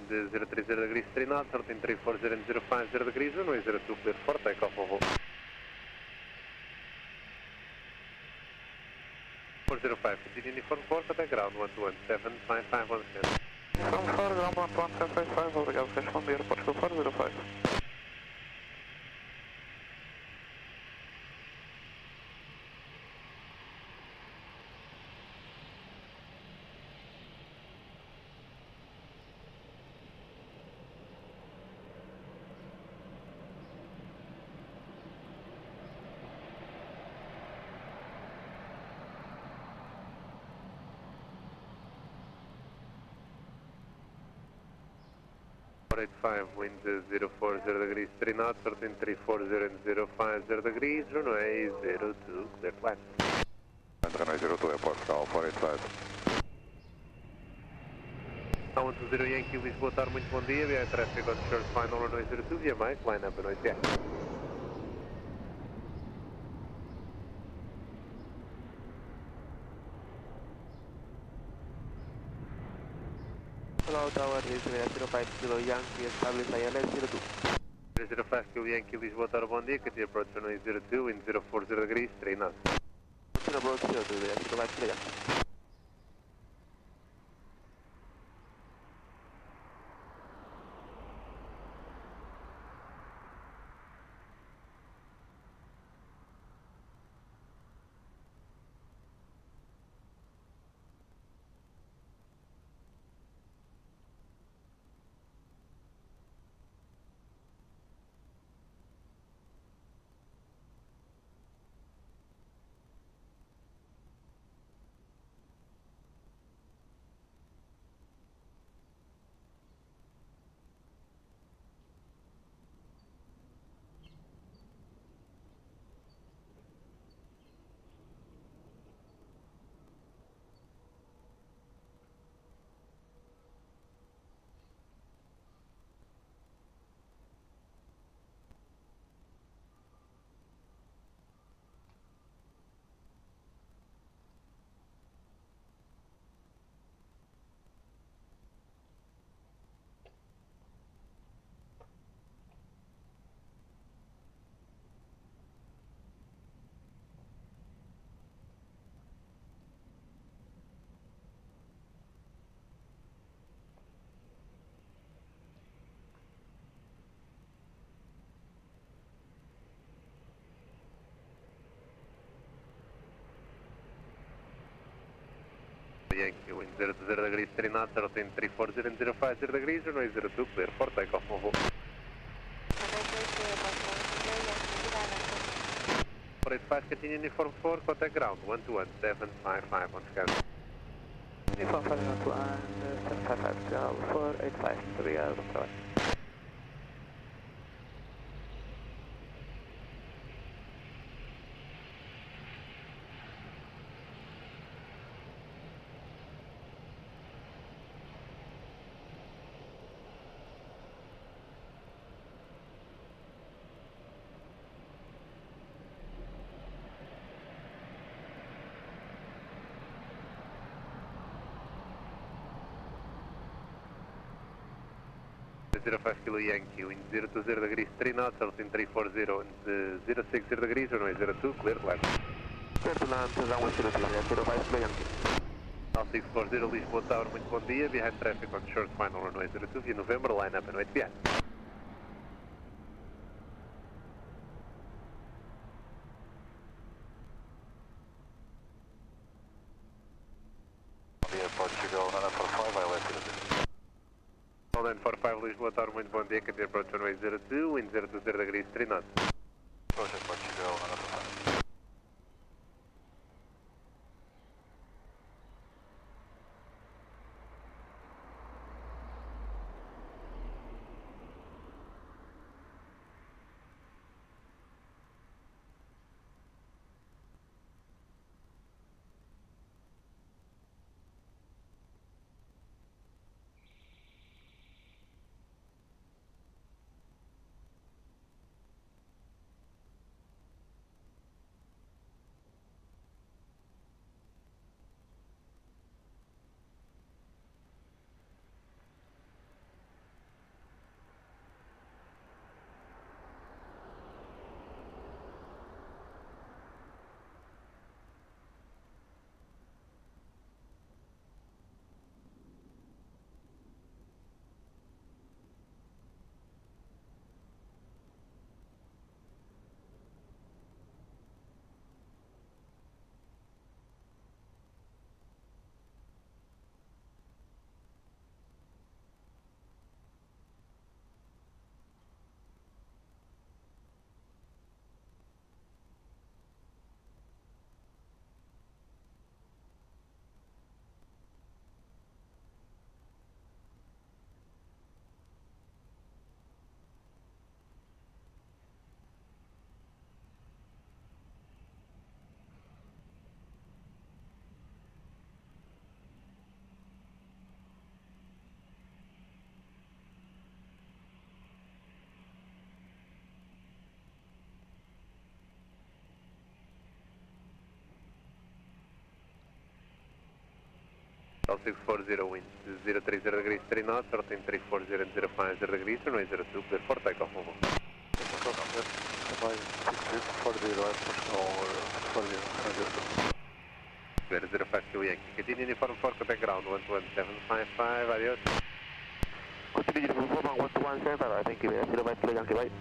wind 030 degrees 3 knots, 13340 and 050 degrees, runway 02 clear for takeoff over. 405, continue uniform 4, contact ground 121.755 on scan. Uniform 4, ground 121.755, obrigado por responder, Portugal 405. Wind 040 degrees 3 knots, 13340 and 050 degrees, runway 02 clear flight. Runway 02 Airport, call 485. 120 Yankee, Lisboa, tarde, muito bom dia, via traffic on short final runway 02, via mais, line up a noite, yeah. Hello Tower, Lisbon, 05 Kilo Yankee, establish ILS 02. 005 Kilo Yankee, Lisboa, tarde, bom dia, continue approach runway 02, wind 040 degrees 3 knots. Continue approach 02, 05 Kilo Yankee. Yankee, wind 020 degrees 3 knots, 13340 and 050 degrees, runway 02 clear for takeoff over. 485, continue uniform 4, contact ground 121.755 on scan. Uniform 5 1 755, Gal 485, obrigado, bom trabalho. Zero 5 Kilo Yankee, wind 020 degrees 3 knots, 13340 and 060 degrees, runway 02 clear flight. Turbulence, runway 02, 05 Kilo Yankee. 640 Lisboa Tower, muito bom dia, behind traffic on short final runway 02, via November, line up a noite behind. Portugal, 945, ILS 02. Holland 45 Lisboa Tower, muito bom dia, continue approach runway 02, wind 020 degrees 3 knots. Project Portugal, 945. 640 wind 030 degrees 3 knots, sorting 340 and 050 degrees, runway 02, clear for takeoff, move on. Também 640, Portugal, 640, Clear 052 Yankee, continue uniform 4, contact ground 11755, adios. Continue to move on 12175, I think you may have 0 by 3 Yankee, right?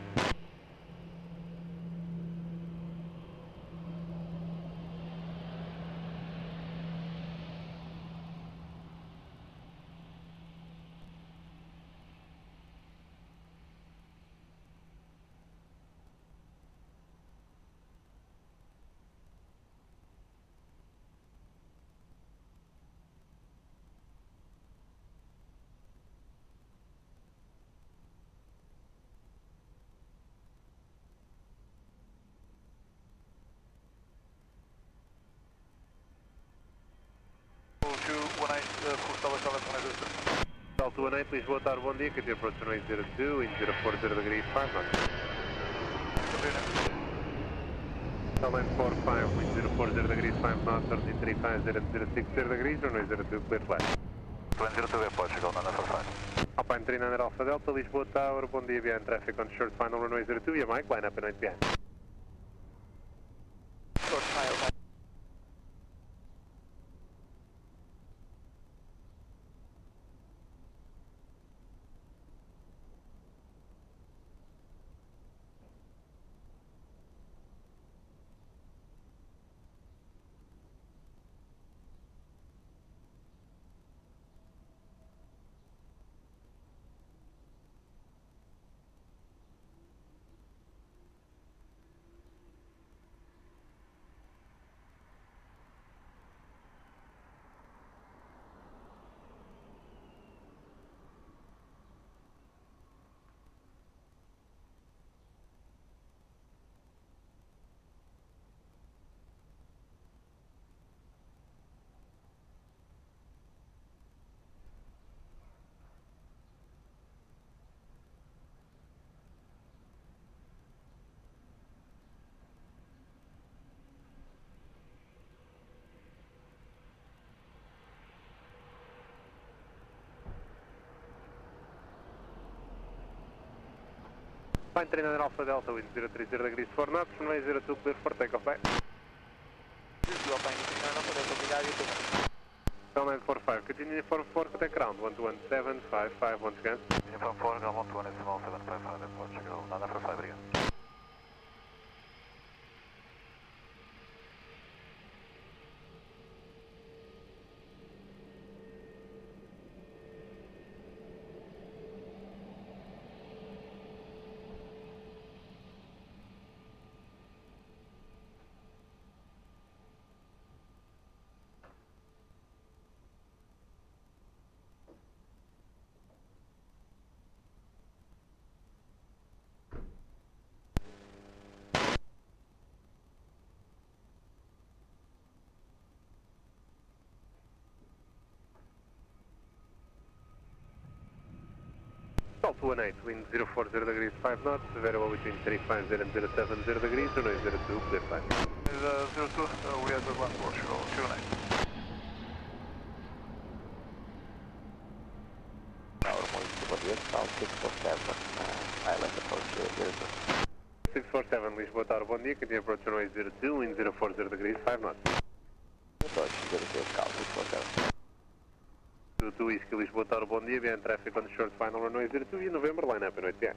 Alto 18, Lisboa, Tower, bom dia, continue approach runway 02, wind 040 degrees 5 knots. Line 45, wind 040 degrees 5 knots, sorting 350 and 060 degrees, runway 02, clear flat. Wind 02 Portugal, 945. Alpine 39 Alpha Delta, Lisboa Tower, bom dia, behind traffic on short final runway 02, yeah Mike, line up and 9 behind. Short final. Alpine 39 Alpha Delta, wind 030 degrees 4 knots, runway 02, clear for takeoff, bye. Alpine 39 Alpha Delta, obrigado e tudo. 945, continue uniform 4, contact ground 11755, once again. Uniform 4, ground 11755, Portugal, 945, obrigado. Alto 18, wind 040 degrees 5 knots, variable between 350 and 070 degrees, runway 02, clear flight. 02, we have the 1 Portugal, 29. Tower, bom dia, Tower 647, Island approach 02. 647, Lisboa Tower, bom dia, continue approach runway 02, wind 040 degrees 5 knots. Approach 02, Tower 647. 22 Whiskey, Lisboa Tower, bom dia, behind traffic on short final runway 02, e November, line up and 8 behind.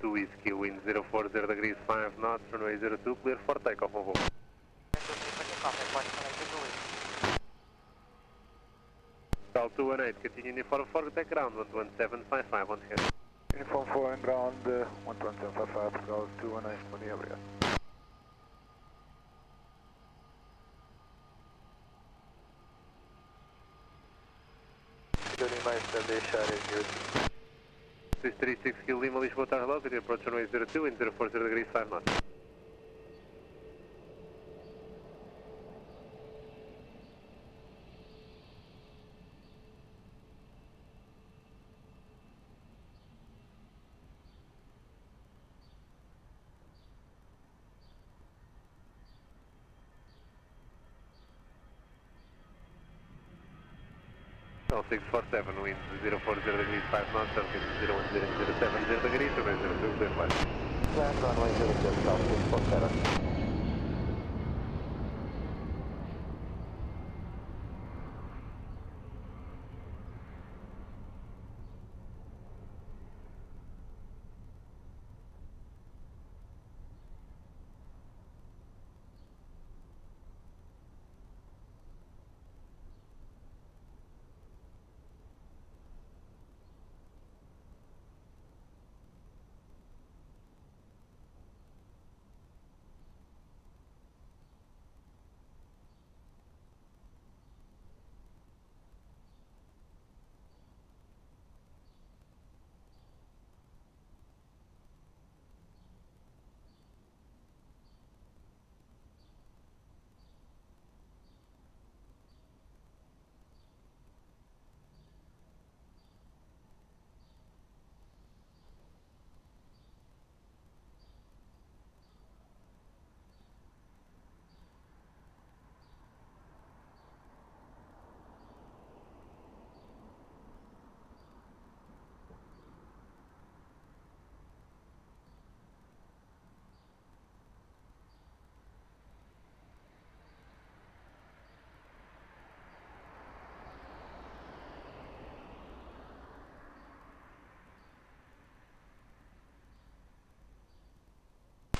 02 is Q, wind 040 degrees 5 knots, runway 02, clear for takeoff on board. Tal 218, continue uniform 4, take ground, 11755, once again. Uniform 4 and ground, 11755, go 218, bom dia, obrigado. Mais para deixar aqui. 636 Kilo Lima, Lisboa, Tower Low, continue approach runway 02, wind 040 degrees 5 knots. Well, 647, wind 040 degrees 5 knots, altitude 01070 degrees, runway 02, clear flight. Land runway 02, South 647.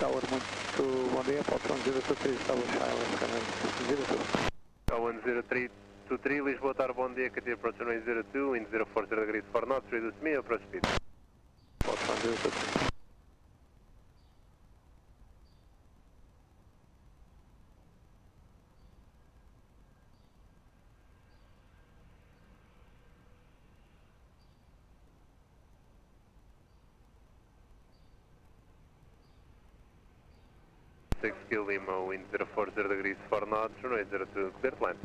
Tower, muito bom dia, Poltron 023, Tower Silence, canal 02. Tower 0323, Lisboa, Tower, bom dia, continue approach runway 02, wind 040 degrees 4 knots, reduce me, approach speed. Poltron 023. Kilo Lima, wind 040 degrees 4 knots, runway 02, clear to land.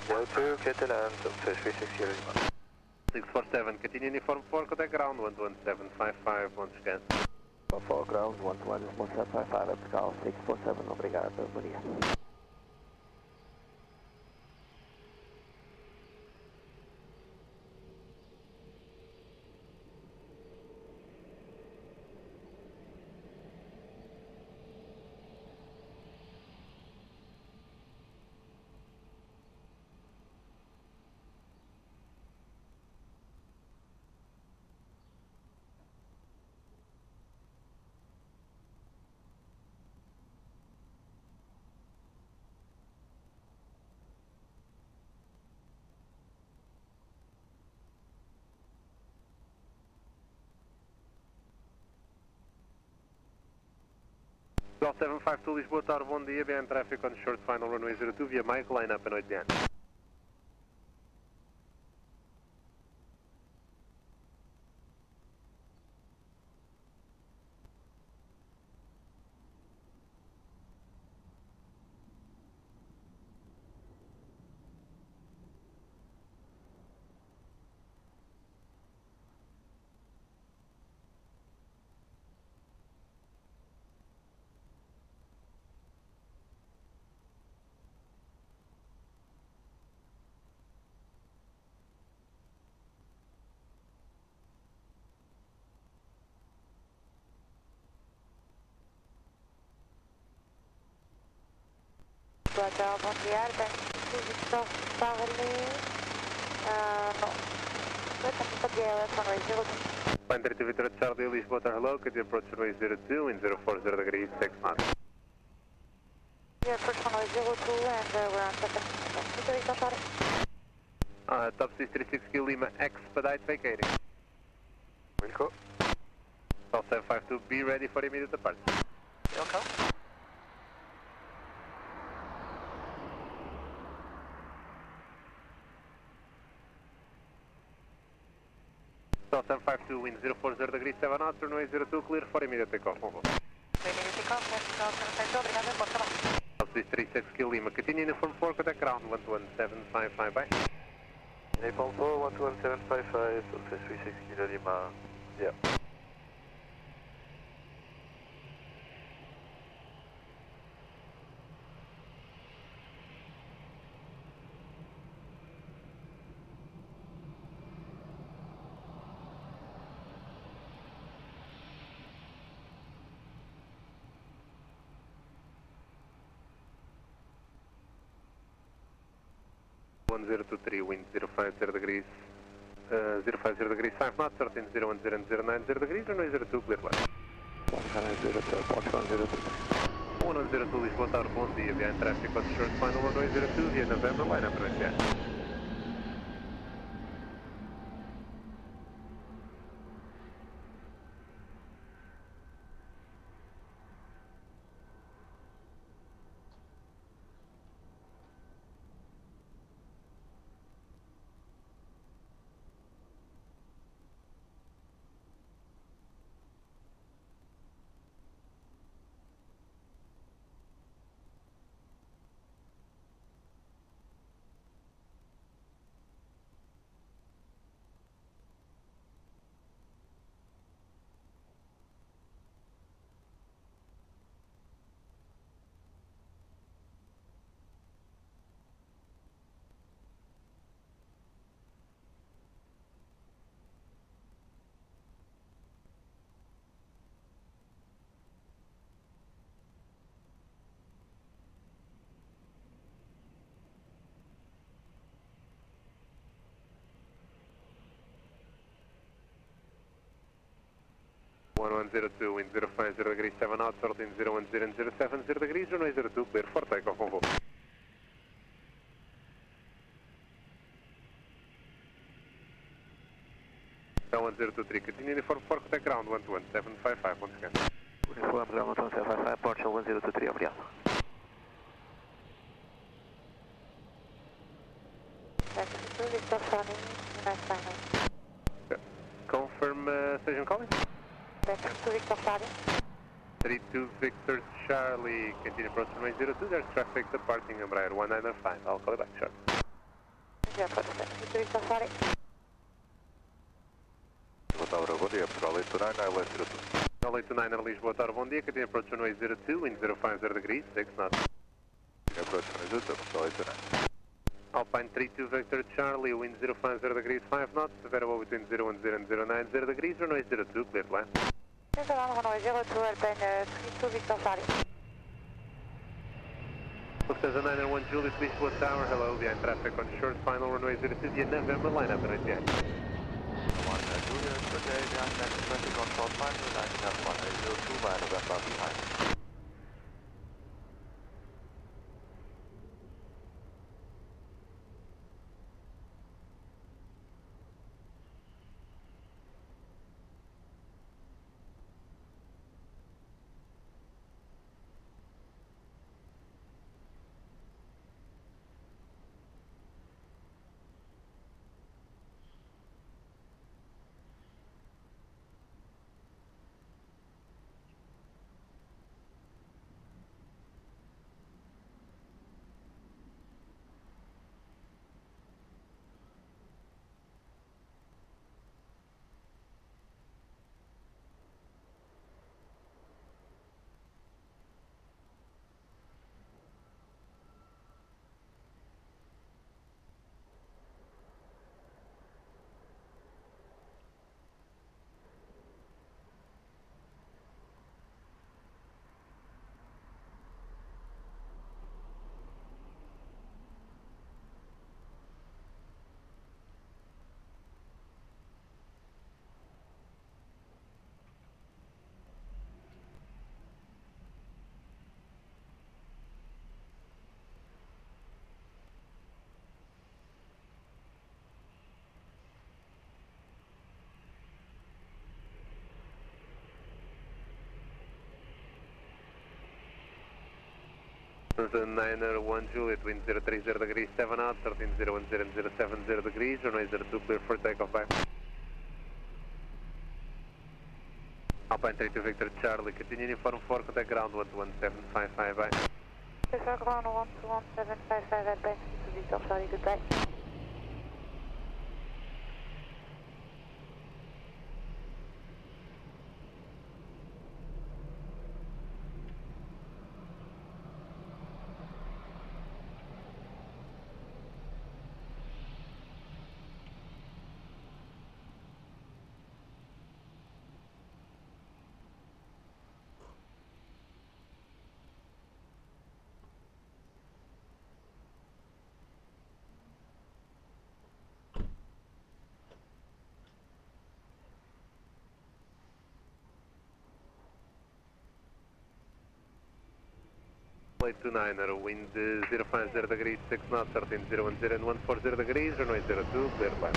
02, clear to land, 636 Kilo Lima. 647, continue uniform 4, contact ground, 11755, once again. 4 ground, 11755, Portugal 647, obrigado, bom dia. Well, 752 Lisboa, Tower, bom dia, BM traffic on short final runway 02 via Mike, line up and 8 behind. Hotel, bom dia, estava ali, não, foi para a Aviação, Alpine 32 Victor Charlie, Lisboa, hello, could you approach runway 02, wind 040 degrees, 6 knots. Yeah, approach runway 02 and we're on second. Victor Charlie. Top 636 Kilo Lima, expedite vacating. Wilco. Call 752, be ready for immediate departure. Delgado. Call 752, wind 040 degrees, 7 knots, runway 02, clear for immediate takeoff. Immediate takeoff, next call 752, obrigado, boa semana. Top 636 Kilo Lima, continue uniform 4, contact ground 11755, bye. Napalm 4, 11755, 36 Kilo Lima. Yeah. One 023, wind 050 degrees, 050 degrees, 5 knots, 13010090 degrees, runway 02, clear flight. 1102 Lisboa Tower, bom dia, via em tráfego on short final runway 02, via November, line up right here. One 102, wind 050 degrees, 7 knots, 13010070 degrees, runway 02, clear for takeoff on Volvo. Down 1023, continue uniform 4, contact ground 11755, once again. Uniform ground 11755, Portugal 1023, obrigado. Victor Charlie, nice final. Confirm station calling. Victor Charlie. 32 Victor Charlie, continue approach runway 02, there's traffic departing Embraer 195, I'll call you back, sure. Yeah, approach Victor Charlie. Lisboa Tower, bom dia, Portugal 829, West 02. Call 829 Lisboa Tower, bom dia, continue approach runway 02, wind 050 degrees, 6 knots. Approach runway 02, Portugal 829. Alpine 32 Victor Charlie, wind 050 degrees, 5 knots, available between 010 and 090 degrees, runway 02, clear line. Yes, runway 02, Alpine 32 Victor Charlie. Lufthansa 901 Julius, Lisboa Tower, hello, behind traffic on short final runway 02, via November, line up and right behind. 1 Julius, good day, behind traffic on short final, lining up runway 02, via November behind. Niner 1 Juliet, wind 030 degrees 7 knots, 13010 and 070 degrees, runway 02 clear for takeoff back. Alpine 32 Victor Charlie, continue uniform 4, contact ground 121.755 by. Take ground 121.755 at base, to Victor Charlie, goodbye. Flight 29er, wind 050 degrees 6 knots, 13010 and 140 degrees, runway 02, clear by.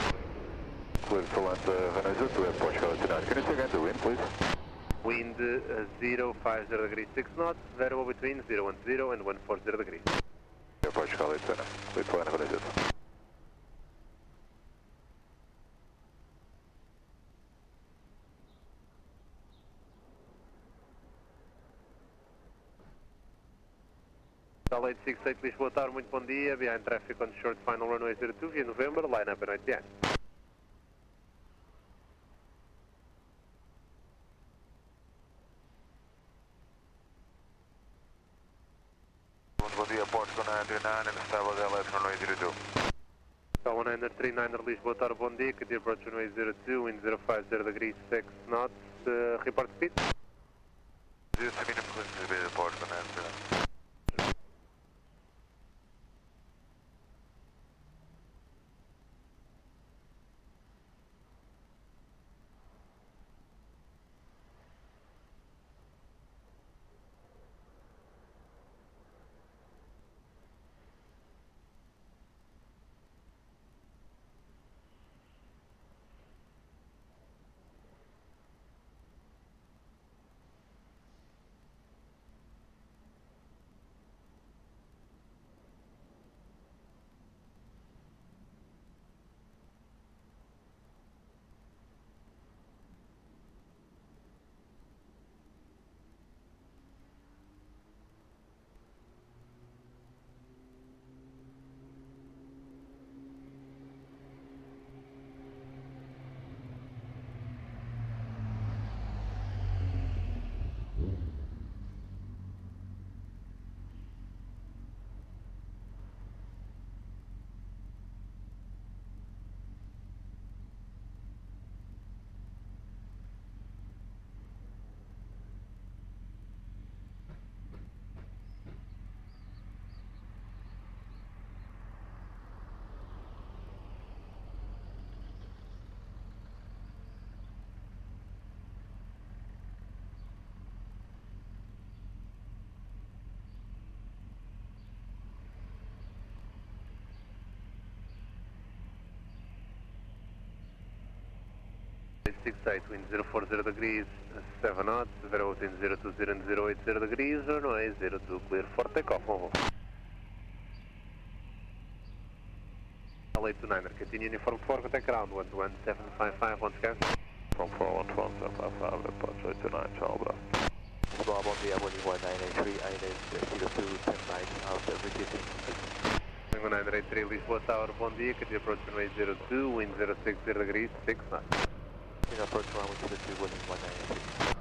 Clear for land, runway 02, airport Charlie tonight. Can you say again the wind, please? Wind 050 degrees 6 knots, variable between 010 and 140 degrees. Airport Charlie tonight. Clear for land, runway 02. Tal 868 Lisboa Tower, muito bom dia. Behind traffic on short final runway 02 via November, line up and 8 behind. Bom dia, Porto 199 and established LS runway 02. Tal 139er Lisboa Tower, bom dia. Continue approach runway 02, wind 050 degrees 6 knots, report speed. 0 minute frequency, Porto 199. Six eight, wind 040 degrees 7 knots, variable between 020 and 080 degrees, runway 02 clear for takeoff. L829er, continue uniform 4, contact ground 11755 once again. From 411.755, airport Charlie tonight, Charlie. Lisboa, bom dia, Boeing 1983, INS 02, 10 nights, after reducing. Boeing 1983, Lisboa Tower, bom dia, continue approach runway 02, wind 060 degrees 6 knots. Approach runway 02, Boeing 1983.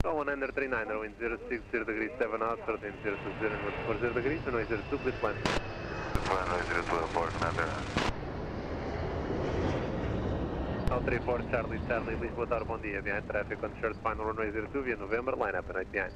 Call 139er, wind 060 degrees 7 knots, 13020 and 140 degrees, runway 02, please land. Runway 02, airport 199. Call 34 Charlie Charlie, Lisboa Tower, bom dia. Behind traffic on short final runway 02 via November, line up and 8 behind.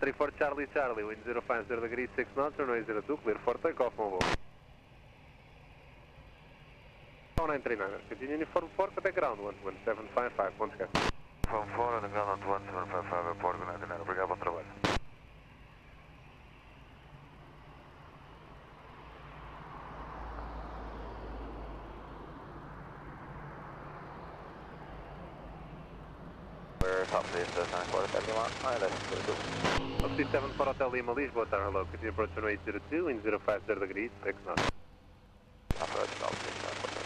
34 Charlie Charlie, wind 050 degrees 6 knots, runway 02, clear for takeoff on board. 939, continue uniform 4, contact ground 11755, one sky. From 4 and the ground 1755, airport, good night, obrigado, bom trabalho. We're top of the 941, ILS 02. 67 for Hotel Lima, Lisboa, tower hello, continue approach runway 02, wind 050 degrees 6 knots. Approach top of the 941.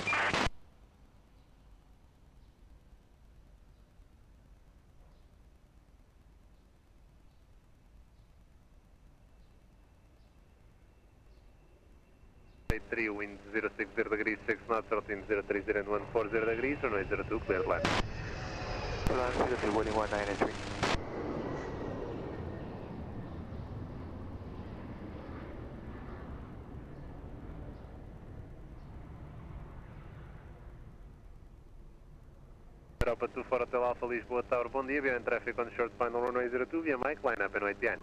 Three, wind 060 degrees 6 knots, altitude 030 and 140 degrees, runway 02, clear line. Line 02, boarding 1983. Europa 2 for Hotel Alpha, Lisboa, tower, bom dia, via traffic on short final runway 02, via Mike, line up and ATN.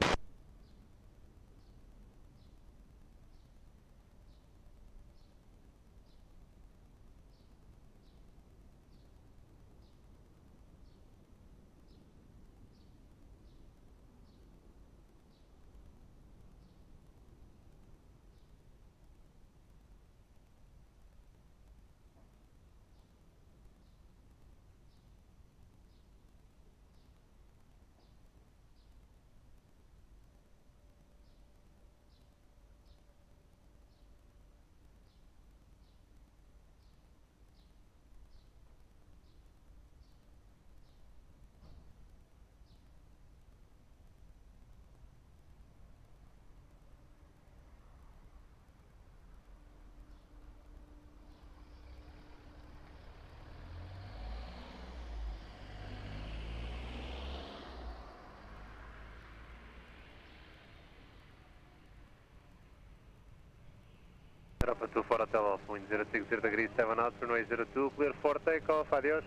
Europa 2 for Hotel Alpha, wind 060 degrees 7 knots, runway 02, clear for takeoff, adios.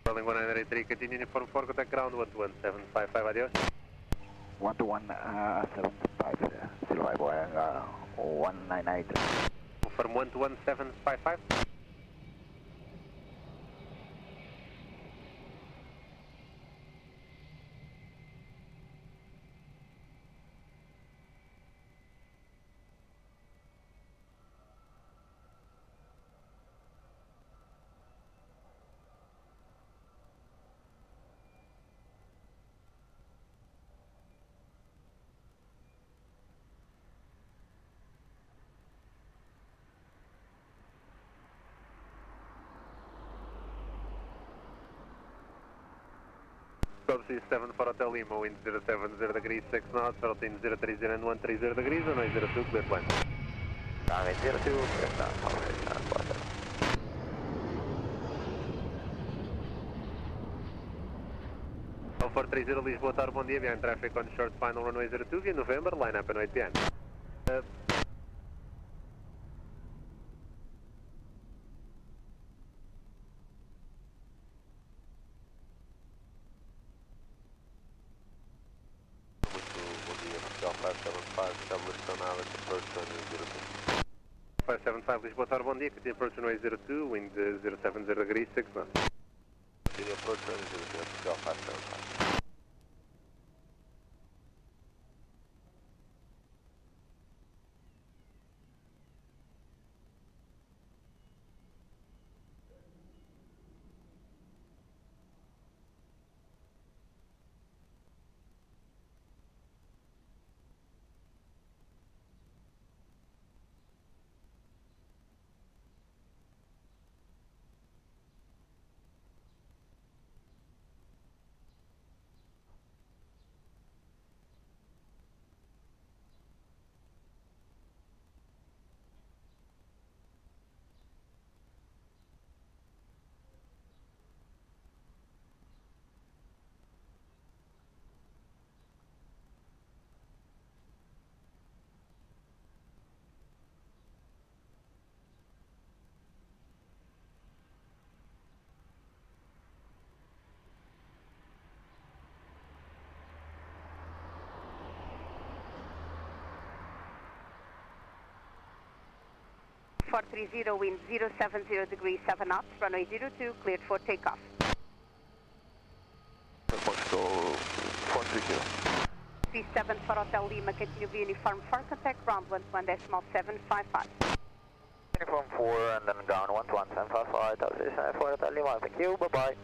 Rolling 1983, continue uniform 4, contact ground 11755, adios. 12175, Silver Boeing 198. Confirm 11755. Subsea 7 for Hotel Lima, wind 070 degrees 6 knots, altitude 030 and 130 degrees, runway 02, clear line. Runway 02, clear down, top of the 941. Alfa 30 Lisboa, tower, bom dia, behind traffic on short final runway 02, via November, line up and ATN. Approach 575 Lisboa, tower, bom dia, continue approach runway 02, wind 070 degrees 6 knots. Continue approach runway 02, 575. 430, wind 070 degrees 7 knots, runway 02, cleared for takeoff. Portugal 430. 37 for Hotel Lima, continue via uniform for contact ground 121.755. Uniform 4 and then ground 121.755, Taxiway for Hotel Lima, thank you, bye bye.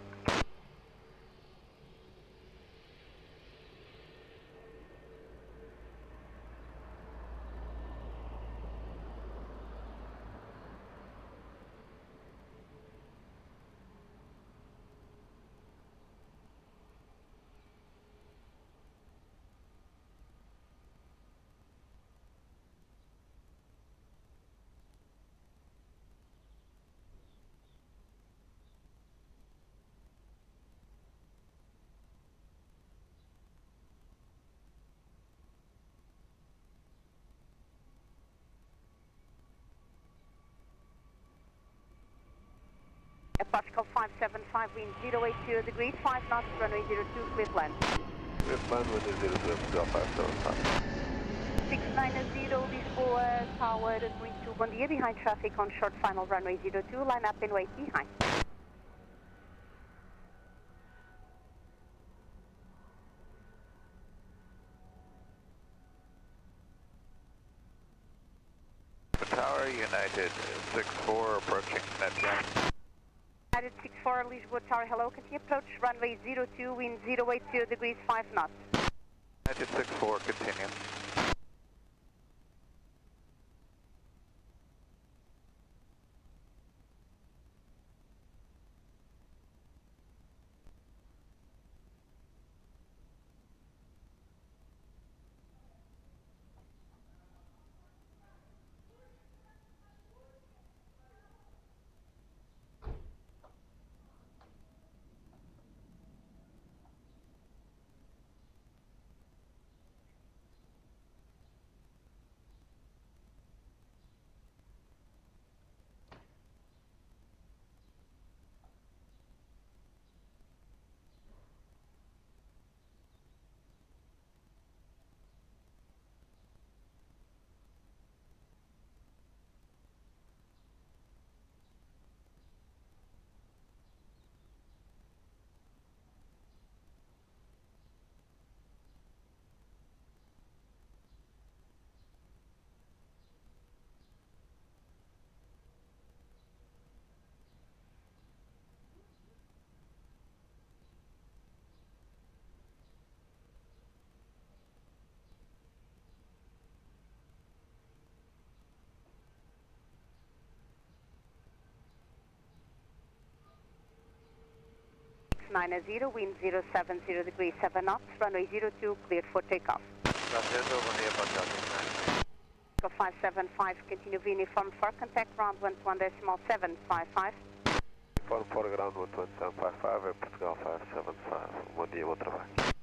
Portugal 575, wind 080 degrees, 5 knots, runway 02, clear land. Clear plan, runway 02, Portugal 575. 690, Lisboa, tower, going to Bom Dia, behind traffic on short final runway 02, line up and wait behind. Tower, United 64 approaching net gain. United 64, Lisboa Tower, hello, continue approach runway 02, wind 080 degrees, 5 knots. United 64, continue. Zero, wind 070 degrees 7 knots, runway 02, cleared for takeoff. Trajeto, bom dia, Portugal 575, continue via uniform for contact ground 121.755. Uniform for ground 12755, Portugal 575. Bom dia, bom trabalho.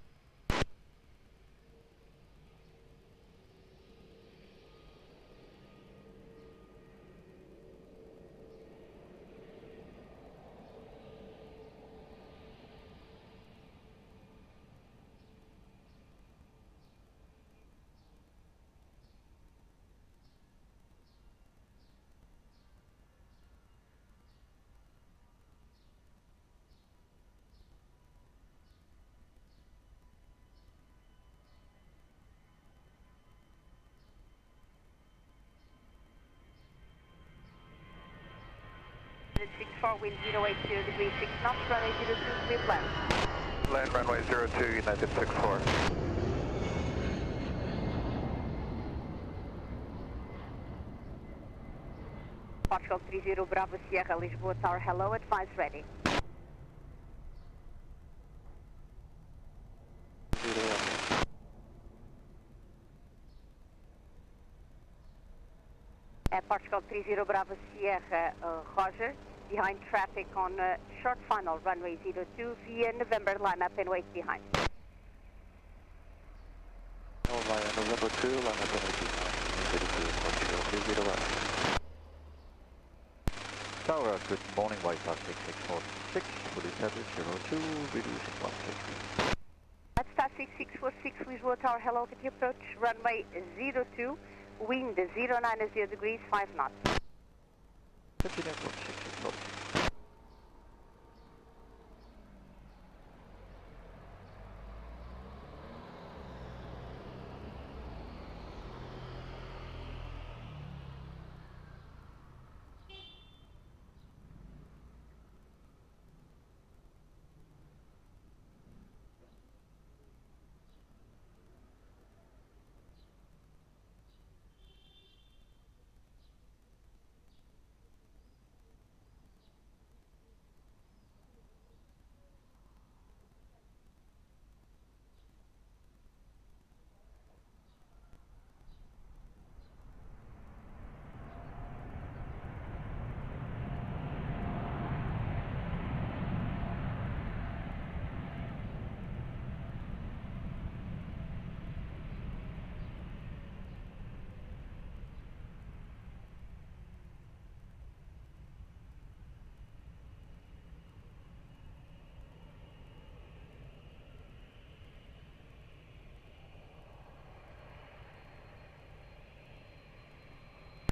United 64, wind 080 degrees 6 knots, runway 02, clear land. Land runway 02, United 64. Portugal 30, Bravo Sierra, Lisboa Tower, hello, advise ready. Portugal 30, Bravo Sierra, Roger, behind traffic on short final, runway 02, via November, line up and wait behind. Via November 2, line up and wait behind. Portugal 30. Tower, good morning, Wi-Fi 6646, police service 02, reducing 160. That's Star 6646, Lisboa Tower, hello, can you approach runway 02, wind 090 degrees, 5 knots. Continue approach 6640.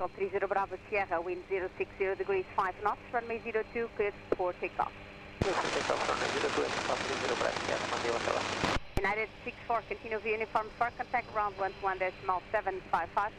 Control 30 Bravo Sierra, wind 060 degrees 5 knots, runway 02, cleared for takeoff. Takeoff runway 02 and 30 Bravo Sierra, Monday 17. United 64, continue via uniform for contact ground 11.755.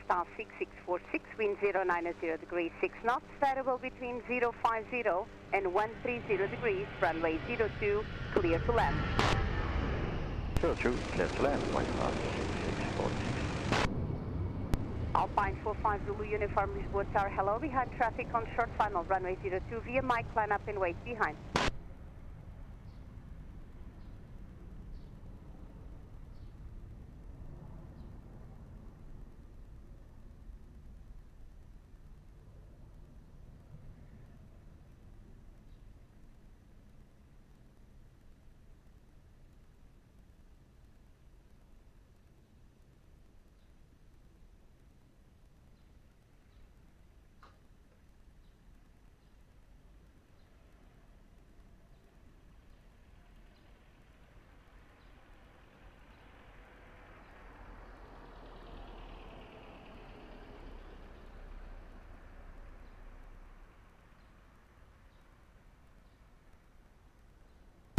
Star 6646, wind 090 degrees 6 knots, variable between 050 and 130 degrees, runway 02, clear to land. 02, clear to land, white star 6646. Alpine 45 Zulu uniform Lisboa Tower, hello, behind traffic on short final, runway 02, via mic, line up and wait behind.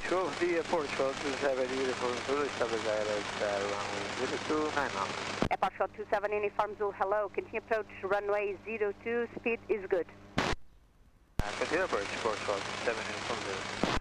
Show the Portugal 27 uniform Zulu, stabilize at runway 02, 9 knots. Airport 27 uniform Zulu, hello, continue approach runway 02, speed is good. Continue approach Portugal 27 uniform Zulu.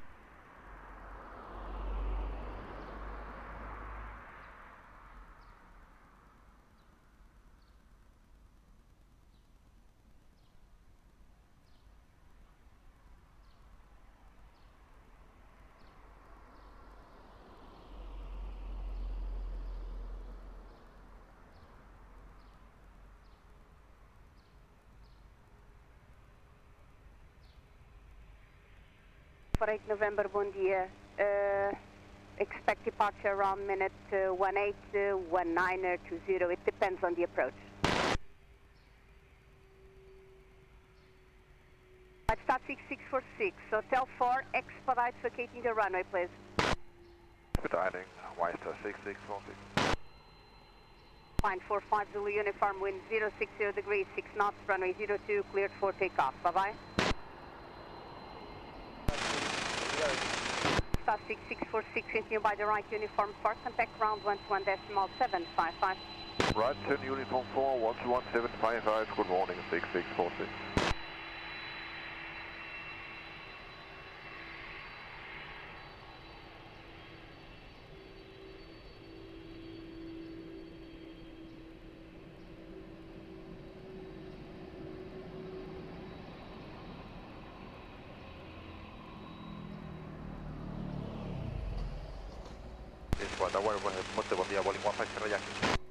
For 8 November, bom dia. Expect departure around minute 18, 19 or 20. It depends on the approach. I'd start 6646, Hotel 4, expedite vacating the runway, please. Expediting, white star 6646. Fine 45 Zulu uniform, wind 060 degrees 6 knots, runway 02, cleared for takeoff. Bye-bye. Star 6646, continue by the right uniform 4, contact ground 121.755. Right, 10 uniform 4, 121.755, good morning, 6646. Lisboa, Tower, buen día, Boeing 15 Regras.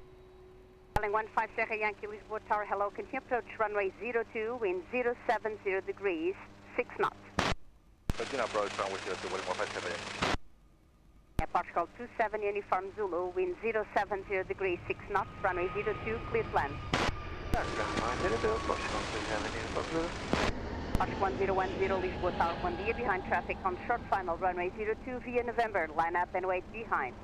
15 Sierra Yankee, Lisboa Tower, hello. Continue approach runway 02, wind 070 degrees, 6 knots. Continue approach runway 02, William 15 Sierra Yankee. Yeah, Portugal 27, Uniform Zulu, wind 070 degrees, 6 knots, runway 02, clear to land. Portugal 27, Uniform Zulu. Oscar 1010, Lisboa Tower, bom dia, behind traffic on short final, runway 02 via November, line up and wait behind.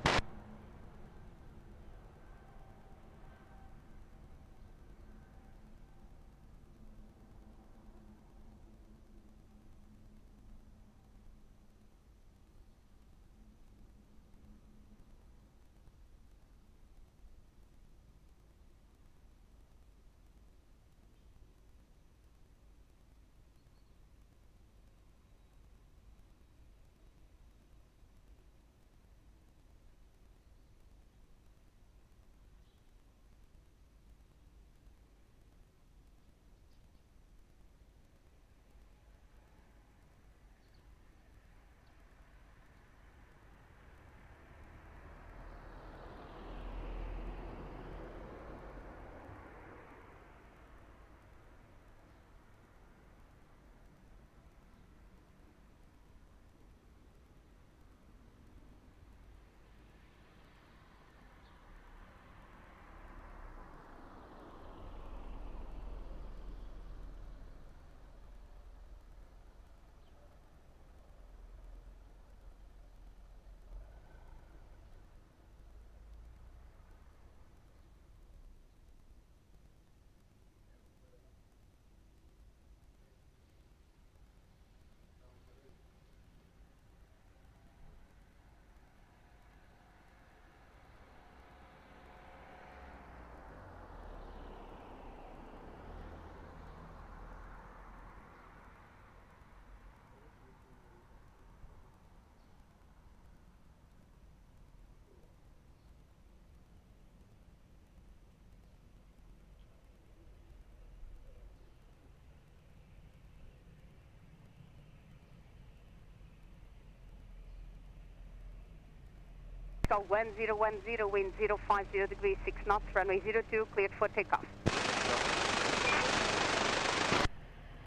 Oscar 1010, wind 050 degrees, 6 knots, runway 02, cleared for takeoff.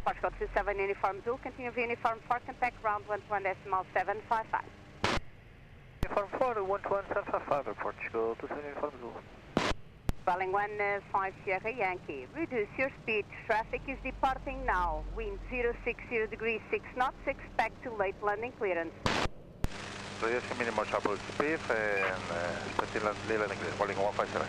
Oscar 27, Uniform Zulu, continue via Uniform 4, contact ground 11.755. Uniform 4, 11.755, Portugal 27, Uniform Zulu. Swelling 15 Sierra Yankee, reduce your speed, traffic is departing now, wind 060 degrees, 6 knots, expect to late landing clearance. Reduce minimum trouble speed and expecting landing clearance, William 157.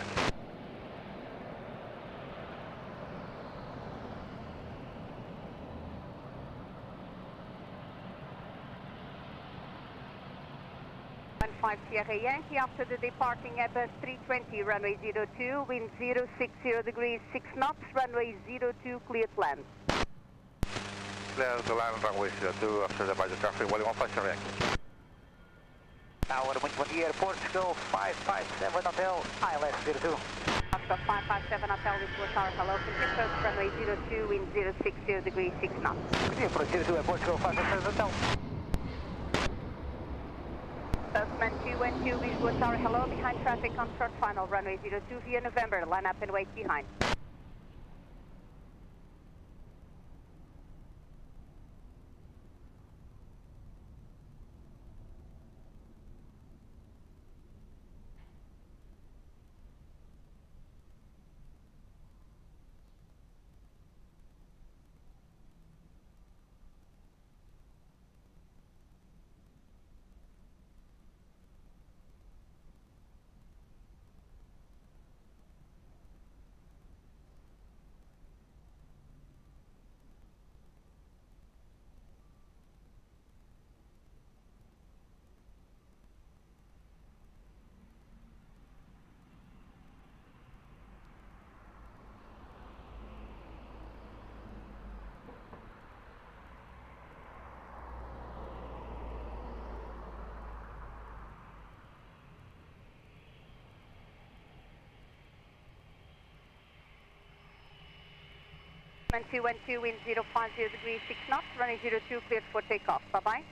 Sierra Yankee after the departing Airbus 320, runway 02, wind 060 degrees, 6 knots, runway 02, clear to land. Clear to land runway 02 after the departure traffic, William 15 Sierra Yankee. Tower, bom dia, Portugal 557 Hotel, ILS 02. Oscar 557 Hotel, Lisboa Tower, hello, continue approach runway 02, wind 060 degrees, 6 knots. Continue approach 02 at Portugal 557 Hotel. Postman 212, Lisboa Tower, hello, behind traffic on short final, runway 02 via November, line up and wait behind. Postman 212, wind 050 degrees, 6 knots, runway 02, cleared for takeoff. Bye-bye.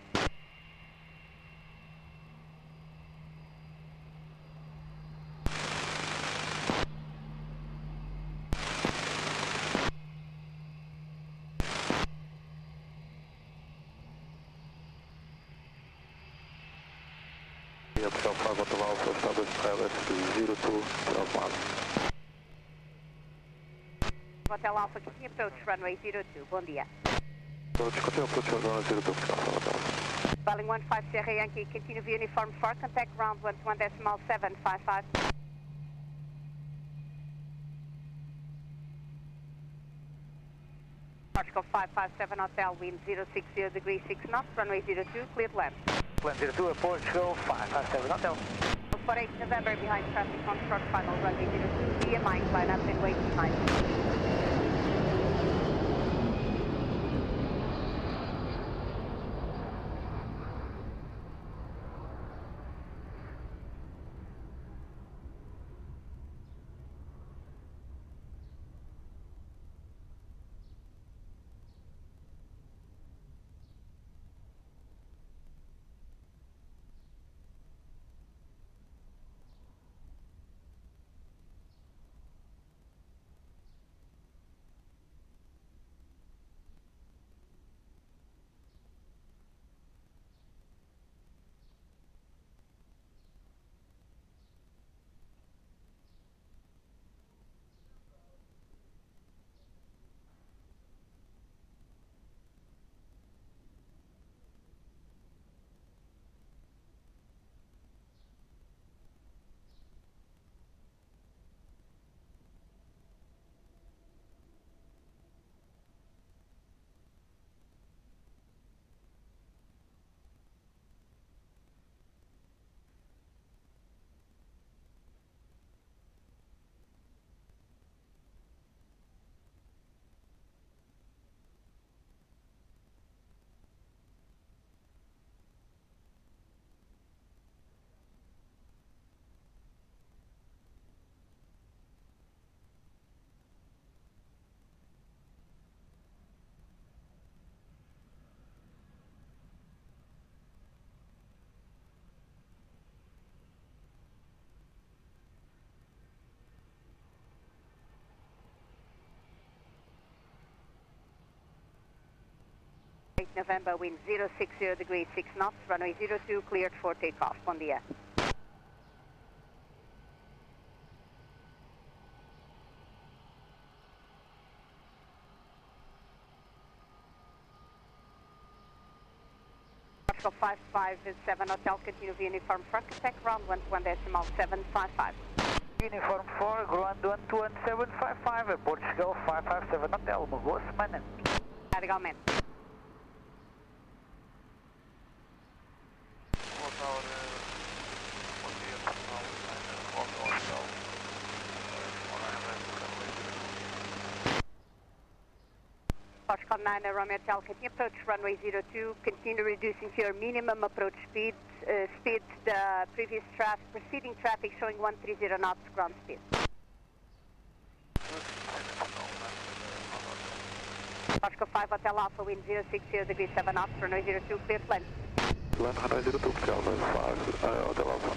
Hotel 5 Hotel Alpha, Southwest Regras to 02, Delgado. Hotel Alpha, continue approach runway 02, bom dia. Continue approach runway 02, Hotel. Boeing 15 Sierra Yankee, continue via uniform 4, contact ground 121.755. Portugal 557 Hotel, wind 060 degrees 6 knots, runway 02, cleared land. Land 02 at Portugal 557 Hotel. For 8 November, behind traffic on short final, runway 02, DMI, line up and wait behind. November, wind 060 degrees 6 knots, runway 02, cleared for takeoff. Bom dia. Portugal 557 Hotel, continue via uniform front, contact ground 121.755. Uniform 4, ground 121.755 at Portugal 557 Hotel. Uma boa semana. Legalmente. Portugal 9 Romeo Hotel, continue approach runway 02, continue reducing to your minimum approach speed, the previous preceding traffic showing 130 knots ground speed. Portugal 5 Hotel Alpha, wind 060 degrees 7 knots, runway 02, clear land. Land runway 02, Hotel 5, Hotel Alpha.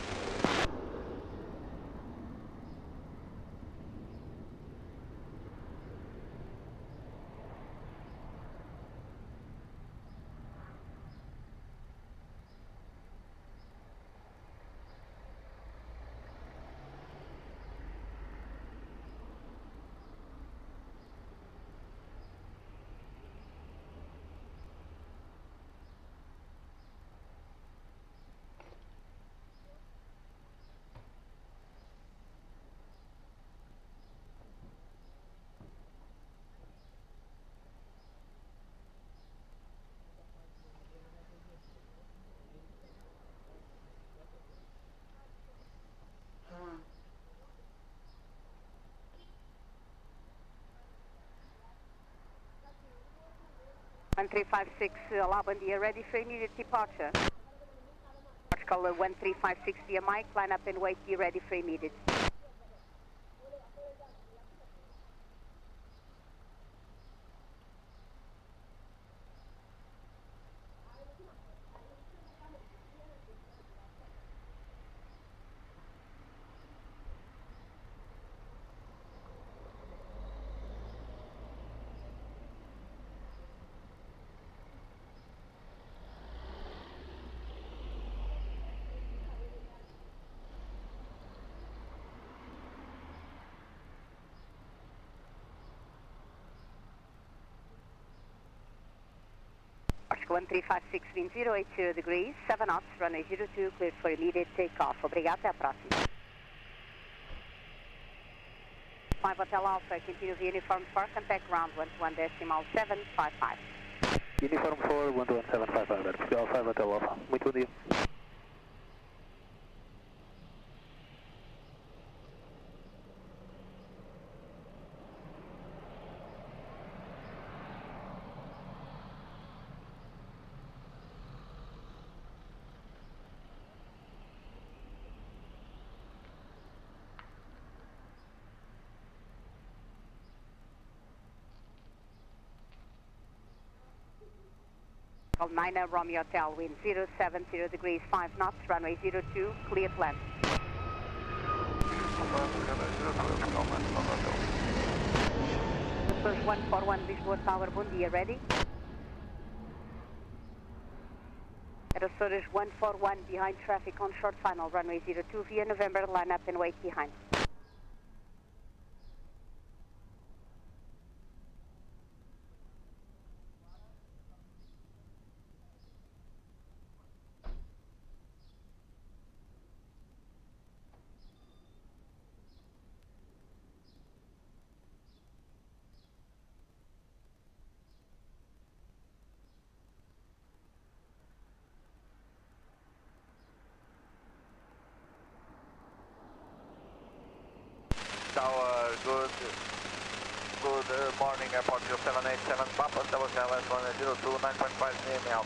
One 1356 Labandia, ready for immediate departure. Portugal 1356 via Mike, line up and wait, be ready for immediate. 1356, wind 080 degrees, 7 knots, runway 02, cleared for immediate takeoff. Obrigado, até a próxima. 5 Hotel Alpha, continue the uniform for contact ground 121.755. Uniform 4, 121.755, Portugal 5 Hotel Alpha. Muito bom dia. Call 9 Romeo Hotel, wind 070 degrees, 5 knots, runway 02, cleared land. Açores 141, Lisboa Tower, bom dia, ready? At Açores 141, behind traffic on short final, runway 02 via November, line up and wait behind. Tower, good morning, Airport 0787, Papa, Double Challenge 102, 9.5 near me out.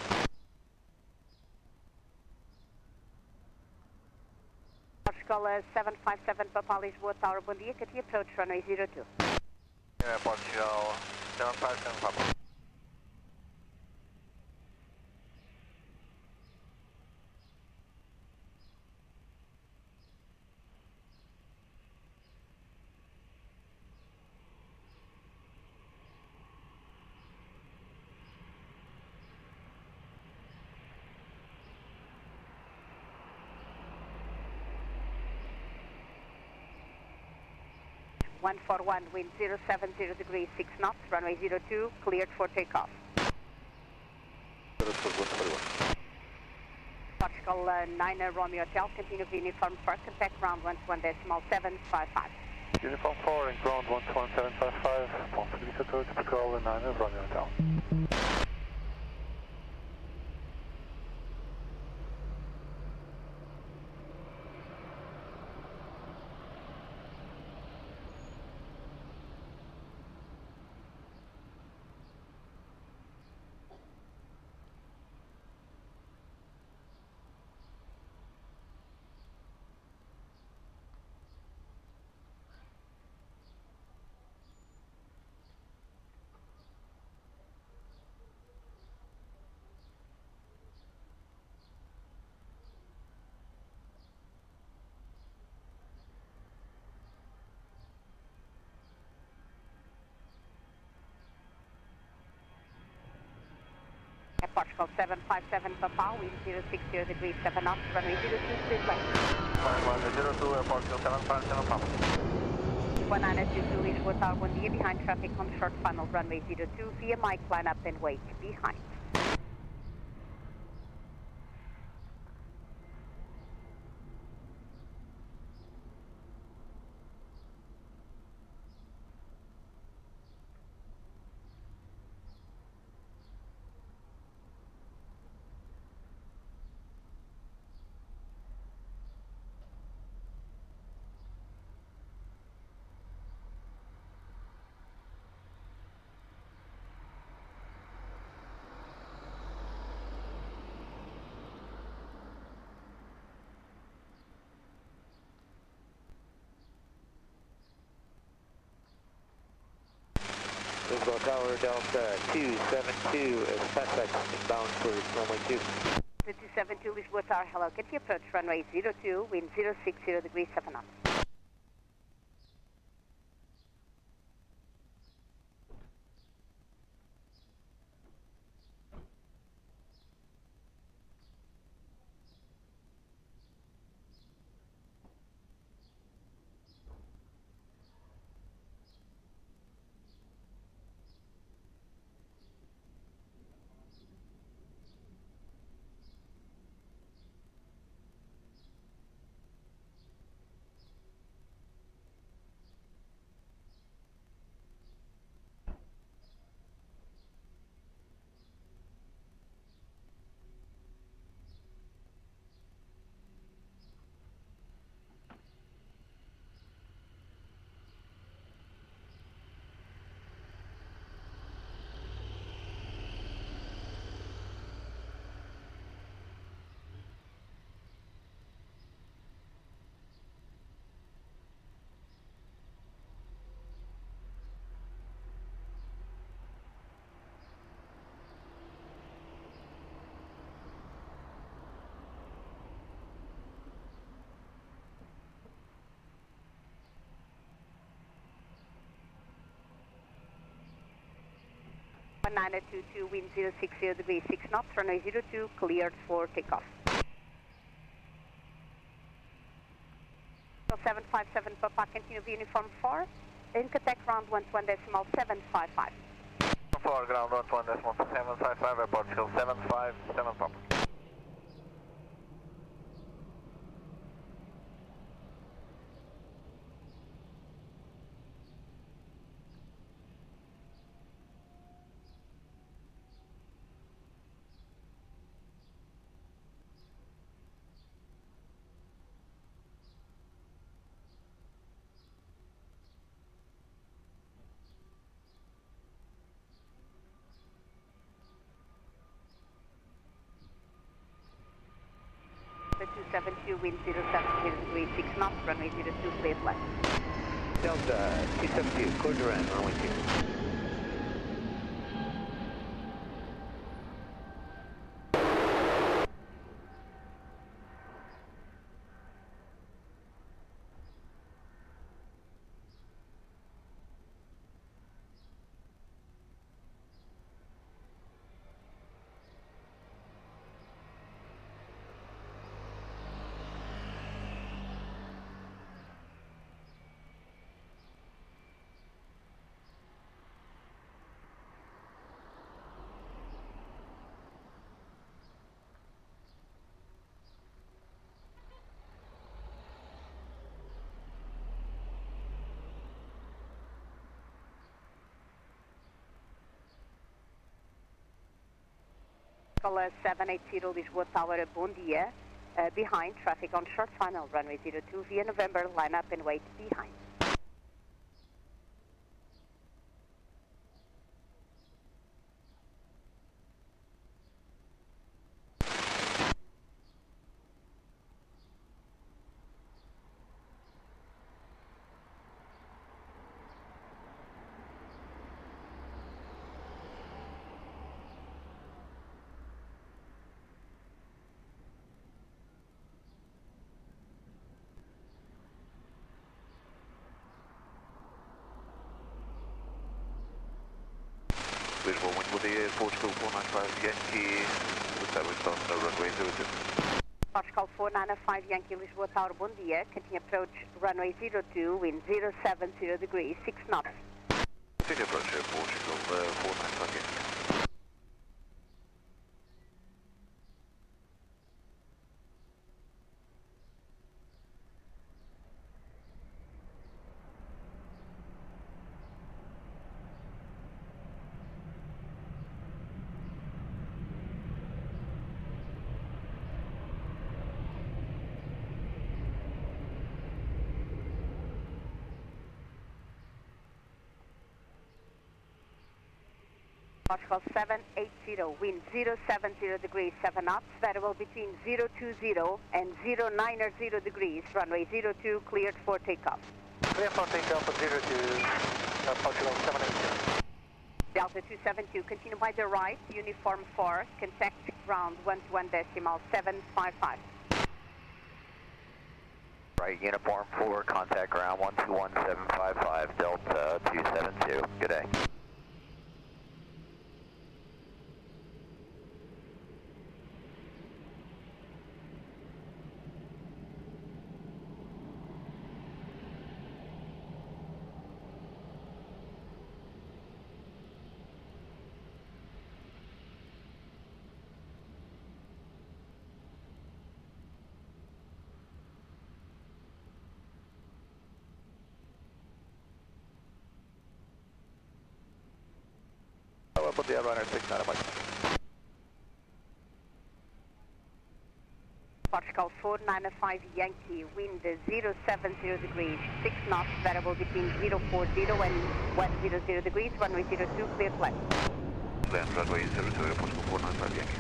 Portugal 757, Papa Lisboa Tower, bom dia, Katia approach, runway 02. Airport 757, Papa. One 141, wind 070 degrees, 6 knots, runway 02, cleared for takeoff. Portugal 9 Romeo Hotel, continue the uniform for contact ground 121.755. Uniform 4 and ground 121.755, possibility to Portugal 9 Romeo Hotel. Portugal 757, Papa, wind 060 degrees, 7 knots, runway 02, cleared left. 102, Airport 757, Papa. 1922, Lisboa Tower, bom dia, behind traffic on short final, runway 02, via Mike, line up and wait behind. Lisboa Tower, Delta 272 is suspect inbound for runway 2. The 272 Lisboa Tower, hello, get your approach, runway 02, wind 060 degrees, 7 knots. 1922, wind 060 degrees, 6 knots, runway 02, cleared for takeoff. 757 Papa, continue via uniform 4, in contact ground 11.755. 4 ground 11.755, airport field 757 Papa. The 272, wind 070 degrees, 6 knots, runway 02, cleared left. Delta 272, cordialidade, runway 2. Escola 780 Lisboa Tower, bom dia. Behind, traffic on short final, runway 02 via November, line up and wait behind. Lisboa, muito bom dia, Portugal 495 Yankee, establish on the runway 02. Portugal 495 Yankee Lisboa Tower, bom dia. Continue approach runway 02, wind 070 degrees, 6 knots. Continue approach Portugal 495 Yankee. Portugal 780, wind 070 degrees, 7 knots, variable between 020 and 090 degrees, runway 02, cleared for takeoff. Clear for takeoff at 02, Portugal 780. Delta 272, continue by the right, uniform 4, contact ground 11.755. Right, uniform 4, contact ground 121755, Delta 272, good day. Bom dia, runner 69 Mike. Portugal 495 Yankee, wind 070 degrees, 6 knots, variable between 040 and 100 degrees, runway 02, clear flight. Land runway 02, Portugal 495 Yankee.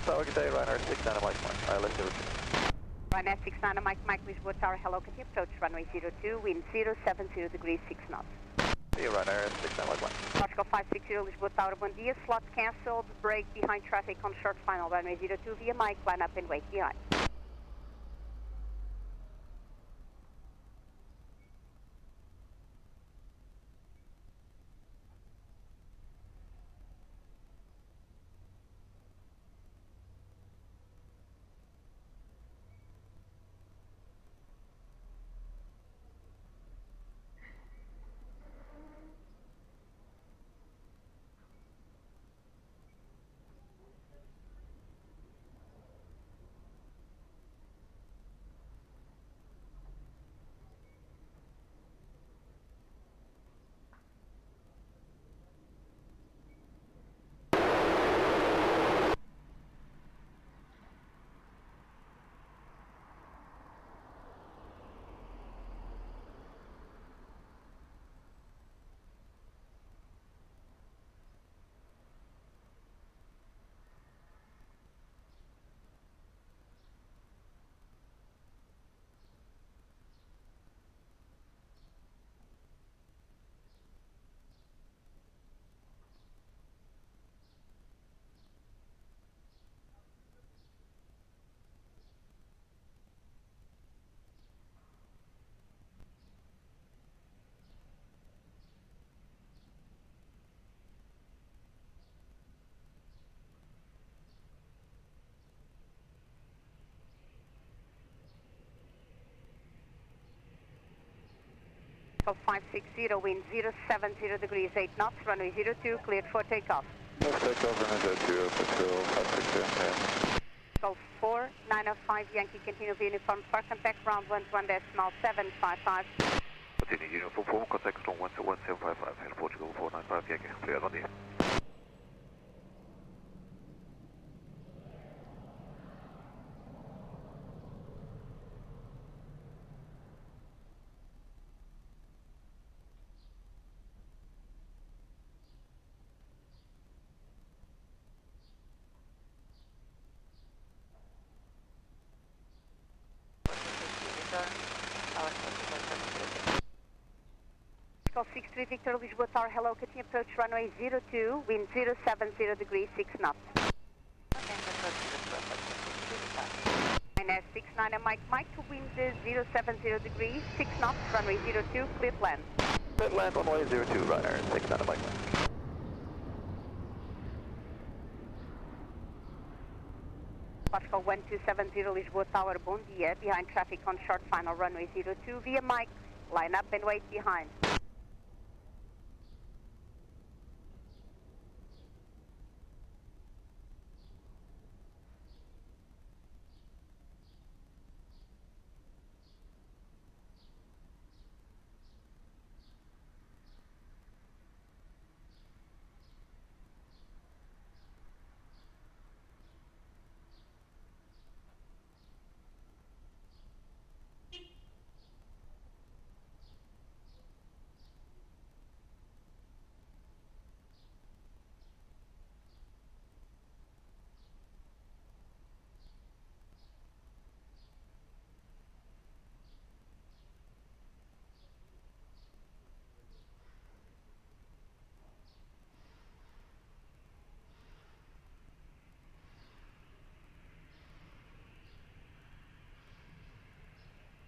Tower, good day, runner 69 Mike, ILS 02. Runway 69 Mike, Lisboa Tower, hello, continue approach runway 02, wind 070 degrees, 6 knots. See you, runner 69 Mike. Portugal 560 Lisboa Tower, bom dia, slot cancelled, brake behind traffic on short final, runway 02 via Mike, line up and wait behind. Pascal 560, wind 070 degrees, 8 knots, runway 02, cleared for takeoff. Left takeoff, runway 02, Pascal 560, Pascal 4905, Yankee, continue via uniform for contact, ground 121.755. Continue uniform form, contact strong 121.755, Hello Portugal 495, Yankee, clear on the Pascal 63 Victor, Lisboa Tower, hello, continue approach runway 02, wind 070 degrees, 6 knots. Minus 69 and Mike to wind 070 degrees, 6 knots, runway 02, cleared land. Cleared land, runway 02, Ryanair, 69 Mike. Pascal 1270 Lisboa Tower, bom dia, behind traffic on short final runway 02 via Mike, line up and wait behind.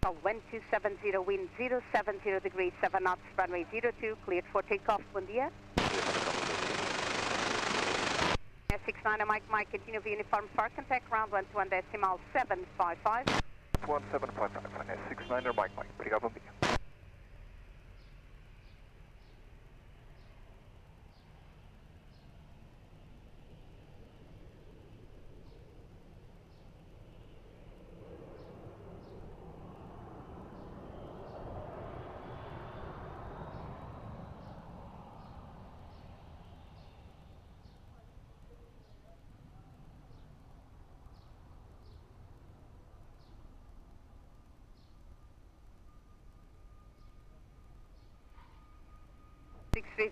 Pascal 1270, wind 070 degrees, 7 knots, runway 02, cleared for takeoff, bom dia. 69 Mike, continue via uniform for contact, ground 121.755. 1755, 69 Mike, obrigado, bom dia.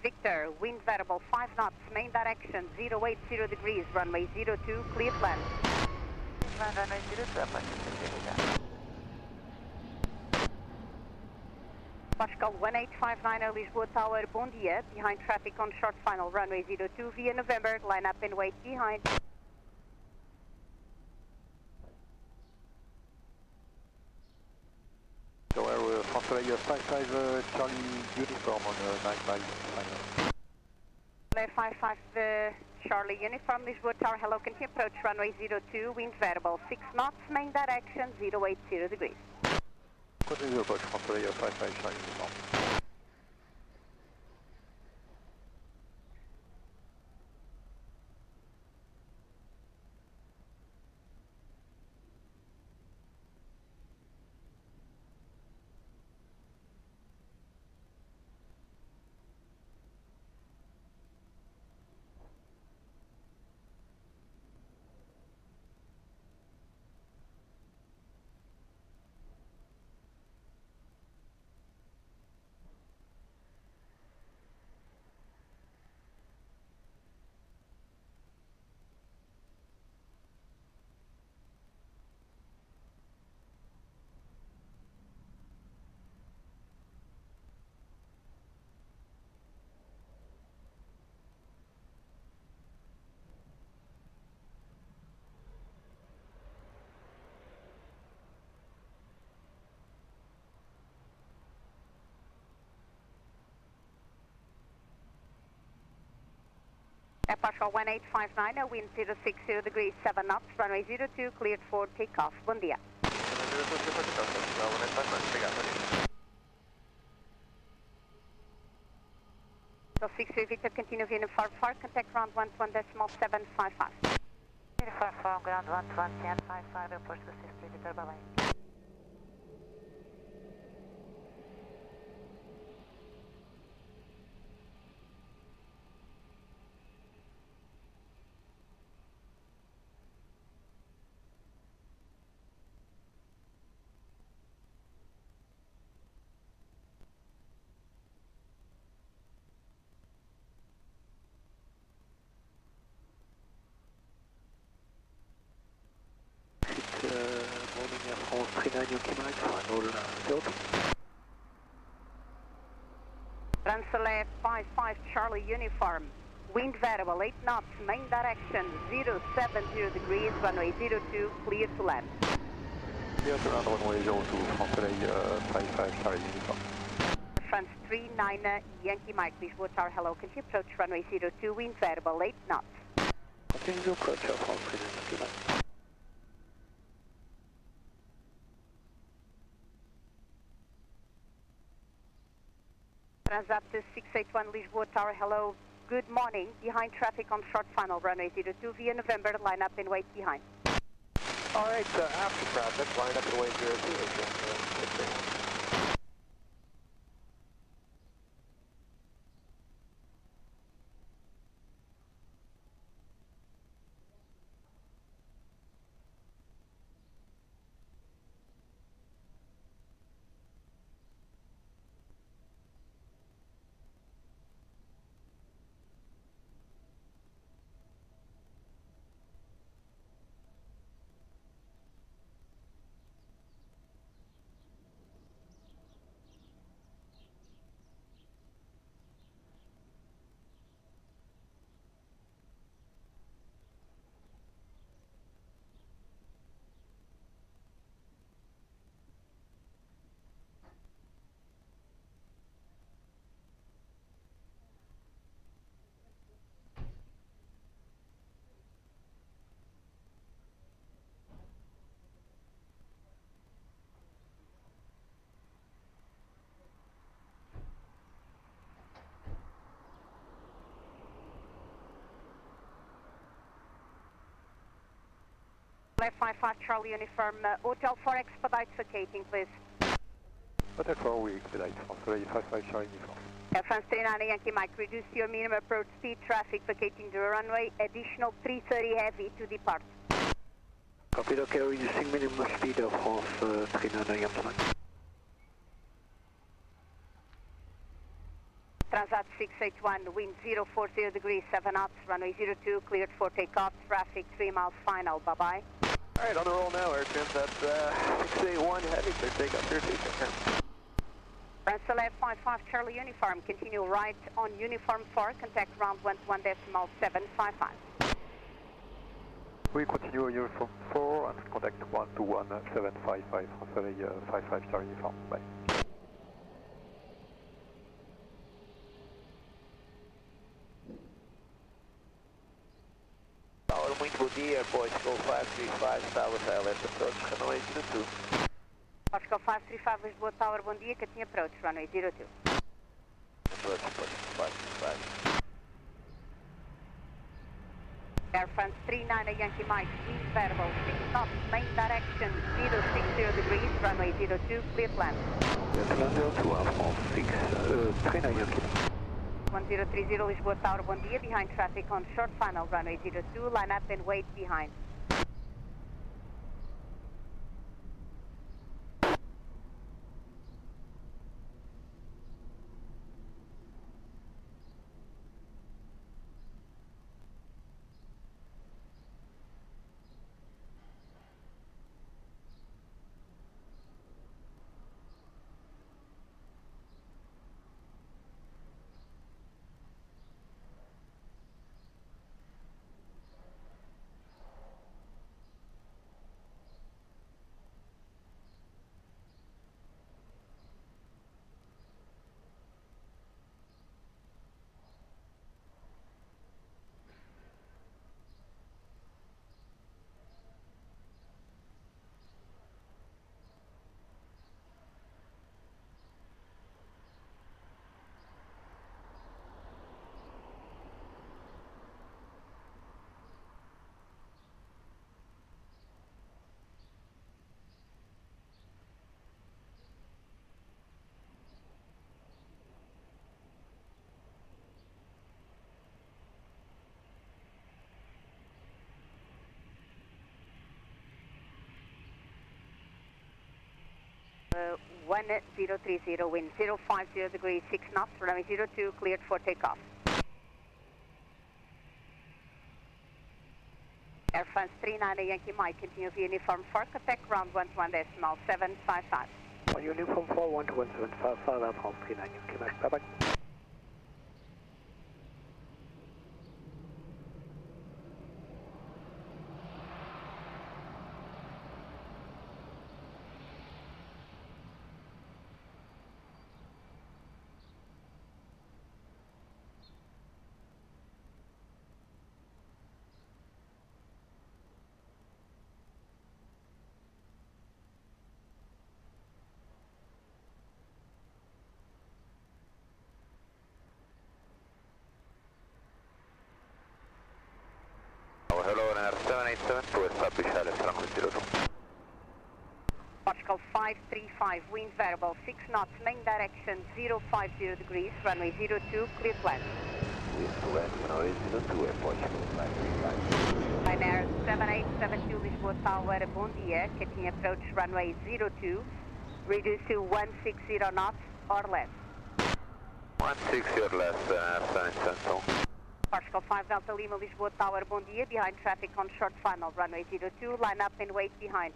Victor, wind variable 5 knots, main direction 080 degrees, runway 02, cleared land. Runway 02, Pascal 1859 Lisboa Tower, bom dia, behind traffic on short final runway 02 via November, line up and wait behind. So we're François 55 Charlie uniform on 9 miles final. 55 Charlie uniform, Lisboa Tower, hello, continue approach runway 02, wind variable 6 knots, main direction 080 degrees. Continue approach François 55 Charlie uniform. Pascal 1859, wind 060 degrees, 7 knots, runway 02, cleared for takeoff. Bom dia. 63 Victor, continue uniform 4, contact ground 11.755. Uniform 4, ground 11.1055, approach to 63 Victor, bye-bye. Morning Air France 39 Yankee Mike, final 02. Translate 55 Charlie uniform. Wind variable 8 knots, main direction 070 degrees, runway 02, clear to land. Clear to land, runway 02, France 55 Charlie uniform. France 39 Yankee Mike, Lisboa Tower, hello, can you approach runway 02, wind variable 8 knots. Continue to approach France 39 Yankee Mike. Transat 681 Lisboa Tower, hello, good morning. Behind traffic on short final, runway 02 via November, line up and wait behind. Alright, after traffic, line up and wait 02. Left 55 Charlie uniform, Hotel 4 expedite vacating, please. Hotel 4, we expedite France 55 Charlie uniform. Air France 39 Yankee Mike, reduce your minimum approach speed, traffic vacating the runway, additional 330 heavy to depart. Copy, okay, reducing minimum speed of France 39 Yankee Mike. Transat 681, wind 040 degrees, 7 knots, runway 02, cleared for takeoff, traffic 3 miles final, bye-bye. Alright, on the roll now, Air Transat 681, heavy, clear takeoff, clear takeoff. France 55 Charlie uniform, continue right on uniform 4, contact ground 11.755. We continue uniform 4 and contact 121.755, France 55 Charlie uniform, bye. Muito bom dia, Airport 535, South Island, approach runway 02. Oscar 535 Lisboa Tower, bom dia, que tinha approach, runway 02. Approach 535. Air France 39 Yankee Mike, wind variable 6 knots, main direction 060 degrees, runway 02, clear to land. Land 02, France 39 Yankee. 1030 Lisboa Tower, bom dia, behind traffic on short final, runway 02, line up and wait behind. 1030, wind 050 degrees, 6 knots, runway 02, cleared for takeoff. Air France 39 Yankee Mike, continue via uniform 4, contact ground 121.755. On uniform 4, 121.755, Air France 39 Yankee Mike, bye bye. Hello, Air 787 to establish Aeroporto Runway 02. Portugal 535, wind variable 6 knots, main direction 050 degrees, runway 02, clear plan. Runway 02 é Portugal 535. Ryanair 7872 Lisboa Tower, bom dia, continue approach runway 02, reduce to 160 knots or less. 160 or less, Air 787. Portugal 5 Delta Lima Lisboa Tower, bom dia, behind traffic on short final, runway 02, line up and wait behind.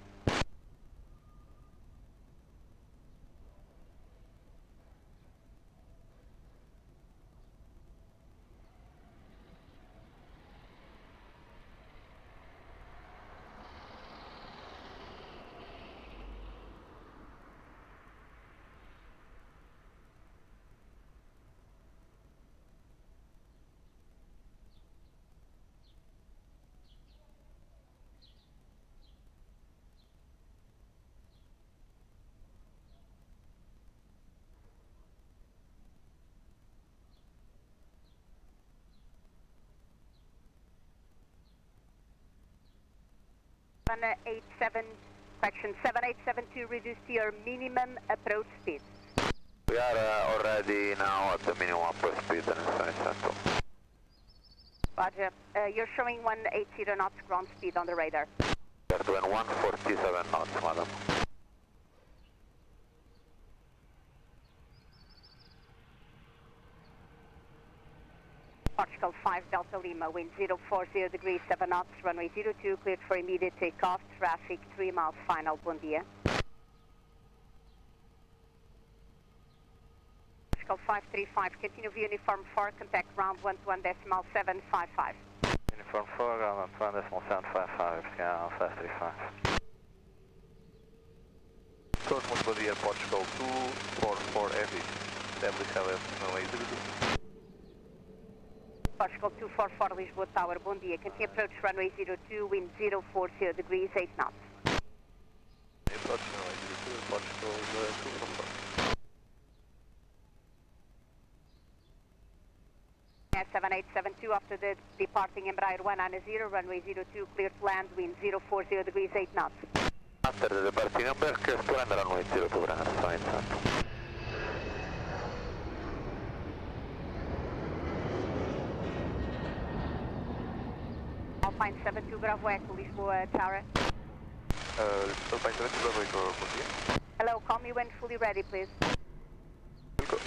Correction 7872, reduce to your minimum approach speed. We are already now at the minimum approach speed, Air 787. Roger. You're showing 180 knots ground speed on the radar. We are doing 147 knots, madam. Portugal 5 Delta Lima, wind 040 degrees, 7 knots, runway 02, cleared for immediate takeoff, traffic 3 miles final, bom dia. Portugal 535, continue via uniform 4, contact ground 121.755. Uniform 4, ground 121.755, scan 535. Cosmos Badia, Portugal 244 Aviation, establish runway 02. Portugal 244 Lisboa Tower, bom dia. Continue approach runway 02, wind 040 degrees, 8 knots. Approach runway 02, Portugal 244. Air 7872 after the departing Embraer 190, runway 02, clear to land, wind 040 degrees, 8 knots. After the departing Humberto, clear to land runway 02, Air 787. Alpine 72 Bravo Echo, Lisboa Tower. Alpine 72 Bravo Echo, bom dia. Hello, call me when fully ready, please. Go.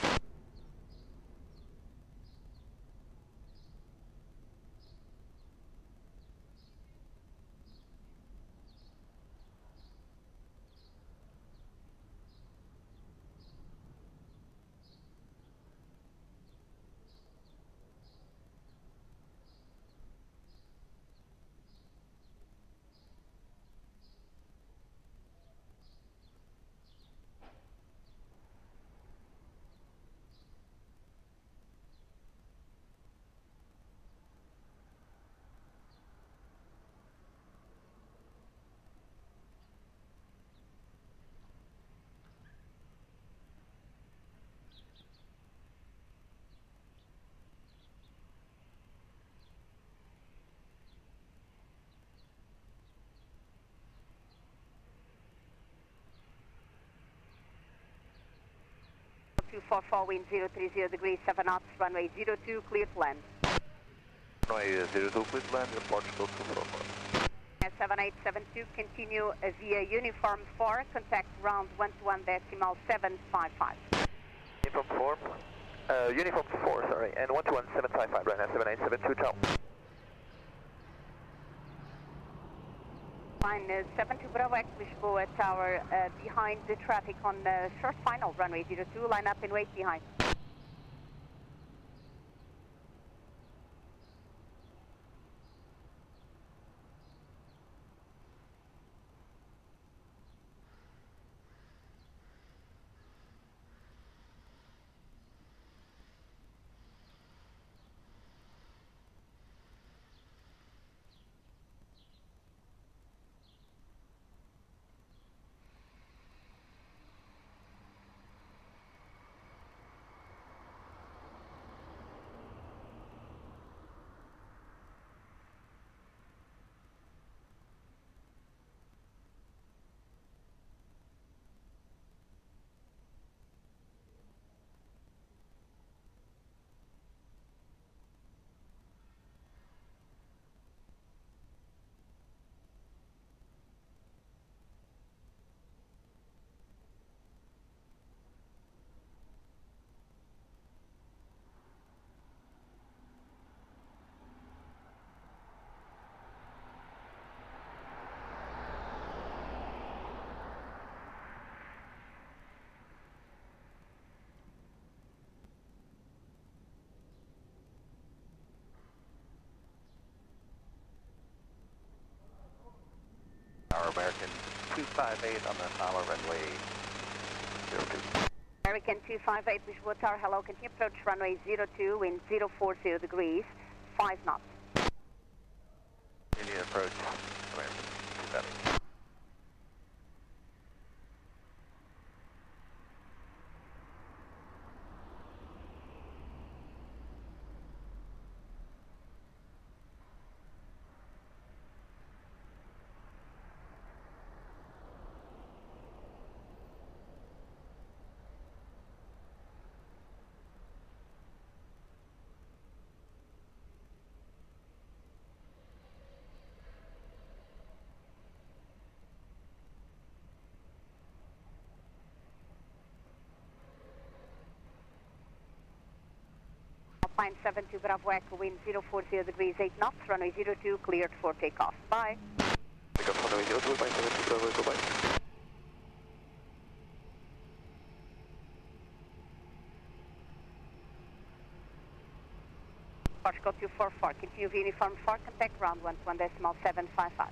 Two 44, wind 030 degrees, 7 knots, runway 02, clear to land. Runway 02, clear to land, Portugal 244. Air 7872, continue via Uniform 4, contact round 121.755. Uniform 4, sorry, and 121.755 right now, 7872, ciao. Line 72 Bravo X Lisboa Tower, behind the traffic on short final, runway 02, line up and wait behind. American 258 on the Tower runway 02. American 258 Lisboa Tower, hello, continue approach runway 02, wind 040 degrees, 5 knots. Indian approach, American 258. Alpine 72 Bravo Echo, wind 040 degrees, 8 knots, runway 02, cleared for takeoff. Bye. Takeoff runway 02, by 72 Bravo Echo, bye. Portugal 244, continue via Uniform 4, contact ground 121.755.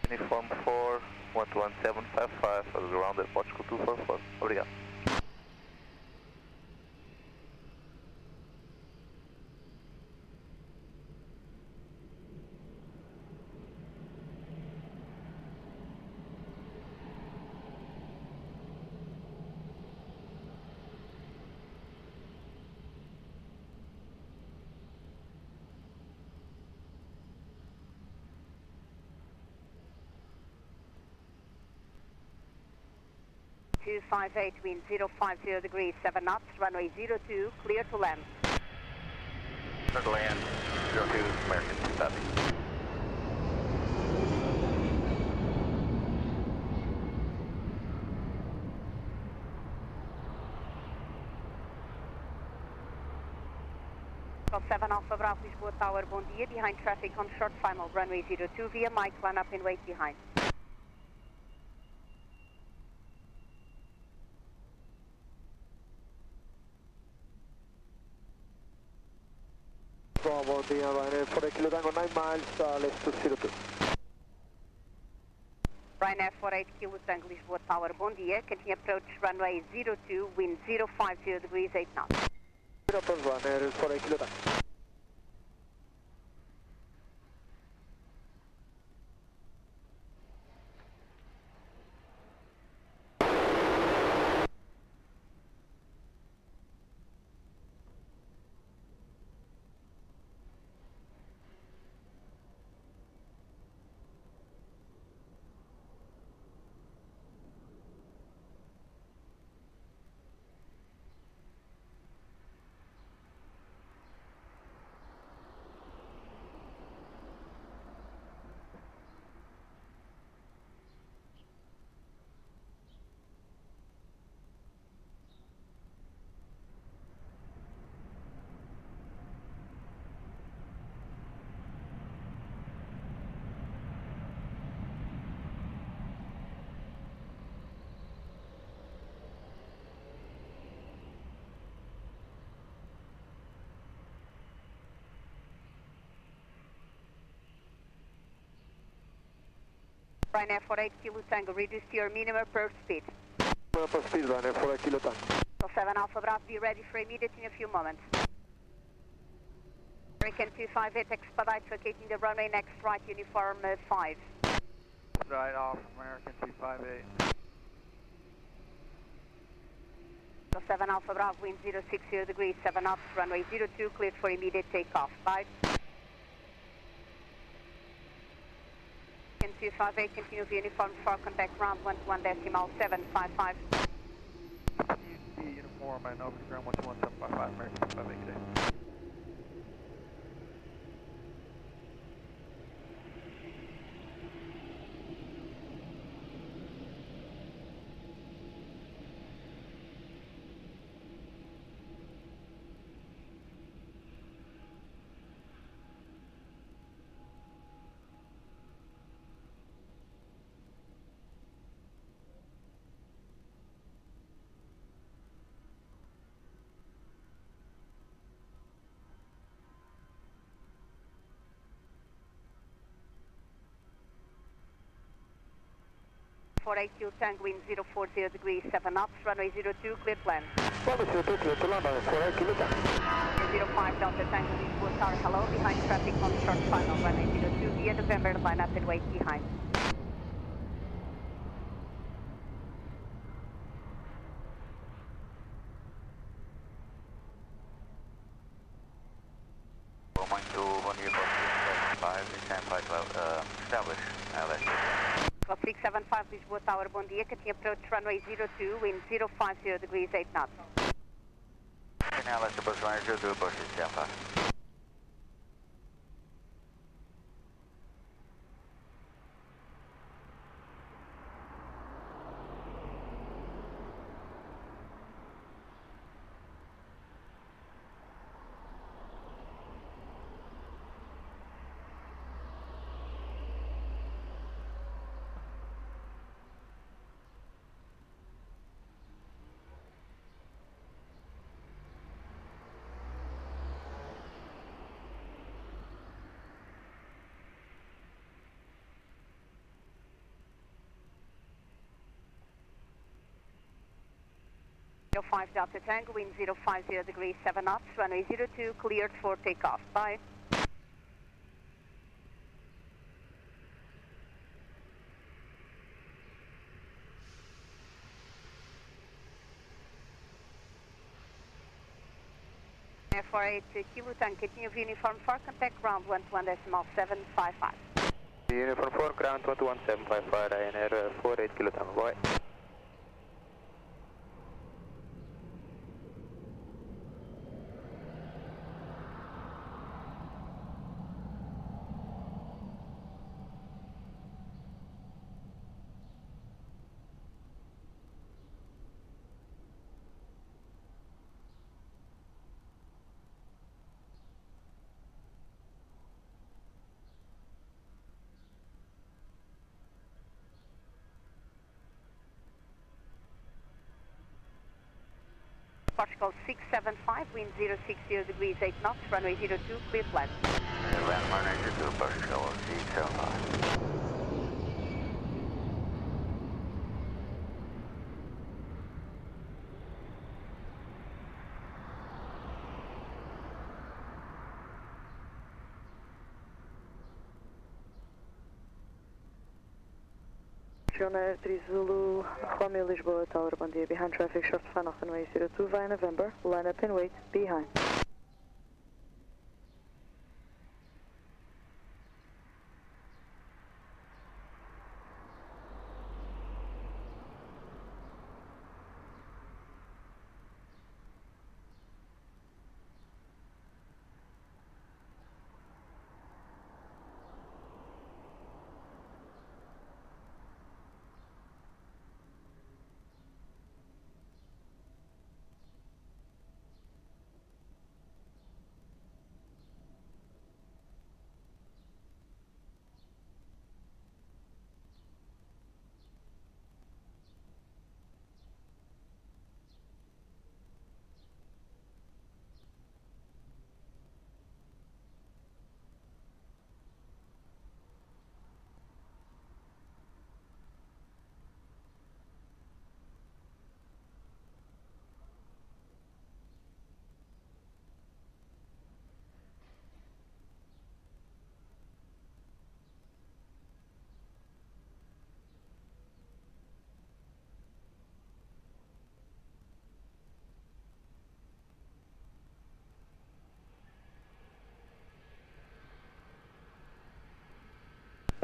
Uniform 4, 121.755, for the ground at Portugal 244. Obrigado. Two 58, wind 050 degrees, 7 knots, runway 02, clear to land. Clear to land, 02, American 270. Got 7 Alpha Bravo Lisboa Tower, bom dia, behind traffic on short final, runway 02, via Mike, line up and wait behind. Bravo, the Ryanair for Kilo Tango 9 miles, left to 02. Ryanair 48 Kilo Tango Lisboa Tower, bom dia, continue approach runway 02, wind 050 degrees, 8 knots. Ryanair 48 Kilo Tango. Ryanair 48 Kilo Tango, reduce to your minimum approach speed. Minimum speed, Ryanair 48 Kilo Tango. So 7 Alpha Bravo, be ready for immediate in a few moments. American 258, expedite vacating the runway next right, uniform 5. Right off, American 258. So 7 Alpha Bravo, wind 060 degrees, 7 knots, runway 02, cleared for immediate takeoff. Bye. American 258, continue via uniform 4, contact ground 121.755. Continue uniform and over to ground 121.755, American 258, good day. For 8 Kilo Tango, wind 040 degrees, 7 knots, runway 02, clear plan. Runway 02, clear to land on 48 Kilo Tango. 05 Delta Tango, Lisboa Tower, hello, behind traffic on short final, runway 02, via November, line up and wait behind. Going to 1 year 5, descend 512, establish LS. 675 Lisboa Tower, bom dia, que tinha approach runway 02, wind 050 degrees, 8 knots. Canal LS approach runway 02, approach descend 5. Zero 05 Delta Tango, wind 050 degrees, 7 knots, runway 02, cleared for takeoff. Bye. Air 48 Kilo Tango, continue via uniform 4, contact ground 121.755. Uniform 4, ground 121.755, Ryanair 48 Kilo Tango, bye. Portugal 675, wind 060 degrees, 8 knots, runway 02, clear plan. Land runway 02, Portugal 675. Fiona 3 Zulu, Romeo Lisboa Tower, bom dia, behind traffic, short final, runway 02 via November, line up and wait, behind.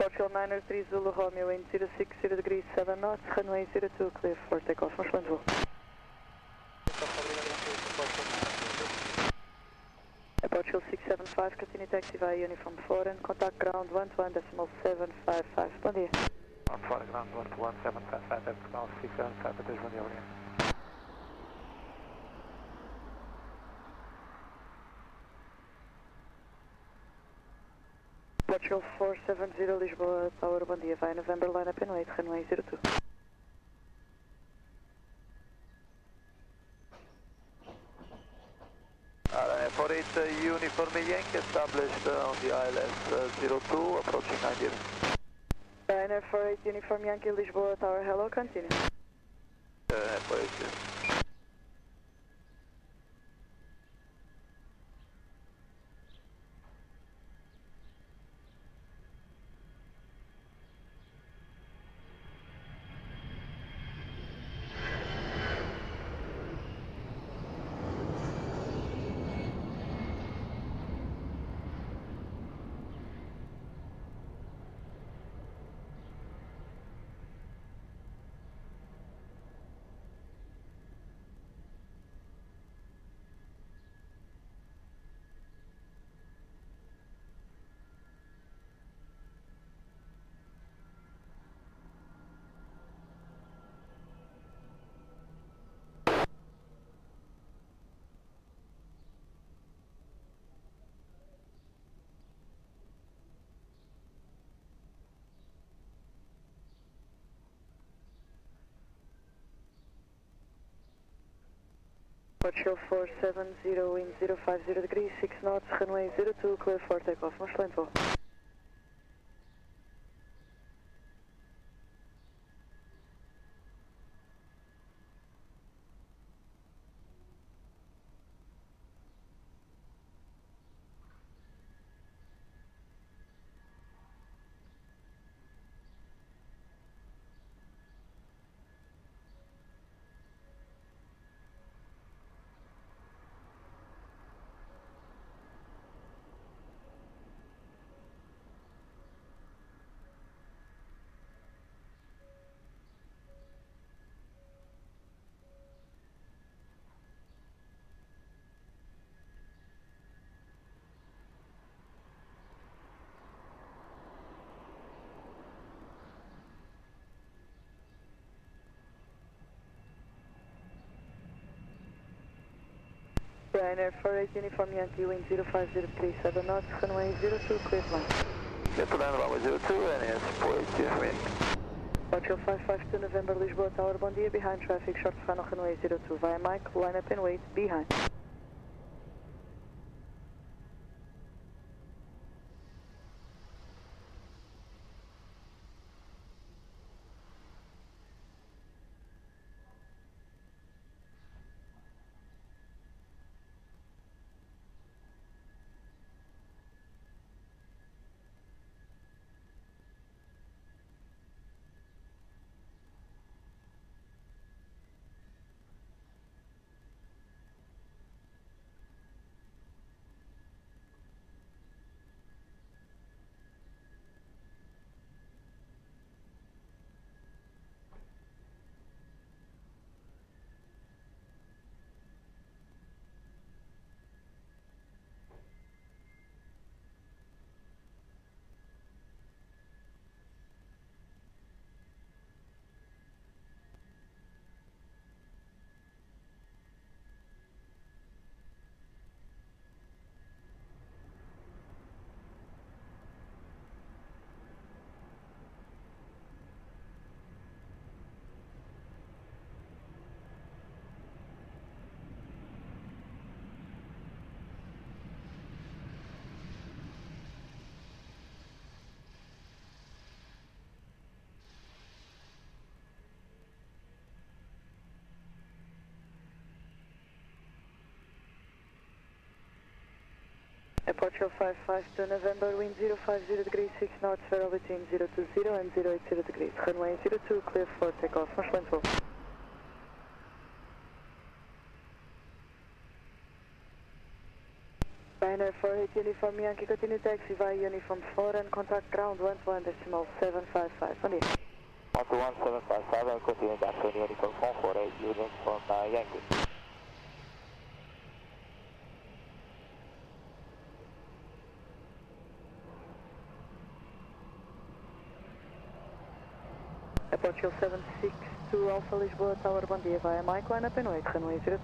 Portugal 903 Zulu Romeo, wind 060 degrees 7 knots, runway 02, clear for takeoff, excelente voo. Portugal 675, continue taxiway, uniform foreign, contact ground 121.755, bom dia. Fora ground 121.755, Educação 675, até bom dia, obrigado. Portugal 470 Lisboa, Tower, bom dia, vai November, line up and wait, runway 02. For uniform Yankee established on the ILS 02, approaching 90. Ryanair 48 Uniform Yankee Lisboa Tower, hello, continue. For 8. Portugal 470, wind 050 degrees, 6 knots, runway 02, clear for takeoff, excelente voo. Ryanair 48 Uniform Yankee, wind 050 degrees 7 knots, runway 02, clear flight. Get to land runway 02 and yes, 48 Uniform Yankee. Portugal 552 November Lisboa Tower, bom dia, behind traffic, short final runway 02, via Mike, line up and wait, behind. Portugal 552 November, wind 050 degrees, 6 knots, ferro between 020 and 080 degrees. Runway 02, clear for takeoff, excelente voo. Niner 48 Uniform Yankee, continue taxi via Uniform 4 and contact ground 121.755. Bom dia. 121.755 and continue back to Uniform 48 Uniform Yankee. Aeroporto 762 Alpha Lisboa Tower, bom dia, via Mike line up and wait, Runway 02.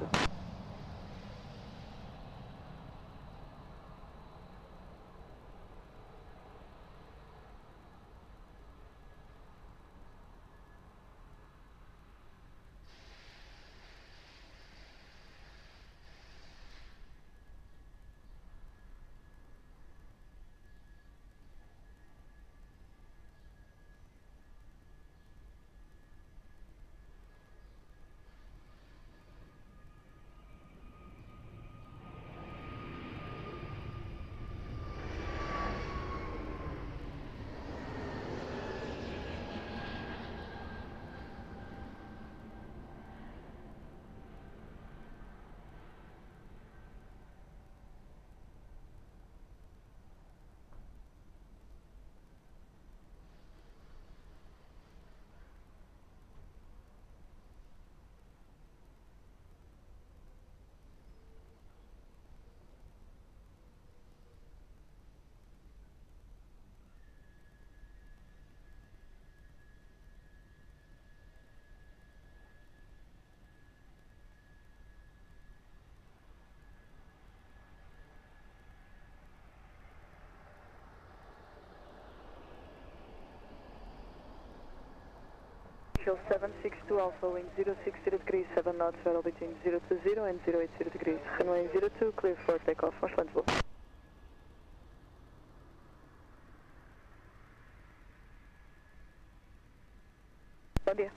Shell 762 Alpha, wind 060 degrees, 7 knots, variable between 020 and 080 degrees. Runway 02, clear for takeoff, from Lisboa. Bom dia.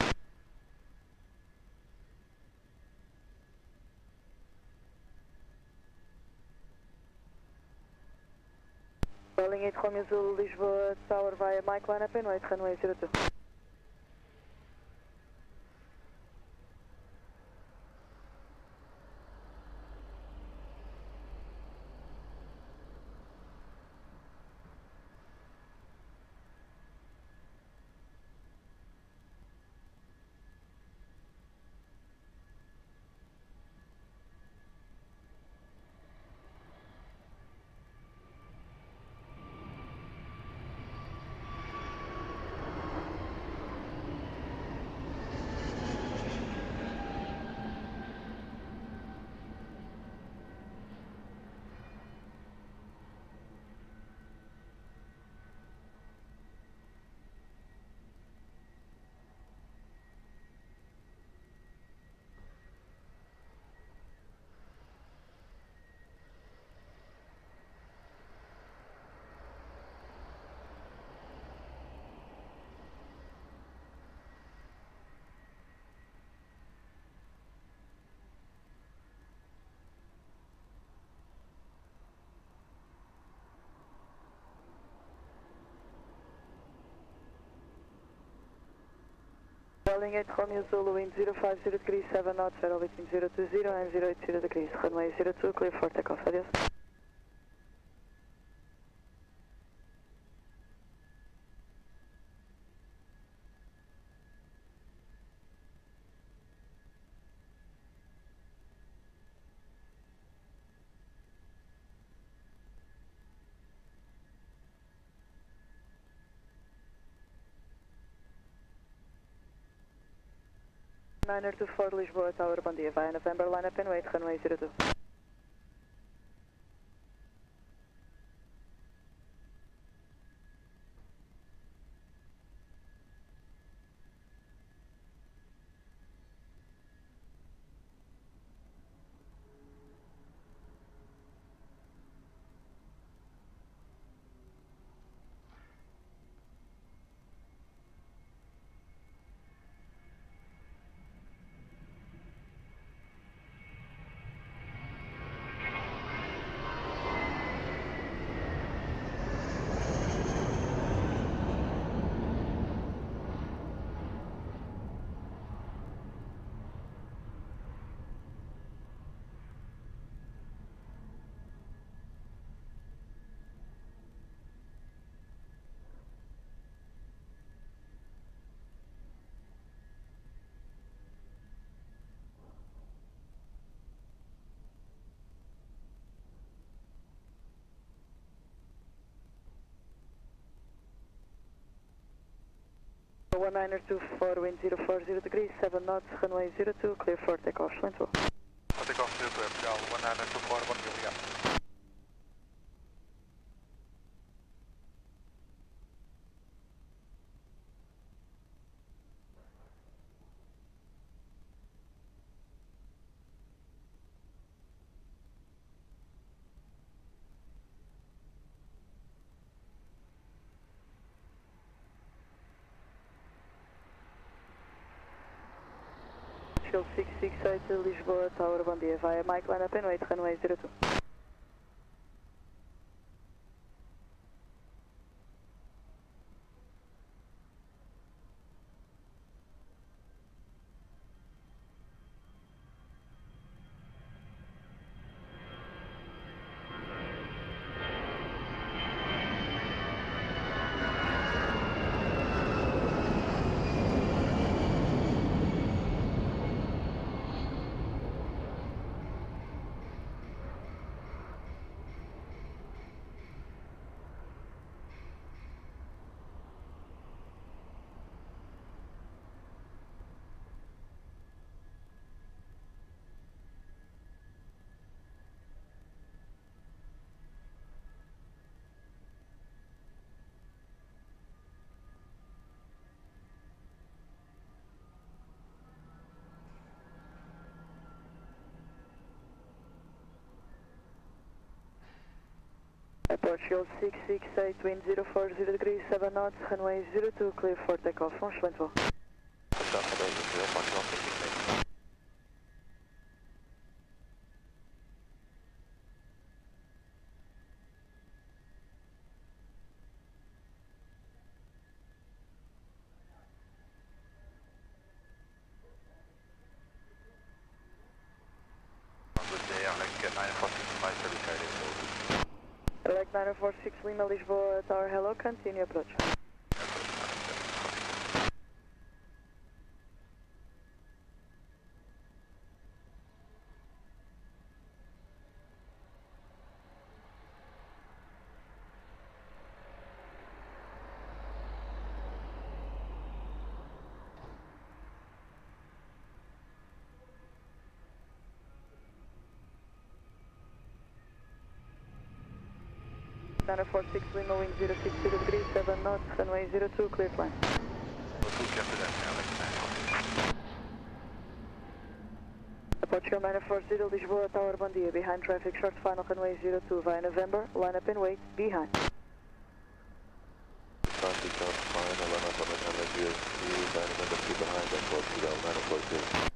Rolling 8 Romeo Zulu, Lisboa Tower via Mike line up and wait, runway 02. Rolling 8 Romeo Zulu, wind 050 degrees, 7 knots, variable between 020 and 080 degrees. Runway 02, clear for takeoff, adios. Niner 24 Lisboa Tower, bom dia, via November line up and wait, runway 02. 1924, wind 040 degrees, 7 knots, runway 02, clear for takeoff, excelente voo. Takeoff 02, Portugal, 1924, bom dia, obrigado. Chill 668 Lisboa Tower, bom dia. Via Mike, line up and wait, runway 02. Airport Shield 668, wind 040 degrees, 7 knots, runway 02, clear for takeoff, excelente voo. Like 946 Lima, Lisboa Tower, hello, continue approach. Nine 46 Lima, wind 060 degrees, 7 knots, runway 02, clear climb. Approach 940 Lisboa Tower, bom dia. Behind traffic, short final runway 02 via November, line up and wait, behind. Traffic short final, line up on the runway 02, via November, behind, and Portugal, 940.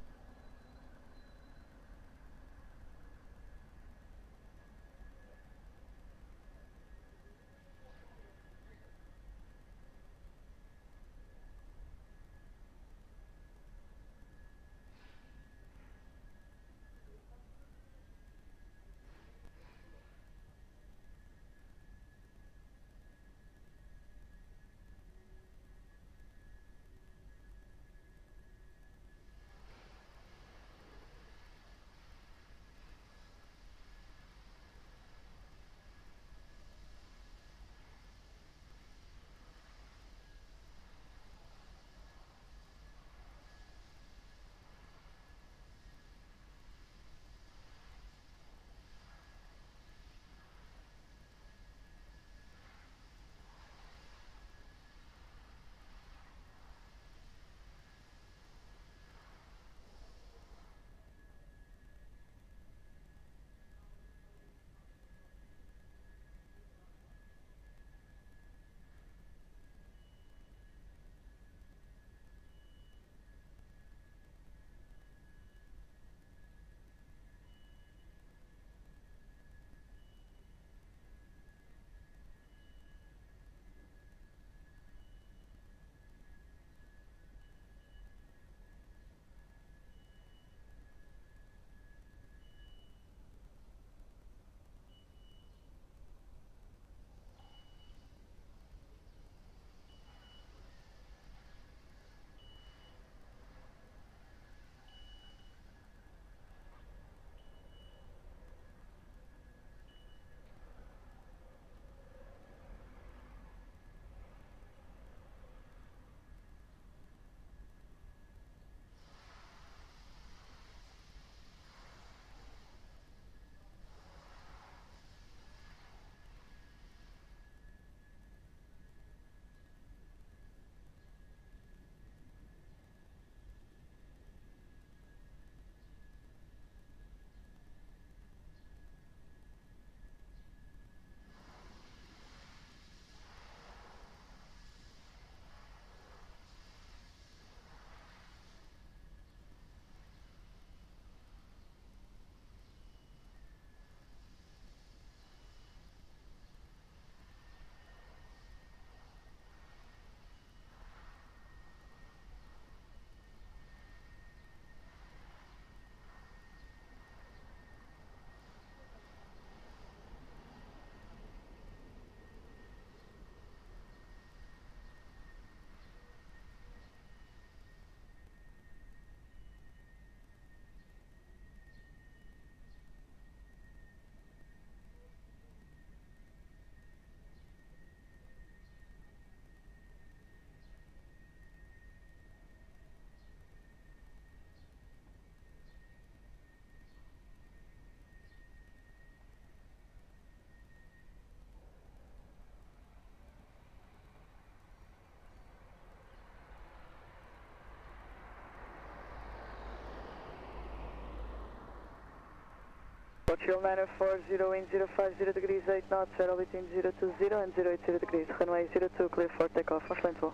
Portugal 940, wind 050 degrees, 8 knots, aero between 020 and 080 degrees. Runway 02, clear for takeoff, excelente voo.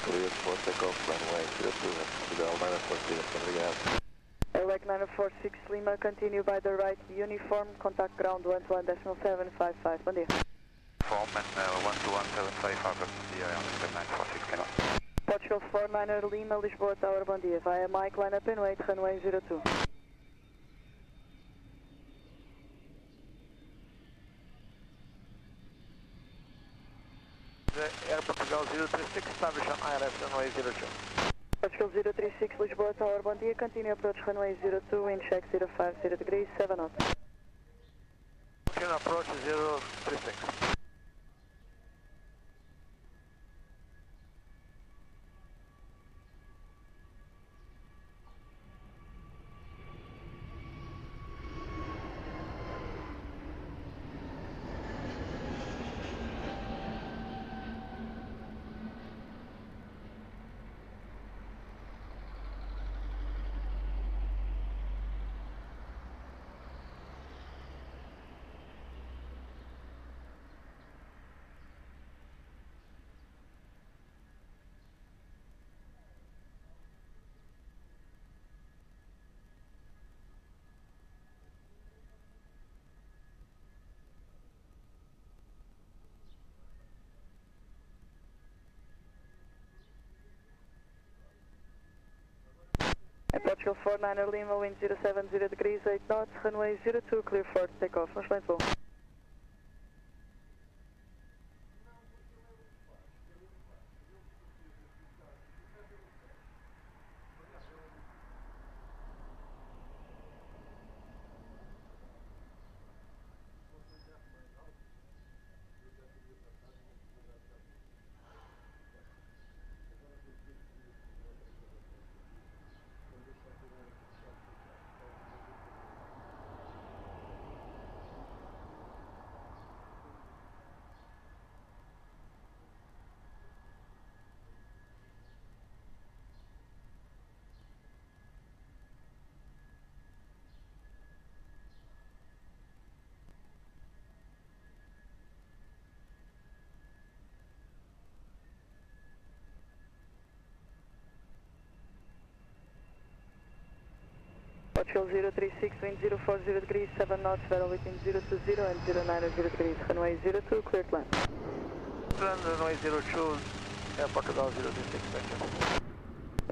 Clear for takeoff, runway 02, Portugal 940, obrigado. Airlake 946 Lima, continue by the right, uniform, contact ground 121.755, bom dia. Form and 121.755, bom dia, on 946 Lima. Portugal 49 Lima, Lisboa Tower, bom dia. Via Mike, line up and wait, runway 02. Air Portugal 036, establish on ILS runway 02. Portugal 036 Lisboa Tower, bom dia. Continue approach runway 02, wind check 050 degrees, 7 knots. Continue approach 036. Portugal 49 Lima, wind 070 degrees, 8 knots, runway 02, clear for takeoff, excelente voo. Portugal 036, wind 040 degrees, 7 knots, vero between 020 and 090 degrees, runway 02, clear to land. Runway 02, Air Portugal 036, thank you.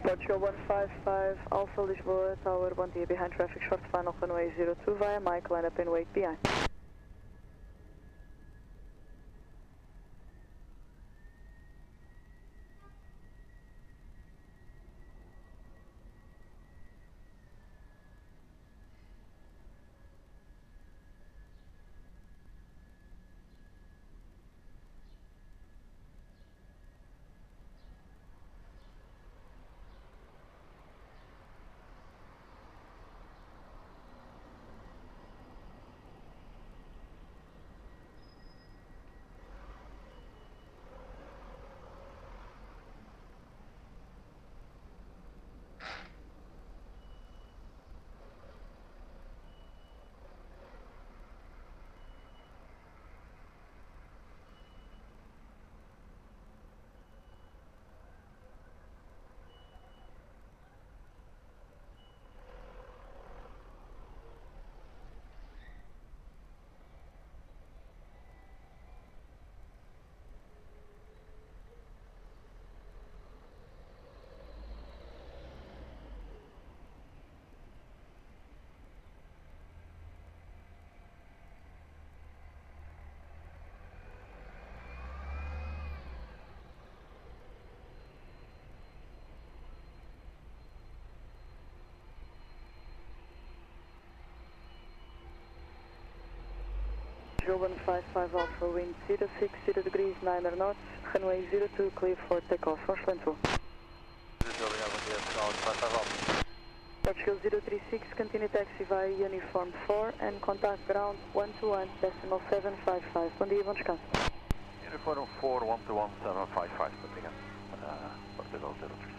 Portugal 155, Alpha Lisboa, Tower, bom dia, behind traffic, short final, runway 02, via Mike, line up and wait behind. Portugal 155 Alpha, wind 060 degrees, 9 knots, runway 02, clear for takeoff, excelente voo. Portugal 036, continue taxi via uniform 4 and contact ground 121.755. Bom dia, bom descanso. Uniform 4, 121.755, obrigado. Portugal 036.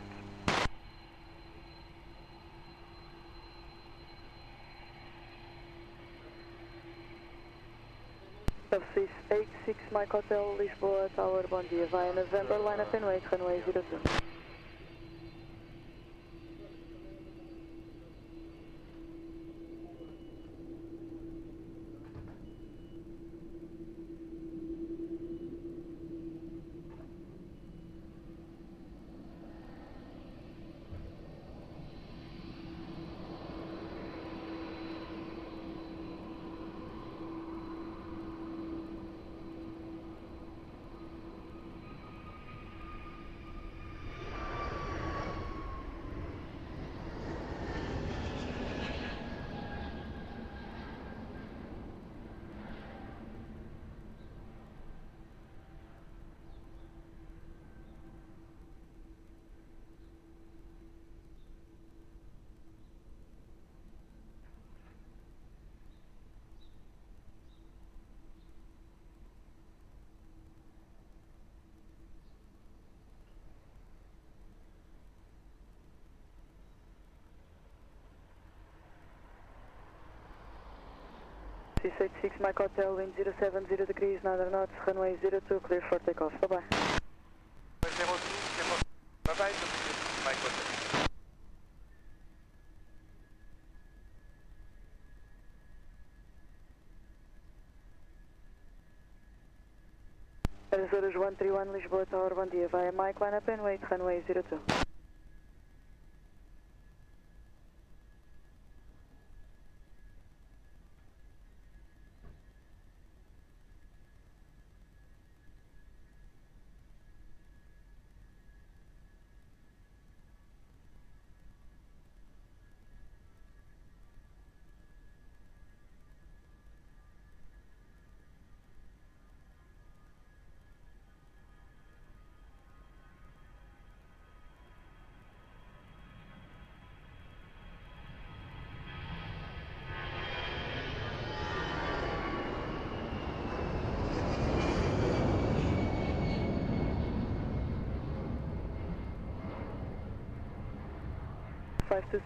Swiss 86 Mike Hotel, Lisboa, Tower, bom dia. Via November, line up and wait, runway 02. Swiss 86 Mike Hotel, wind 070 degrees, 9 knots, runway 02, clear for takeoff. Bye-bye. 02, bye-bye, Mike Hotel. Horas 131 Lisboa Tower, bom dia. Via Mike, line up and wait, runway 02.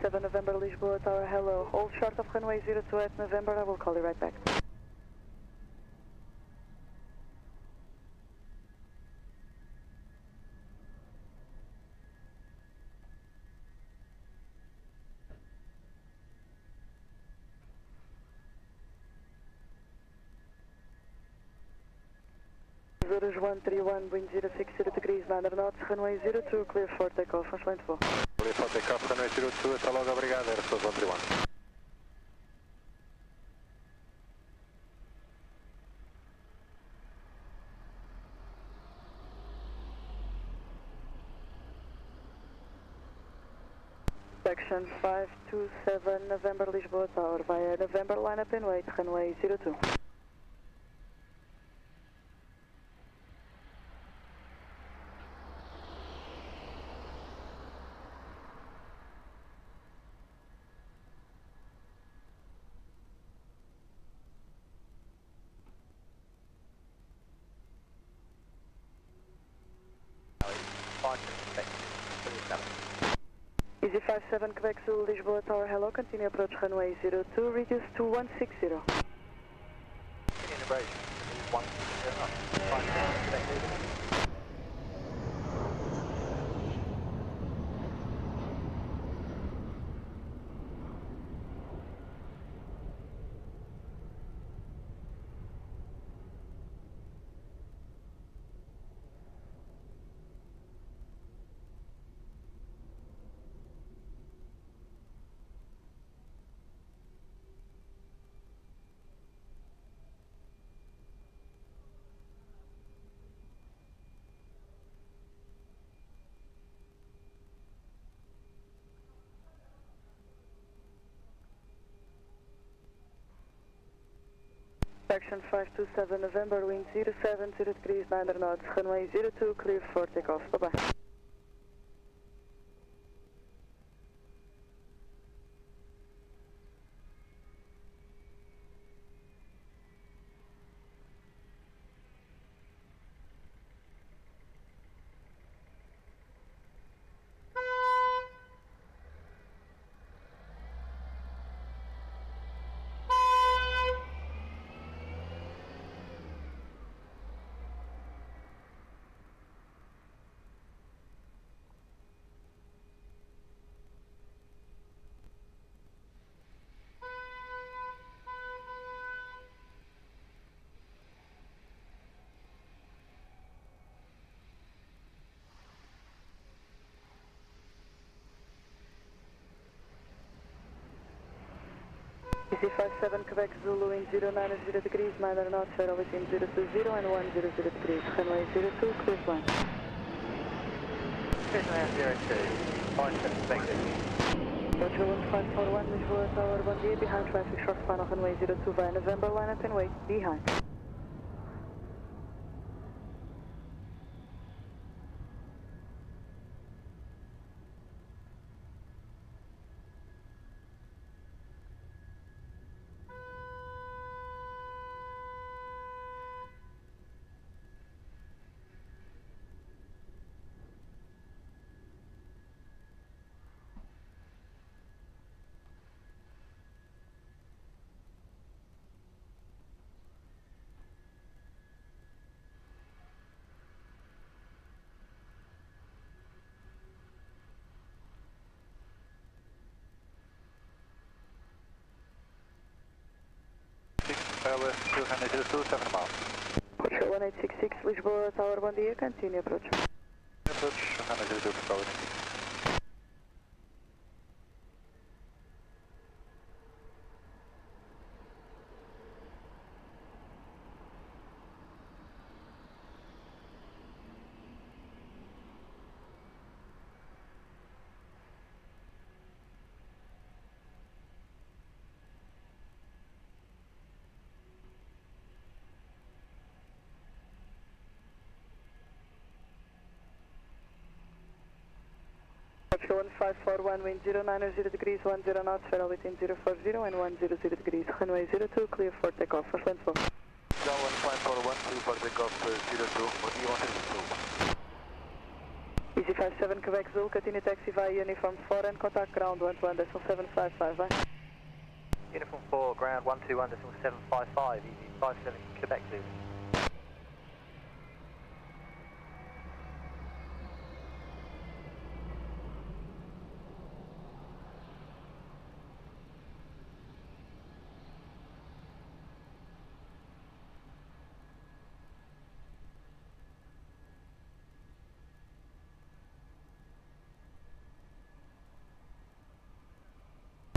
Seven November Lisboa Tower, hello. Hold short of runway 02 at November, I will call you right back. Horas 131, wind 060 degrees, 9 knots, runway 02, clear for takeoff, excelente voo. Clear for takeoff, runway 02, até logo, obrigado, Aeroporto 131. Section 527 November Lisboa Tower, via November line up and wait, runway 02. Easy 57 Quebec Zulu Lisboa Tower, hello, continue approach runway 02, reduce to 160. Section 527 November, wind 070 degrees, 9 knots, runway 02, clear for takeoff. Bye-bye. Easy 57 Quebec Zulu in 090 degrees, minor knots, fair altitude 020 and 100 degrees, runway 02, clear flight. Vision 02, 57 Quebec Zulu. Roger 1541, Lisboa Tower, bom dia, behind traffic, short final, runway 02 via November, line up and wait, behind. LS 202, 7 miles. Roger 1866, Lisboa Tower, bom dia, continue approach. Approach 202, Tower 1866. Roger 1541, wind 090 degrees, 10 knots, fair altitude 040 and 100 degrees, runway 02, clear for takeoff, first land full. Down 1541, clear for takeoff 02, what do you want to do? Easy 57 Quebec Zulu, continue taxi via uniform 4 and contact ground 121.755, bye. Uniform 4, ground 121.755, easy 57 Quebec Zulu.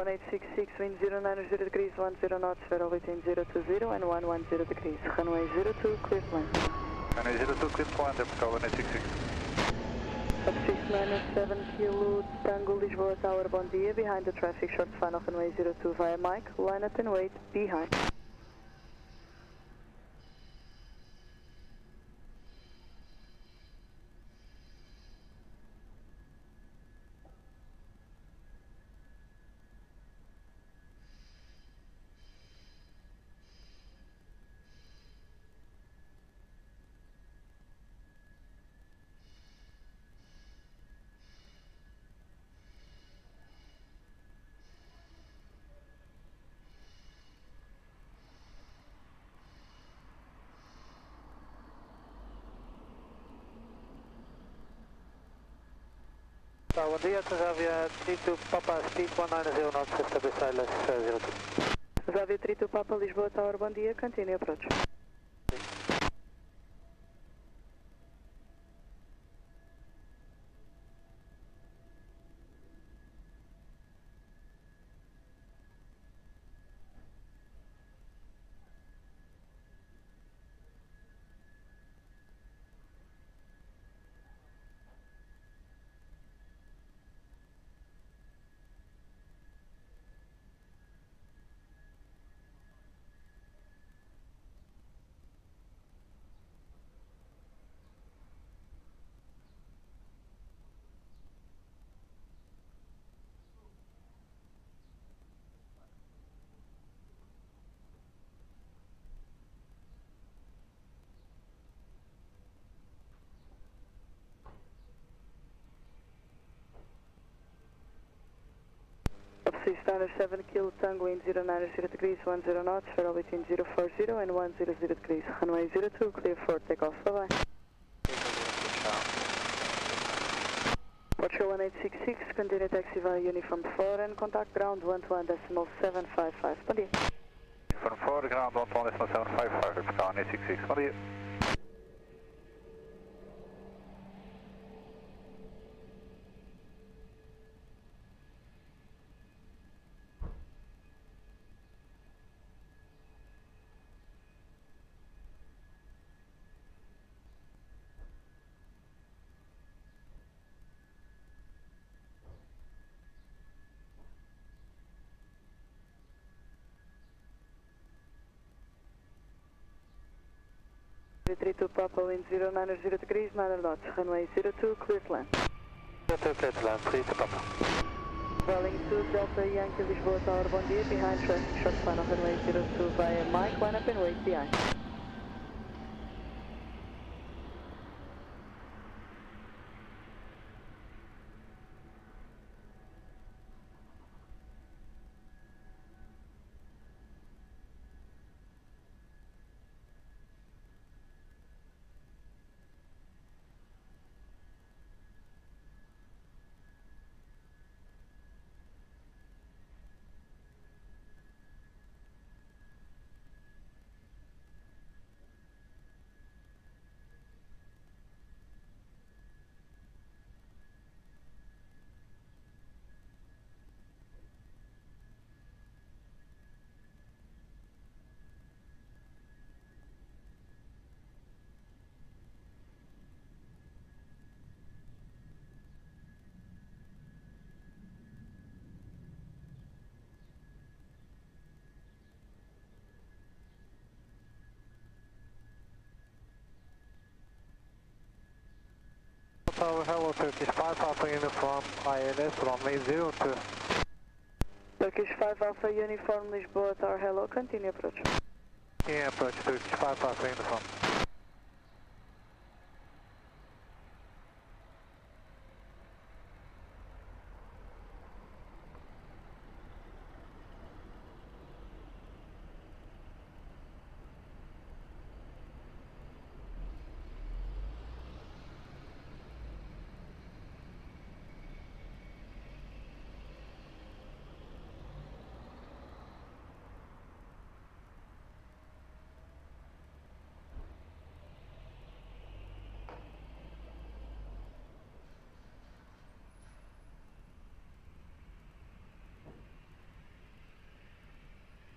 One 1866, wind 090 degrees, 10 knots, fair altitude 020 and 110 degrees, runway 02, clear flight. Runway 02, clear flight, Tower 1866. Up 697 Kilo Tango Lisboa Tower, bom dia, behind the traffic, short final, runway 02 via Mike, line up and wait, behind. Bom dia, Zavia 32 Papa, speed 190 knots, establish ILS 02. Zavia 32 Papa Lisboa Tower, bom dia, continue approach. Standard 7 Kilo Tango in 090 degrees, 10 knots, fair altitude 040 and 100 degrees, runway 02, clear for takeoff, bye-bye. Watcher 1866, continue taxi via uniform 4 and contact ground 121.755, bom dia. Uniform 4, ground 121.755, Educação 1866, bom dia. 32 Papa, wind 090 degrees, 9 knots, runway 02, clear to land. 02, clear to land, 32 Papa. Rolling to Delta Yankee, Lisboa Tower, bom dia, behind traffic, short final, runway 02 via Mike, line up and wait behind. Tower, hello, Turkish 5 Alpha Uniform, ILS, runway 02. Turkish 5 Alpha Uniform, Lisboa Tower, hello, continue approach. Continue approach, Turkish 5 Alpha Uniform.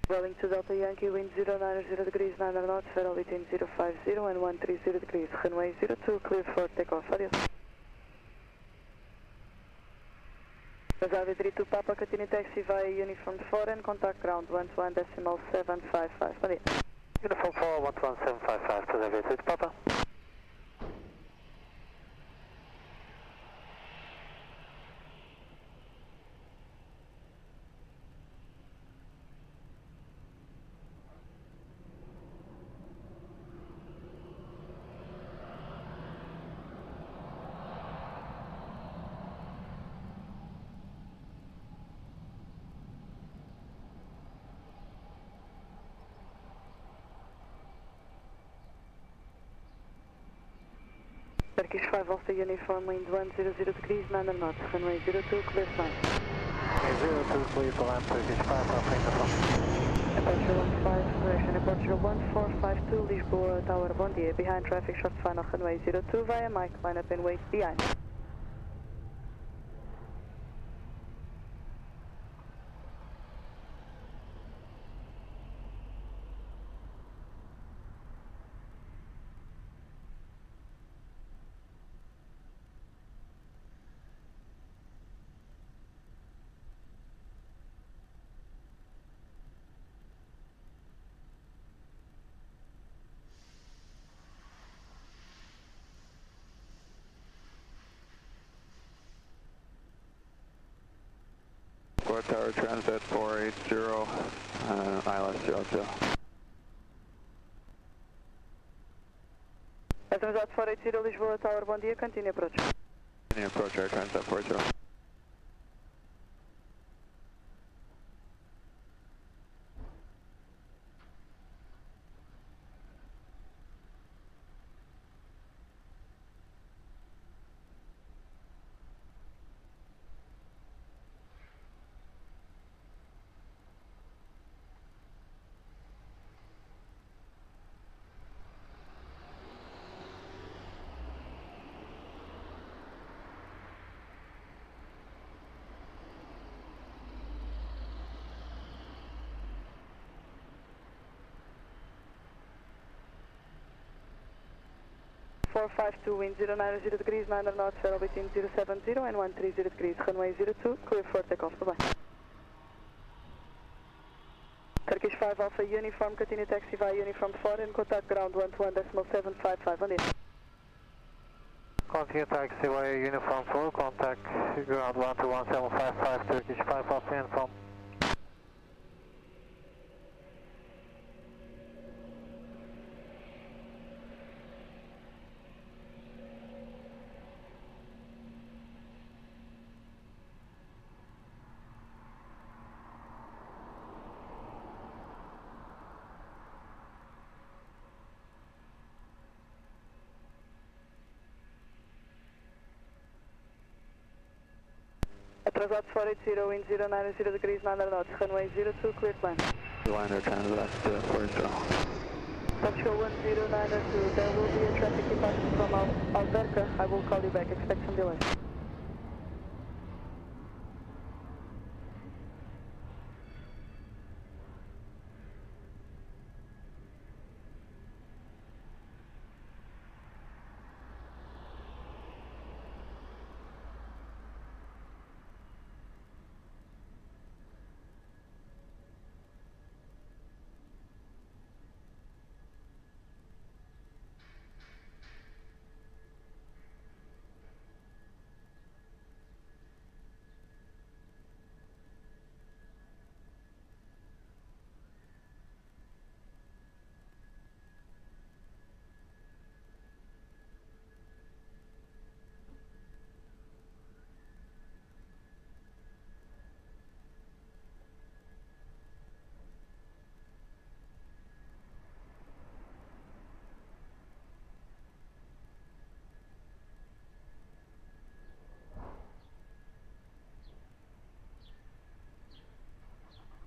Rolling to Delta Yankee, wind 090 degrees, 9 knots, federal between 050 and 130 degrees, runway 02, clear for takeoff, adios. Aviation 32 Papa, continue taxi via Uniform 4 and contact ground 121.755, bom dia. Uniform 4, 11755 to the Aviation 32 Papa. Turkish 5 Alpha Uniform, wind 100 degrees, 9 knots, runway 02, clear to land. Runway 02, clear to land, Turkish 5 Alpha Uniform. Airport 15, correction, Airport 1452, Lisboa Tower, bom dia, behind traffic, short final, runway 02 via Mike, line up and wait behind. Tower Transit 480, ILS 02. Atrasado 480, Lisboa Tower, bom dia, continue approach. Continue approach, Air Transit 40. Four 52, wind 090 degrees, 9 knots, federal between 070 and 130 degrees, runway 02, clear for takeoff, bye-bye. Turkish 5 Alpha Uniform, continue Taxiway Uniform 4 and contact ground 121.755 on this. Continue Taxiway Uniform 4, contact ground 121.755, Turkish 5 Alpha Uniform. Atrasado 480, wind 090 degrees, 900 knots, runway 02, cleared land. Liner transit 40. Control 1092, there will be a traffic departure from Alberca. I will call you back, expect some delay.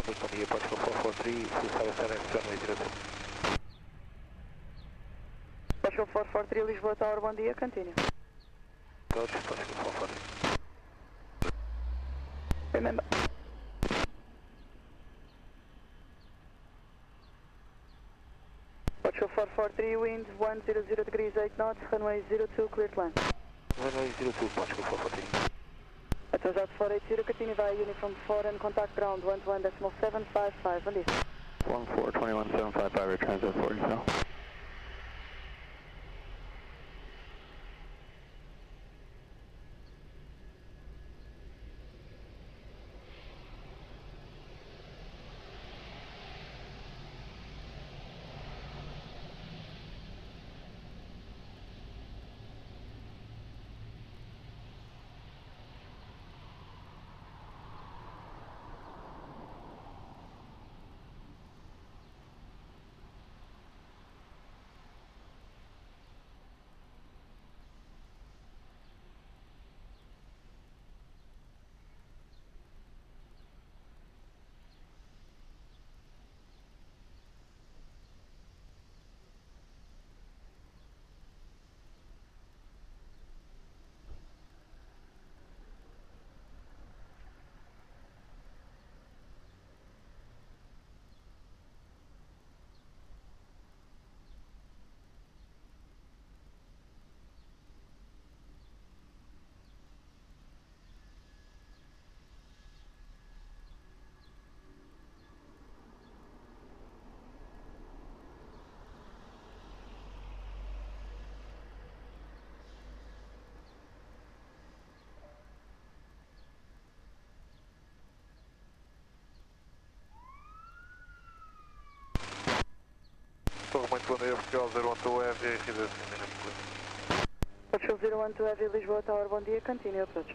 Lisbon, Portugal 443, 257, runway 02. Portugal 443, Lisboa Tower, bom dia, continue. Gosto, Portugal 443. Remember. Portugal 443, wind 100 degrees, 8 knots, runway 02, cleared land. Runway 02, Portugal 443. Atrasado 480, continue via Uniform 4 and contact ground 121.755 on this. 1421755, transit 40 south. Muito bom dia, Portugal 012 Heavy, Regras. Portugal 012 Heavy, Lisboa Tower, bom dia, continue approach.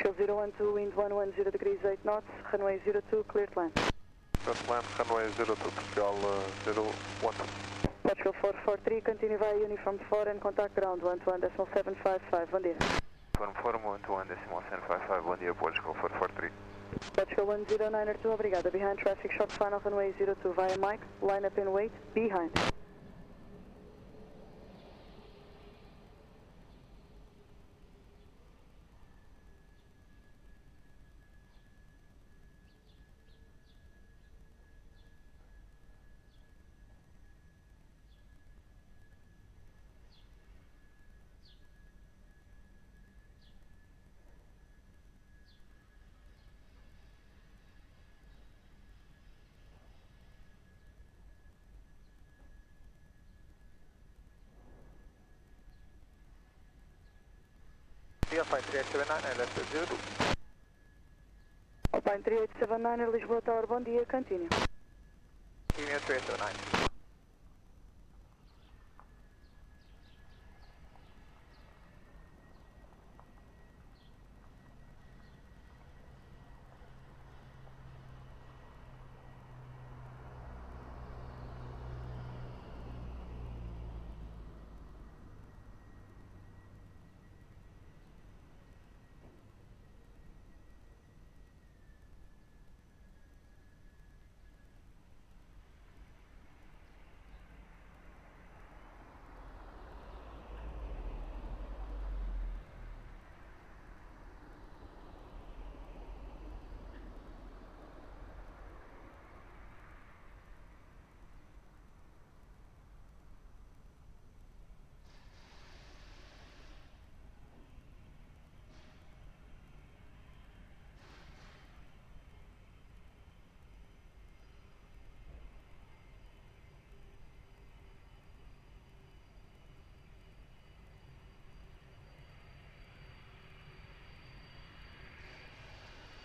Portugal 012, wind 110 degrees 8 knots, runway 02, clear to land. Clear to land, runway 02, Portugal 012. Portugal 443, continue via uniform 4 and contact ground 121.755, bom dia. Uniform 121.755, bom dia, Portugal 443. Portugal 10902, obrigada. Behind traffic, short final, runway 02 via Mike, line up and wait, behind. Alpine 3879, left 02. Alpine 3879, Lisboa Tower, bom dia, continue. Email 3879.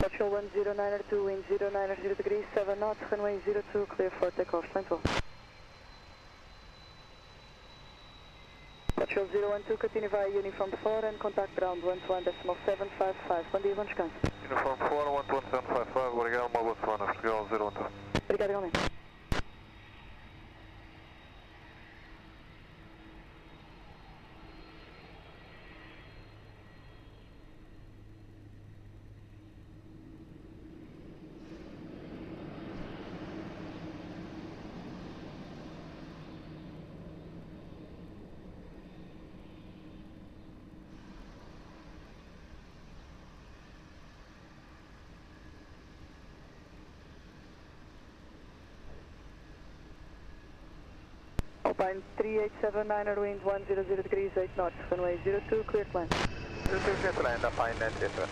Portugal 10902, wind 090 degrees, 7 knots, runway 02, clear for takeoff, stand 12. Portugal 012, continue via uniform 4 and contact ground 121.755, bom dia, bom descanso. Uniform 4, 121.755, obrigado, uma boa semana, Portugal 012. Obrigado, igualmente. Alpine 3879, wind 100 degrees, 8 knots, runway 02, clear to land. 02, clear to land, Alpine 3879.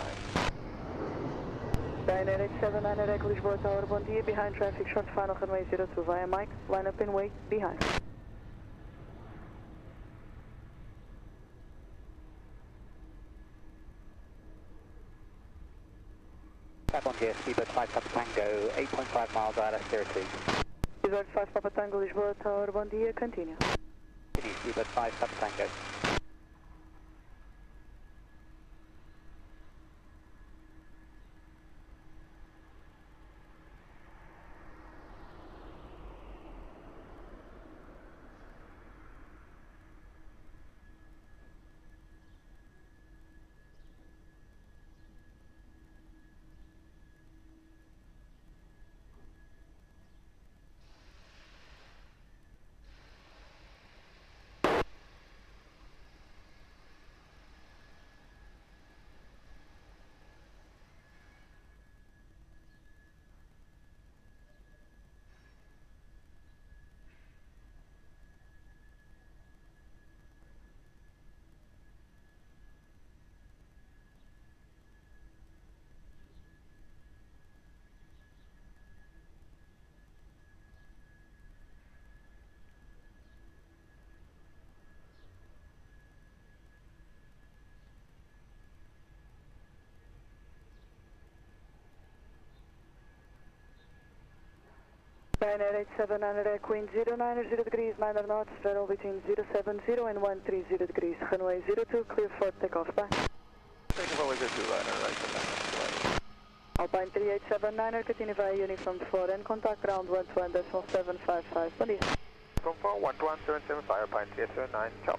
Alpine 879, Echo Lisboa Tower, bom dia, behind traffic, short final, runway 02 via Mike, line up and wait, behind. Back on here, speed at 5 Papa Tango, 8.5 miles out of 30. Resort 5 Papa Tango, Lisboa Tower, bom dia, continue. Continue, speed at 5 Papa Tango. Ryanair 8700, Echo wind 090 degrees, 9 knots, travel between 070 and 130 degrees, runway 02, clear for takeoff, bye. Alpine 3879er, continue via uniform 4 and contact ground 121.755. Bom dia. From 4, 121.775, Alpine 3879, ciao.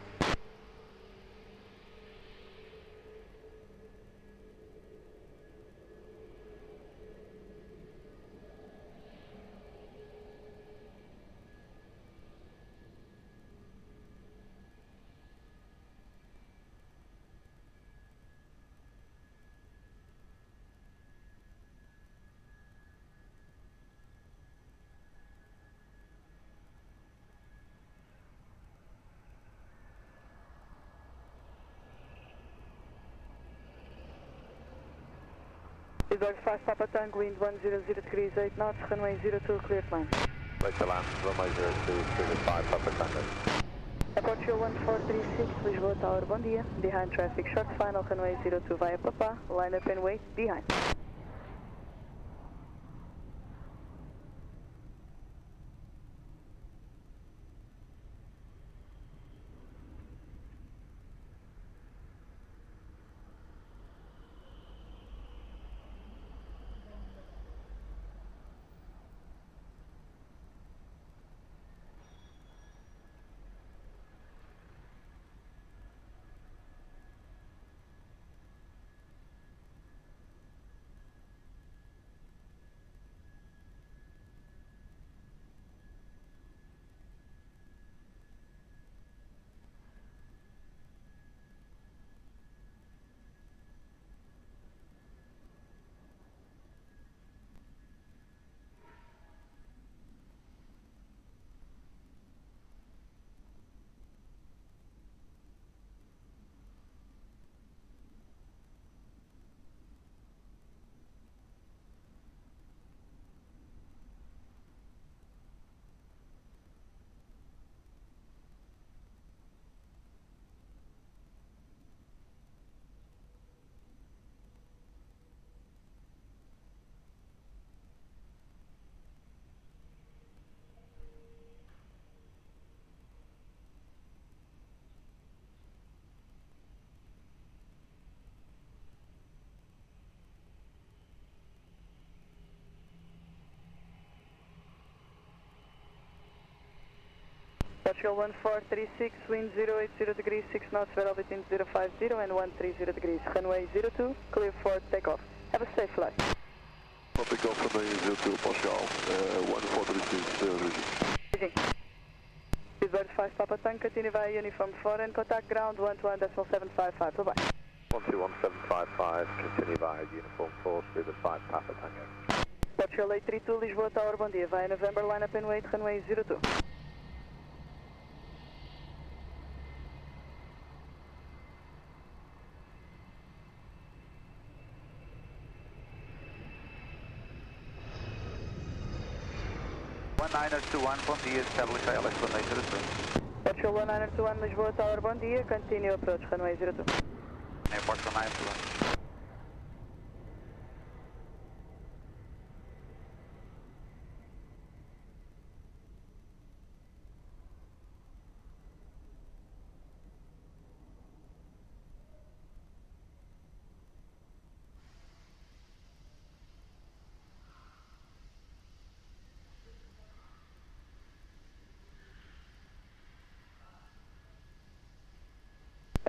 Lisbon 5 Papa Tango, wind 100 degrees 8 knots, runway 02, clear climb. Right to land, runway 02, 5 Papa Tango. Airport 1436, Lisboa Tower, bom dia. Behind traffic, short final, runway 02 via Papa, line up and wait, behind. Portugal 1436, wind 080 degrees, 6 knots, vero between 050 and 130 degrees. Runway 02, clear for takeoff. Have a safe flight. Takeoff runway 02, Portugal, 1436, Easy. Lisbon 5 Papa Tango, continue via uniform 4 and contact ground 121.755. Bye-bye. 121.755, continue via uniform 4, Speedbird 5 Papa Tango. Portugal 832, Lisboa Tower, bom dia. Via November, line up and wait, runway 02. Bom dia, establish ILS runway 02. Portugal 1921, Lisboa Tower, bom dia. Continue approach, runway 02. Airport 1921.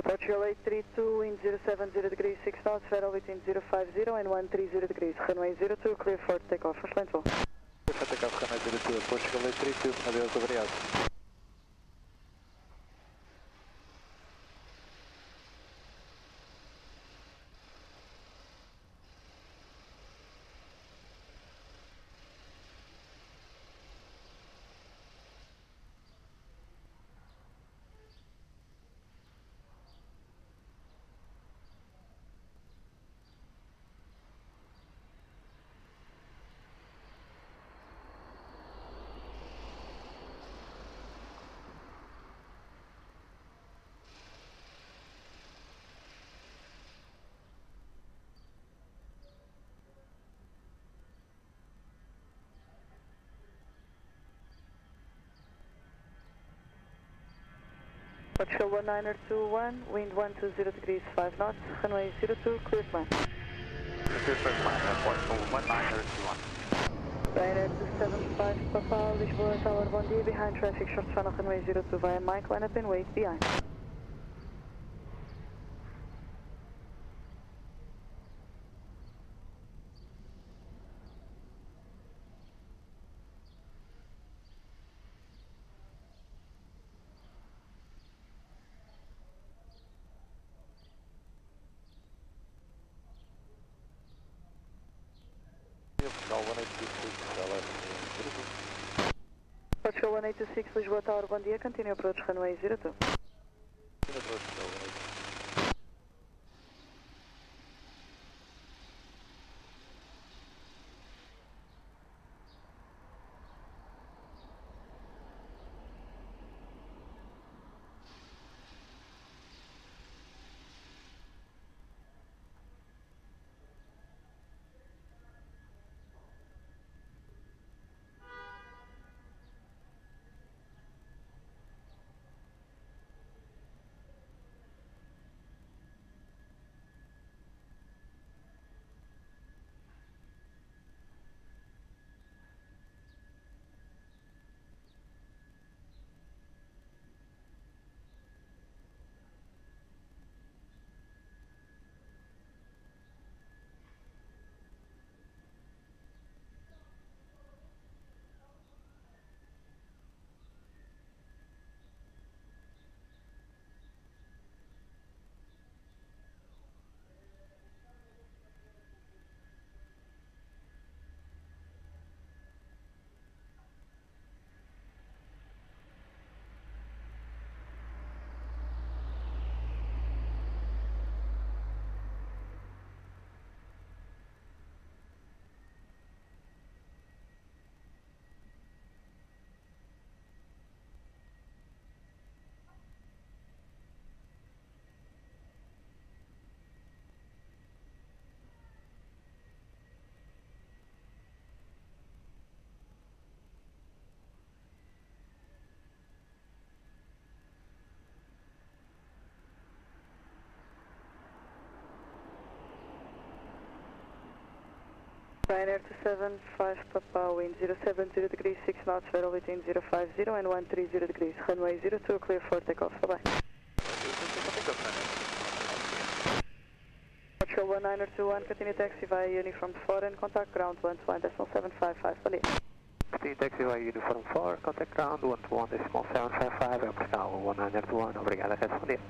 Portugal 832, wind 070 degrees, 6 knots, vero between 050 and 130 degrees. Runway 02, clear for takeoff. Excelente voo. Clear for takeoff, runway 02, Portugal 832, adeus, obrigado. Portugal 1921, wind 120 degrees 5 knots, runway 02, clear climb. Clear climb, Portugal 1921. Ryanair 275 Papa, Lisboa Tower, bom dia, behind traffic, short channel, runway 02 via Mike, line up and wait behind. Portugal 1826, Lisboa Tower, bom dia, continue approach, runway 02. Ryanair 275 Papa, wind 070 degrees 6 knots, variable between 050 and 130 degrees, runway 02, clear for takeoff, bye-bye. Portugal 1921, continue taxi via uniform 4 and contact ground 121.755, bom dia. Continue taxi via uniform 4, contact ground 121.755, é Portugal 1921, obrigado, resto bom dia.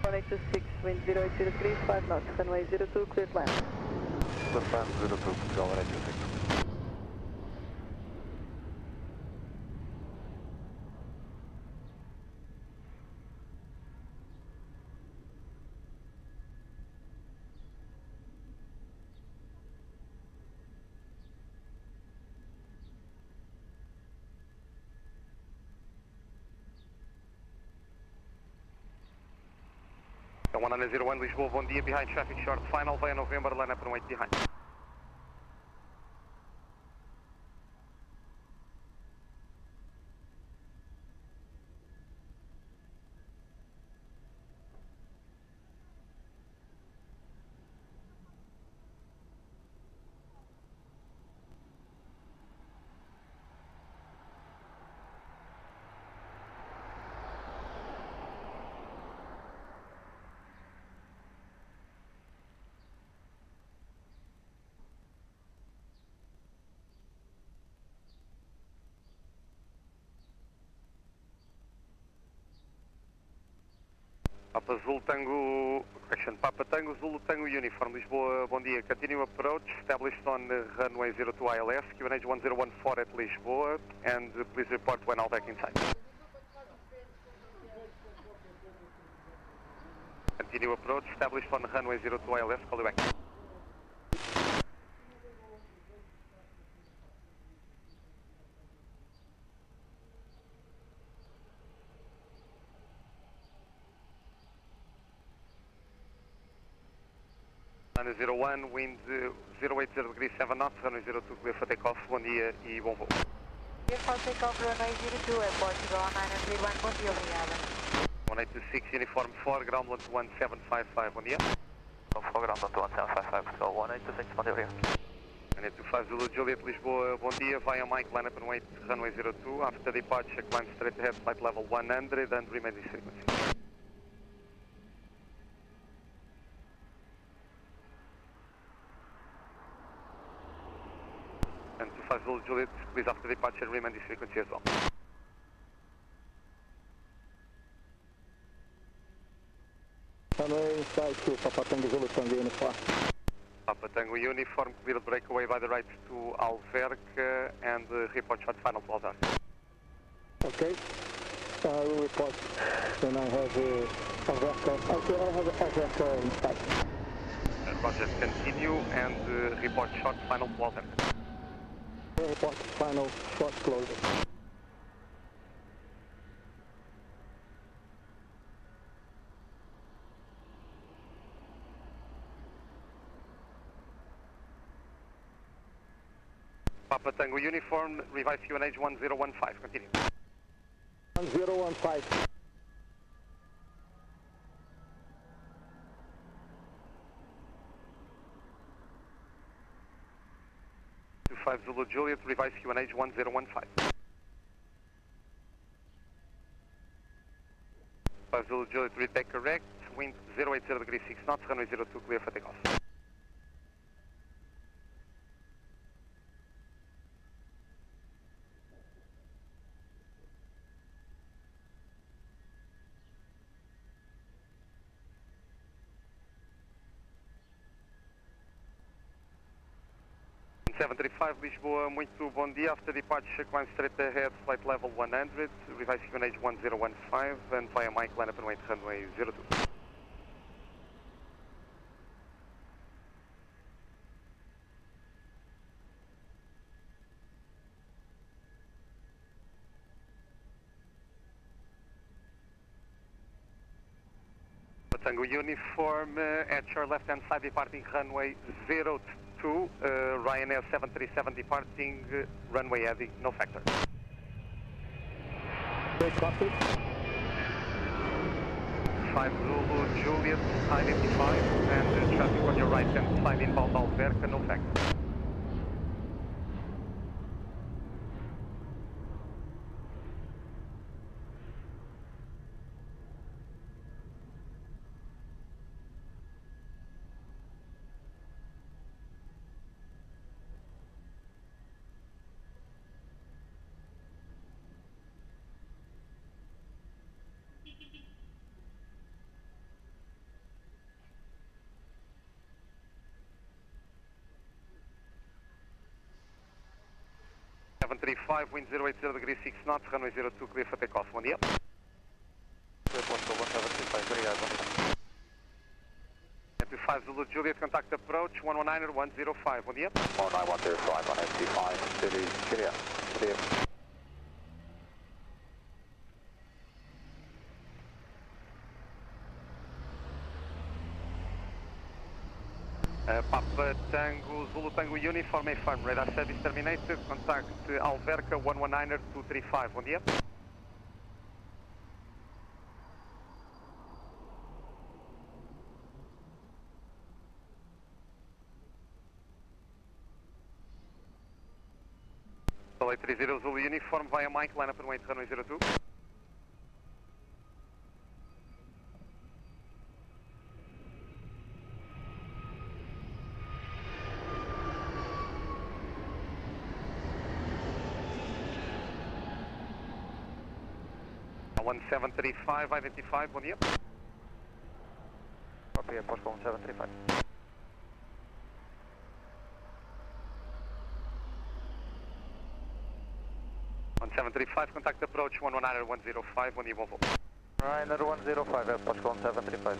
Runway 26, wind 080 degrees, 5 knots, runway 02, clear climb. Lisbon 02, Portugal 1826. Então 1901 Lisboa, bom dia, behind traffic short, final via November, line up and wait behind. Papa Zulu Tango, correction, Papa Tango Zulu Tango Uniform, Lisboa, bom dia. Continue approach, established on runway 02 ILS, QNH 1014 at Lisboa, and please report when all back inside. Continue approach, established on runway 02 ILS, call you back. Runway 01, wind 080 degrees 7 knots, runway 02 clear for takeoff, bom dia e bom voo. Clear for takeoff, runway 02, airport, 901, bom dia, obrigada. 1826, uniform 4, ground 11755, bom dia. 4, ground 11755, go 1826, bom dia, obrigado. 1825 Zulu Juliet, Lisboa, bom dia, via Mike, line up and wait, runway 02, after departure, climb straight ahead, flight level 100 and remain in frequency. And 25 Zulu Juliet, please after departure remain this frequency as well. Runway 52, Papa Tango Zulu Tango Uniform. Papa Tango Uniform, clear breakaway by the right to Alverca and report short final to Alverca. Okay, I will report when I have Alverca. Okay, I have Alverca in sight. Roger, continue and report short final to Alverca. Report final short closing. Papa Tango Uniform, revise QNH 1015, continue. 1015. Zulu Juliet, revise QNH 1015. 5 Zulu Juliet, retake correct, wind 080 degrees 6 knots, runway 02 clear for takeoff. Lisboa, muito bom dia. After departure, climb straight ahead, flight level 100, revise QNH 1015, and via Mike, line up and wait, runway 02. Tango Uniform, at your left-hand side, departing runway 02. Ryanair 737 departing, runway heading, no factor. Great copy. 5 Zulu Juliet, identified, and traffic on your right-hand side inbound Alverca, no factor. Wind 080 degrees 6 knots, runway 02 clear for takeoff, bom dia. Aeroporto 175, obrigado, bom dia. 5 Zulu Juliet, contact approach, 119er 105, bom dia. 19105, 185, city, clear, clear. Papa Tango, Zulu Tango Uniform, affirm, radar service terminated, contact Alverca 119er 235, bom dia. Solid 30 Zulu Uniform, via Mike, line up and wait, runway 02. One 735, identified, bom dia. copy, approach 1735. 1735, contact approach 119.105, when you move up. Ryanair 105, approach 1735.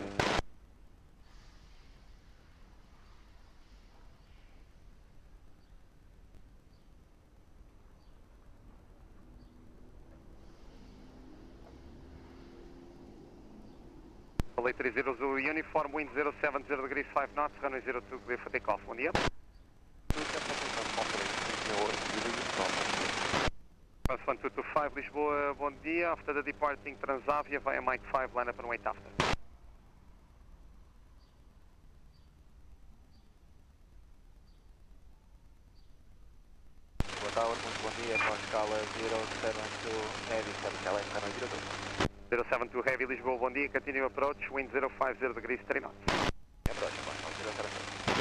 Late 30 Zulu uniform, wind 070 degrees 5 knots, runway 02, clear for takeoff, one year. Bus 1225 Lisboa, bom dia. After the departing Transavia via Mike 5, line up and wait after. Boa tarde, muito bom dia. Com a escala 072 Heavy, para escala em canal 02. 072 Heavy Lisboa, bom dia. Continue approach, wind 050 degrees 3 knots. Approach, 073.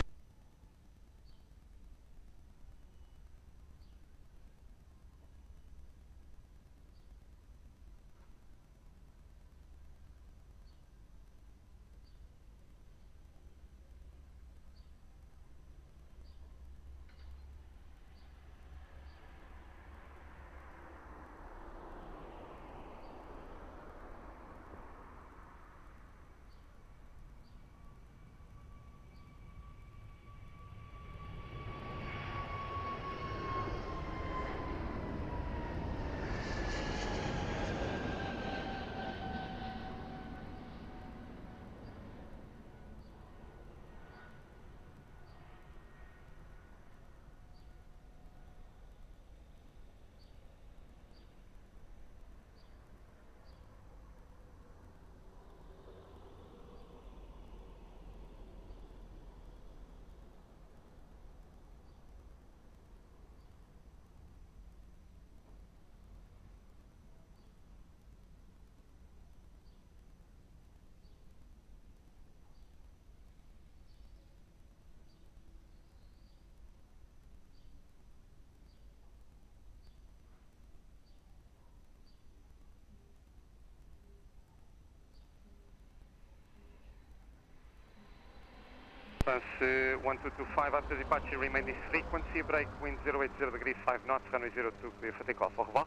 Bus 1225 after departure, remain this frequency, break wind 080 degrees 5 knots, runway 02, clear for takeoff, au revoir.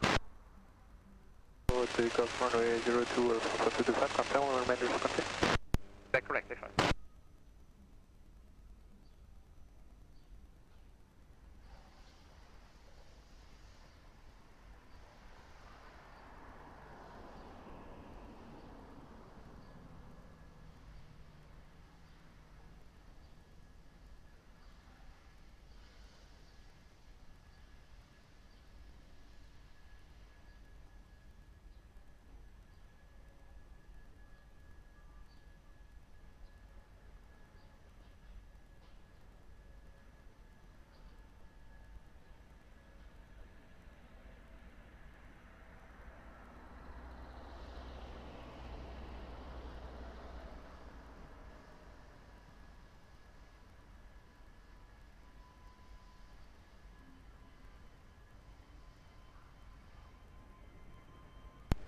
Takeoff, runway 02, 1225, confirm, will remain this frequency. That's correct, that's fine.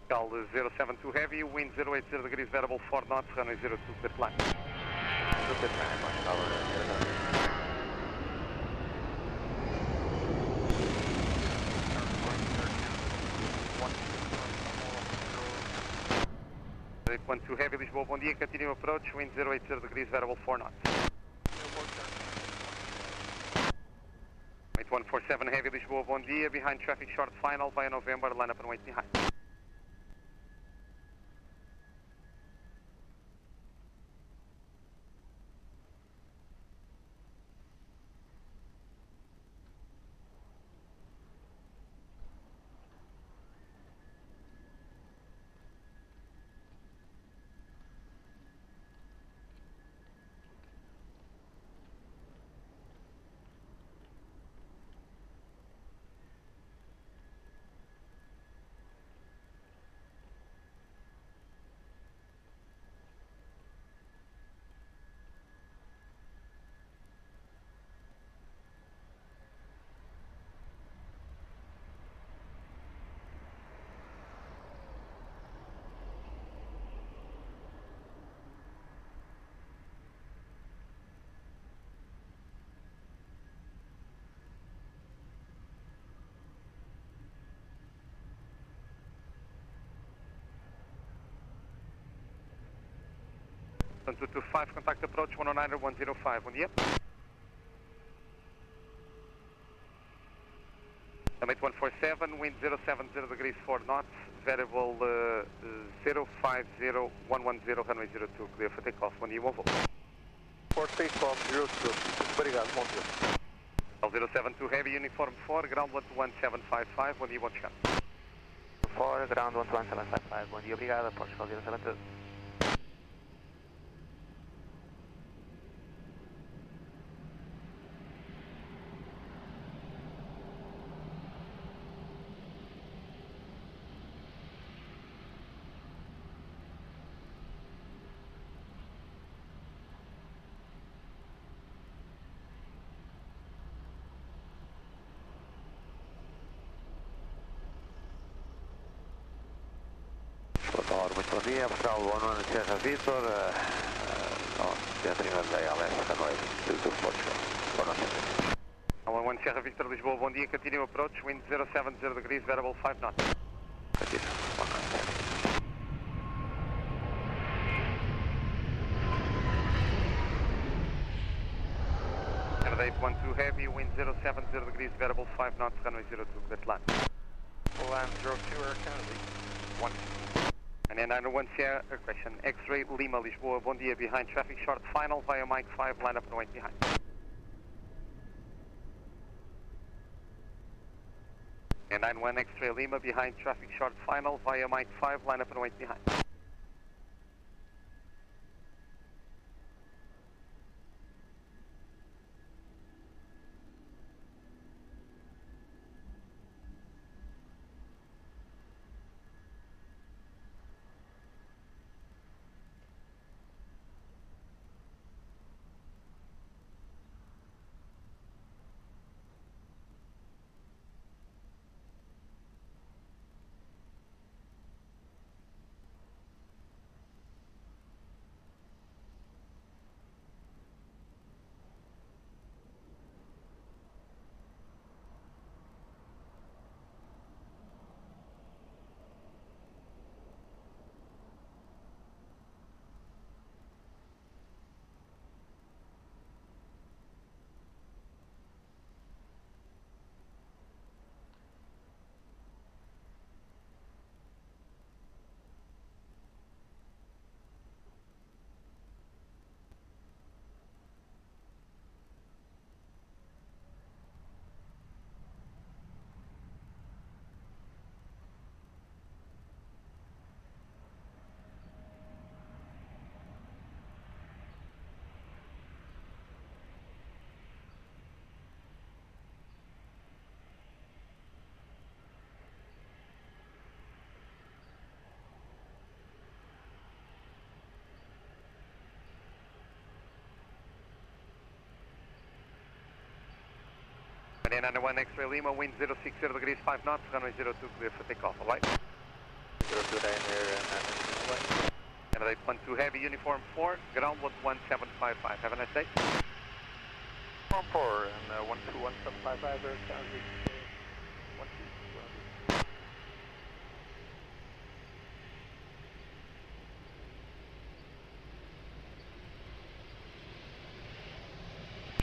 Cal 072 Heavy, wind 080 degrees, variable 4 knots, runway 02, clear to line. Clear to line, com a escala 02. 12 Heavy Lisboa, bom dia. Continue approach, wind 080 degrees, variable 4 knots. 8147 Heavy Lisboa, bom dia. Behind traffic short final via November, line up and wait behind. 225, contact approach 109 or 105, bom dia. Summit 147, wind 070 degrees 4 knots, variable 050 110, runway 02, clear for takeoff, bom dia, bom voo. For takeoff 02, obrigado, bom dia. L072 Heavy, uniform 4, ground 11755, bom dia, bom chegar. 4, ground 11755, bom dia, obrigado, Portugal 072. Muito bom dia, Portugal, boa noite, Sierra Victor, primeiro da LS, Runway, do Portugal, boa noite. 111 Sierra Victor, Lisboa, bom dia, continue approach, wind 070 degrees, variable 5 knots. Continue, boa noite. Canada 812 Heavy, wind 070 degrees, variable 5 knots, runway 02, clear to land. Land 02, Air Canada, 1. And then 901 Sierra, question, X-ray Lima, Lisboa, bom dia, behind traffic short final, via Mike 5, line up and wait behind. And 91 X-ray Lima, behind traffic short final, via Mike 5, line up and wait behind. And 91 X-ray Lima, wind 060 degrees 5 knots, runway 02, clear for takeoff, alright? 02 down here, and Canada 812 Heavy, uniform 4, ground 11755, have a nice day. Form 4, and 121755, Air Canada, 12.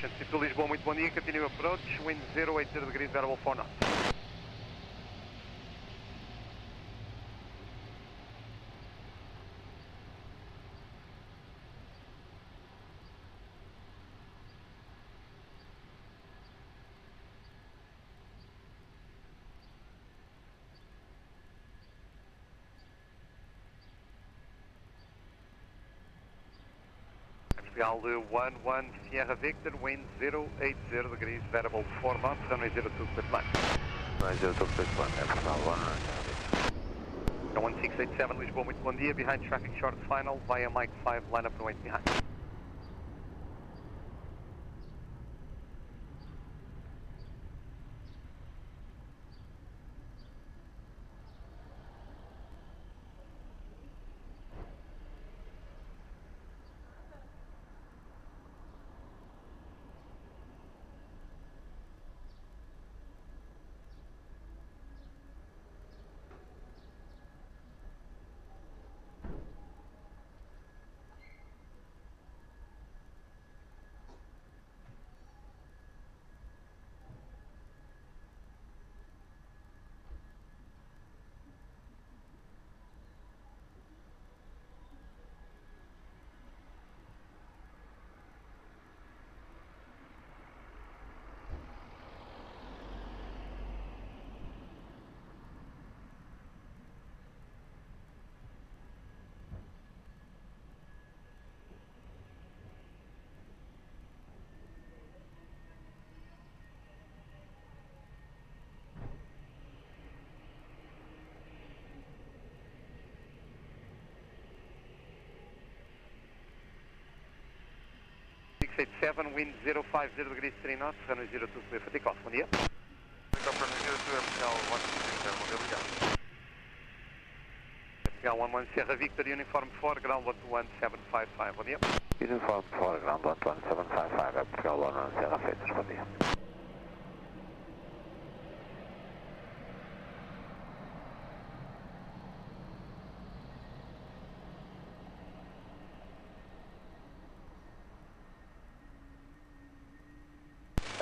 Transmitido Lisboa, muito bom dia, continue approach, wind 080 degrees, variable 4 knots. Portugal 11 Sierra Victor, wind 080 degrees, variable 4 knots, runway 02, clear to land. Runway 02, clear to land, Portugal, 1687 Lisboa, muito bom dia, behind traffic short final, via Mike 5, line up and wait behind. 687, wind 050 degrees 3 knots, runway 02 clear for takeoff. Bom dia. Takeoff runway 02, Portugal 137, bom dia, obrigado. Portugal 11 Sierra Victor, Uniform 4, ground 11755, bom dia. Uniform 4, ground 11755, é Portugal 11 Sierra Victor, bom dia.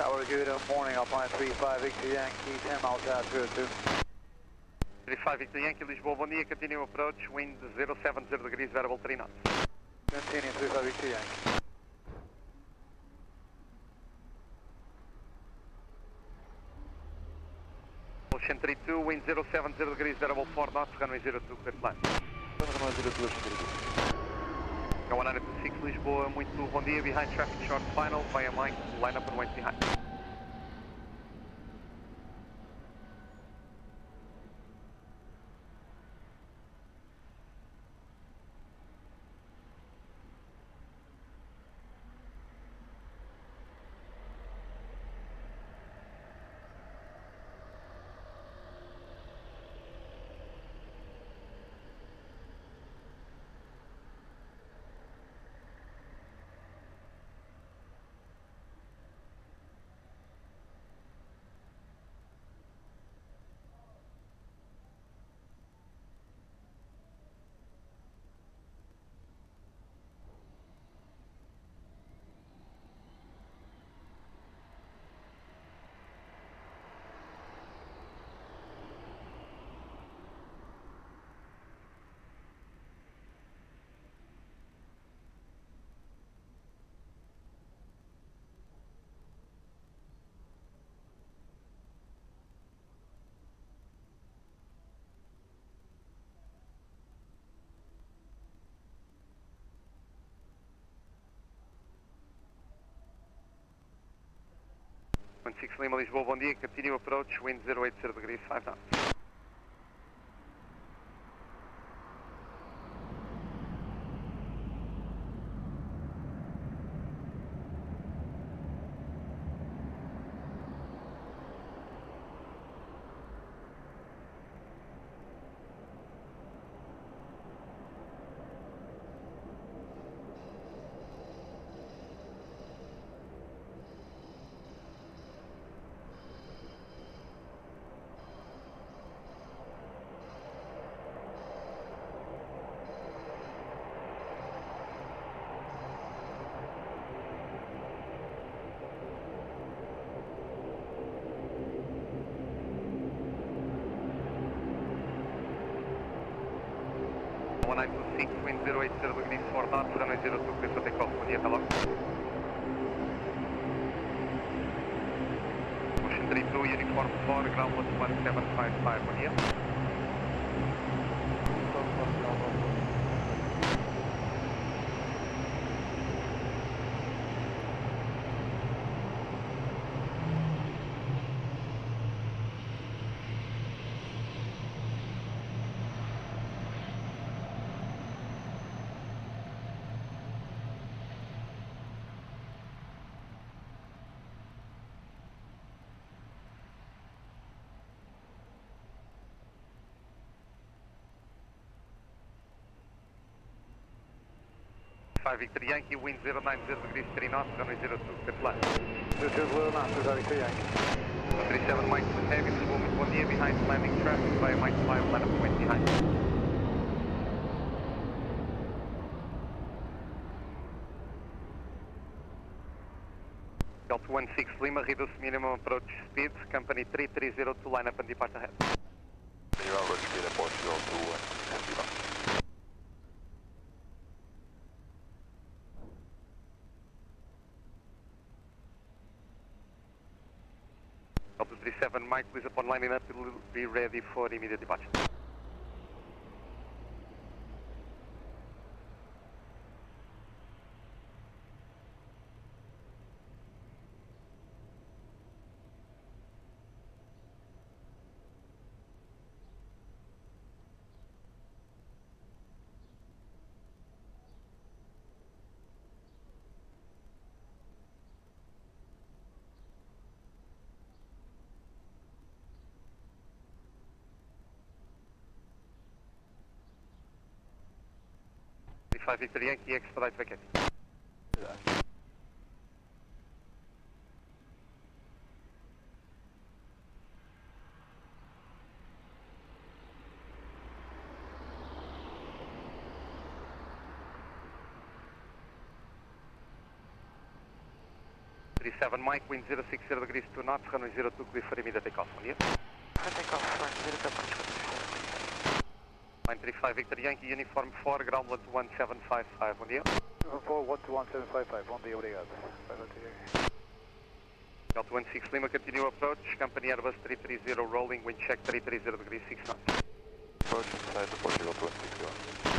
Tower, good morning, Alpine 35 Victor Yankee, 10 miles out, 02. 35 Victor Yankee, Lisboa, bom dia, continue approach, wind 070 degrees, variable 3 knots. Continue 35 Victor Yankee. Ocean 32, wind 070 degrees, variable 4 knots, runway 02 clear to land. Runway 02, Ocean 32. Go 196 Lisboa, muito bom dia, behind traffic short final, via Mike, line up and wait behind. Lima, Lisboa, bom dia, continue approach, wind 080 degrees, 5 knots. Wind 080 degrees 4 knots, runway 02 clear for takeoff, bom dia, hello. Ocean 32, Uniform 4, ground 11755, bom dia. Victor Yankee, wind 090 degrees 3 knots, runway 02 clear to land. 02 Blue Master, Victor Yankee. 37 Mike with heavy, Lisboa, muito bom dia, behind landing traffic, via Mike 5, line up and wait behind. Delta 16 Lima, reduce minimum approach speed, company 330 to line up and depart ahead. You are ready to get aboard Portugal 2 and Lima. Delta 37 Mike, please upon lining up, will be ready for immediate departure. 135 Victor Yankee, expedite vacating. Mike, wind 060 degrees 2 knots, runway 02, clear for immediate takeoff. Bom dia. Takeoff, runway 02, Line 35 Victor Yankee, uniform 4, ground 121.755. Bom dia. 121.755, bom dia, obrigado. Delta 16 Lima, continue approach, company Airbus 330 rolling, wind check 330 degrees 6 knots. Approach inside the Portugal 261.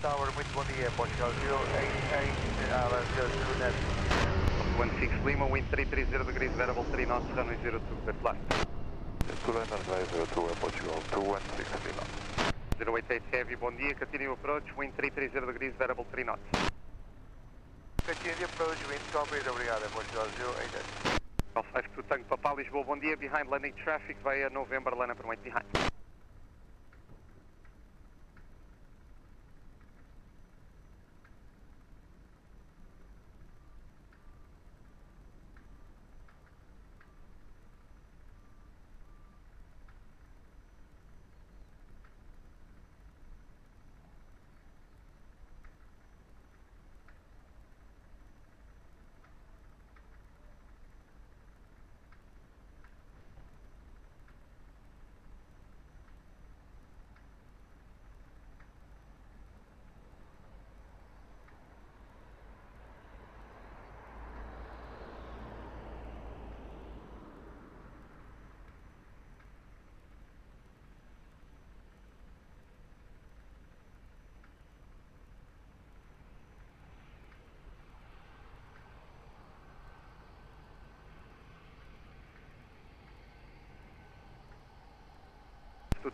Tower, wind 1 the Portugal 088, 02 net. 16 Lima, wind 330 degrees, variable 3 knots, runway 02, clear flight. 2 Portugal 216 Lima. 088 Heavy, bom dia, continue approach, wind 330 degrees, variable 3 knots. Continue approach, wind copied, obrigado, Portugal 088. Golf 52 Tango Papá, Lisboa, bom dia, behind landing traffic via November, line up and wait behind.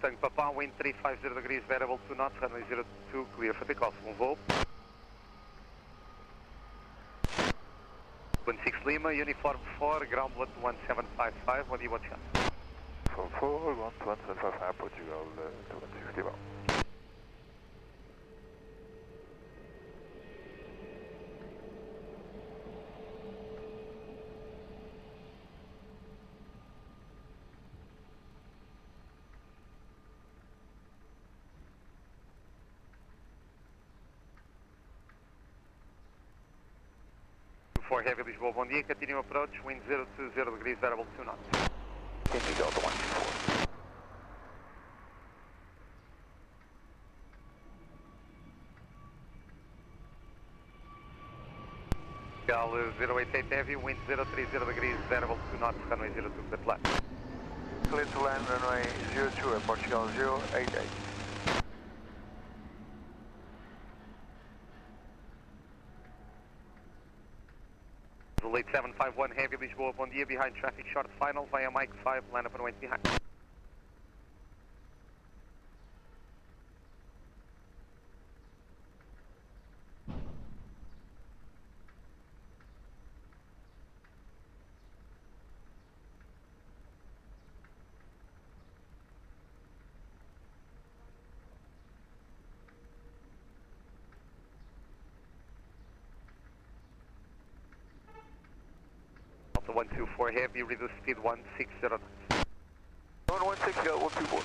Tango Papá, wind 350 degrees, variable 2 knots, runway 02, clear for takeoff. Voo. 16 Lima, uniform 4, ground 11755, what do you want shot? From 4, 11755, Portugal 216 Lima. For Heavy Lisboa, bom dia, continue approach, wind 020 degrees, variable 2 knots. Continue Delta 124. Gal 088 Heavy, wind 030 degrees, variable 2 knots, runway 02, clear flight. Clear to land, runway 02 at Portugal 088. 8751 Heavy Lisboa, bom dia, behind traffic short final via Mike 5, line up and wait behind. Delta 124 Heavy, reduce speed 160 knots. 116, got 124.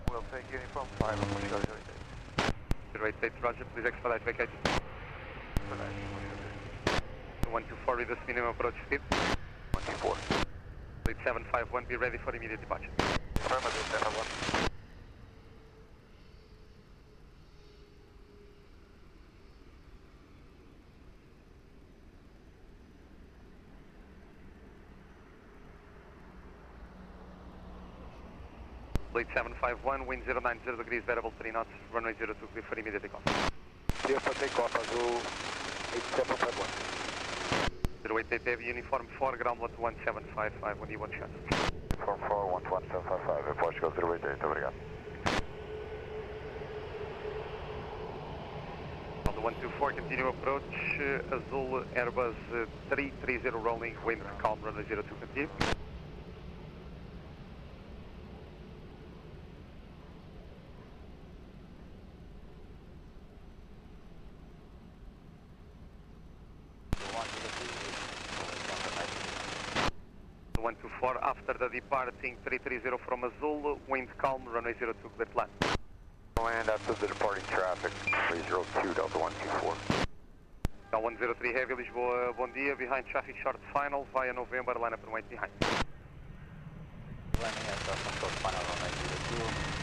We'll take uniform 5 on Portugal 088. 088, roger, please expedite vacate. 124 with this minimum approach speed. 124. Fleet 751, be ready for immediate departure. Affirmative, 751. Fleet 751, wind 090 degrees, variable 3 knots, runway 02, clear for immediate takeoff. Clear for takeoff, Azul 8751. 088 Heavy, uniform 4, ground 121.755, when you want shot. Form 4, 11755, Portugal 088, obrigado. On the 124, continue approach, Azul Airbus 330 rolling, wind calm, runway 02, continue. The 124, after the departing 330 from Azul, wind calm, runway 02, clear to land. And after the departing traffic, 302, Delta 124. Now 103 Heavy, Lisboa, bom dia, behind traffic short final, via November, line up and wait behind. Landing at control final runway 02.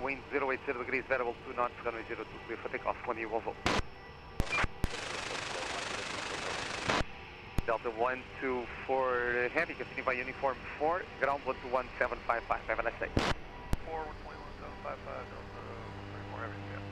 Wind 080 degrees, variable 2 knots, runway 02, clear for takeoff, when you Volvo. Delta 124 Heavy, continue by uniform 4, ground 121.755, have a nice day. 4, 121.755, Delta 24 Heavy, yeah.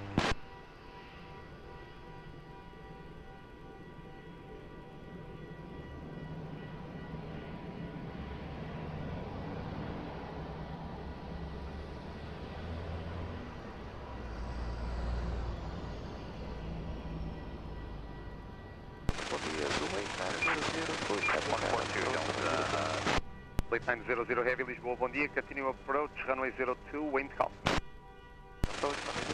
Flight 900 Heavy, Lisboa, bom dia, continue approach, runway 02, wind calm. Approach, runway 02.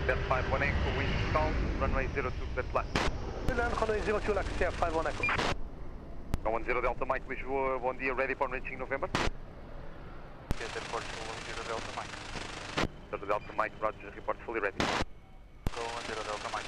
Delta 51 Echo, wind calm, runway 02, clear to land. Runway 02, like CF 51 Echo. 10 Delta Mike, Lisboa, bom dia, ready for reaching November. Yes, Portugal 10 Delta Mike. Delta Mike, roger, report fully ready. Go 10 Delta Mike.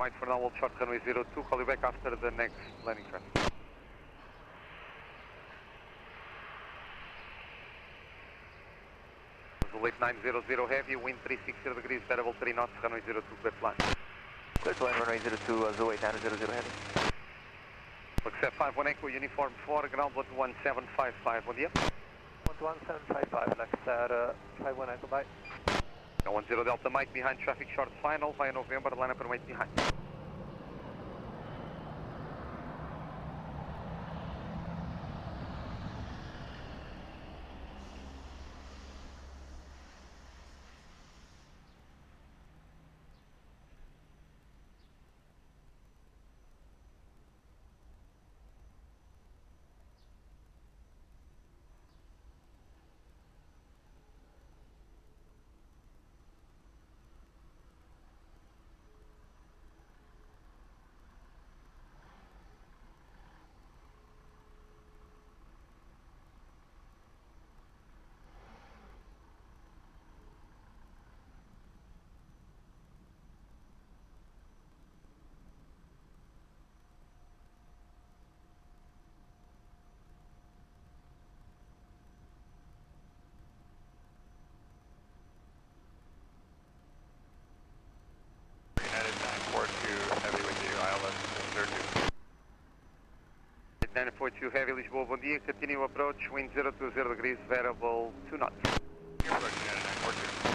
flight for now, hold short runway 02, call you back after the next landing turn. Zulu 8900 heavy, wind 360 degrees, variable 3 knots, runway 02, clear to land. Clear to land, runway 02, Zulu 8900 heavy. Accept 51 Echo, uniform 4, ground 11755, bom dia. 11755, next at 51 Echo, bye. 10 Delta Mike behind traffic short final, via November, line up and wait behind. United 942 heavy, Lisboa, bom dia, continue approach, wind 020 degrees, variable 2 knots. Approach United 942.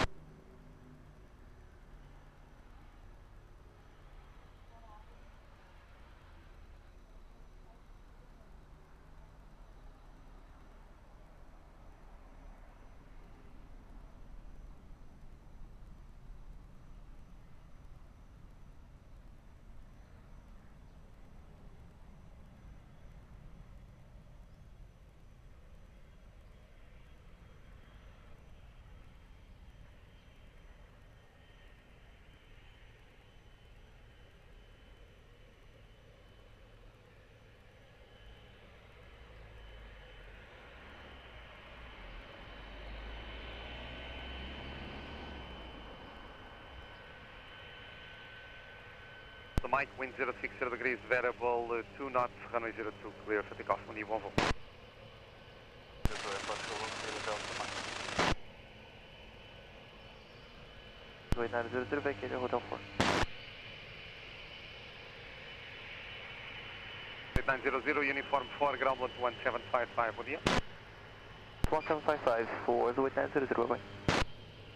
The Mike, wind 060 degrees, variable 2 knots, runway 02, clear for takeoff, bom dia, bom voo. Zulu 8900, vacate Hotel 4. 8900, uniform 4, ground 11755, bom dia. 1755 for Zulu 8900, bye bye.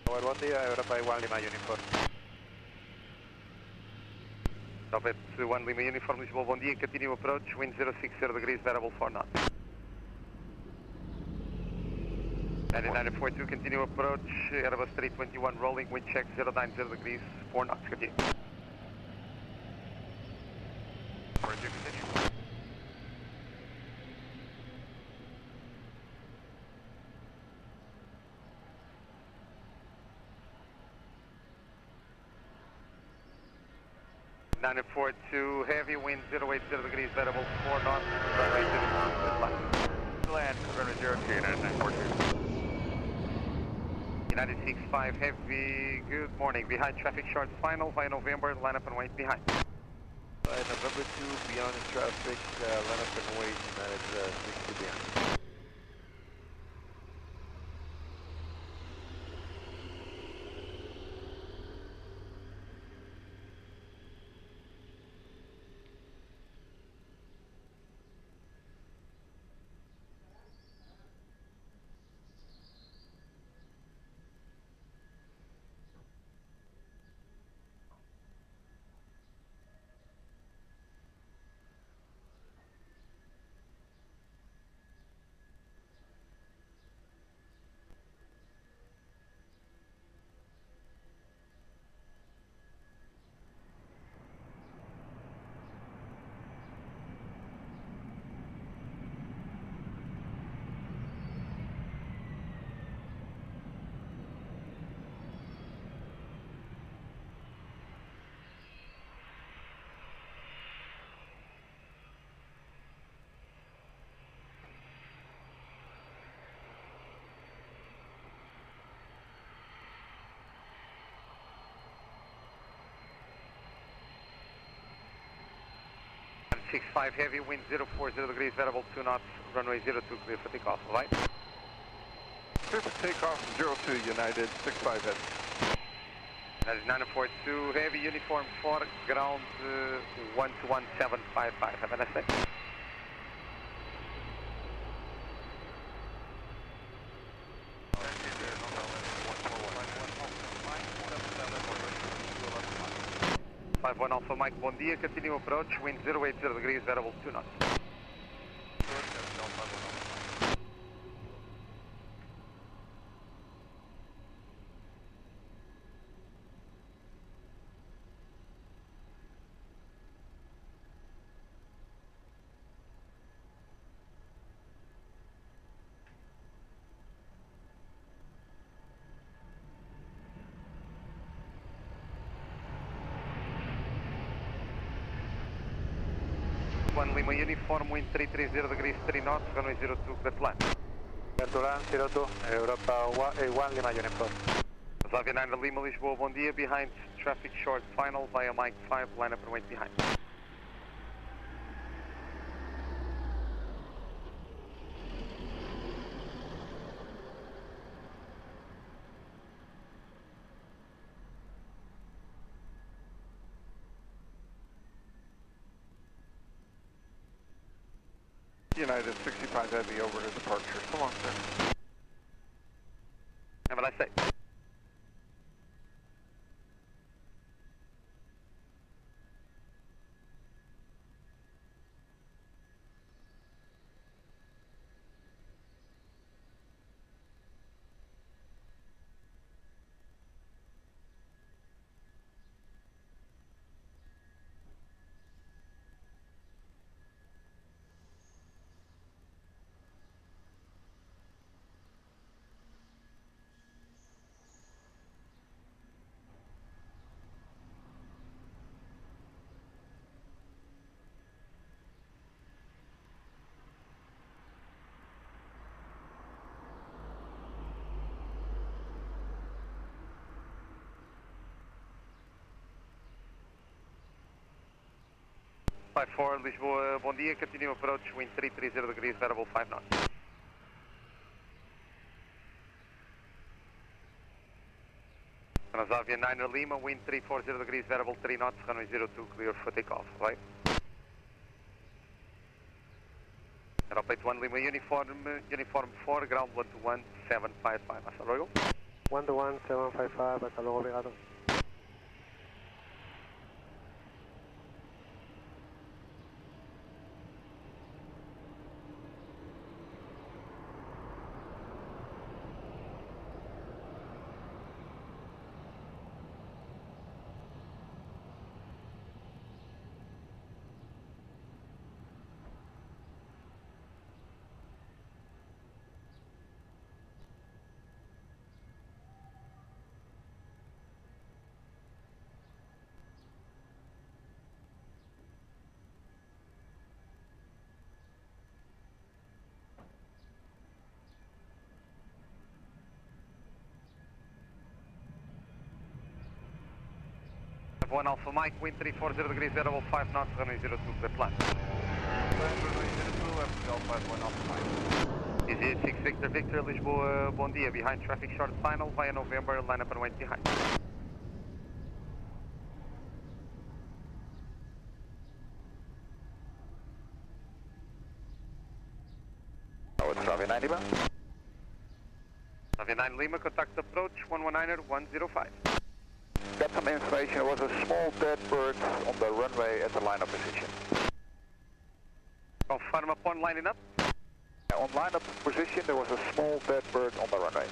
Bom dia, Europa 1 Lima Uniform. Delta 1 Lima uniform, Lisboa, bom dia, continue approach, wind 060 degrees, variable 4 knots. 9942, continue approach, Airbus 321 rolling, wind check 090 degrees, 4 knots, continue. 42, continue. Nine 42 heavy, wind 080 degrees, variable 4 knots, runway 02, Land, runway 02, United 942. United 65 heavy, good morning, behind traffic short final, via November, line up and wait behind. November 2, beyond the traffic, line up and wait, United 60 behind. 65 heavy, wind 040 degrees, variable 2 knots, runway 02 clear for takeoff, right? Clear for takeoff, 02 United, 65 head. That is 942 heavy, uniform 4, ground 121755. Have a nice day. Five one Alpha Mike, bom dia, continue approach, wind 080 degrees, variable 2 knots. One Lima uniform, wind 330 degrees, 3 knots, runway 02, clear to land. Turbulence 02, Europa 1 Lima uniform. Aviation Lima, Lisboa, bom dia, behind traffic short final via Mike 5, line up and wait behind. United 65 heavy over to departure. Come on, sir. Have a nice day. Five four Lisboa, bom dia, continue approach, wind 330 degrees, variable 5 knots. Transavia 9 Lima, wind 340 degrees, variable 3 knots, runway 02 clear for takeoff, right? Aeroporto 1 Lima uniform 4, ground 121-755, hasta luego. 121-755, hasta luego, obrigado. One Alpha Mike, wind 340 degrees, variable 5 knots, runway 02 clear to land. Runway 02, FPL 51 Alpha Mike. Easy 6 Victor Victor, Lisboa, bom dia, behind traffic short final via November, line up and wait behind. Oh, it's Aviation 9 Lima. Aviation 9 Lima, contact approach 119er 105. Got some information, there was a small dead bird on the runway at the line-up position. Confirm upon lining up. Yeah, on line-up position there was a small dead bird on the runway.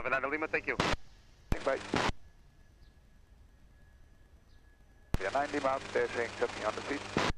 Aviation 9 Lima, thank you. Thanks, bye. Yeah, 9 Lima, they're saying 1700 feet.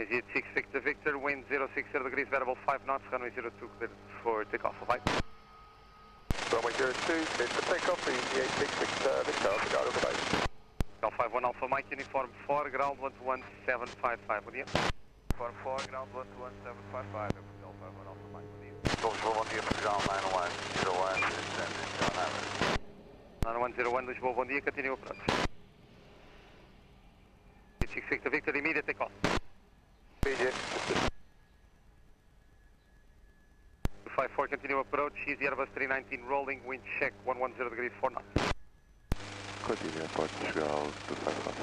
Jet 6 Victor Victor, wind 060 degrees, variable 5 knots, runway 02 cleared for takeoff, bye. Runway 02, cleared for takeoff, Jet 6 Victor Victor, Delgado, goodbye. Golf 51 Alpha Mike, uniform 4, ground 121.755, bom dia. Uniform 4, ground 121.755, Golf 51 Alpha Mike, bom dia. Lisboa, bom dia, Portugal, 9101, descending John Avenue. 9101 Lisboa, bom dia, continue approach. Jet 6 Victor Victor, immediate takeoff. Jet. 254, continue approach, easy Airbus 319 rolling, wind check 110 degrees, 4 knots. Continue, Portugal, 254.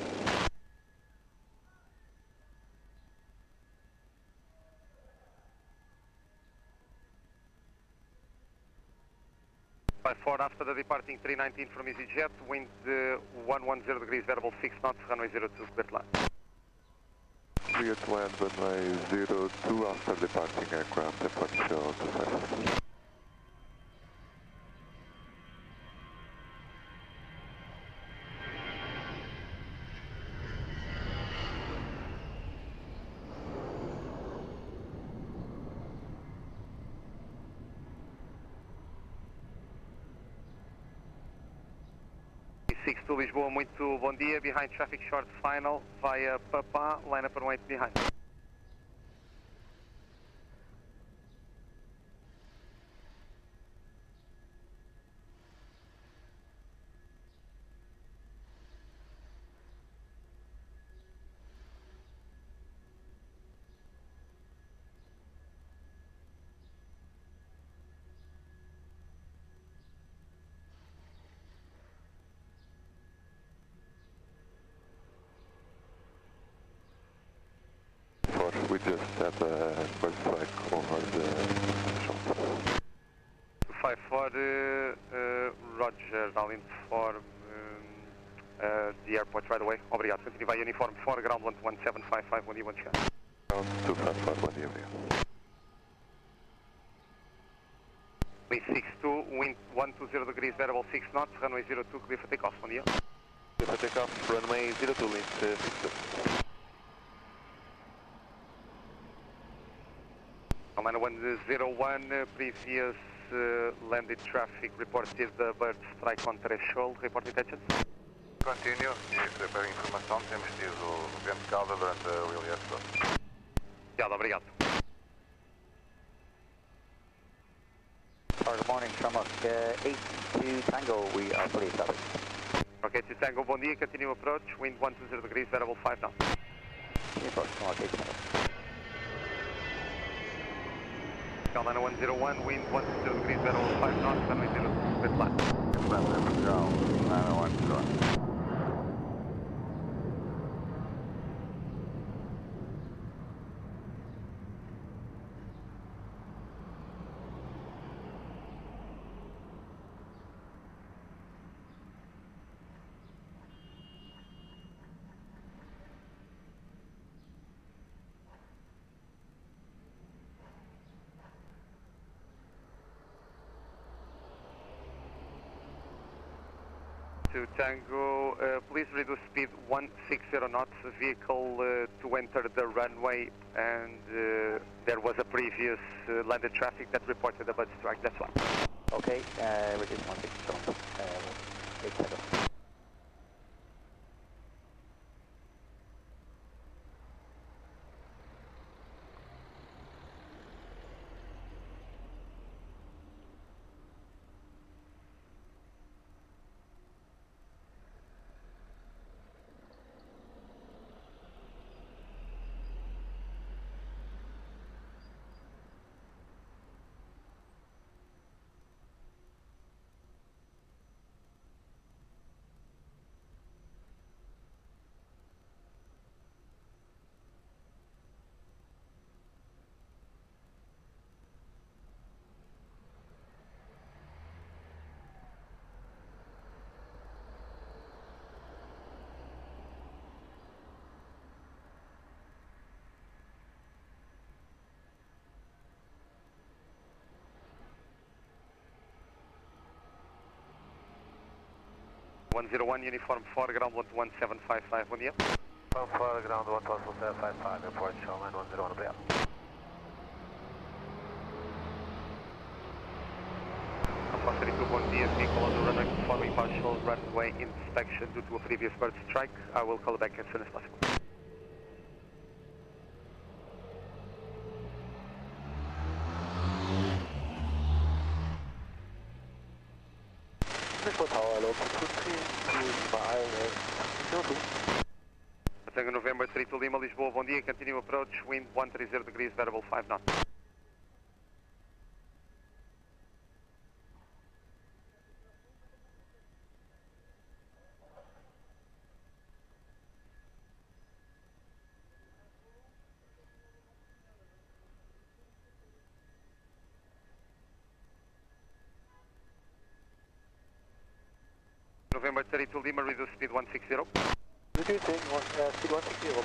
54 after the departing 319 from EasyJet, wind 110 degrees, variable 6 knots, runway 02, clear line. Clear to land, runway 02 after departing aircraft, departure 254. To Lisboa, muito bom dia, behind traffic short final, via Papa, line up and wait behind. We just had a bird strike over the shop. 254, Roger, I'll inform the airport right away. Obrigado. Continue via uniform 4, ground 11755, bom dia, bom dia. Ground 254, bom dia, Wind 62, wind 120 degrees, variable 6 knots, runway 02, clear for takeoff, bom dia. Clear for takeoff, runway 02, wind 62. Atlanta 101, previous landed traffic reported the bird strike on threshold, report intentions. Continue, e para informação temos tido vento de cauda durante a Williams. Obrigado. Good morning, Shamrock 82 Tango, we are fully established. Okay, to Tango, bom dia, continue approach, wind 120 degrees, variable 5 knots. Approach, Shamrock 82 Tango. Atlanta 101, wind 120 degrees, variable 5 knots, runway 02, clear line. Portugal, 9101. To Tango, please reduce speed 160 knots, vehicle to enter the runway, and there was a previous landed traffic that reported a bird strike, that's why. Okay, reduce 160 knots, 87. Uniform 4, ground 11755, bom dia. For ground 12755, airport show line 101, obrigado. Alpha 32, bom dia, vehicle on the runway performing partial runway inspection due to a previous bird strike. I will call back as soon as possible. Lisbon Tower, hello, 232, ILS, Tango November 32 Lima, Lisboa, bom dia, continue approach, wind 130 degrees, variable 5 knots. November 32 Lima, reduce speed 160. Reducing, speed 160, we'll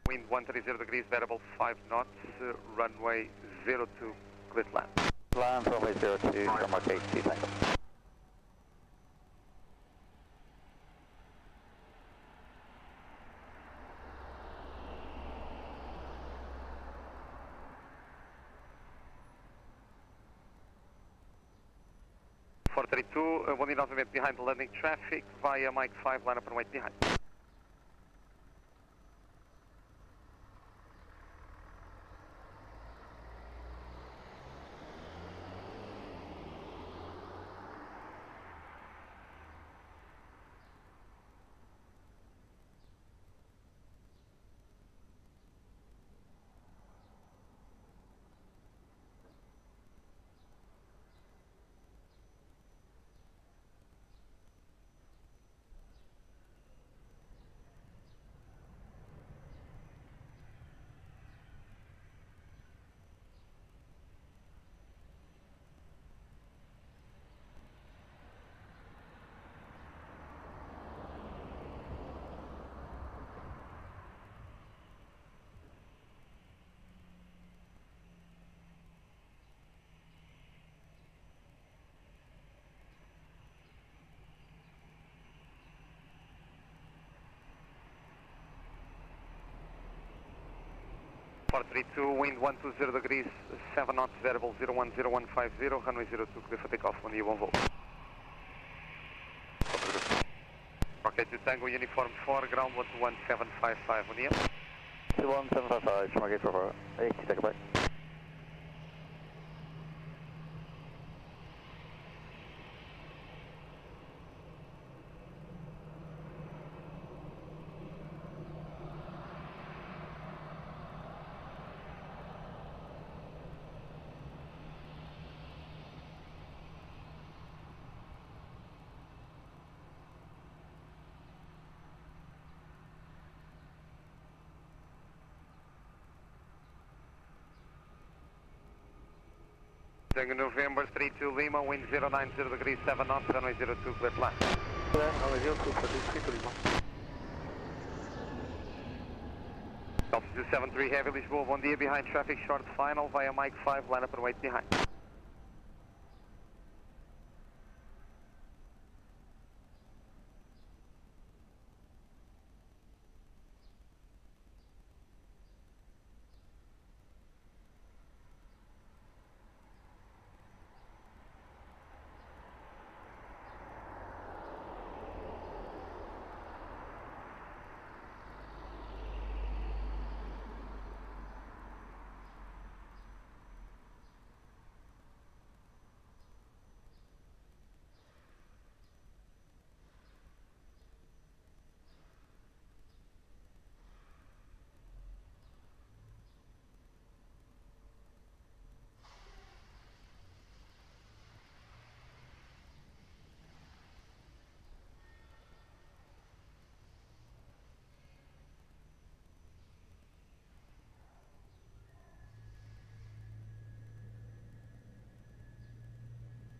Wind 130 degrees, variable 5 knots, runway 02, clear to land. Land runway 02, somewhere gate 2, thank you. Bom dia novamente behind the landing traffic via Mike 5, line up and wait behind. Wind 120 degrees, 7 knots, variable 010150, runway 02, clear for takeoff, 1 year 1 volt. Okay, to Tango Uniform 4, ground 121.755, 1 year. 21755, Shamar gate for 80, take a break. Tango November 32 Lima, wind 090 degrees, 7 knots, runway 02, clear to land. Runway 02, 32 Lima. Altitude 73 Heavy, Lisboa, bom dia, behind traffic, short final via Mike 5, line up and wait behind.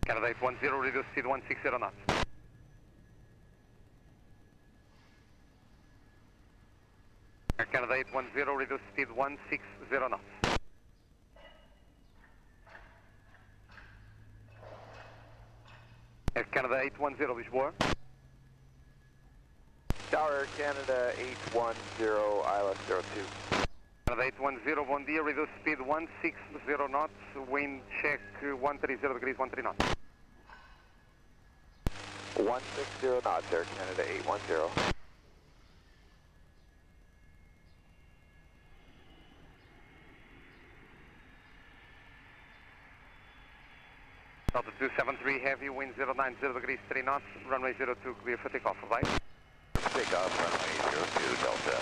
Canada 810, reduce speed 160 knots. Air Canada 810, reduce speed 160 knots. Air Canada 810, Lisboa. Tower Canada 810, ILS 02. Canada 810, bom dia, reduce speed 160 knots, wind check 130 degrees, 13 knots. 160 knots, Air Canada 810. Delta 273 heavy, wind 090 degrees, 3 knots, runway 02 clear for takeoff, right? Takeoff, runway 02, Delta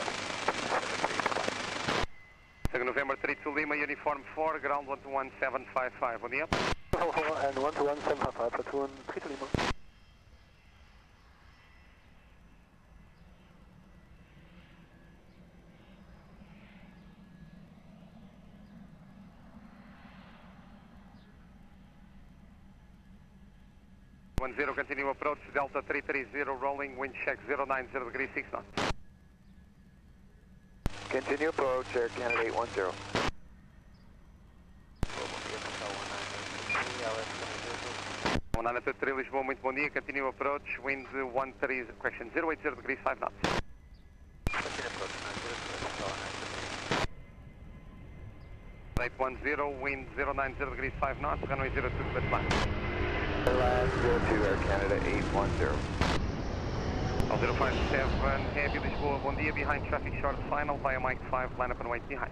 273. Second November 32 Lima, uniform 4, ground 121755, bom dia. And 121755, platoon 32 Lima. Zero, continue approach, Delta 330, rolling, wind check 090 degrees, 6 knots. Continue approach, Air Canada 810. 1923 Lisboa, muito bom dia, continue approach, wind 080 degrees, 5 knots. Continue approach, 810, wind 090 degrees, 5 knots, runway 02 clear flat. Airline 02, Air Canada 810. 057 heavy Lisboa, bom dia, behind traffic short final, via Mike 5, line up and wait behind.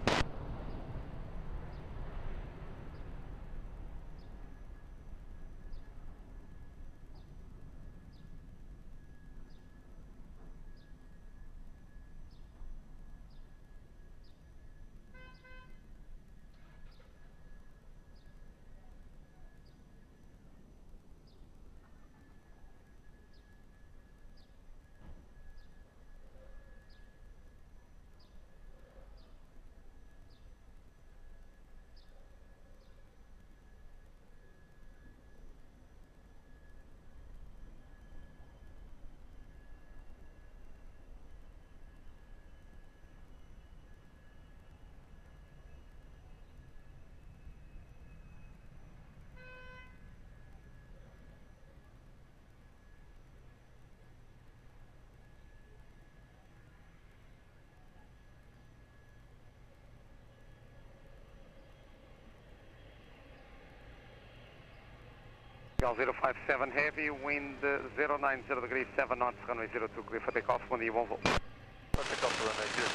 Gal 057 heavy, wind 090 degrees, 7 knots, runway 02 clear for takeoff, bom dia, bom voo. Takeoff to runway 02,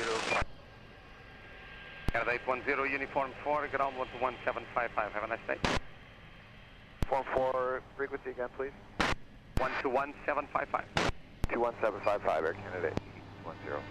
0. Canada 810, uniform 4, ground 11755, have a nice day. Form 4, frequency again, please. 121755. 21755, Air Canada 810.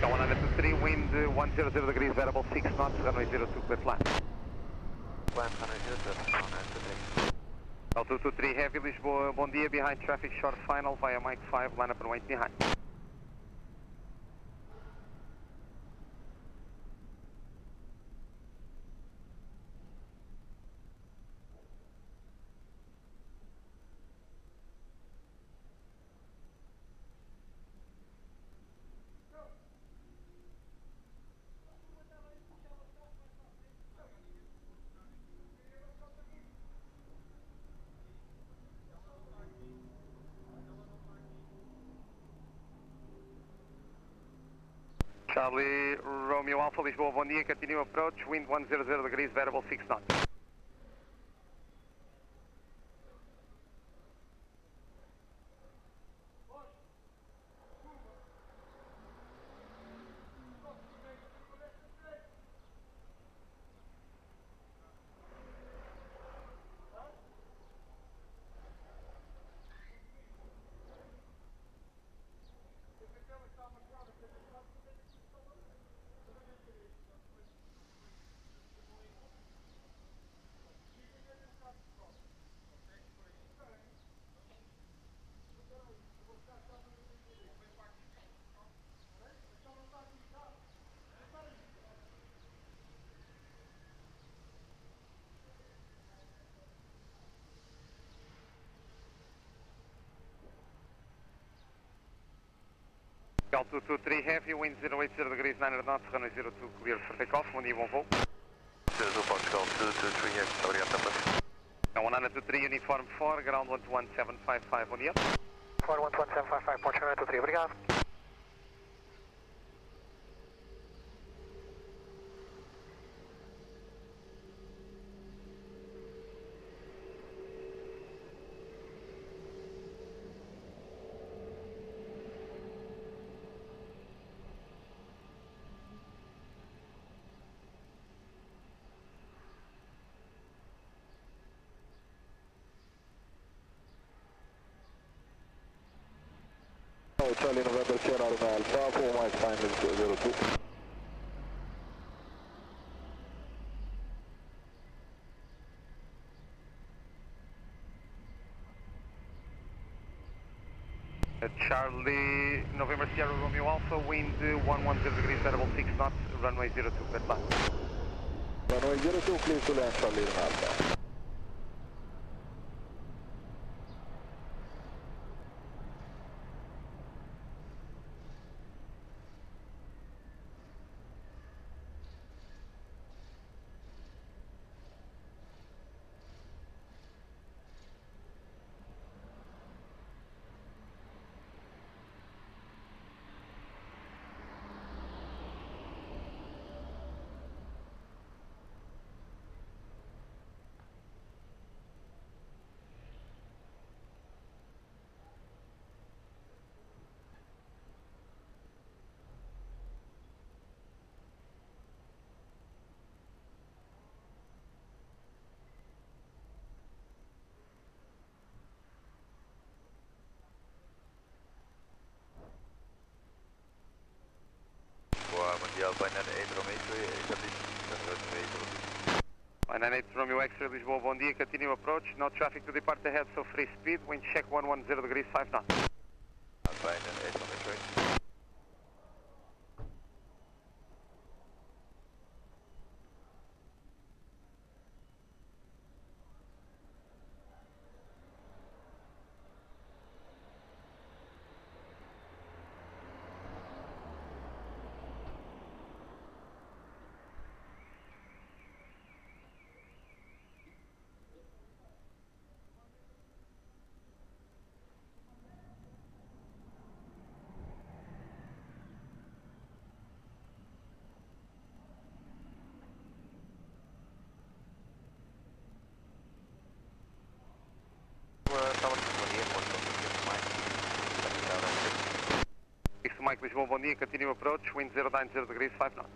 Gal 123, wind 100 degrees, variable 6 knots, runway 02 clear flat. Plan runway 07, 193. Gal 223 heavy Lisboa, bom dia, behind traffic short final, via Mike 5, line up and wait behind. Charlie Romeo Alpha Lisboa, bom dia, continue approach, wind 100 degrees, variable 6 knots. Altitude 23 heavy, wind 080 degrees, 900 knots, runway 02 clear for takeoff, bom dia, bom voo. 02 Portugal 223 heavy, obrigado, Tapas. 123 uniform 4, ground 121.755, bom dia. 121.755, Portugal 923, obrigado. Charlie November Sierra Alpha, 4 miles final 02. Charlie November Sierra Romeo Alpha, wind 110 degrees, variable 6 knots, runway 02, clear to land. Runway 02, clear to land, Charlie Alpha. Line 98 Romeo X-ray Lisboa, bom dia, continue approach, no traffic to depart ahead, so free speed, wind check 110 degrees, 5 knots. Line 98 Romeo X-ray. Mike Lisboa, bom dia, continue approach, wind 090 degrees, 5 knots.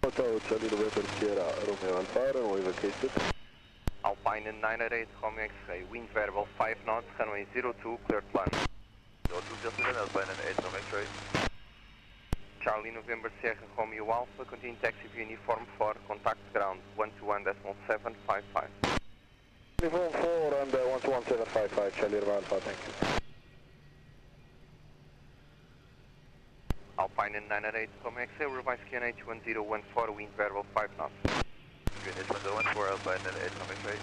Hotel Charlie November Sierra Romeo Alpha, runway vacated. Alpine 988 Romeo X-ray, wind variable 5 knots, runway 02, cleared to land. 02 Delta, Alpine 98 Romeo X-ray. Charlie November Sierra Romeo Alpha, continue taxi view uniform 4, contact ground 121.755. Uniform 4 and 121.755, Charlie Romeo Alpha, thank you. Alpine 988 Romeo X-ray, revised QNH 1014, wind variable 5 knots. QNH 1014, Alpine 98 Romeo X-ray.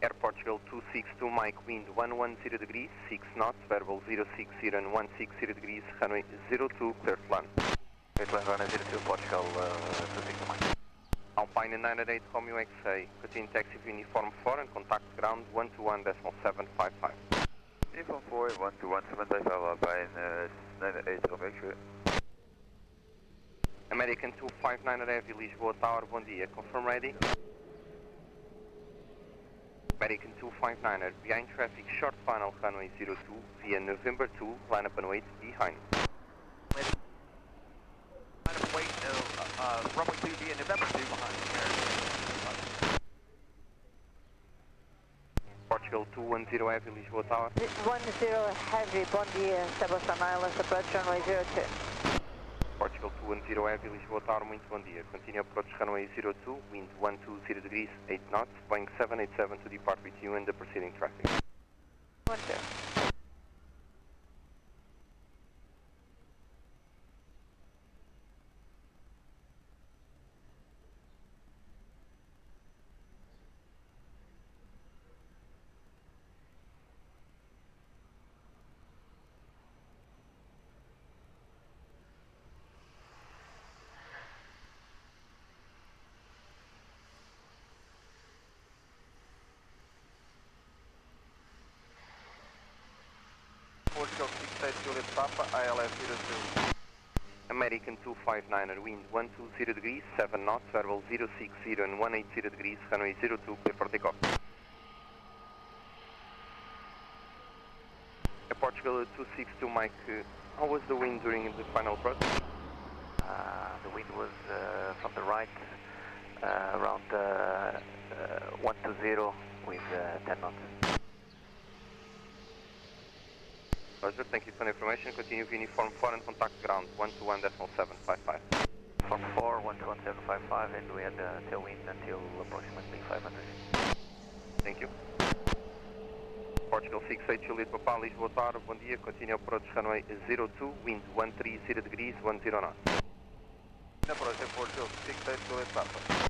Air Portugal 262 Mike, wind 110 degrees, 6 knots, variable 060 and 160 degrees, runway 02, clear to land. Clear to land, runway 02, Portugal 262 Mike. Alpine 988 Romeo XA, continue taxi for uniform 4 and contact ground 121.755. Uniform 4, 121.755, Alpine 988 Romeo XA. American 259 Heavy, Lisboa Tower, bom dia, confirm ready. American 259 behind traffic, short final, runway 02, via November 2, line up and wait behind. Line up and wait, runway 2 via November 2 behind. Portugal 210 Heavy, Lisboa Tower. 10 Heavy, bom dia, Sebastian Islands, approach runway 02. Portugal 210 Heavy, Lisboa Tower, muito bom dia. Continue approach runway 02, wind 120 degrees, 8 knots, Boeing 787 to depart with you and the preceding traffic. 10. Portugal 68 Juliet Papa, ILS 02. American 259 wind 120 degrees, 7 knots, variable 060 and 180 degrees, runway 02, clear for takeoff. Portugal 262 Mike, how was the wind during the final approach? The wind was from the right, around 120 with 10 knots. Roger, thank you for the information. Continue with uniform 4 and contact ground 121.755. From 4, 121.755, and we had tailwind until approximately 500. Thank you. Portugal 68 Juliet Papa, Lisboa Tower, bom dia. Continue approach runway 02, wind 130 degrees, 10 knots. Approach Portugal 68 Juliet Papa.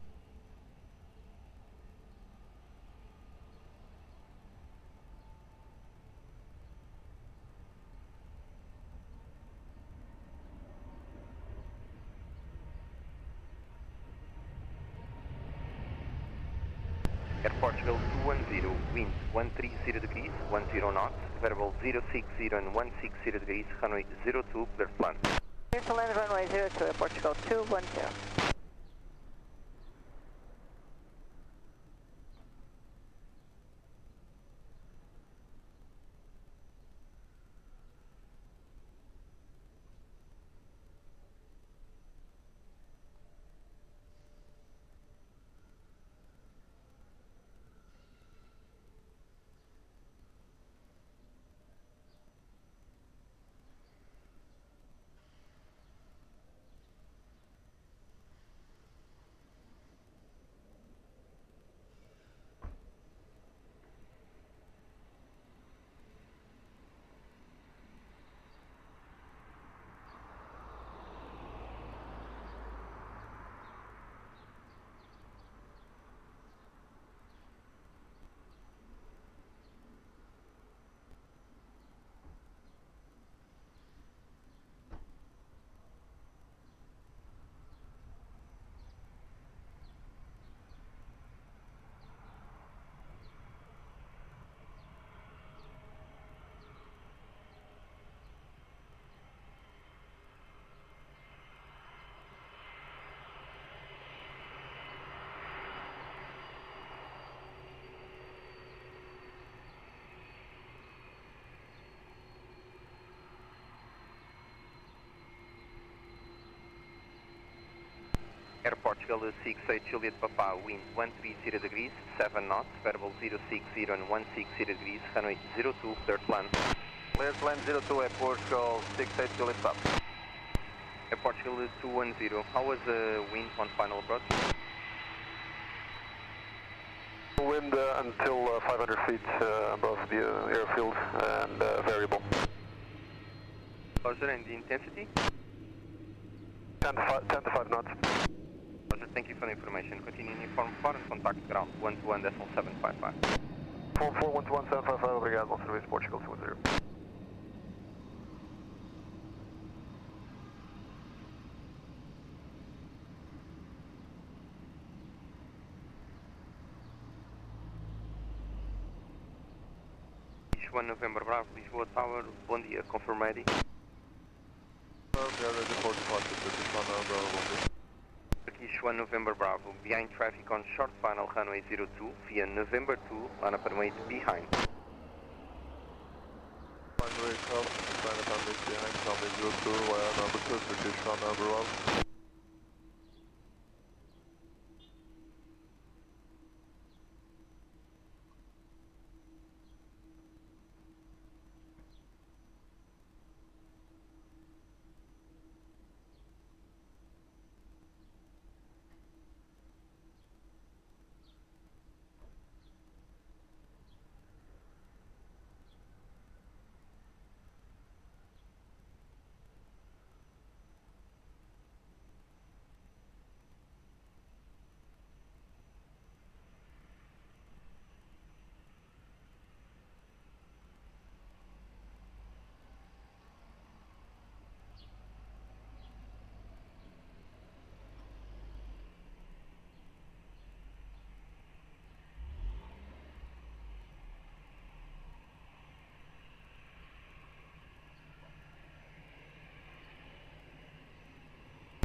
Air Portugal 210, wind 130 degrees, 10 knots, variable 060 and 160 degrees, runway 02, clear to land. Clear to land runway 02, Air Portugal 210. Air Portugal 68 Juliet Papa, wind 130 degrees, 7 knots, variable 060 and 160 degrees, runway 02, clear to land. Clear to land 02 Air Portugal 68 Juliet Papa. Air Portugal 210, how was the wind on final approach? Wind until 500 feet above the airfield and variable. Roger, and the intensity? 10 to 5 knots. Roger, thank you for the information. Continue uniform 4 and contact ground 121.755. 4411755, obrigado, bom serviço, Portugal 20. Lisboa, November Bravo, Lisboa Tower, bom dia, confirm ready. Turkish 1 November Bravo, behind traffic on short final runway 02 via November 2, line up and wait behind. Runway come, line up and wait behind, runway 02, via number 2, Turkish 1 number 1.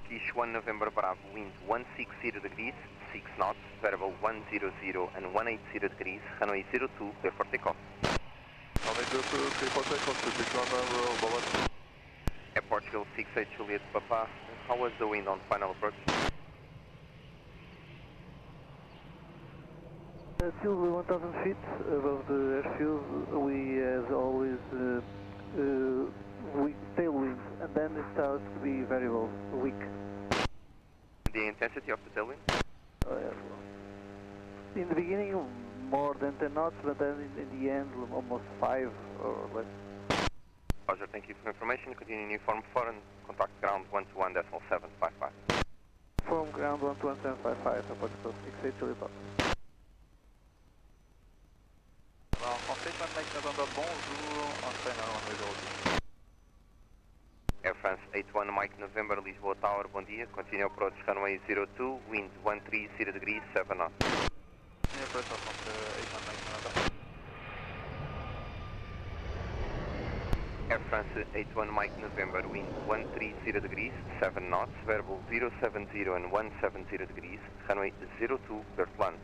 Turkish 1 November Bravo, wind 160 degrees, 6 knots, variable 100 and 180 degrees, runway 02, clear for takeoff. Runway 02, clear for takeoff, Turkish 1 number 1. Air Portugal 68 Juliet Papa, how was the wind on final approach? Still 1000 feet above the airfield, we as always weak tailwind, and then it starts to be variable, weak. The intensity of the tailwind? In the beginning more than 10 knots, but then in the end almost 5 or less. Roger, thank you for information. Continue uniform 4 and contact ground 121.755. From ground 121.755, Portugal 68 Juliet Papa. Alors, français, Mike November, bonjour, entraîneur en aujourd'hui. Air France 81 Mike November, Lisboa Tower, bom dia. Continue approach runway 02, wind 130 degrees, 7 knots. Continue approach of 81 Mike November. Air France 81 Mike November, wind 130 degrees, 7 knots, variable 070 and 170 degrees, runway 02, clear to land.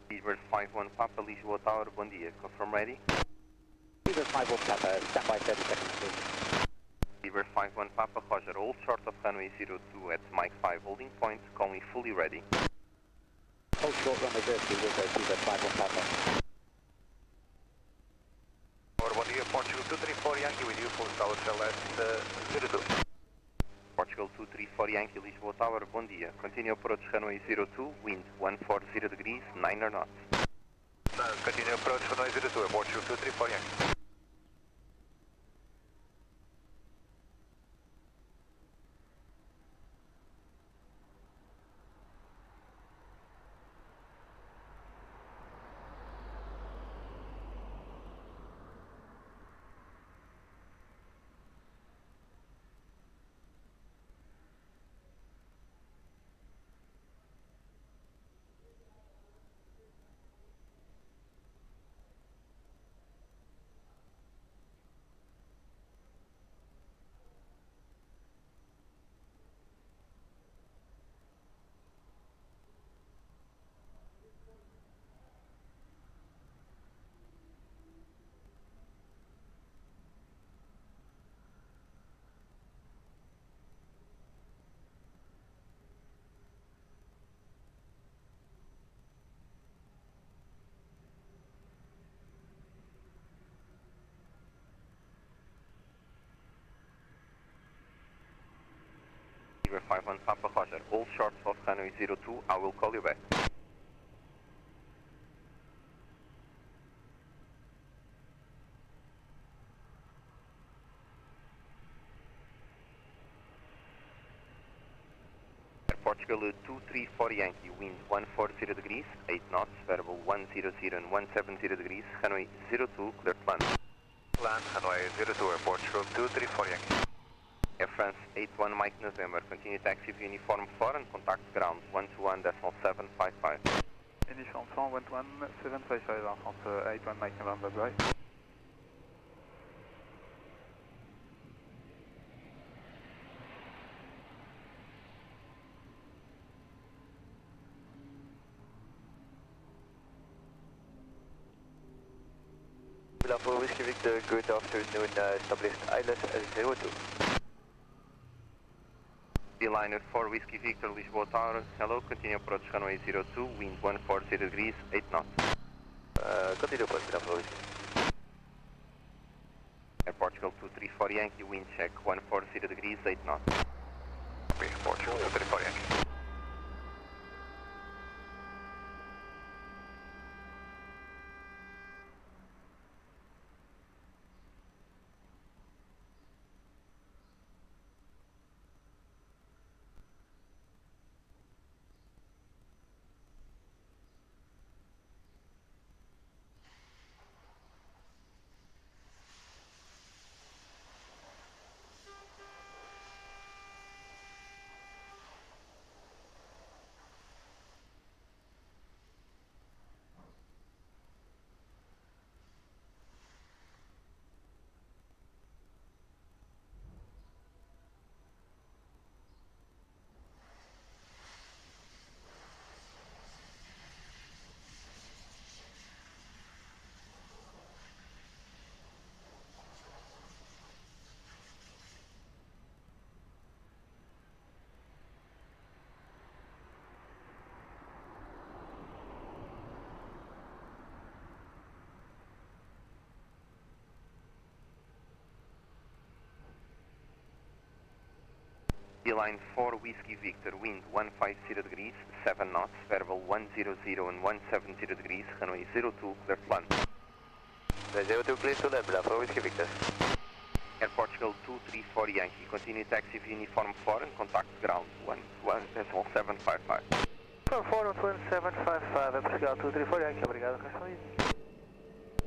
Beaver 51 Papa, Lisboa Tower, bom dia. Confirm ready? Beaver 51 Papa, stand by 30 seconds please. Beaver 51 Papa, Roger, hold short of runway 02 at Mike 5 holding point, call me fully ready. Hold short runway 02 with Beaver 51 Papa. Bom dia, Portugal 234 Yankee with you, full tower LS 02. Portugal 234 Yankee, Lisboa Tower, bom dia. Continue approach runway 02, wind 140 degrees, 9 knots. Continue approach runway 02, Portugal 234 Yankee. November 51 Papa Roger. All shorts of runway 02, I will call you back. Portugal 234 Yankee, wind 140 degrees, 8 knots, variable 100 and 170 degrees, runway 02, clear to land. Land, runway 02, Portugal 234 Yankee. Air France 81 Mike November, continue taxi via uniform 4 and contact ground 121.755. Uniform 4, 121.755, Air France 81 Mike November, bye. Bravo Whiskey Victor, good afternoon, established ILS 02. Beeline 4 Whiskey Victor, Lisboa Tower, hello, continue approach runway 02, wind 140 degrees, 8 knots. Continue approach, Bravo Whiskey. Air Portugal 234 Yankee, wind check 140 degrees, 8 knots. Okay, Portugal 234 Yankee. Beeline 4 Whiskey Victor, wind 150 degrees, 7 knots, variable 100 and 170 degrees, runway 02, clear to land. 02 clear to land, Bravo Whiskey Victor. Air Portugal 234 Yankee, continue taxi via uniform 4 and contact ground 121.755. 121.755, Air Portugal 234 Yankee, obrigado, resto isso.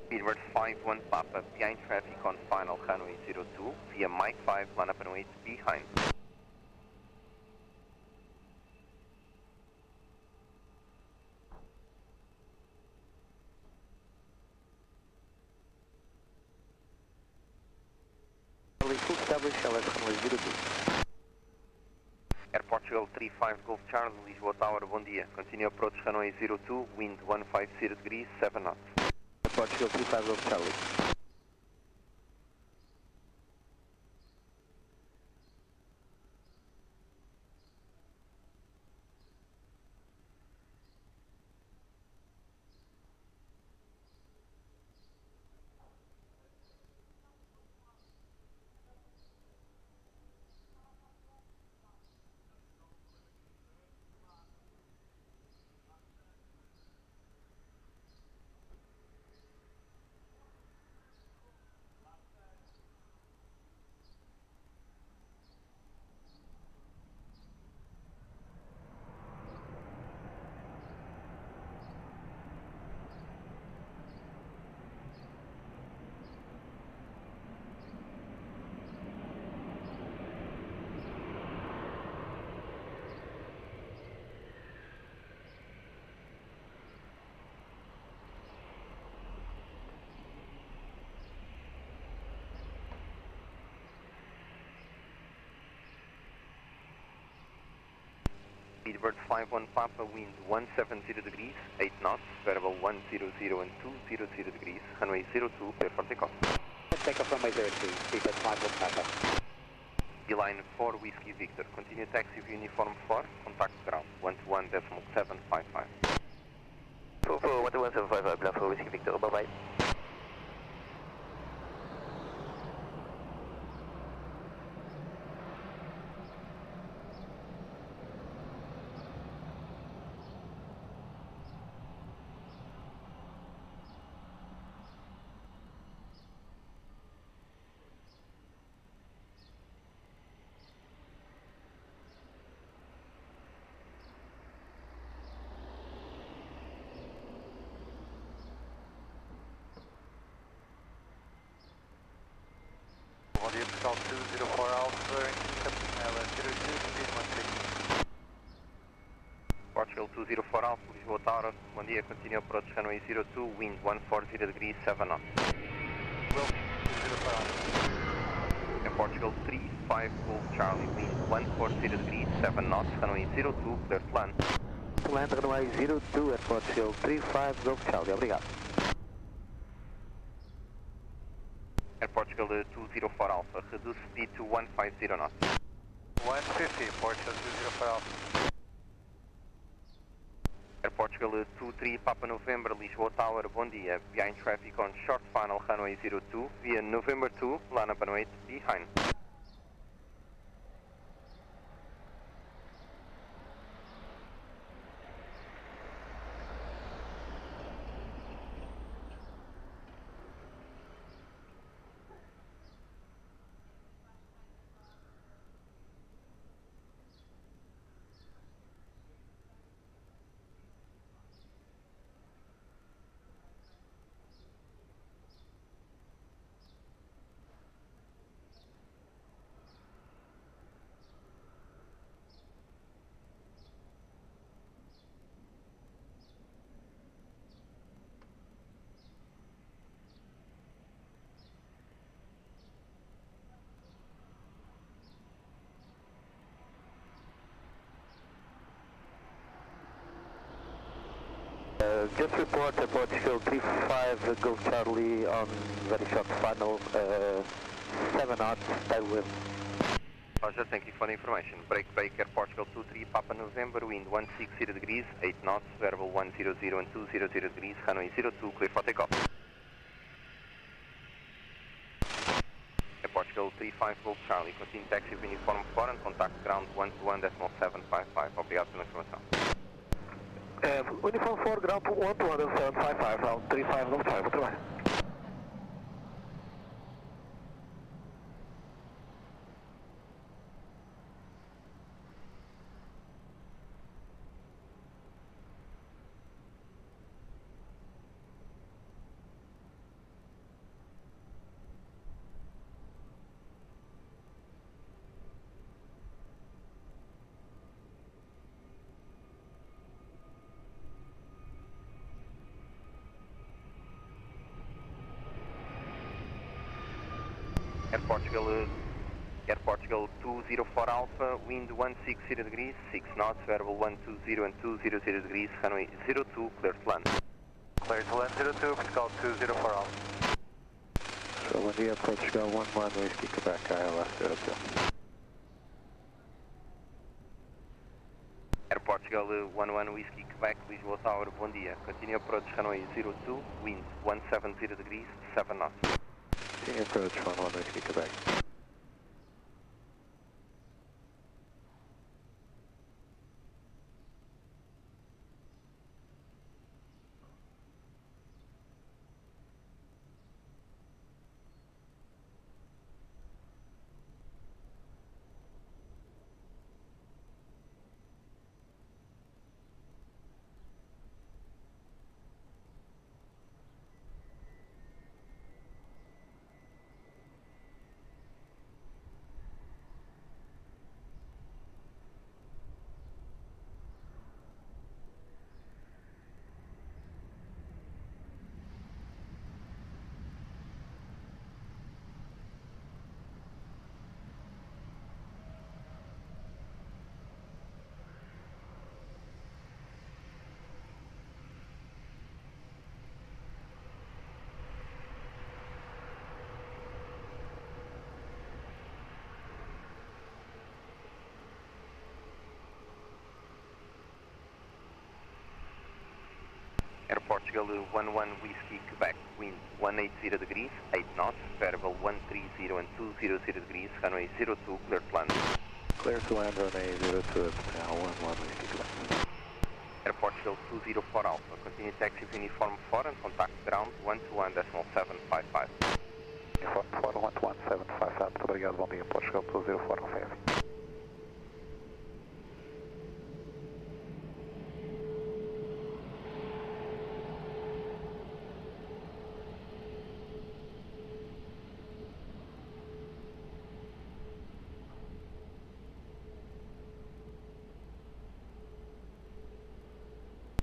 Speedbird 51 Papa, behind traffic on final runway 02, via Mike 5, line up and wait behind. Full established, LS runway 02. Air Portugal 35 Golf Charlie, Lisboa Tower, bom dia. Continue approach runway 02, wind 150 degrees, 7 knots. Air Portugal 35 Golf Charlie. Speedbird 51 Papa, wind 170 degrees, 8 knots, variable 100 and 200 degrees, runway 02, clear for takeoff. Takeoff runway 02, Speedbird 51 Papa. Beeline 4 Whiskey Victor, continue taxi via uniform 4, contact ground 121.755. 121.755, Bravo Whiskey Victor, bye bye. 204 Alpha, Lisboa Tower, bom dia, continue approach runway 02, wind 140 degrees, 7 knots. Well, 204 Alpha. Air Portugal 35 Golf Charlie, wind 140 degrees, 7 knots, runway 02, clear to land. To land runway 02 at Portugal 35 Golf Charlie, obrigado. Air Portugal 204 Alpha, reduce speed to 150 knots. 150, Portugal 204 Alpha. Air Portugal 23 Papa November, Lisboa Tower, bom dia. Behind traffic on short final runway 02 via November 2, line up and wait behind. Just report Portugal 35 Golf Charlie on very short final, 7 knots, tailwind. Roger, thank you for the information. Break Air Portugal 23 Papa November, wind 160 degrees, 8 knots, variable 100 and 200 degrees, runway 02, clear for takeoff. Air Portugal 35 Golf Charlie, continue taxi of uniform 4 and contact ground 121.755. Obrigado pela informação. Uniform 4, ground 121.755, round 35 Golf Charlie, muito bem. Air Portugal 204 Alpha, wind 160 degrees, 6 knots, variable 120 and 200 degrees, runway 02, clear to land. Clear to land 02, Portugal 204 Alpha. So, bom dia, Portugal 11 Whiskey Quebec, ILS 02. Air Portugal 11 Whiskey Quebec, Lisboa Tower, bom dia. Continue approach runway 02, wind 170 degrees, 7 knots. Continue approach 11 Whiskey Quebec. Air Portugal 11 Whiskey Quebec, wind 180 degrees, 8 knots, variable 130 and 200 degrees, runway 02, clear to land. Clear to land runway 02 at now 11 Whiskey Quebec. Air Portugal 204 Alpha, continue taxi of uniform 4 and contact ground 121.755. Uniform 4, 121.755, muito obrigado, bom dia, Portugal 204 Alpha.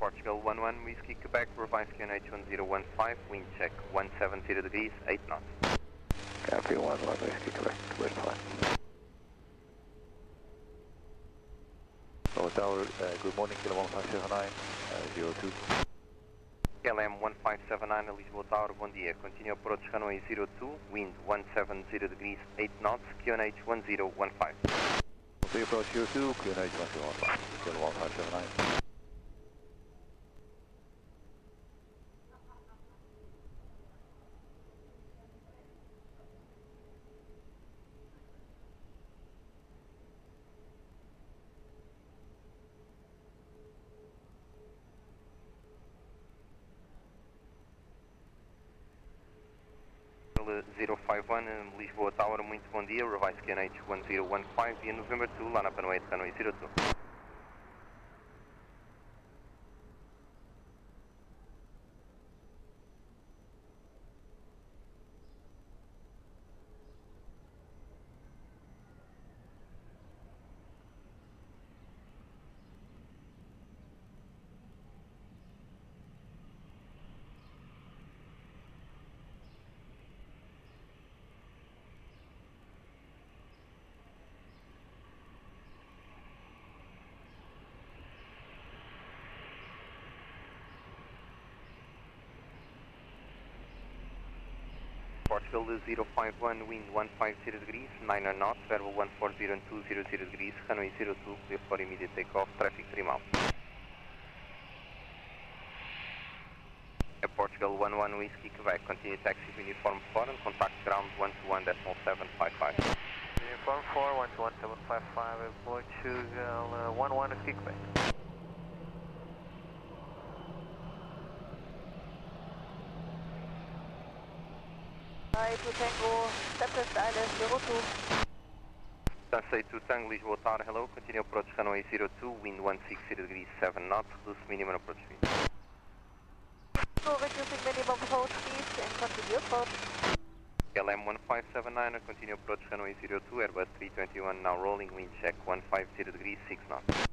Portugal 11 Whiskey Quebec, revised QNH 1015, wind check 170 degrees, 8 knots. Copy 11 Whiskey Quebec, wind fine. Lower Tower, good morning, Kilo 1579, 02. KLM 1579, Lisboa Tower, bom dia. Continue approach runway 02, wind 170 degrees, 8 knots, QNH 1015. Okay, approach 02, QNH 1015, Kilo 1579. Portugal 051, Lisboa Tower, muito bom dia. Revised QNH 1015 via November 2, line up and wait, runway 02. Portugal 051, wind 150 degrees, 9 knots, variable 140 and 200 degrees, runway 02, clear for immediate takeoff, traffic 3 miles. Portugal 11 Whiskey Quebec, continue taxi uniform 4 and contact ground 121.755. Uniform 4, 121.755, Portugal 11 Whiskey Quebec. To Tango, Steppers Island 02. Tansei to Tango, Lisboa Tower, hello, continue approach runway 02, wind 160 degrees, 7 knots, reduce minimum approach speed. So reducing minimum approach speed and continue approach. KLM 1579, continue approach runway 02, Airbus 321, now rolling, wind check 150 degrees, 6 knots.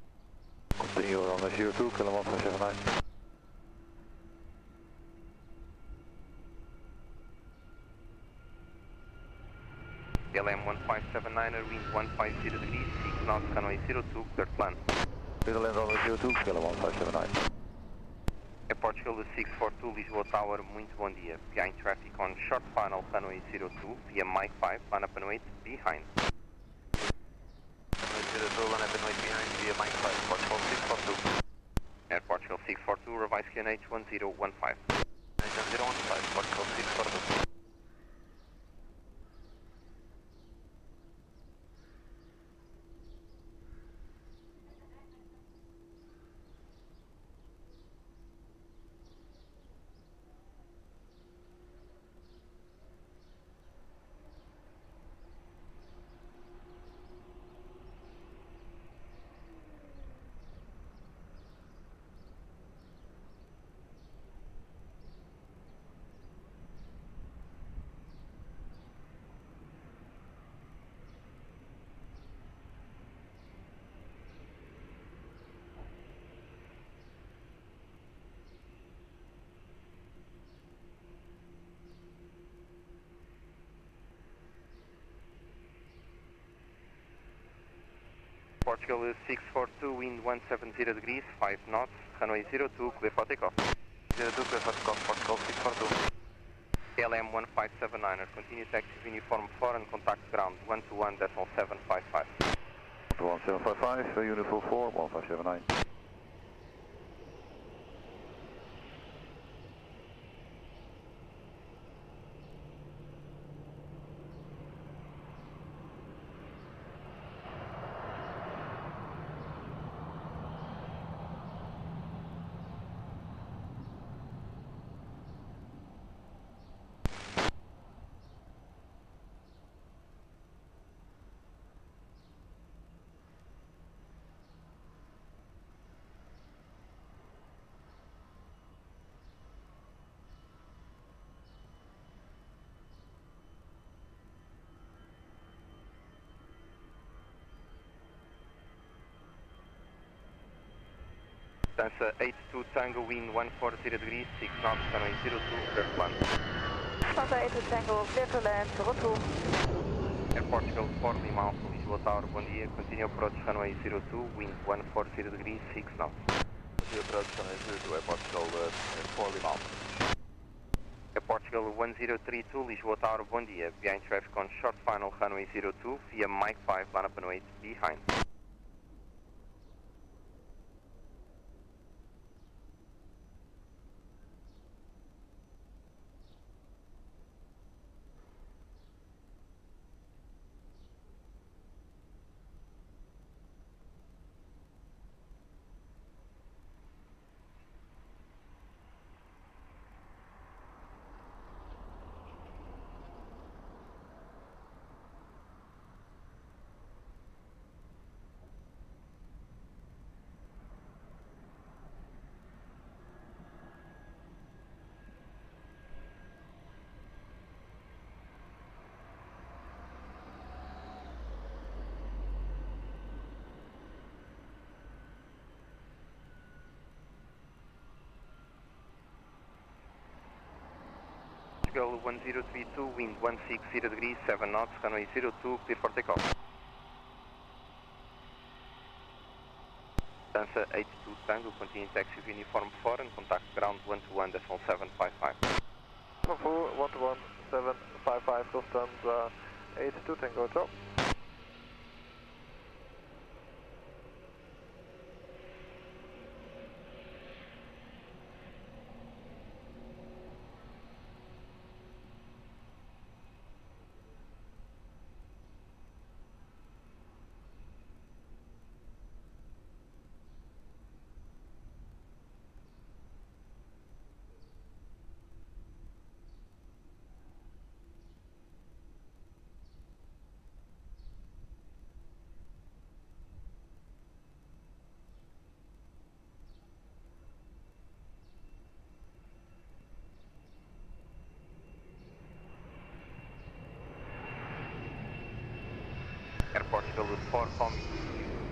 Continue on the 02, Kilo 1579. KLM 1579, wind 150 degrees, 6 knots, runway 02, clear plan. Netherlands on the 02, Kilo 1579. Portugal 642, Lisboa Tower, muito bom dia. Behind traffic on short final, runway 02, via Mike 5, line up and wait, behind. Runway 02, line up and wait behind, via Mike 5, Portugal 642. Air Portugal 642, revised QNH 1015. QNH 1015, Portugal 642. Portugal 642, wind 170 degrees, 5 knots, runway 02, clear for takeoff. 02, clear for takeoff, Portugal 642. KLM 1579, continue taxi uniform 4 and contact ground 121.755. 11755, uniform 4, 1579. Distância 82 Tango, wind 140 degrees, 6 knots, runway 02, clear to land. Delta 82 Tango, clear to land, route 2. Air Portugal 4 Lima Alpha, Lisboa Tower, bom dia. Continue approach runway 02, wind 140 degrees, 6 knots. Continue approach runway 02, Air Portugal 4 Lima Alpha. Air Portugal 1032, Lisboa Tower, bom dia. Behind traffic on short final runway 02 via Mike 5, line up and wait behind. Portugal 1032, wind 160 degrees, 7 knots, runway 02, clear for takeoff. Distância 82 Tango, continue taxi of uniform 4 and contact ground 121.755. 121.755, Lufthansa 82 Tango, ciao.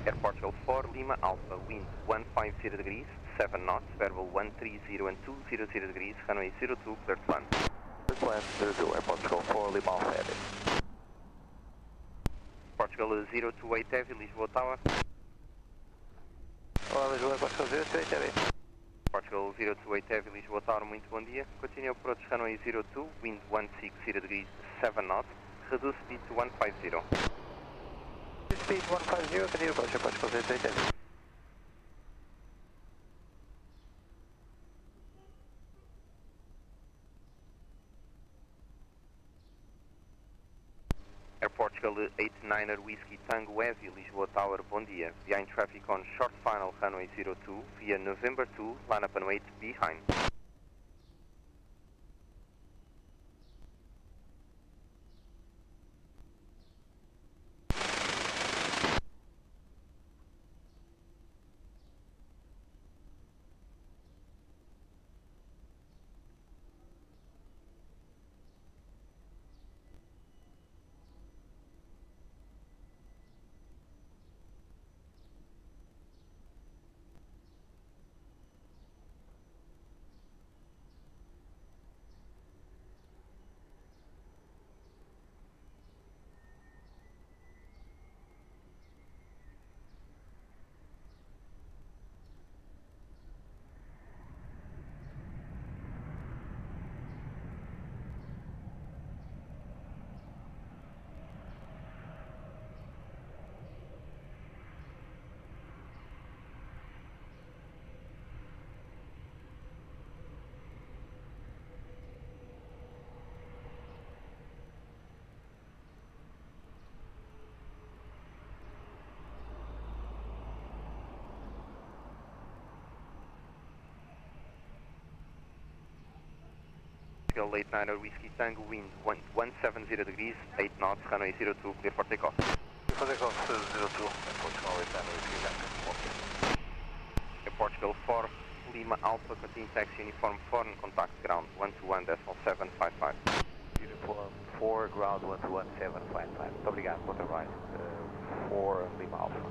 Air Portugal 4 Lima Alpha, wind 150 degrees, 7 knots, variable 130 and 200 degrees, runway 02, clear to land. Clear to land 02, Air Portugal 4 Lima Alpha heavy. Portugal 028 heavy, Lisboa Tower. Olá, Lisboa, Portugal 028 heavy. Portugal 028 heavy, Lisboa Tower, muito bom dia. Continue approach runway 02, wind 160 degrees, 7 knots, reduce speed to 150. Speed 150, continue approach, Air Portugal 028 heavy. Air Portugal 89er Whiskey Tango Heavy, Lisboa Tower, bom dia. Behind traffic on short final runway 02 via November 2, line up and wait behind. Portugal 89er Whiskey Tango, wind 170 degrees, 8 knots, runway 02, clear for takeoff. Clear for takeoff 02, Air Portugal 89er Whiskey Tango. Air Portugal 4 Lima Alpha, continue taxi uniform 4 and contact ground 121.755. Uniform 4, ground 121.755. Muito obrigado, boa trabalho. 4 Lima Alpha.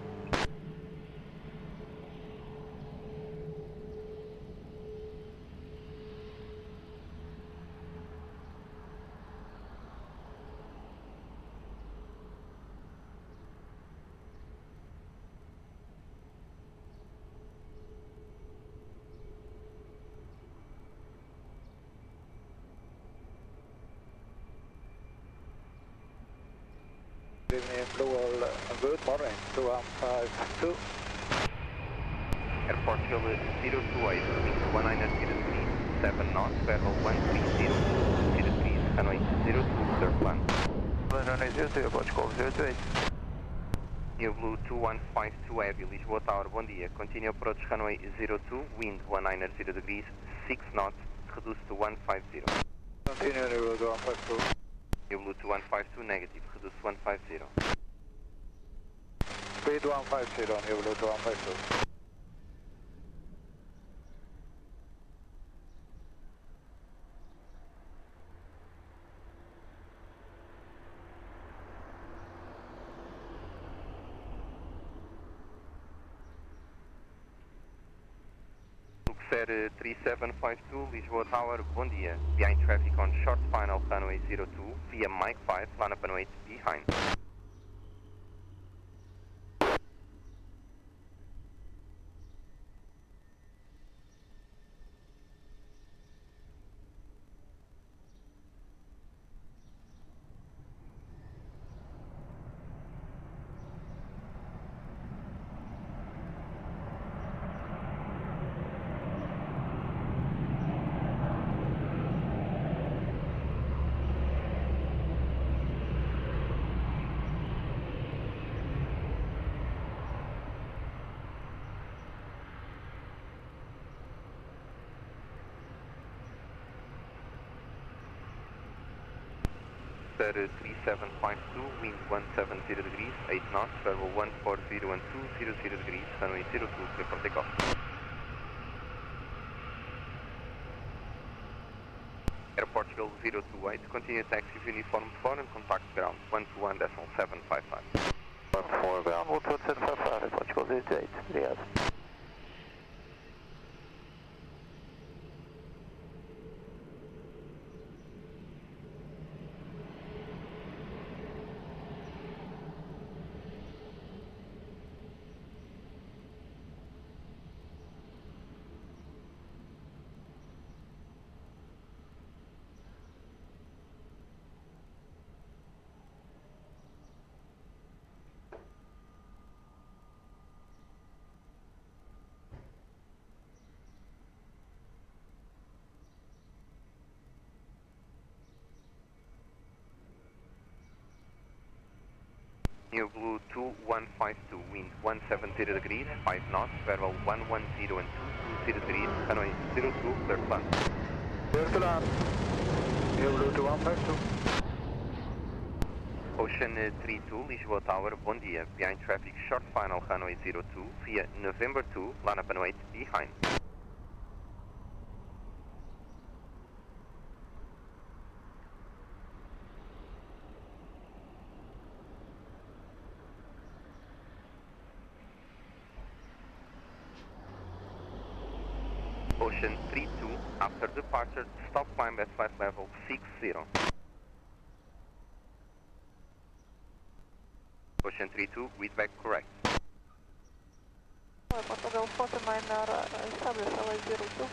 evening, Blue Wall, good morning, 2152. Airport Hill 028, 1900 degrees, 7 knots, Barrel 130, 0 degrees, runway 02, third plan. Runway 02, Airport Call 028. New Blue 2152 Heavy, Lisboa Tower, bom dia. Continue approach runway 02, wind 190 degrees, 6 knots, reduce to 150. Continue New Blue 152. New Blue 2152 negative, reduce 150. Speed 150, New Blue 2152. Luxair 3752, Lisboa Tower, bom dia. Behind traffic on short final runway 02, via Mike 5, line up and wait behind. Luxair 3752, wind 170 degrees, 8 knots, level 140 and 200 degrees, runway 02, clear for takeoff. Airport Hill 028, continue taxi uniform 4 and contact ground 121.755. 14 ground, 121.755, Airport Call 028, obrigado. New Blue 2152, wind 170 degrees, 5 knots, level 110 and 220 degrees, runway 02, third plan. Clear to land. New Blue 2152. Ocean 32, Lisboa Tower, bom dia. Behind traffic, short final runway 02, via November 2, line up and wait behind. Ocean 32, after departure, stop climb at flight level 60. Ocean 32, read back correct. Portugal 49er, establish LA 02.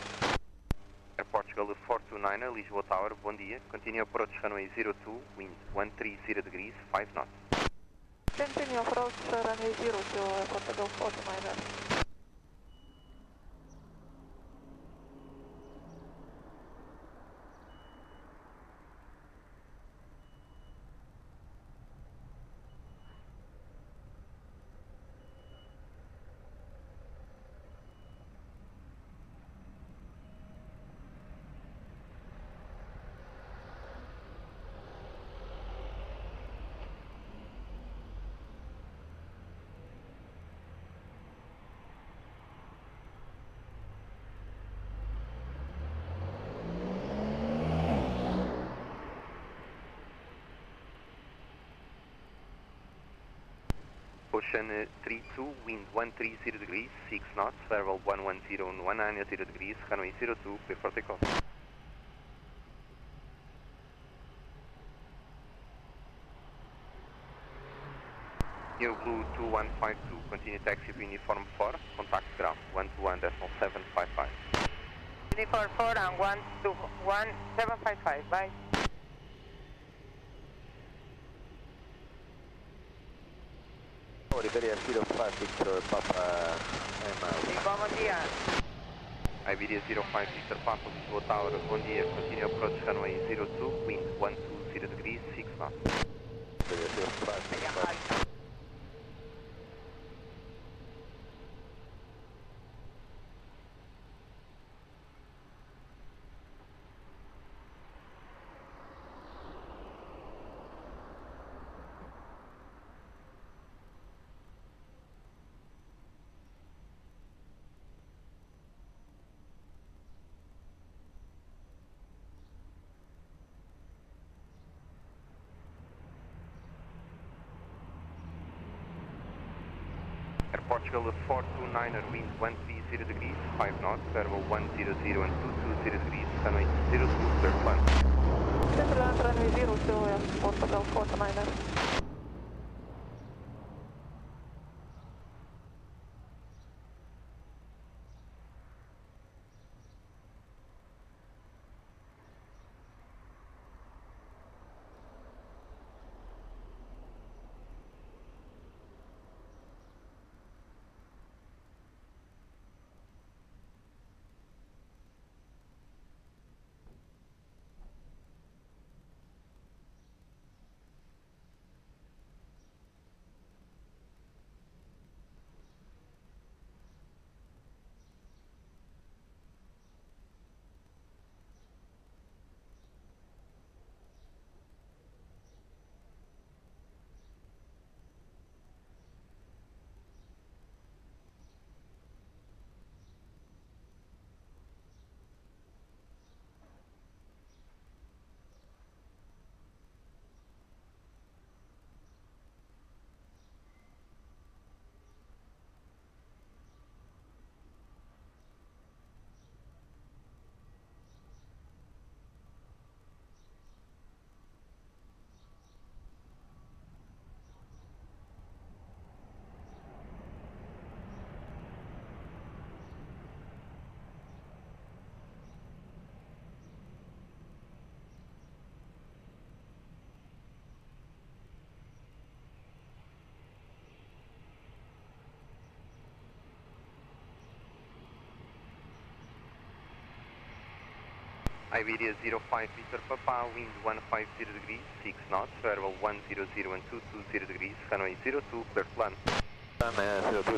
Air Portugal 429er, Lisboa Tower, bom dia. Continue approach runway 02, wind 130 degrees, 5 knots. Continue approach runway 02, Portugal 49er. Ocean 32, wind 130 degrees, 6 knots, level 110 and 190 degrees, runway 02, clear for takeoff. New Blue 2152, continue taxi to uniform 4, contact ground 121.755. Uniform 4 and 121.755, 4 Iberia 05 Victor Papa Lisboa, bom dia. Iberia 05 Victor Papa, Lisboa Tower, bom dia. Continue approach runway 02, wind 120 degrees, 6 knots. Iberia 05 Victor. Portugal 429er, wind 130 degrees, 5 knots, variable 100 and 220 degrees, runway 02, clear to land. Turbulence runway 02, Portugal 429er. Iberia 05 Victor Papa, wind 150 degrees, 6 knots, variable 100 and 220 degrees, runway 02, clear to land. 02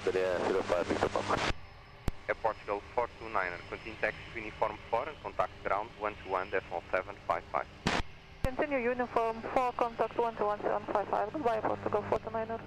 Iberia 05 Victor Papa. Air Portugal 429er, continue taxi to uniform 4 and contact ground 121.755. Continue uniform 4, contact 121.755. Goodbye, Portugal 429er.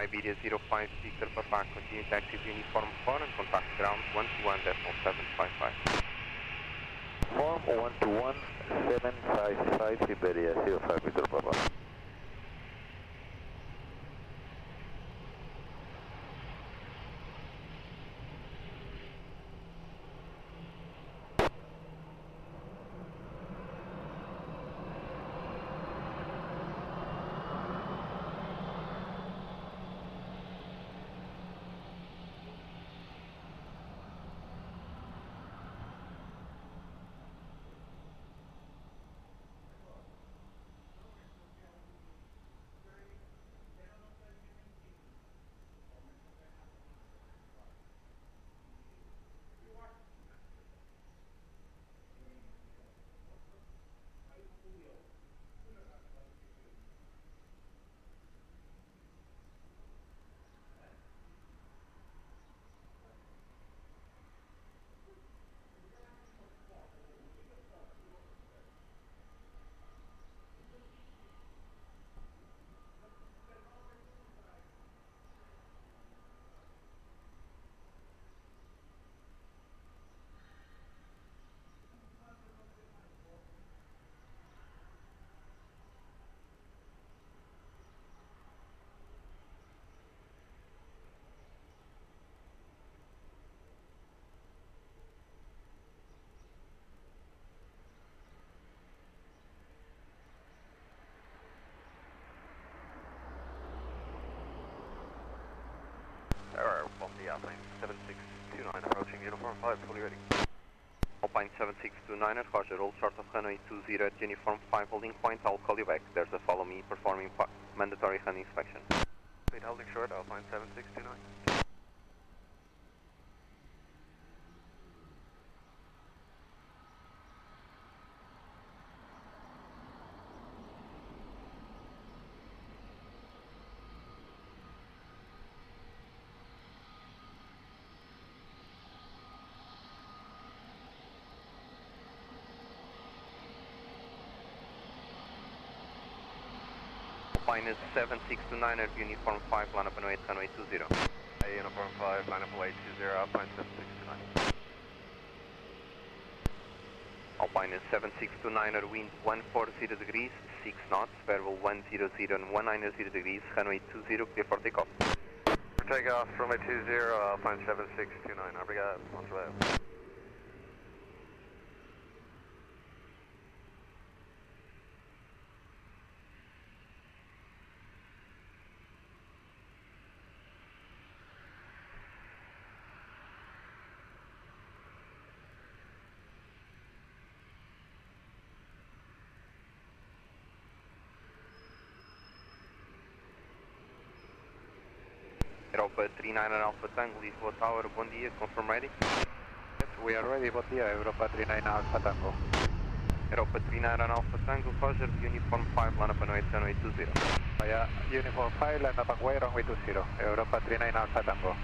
Iberia 05 Victor Papa, continue taxi to uniform 4 and contact ground 121.755. Form 121.755 Iberia 05 Victor Papa. Alpine 7629 approaching uniform 5, fully ready. Alpine 7629 at Roger, roll short of runway 20 at uniform 5 holding point, I'll call you back. There's a follow me performing mandatory hand inspection. Speed holding short, Alpine 7629. Alpine 7629 at uniform 5, line up and wait, runway 20. Uniform 5, line up away 20, Alpine 7629. Alpine 7629 at wind 140 degrees, 6 knots, variable 100 and 190 degrees, runway 20, clear for takeoff. For takeoff, runway 20, Alpine 7629, obrigado, bom trabalho. Europa 39 and Alpha Tango, Lisboa Tower, bom dia, confirm ready. Yes, we are ready, bom dia, Europa 39 Alpha Tango. Europa 39 and Alpha Tango, Roger, uniform 5, line up and wait, runway 20. Via uniform 5, line up and wait, runway 20, Europa 39 Alpha Tango.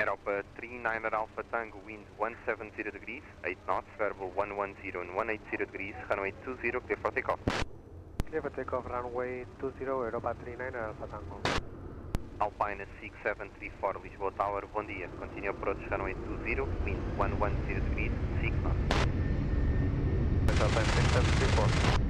Europa 39 at Alpha Tango, wind 170 degrees, 8 knots, variable 110 and 180 degrees, runway 20, clear for takeoff. Clear for takeoff, runway 20, Europa 39 Alpha Tango. Alpine 6734, Lisboa Tower, bom dia, continue approach runway 20, wind 110 degrees, 6 knots. That's Alpine 6734.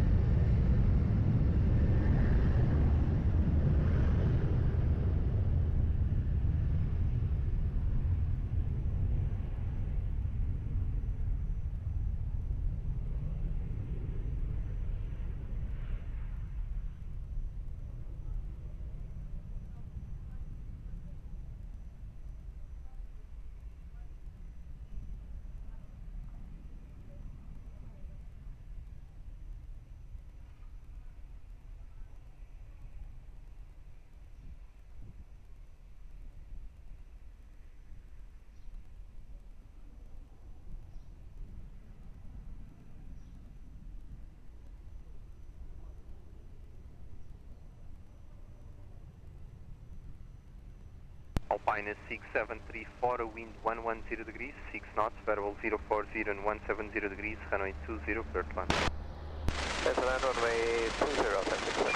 Alpine 6734, wind 110 degrees, 6 knots, variable 040 and 170 degrees, runway 20, clear to land. That's land runway 20, Alpine 67.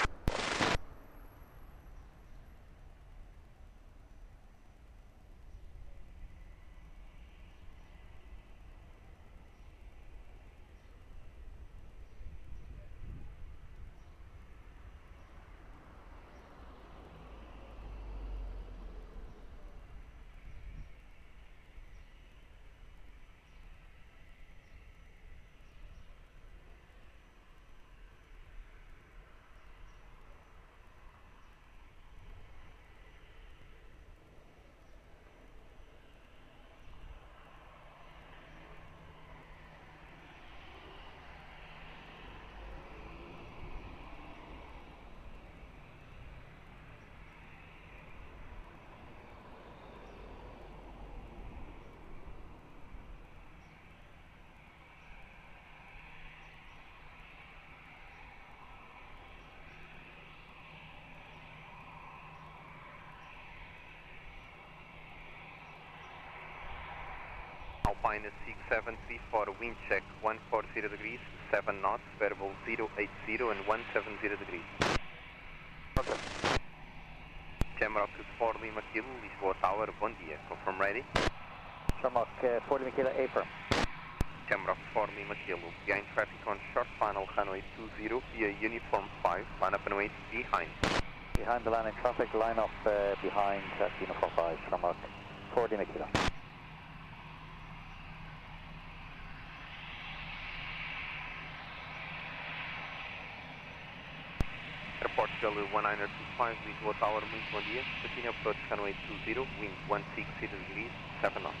Alpine 6734, wind check 140 degrees, 7 knots, variable 080 and 170 degrees. Okay. Shamrock 4 Lima Kilo, Lisboa Tower, bom dia. Confirm ready? Shamrock 4 Lima Kilo, affirm. Shamrock 4 Lima Kilo, behind traffic on short final runway 20 via uniform 5, line up and wait behind. Behind the line in traffic, line up behind at uniform 5, Shamrock 4 Lima Kilo. Airport Gully 1925, Lisboa Tower, muito bom dia. Continue approach runway 20, wind 160 degrees, 7 knots.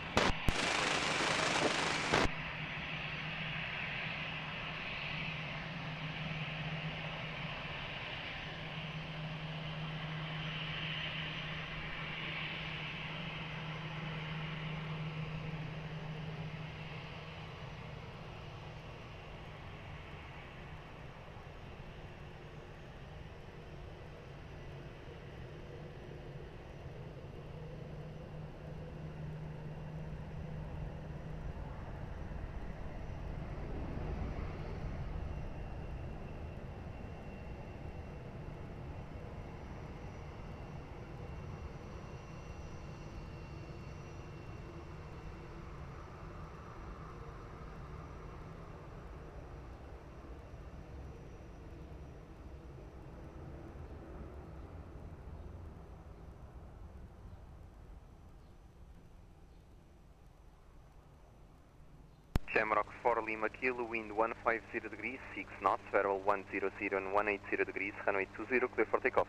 Shamrock 4 Lima Kilo, wind 150 degrees, 6 knots, variable 100 and 180 degrees, runway 20, clear for takeoff.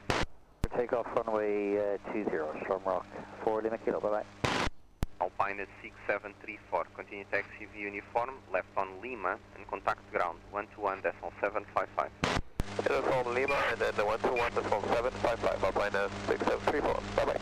Takeoff runway 20, Shamrock 4 Lima Kilo, bye bye. Alpine 6734, continue taxi via uniform, left on Lima, and contact ground, 121.755. That's on Lima, and then the 121.755, Alpine 6734, bye bye.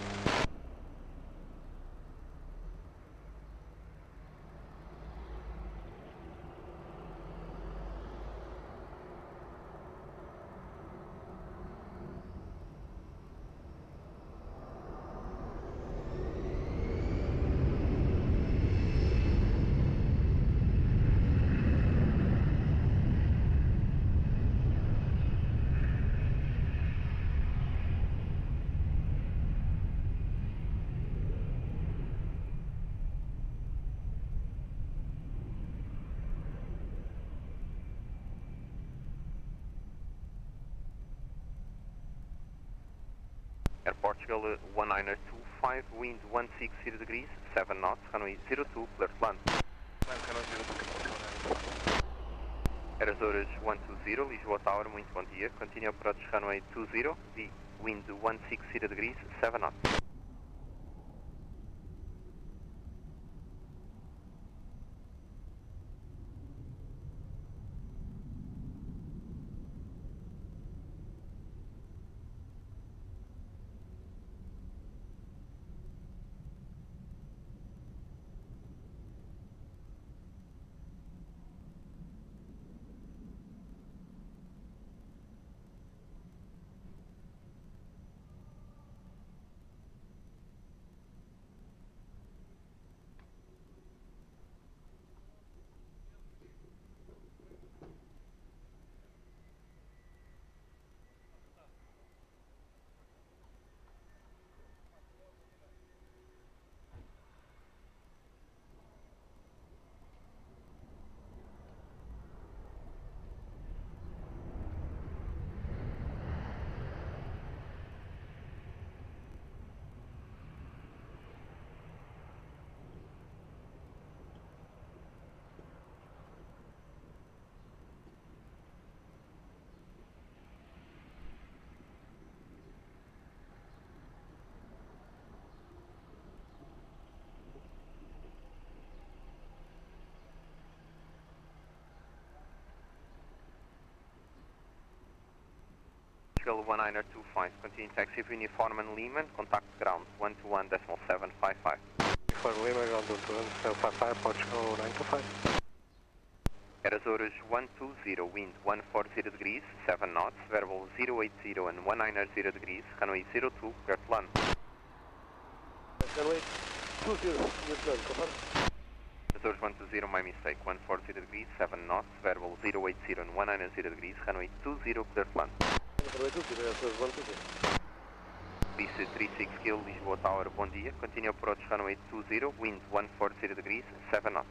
Air Portugal 1925, wind 160 degrees, 7 knots, runway 02, clear to land. Aeroporto 120, Lisboa Tower, muito bom dia. Continue approach runway 20, wind 160 degrees, 7 knots. Portugal 1925, continue taxi for uniform and Lehman, contact ground 121.755. For Lima, ground 121.755, Portugal 925. Azores 120, wind 140 degrees, 7 knots, variable 080 and 190 degrees, runway 02, clear to land. Runway 20, good run, confirm. Azores 120, my mistake, 140 degrees, 7 knots, verbal 080 and 190 degrees, runway 20, clear to land. Pista 36 kilo, Lisboa Tower, bom dia, continue approach runway 20, wind 140 degrees, 7 knots.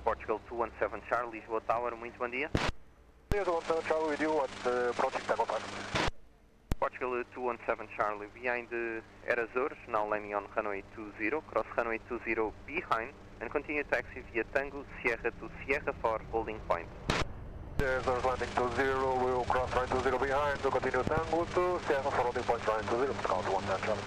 Portugal 217 Charlie, Lisboa Tower, muito bom dia. 217 Charlie with you at approaching takeoff. Portugal 217 Charlie, behind Air Azores, now landing on runway 20, cross runway 20 behind, and continue taxi via Tango, Sierra to Sierra for holding point. Azores landing 20, we will cross runway 20 behind, to continue Tango to Sierra for holding point runway 20, count 217 Charlie.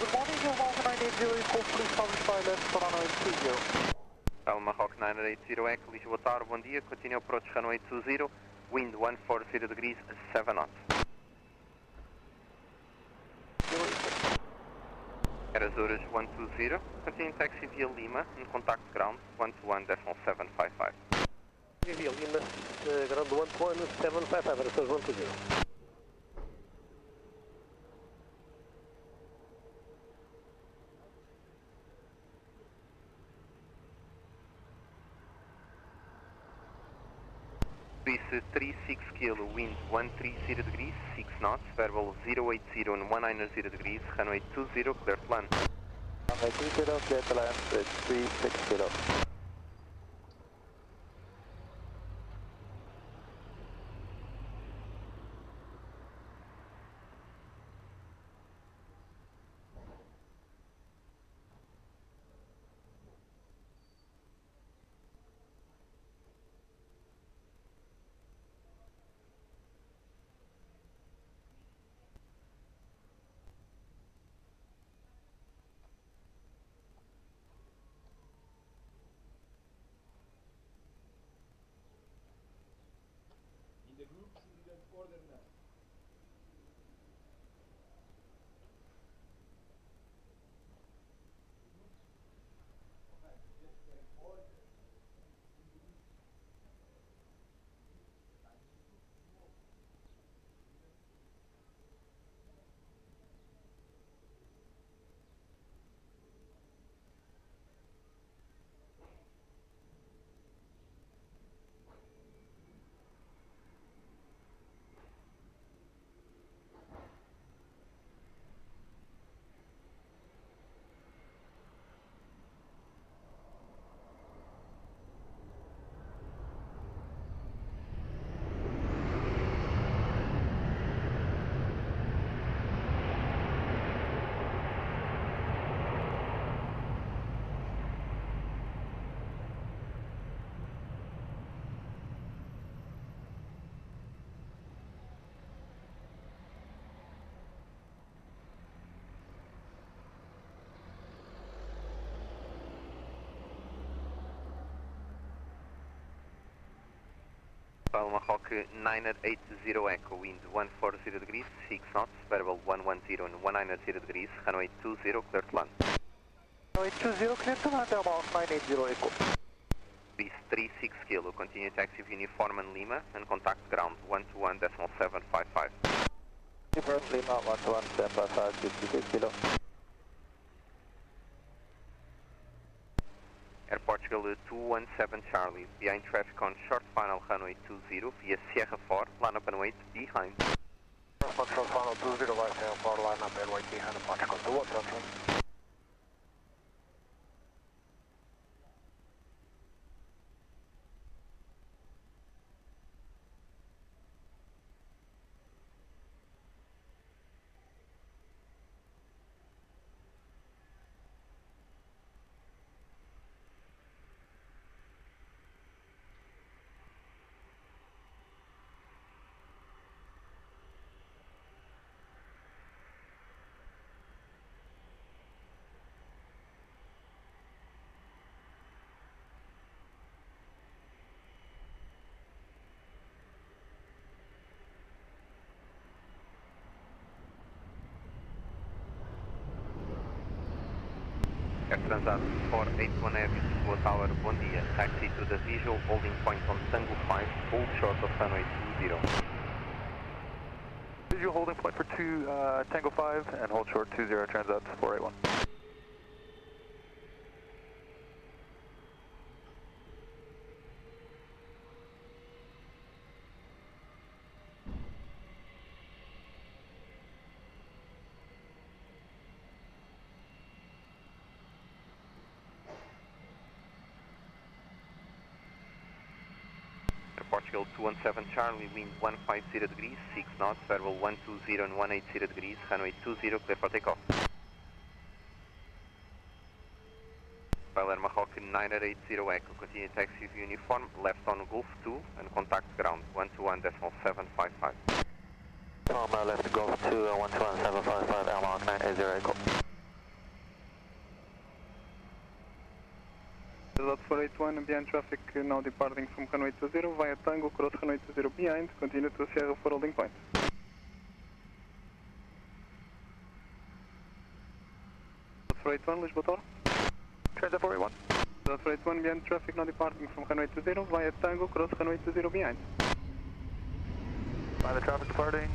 Good morning, you're Malta 980, equal please publish by left for runway 20. Palma Rock 980 Echo, Lisboa Tower, bom dia, continue approach runway 20, wind 140 degrees, 7 knots. Air Azores 120, continue taxi via Lima, in contact ground 121.755. Via Lima, ground 121.755, Air Azores 120. Pista 36 kilo, wind 130 degrees, 6 knots, verbal 080 and 190 degrees, runway 20, clear to land. Runway 20, clear to land, 36 kilo. Palma Rock 980 Echo, wind 140 degrees, 6 knots, variable 110 and 190 degrees, runway 20, clear to land. Runway 20, clear to land, Airbound 980 Echo. Beast 36 kilo, continue taxi via Uniform and Lima, and contact ground 121.755. Uniform Lima, 121.755, 56 kilo. Air Portugal 217 Charlie, behind traffic on short final runway 20 via Sierra 4, line up and wait behind. Foxtrot final 20 right hand for line up LYT and departure code 1 Transat 481F, Lisboa Tower, bom dia. Taxi to the visual holding point on Tango 5, hold short of runway 20. Visual holding point for Tango 5 and hold short 20 Transat 481. Portugal 217 Charlie, wind 150 degrees, 6 knots, variable 120 and 180 degrees, runway 20, clear for takeoff. Palermo Rock 980 Echo, continue taxi of uniform, left on Golf 2 and contact ground 121.755. Palma left Golf 2, 121.755, Airlock 980 Echo. Delgado 481, behind traffic now departing from runway 20 via Tango, cross runway 20 behind, continue to Sierra for holding point. Delgado 481, Lisboa Tower. Transat 481. Delgado 481, behind traffic now departing from runway 20 via Tango, cross runway 20 behind. By the traffic departing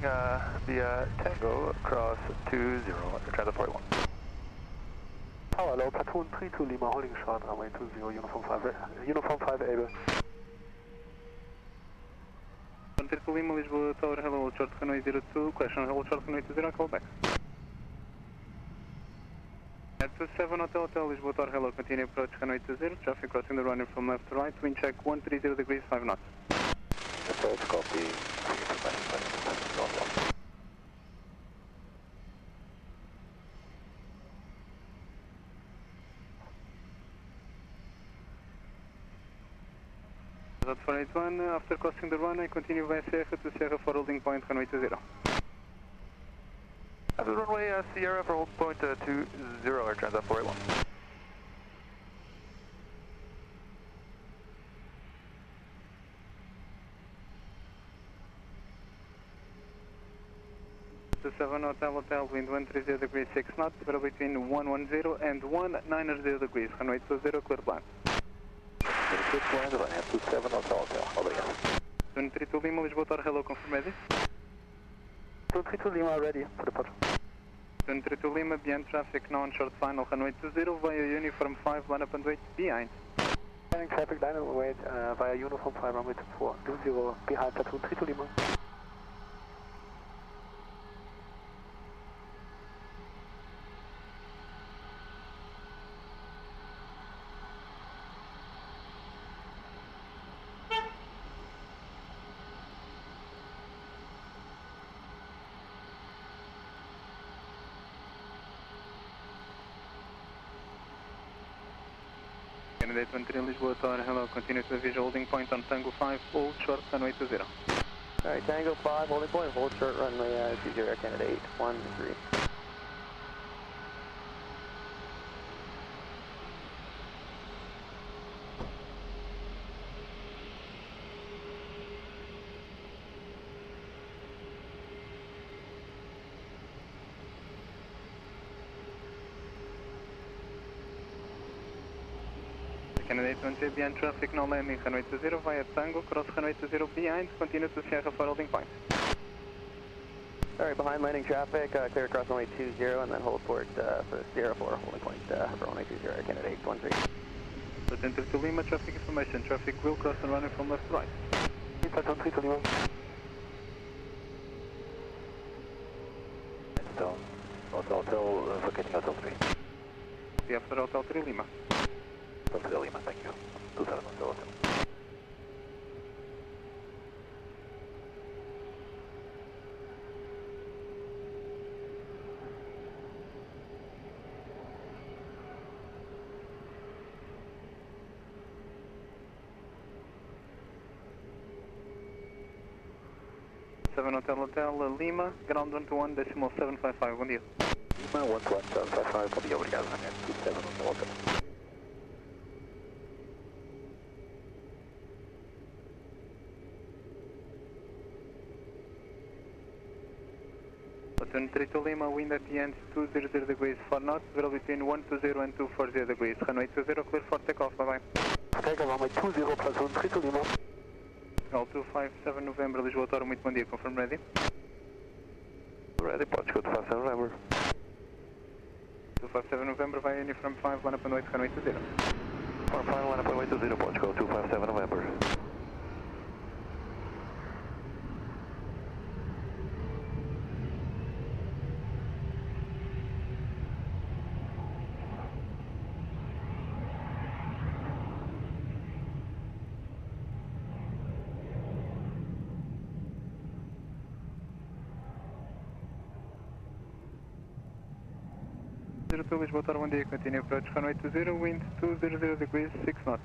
via Tango, cross 20, Transat 481. Hello, platoon 32 Lima holding short, runway 20, uniform 5 able. 32 Lima, Lisboa Tower, hello, hold short runway 02, question, hold short runway 20, call back. At 27 Hotel, Lisboa Tower, hello, continue approach runway 20, traffic crossing the runway from left to right, wind check 130 degrees, 5 knots. Approach, copy. Delgado 481, after crossing the runway, continue via Sierra to Sierra for holding point runway 20. After the runway Sierra for hold point 20, Transat 481. To 7 Hotel, wind 130 degrees, 6 knots, variable between 110 and 190 degrees, runway 20, clear plan. 27 Hotel, obrigado. 23 Lima, Lisboa Tower, hello, confirm ready. 23 Lima, ready for departure. 23 Lima, behind traffic, now on short final, runway 20, via uniform 5, line up and wait, behind. Landing traffic, line up and wait via uniform 5, runway 20, behind platoon 32 Lima. Candidate 13 Lisboa Tower, hello, continue to visual holding point on Tango 5, hold short runway 20. Alright, Tango 5, holding point, hold short runway 20, candidate 13. Candidate 20 behind traffic, now landing runway 20 via Tango, cross runway 20 behind, continue to Sierra for holding point. Alright, behind landing traffic, clear across runway 20 and then hold port for Sierra 4, holding point for runway 20, candidate 13. Attentive to Lima, traffic information, traffic will cross the runway from left to right. Platoon 3 to Lima. Hotel, vacating Hotel 3. The after Hotel 3 Lima. Hotel 3 Lima, thank you. 27 Hotel Hotel. Hotel Lima, ground 121, decimal 755, bom dia. Lima, 121, 755, bom dia, obrigado, Daniel. 27 Hotel Hotel. Platoon 3 to Lima, wind at the end 200 degrees 4 knots, veil between 120 and 240 degrees. Runway 20, clear for takeoff, bye bye. Takeoff, runway 20, platoon 3 to Lima. All 257 November, Lisboa, Toro, muito bom dia, confirm ready. Ready, Portugal 257 November. 257 November, via uniform 5, line up and wait, runway 20. Final line up and wait to 0, Portugal 257 November. To Lisboa, Toro, bom dia, continue approach, runway 20, wind 200 degrees 6 knots.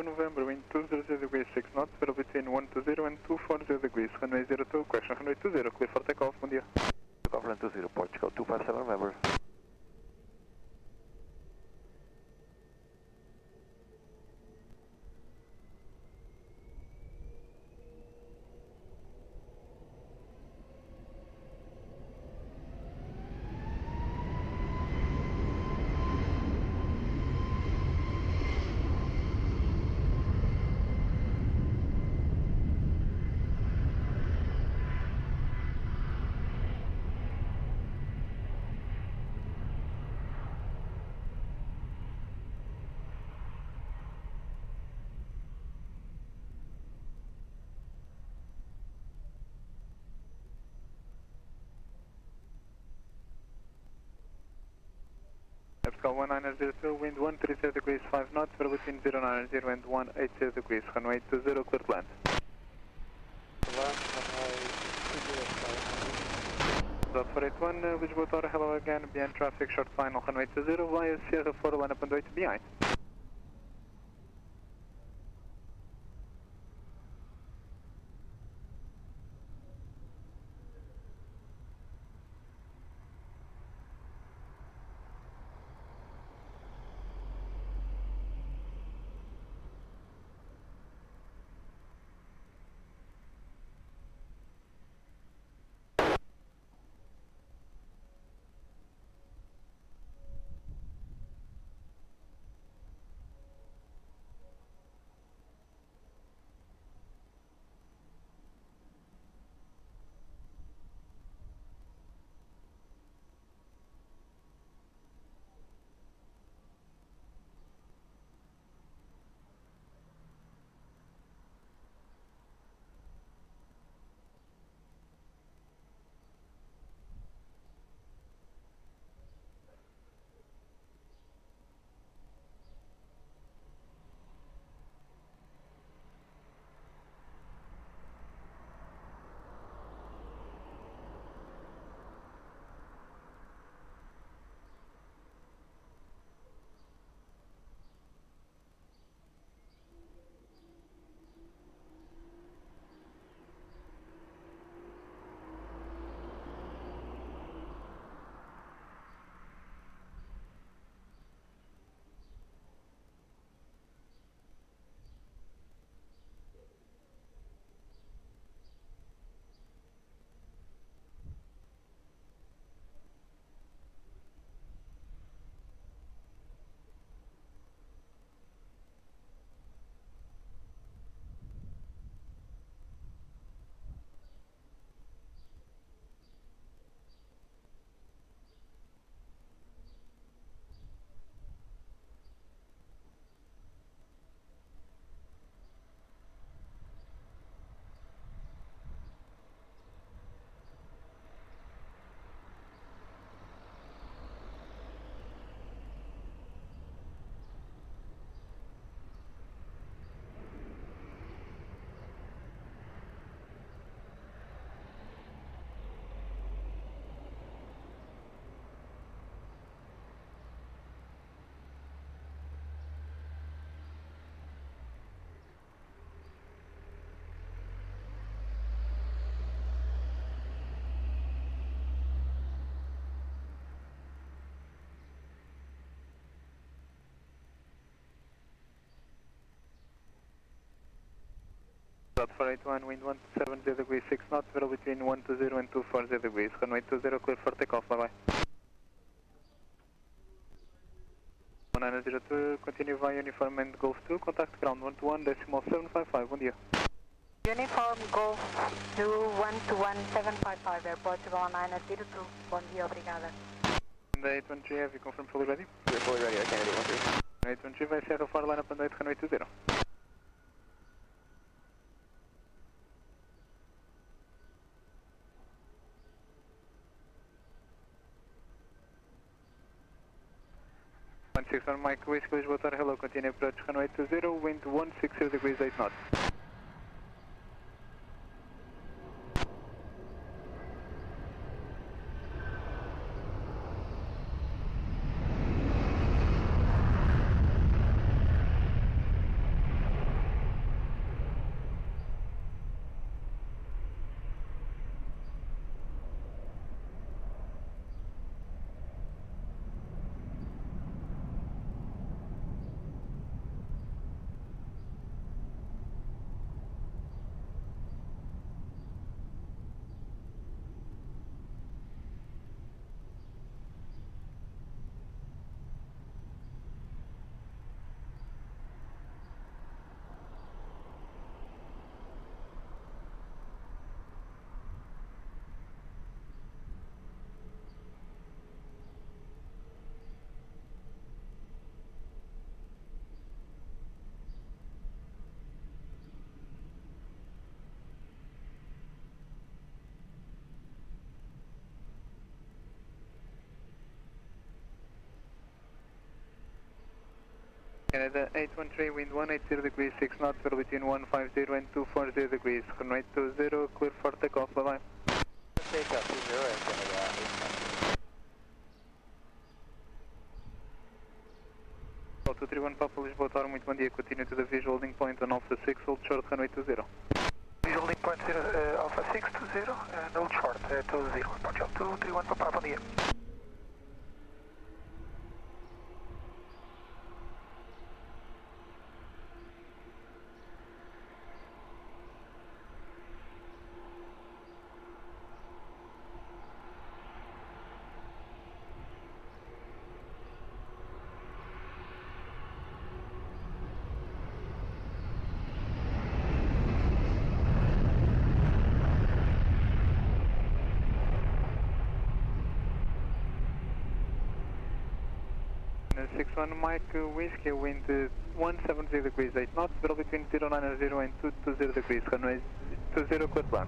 November, wind 200 degrees 6 knots, veil between 120 and 240 degrees, runway 02, question runway 20, clear for takeoff, bom dia. Takeoff, runway 20, Portugal 257 November. Call 1902, wind 130 degrees 5 knots, veil between 090 and 180 degrees, runway 20, clear to land. Dot 481, Lisboa, Toro, hello again, behind traffic, short final, runway 20, via Sierra 4, line up and wait behind. Delta 481, wind 170 degrees 6 knots, zero between 120 and 240 degrees. Runway 20, clear for takeoff, bye bye. 1902, continue via uniform and Golf 2, contact ground 121.755, bom dia. Uniform Golf 2, 121.755, Aeroporto, 902, bom dia, obrigada. The 813, have you confirmed fully ready? We're fully ready, I can't do 13. 813, vai Sierra 4, line up and 8, Runway 20. On Mike Whiskey, Lisboa, hello, continue approach runway 20, wind 160 degrees 8 knots. Canada 813, wind 180 degrees 6 knots, zero between 150 and 240 degrees. Runway 20, clear for takeoff, bye bye. Takeoff 20 and Canada 8. 231 Papa Lisboa, Tower, muito bom dia. Continue to the visual holding point on Alpha 6, hold short, runway 20. Visual holding point Alpha 6, 20, hold short, 20. Roger, 231 Papa, bom dia. Mike Whiskey, wind 170 degrees 8 knots, zero between 090 and 220 degrees, runway 20, clear plan.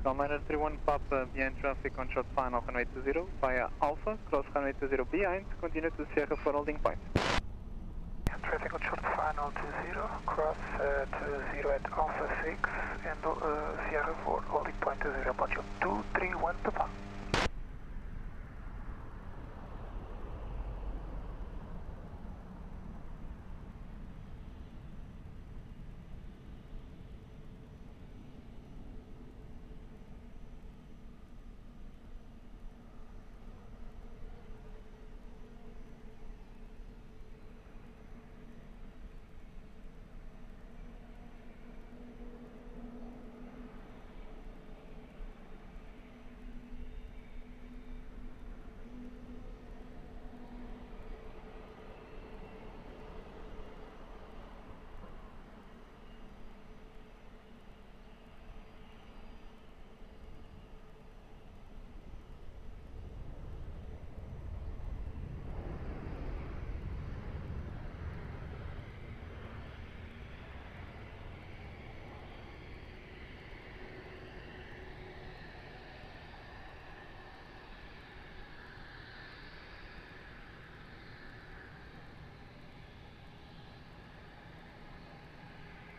Liner 31 Papa, behind traffic on short final, runway 20, via Alpha, cross runway 20 behind, continue to Sierra 4 holding point. Traffic on short final 20, cross 20 at Alpha 6 and Sierra 4 holding point 20, Roger, 231 Papa.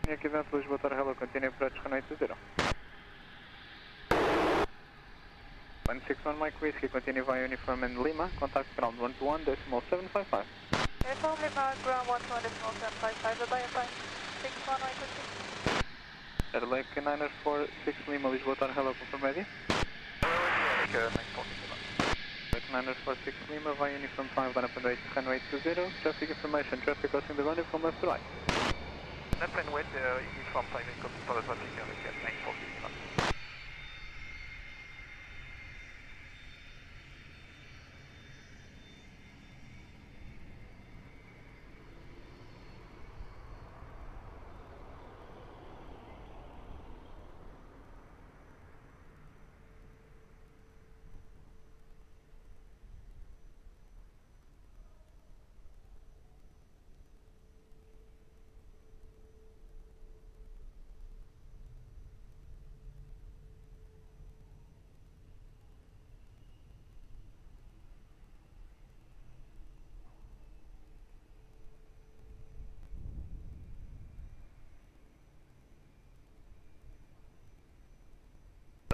Aqui dentro, Lisboa, hello, continue approach runway 20. 161 Mike Whiskey, continue via uniform and Lima, contact ground 121.755. Uniform Lima, ground 121.755, bye bye, 61 Mike Whiskey. Adelaide 946 Lima, Lisboa, hello, confirm ready. Niner 46 Lima via uniform 5, line up and wait, runway 20, traffic information, traffic crossing the runway from left to right. Left and wait, uniform 5 and copy for the traffic, request 946.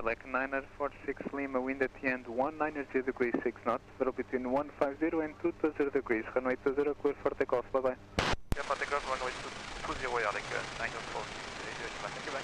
Select Niner 46 Lima, wind at the end 190 degrees 6 knots, zero between 150 and 220 degrees, runway 20, clear for takeoff, bye bye. Clear for takeoff, runway 20 avec 946, thank you, bye.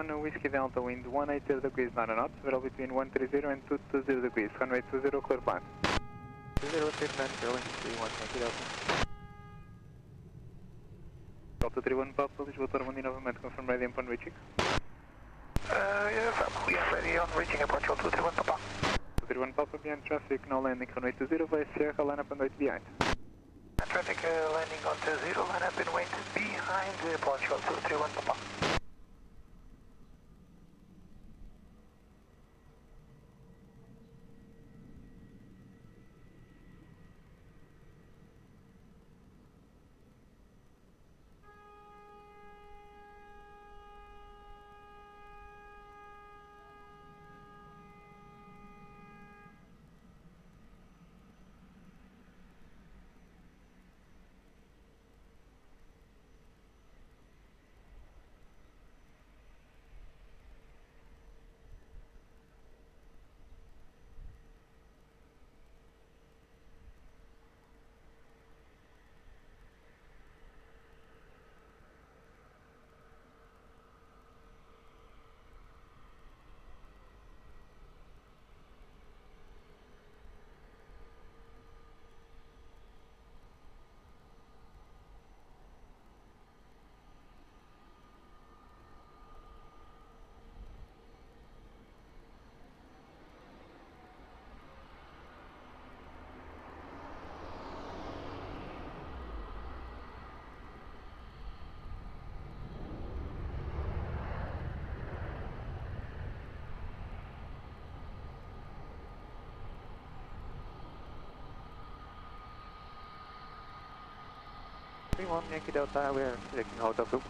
Whiskey Delta, wind 180 degrees 9 knots, zero between 130 and 220 degrees, runway 20, clear climb. 2069, Berlin 31, Yankee Delta. Delta 31 Papa, Lisboa, Turbulence novamente, confirm ready upon reaching. Yes, we are ready on reaching approach 231 Papa. 231 Papa, behind traffic, no landing, runway 20, via Sierra, line up and wait behind. Traffic landing on 20, line up and wait behind approach 231 Papa. Yankee Delta, we are selecting hotel group.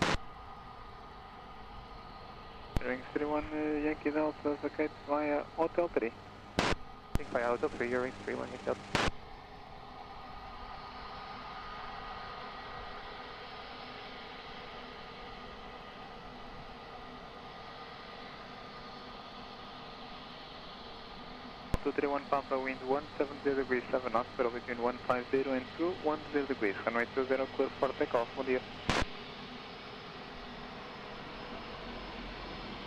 Ring 31 Yankee Delta, vacate via Hotel 3. Think via Hotel 3, you're ring 31 Yankee Delta. Two 31 Papa, wind 170 degrees 7 knots, zero between 150 and 210 degrees, runway 20, clear for takeoff, bom dia.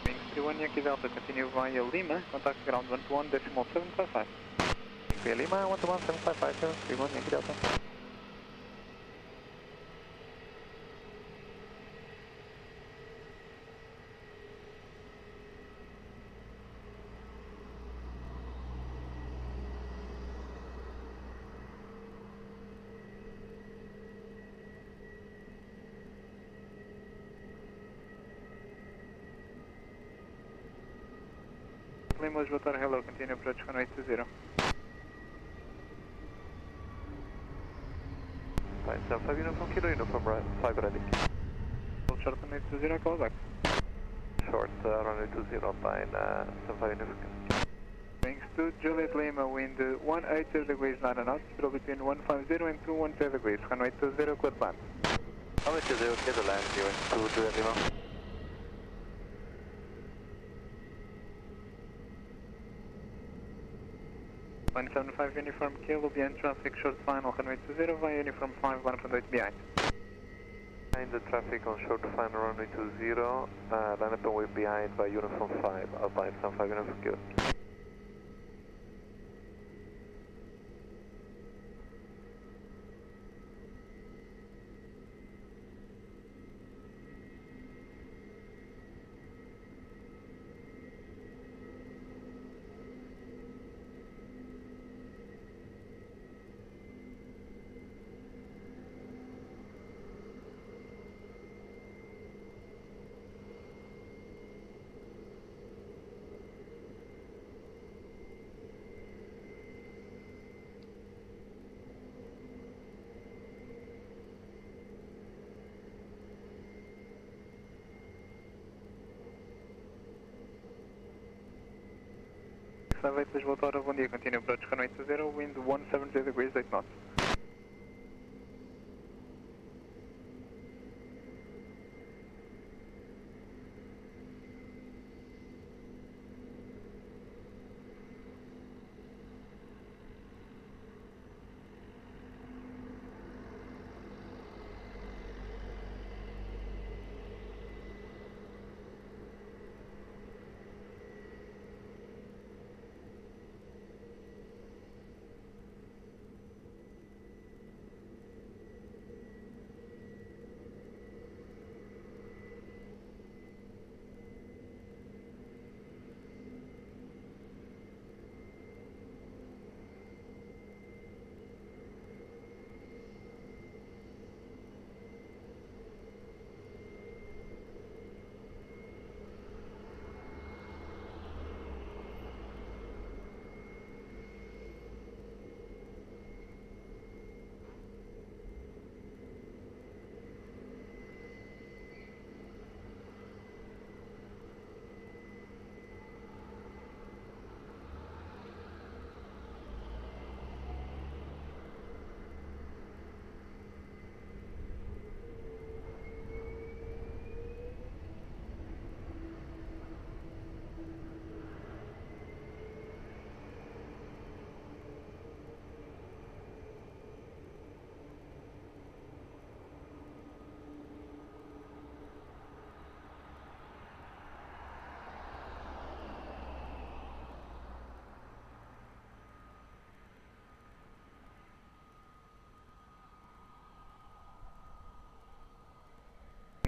Ring 31 Yankee Delta, continue via Lima, contact ground 121.755. Via Lima, 121.755, 31 Yankee Delta. Lima Lisboa, hello, continue approach runway 20. Fine, 75 uniform kilo, uniform 5 ready. Short runway 20, call back. Short runway 20, Alpine 75 uniform kilo. Wings to Juliet Lima, wind 180 degrees 9 knots, throw between 150 and 210 degrees, runway 20, clear land. Runway 20, clear to land, viewing 2 Juliet Lima. Line 75 uniform kilo, behind traffic, short final, runway 20, via uniform 5, 1.8 behind. Behind the traffic on short final, runway 20, line up and way behind by uniform 5, Alpine 75 uniform kilo. Lisboa, Lisboa, bom dia, continue approach runway 20, wind 170 degrees, 8 knots.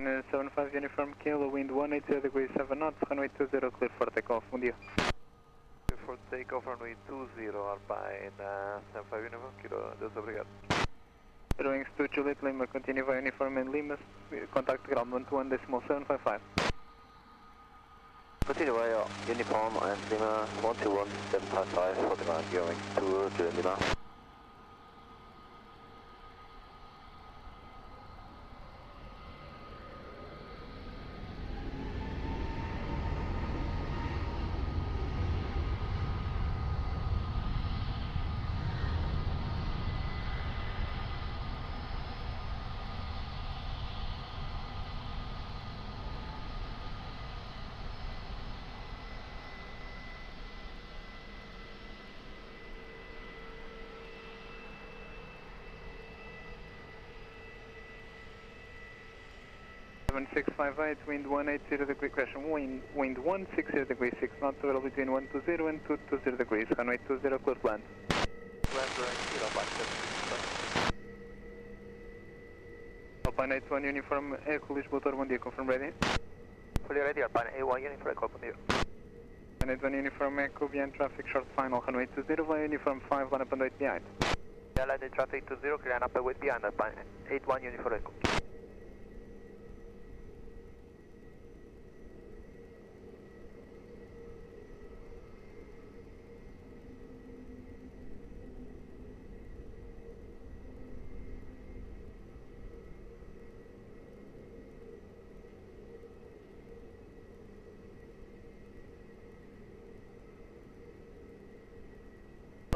In 75 uniform kilo, wind 180 degrees 7 knots, runway 20, clear for takeoff, bom dia. Clear for takeoff, runway 20, Alpine 75 uniform kilo, Deus obrigado. Wings to Juliet Lima, continue via uniform in Lima, contact ground 121.755. Continue via uniform and Lima 121.755 for the ground going to Juliet Lima. Seven 658, wind 180 degrees, correction, wind 160 degrees 6 knots, level between 120 and 220 degrees, runway 20, clear land. Land running 0, Alpine 7. Alpine 81 uniform, Echo Lisboa, bom dia, confirm ready. Fully ready, Alpine A1 uniform, Echo, bom dia. Alpine 81 uniform, Echo, behind traffic, short final, runway 20, via uniform 5, line up and wait behind. Yeah, landed traffic 20, clear up and wait behind, Alpine 81 uniform, Echo.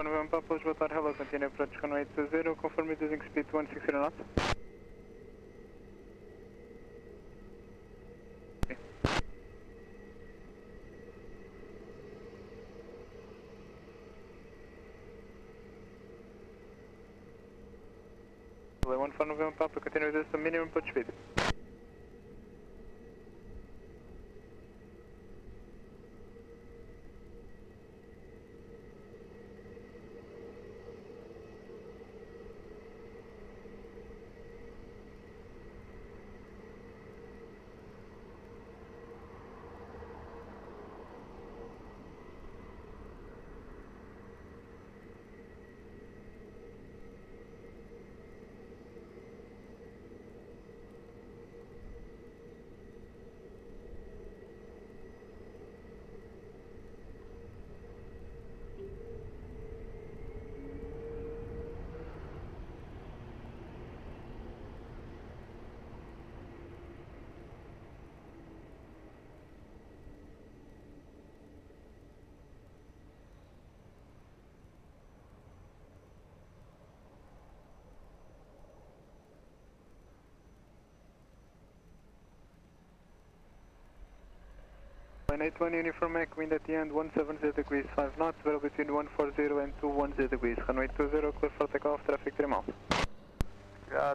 November Papa, Lisboa, hello, continue approach runway 20, confirm reducing speed to 160 knots. Okay. 14 November Papa, continue reduce the minimum approach speed. Line 81 uniform Mac, wind at the end 170 degrees 5 knots, variable between 140 and 210 degrees. Runway 20, clear for takeoff, traffic 3 miles.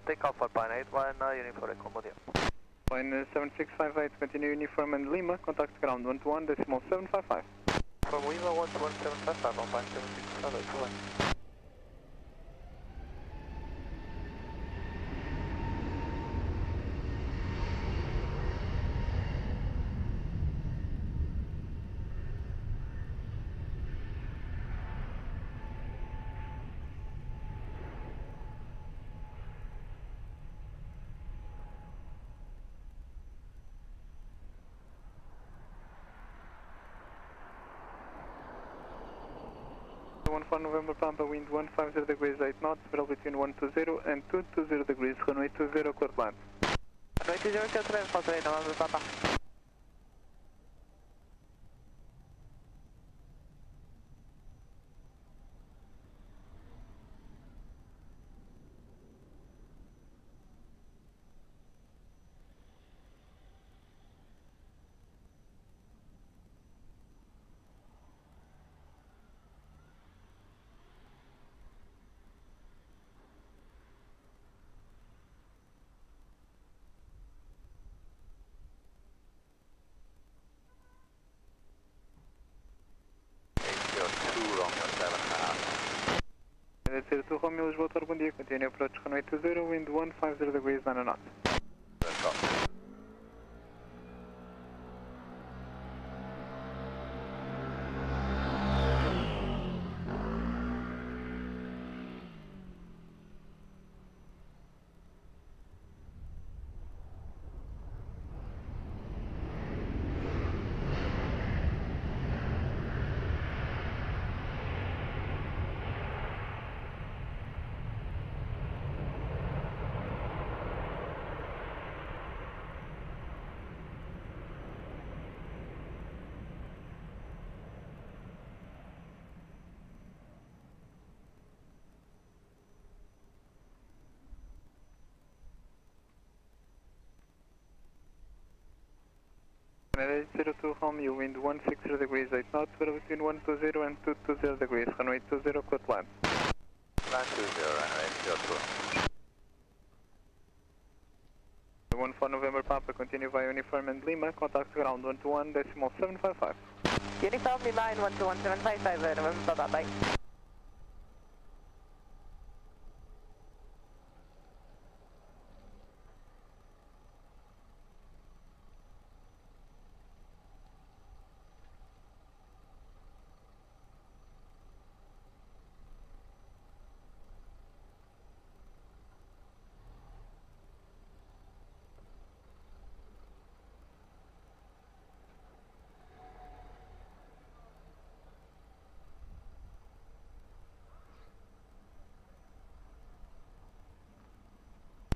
Takeoff for Line 81, uniform accommodation. Line 7658, continue uniform and Lima, contact ground 121 decimal 755. From Lima 11755 on 5765, November Pampa, wind 150 degrees 8 knots, variable between 120 and 220 degrees, runway 20, clear land. Runway 20, clear for November Pampa. To Romeo, Lisboa, bom dia, continue approach runway 20, wind 150 degrees 9 knots. Canada 02 Romeo, wind 160 degrees 8 knots, variable between 120 and 220 degrees, runway 20, clear land. Land 20, runway 02. 14 November Papa, continue via uniform and Lima, contact ground 121 decimal 755. Uniform Lima and 121 755, November Papa, bye.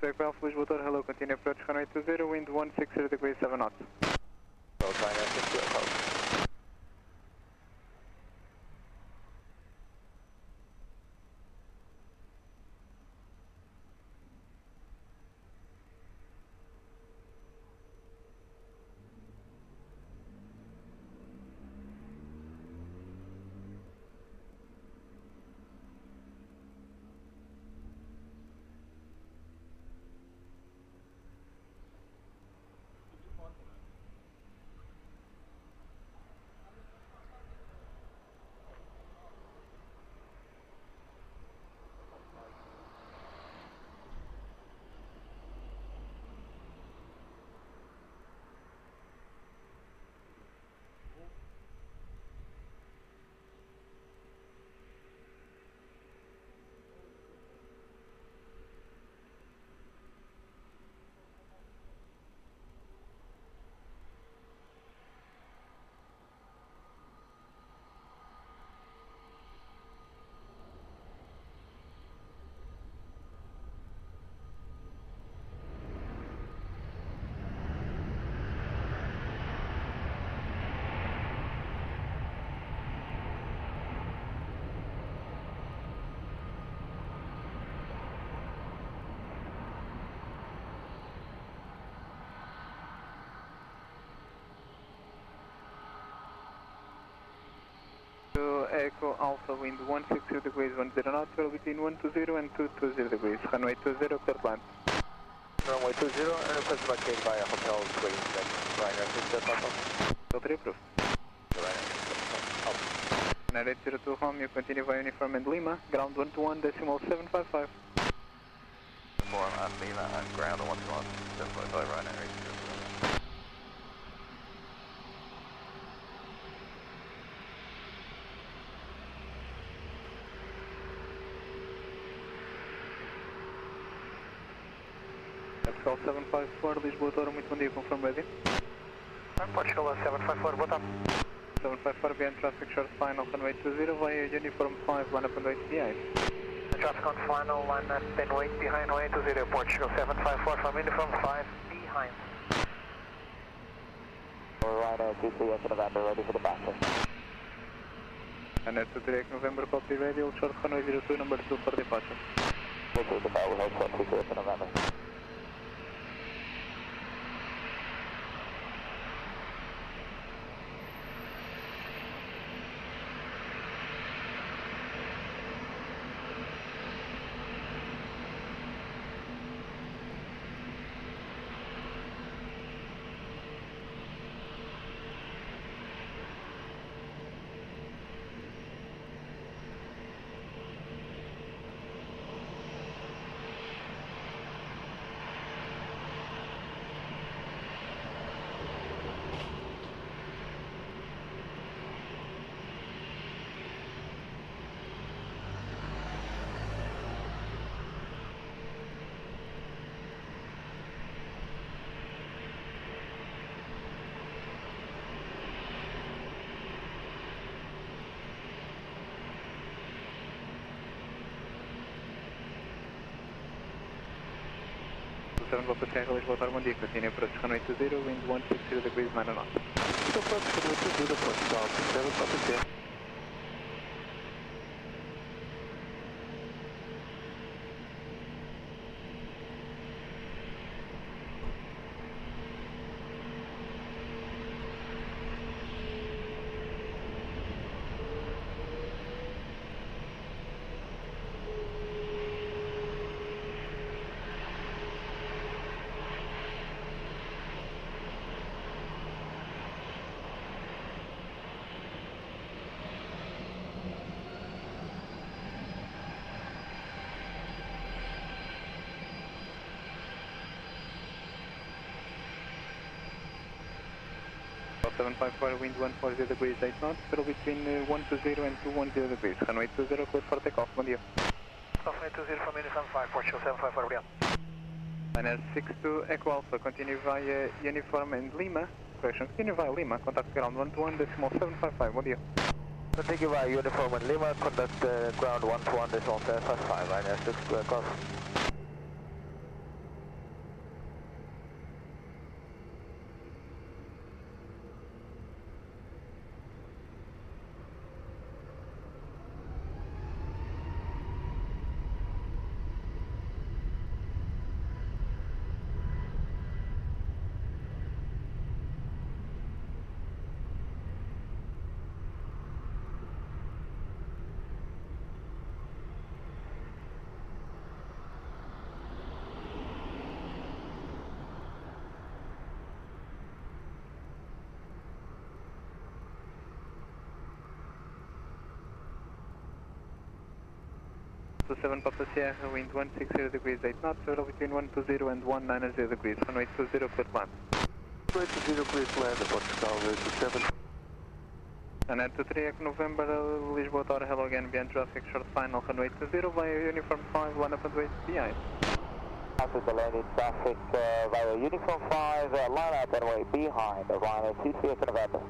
Takeoff, Lisboa, hello, continue approach runway 20, wind 160 degrees 7 knots. So China 6 approach. Echo Alpha, wind 160 degrees, 10 knots, well between 120 and 220 degrees. Runway 20, clear to land. Runway 20, and request vacated via Hotel Suite, Ryanair 6 Filter approved. Ryanair 802 Romeo, continue via uniform and Lima, ground 121, decimal 755. Uniform at Lima and ground 121, 755, Ryanair 802. Portugal 754, Lisboa, Touro, muito bom dia, confirm ready. Portugal 754, boa tarde. 754, behind traffic, short final, runway 20, via uniform 5, line up and wait behind. Traffic on final, line up and wait behind, way 20, Portugal 754 from uniform 5, behind. Alright, GC into November, ready for departure. And to direct November, copy radio, short runway 02, number 2 for departure. This is the car, we have 40 into November. Papa Sierra, Lisboa, Touro, bom dia, continue approach runway 20, wind 160 degrees, 9 knots. Approach runway 20, Portugal 7 Papa Sierra. South 754, wind 140 degrees, 8 knots, settle between 120 and 210 degrees. Runway 20, clear for takeoff, bom dia. Runway 20 from uniform 5, Portugal 754, obrigado. Ryanair 62, Echo Alpha, continue via uniform and Lima, correction, continue via Lima, contact ground 121, decimal 755, bom dia. Continue via uniform and Lima, contact ground 121, decimal 755, Ryanair 62, cross. To 7 Papa Sierra, wind 160 degrees, 8 knots, settle between 120 and 190 degrees. Runway 20, clear land. Runway 20, clear to land, Portugal 7. And at 3 November, Lisboa, Touro, hello again, behind traffic, short final, runway 20, via uniform 5, line up and wait behind. After the landing traffic via uniform 5, line up and wait behind, Ryanair 23 into November.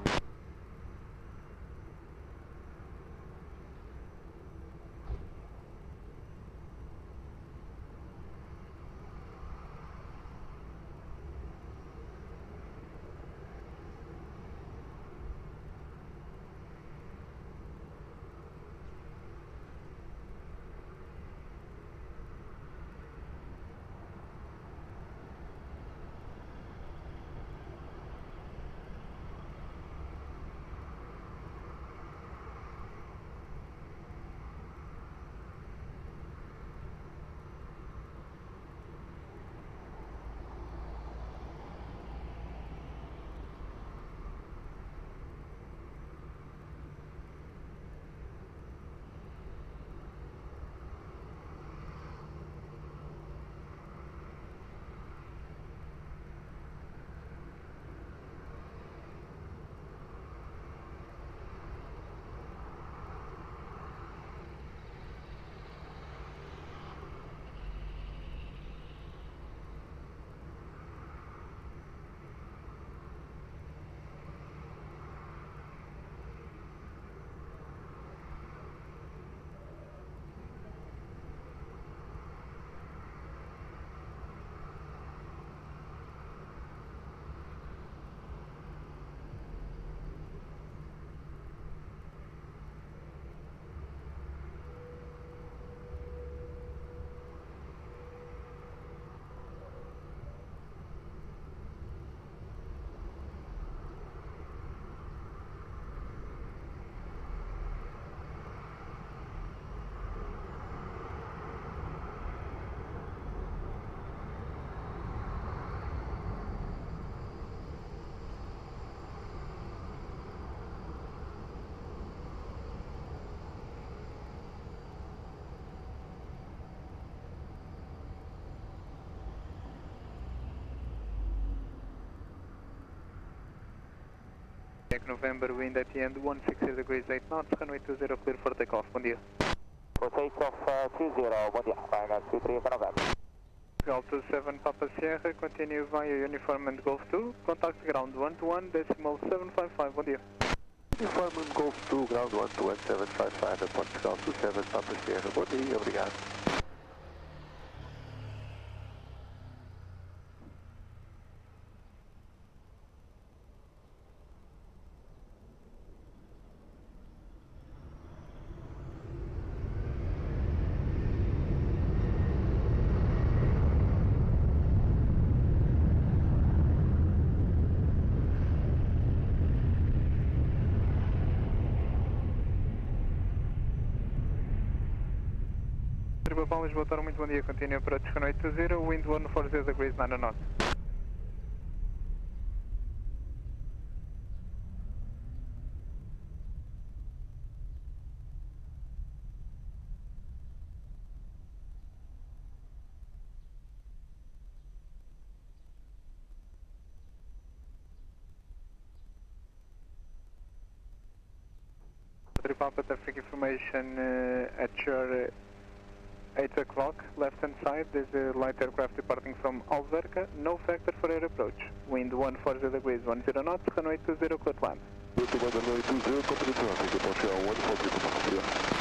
November, wind at the end 160 degrees 8 knots, runway 20 clear for takeoff, bom dia. For takeoff 20, bom dia, Tiger 23 November. Golf 27 Papa Sierra, continue via uniform and Golf 2, contact ground 121 decimal 755, bom dia. Uniform and Golf 2, ground 121 755, airport Golf 27 Papa Sierra, bom dia, obrigado. Lisboa, muito bom dia, continue approach runway 20, wind 140 degrees 9 knots. Papa, traffic information at your 8 o'clock, left hand side, there's a light aircraft departing from Alverca, no factor for air approach. Wind 140 degrees 10 knots, runway 20 clear land. Runway 20, company traffic, approach 140.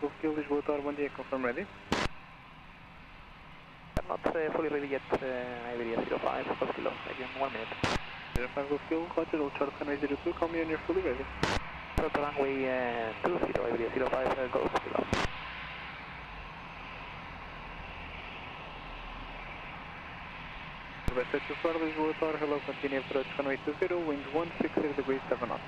Golf Kilo, Lisboa, bom dia, confirm ready. I'm not fully ready yet, Aviation 05, Golf Kilo, again 1 minute. 05 Golf Kilo, Roger, all short runway 02, call me when you're fully ready. Short runway 20, Aviation 05, Golf Kilo. West at 24, Lisboa, hello, continue approach runway 20, wind 160 degrees 7 knots.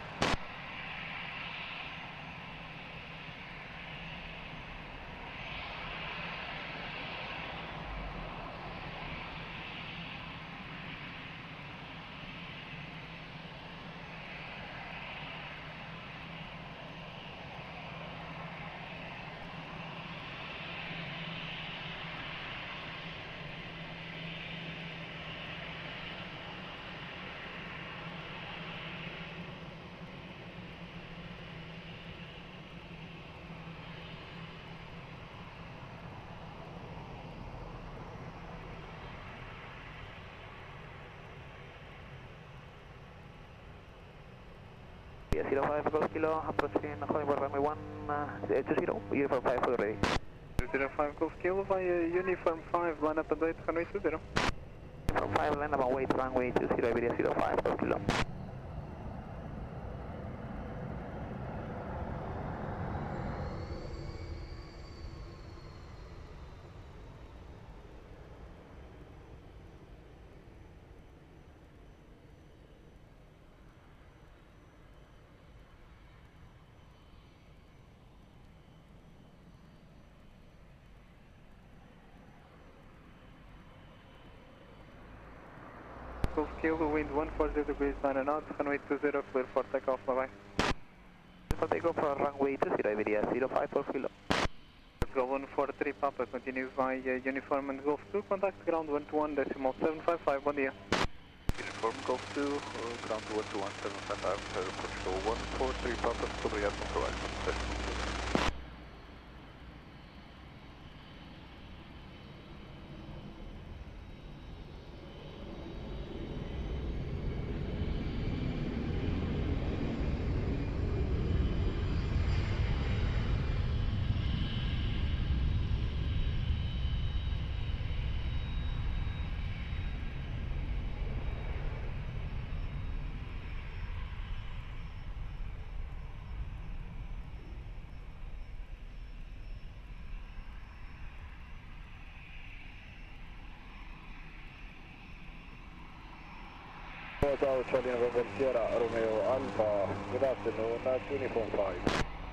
Aviation 05 Golf Kilo, approaching Hollywood runway 20, uniform 5 fully ready. 05 Golf Kilo via uniform 5, line up and wait, runway 20. Uniform 5, line up and wait, runway 20, Aviation 05 Golf Kilo. Golf Kilo, wind 140 degrees, 9 knots, runway 20, clear for takeoff, bye-bye. For takeoff for runway 20, Aviation 05 kilo. Golf 143 Papa, continue via Uniform and Golf 2, contact ground 121.755, bom dia. Uniform Golf 2, ground 121.755, Portugal 143 Papa, obrigado pelo trabalho. Hotel Charlie November Sierra Romeo Alpha, good afternoon, that's Uniform 5.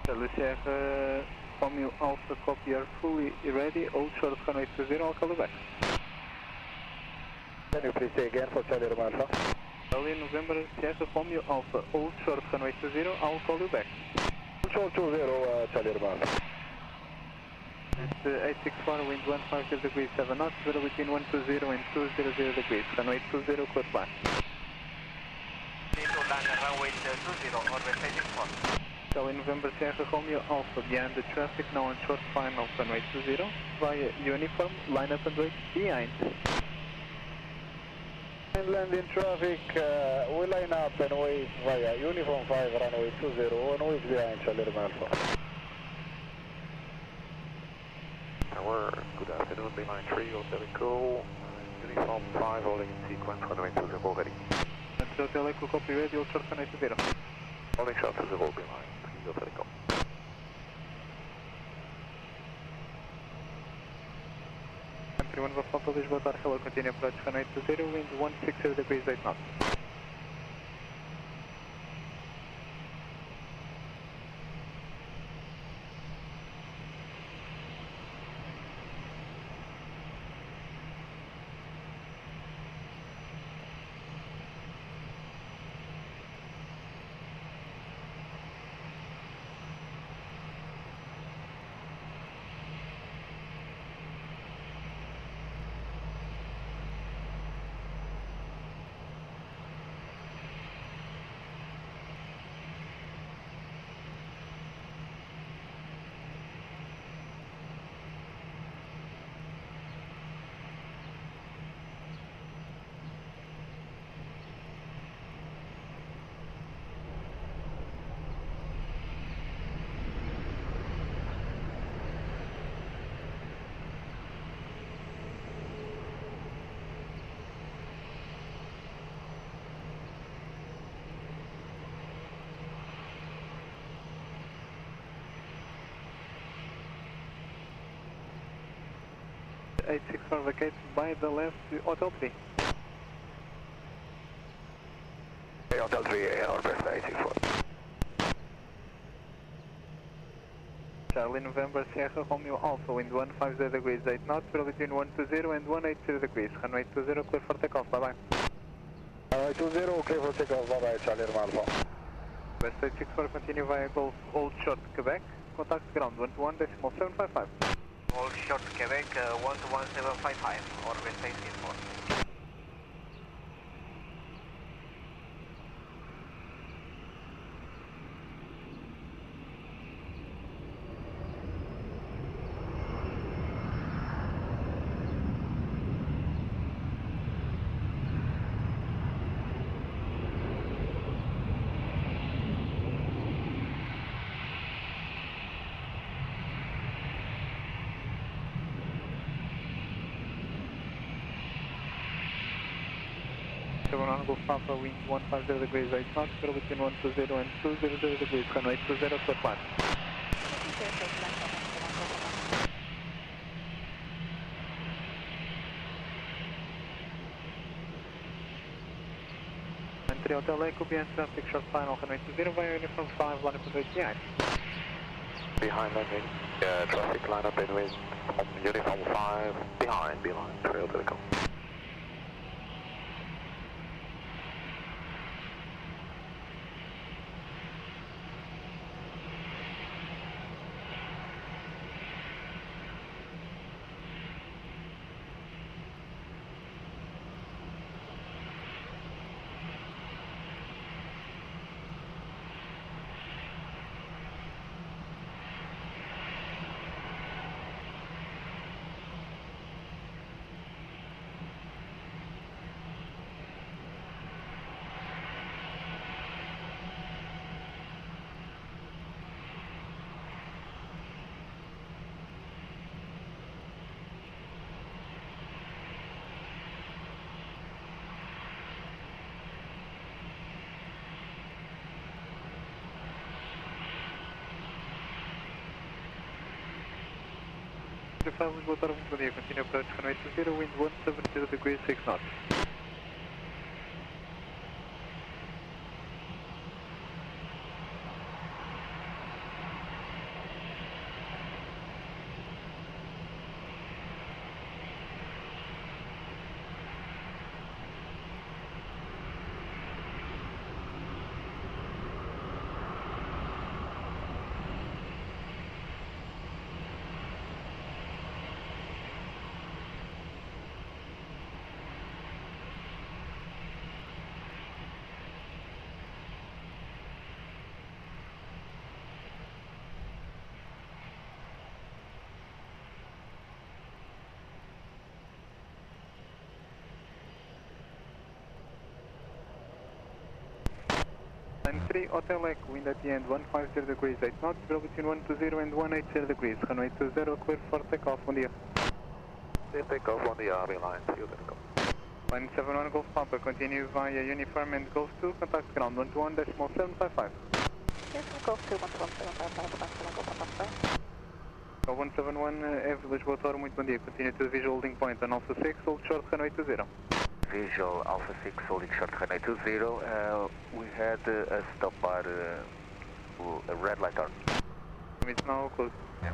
Charlie Sierra, Romeo Alpha, copy, are fully ready, hold short runway 20, I'll call you back. Can you please say again for Charlie Romeo Alpha? Charlie November Sierra, Romeo Alpha, hold short runway 20, I'll call you back. Short 20, Charlie Romeo Alpha. It's 864, wind 150 degrees, 7 knots, zero between 120 and 200 degrees, runway 20, clear flat. Runway 20, orbit facing front. Charlie November Sierra Romeo Alpha, behind the traffic, now on short final, runway 20, via Uniform, line up and wait behind. Inland in traffic, we line up and wait via Uniform 5, runway 20, and wait behind Charlie Romeo Alpha. Tower, good afternoon, behind 3, Hotel Echo, Uniform 5, holding in sequence, runway 20 ready. Hotel Echo, copy ready, hold short runway 20. Holding short 20 behind, 3 Hotel Echo. Country 1 Papa, Lisboa, hello, continue approach runway 20, wind 160 degrees, 8 knots. Eight 64 vacates by the left to Hotel 3. Hey, Hotel 3, orbit 864. Charlie November Sierra Romeo Alpha, wind 150 degrees, 8 knots, zero between 120 and 180 degrees, runway 20, clear for takeoff, bye-bye. Runway 20, clear for takeoff, bye-bye, Charlie Romeo Alpha. West 864, continue via Golf Old Short, Quebec, contact ground 121.755. Old short Quebec, 121.755, orbit facing front. Golf Papa, wind 150 degrees, 8 knots, zero between 120 and 200 degrees, runway 20, clear flat. Entry Hotel Echo, behind traffic, short final, runway 20, via Uniform 5, line up and wait behind. Behind landing, traffic line up in with Uniform 5, behind, 3 Hotel Echo. 35, Lisboa, Toro, muito bom dia. Continue approach runway 20, wind 170 degrees, 6 knots. Line 3, Hotel Echo, wind at the end 150 degrees, 8 knots, zero between 120 and 180 degrees, runway 20, clear for takeoff, bom dia. Clear takeoff, bom dia, Aviation, see you takeoff. Line 71 Golf Papa, continue via uniform and Golf 2, contact ground 121.755. Yes, Golf 2, 121.755, Golf Papa. 171, Lisboa, Toro, muito bom dia, continue to the visual holding point on Alpha 6, hold short, runway 20. Visual Alpha 6 holding short runway 20. We had a stop at a red light on. It's now closed. Yeah.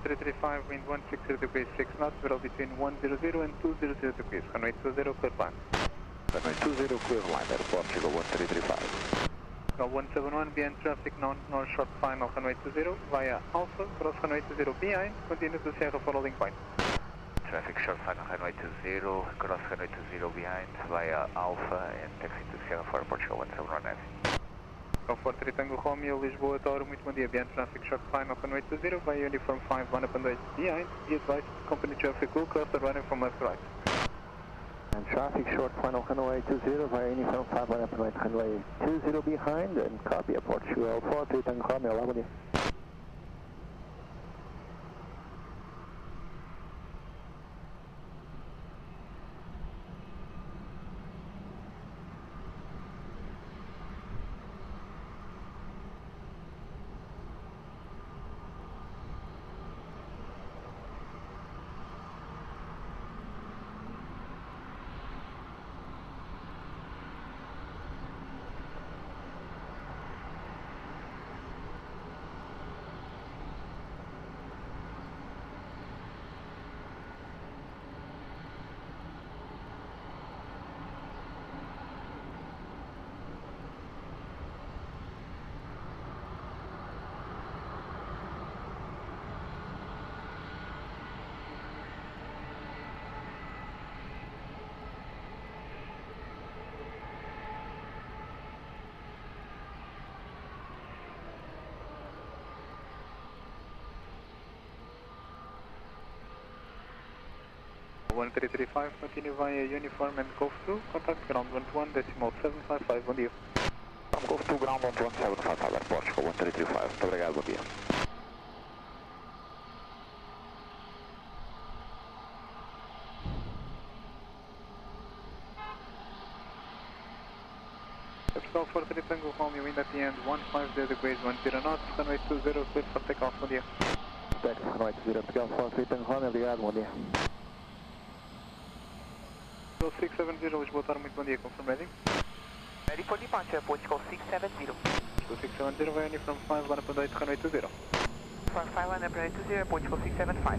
.335, wind 160 degrees, 6 knots, zero between 100 and 200 degrees, runway 20, clear line. Runway 20, clear line, Aeroporto, 1335. 171, behind traffic, north short final, runway 20, via Alpha, cross runway 20 behind, continue to Sierra for holding point. Traffic short final runway 20, cross runway 20 behind, via Alpha and taxi to Sierra for Portugal 171 F. Comfort Tritangle Romeo, Lisboa, Toro, muito bom dia. Behind traffic short final, runway 20, via uniform 5, 1 up and 8 behind. Be advised, company traffic will cross the runway from left to right. And traffic short final, runway 20, via uniform 5, 1 up and 8, runway 20 behind, and copy, Portugal 4, Tritangle Romeo, lá, bom dia. One 335, continue via uniform and Golf 2, contact ground 121.755, bom dia. Golf 2, ground 11755, Aeroporto, 1335, muito obrigado, bom dia. Capital 4 Tritangle Romeo, wind at the end 150 degrees, 10 knots, runway 20, clear for takeoff, bom dia. Taxi, runway 20, Capital 4 Tritangle Romeo, obrigado, bom dia. 670, Lisboa, Toro, muito bom dia, confirm ready. Ready for departure, Portugal 670. 670, via uniform 5, 1 up and 8, runway 20. Uniform 5, 1 up and 20, Portugal 675.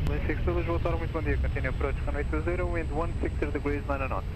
162, Lisboa, Toro, muito bom dia, continue approach, runway 20, wind 160 degrees, 9 knots.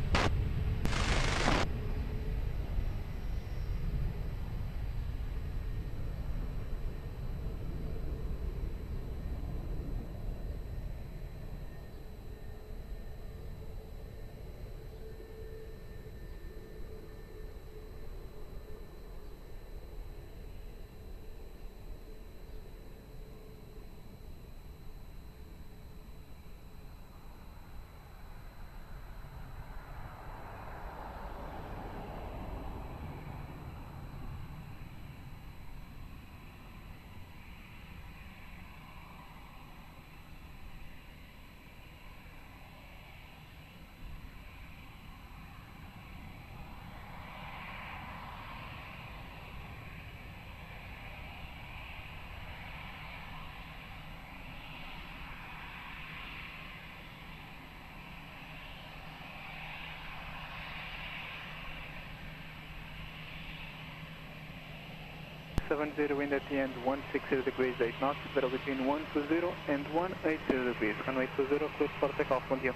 170, wind at the end 160 degrees, 8 knots, zero between 120 and 180 degrees. Runway 20, clear for takeoff, bom dia.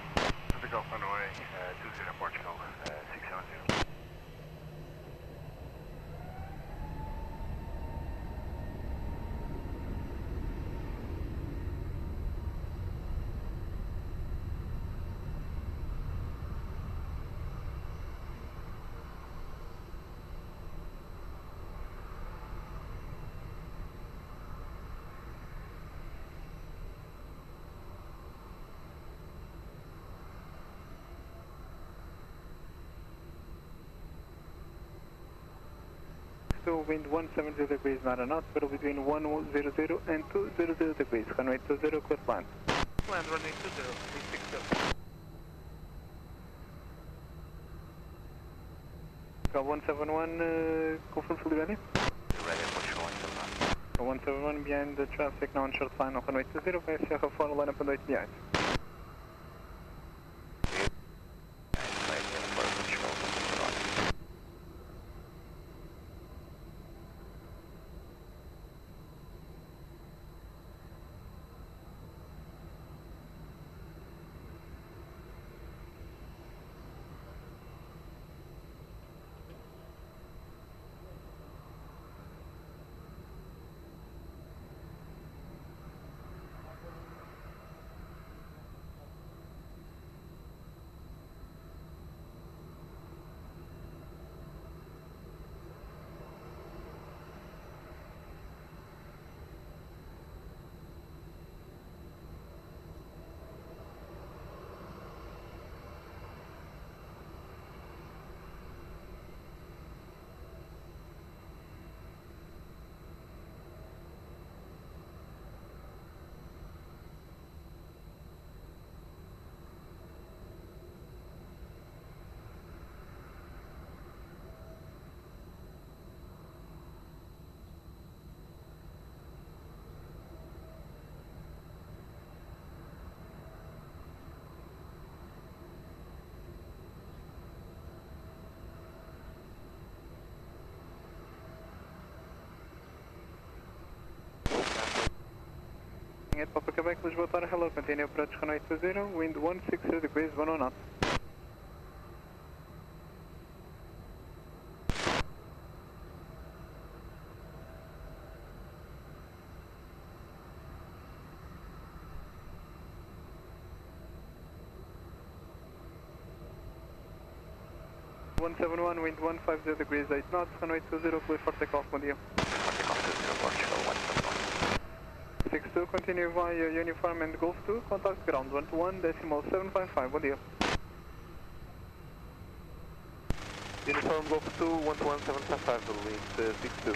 Takeoff runway 20 Portugal, 670. Wind 170 degrees, 9 knots, zero between 100 and 200 degrees. Runway 20, clear land. Land runway 20, 360. Got 171, confirm fully ready? Ready, Portugal 171. 171 behind the traffic, now on short final, runway 20, via Sierra 4, line up and wait behind. At Papa Quebec, Lisboa, Tower, hello, continue approach runway 20, wind 160 degrees, 10 knots. Wind 150 degrees, 8 knots, runway 20, clear for takeoff, bom dia. Takeoff 20 Portugal 171. 62, continue via uniform and Golf 2, contact ground 121.755, bom dia. Uniform Golf 2, 11755, wind 62.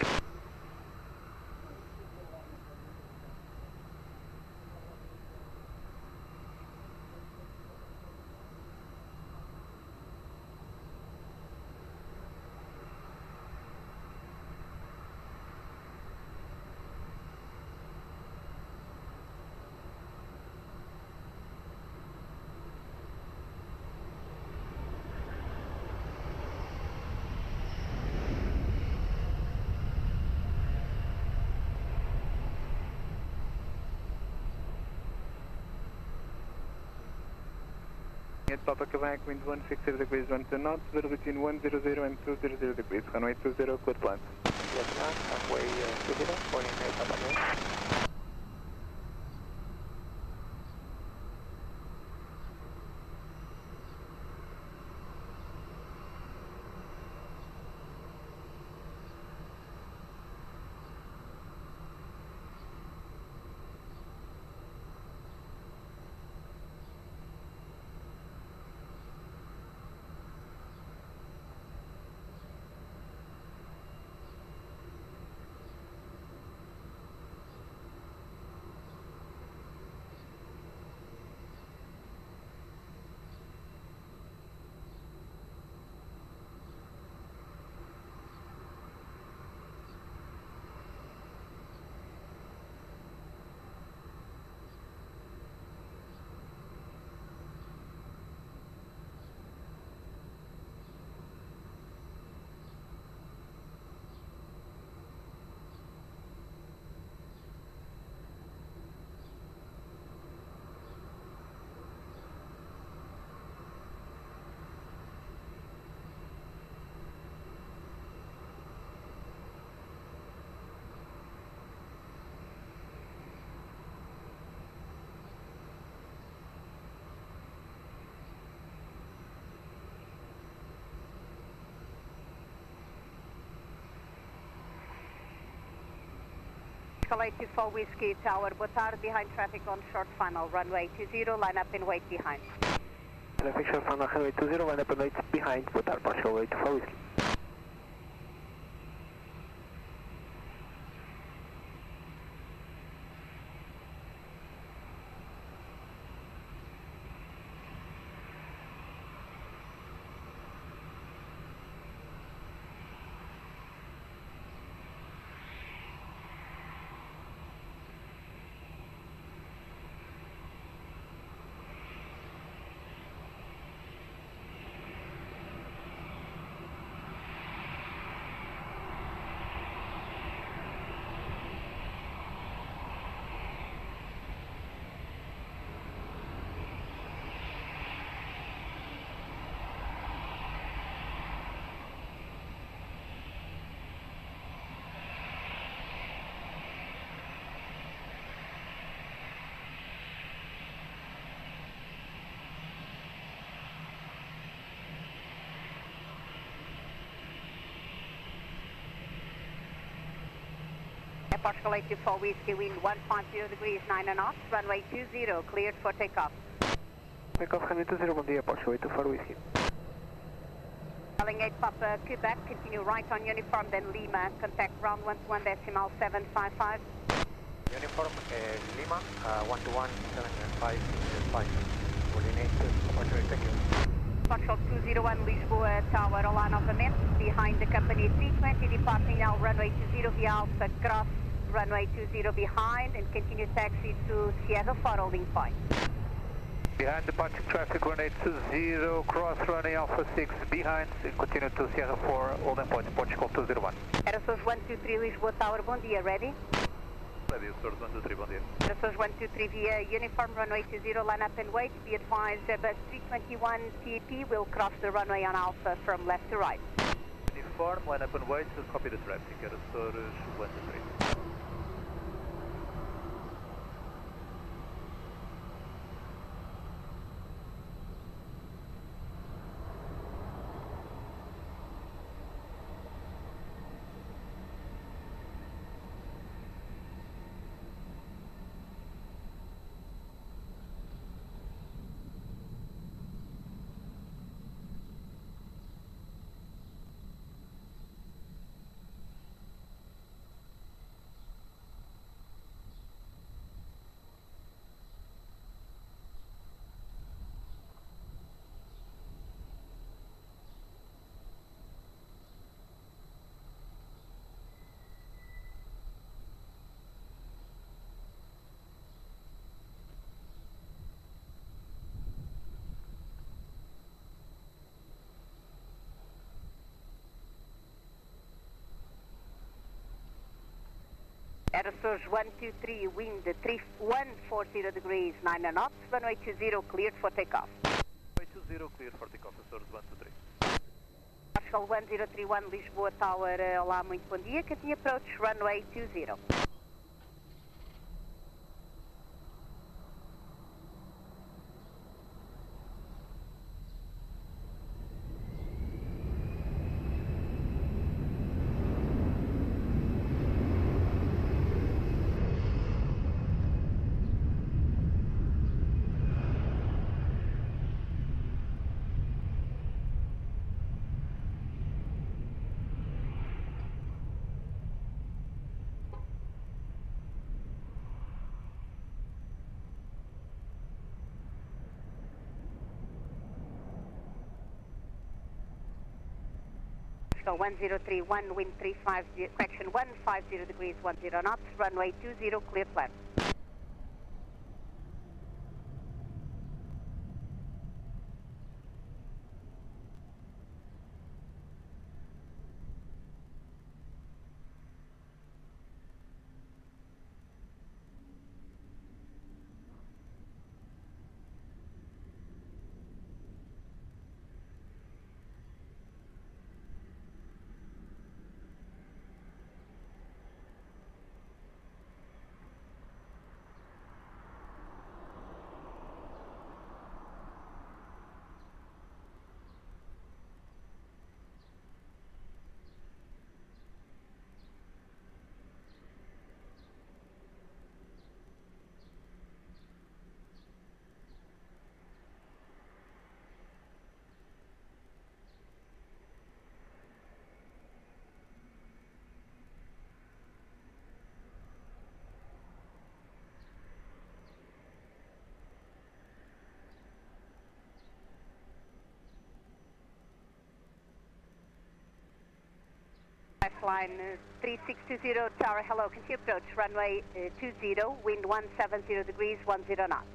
At Papa Quebec, wind 160 degrees, 12 knots, zero between 100 and 200 degrees, runway 20, clear land. Yes, ma'am, halfway 20, coordinate Papa. Portugal 824 Whiskey Tower, boa tarde, behind traffic on short final, runway 20, line up and wait behind. Traffic short final, runway 20, line up and wait behind, boa tarde, Portugal 824 Whiskey. Portugal 824 Whiskey, wind 150 degrees, 9 knots, runway 20, cleared for takeoff. Takeoff, runway 20, bom dia, Portugal 824 Whiskey. Calling 8 Papa Quebec, continue right on uniform, then Lima, contact ground 121.755. Uniform Lima, 121.755, coordinate, Portugal, thank you. Portugal 201 Lisboa Tower, olá novamente, behind the company 320, departing now runway 20 via Alpha, cross runway 20 behind, and continue taxi to Sierra 4 holding point. Behind departing traffic, runway 20, cross runway Alpha 6 behind, and continue to Sierra 4 holding point, Portugal 201. Aeroporto 123 Lisboa Tower, bom dia, ready? Ready, Aeroporto 123, bom dia. Aeroporto 123 via uniform, runway 20, line up and wait, be advised, bus 321 TAP will cross the runway on Alpha from left to right. Uniform, line up and wait, copy the traffic, Aeroporto 123. Aeroporto 123, wind 140 degrees, 9 knots, runway 20, cleared for takeoff. Runway 20, cleared for takeoff, Aeroporto 123. Portugal 1031 Lisboa Tower, olá, muito bom dia, Catinha approach, runway 20. Portugal 1031, wind 350, correction 150 degrees, 10 knots, runway 20, clear plan. Line 3620 Tower, hello, continue approach, runway 20, wind 170 degrees, 10 knots.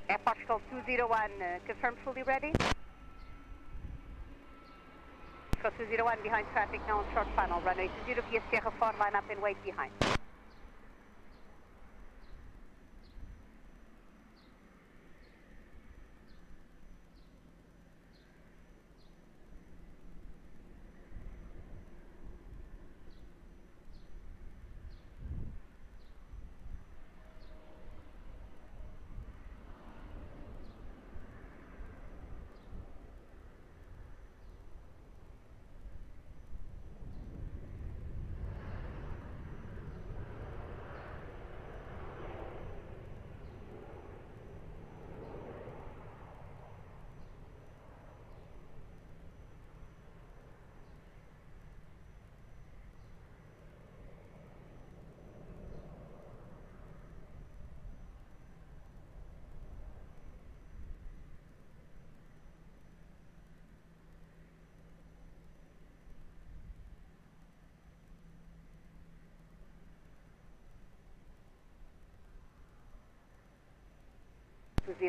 Airport call 201, confirmed fully ready? Call 201 behind traffic now on short funnel, runway 20 via Sierra 4, line up and wait behind.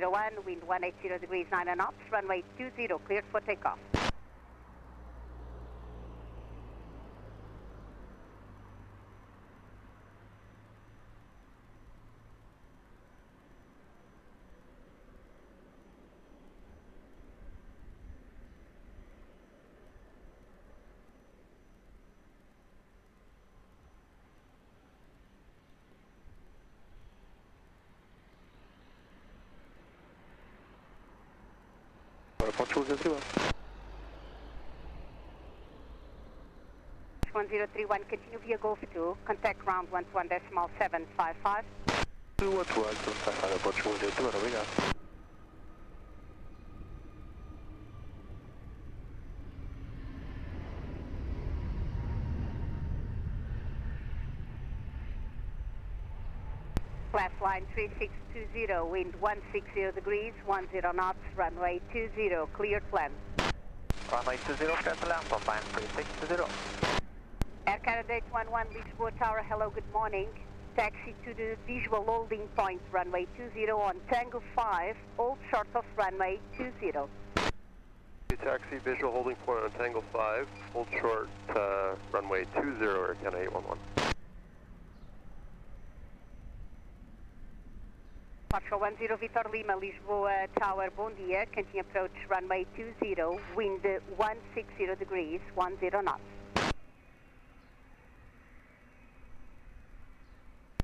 One, wind 180 degrees, 9 knots, runway 20, cleared for takeoff. Aeroporto 201. 1031, continue via Golf 2, contact ground 121.755. 212.755, Aeroporto 201, obrigado. Class line 3620, wind 160 degrees, 10 knots, runway 20, cleared plan. Runway 20, clear to land, top line 3620. Air Canada 811, Lisboa Tower, hello, good morning. Taxi to the visual holding point, runway 20 on Tango 5, hold short of runway 20. Taxi, visual holding point on Tango 5, hold short, runway 20, Air Canada 811. Foxtrot 10 Vitor Lima, Lisboa Tower, bom dia. Continue approach runway 20, wind 160 degrees, 10 knots.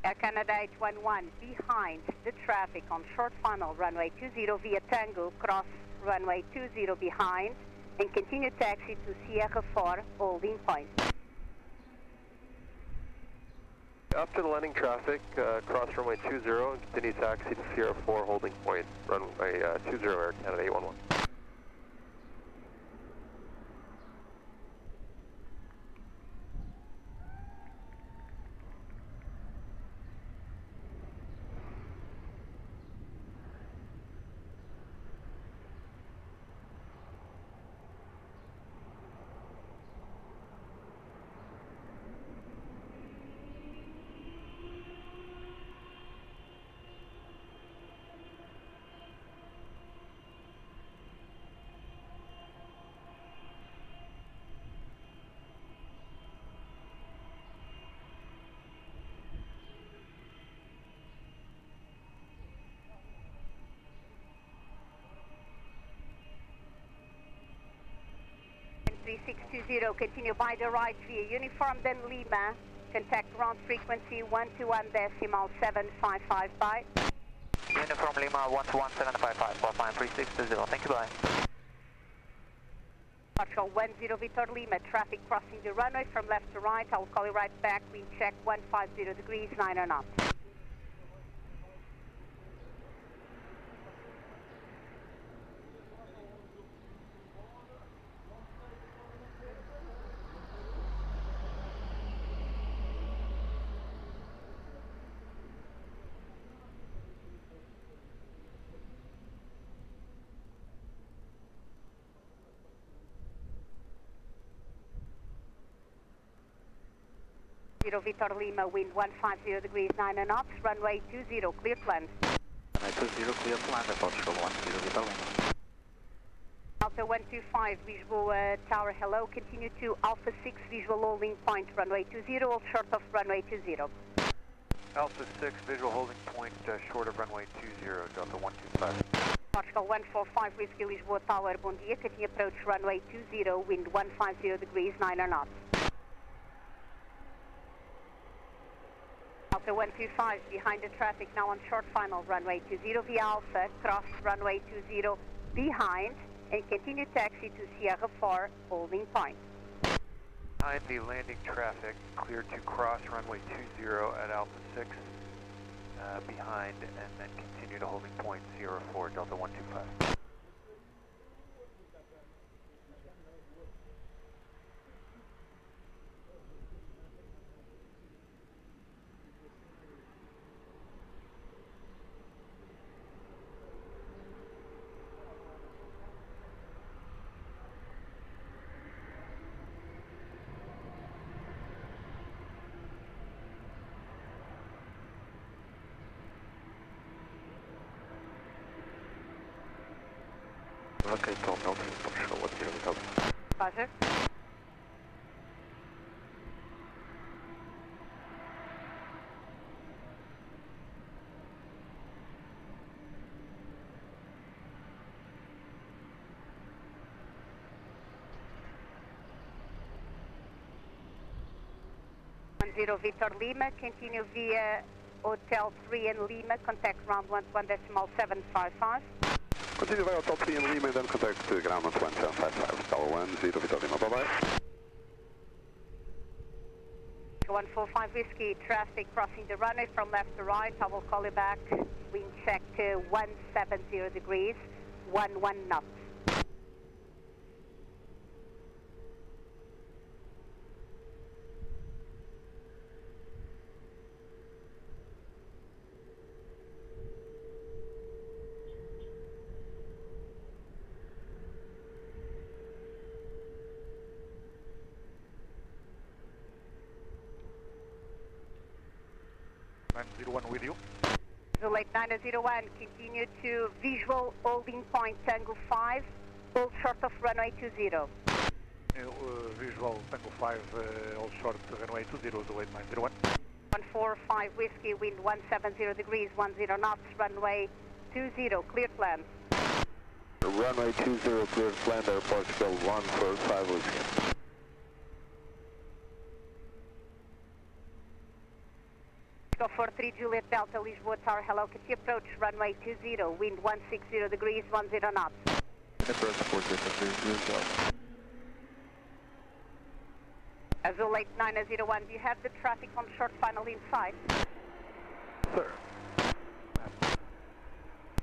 Air Canada 811, behind the traffic on short funnel, runway 20 via Tango, cross runway 20 behind, and continue taxi to Sierra 4, holding point. After the landing traffic, cross runway 20 and continue taxi to Sierra 4 holding point, runway 20 Air Canada 811. Three 620, continue by the right via Uniform, then Lima, contact ground frequency 121.755 by. Uniform Lima 121.755, flight line 3620, thank you, bye. Foxtrot 10 Vitor Lima, traffic crossing the runway from left to right, I'll call you right back, wind check 150 degrees, 9 knots. Victor Lima, wind 150 degrees 9 knots, runway 20, clear to land. Runway 20, clear to land, Portugal 10 Victor Lima. Alpha 125, Lisboa Tower, hello, continue to Alpha 6, visual holding point, runway 20, all short of runway 20. Alpha 6, visual holding point, short of runway 20, Delta 125. Portugal 145, Whiskey Lisboa Tower, bom dia, cutting approach runway 20, wind 150 degrees 9 knots. Alpha 125, behind the traffic, now on short final, runway 20 via Alpha, cross runway 20, behind, and continue taxi to Sierra 4, holding point. Behind the landing traffic, clear to cross runway 20 at Alpha 6, behind, and then continue to holding point Sierra 4, Delta 125. Okay, Tom, Delta, Portugal 10 Victor Lima. Roger. Victor Lima, continue via Hotel 3 in Lima, contact ground 11.755. Continue via Hotel 3 in Lima and then contact ground 11755, Tower 10 Victor Lima, bye-bye. 145 Whiskey, traffic crossing the runway from left to right, I will call you back, wind check to 170 degrees, 11 knots. with you. Lake 901, continue to visual holding point Tango 5, hold short of runway 20. Visual Tango 5, hold short runway 20, Lake 901. 145 Whiskey, wind 170 degrees, 10 knots, runway 20, clear to land. Runway 20, clear to land, Aeroporto, 145 Whiskey. Go 43 Juliet Delta, Lisboa Tower, hello, continue approach runway 20, wind 160 degrees, 10 knots. Approach 43 Azul Lake 901, do you have the traffic on short final in sight? Sir.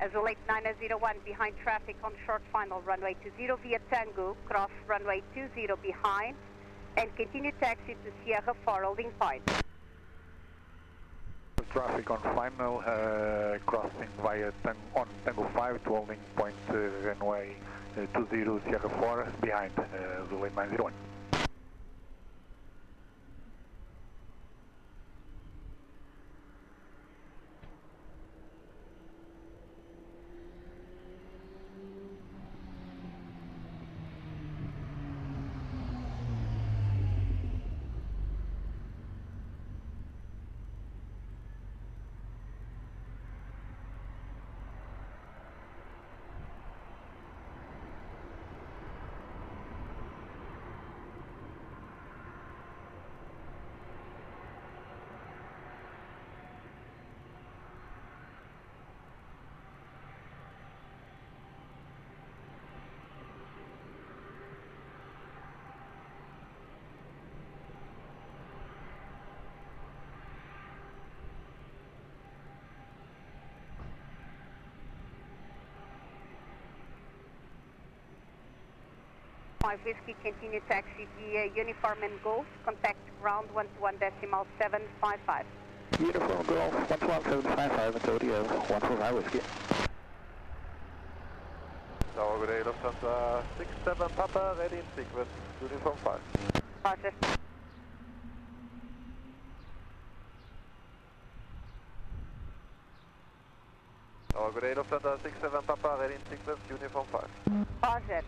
Azul Lake 901, behind traffic on short final, runway 20 via Tango, cross runway 20 behind, and continue taxi to Sierra 4, holding point. Traffic on final, crossing via Tango 5 to holding point runway 20 Sierra 4 behind Zulu 901. Whiskey, continue taxi via Uniform and Golf, contact ground 121.755. Uniform Golf, 11755 at ODO, 145 Whiskey. Tower good day, Lufthansa 67 Papa, ready in sequence, Uniform 5. Roger. good day, Lufthansa 67 Papa, ready in sequence, uniform 5. Roger.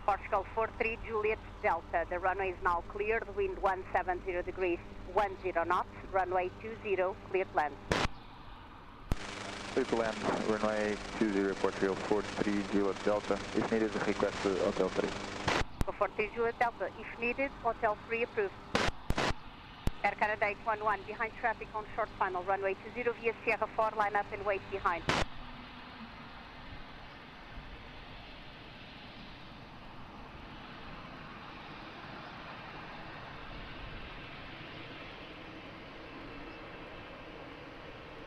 Portugal 43 Juliet Delta. The runway is now cleared. Wind 170 degrees, 10 knots. Runway 20, clear to land. Clear to land, runway 20, Portugal 43 Juliet Delta. If needed, request Hotel 3. 43 Juliet Delta. If needed, Hotel 3 approved. Air Canada 811, behind traffic on short final. Runway 20 via Sierra 4, line up and wait behind.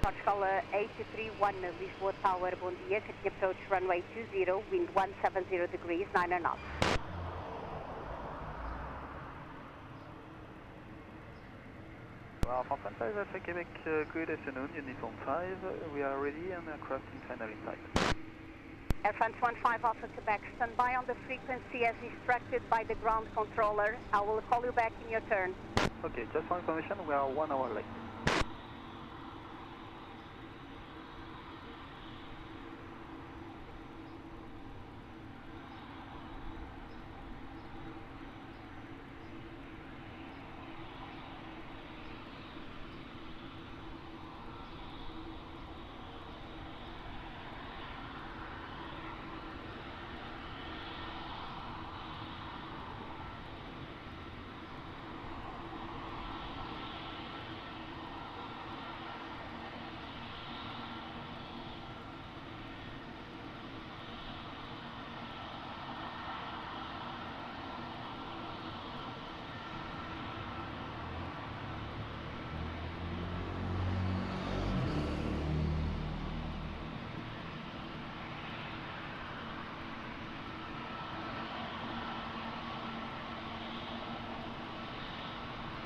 Portugal 831 Lisboa Tower, bom dia. Can approach runway 20, wind 170 degrees, 9 knots. Alpha 5, Alpha Quebec, good afternoon, uniform 5. We are ready and aircraft in final in sight. Air France 15 Alpha Quebec, stand by on the frequency as instructed by the ground controller. I will call you back in your turn. Okay, just for information, we are 1 hour late.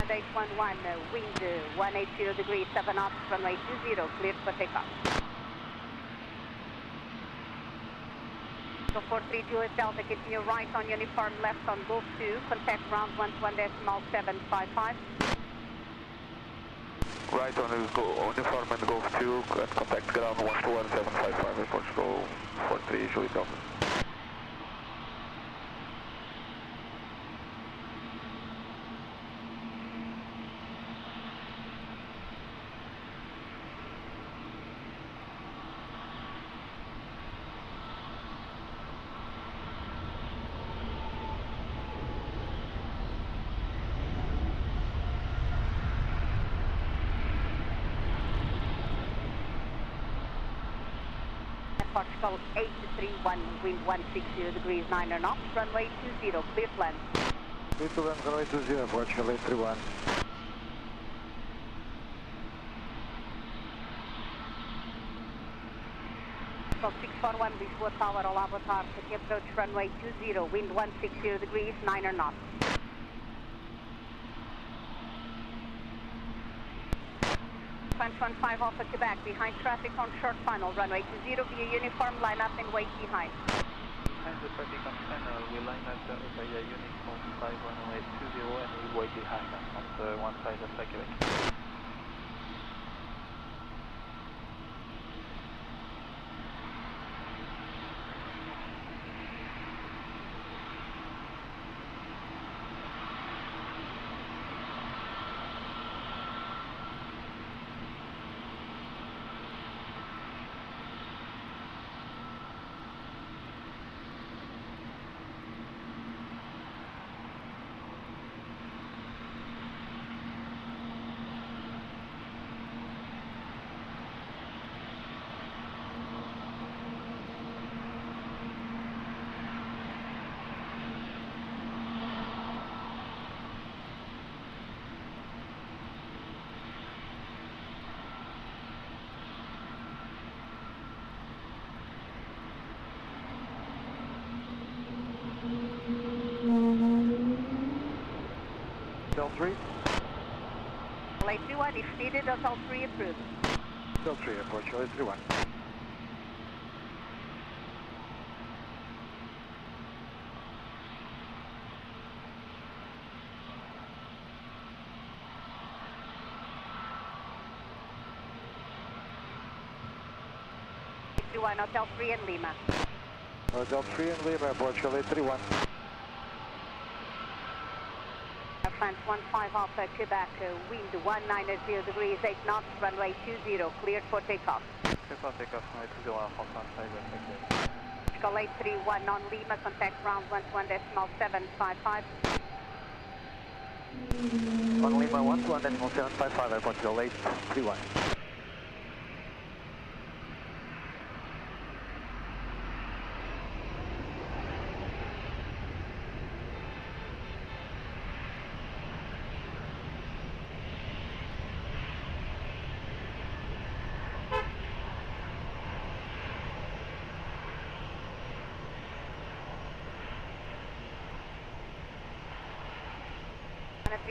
Canada 811, wind 180 degrees, 7 knots, runway 20, cleared for takeoff. So 43 Juliet Delta, continue right on uniform, left on Golf 2, contact ground 11.755. Right on uniform and Golf 2, and contact ground 121755 Portugal 43 Juliet Delta. Portugal 831, wind 160 degrees, 9 knots, runway 20, clear to land. Clear to land, runway 20, Portugal 831. So 641, Lisboa Tower, olá, boa tarde. Aqui approach runway 20, wind 160 degrees, 9 knots. France 15 Alpha Quebec, behind traffic on short final, runway 20 via uniform, line up and wait behind. Behind the traffic on final, we line up via uniform 5 runway 20 and we wait behind on the one side of Quebec. Hotel 3? Late 31, if needed, Hotel 3 approved. Hotel 3, Portugal 831. 31, Hotel 3 in Lima. Hotel 3 in Lima, Portugal 831. France 15 Alpha, Quebec, wind 190 degrees, 8 knots, runway 20, cleared for takeoff. Takeoff, runway 20, France 15, Portugal 831 on Lima, contact ground 11.755. On Lima 11.755, Portugal 831.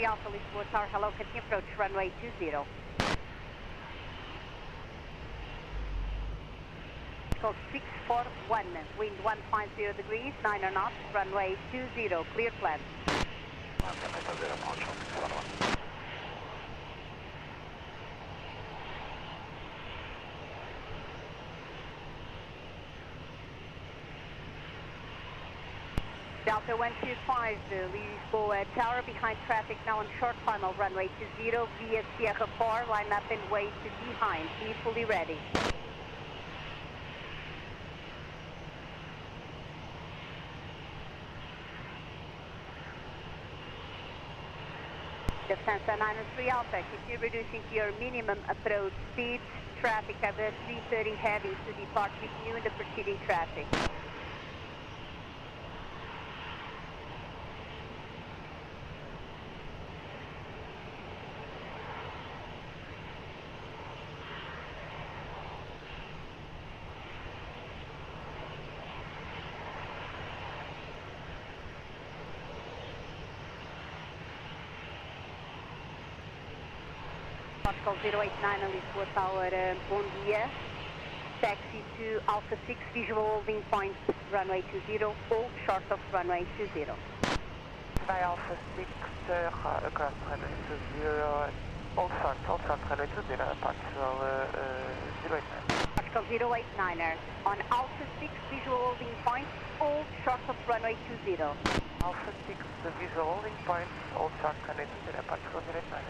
Alpha, Lisboa Tower, hello, continue approach, runway 20. Call 641, wind 150 degrees, 9 knots, runway 20, clear plan. Delta 125, Lisboa Tower, behind traffic now on short final, runway 20, via Sierra 4, line up and wait behind, be fully ready. Lufthansa 903 Alpha, continue reducing to your minimum approach speed, traffic over 330 heavy to depart with you in the preceding traffic. Protocol 089 on Lisboa Tower, bom dia. Taxi to Alpha 6, visual holding point, runway 20, hold short of runway 20. By Alpha 6, across runway 20, hold short runway 20, Protocol 089. Protocol 089er, on Alpha 6, visual holding point, hold short of runway 20. Alpha 6, the visual holding point, hold short runway 20, Protocol 089.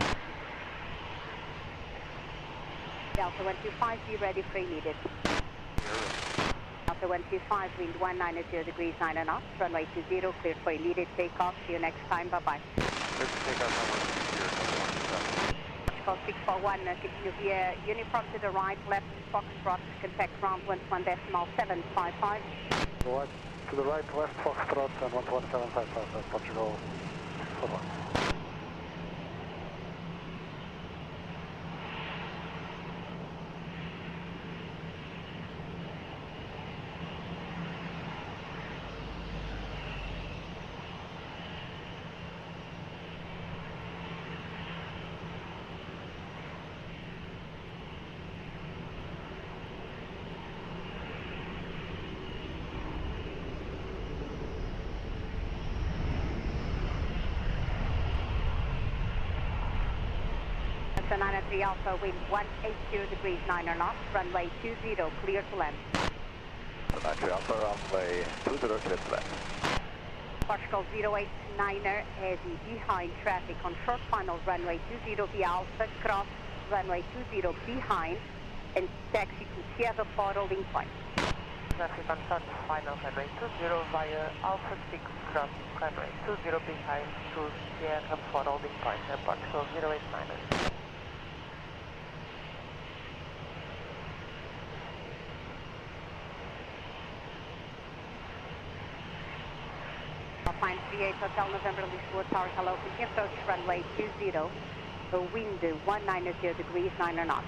Delta 125, be ready for immediate. Delta 125, wind 190 degrees, 9 knots, runway 20, cleared for immediate takeoff. See you next time, bye-bye. Protocol 641, continue via uniform to the right, left Foxtrot, contact ground 11.755. Right, to the right, left Foxtrot and 11.755, Portugal 641. Delta 903 Alpha, wind 180 degrees, 9 knots, runway 20, clear to land. 903 Alpha, runway 20, clear to land. Portugal 089er, heavy behind traffic on short final, runway 20 via Alpha, cross runway 20 behind, and taxi to Sierra 4 holding point. Traffic on short final, runway 20 via Alpha 6, cross runway 20 behind to Sierra 4 holding point, Portugal 089er. Alpine 38 Hotel November Lisboa Tower, hello, continue approach runway 20, wind 190 degrees, 9 knots.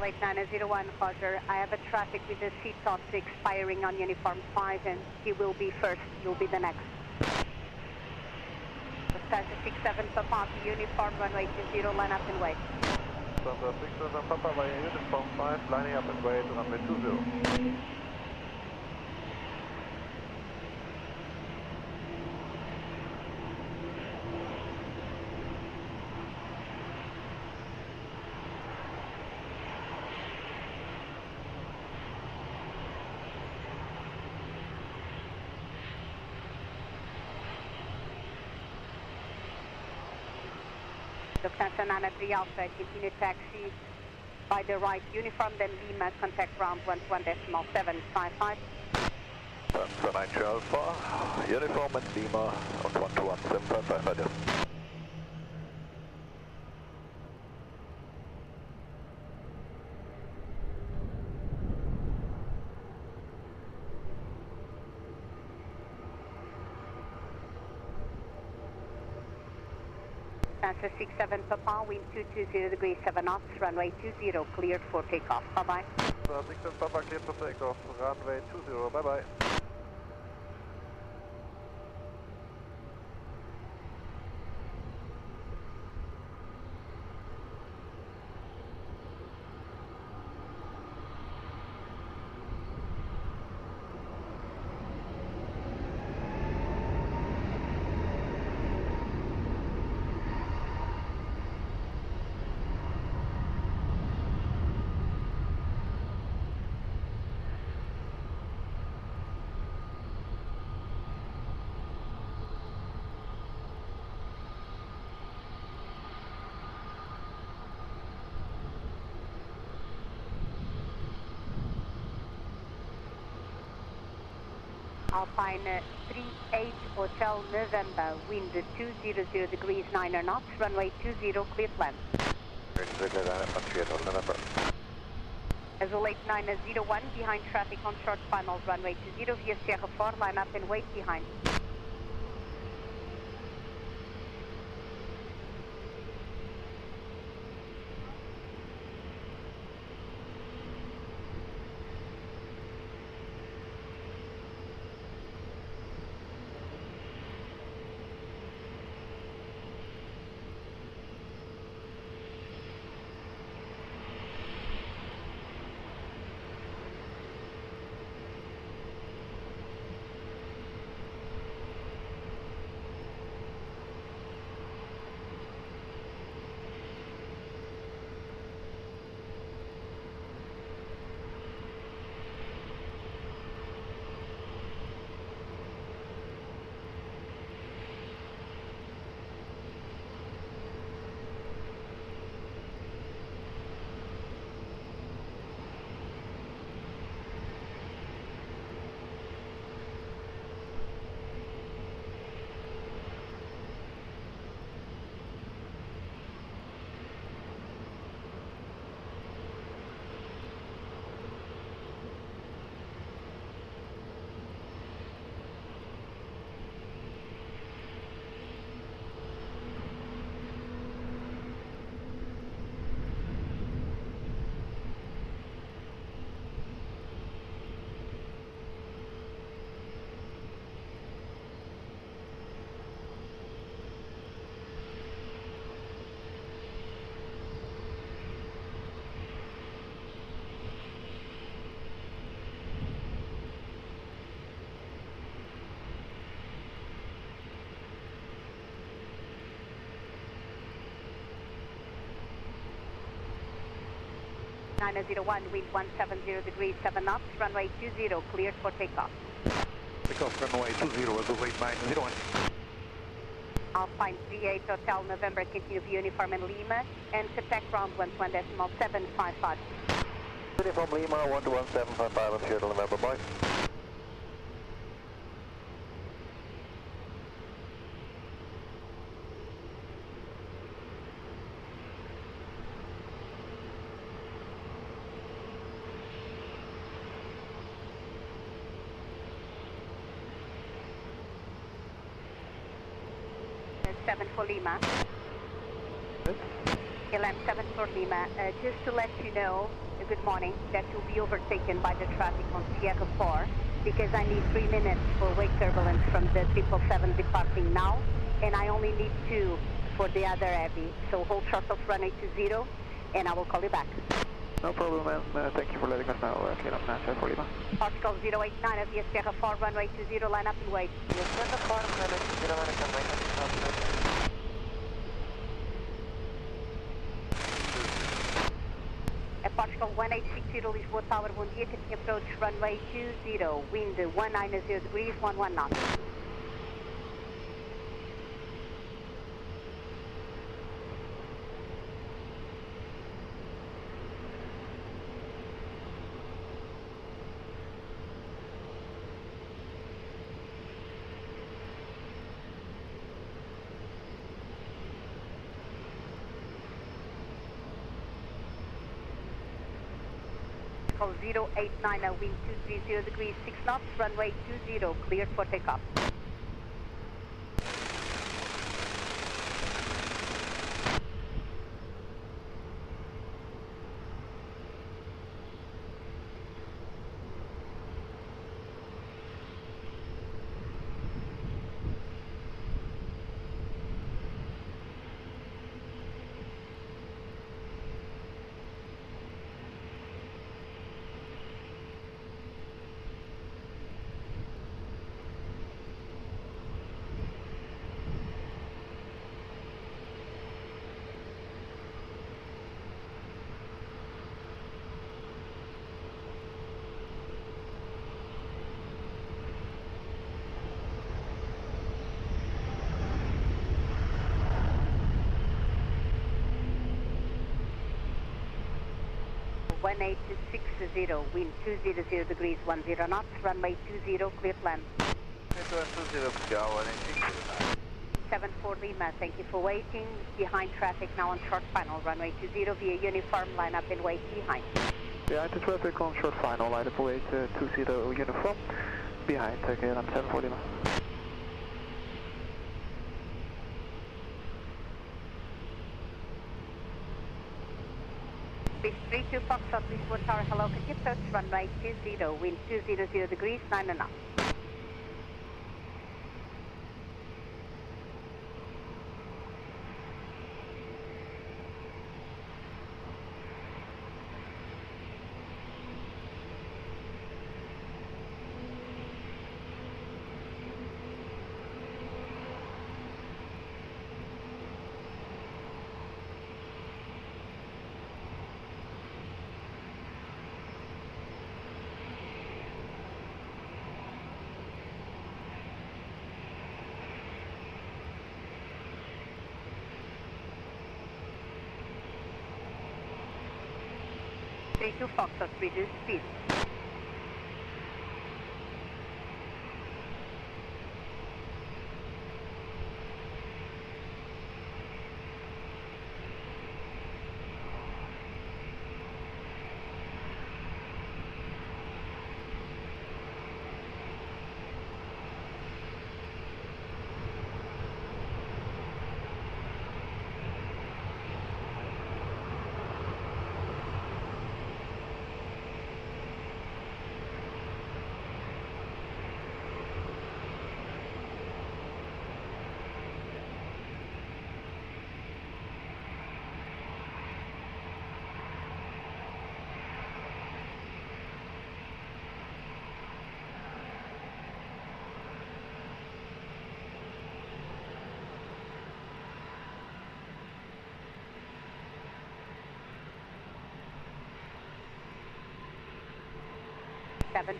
Lake 901, Roger. I have a traffic with the seat tops expiring on uniform 5, and he will be first. You'll be the next. Dispatcher 67 Papa, uniform runway 20, line up and wait. Santa 67 Papa via uniform 5, lining up and way to runway 20. Lufthansa 93 Alpha, continue taxi by the right, uniform, then Lima, contact ground 11.755. Lufthansa 93 Alpha, uniform and Lima on 121.755, radio. Lufthansa 67 Papa, wind 220 degrees 7 knots, runway 20, cleared for takeoff. Bye-bye. Lufthansa 67 Papa, cleared for takeoff, runway 20, bye-bye. Alpine 38 Hotel November, wind 200 degrees 9 knots, runway 20, clear plan. Azul 8901, behind traffic on short final, runway 20 via Sierra 4, line up and wait behind. Niner 01, wind 170 degrees 7 knots, runway 20, cleared for takeoff. Takeoff runway 20, Azul 8901. Alpine 38 Hotel November, continue via uniform and Lima, and contact ground 121.755. Uniform Lima, 121.755 on Sierra November, bye. For Lima. LM 7 for Lima. Just to let you know, good morning, that you'll be overtaken by the traffic on Sierra 4 because I need 3 minutes for wake turbulence from the 777 departing now, and I only need 2 for the other Abbey. So hold short of runway 20 and I will call you back. No problem, ma'am. Thank you for letting us know. Clear up 95 for Lima. Portugal 089 of the Sierra 4, runway 20, line up and wait. Yes, Sierra 4, runway 20, line up and wait. At Portugal 1860 Lisboa Tower, bom dia, continue approach runway 20, wind 190 degrees, 11 knots. Portugal 089, wind 230 degrees, 6 knots, runway 20, cleared for takeoff. One 1860, wind 200 degrees, 10 knots, runway 20, clear to land. 74 Lima, thank you for waiting. Behind traffic now on short final, runway 20 via uniform, line up and wait behind. Behind the traffic on short final, line up and wait 20 uniform. Behind, clear on 74 Lima. Fish 32 Foxtrot, Lisbon Tower, hello, can you approach runway 20, wind 200 degrees, 9 knots. To Foxtrot, reduce speed.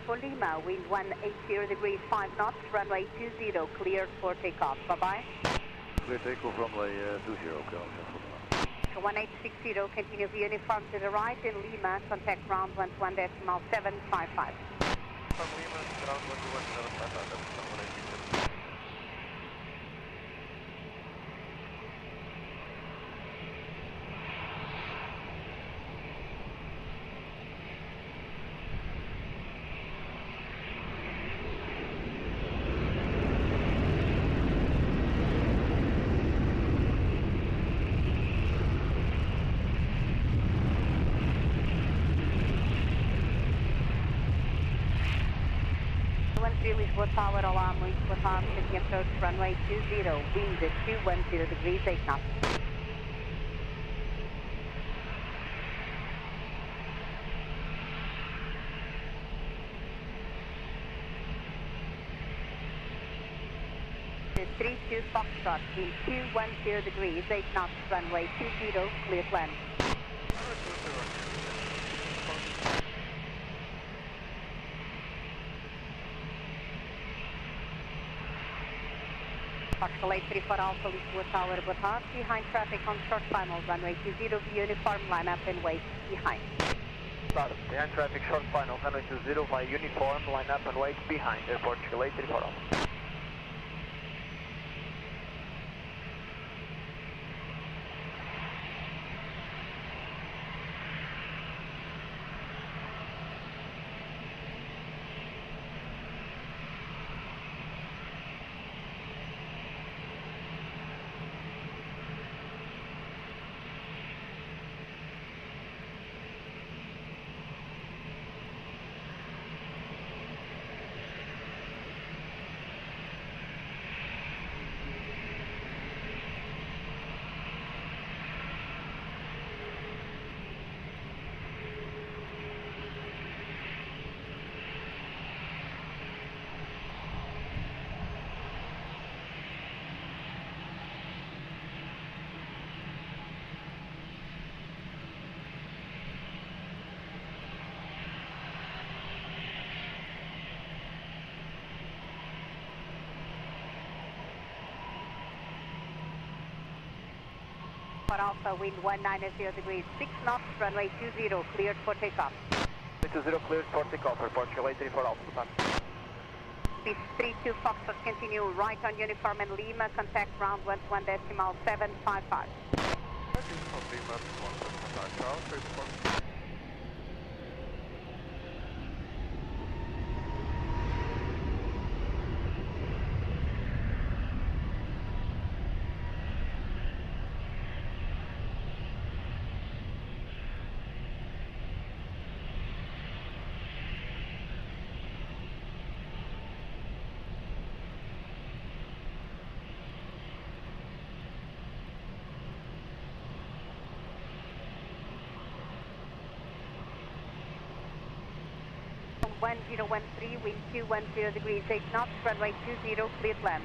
For Lima, wind 180 degrees, 5 knots, runway 20, cleared for takeoff. Bye-bye. Clear takeoff, runway 20, okay. 1860, continue via uniform to the right in Lima, contact ground 11.755. From Lima, ground 11.755. Lisboa Tower, olá, muito boa tarde, aqui approach runway 20, wind 210 degrees, 8 knots. 32 Foxtrot, wind 210 degrees, 8 knots, runway 20, clear to land. Foxtrot 834 Alpha, Lisboa Tower, boa tarde. Behind traffic on short final, runway 20, uniform, line up and wait behind. Start. Behind traffic, short final, runway 20, via uniform, line up and wait behind. Airport 834 Alpha. Alpha, wind 190 degrees, 6 knots, runway 20, cleared for takeoff. 20 cleared for takeoff, airport 834 Alpha. Speed 32 Foxtrot, continue right on uniform and Lima, contact ground 11.755. From 1013, wind 210 degrees, 8 knots, runway 20, cleared land.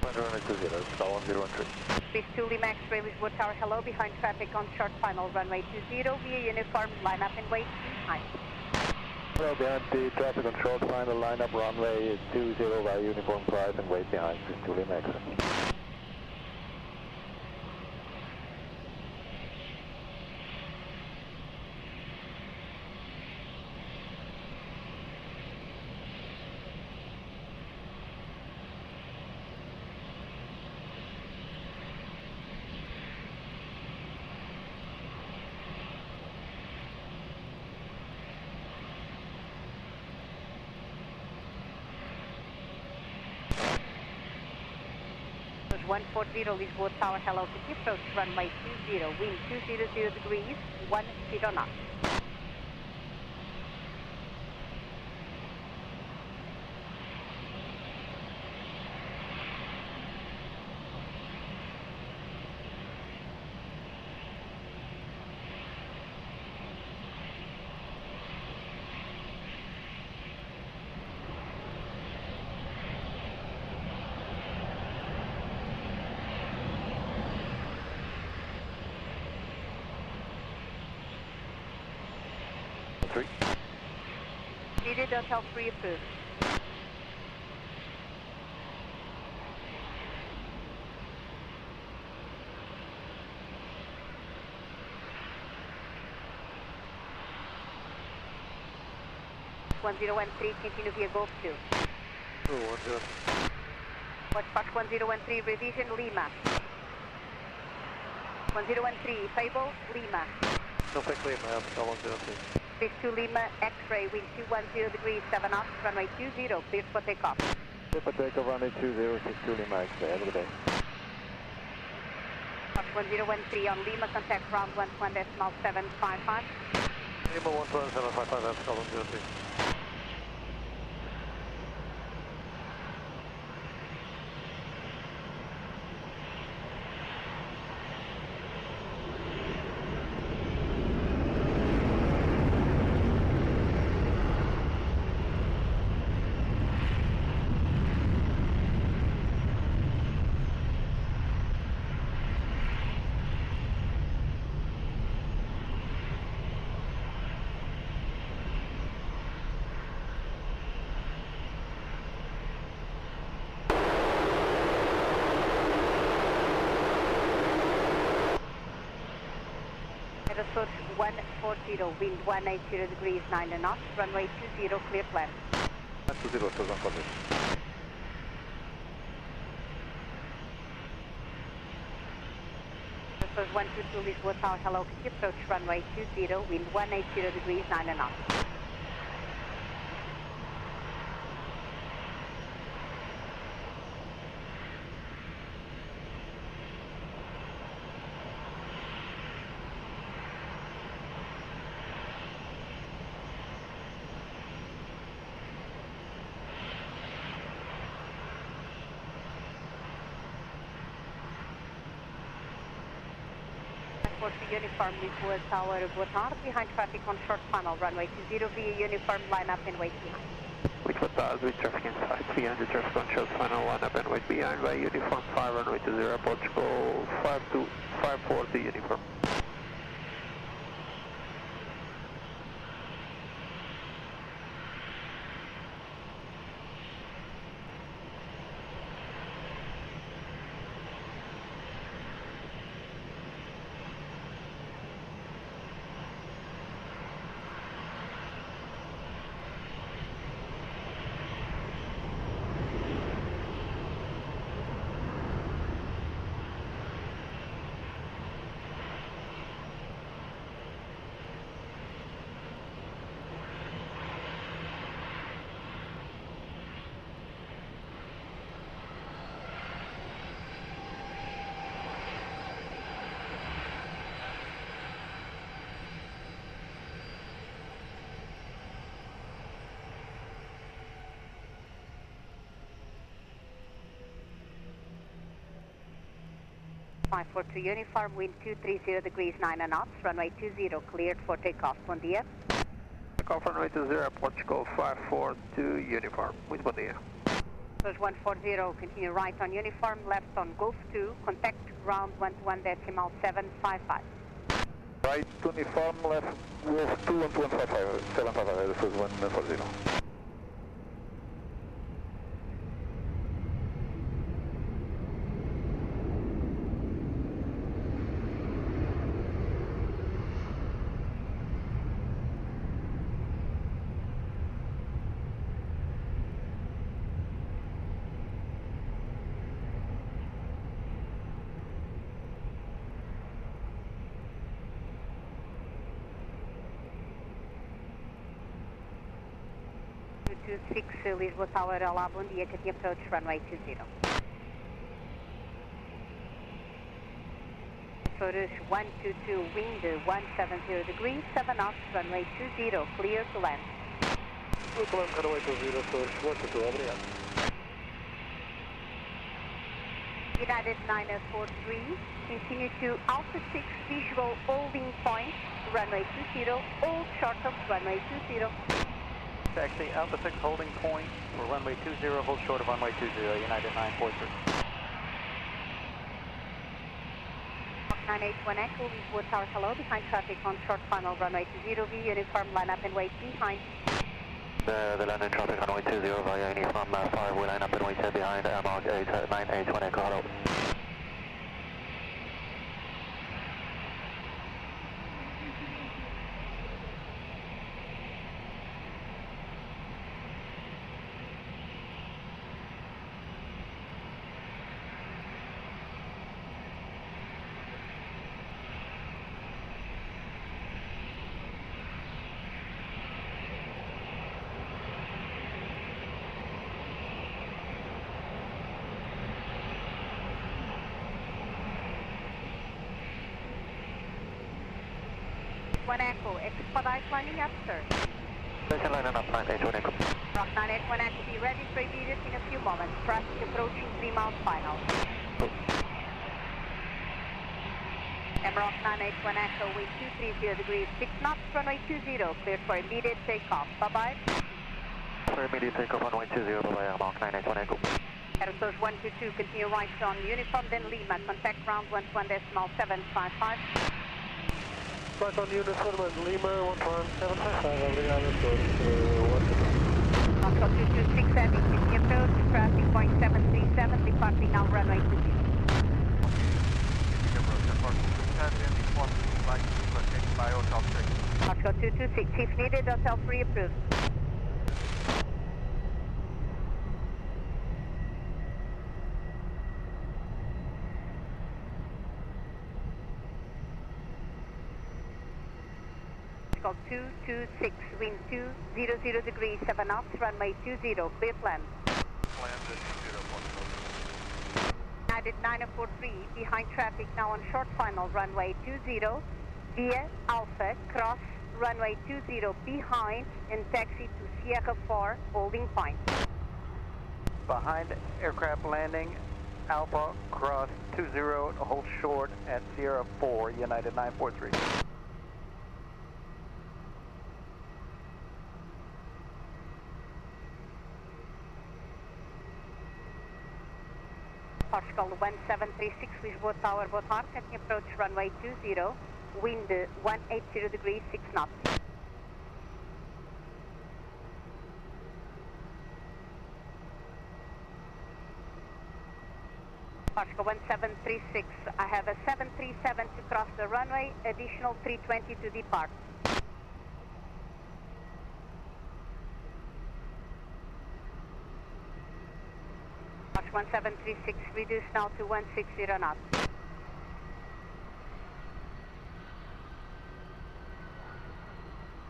Runway 20, star 1013. Speed 2 Lima X-ray, Lisboa Tower, hello, behind traffic on short final, runway 20, via uniform, line up and wait behind. Hello, behind the traffic on short final, line up runway 20 via uniform 5 and wait behind, Speed 2 Lima X-ray. Approach 140, Lisboa Tower, hello, city approach, runway 20, wind 200 degrees, 10 knots. Needed Hotel 3 approved. One 1013, continue via Golf 2. 210. Watch Fox 1013, revision Lima. 1013, Fable, Lima. Contact Lima, star 103. Fish 2 Lima, X-ray, wind 210 degrees, 7 knots, runway 20, cleared for takeoff. Clear for takeoff, runway 20, 62 Lima X-ray, have a good day. Fox 1013 on Lima, contact ground 11.755. Lima 11755, that's star 103. Source 140, wind 180 degrees, 9 knots, runway 20, clear left. 20, Source 140. Source 122, Lisboa Tower, hello, could you approach runway 20, wind 180 degrees, 9 knots. Uniform Lisboa Tower, boa tarde, behind traffic on short funnel, runway 20 via uniform, line up and wait behind. Which was stars with traffic inside, 300 traffic on short funnel, line up and wait behind by uniform 5, runway 20, Portugal 5254 uniform. Five 42 uniform, wind 230 degrees, 9 knots, runway 20, cleared for takeoff. Bom dia. Takeoff runway 20, Portugal 542 uniform, with bom dia. Source 140, continue right on uniform, left on Golf 2, contact ground 121.755. Right uniform, left Golf 2, 12155, 755, this is 140. Lisboa Tower, olá, bom dia, que approach runway 20. Source 122, wind 170 degrees, 7 knots, runway 20, clear to land. Clear to runway 20, Source 122, obrigado. United 943, continue to Alpha 6, visual holding point, runway 20, hold short of runway 20. Taxi Alpha 6 holding point for runway 20, hold short of runway 20, United 943. 981 Echo, Lisboa Tower, hello, behind traffic on short funnel, runway 20, via uniform, line up and wait behind. The landing traffic runway 20 via uniform 5, we line up and wait behind, mark 981 Echo, hello. One Echo, expedite lining up, sir. Station line up, 981 Echo. Rock 981 Echo, be ready for immediate in a few moments. Traffic approaching 3 miles final. Rock 981 Echo, wind 230 degrees, 6 knots, runway 20, cleared for immediate takeoff. Bye-bye. For immediate takeoff, runway 20, bye-bye, mark 981 Echo. Aeroporto 122, continue right on uniform, then Lima, contact ground 121.755. Right on uniform and Lima 11755, obrigado, Source 122. Foxtrot 226 Heavy, continue approach, traffic point 737, departing now runway 20. Aeroporto, inform flight, by Hotel 6. Oscar 226, if needed, Hotel 3 approved. Oscar 226, wind 200 degrees, 7 knots, runway 20, clear to land. Landed 20, Portugal. United 943, behind traffic now on short final, runway 20, via Alpha, cross runway 20 behind and taxi to Sierra 4, holding point. Behind aircraft landing, Alpha, cross 20, hold short at Sierra 4, United 943. Portugal 1736, Lisboa Tower, boa tarde, can approach runway 20, wind 180 degrees, 6 knots. Portugal 1736, I have a 737 to cross the runway, additional 320 to depart. March 1736, reduce now to 160 knots.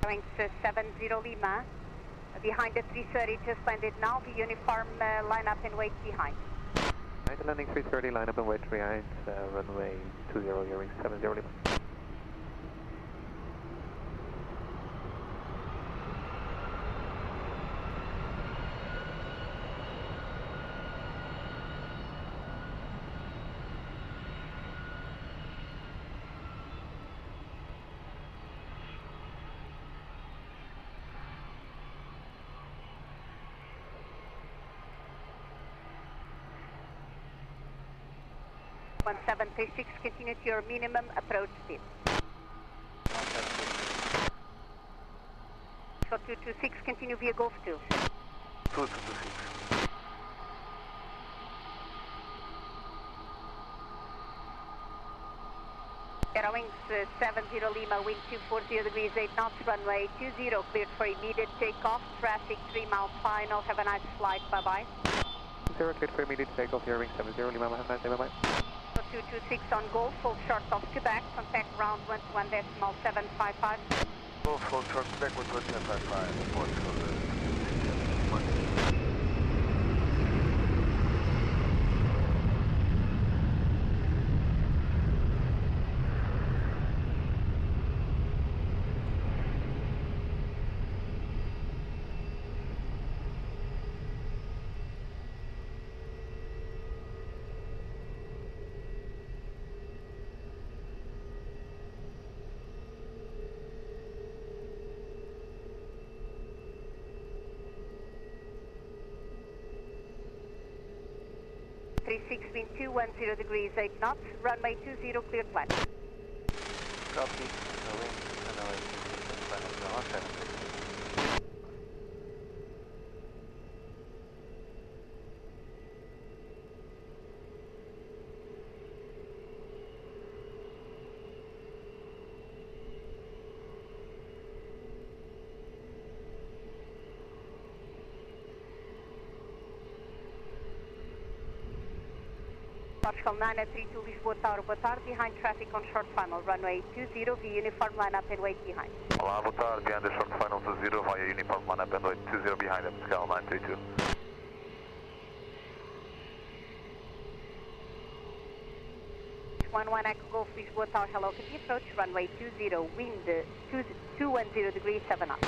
Going to 70 Lima, behind the 330, just landed now, the uniform line up and wait behind. United landing 330, line up and wait behind, runway 20, hearing 70 Lima. One 1736, continue to your minimum approach speed. So 226, continue via Golf 2. 226. Airwings 70 Lima, wind 240 degrees, 8 knots, runway 20, cleared for immediate takeoff, traffic 3 miles final, have a nice flight, bye-bye. 0, cleared for immediate takeoff, hearing 70 Lima, have a nice day, bye-bye. 226 on Golf, hold short of Quebec, contact ground 121.755. Golf, hold short Quebec, 121.755, Portugal. Wind 210 degrees, 8 knots, runway 20, clear to land. Copy, runway 20, Portugal 932, Lisboa Tower, boa tarde, behind traffic on short final, runway 20, via uniform line up and wait behind. Olá, boa tarde, behind the short final 20, via uniform line up and wait 20 behind them, Pascal 932. One Echo Golf, Lisboa Tower, hello, can you approach runway 20, wind 210 degrees, 7 knots.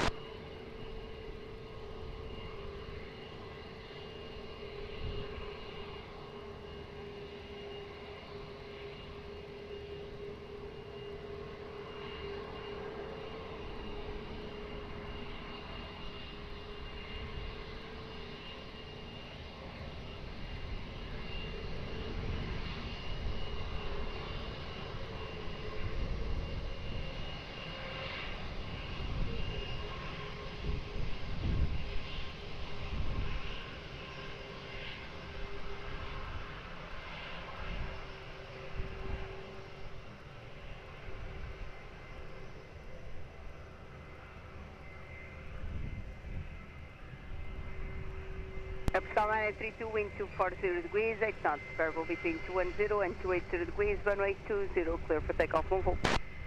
Aeroporto 932, wind 240 degrees, 8 knots, variable between 210 and 280 degrees, runway 20, clear for takeoff, 1 full.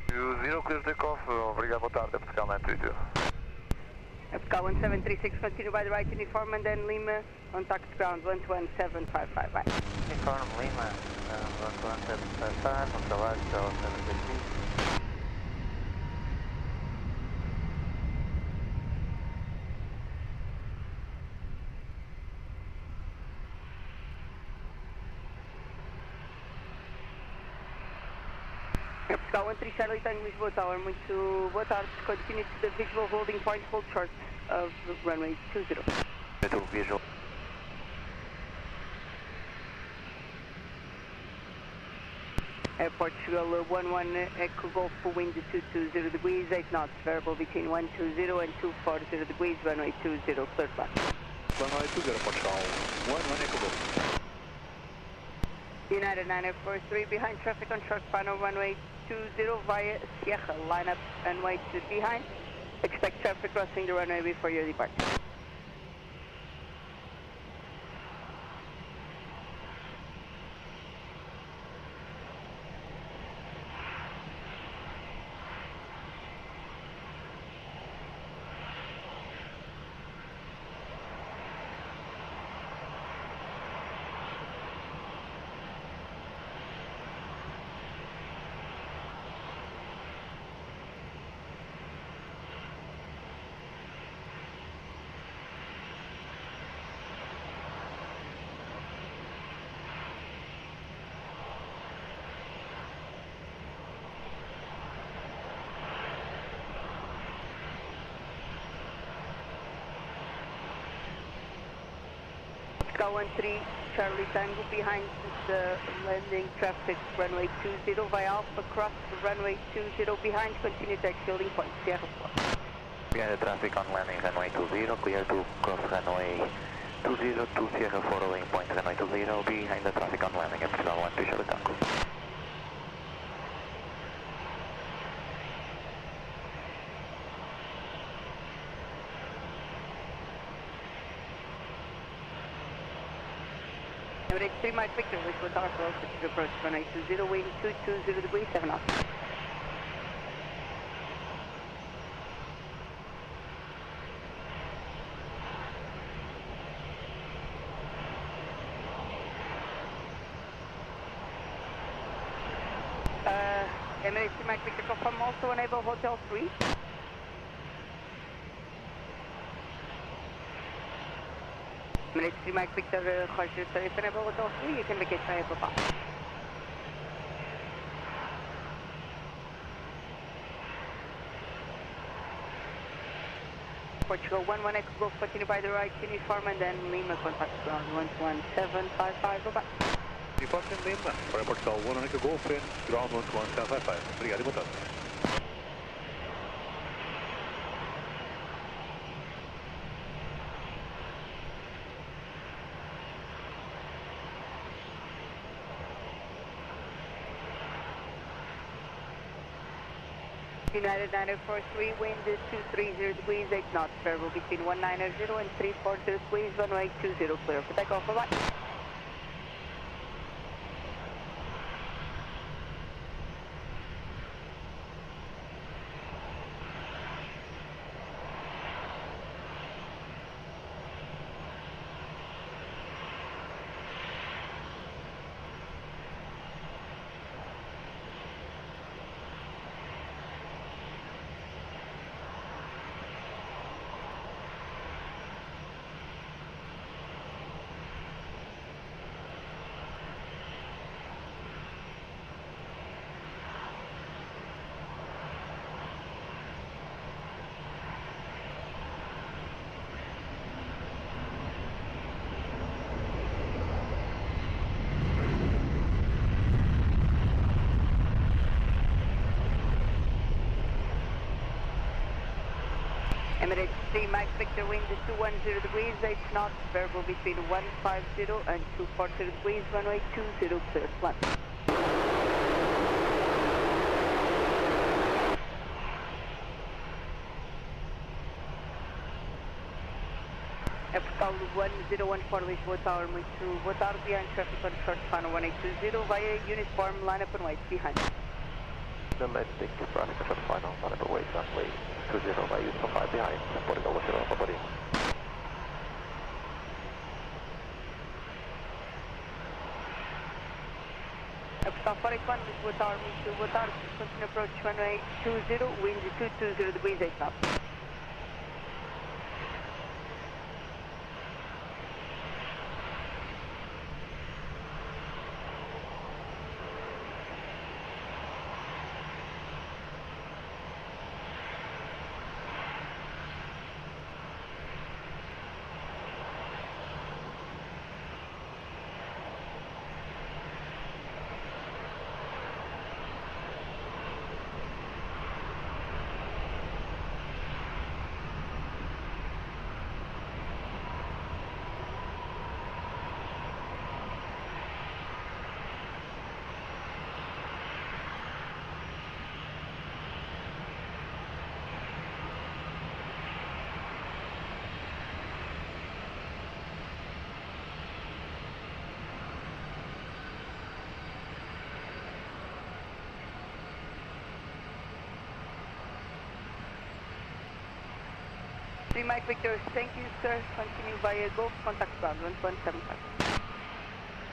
20, clear takeoff, obrigado, boa tarde, Aeroporto 932. Aeroporto 1736, continue by the right uniform and then Lima, contact ground 121.755, bye. Uniform Lima, 121.755, on trabalho, 736. Aeroporto 13 Charlie Tango Lisboa Tower, muito boa tarde, continue to the visual holding point, hold short of runway 20. Visual. Portugal 11 Echo Golf wind 220 degrees, 8 knots, variable between 120 and 240 degrees, runway 20, clear flat. Runway 20, Portugal 11 Echo Golf. United 943 behind traffic on short final runway 20 via Sierra, line up and wait behind. Expect traffic crossing the runway before your departure. Go 13 Charlie Tango behind the landing traffic runway 20 via Alpha cross runway 20 behind, continue taxi holding point Sierra 4. Behind the traffic on landing runway 20, clear to cross runway 20 to Sierra 4 holding point runway 20, behind the traffic on landing, Epsilon 13 Charlie Tango. Emirates 3 Mike Victor, Lisbon Tower, to approach runway 20, wind 220 degrees, 7 knots. Emirates 3 Mike Victor, confirm also enable Hotel 3. Emirates 3 Mike Victor, Roger, service enable Hotel 3, you can vacate by Papa. Portugal 11 Echo Golf, continue by the right uniform and then Lima contact ground 11755, bye bye. Departure in Lima, para Portugal 11 Echo Golf in ground 11755. Obrigado e boa tarde. United 943, wind 230 degrees, 8 knots, variable between 190 and 340 degrees, runway 20, clear for takeoff, bye-bye. Emirates 3 Mike Victor, wind 210 degrees, 8 knots, variable between 150 and 240 degrees, runway 20, clear, flat. Call 1014 Lisboa Tower, muito boa tarde, behind traffic on short final 1820 via uniform line up and wait behind. Domestic traffic on short final, line up and wait, runway 20 via uniform 5 behind, Portugal 10 Alpha body. Apostal 481 Lisboa Tower, muito boa tarde, continue approach runway 20, wind 220 degrees 8 knots. Mike Victor, thank you sir, continue via Golf, contact ground 1175.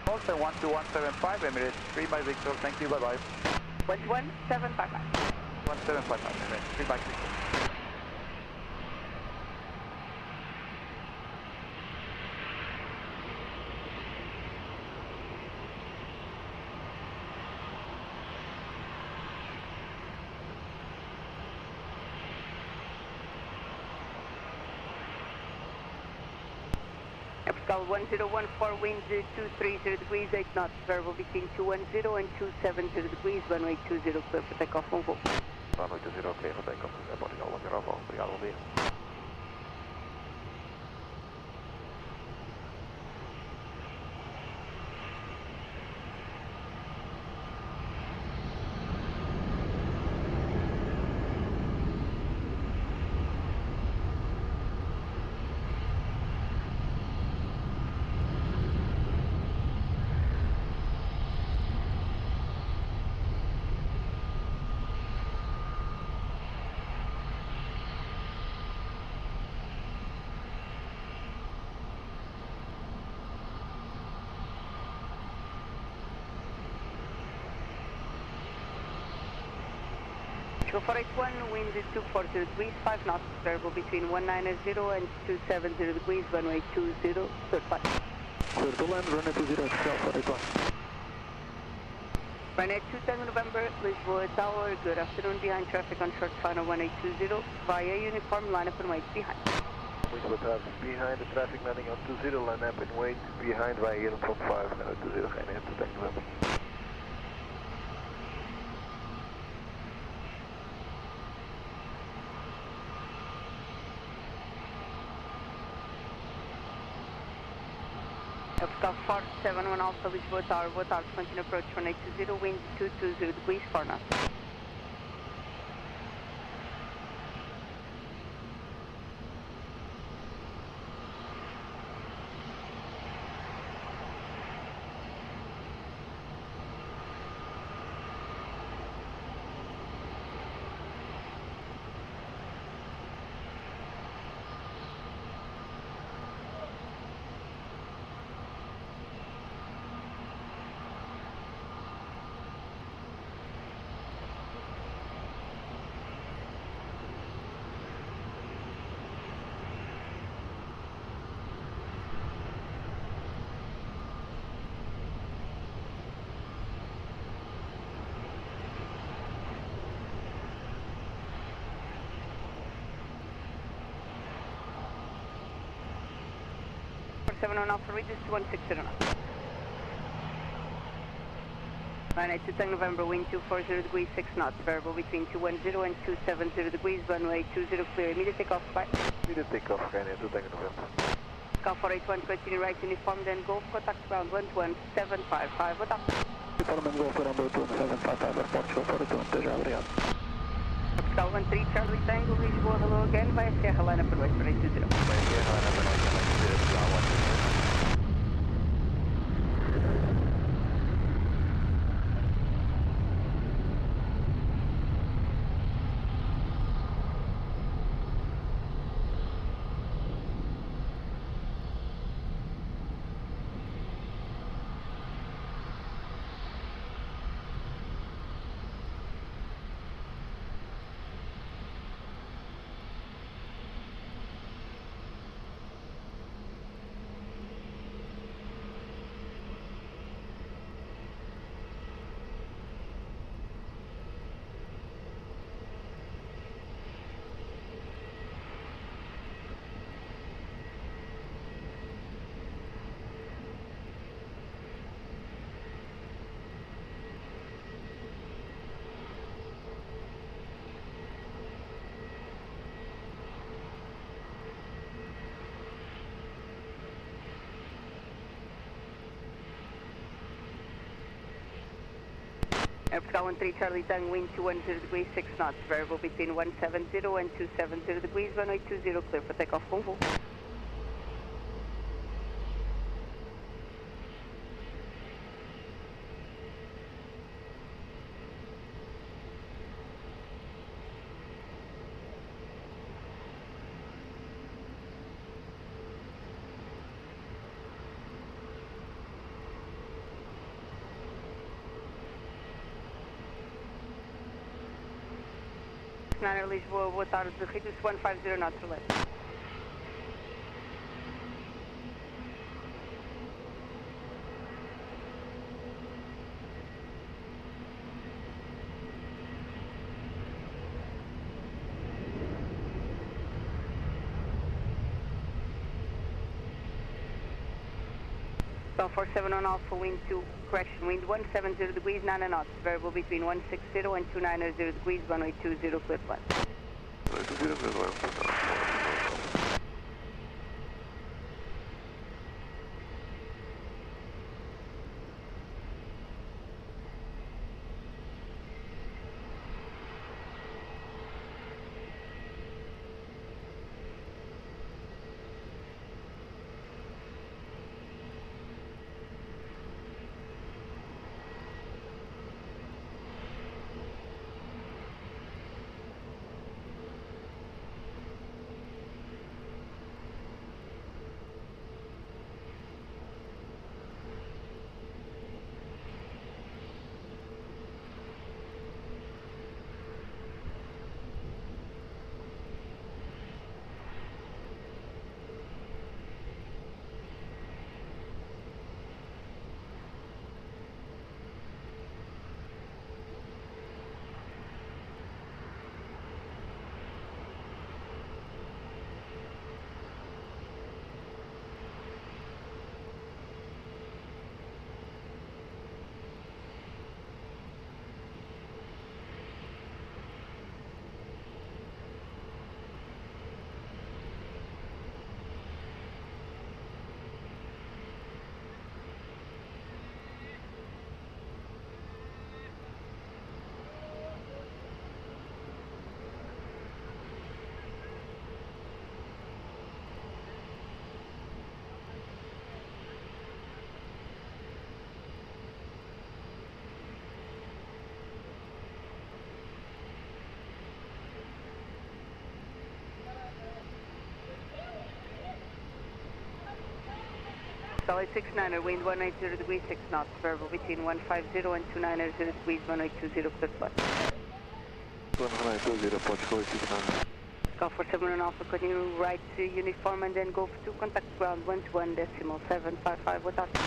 Also 12175, Emirates 3 Mike Victor, thank you, bye bye. 11755. 1755, Emirates 3 Mike Victor. Call 1014, wind 230 degrees, 8 knots, variable between 210 and 270 degrees, runway 20, clear for takeoff on voo. Runway 20, clear for takeoff, Portugal 10 Alpha, obrigado, bom dia. Go 481, wind 240 degrees, 5 knots, variable between 190 and 270 degrees, runway 20, third flight. Clear to land, runway 20, Excel 481. Runway 210 November, Lisboa Tower, good afternoon, behind traffic on short final 1820, via uniform, line up and wait behind. Muito boa tarde, behind the traffic landing on 20, line up and wait, behind via uniform 5, now 20, Ryanair 210 November. Apostal 471 Alpha Lisboa Tower, boa tarde, continue approach 1820, wind 220 degrees, 4 knots. on Alpha, reduce to 160 now. 982 November, wind 240 degrees, 6 knots, variable between 210 and 270 degrees, runway 20 clear, immediate takeoff, bye. Immediate takeoff, Ryanair 2 November. Call 481, continue right uniform, then Golf, contact ground 11755, what up? Uniform Golf, ground 11755, Aeroporto, 481, já, obrigado. Portugal 13 Charlie Tango, Lisboa, hello again, via Sierra Line up and west 1820. Via Sierra Line up and west 1820, Portugal 120. Portugal 13 Charlie Tango, wind 210 degrees, 6 knots, variable between 170 and 270 degrees, runway 20, clear for takeoff, convo. Lisboa, boa tarde, reduce 150 knots to left. South 47 on Alpha, wind 2, correction, wind 170 degrees, 9 knots, variable between 160 and 290 degrees, runway 20, clear flat. Solid 69er, wind 180 degrees, 6 knots, variable between 150 and 290 degrees, runway 20, clear flat. 120, Portugal 69. Golf 47 and Alpha, continue right to uniform and then Golf 2, contact ground 121.755, boa tarde.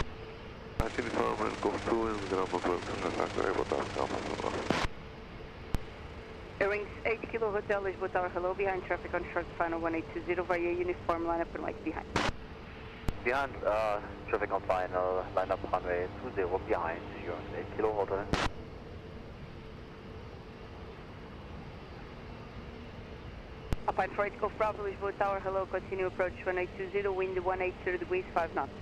Right uniform and Golf 2 and ground 121.755, boa tarde. Airwings 8 Kilo Hotel, Lisboa Tower, hello, behind traffic on short final 1820 via uniform, line up and white behind. Behind traffic on final, line up runway 20 behind, you're 8 Kilo Hotel. Alpine 48 Golf Bravo, Lisboa Tower, hello, continue approach 1820, wind 180 degrees, 5 knots.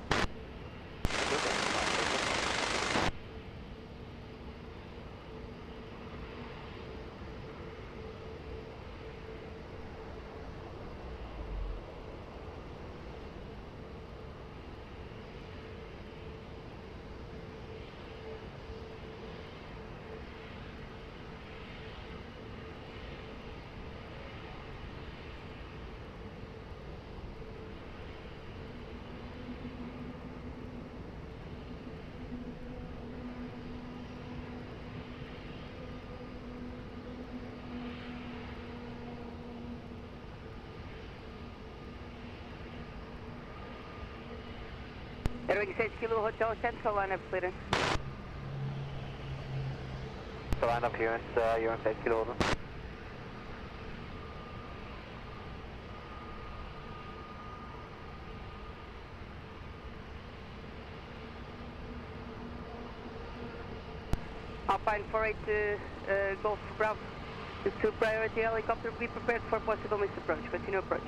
Airwing 6 Kilo Hotel Central line-up clearance. The line-up clearance, you're on 6 Kilo over. Alpine 48 Golf Bravo. The 2 priority helicopter, be prepared for possible misapproach. Continue approach.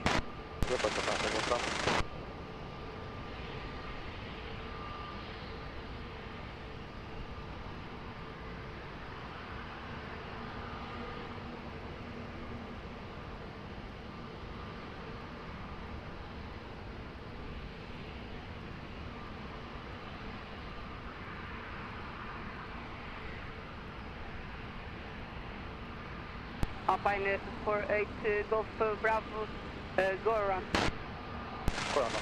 Alpine 48 Golf Bravo, go around. Go around,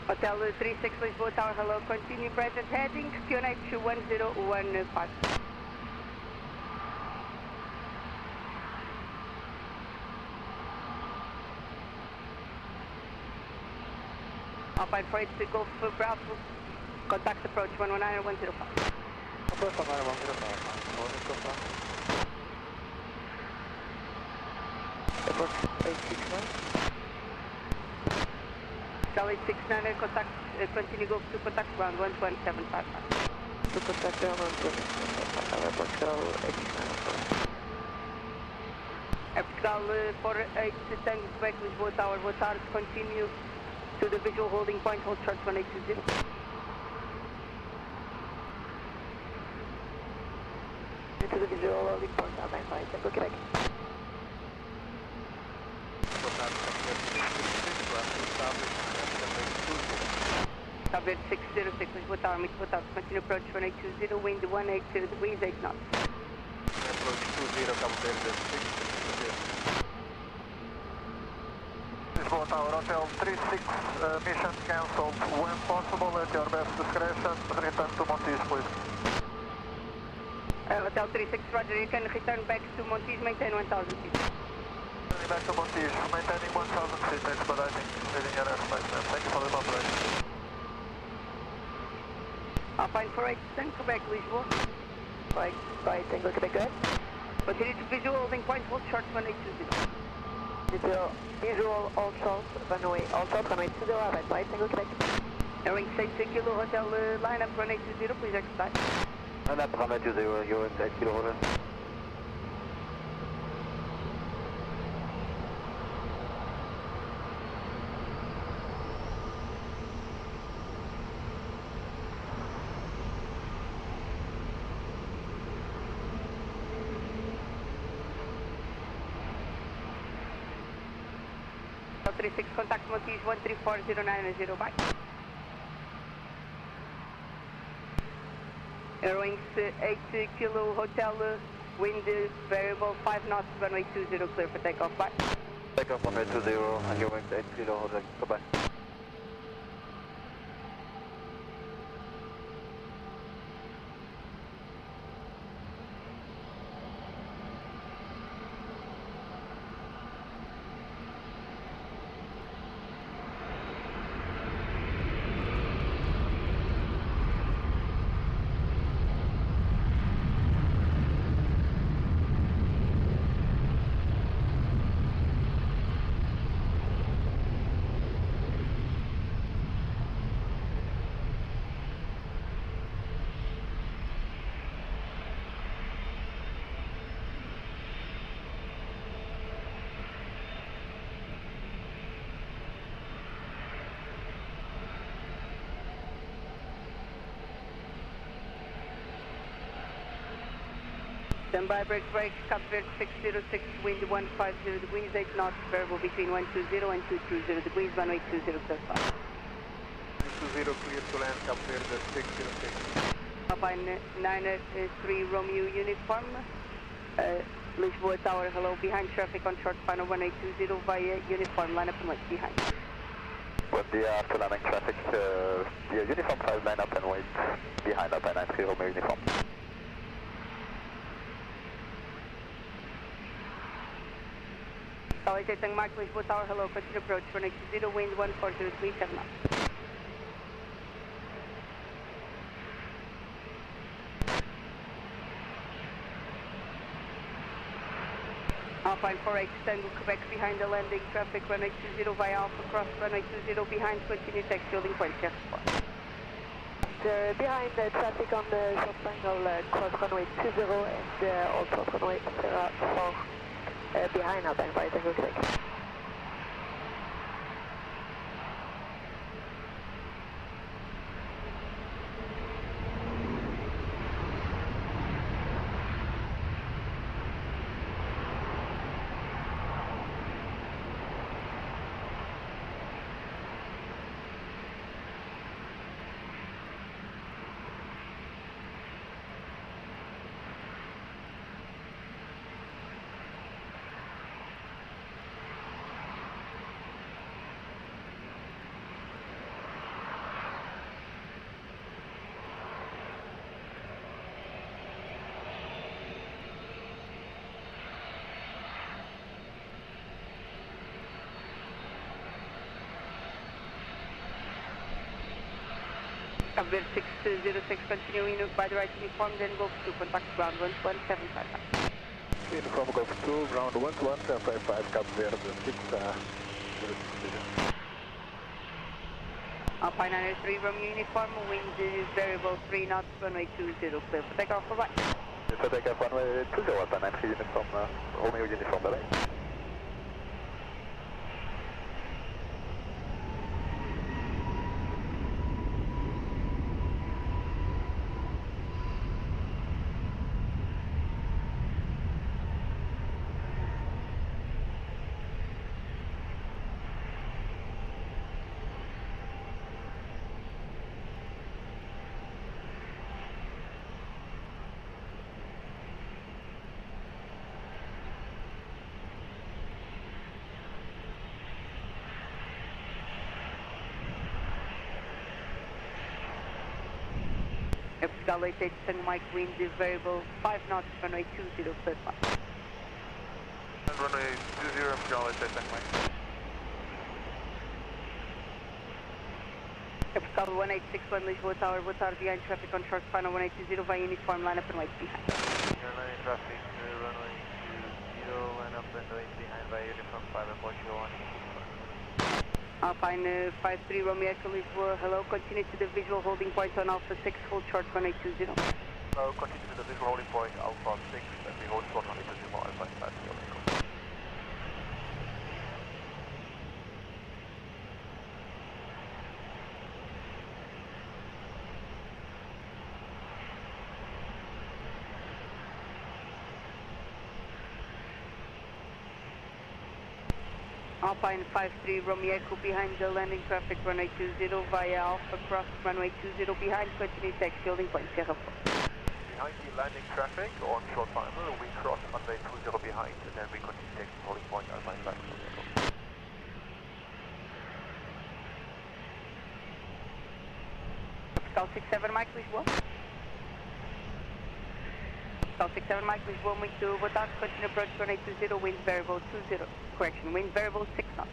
Hotel 36 Lisboa Tower, hello, continue present heading, QNH 1015. Alpine 48 Golf Bravo, contact approach 119 or 105. Approach 119 105. Approach 869. Charlie 69, contact, continue Golf to contact ground 11755. To contact ground 11755, Portugal 869. Portugal 48 Tango Quebec Lisboa Tower, boa tarde, continue to the visual holding point, hold short 1820. To the visual holding point, Alpine 5, Tango Quebec. Cabo Verde 606, Lisboa Tower, muito boa tarde, continue approach 1820, wind 180 degrees, 8 knots. Approach 20, Cabo Verde 606. Lisboa Tower, Hotel 36, mission cancelled. When possible, at your best discretion, return to Montijo, please. Hotel 36, roger, you can return back to Montijo, maintain 1000 feet. Back to Montijo, maintaining 1000 feet, expediting, leading your airspace. Thank you for the operation. Alpine 48, Tango Quebec, Lisboa. Right, Tango Quebec, go ahead. Continue to visual holding point, hold short 1820. Visual, all short, runway, all short, runway 20, right, Tango Quebec. Airwing 6 Kilo Hotel, line up 1820, please expedite. Line up, runway 20, you're in 8 Kilo Hotel. Hotel 36, contact Montijo 13409 bye. Airwings 8 Kilo Hotel, wind variable 5 knots, runway 20, clear for takeoff, bye. Takeoff runway 20, and your wings 8 Kilo Hotel, goodbye. Standby, brake, Cabo Verde 606, wind 150 degrees, 8 knots, variable between 120 and 220 degrees, runway 20, clear 5. 20, clear to land, Cabo Verde 606. Alpine 93 Romeo uniform, Lisboa Tower, hello, behind traffic on short final 1820 via uniform, line up and wait, behind. With the after landing traffic, the uniform 5 line up and wait behind. behind Alpine 93 Romeo uniform. Solid Tango Mike, Lisboa Tower, hello, continue approach, 180, wind 1403, 7 knots. Alpine 48 Tango Quebec behind the landing traffic, runway 20 via Alpha cross, runway 20 behind, continue taxi holding point, Sierra 4. Behind the traffic on the short triangle, cross runway 20 and also runway Sierra 4 behind Alpine 48 Tango Quebec. Humberto 606, continuing by the right uniform, then Golf 2, contact ground 11755. Uniform Golf 2, ground 11755, Cabo Verde 6, 060. Alpine 903, Romeo uniform, wind is variable 3 knots, runway 20, clear for takeoff, bye-bye. Clear for takeoff, runway 20, Alpine 93 uniform, Romeo uniform, bye-bye. Scarlet 8 Tango Mike, wind is variable 5 knots, runway 20, clear 5. And runway 20, Scarlet 8 Tango Mike. Scarlet 1861, Lisboa Tower, boa tarde, behind traffic on short final 1820 via uniform, line up and wait behind. Landing traffic, runway 20, line up and wait behind via uniform 5 and Portugal 1. Alpine 53 Romeo Echo Lisboa, hello, continue to the visual holding point on Alpha 6, hold short 1820. Hello, continue to the visual holding point Alpha 6 and we hold short 1820, Alpha 5 Echo. Alpine 53 Romeo Echo behind the landing traffic, runway 20 via Alpha cross, runway 20 behind, continue taxi holding point, Sierra 4. Behind the landing traffic on short final, we cross runway 20 behind and then we continue taxi holding point Alpine 5 Echo. Scout 67 Mike, Lisboa. Scout 67 Mike, Lisboa, muito boa tarde, continue approach 1820, wind variable 20, correction, wind variable 6 knots.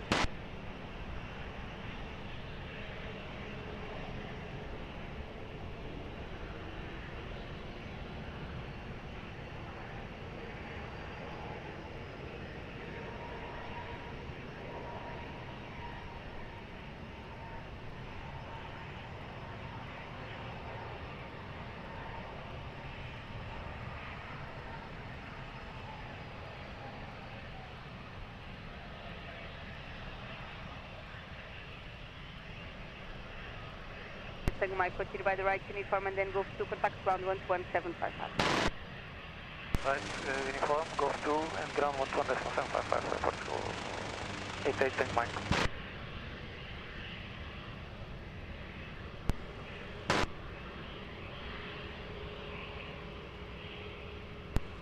Tango Mike, continue by the right uniform and then Golf 2, contact ground 11755. Right, uniform, Golf 2 and ground 11755, Portugal 88 Tango Mike.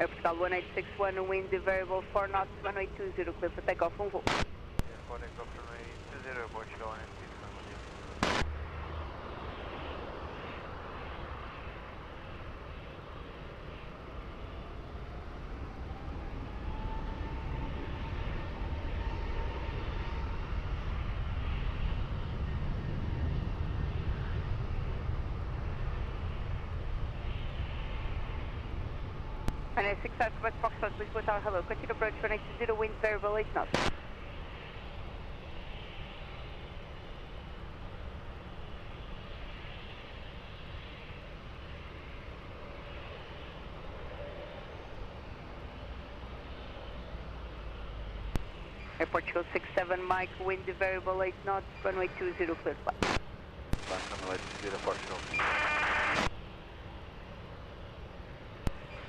Aeroporto 1861, wind variable 4 knots, runway 20, clear for takeoff, voo. Yeah, for takeoff, runway 20, Portugal 1. Ryanair 65 Quebec Foxtrot, Lisboa Tower, hello. Continue approach 1820, wind variable 8 knots. Airport show 67 Mike, wind variable 8 knots, runway 20 clear flight. Last runway 20 Portugal.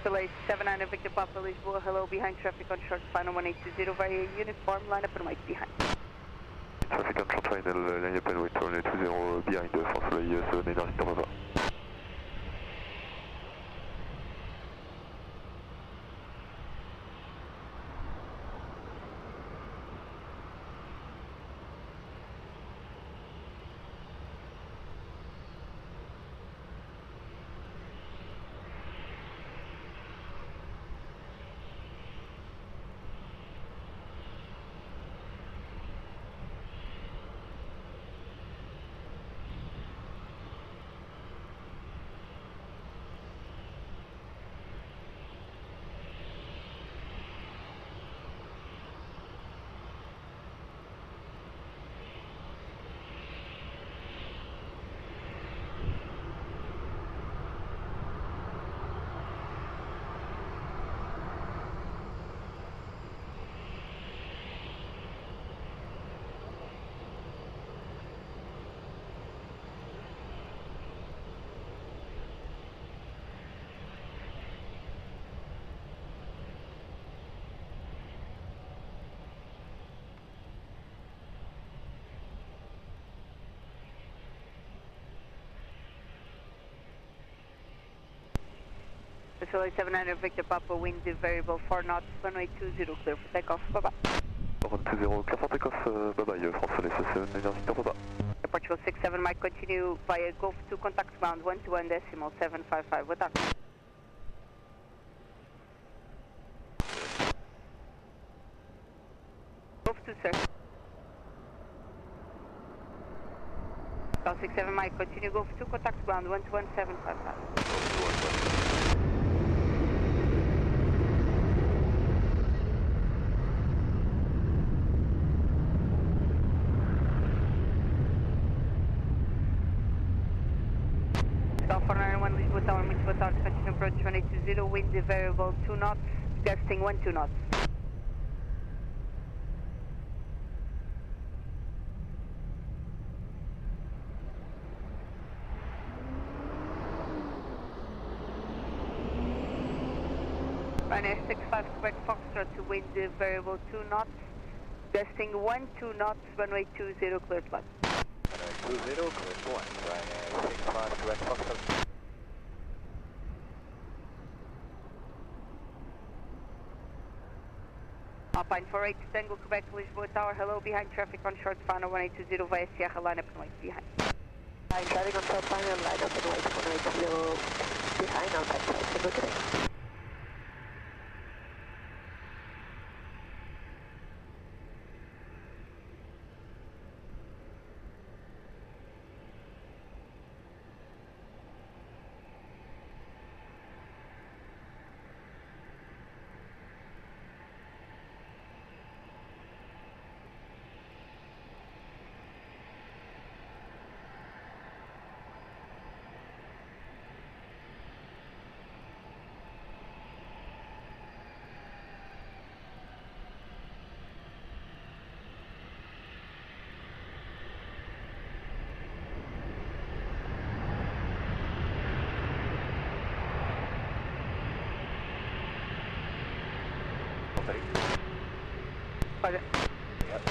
Delay 79 Victor Papa Lisboa, hello, behind traffic on short final 1820 via uniform, line up and right behind. Traffic on short final, line up and right, runway 20 behind, France Soleil 7 énergie Papa. Facility 79 Victor Papa, wind variable 4 knots, runway 20 clear for takeoff, bye bye. Runway 20 clear for takeoff, bye bye, France Soleil 7 énergie Papa. Airport 67 Mike, continue via Golf 2 contact ground 121.755, what up? Golf 2 sir. Golf 67 Mike, continue Golf 2 contact ground 121.755. Lisboa Tower, continue approach 1820, wind variable 2 knots, gusting 12 knots. Ryanair 65 Quebec Foxtrot to wind variable 2 knots, gusting 12 knots, runway 20 clear flight. Runway 20 clear flight, Ryanair 65 Quebec Foxtrot. Alpine 48 Tango Quebec Lisboa Tower, hello, behind traffic on short final 1820 via Sierra, line up and wait behind. Behind traffic on short final, line up and wait 180 behind outside flight, so good day. Roger. Yep.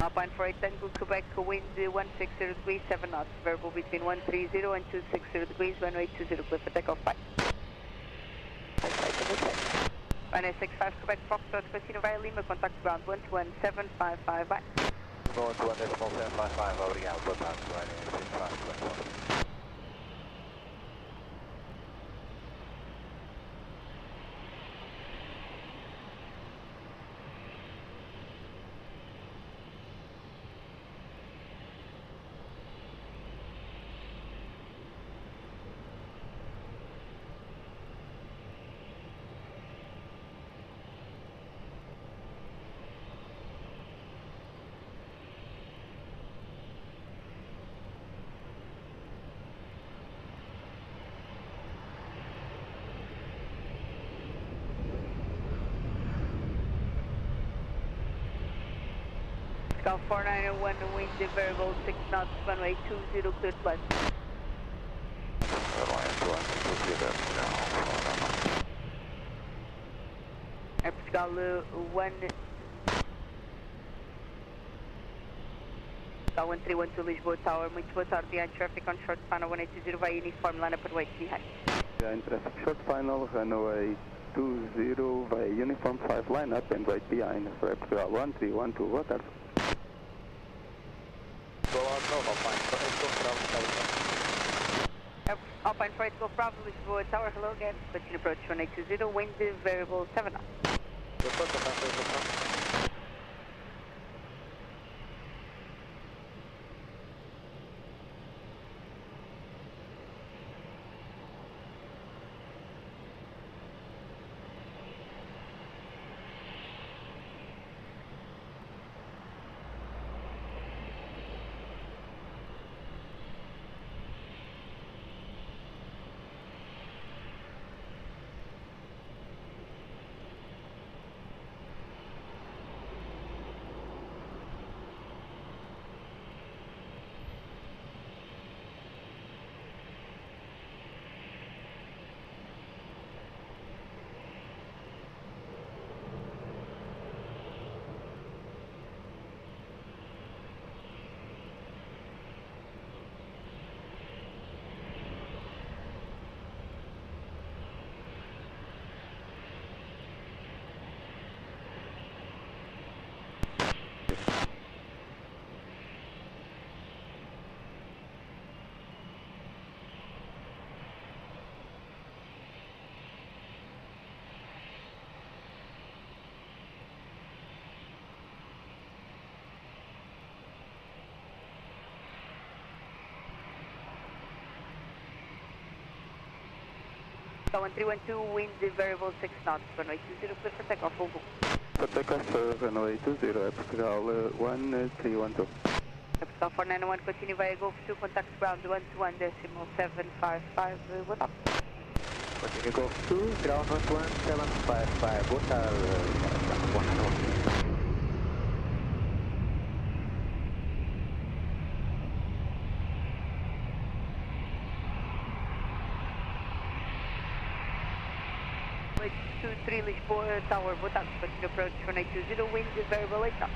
Alpine 48 Tango Quebec, wind 160 degrees, 7 knots, variable between 130 and 260 degrees, runway 20 clear for takeoff, bye. Ryanair 65 Quebec Foxtrot, continue via Lima, contact ground 121.755, bye. 121.755, obrigado, boa tarde, Ryanair 65 Quebec Foxtrot. Scout 4901, wind variable 6 knots, runway 20, cleared flight. Scout 1312 Lisboa Tower, muito boa tarde, behind traffic on short final 1820 via uniform, line up and wait behind. Behind traffic short final, runway 20 via uniform 5, line up and wait behind. Portugal 1312, boa tarde. Alpine Freight, Golf Bravo, Lisboa Tower, hello again. Continue approach 1820, wind variable 7 knots. Scout 1312, wind variable 6 knots, runway 20, clear for takeoff, full book. For takeoff, runway 20, Portugal 1312. Scout 491, continue via Golf 2, contact ground 121.755, boa tarde. Continue Golf 2, ground 11755, boa tarde. Wait 23 Lisboa Tower, boa tarde. Continue approach 1820, wind variable 8 knots.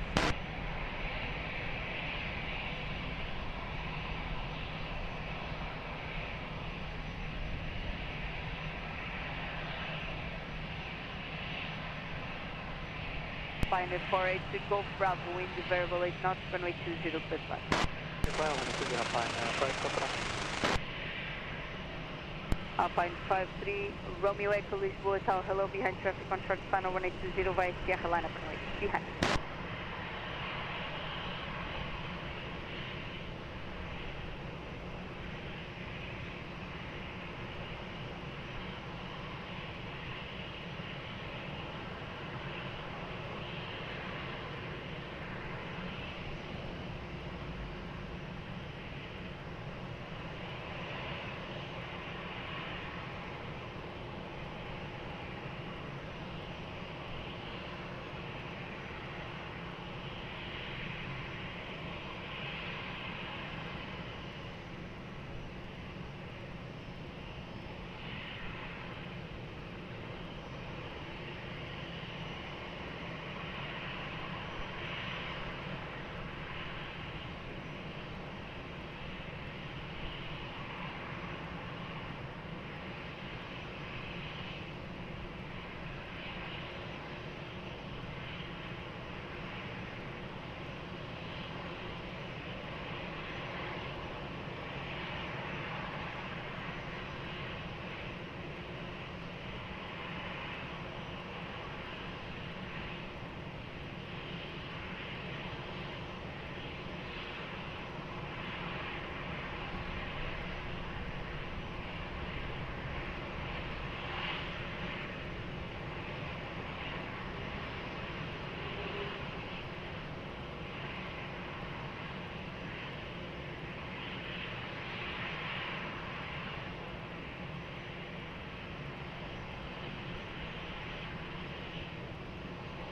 Pioneer 486 Golf Bravo, wind variable 8 knots, runway 20, clear flight. Alpine 53, Romeo Echo Lisboa Tower, hello, behind traffic on short final 1820 via Sierra, line up and wait behind.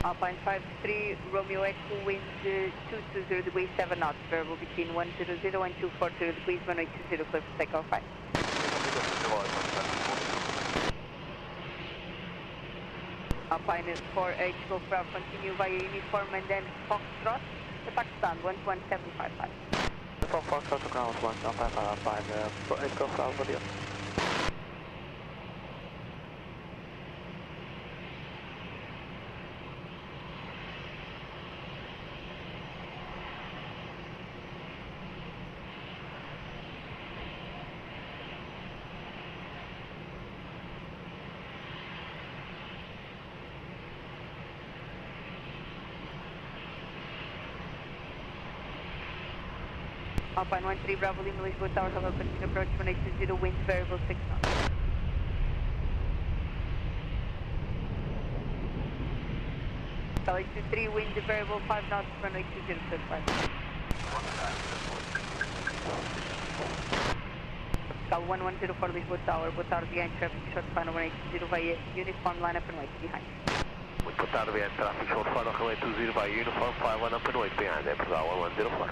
Alpine 53, Romeo Echo, wind 220 degrees, 7 knots, variable between 100 and 240 degrees, runway 20, clear for takeoff, right. Alpine 48, Golf Bravo, continue via uniform and then Foxtrot, to Pakistan, 11755. From Foxtrot to ground 11755, 8 Golf Bravo, deal. Alpine 13, Bravo Lima, Lisboa Tower, hello, continue approach 1820, wind variable 6 knots. Charlie 23, wind variable 5 knots, runway 20, clear 5. Cal 1104, Lisboa Tower, boa tarde, behind traffic, short final 1820 via uniform line up and wait behind. Muito boa tarde, behind traffic, short final runway 20 via uniform 5 line up and wait behind, Portugal 1104.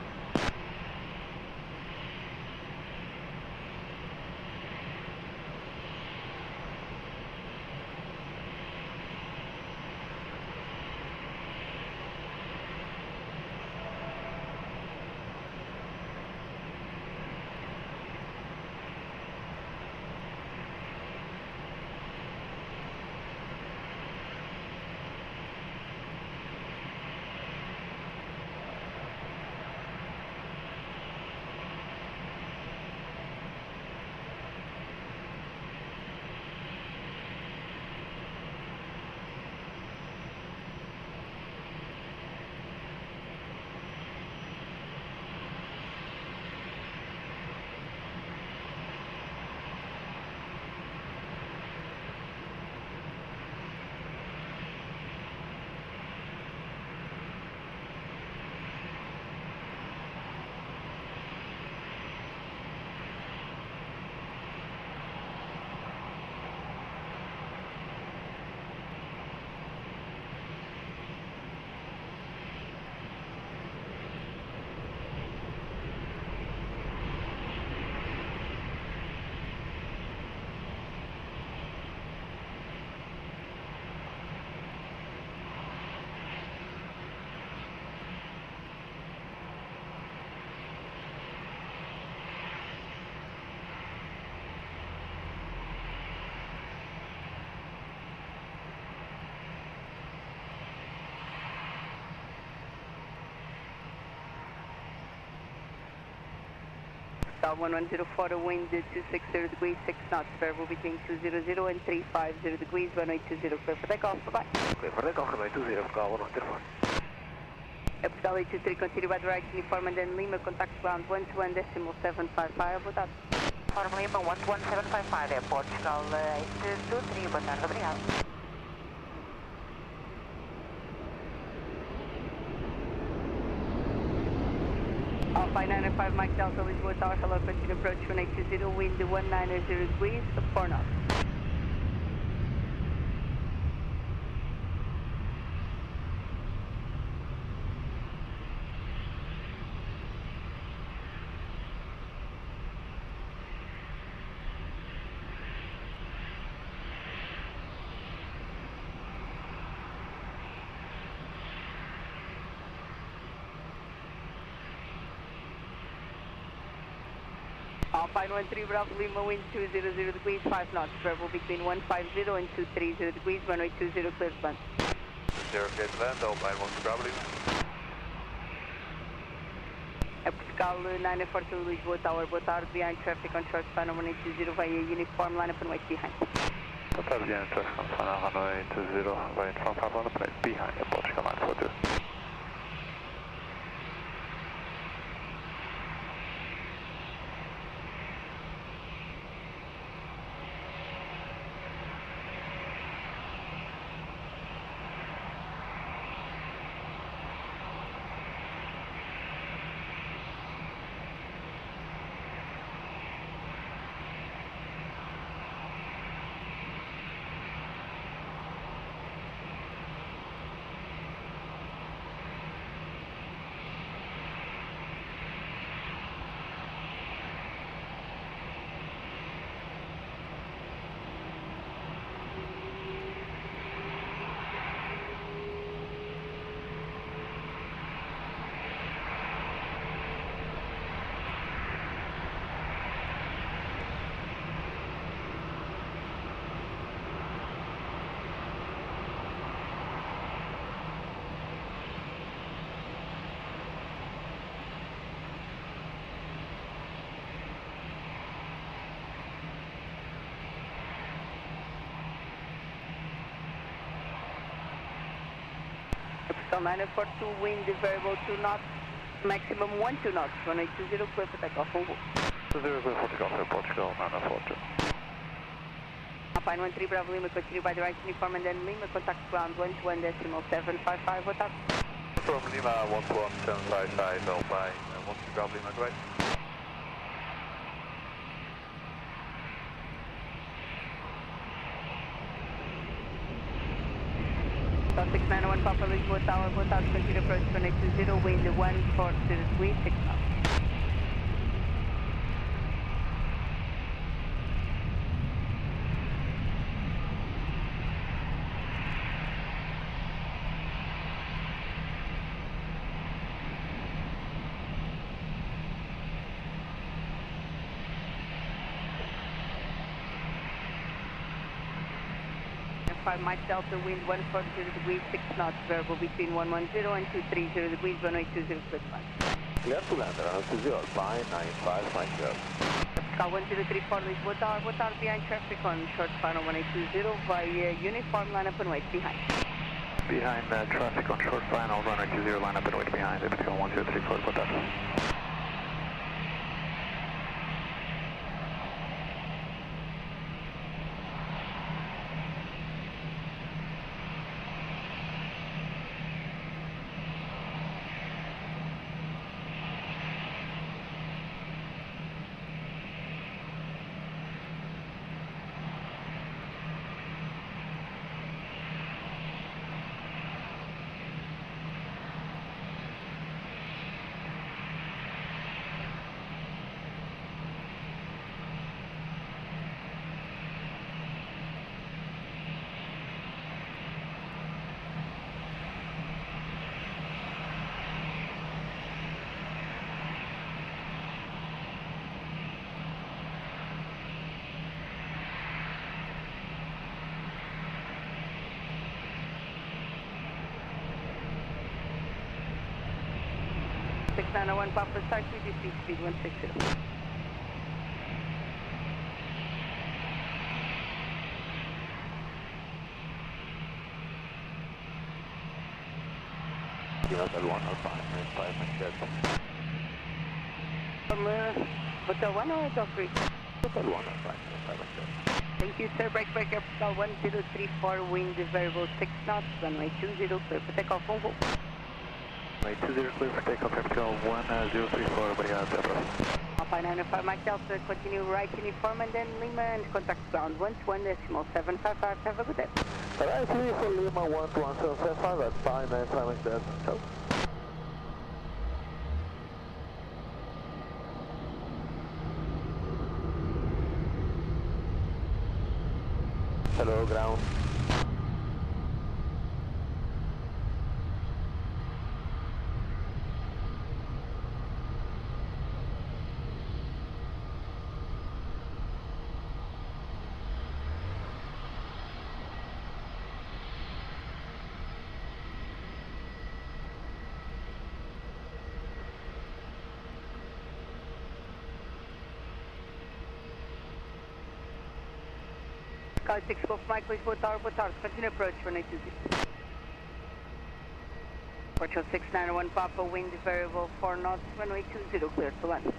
Cal 1104, wind 260 degrees, 6 knots, variable between 200 and 350 degrees, runway 20, clear for takeoff, bye-bye. Clear for takeoff, runway 20, Portugal 1104. Portugal 823, continue by direct uniform and then Lima, contact ground 121.755, boa tarde. Uniform Lima, 11755, Aeroporto, Portugal 823, boa tarde, obrigado. Alpine 905, Mike Delta, Lisboa Tower, hello, continue approach 1820, wind 190 degrees, 4 knots. Alpine 13, Bravo Lima, wind 200 degrees, 5 knots, variable between 150 and 230 degrees, runway 20, clear to land. 0 clear to land, Alpine 1 Bravo Lima. Portugal 942, Lisboa Tower, boa tarde, behind traffic on short final 180 via uniform line up and wait behind. Boa tarde, behind traffic on final runway 20 via uniform 5 line up and wait behind, Portugal 942. Textile Airport to wind variable 2 knots, maximum 12 knots, runway 20, clear for takeoff on board. 20 clear for takeoff, Portugal, 942. Alpine 13 Bravo Lima, continue by the right uniform and then Lima, contact ground 121.755, what up? From Lima 11755, Alpine 13 Bravo Lima, go ahead. South 691 Papa Lisboa Tower, both out, continue approach for next 20, wind 140 degrees, 6 knots. Mike Delta, wind 140 degrees, 6 knots, variable between 110 and 230 degrees, runway 20, clear to land. Clear to land, around 20, Alpine 95, Mike Delta. Cal 1034, Lisboa Tower, behind traffic on short final 1820 via uniform, line up and wait behind. Behind traffic on short final, runway 20, line up and wait behind, between 1034, Lisboa Tower. Six 901 Papa, start with your speed 160. Hotel 1 Alpine 95, Mike Delta. From Hotel 1 or Hotel 3? Hotel 1 Alpine 95, Mike Delta. Thank you, sir. Break Cal 1034, wind variable 6 knots, runway 20, clear for takeoff on hold. Runway 20, clear for takeoff, Capital 1034, obrigado, até a próxima. Alpine 95, Mike Delta, continue right uniform and then Lima and contact ground 121.755, have a good day. Right, for Lima 11775, Alpine 95, Mike Delta. Ciao. Hello, ground. Cal 6 Golf Mike, Lisboa Tower, continue approach for 920. Portugal 691 Papa, wind variable 4 knots, runway 20, clear to land.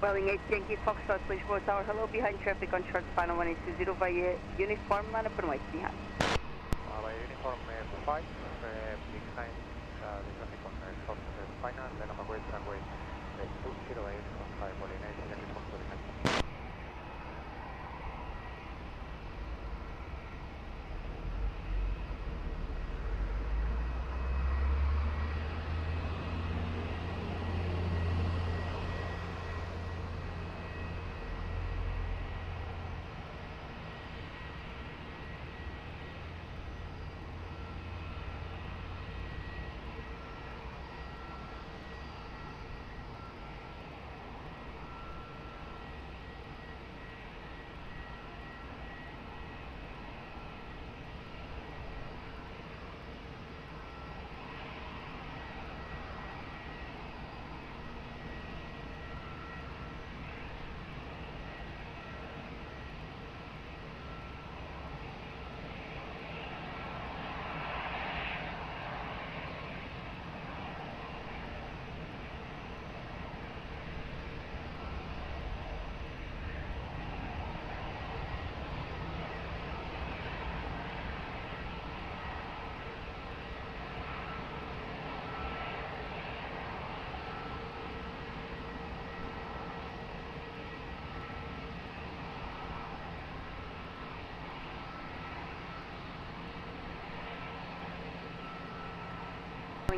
Welling 8 Yankee Foxtrot, Lisboa Tower, hello, behind traffic on short final 1820 via uniform, line up and wait behind. Via uniform 5, behind the traffic on short final, then on the way runway 20, uniform 5, Welling 8 Yankee Foxtrot behind.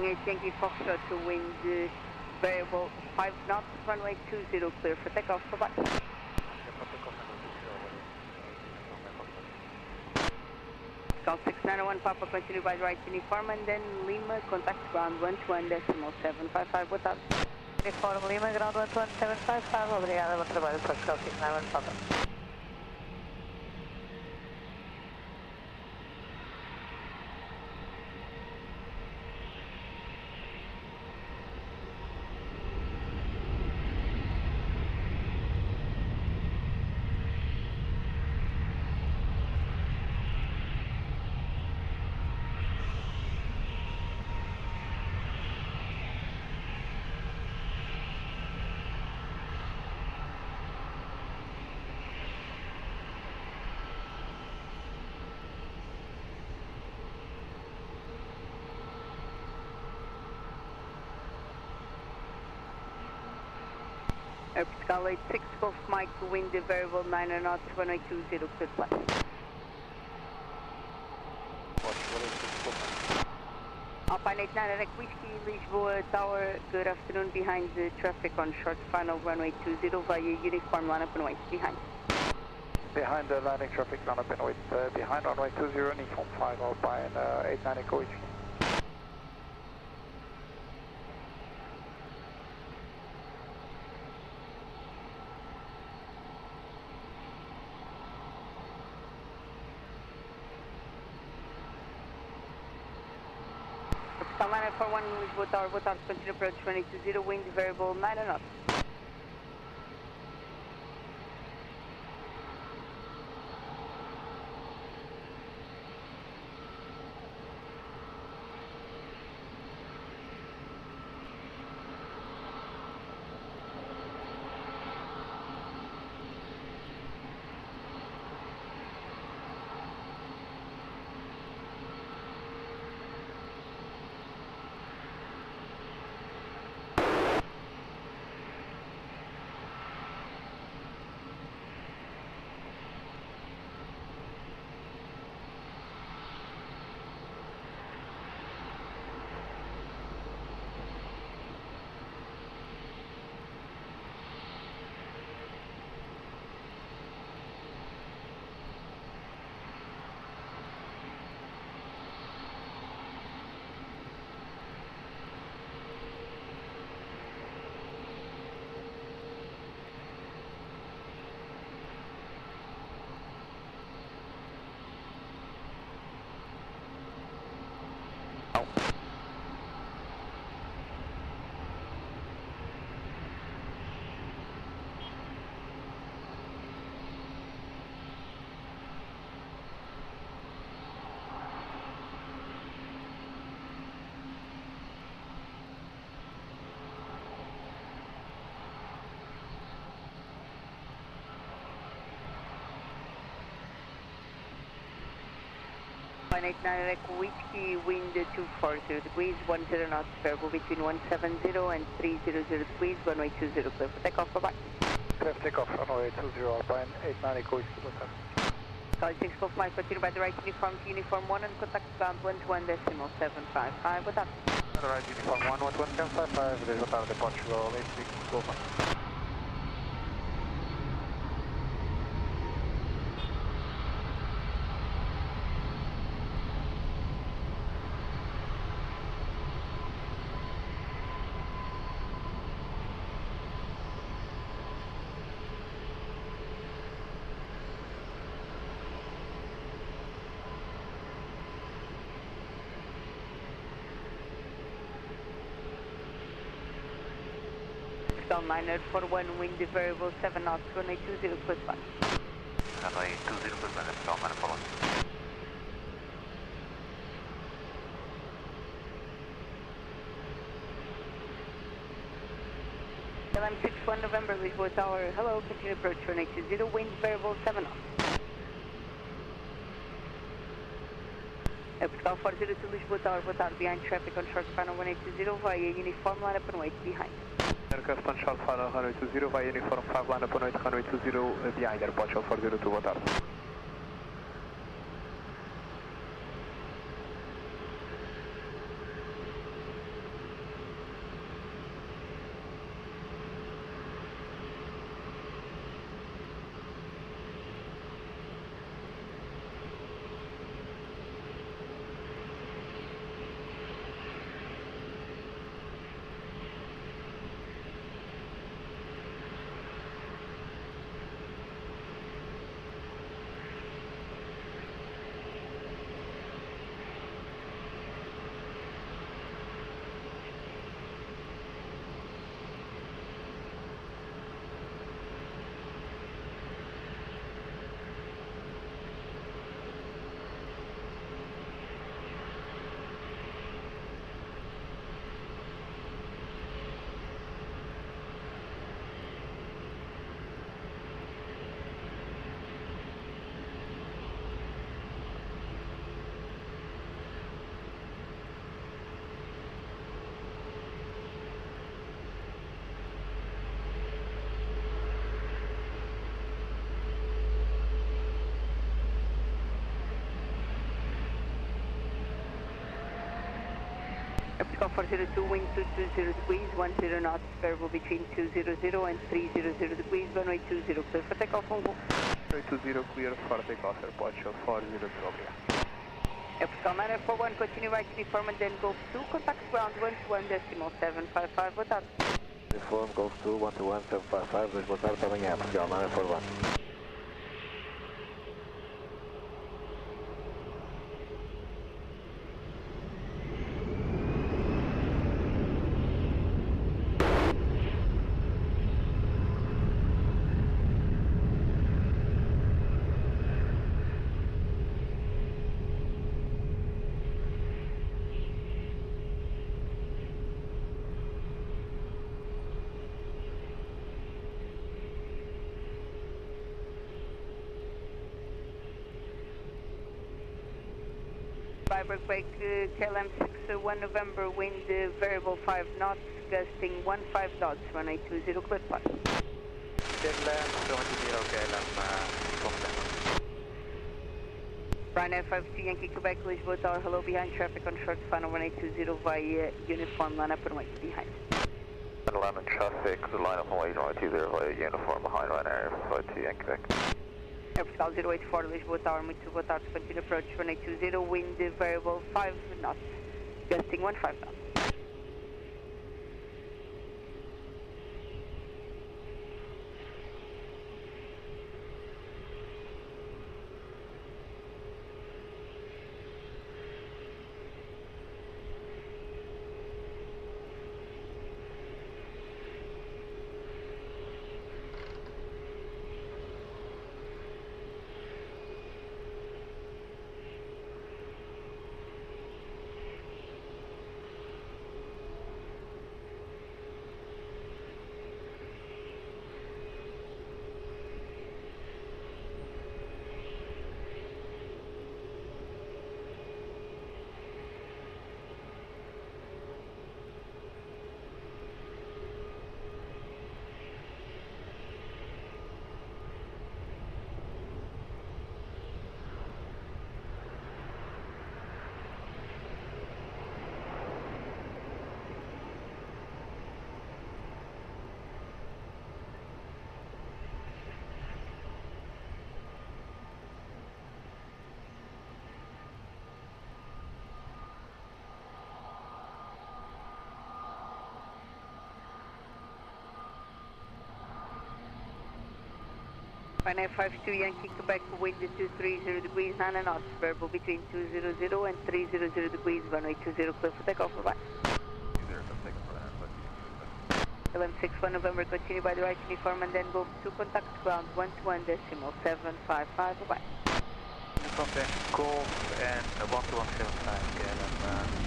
Yankee Foxtrot to wind variable 5 knots, runway 20 clear for takeoff, bye-bye. Call 691 Papa, continue by the right uniform, and then Lima, contact ground 121.755, boa tarde. Uniform Lima, ground 11755, obrigada, bom trabalho, Portugal 691 Papa. Airport Sky 86 Golf Mike, wind variable 9 knots, runway 20, clear flight. Alpine 89 Eric Whiskey, Lisboa Tower, good afternoon, behind the traffic on short final runway 20 via uniform line up and wait, behind. Behind the landing traffic, line up and wait, behind runway 20, uniform 5 Alpine 89 Echo Whiskey. Liner 41 Lisboa Tower, boa tarde, continue approach 2020, wind variable 9 knots. Alpine 89 Echo Whiskey, wind 240 degrees, 10 knots, variable between 170 and 300 degrees, runway 20 clear for takeoff, bye-bye. Clear for takeoff, runway 20 Alpine 89 Echo Whiskey, boa tarde. Solid 6 Golf Mike, continue by the right uniform to uniform 1 and contact ground 121.755, boa tarde. The right uniform 121.755, boa tarde, Portugal 86 Golf Mike. Liner 41, wind variable 7 knots, runway 20, close by. Runway 20, close by, Capital Liner 41. LM61 November, Lisboa Tower, hello, continue approach runway 20, wind variable 7 knots. Airport 40 to Lisboa Tower, boa tarde, behind traffic on short final 180 via uniform line up and wait, behind. Aircraft on short final runway 20 via uniform 5 line up and wait, runway 20 behind Airport 402, boa tarde. Airport 402, wind 220 degrees, 10 knots, variable between 200 and 300 degrees, runway 20, clear for takeoff, on hold. Runway 20, clear for takeoff, airport 400, obrigado. Airport 941, continue right uniform and then Golf 2, contact ground 121.755, boa tarde. Uniform, Golf 2, 121.755, boa tarde, amanhã, Portugal 941. Break, KLM 61 November, wind variable 5 knots, gusting 15 knots, runway 20, clear flight. KLM 70 KLM, Ryanair 52 Yankee Quebec, Lisboa Tower, hello, behind traffic on short final runway 20 via uniform line up and wait behind. London traffic, line up and wait runway 20 via uniform behind Ryanair 52 Yankee Quebec. Airport 084 Lisboa Tower, muito boa tarde, continue approach runway 20, wind variable 5 knots, gusting 15 knots. Ryanair 52 Yankee Quebec, wind 230 degrees, 9 knots, variable between 200 and 300 degrees, runway 20, clear for takeoff, bye-bye. KLM 61 November, continue by the right uniform and then Golf 2, contact ground 121.755, bye-bye. Uniform then Golf and 121.755, KLM 17.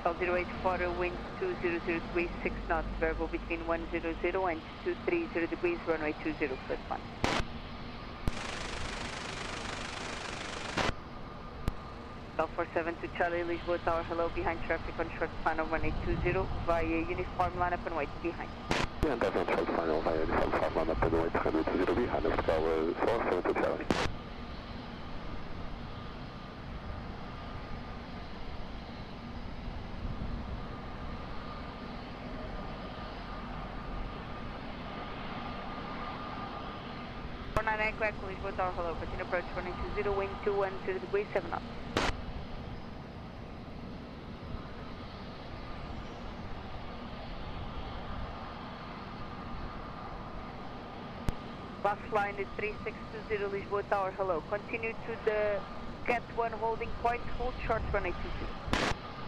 Airport 084, wind 200 degrees, 6 knots, variable between 100 and 230 degrees, runway 20, clear flight. Golf 47 to Charlie, Lisboa Tower, hello, behind traffic on short final runway 20 via uniform line up and wait behind. Yeah, that's on short final via uniform line up and wait runway 20 behind, Airport 47 to Charlie. Quebec, Lisboa Tower, hello, continue approach runway 20, wind 210 degrees, 7 knots. Last line is 3620 Lisboa Tower, hello, continue to the Cat 1 holding point, hold short runway 20.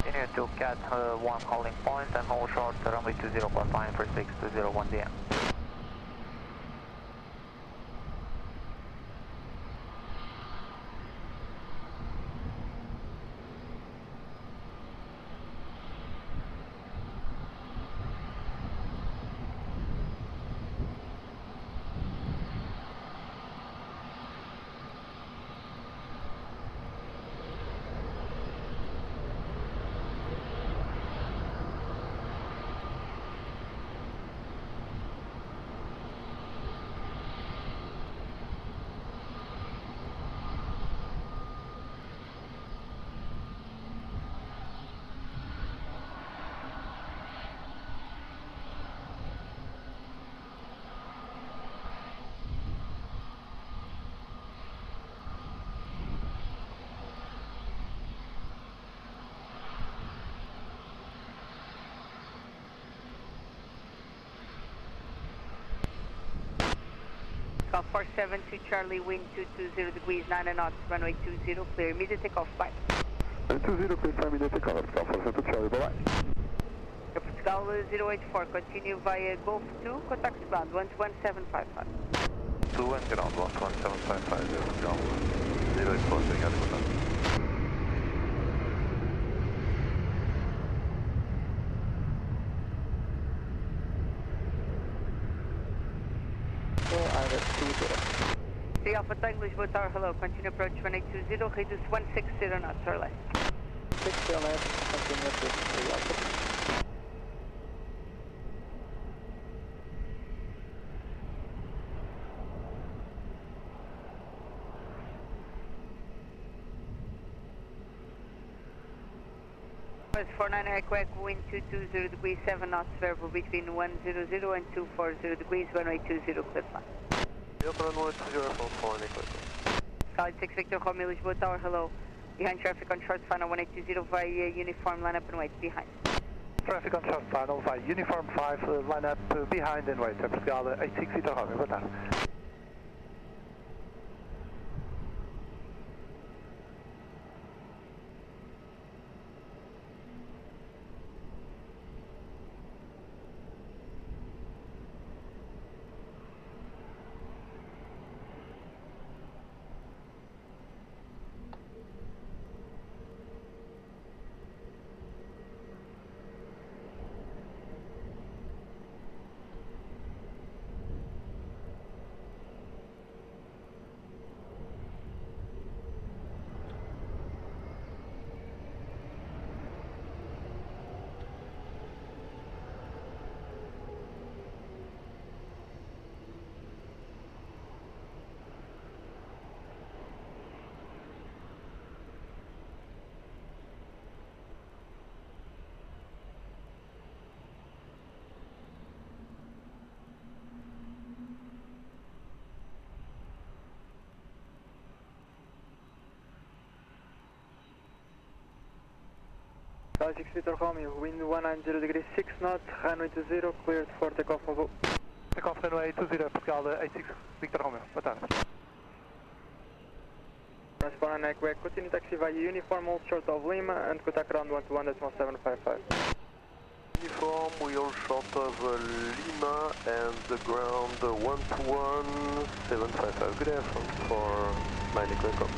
Continue to Cat 1 holding point and hold short runway 20 plus line for 6201 DM. takeoff 472 Charlie, wind 220 degrees, 9 knots, runway 20, clear, immediate takeoff, bye. 20, clear for immediate takeoff, Portugal 472 Charlie, bye-bye. Portugal 084, continue via Golf 2, contact ground, 11755. 2 and ground, 11755, Portugal 084, obrigado, contato. Alpha Tango, Lisboa Tower, hello, continue approach 1820, reduce 160 knots or less. 60 left, continue approach 3 Alpha. West 49 Equac, wind 220 degrees, 7 knots, variable between 100 and 240 degrees, runway 20, clear flight. Runway 2044, Nicholas. Solid 6 Victor Romeo, Lisboa Tower, hello. Behind traffic on short final 1820 via uniform, line up and wait, behind. Traffic on short final via uniform 5, line up behind and wait. Portugal 86 Victor Romeo, boa tarde. Solid 6 Victor Romeo, wind 190 degrees, 6 knots, runway 20, cleared for takeoff on go. Takeoff runway 20, Portugal 86 Victor Romeo, boa tarde. Transponder on Equac, continue taxi via uniform, hold short of Lima, and contact ground 121.755. Uniform, we all short of Lima and the ground 121.755. Good afternoon for 9 Equac.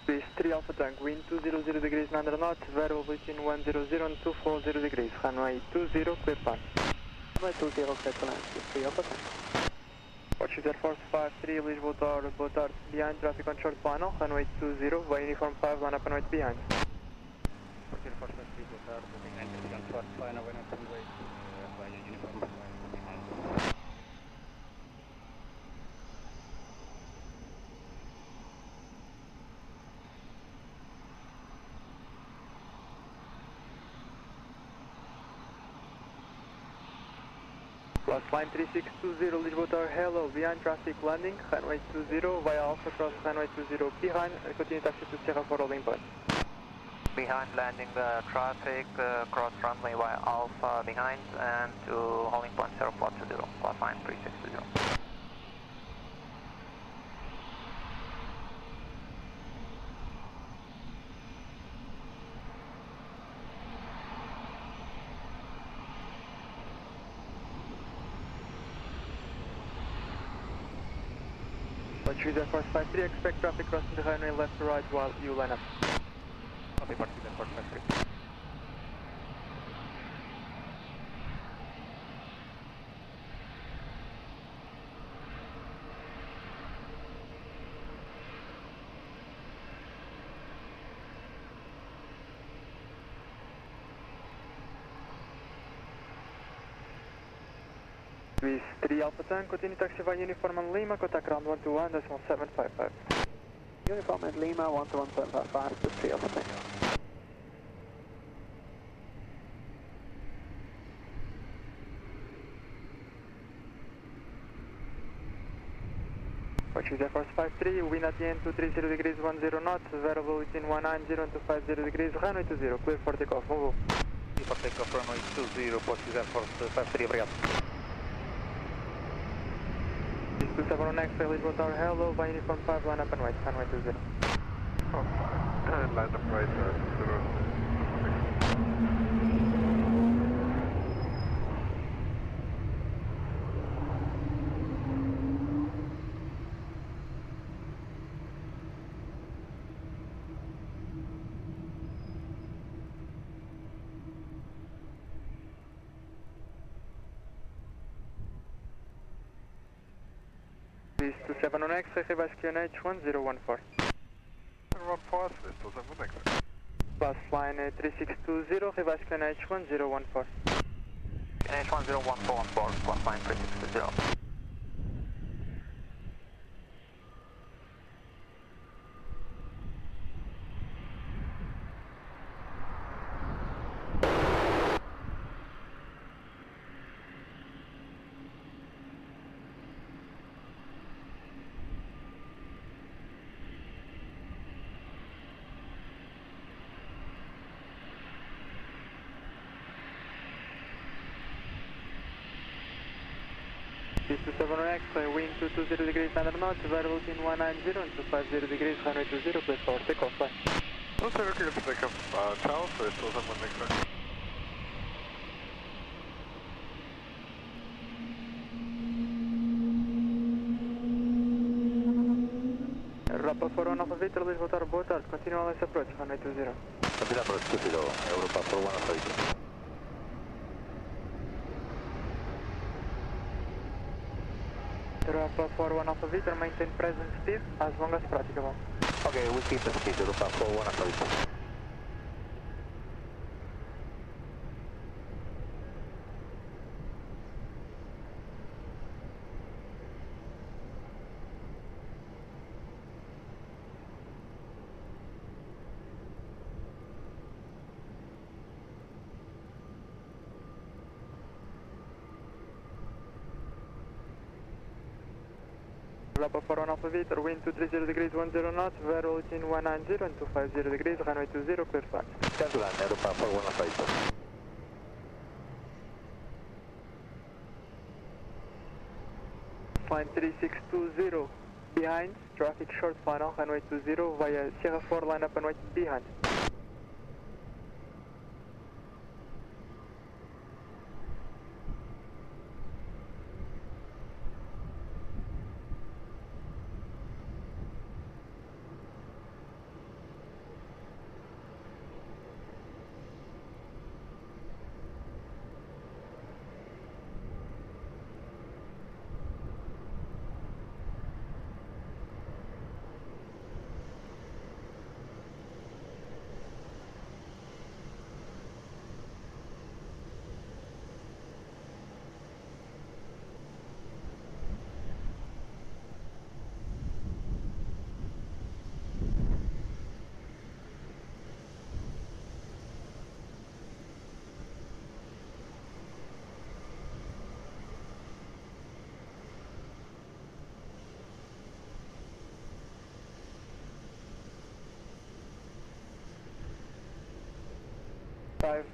Base 3 Alpha Tank, wind 200 degrees, 900 knots, variable between 100 and 240 degrees, runway 20, clear pan. Runway 20, clear plan, 3 Alpha Tank. Portuguese Air Force 53, Lisboa Tower, boa tarde, behind, traffic on short final, runway 20, via uniform 5, line up and wait behind. Portuguese Air Force 53, boa tarde, behind, traffic on short final, line up and wait, via uniform 5, behind. Last line 3620, Lisboa Tower, hello, behind traffic landing, runway 20, via Alpha cross runway 20 behind, and continue taxi to Sierra for holding point. Behind landing traffic, cross runway via Alpha behind, and to holding point Aeroporto 20, last line 3620. Portuguese Air Force 53, expect traffic crossing the runway left to right while you line up. Copy, Portuguese Air Force 53. Swiss 3 Alpha Tango, continue taxiway uniform on Lima, contact ground 121.755. Uniform in Lima, 121.755 to 3 Alpha Tango. Portuguese Air Force 53, wind at the end 230 degrees 10 knots, variable between 190 and 250 degrees, runway 20, clear for takeoff, move. Clear for takeoff, runway 20, Portuguese Air Force 53, obrigado. 27 on X-ray, Lisboa Tower, hello, by uniform 5, line up and wait, runway 20. Line up right, 0. Please 27 on X-ray, reverse QNH 1014. 1014, estou on X-ray. Bus line 3620, reverse QNH 1014. QNH 1014 on board, bus line 3620. Please 27 on X-ray, wind 220 degrees 9 knots, variable between 190 and 250 degrees, runway 20, clear for takeoff, bye. No sé, clear for takeoff, chao, estou on X-ray. Europa 41 Alpha Victor, Lisboa Tower, boa tarde, continue less approach, runway 20. Continue approach 20, Europa 41 Alpha Victor. Europa 41 Alpha Victor, maintain present speed as long as practicable. Okay, we'll keep the speed, Europa 41 Alpha Victor. Europa 41 Alpha Victor, wind 230 degrees 10 knots, variable between 190 and 250 degrees, runway 20, clear flight. Cancel land, Europa 41 Alpha Victor. Line 3620 behind, traffic short final, runway 20 via Sierra 4, line up and wait behind.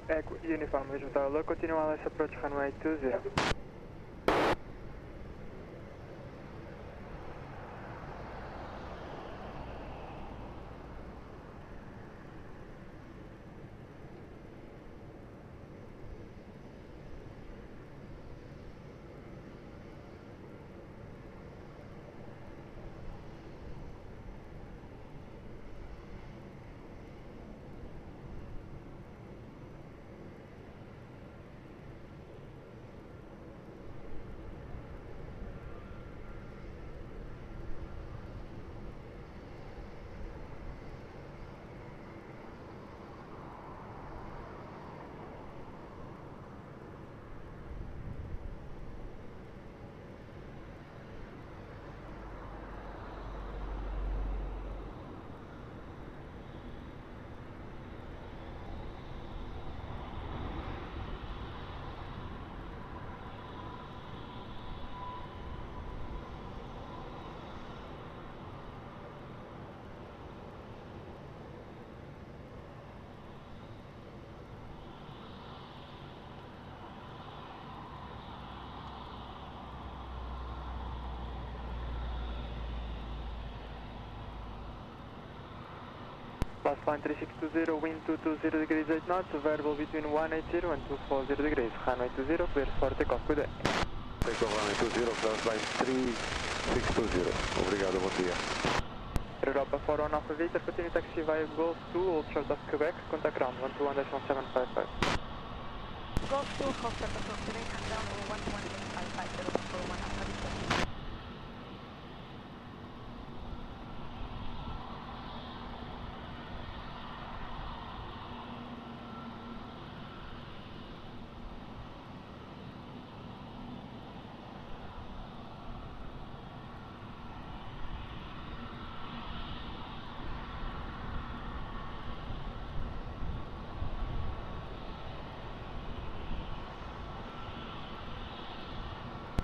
Echo uniform, Lisboa Tower, low, continue less approach, runway 20. Fast line 3620, wind 220 degrees 8 knots, variable between 180 and 240 degrees. Runway 20, clear for takeoff, good day. Takeoff runway 20, fast line 3620. Obrigado, bom dia. Europa 41 Alpha Victor, continue taxi via Golf 2, hold short of Quebec, contact ground 121.755. Golf 2, hold short of Quebec, and down 121.755, Europa 41 Alpha Victor.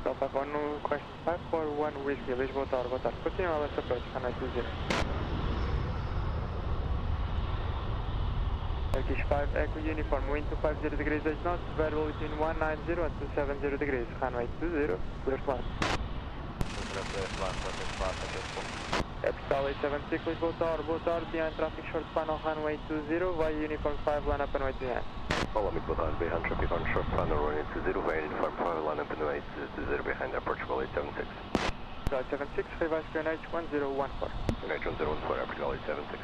Alpha 1 question 541 Whiskey, Lisboa Tower, boa tarde. Continue a left approach, runway 20. Turkish 5 Echo Uniform, wind 250 degrees 8 knots, variable between 190 and 270 degrees, runway 20, clear to land. Capital 876, Lisboa Tower, behind traffic short final, runway 20, via Uniform 5, line up and wait behind. Olá, muito boa tarde, behind traffic on short final, runway 20, via Uniform 5, line up and wait 20, behind Aeroporto 876. Flight 76, revised to NH 1014. NH 1014, Aeroporto 876.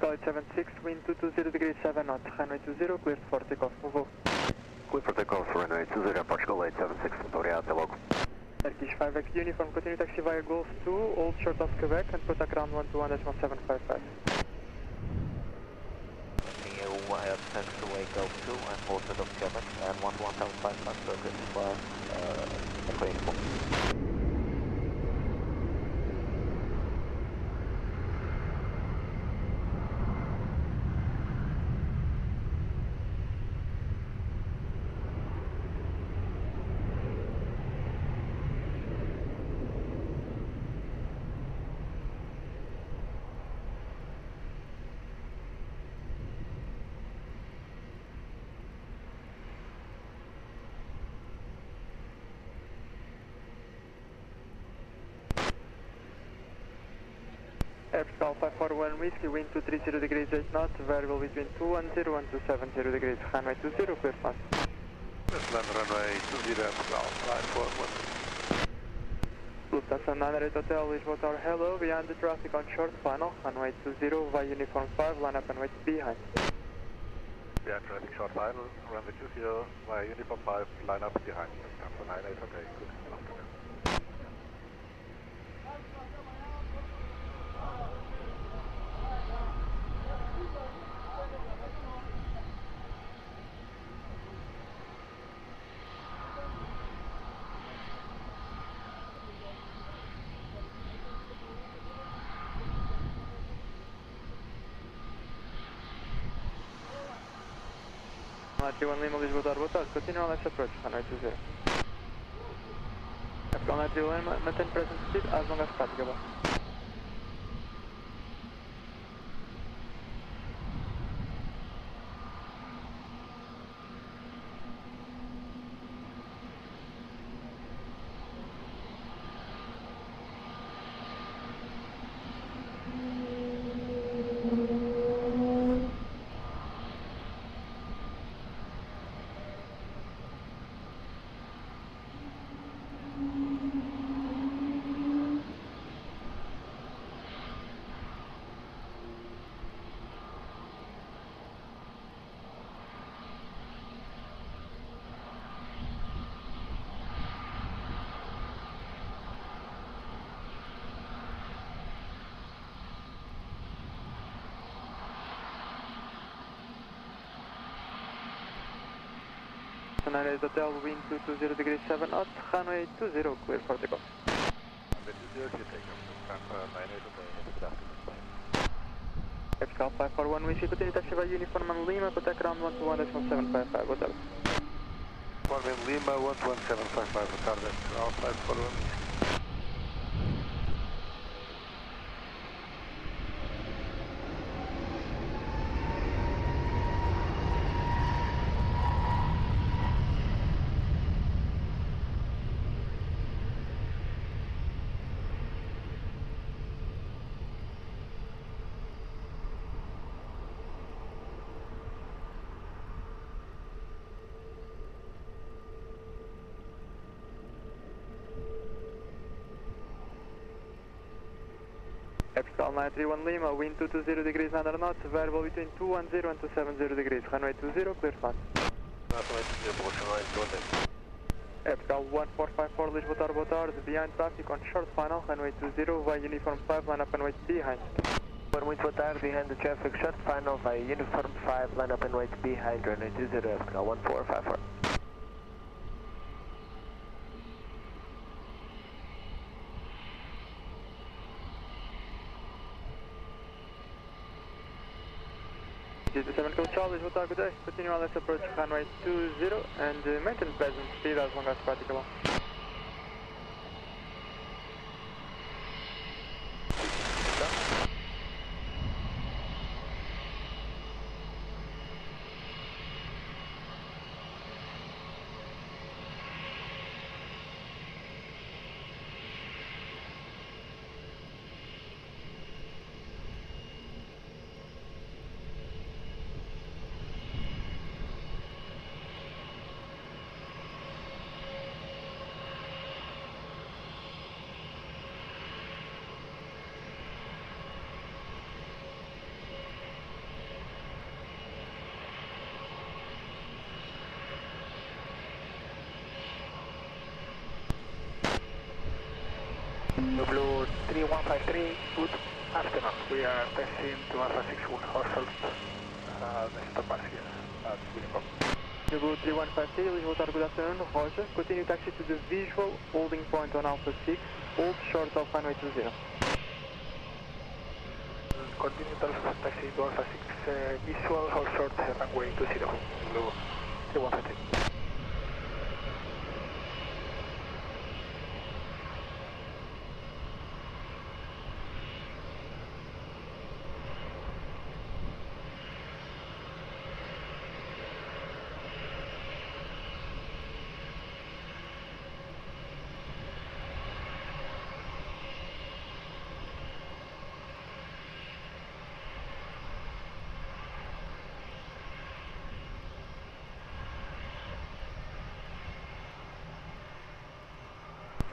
Flight 76, wind 220 degrees 7 knots, runway 20, clear for takeoff, move over. Clear for takeoff, runway 20, Portugal 876, muito obrigado, até logo. Turkish 5X Uniform, continue taxi via Golf 2, hold short of Quebec, and contact ground 121.755. Taxiway Golf 2 and hold short of Quebec, and 11755, circuit for Echo Uniform. Aircraft 541 Whiskey, wind 230 degrees 8 knots, variable between 210 and 270 degrees, runway 20, clear fast. Land runway 20, Portugal 541. Lufthansa 98 Hotel, Lisboa Tower, hello, beyond the traffic on short final, runway 20, via Uniform 5, line up and wait behind. Behind traffic short final, runway 20, via Uniform 5, line up behind. Lufthansa 98 Hotel, good afternoon. T1 Lima, Lisboa Tower, boa tarde. Continue on left approach, runway 20. Capitão T1 Lima, mantém present speed, as long as practicable. United Hotel, wind 220 degrees 7 knots, runway 20, clear for takeoff. Capital 541, we see continue Taxiway uniform on Lima, contact ground 121.755, boa tarde. Uniform Lima, 11755, boa tarde, Capital 541. Capital 931 Lima, wind 220 degrees 9 knots, variable between 210 and 270 degrees, runway 20, clear flat. Capital 1454 Lisboa, boa tarde, behind traffic on short final, runway 20, via uniform 5, line up and wait behind. Muito boa tarde, behind the traffic, short final, via uniform 5, line up and wait behind, runway 20, Capital 1454. This is 7 Kilo Charlie, Lisboa, good day. Continue on this approach runway 20 and maintain present speed as long as practicable. Blue 3153, good afternoon. We are testing to Alpha 61 horizontal. The stop us here at William. Blue 3153, Lisboa, good afternoon, Roger. Continue taxi to the visual holding point on Alpha 6, hold short of runway 20. Continue taxi to Alpha 6, visual, hold short, runway 20. Blue 3153.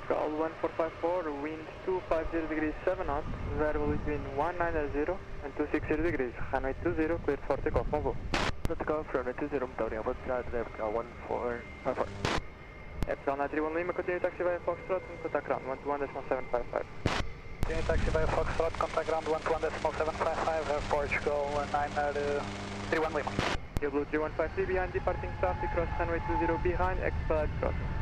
Call 1454, wind 250 degrees 7 knots, variable between 190 and 260 degrees, runway 20, cleared for takeoff, on go. Takeoff, runway 20, muito obrigado, boa tarde, Capital 1454. Capital 931 Lima, continue taxi via Foxtrot and contact ground 121.755. Continue taxi via Foxtrot, contact ground 121.755, Portugal 931 Lima. Blue 3153, behind departing traffic, cross runway 20, behind, expedite crossing.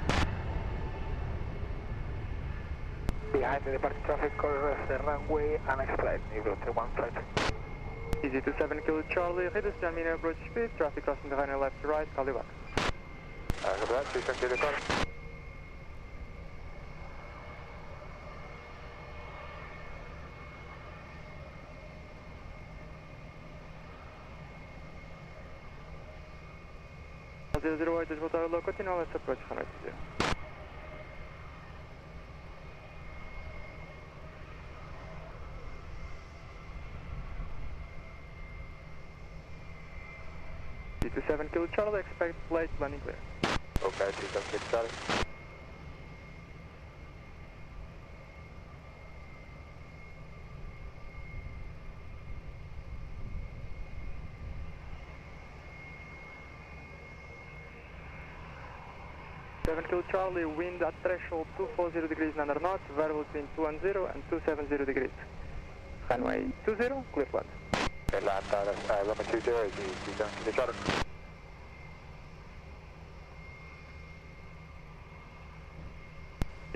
Behind the departing traffic, cross the runway and expedite, Blue 3153. Easy to 7 Kilo Charlie, reduce the minimum approach speed, traffic crossing the runway left to right, call you back. Copy that, 6 Kilo Charlie. Zero 08, Lisboa, low, continue, let's approach runway 20. To 7 Kilo Charlie, expect late landing clear. Okay, 2 Kilo Charlie. Kilo Charlie, wind at threshold 240 degrees 9 knots, variable between 210 and 270 degrees. Runway 20, clear flat. Land, runway 20, 2 Kilo Charlie. 2 7 Kilo Charlie, wind at threshold 240 degrees 9 knots, variable between 210 and 270 degrees. Runway 20, clear flat. Land, runway 20, 2 Kilo Charlie. 2 7 Kilo Charlie.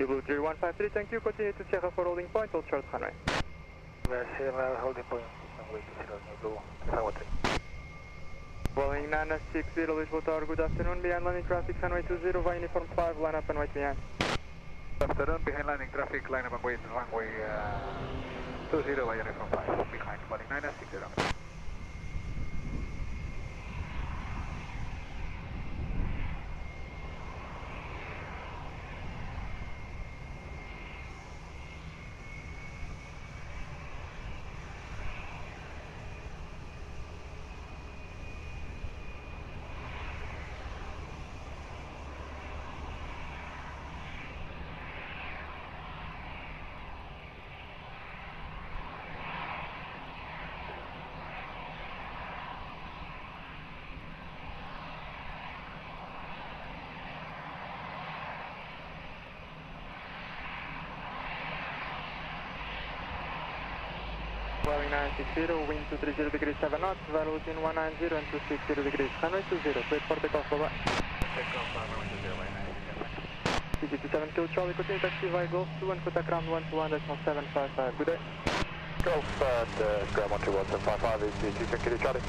Blue 3153, thank you. Continue to Sierra 4 holding point, hold short runway. Sierra holding point, runway 20, Blue, runway 3. Boeing 960, Lisboa Tower, good afternoon. Behind landing traffic, runway 20, via uniform 5, line up and wait behind. Good afternoon, behind landing traffic, line up and wait, runway 20 via uniform 5, behind Boeing 960. Boeing 960, wind 230 degrees 7 knots, value between 190 and 260 degrees. Runway 20, clear for takeoff, bye-bye. Takeoff, runway 20, bye-bye. CG27 Kilo Charlie, continue taxiway Gosto and contact ground 121.755. Good day. Golf and ground 121.755 is CG27 Kilo Charlie.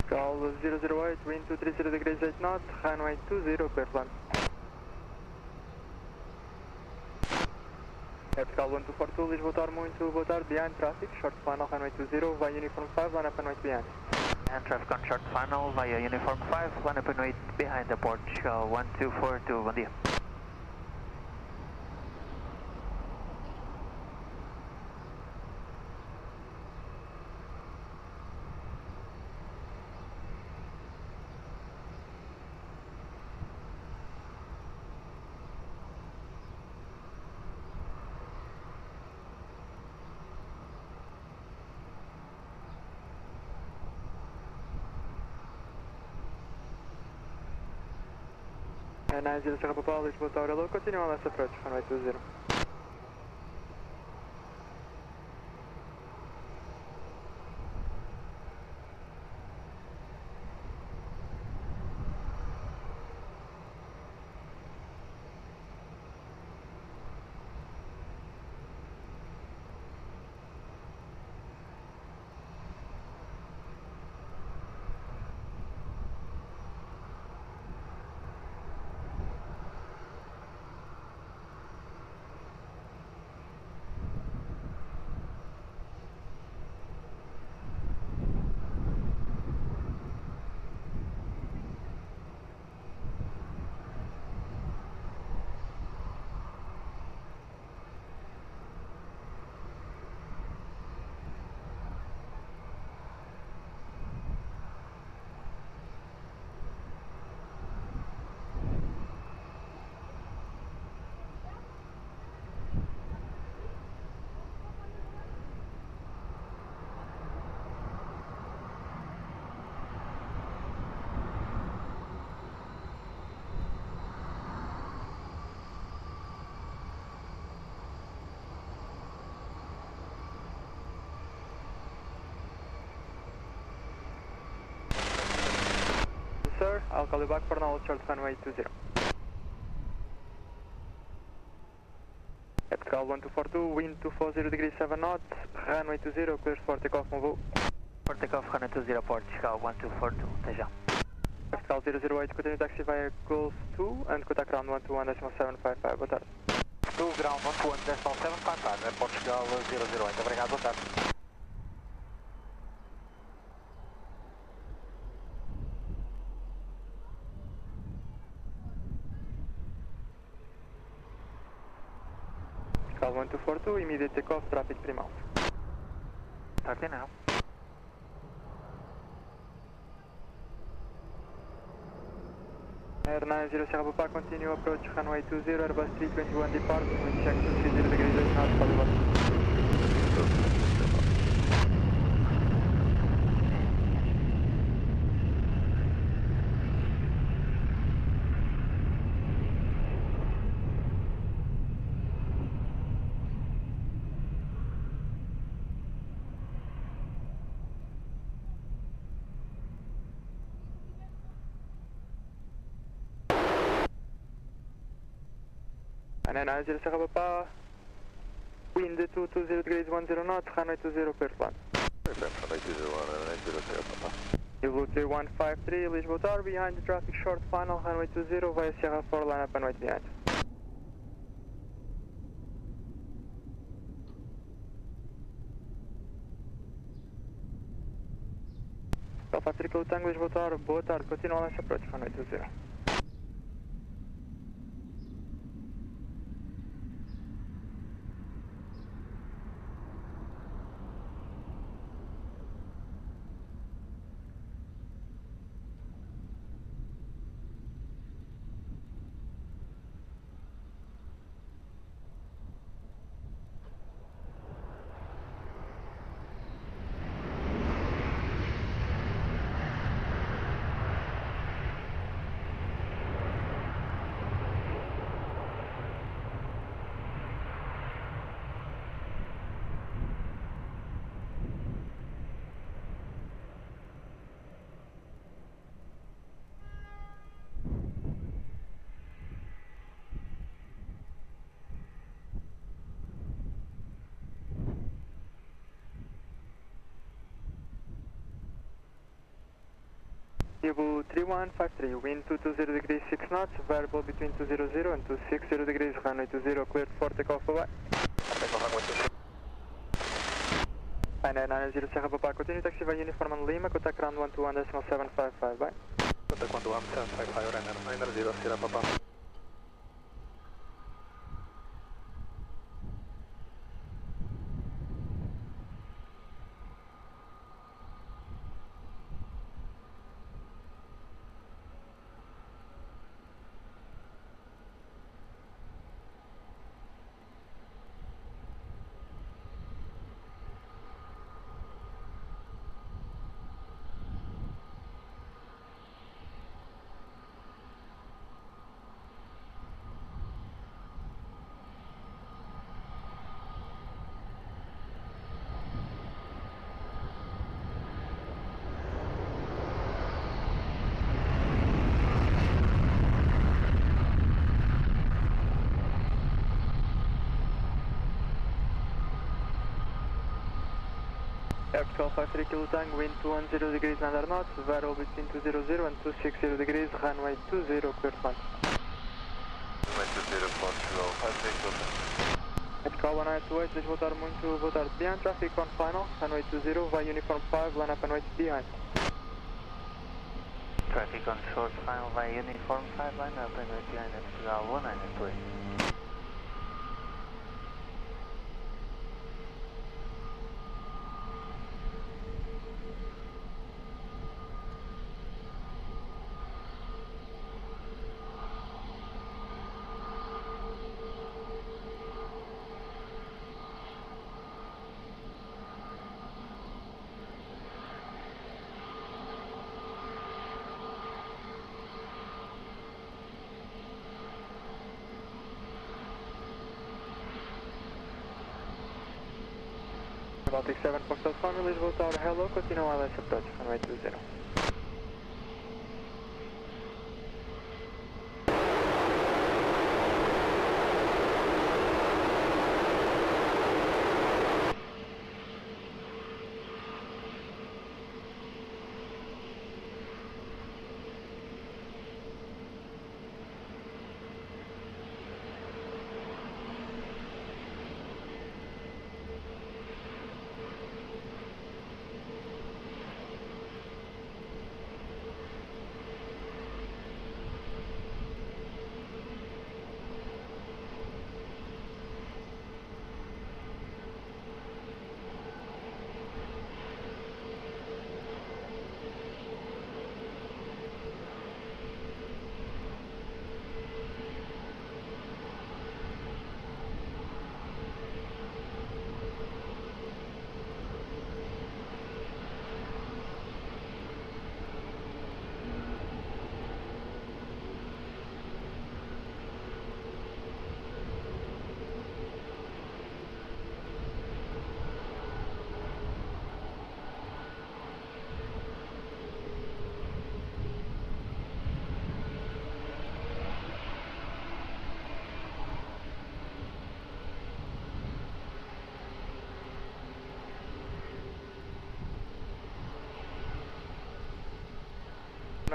Call 008, wind 230 degrees 8 knots, runway 20, clear plan. Vertical 1242, Lisboa Tower, muito boa tarde, behind traffic, short final, runway 20, via uniform 5, line up and wait behind. And traffic on short final via uniform 5, line up and wait behind the port, 1242, bom dia. And 90 Sierra Papa, Lisboa Tower, hello, continue on left approach, runway 20. Sir, I'll call you back for now, short runway 20. Vertical 1242, wind 240 degrees 7 knots, runway 20, clear for takeoff, move. For takeoff, runway 20, Portugal 1242, até já. Vertical 008, continue taxi via Gosto and contact ground 121.755, boa tarde. Do ground 121.755, Portugal 008, obrigado, boa tarde. Vertical 1242, immediate takeoff, traffic pre-mount. Starting now. Air 90 Sierra Papa, continue approach runway 20, Airbus 321 depart, wind check 230 degrees 8 knots, Hollywood. And 90 Sierra Papa, wind 220 degrees 10 knots, runway 20 clear to land. Runway 20 Sierra Papa. Blue 3153, Lisbon Tower, behind the traffic short final, runway 20 via Sierra 4, line up and wait behind. Alpha 3 Kilo Tango, Lisbon Tower, boa tarde, continua lance approach, runway 20. Blue 3153, wind 220 degrees 6 knots, variable between 200 and 260 degrees, runway 20 cleared for takeoff, bye-bye. Pioneer 90 Sierra Papa, continue taxiway uniform on Lima, contact ground 121.755, bye. Contact 121.755, Ryanair 90 Sierra Papa. Aircraft 53 Kilo Tango, wind 210 degrees 9 knots, variable between 200 and 260 degrees, runway 20 clear to land. Runway 20 Portugal, 53 Kilo Tango. Aircraft 1928, Lisboa Tower, muito boa tarde. Behind traffic on final, runway 20 via uniform 5, line up and wait behind. Traffic on short final via uniform 5, line up and wait behind Portugal 1928. Baltic 7 Foxtrot Farm, Lisboa Tower, hello, continue wireless approach, runway 20.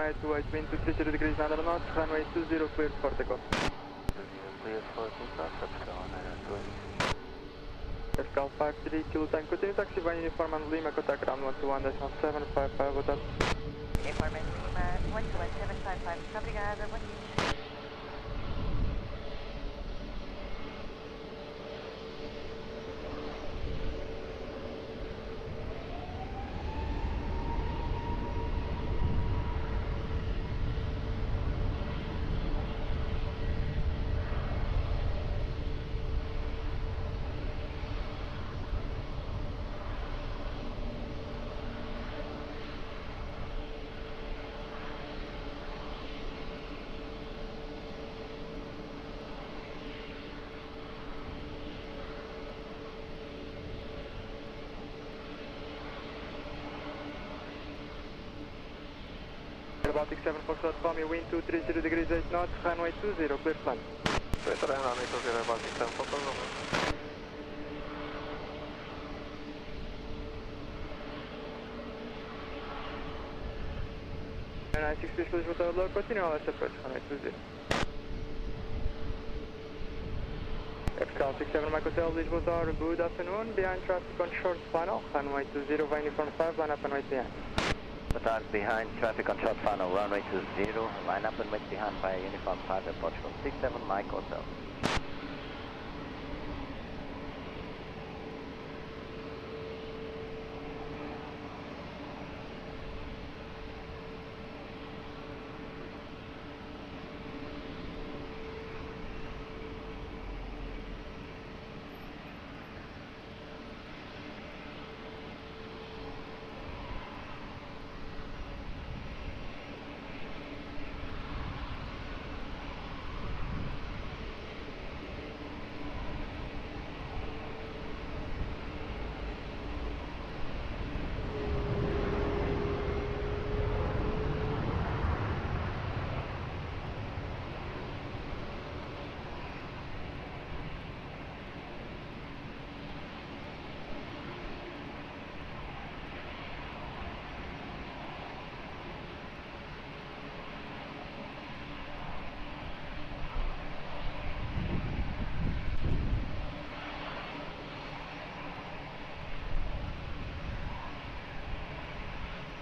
28, wind 230 degrees 9 knots, runway 20, cleared for takeoff. Cleared for takeoff, Capital 920. Capital 53, Kilo Tank, continue Taxiway, uniform and Lima, contact ground 121.755, boa tarde. Uniform and Lima, 121.755, obrigada, bom dia. Baltic 7 Foxtrot, call me, wind 230 degrees 8 knots, runway 20, clear plan. Runway 20, Baltic 7 Foxtrot, over. And 96 fish, Lisboa Tower, continue all approach, runway 20. Capital 67 Mike Hotel, Lisboa Tower, good afternoon, behind traffic on short final, runway 20, uniform 5, line up and wait behind. Boa tarde, behind traffic on short final, runway 20, line up and wait behind via uniform 5 at Portugal 67 Mike Hotel.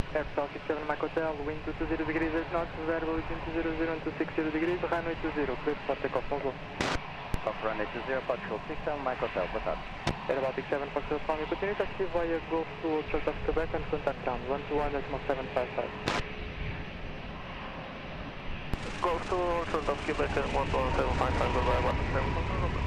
Capital 67 Mike Hotel, wind 220 degrees 8 knots, variable between 200 and 260 degrees, runway 20, clear for takeoff, bonjour. Off runway 20, Portugal 67 Mike Hotel, boa tarde. Air Baltic 7 Foxtrot, call me, continue taxi via Gosto, short of Quebec and contact ground 121.755. Gosto, short of Quebec, 121.755, goodbye, 127, over.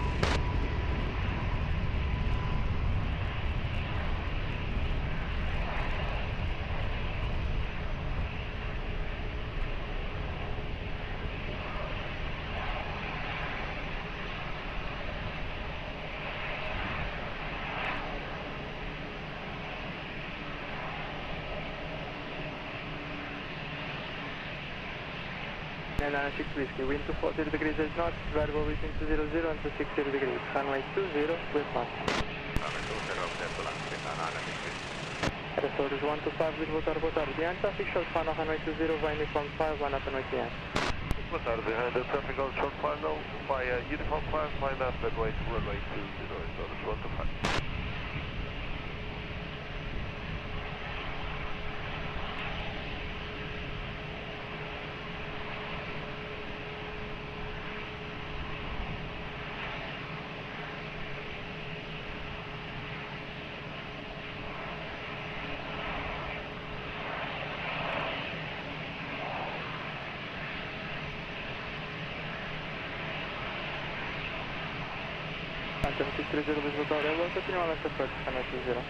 And 6 whiskey, wind 240 degrees 8 knots, variable between 200 and 260 degrees, runway 20, clear plan. Runway 20, clear to land, Restores 125, Lisboa Tower, boa tarde. Behind traffic, short final, runway 20, via uniform 5, line up and wait behind. Boa tarde, behind the traffic on short final, via uniform 5, line up and wait, runway 20, restores 125. Anthem 630 Lisboa Tower, continue on left approach, runway 20.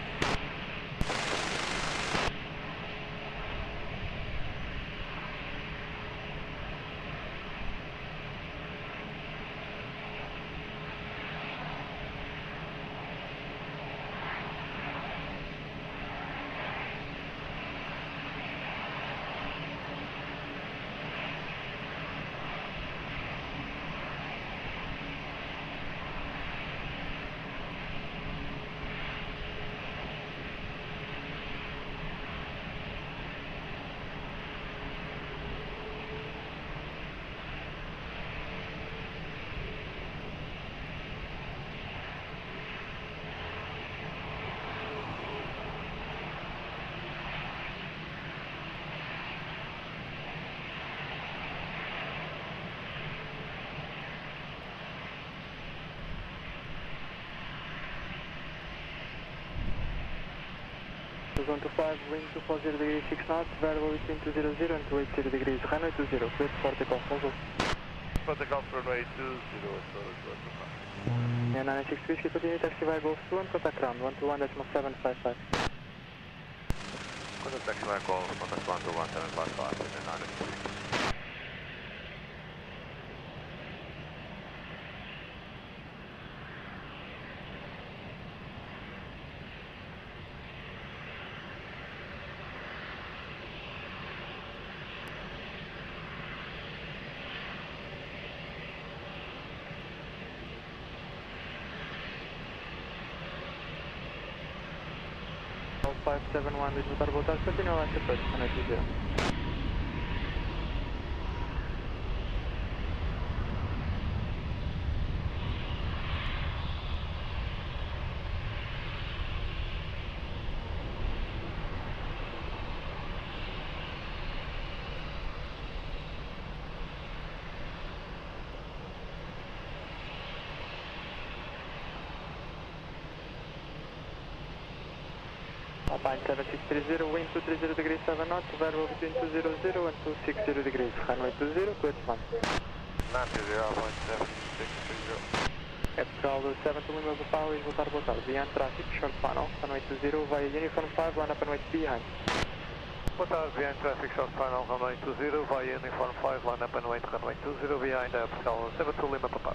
Airbus 125, wind 240 degrees 6 knots, variable between 200 and 280 degrees, runway 20, clear for takeoff, bonjour. For takeoff, runway 20, Yeah, 96 Whiskey, continue Taxiway Golf 2 and contact ground, 121.755. Contact Taxiway Golf, contact 121.755 in the 96. All 571, Lisboa, Aeroporto, continue last approach, runway 20. Alpine 7630, wind 230 degrees 7 knots, variable between 200 and 260 degrees, runway 20, clear to land. 90, Alpine 7630. Capital 7 to Lima Papa, Lisboa, Aeroporto, beyond traffic, short funnel, runway 20, via uniform 5, line up and wait behind. Boa tarde, behind traffic, short final, runway 20, via uniform 5, line up and wait, runway 20, behind Capital 7 to Lima Papa.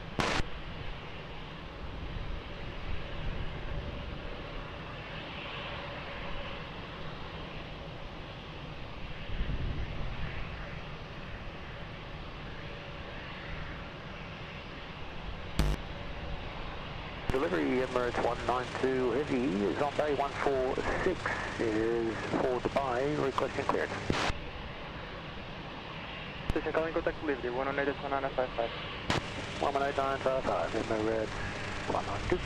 Delivery Emirates 192 Heavy is on bay 146, is for Dubai, requesting clearance. Station calling contact delivery, 118.1955. 118.955, Emirates 192.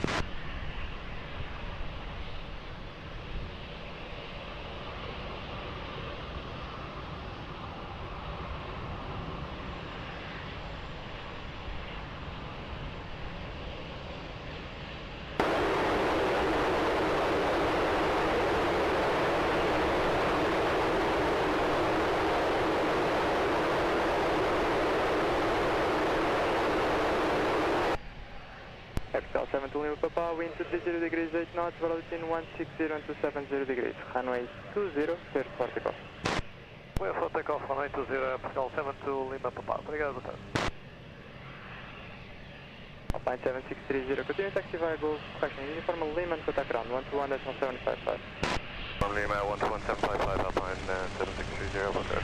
Capital 7 to Lima Papa, wind 230 degrees 8 knots, variable between 160 and 270 degrees, runway 20, clear for takeoff. Clear for takeoff, runway 20, Capital 7 to Lima Papa. Obrigado, boa tarde. Alpine 7630, continue taxi via Golf, correction, uniform Lima and contact ground, 121.755. On Lima 121.755, Alpine 7630, boa tarde.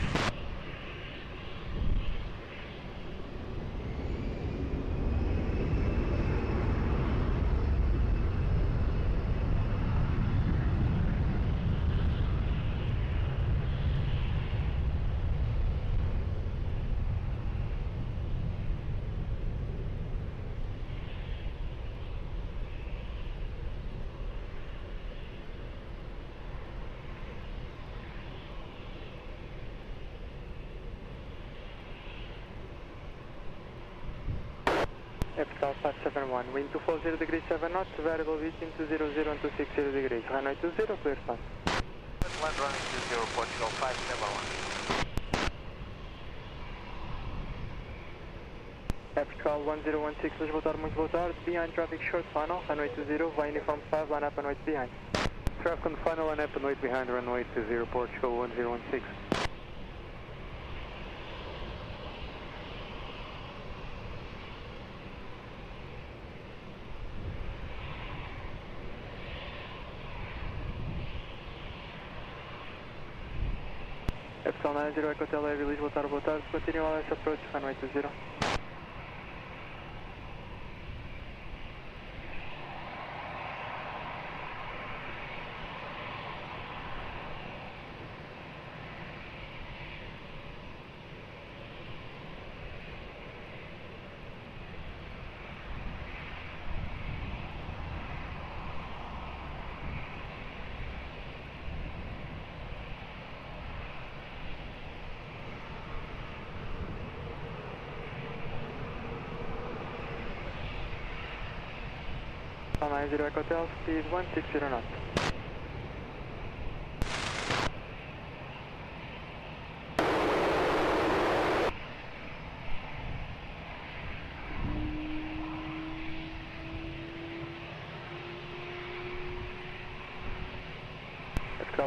Capital 571, wind 240 degrees 7 knots, variable between 200 and 260 degrees, runway 20, clear to land. Land running 20, Portugal 571. Capital 1016, Lisboa, muito boa tarde, behind traffic short funnel, runway 20, via uniform 5, line up and wait behind. Traffic on final, line up and wait behind, runway 20, Portugal 1016. Capital 90, Hotel Heavy, Lisboa, boa tarde, continue on this approach, runway 20. Capital 90, Hotel, speed 160 knots.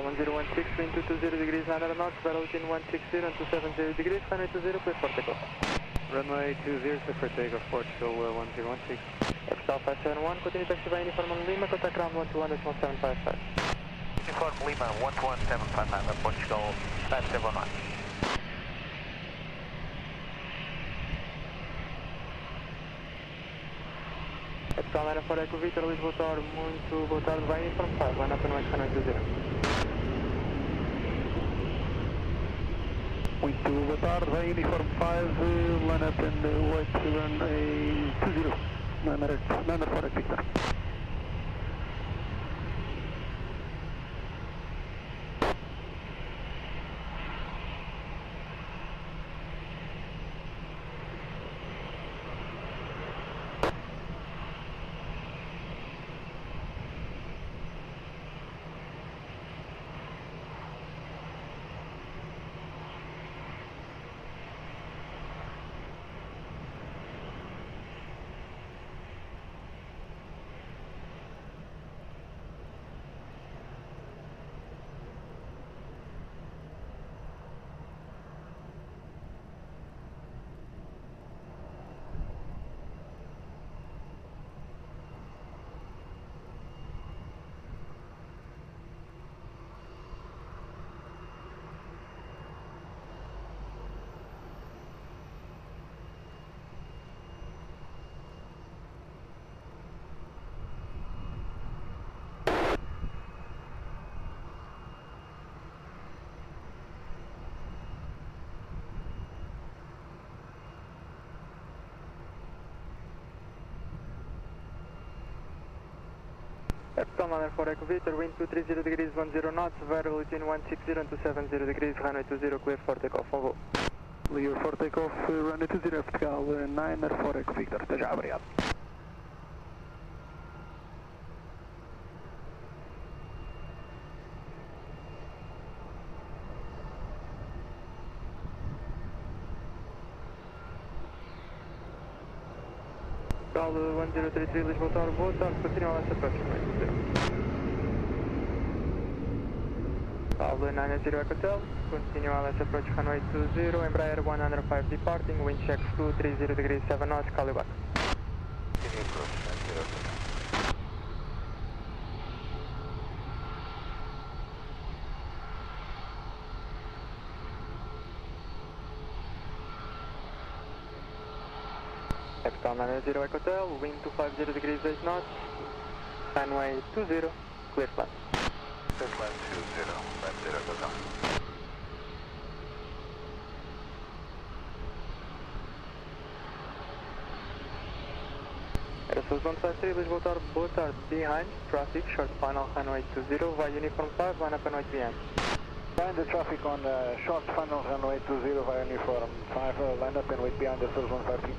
Portugal 1016, wind 220 degrees 9 knots, battle between 160 and 270 degrees, runway 20, clear for takeoff. Runway 20, clear for takeoff, Portugal 1016. Portugal 571, continue taxiway uniform on Lima, contact ground 121.755. Uniform Lima 11755, Portugal 571. Portugal 94 Echo Victor, Lisboa Tower, muito boa tarde, vai uniform 5, line up and wait, runway 20. Muito boa tarde, vai Uniform 5, line up and wait to runway 20, 904 Victor. Epsilon 94 Echo Victor, wind 230 degrees 10 knots, variable between 160 and 270 degrees, runway 20, clear for takeoff, on voo. Clear for takeoff, runway 20, Portugal 94 Echo Victor, até já, obrigado. Portugal 1033 Lisboa Tower, boa tarde, continua a approach, runway 20. Pablo 90 Echo Hotel, continue LS approach runway 20, Embraer 105 departing, wind checks 230 degrees 7 knots, call you back. Continue approach 90. Epsilon 90 Echo Hotel, wind 250 degrees 8 knots, runway 20, clear flat. Clear flat 20, land 0, go down. Aeroporto 153, Lisboa Tower, boa tarde, behind, traffic, short final, runway 20, via uniform 5, line up and wait behind. Behind the traffic on short final, runway 20, via uniform 5, line up and wait behind the Aeroporto 153.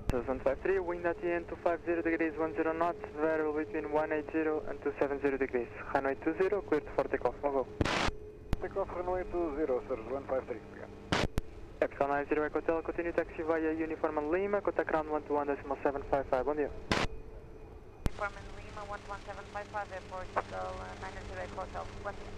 So 153, wind at the end 250 degrees 10 knots, variable between 180 and 270 degrees. Runway 20, cleared for takeoff, on go. Takeoff runway 20, sir, 153, obrigado. Epsilon 90 Echo Hotel, continue taxi via uniform and Lima, contact ground 121.755, bom dia. Uniform and Lima 11755, airport, Portugal 90 Echo Hotel, bom dia.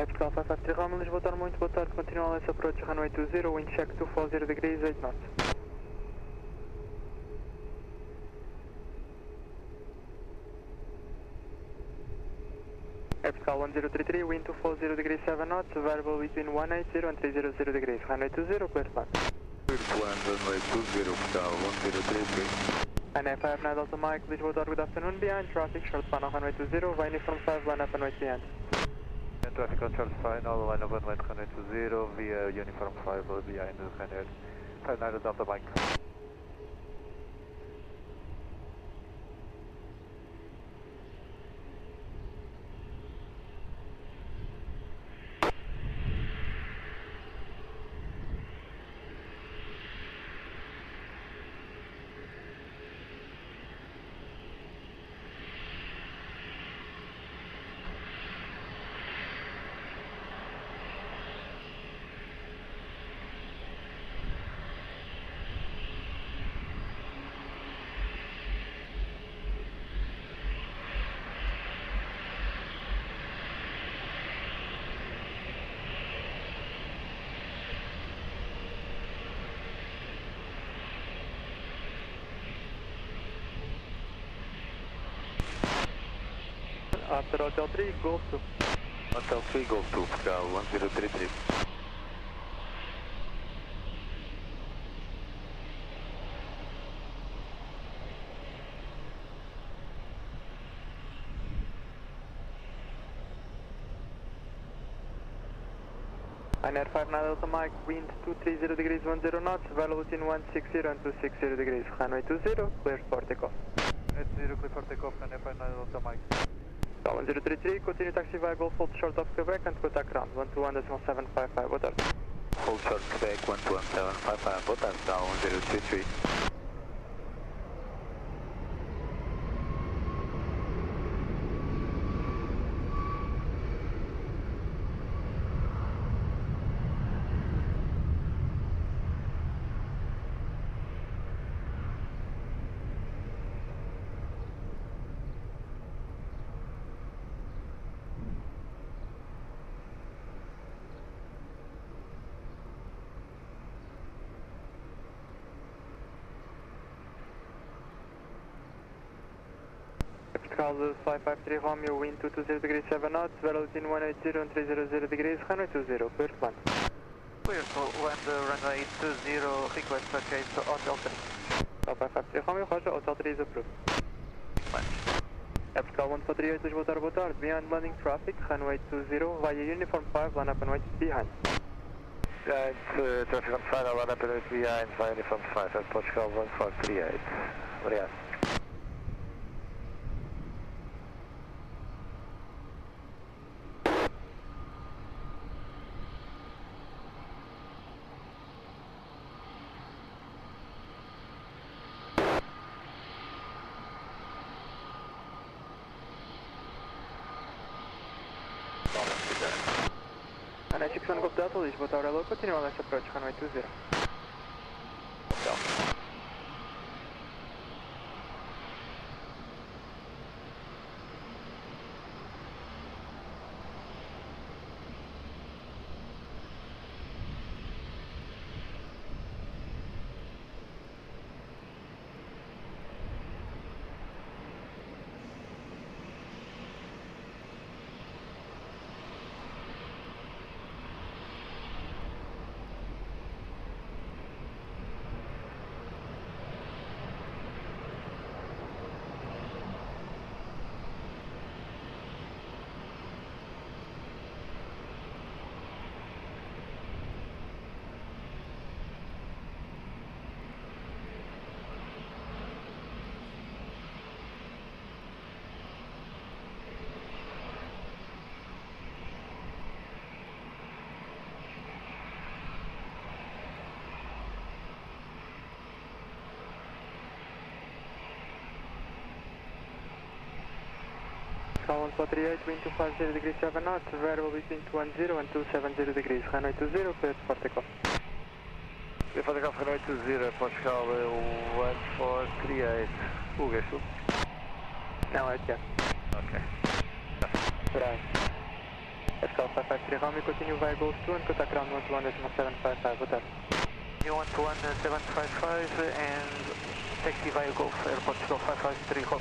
Portugal 553 Romeo, Lisboa, Tower, muito boa tarde, continua essa approach, runway 20, wind check 240 degrees, 8 knots. Portugal 1033, wind 240 degrees, 7 knots, variable between 180 and 300 degrees, runway 20, clear to land. Clear to land, runway 20, Portugal 1033. And F59 Delta Mike, Lisboa, Tower, good afternoon, behind traffic, short final runway 20, via uniform 5, line up and wait behind. And traffic on short final, line up and wait runway 20, via uniform 5, behind the runway 59 Delta Mike. After Hotel 3, Gosto. Hotel 3, Gosto, Portugal 1033. Air 59 Delta Mike, wind 230 degrees, 10 knots, variable between 160 and 260 degrees, runway 20, clear for takeoff. Runway 20, clear for takeoff, and Air 59 Delta Mike. 1033, continue taxiway, Golf hold short of Quebec and contact ground, 121.755, boa tarde. Hold short Quebec 121.755, boa tarde, Portugal 1033. Portugal 553 Romeo, wind 220 degrees, 7 knots, variable between 180 and 300 degrees, runway 20, clear to land. Clear to land, runway 20, request purchase to Hotel 3. 553 Romeo, Roger, Hotel 3 is approved. Portugal 148, Lisboa, boa tarde, behind landing traffic, runway 20, via uniform 5, line up and wait behind. Behind, traffic on final, line up and wait behind, via uniform 5, at Portugal 1438. Obrigado. And 61 Golf Delta, Lisboa Tower Hello, continue on this approach, runway 20. Call 148, wind 250 degrees, 7 knots, variable between 210 and 270 degrees, runway 20, clear for takeoff. Clear for takeoff, runway 20, Portugal 1438. Gosto? Não, é que é. Ok. Right. Atenção 553 Romeo, continue via Gosto and contact ground 121.755, boa tarde. You want to 1755 and taxi via Golf, Aeroporto 553 Romeo.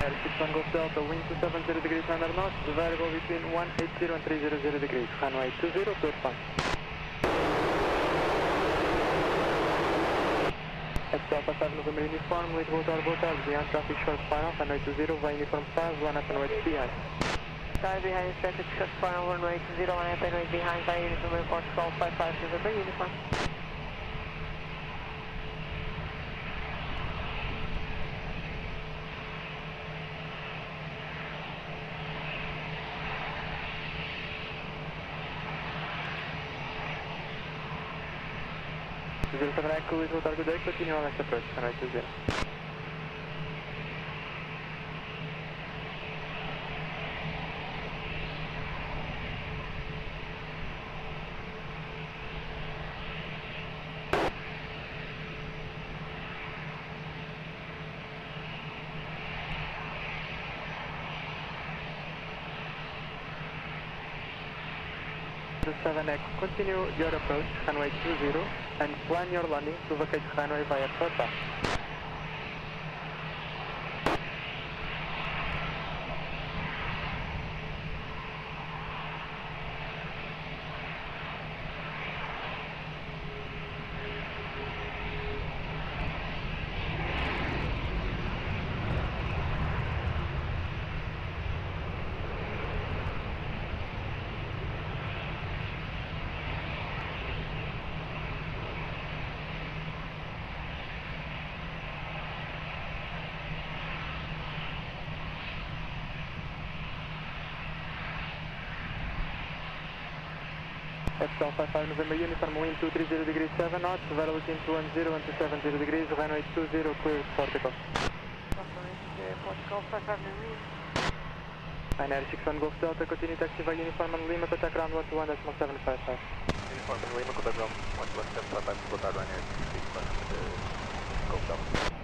Air 61 Golf Delta, wind 270 degrees under north, variable between 180 and 300 degrees, runway 20, clear fun. Delta 5 November uniform, Lisboa Tower, boa tarde, beyond traffic short final, runway 20, via uniform 5, line up and wait behind. Tower behind traffic short final, runway 20, line up and wait behind via uniform airport, call 55 November uniform. Echo, Lisboa Tower, good day, continue on next approach, runway 20. The 7 Echo, continue your approach, runway 20, and plan your landing to vacate runway via third pass. Atenção 55 November uniform, wind 230 degrees 7 knots, variable between 210 and 270 degrees, runway 20, clear for takeoff. Aeroporto 55 November. Air 61 Golf Delta, continue taxi via uniform and Lima, contact ground 121.755. Uniform and Lima, contact ground 121.755, boa tarde, Air 61 Golf Delta.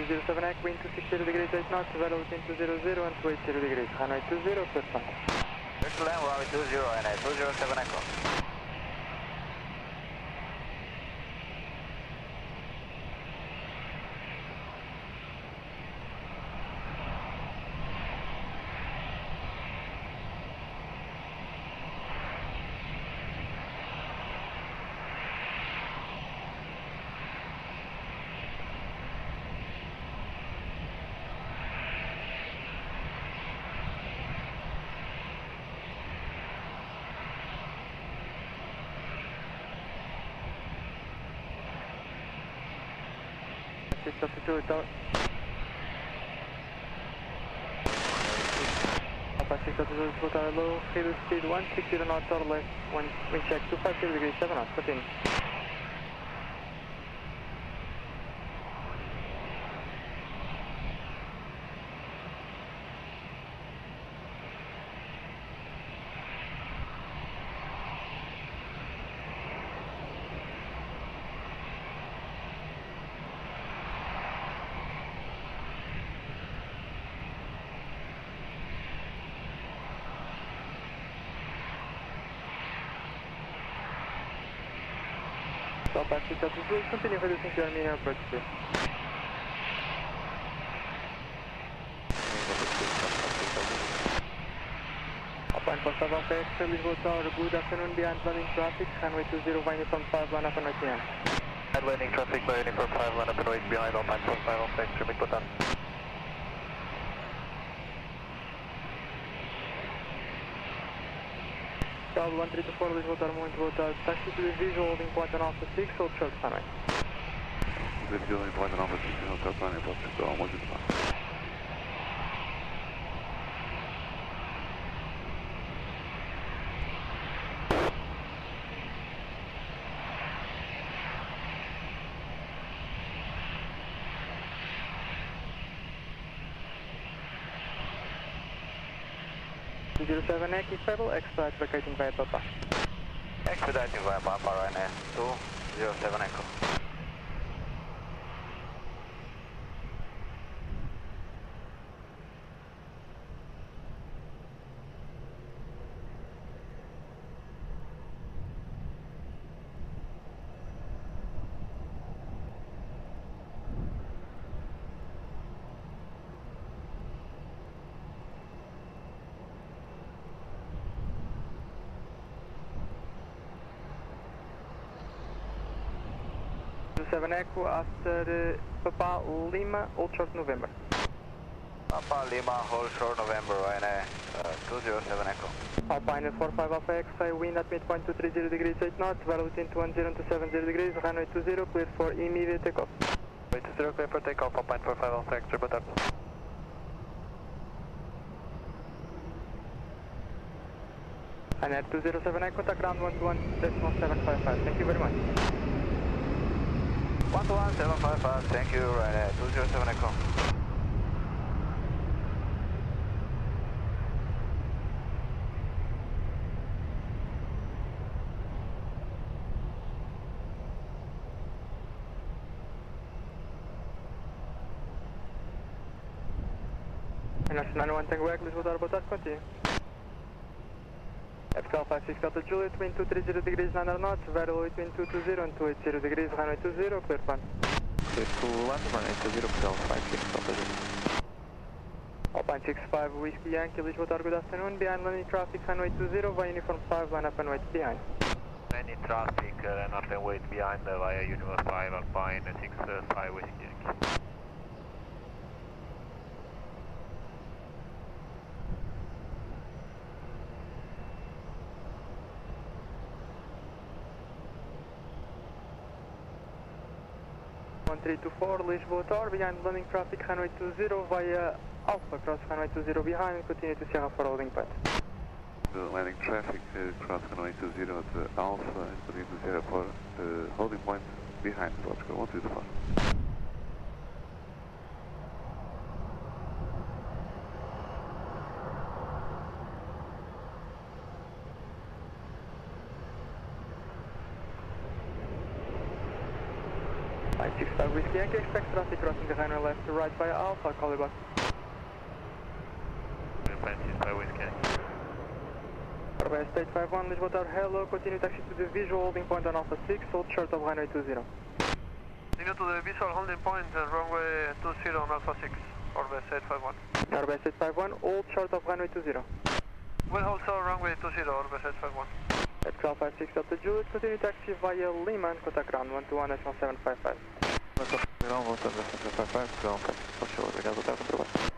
Zero 7 Echo, wind 260 degrees 8 knots, variable between 200 and 280 degrees, runway 20, clear fun. Clear to land, runway 20 and 207 Echo. Alpha 6 altitude, Lisboa Tower low, reduce speed 160 knots or less, wind check 250 degrees 7 knots, continue. Delta 6 altitude, continue reducing your minimum approach speed. Alpine for 5 Alpha X, Lisboa Tower, good afternoon, behind landing traffic, runway 20, uniform 5, line up and right behind. Behind landing traffic by uniform 5, line up and right behind, Alpine for 5 Alpha X, Lisboa. Tower 1324, Lisboa Tower, muito boa tarde. Taxi to the visual, holding point on Alpha 6, hold short runway. The visual point on Alpha 6, hold short runway, Portugal, muito bom. Zero 7 Echo, stable, expedite vacating via Papa. Expediting via Papa right now, 207 Echo. Seven Echo after Papa Lima, hold short November. Papa Lima, hold short November right now, 207 Echo. Alpine 45 Alpha X, wind at midpoint 230 degrees 8 knots, velocity 210 and 270 degrees, runway 20, cleared for immediate takeoff. Runway 20, cleared for takeoff, Alpine 45 Alpha X, report. And at 207 Echo, contact ground 121.755, thank you very much. 121.755, thank you, right at 207 Echo. National 1 Tango Echo, Lisboa, boa continue. Epical 56 Delta Juliet, wind 230 degrees 9 knots, variable between 220 and 280 degrees, runway 20, clear plan. Clear to land, runway 20, Epical 56 Delta Juliet. Alpine 65 Whiskey Yankee, Lisboa Tower, good afternoon, behind landing traffic, runway 20, via uniform 5, line up and wait behind. Landing traffic, line up and wait behind via uniform 5, Alpine 65 Whiskey Yankee. One 324 Lisboa Tower, behind landing traffic, runway 20 via Alpha, cross runway 20 behind and continue to Sierra for holding point. The landing traffic, cross runway 20 at Alpha and continue to Sierra for holding point behind, Portugal, 124. Alpine 65 Whiskey Yankee, expect traffic crossing the runway left to right via Alpha, I'll call you back. Alpine 65 Whiskey Yankee. Runway State 51, Lisboa Tower, hello, continue taxi to the visual holding point on Alpha 6, hold short of runway 20. Continue to the visual holding point, runway 20 on Alpha 6, Runway State 51. Runway State 51, hold short of runway 20. We'll hold short runway 20, Runway State 51. Epical 56 Delta Juliet, continue taxi via Lima and contact ground 121.755. Ground 121.755, ground 56, show, obrigado, boa tarde, trabalho.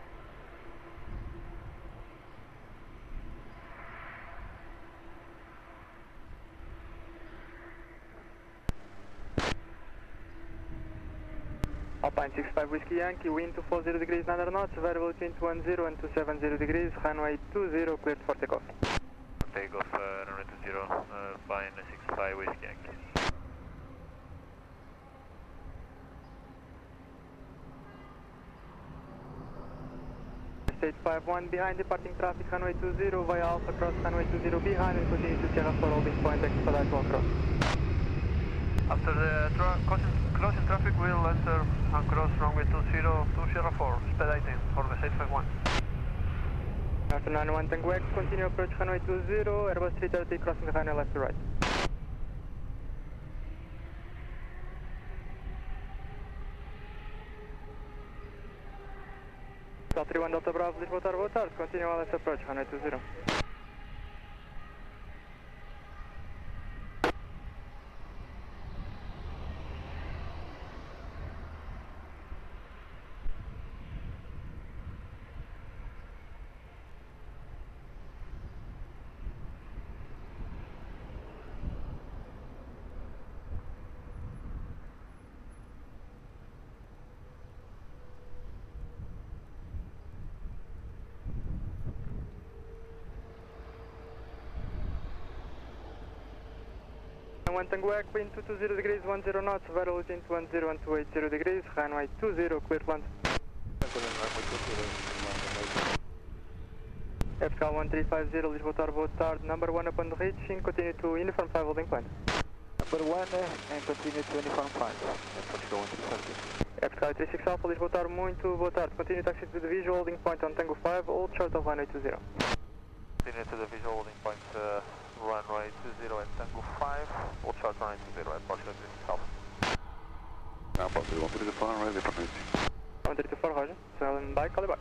Alpine 65 Whiskey Yankee, wind 240 degrees 9 knots, variable between 210 and 270 degrees, runway 20, cleared for takeoff. Takeoff, runway 20, Alpine 65 Whiskey Yankee. State 51 behind departing traffic, runway 20 via Alpha cross runway 20 behind and continue to Sierra for holding point, expedite one cross. After the closing traffic, we'll enter and cross runway 20 to Sierra 4, expediting for the State 51. After 91 Tango X, continue approach runway 20, Airbus 330 crossing the runway left to right. Portugal 31 Delta Bravo, Lisboa, boa tarde. Continue LS approach, runway 20. One Tango Echo, wind 220 degrees, 10 knots, viral altitude 10 and 280 degrees, runway 20, clear to land. Vertical 1350, Lisboa, boa tarde, number 1 upon reaching, continue to uniform 5 holding point. Number 1 and continue to uniform 5. Vertical 1350. Vertical 36 Alpha, Lisboa, muito boa tarde, continue taxi to the visual holding point on Tango 5, hold short of runway 20. Continue to the visual holding point, runway 20 at Tango 5, hold short runway 20 at Portugal 36 Alpha. Now Portugal 134, ready for meeting. 134, roger, stand by, call it back.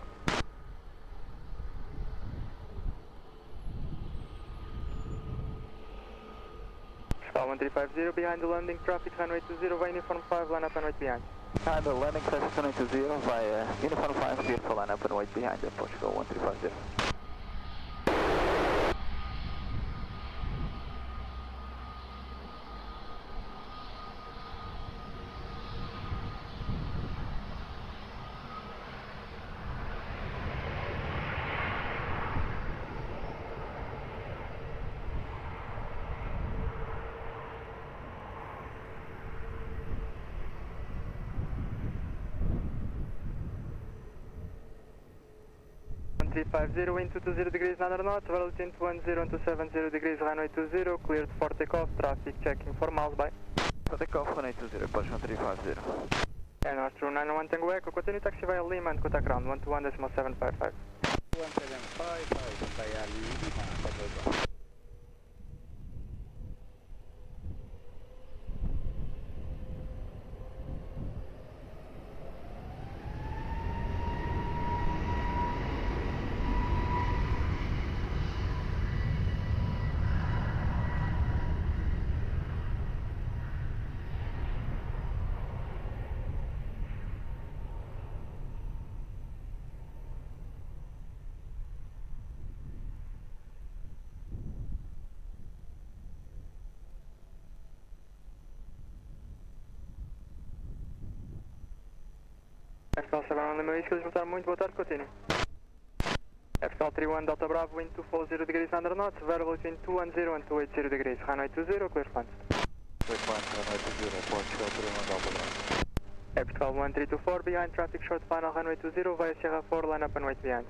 Sky 1350, behind the landing traffic, runway 20, via uniform 5, line up and wait behind. Behind the landing traffic, runway 20, via uniform 5, beautiful line up and wait behind the Portugal 1350. Wind 220 degrees, 9 knots, viral altitude 10 and 270 degrees, runway 20, cleared for takeoff, traffic checking 4 miles by. For takeoff, runway 20, Portugal 350. And our true 91 Tango Echo, continue taxi via Lima and contact ground 121.755. 1755 via Lima, Vertical 71 Lima Whiskey, Lisboa, muito boa tarde, continue. Vertical 31 Delta Bravo, wind 240 degrees, 9 knots, variable between 210 and 280 degrees, runway 20, clear flanks. Clear flanks, runway 20, Portugal 31 Delta Bravo. Vertical 1324, behind traffic short final, runway 20, via Sierra 4, line up and wait behind.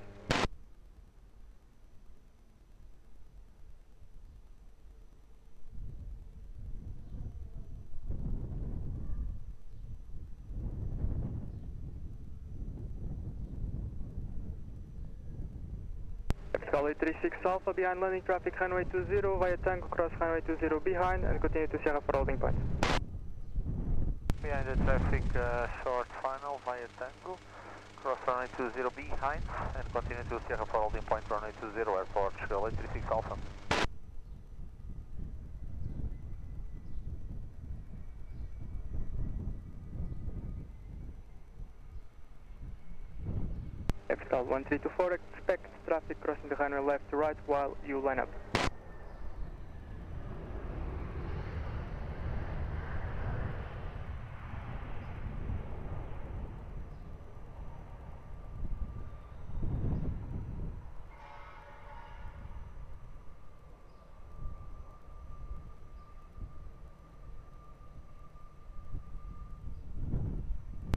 Vertical 836 Alpha, behind landing traffic, runway 20, via Tango, cross runway 20 behind, and continue to Sierra 4 holding point. Behind the traffic, short final via Tango, cross runway 20 behind, and continue to Sierra 4 holding point, runway 20, airport, Portugal 836 Alpha. Vertical 1324, expect traffic crossing the runway left to right while you line up.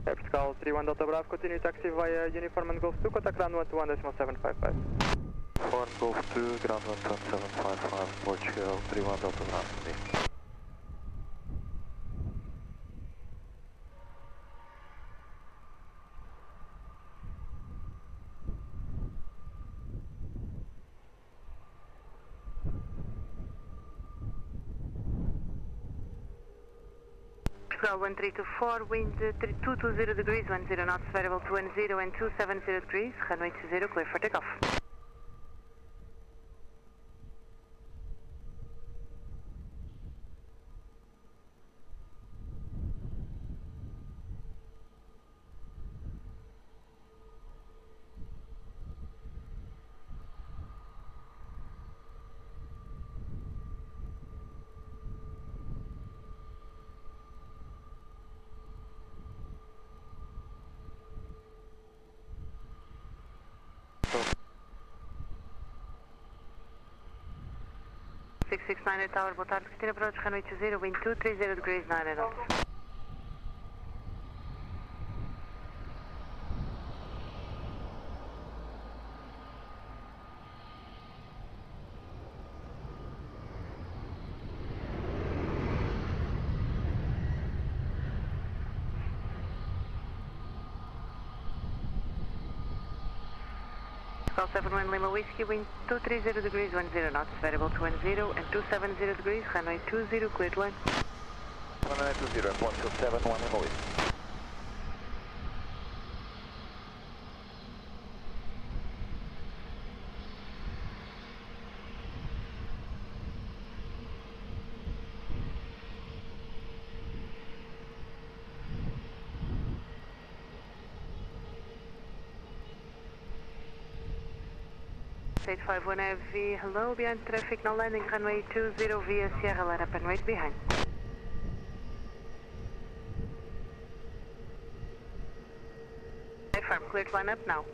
Vertical 31 Delta Bravo, continue taxi via uniform and Golf 2, contact ground 121.755. Uniform Golf 2, ground 12755, Portugal 31 Delta Bravo. Portugal 1324, wind 220 degrees, 10 knots, variable 210 and 270 degrees, runway 20, clear for takeoff. Niner Tower, boa tarde, Cristina Approach, runway 20, wind 230 degrees, 9 knots. Call 71 Lima Whiskey, wind 230 degrees, 10 knots, variable 210 and 270 degrees, runway 20, cleared line. 1920 and 171 Lima Whiskey. State 51 Heavy, hello, behind traffic, no landing, runway 20 via Sierra, line up and wait behind. Firm, cleared, line up now.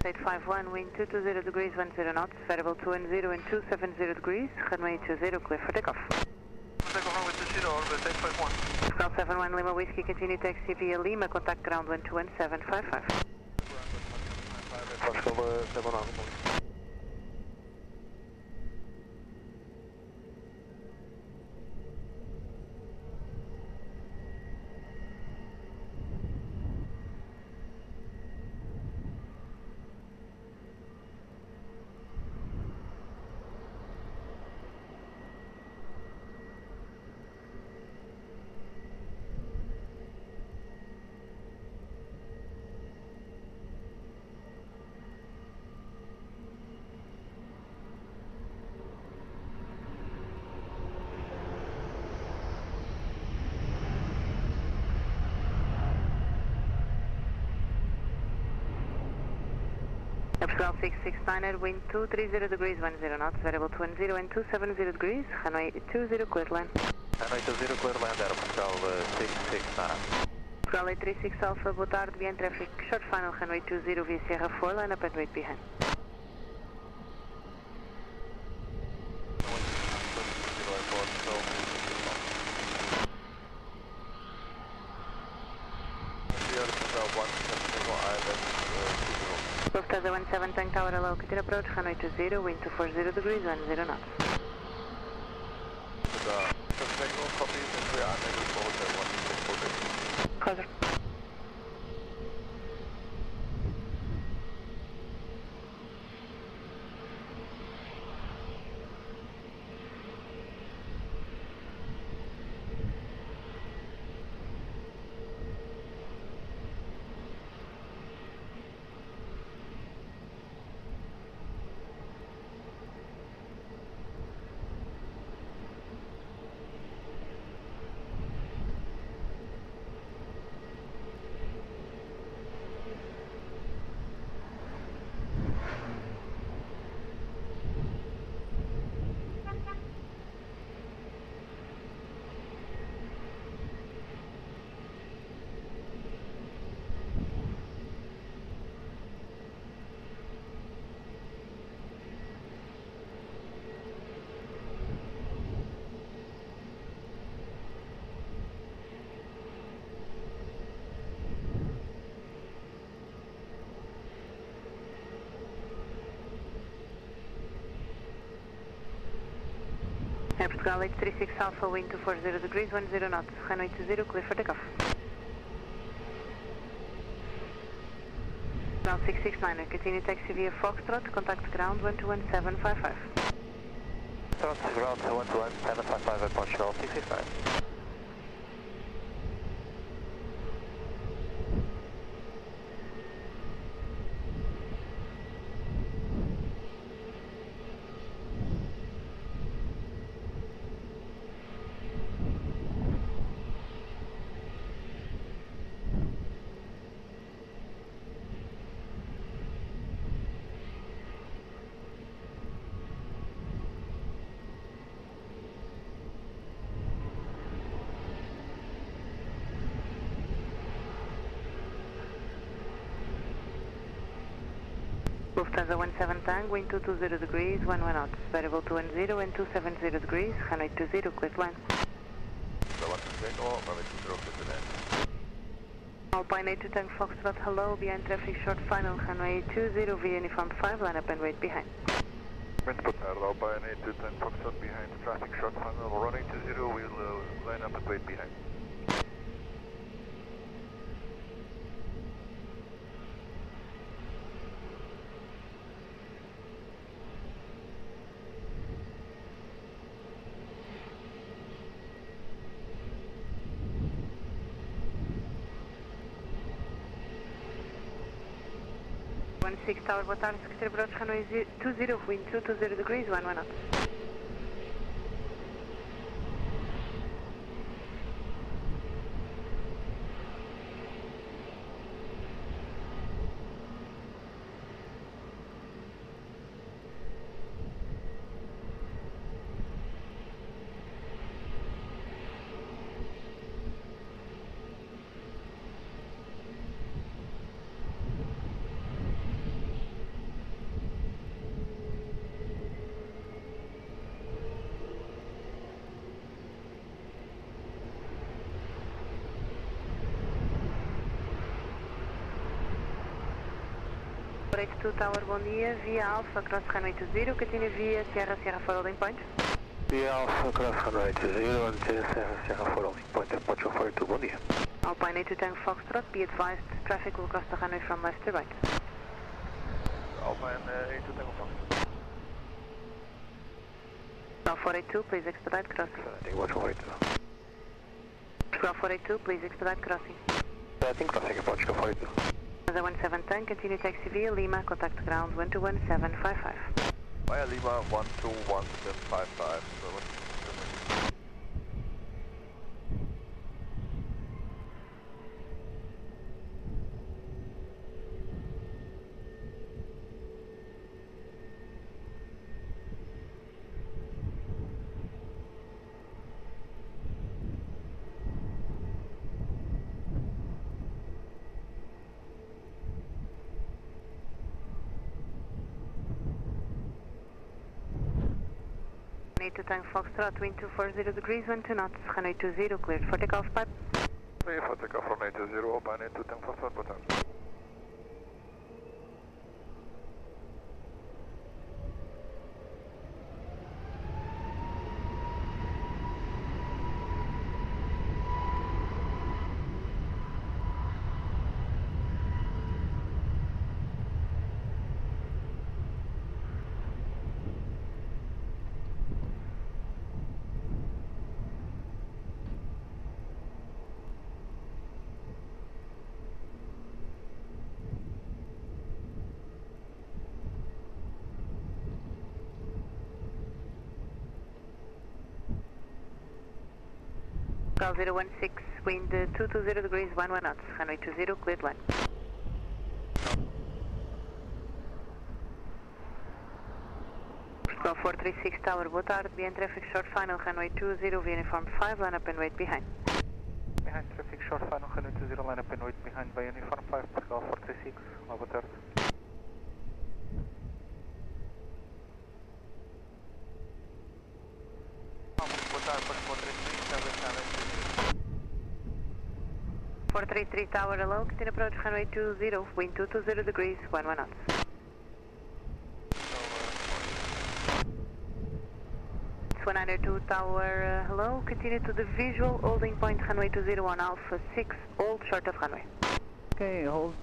State 51, wind 220 degrees, 10 knots, variable 210 and 270 degrees, runway 20, clear for takeoff. Takeoff runway 20, orbit 851. Call 71 Lima Whiskey, continue taxi via Lima, contact ground 121.755. Pascal 71. Portugal 669, wind 230 degrees, 10 knots, variable 210 and 270 degrees, runway 20, cleared land. Runway 20, cleared land, Aeroporto 669. Portugal 836 Alpha, boa tarde, behind traffic, short final, runway 20 via Sierra 4, line up and wait behind. Lufthansa 17 Tank Tower, hello, Catir approach, runway 20, wind 240 degrees, 10 knots. Roger. Portugal 836 Alpha, wind 240 degrees, 10 knots, runway 20, clear for takeoff. Ground 669, continue taxi via Foxtrot, contact ground 121755. Ground 121755 at Portugal 669. Lufthansa 17 Tang, wind 220 degrees, 11 knots, variable 210 and 270 degrees, runway 20, clear to land. Alpine 82 Tang Foxtrot, hello, behind traffic short final, runway 20 via uniform 5, line up and wait behind. Muito boa tarde, Alpine 82 Tang Foxtrot, behind traffic short final, runway 20, we'll line up and wait behind. Six Tower, boa tarde, Secretary Approach, runway 20, wind 220 degrees, 11 knots. Direto 2 Tower, bom dia, via Alpha, cross runway 20, continue via Sierra for holding point. Via Alpha, cross runway 20 and Sierra for holding point, Portugal 42, bom dia. Alpine 82 Tango Foxtrot, be advised, traffic will cross the runway from left to right. Alpine 82 Tango Foxtrot. Ground 482, please expedite crossing. Portugal 42. Ground 482, please expedite crossing. Crossing at Portugal 42. 17 continue taxi via Lima, contact ground 121755. Via Lima 121755. To Tango Foxtrot, wind 240 degrees, 12 knots, runway 20, cleared for takeoff, pipe. Clear for takeoff, runway 20, Alpine 82 Tango Foxtrot, boa tarde. Cal 016, wind 220 degrees, 11 knots, runway 20, cleared line. Cal 436 Tower, boa tarde, behind traffic short final, runway 20, via uniform 5, line up and wait behind. Behind traffic short final, runway 20, line up and wait behind by uniform 5, Cal 436, boa tarde. Boa tarde, para 433, 433 Tower, hello, continue approach runway 20, wind 220 degrees, 11 knots. Emirates 192 Tower, hello. Continue to the visual, holding point runway 20 on Alpha 6, hold short of runway. Okay, hold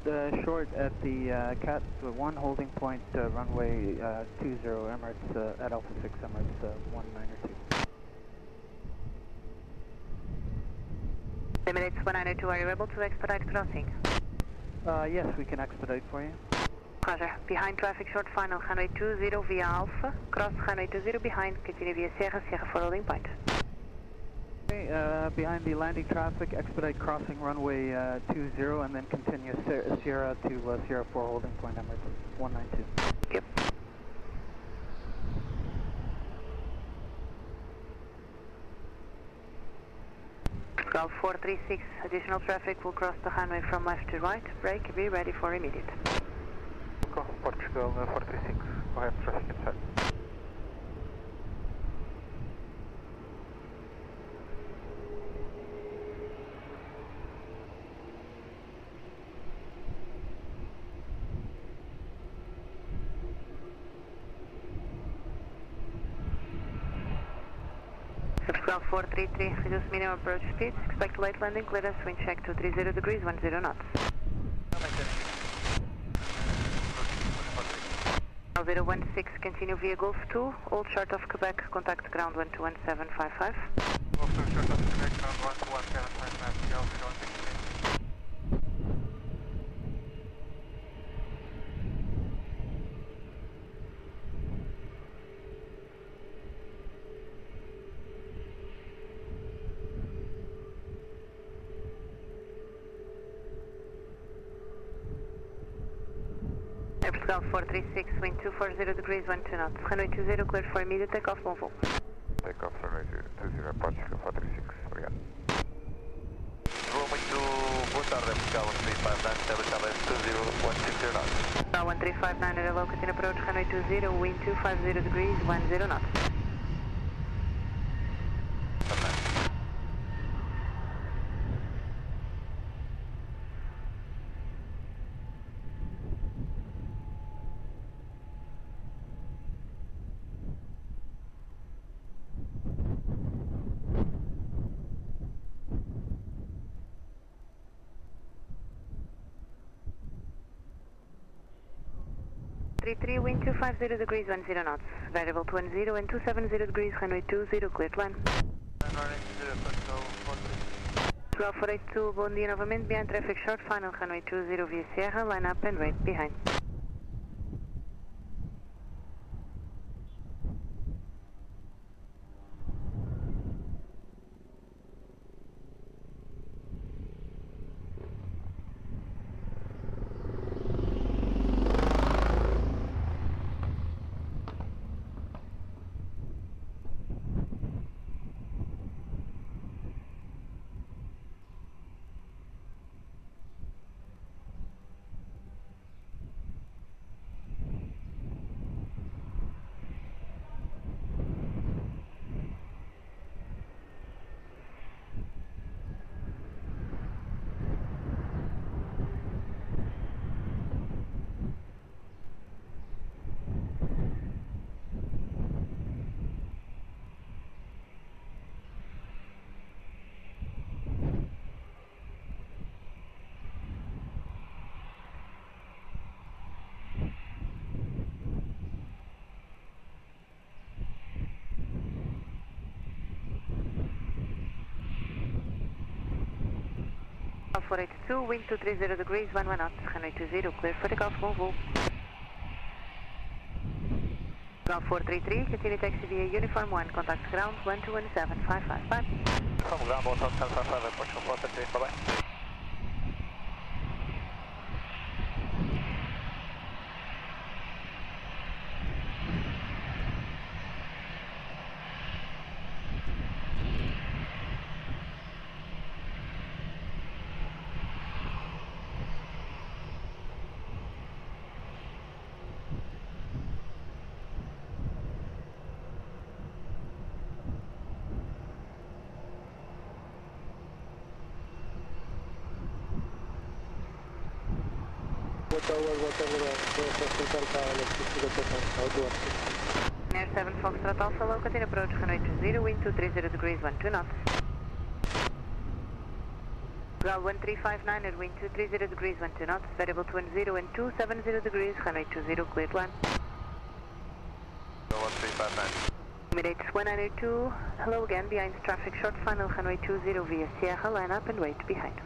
short at the Cat 1 holding point runway 20 Emirates at Alpha 6 Emirates 192. Emirates 192, are you able to expedite crossing? Yes, we can expedite for you. Roger. Behind traffic short final runway 20 via Alpha, cross runway 20 behind, continue via Sierra 4 holding point. Okay, behind the landing traffic, expedite crossing runway 20 and then continue Sierra to Sierra 4 holding point Emirates 192. Yep. Golf 436, additional traffic will cross the runway from left to right. Brake, be ready for immediate. Portugal 436, go ahead, traffic inside. Golf 433, reduce minimum approach speeds. Expect late landing, clearance, wind check 230 degrees, 10 knots. 016, continue via Golf 2, hold short of Quebec, contact ground 121755. Golf 2, short of Quebec, ground 121755, Golf 016. Golf 436, wind 240 degrees, 12 knots. Runway 20, cleared for immediate takeoff, bom voo. Takeoff runway 20, Portugal 436, obrigado. Voa muito boa tarde, Portugal 1359, establish LS 20, 160 knots. 1359 at a low, continue approach, runway 20, wind 250 degrees, 10 knots. Wind 250 degrees, 10 knots. Variable 10 and 270 degrees, runway 20, cleared land. Golf 482, bom dia novamente, behind traffic short, final runway 20 via Sierra, line up and wait behind. Golf 482, wind 230 degrees, 11 knots, runway 20, clear for takeoff, bom voo. Golf 433, continue taxi via Uniform 1, contact ground 121755, bye. From ground 121755, Portugal 433, bye-bye. Air 7 Foxtrot Alpha, low, continue approach, runway 20, wind 230 degrees, 12 knots. Ground 1359 at wind 230 degrees, 12 knots, variable to 10 and 270 degrees, runway 20, cleared land. 1359. Emirates 192, hello again, behind traffic, short final, runway 20 via Sierra, line up and wait behind.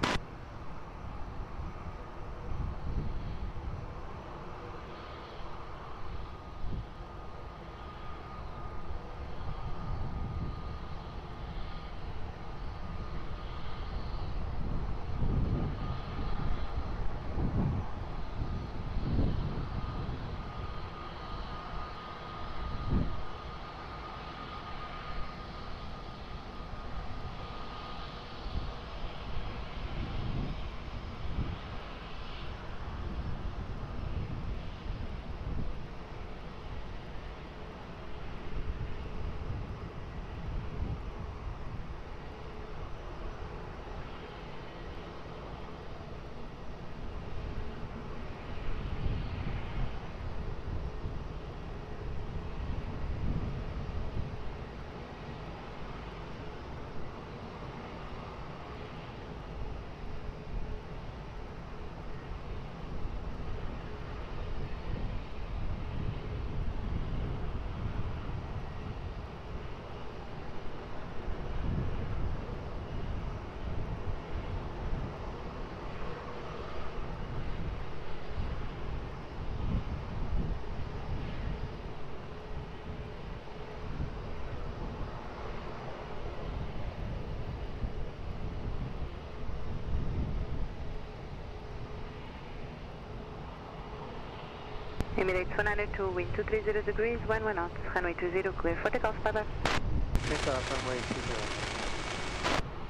Emirates 192, wind 230 degrees, 11 knots, runway 20, clear for takeoff, bye-bye. Takeoff, runway 20.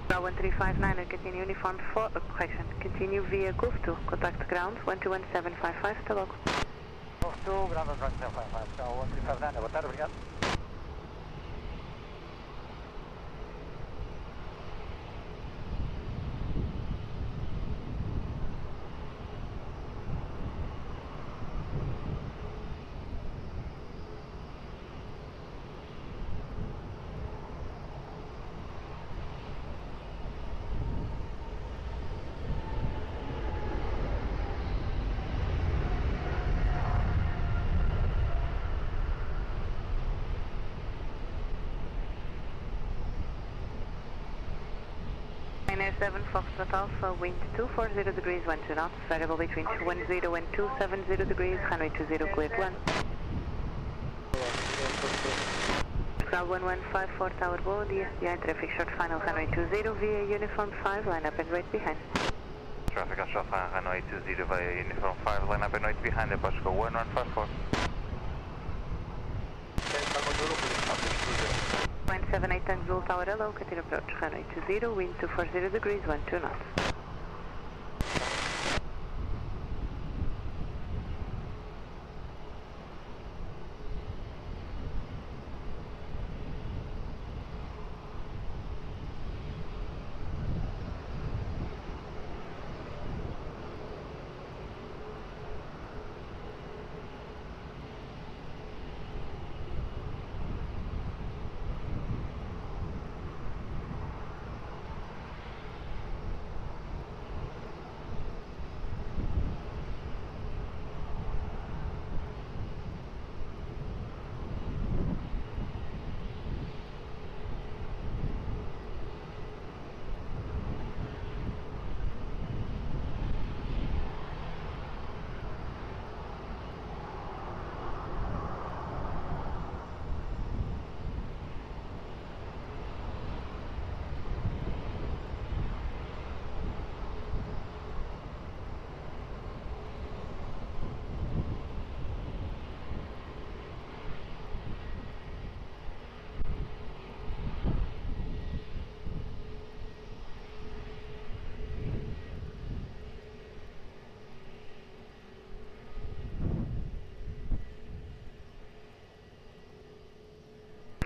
Ground 1359 and continue uniform for, correction, continue via Gosto, contact ground 121755, está logo. Gosto, ground 121755, está 1359, boa tarde, obrigado. Air 7 Foxtrot Alpha, wind 240 degrees, 12 knots, variable between 210 and 270 degrees, runway 20, cleared one. Ground 1154 Tower, bom dia, behind traffic, short final, runway 20 via uniform 5, line up and wait behind. Traffic on short final, runway 20 via uniform 5, line up and wait behind, approach go 1154. 178 Tango Zulu Tower, hello, continue approach, runway 20, wind 240 degrees, 12 knots.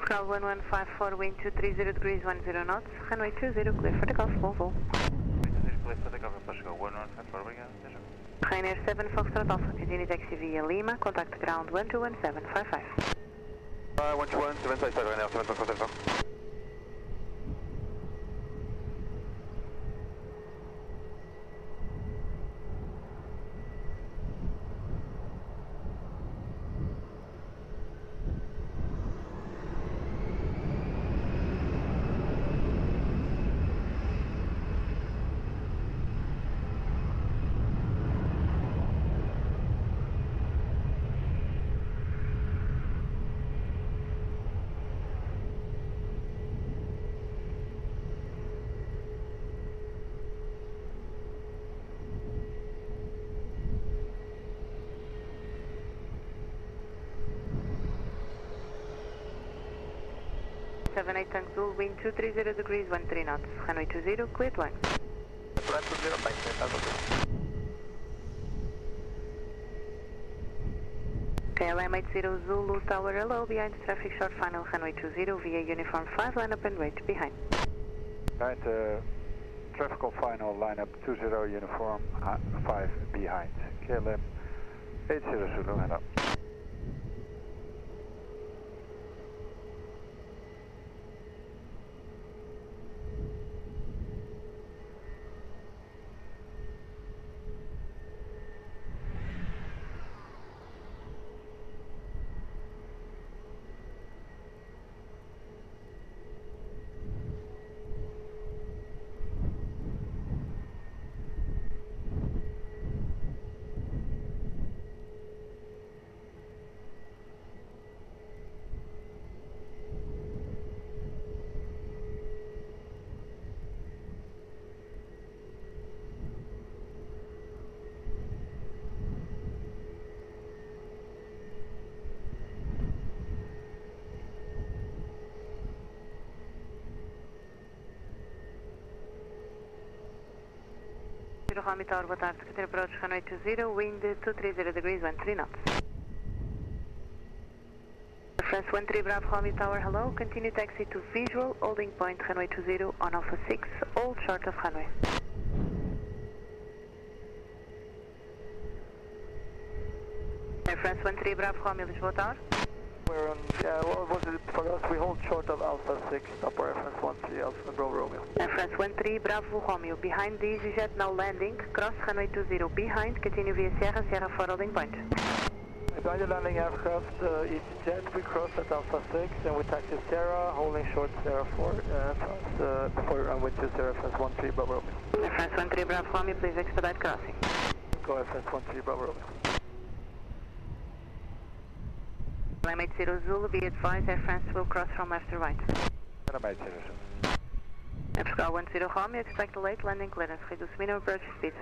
Ground 1154, wind 230 degrees, 10 knots, runway 20, clear for takeoff, Volvo. Clear for takeoff, approach go 1154, obrigado, até já. Ryanair 7 Foxtrot Alpha, continue taxi via Lima, contact ground 121755. 121, 755 right now, 755. Seven eight Tank Zulu, wind 230 degrees, 13 knots. Runway 20, clear to land. KLM 80 Zulu Tower hello, behind traffic short final runway 20 via uniform 5, line up and wait behind. Right, traffic on final, line up 20 uniform 5 behind. KLM 80 Zulu, hello. Romeo Tower, boa tarde. Continue approach runway 20, wind 230 degrees, 13 knots. France 13 Bravo Romeo Tower, hello. Continue taxi to visual, holding point runway 20 on Alpha 6, all short of runway. Air France 13 Bravo Romeo, Lisboa Tower. We're on, what was it for us? We hold short of Alpha 6, upper Air France 13 Alpha Bravo Romeo. Air France 13 Bravo Romeo, behind the EasyJet now landing, cross runway 20 behind, continue via Sierra, Sierra 4 holding point. Behind the landing aircraft, EasyJet, we cross at Alpha 6 and we taxi Sierra, holding short Sierra 4, France, before runway 20, Air France 13 Bravo Romeo. Air France 13 Bravo Romeo, please expedite crossing. Go Air France 13 Bravo Romeo. LM 80 Zulu, be advised, Air France will cross from left to right. LM 80 Zulu. Air 10 Romeo, expect a late landing clearance, reduce minimum approach speed.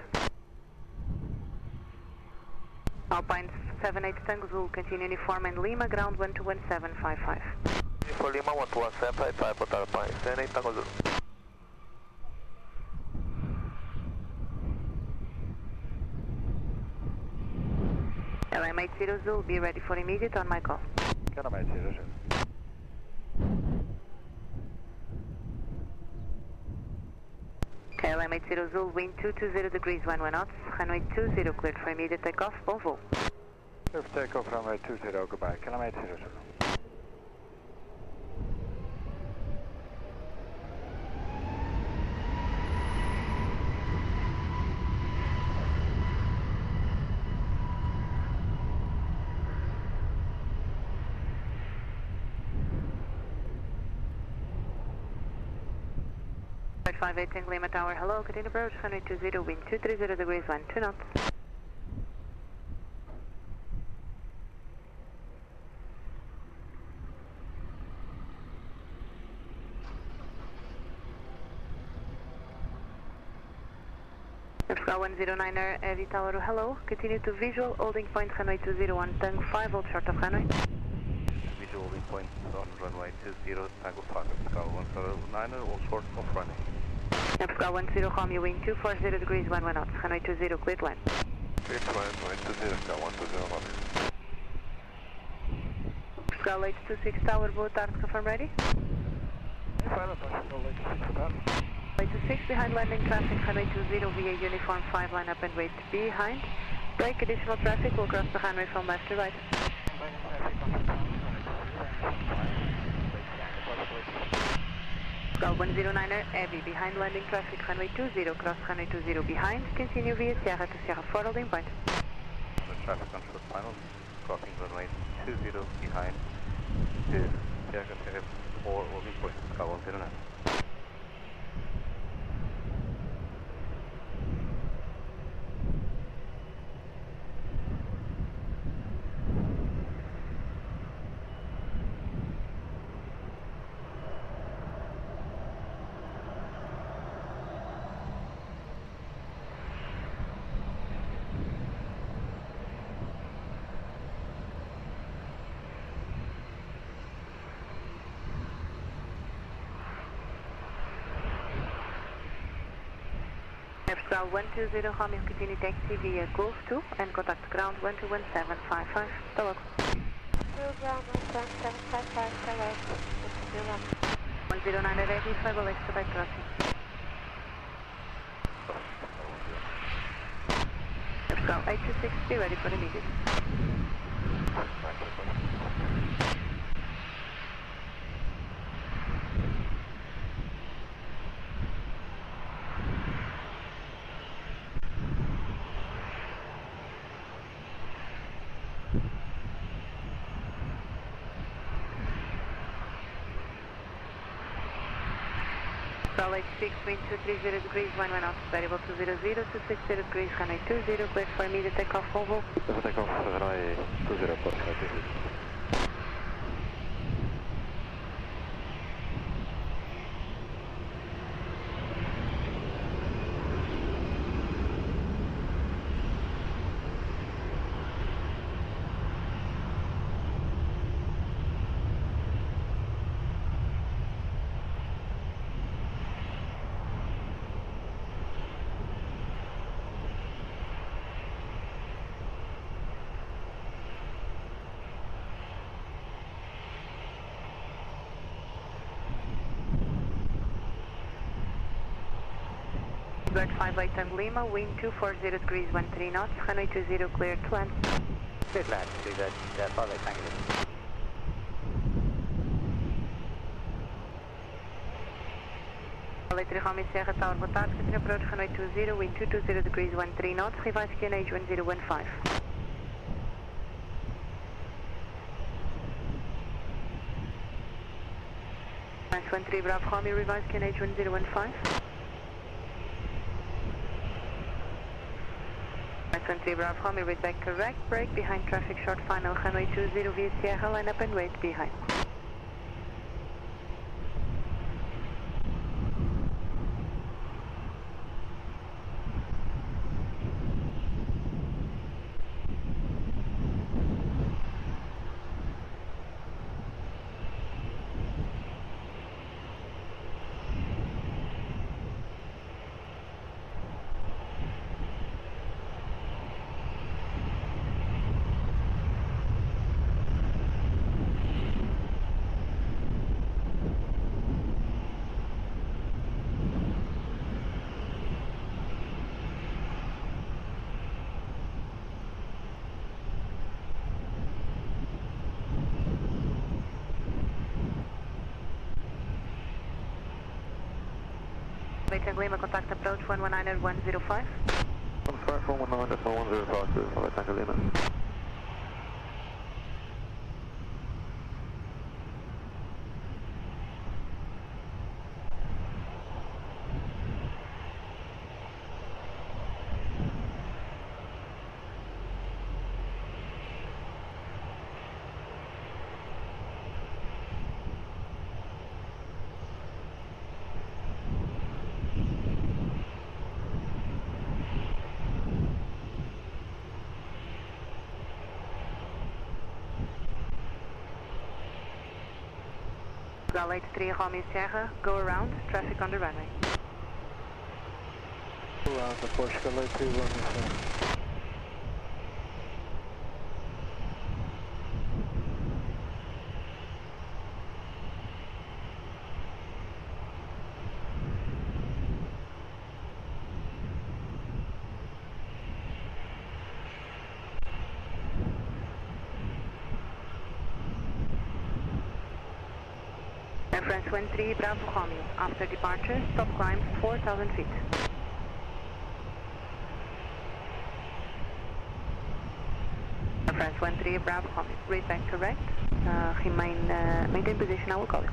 Alpine 78 Tango Zulu, continue uniform and Lima, ground 121755. For Lima 121755, boa tarde, Alpine 78 Tango Zulu. LM 80 Zulu, be ready for immediate on my call. LM 80 Zulu. KLM 80 Zulu, wind 220 degrees, 11 knots, runway 20 cleared for immediate takeoff, bon vol. Clear for takeoff, runway 20, goodbye, KLM 80 Zulu. Right 58 Lima Tower, hello, continue approach, runway 20, wind 230 degrees, 12 knots. Africa 109er, Avi Tower, hello, continue to visual, holding point runway 20 on Tango 5, hold short of runway. Visual holding point on runway 20, Tango 5, Africa 109er, all short of runway. Africa 10 Romeo, wind 240 degrees, 11 knots, runway 20, clear to land. Clear to land, runway 20, Africa 120 Romeo. Africa late 26 Tower, boa tarde, confirm ready? Final Portugal, late 26 for that. Late 26 behind landing traffic, runway 20 via uniform 5, line up and wait behind. Break additional traffic, will cross the runway from left to right. Portugal 109er, heavy, behind landing traffic, runway 20, cross runway 20 behind, continue via Sierra to Sierra 4, holding point. Traffic control final, crossing runway 20 behind, to Sierra 4, holding point, Portugal 109. Portugal 120, Romeo, continue taxi via Gosto and contact ground 121755, hasta luego. Ground 11755, hasta luego. 109 ready, fable expedite crossing. Portugal 826, be ready for immediate. Portugal 86, wind 230 degrees, 11 knots, variable 200, 260 degrees, runway 20, clear for immediate takeoff, Volvo. Takeoff, runway 20, Portugal 86. Bird 58 Tango Lima, wind 240 degrees, 13 knots, runway 20, clear to land. Clear to land, to the 58 Tango Lima. Letra Romeo Sierra Tower, boa tarde, continue approach runway 20, wind 220 degrees, 13 knots, revise QNH 1015. Nice 13 Bravo Romeo, revise QNH 1015. 23 Bravo Romeo, read back correct, brake behind traffic short final, runway 20 via Sierra, line up and wait behind. Tango Lima, contact approach 119 at 105. I'm sorry, 119 at 105 to Tango Lima. Portugal 83 Romeo Sierra, go around, traffic on the runway. Around the Portugal 83 Romeo Sierra. Air France 13 Bravo Romeo. After departure, stop climb 4,000 feet. Air France 13 Bravo Romeo. Read back correct. Maintain position, I will call you.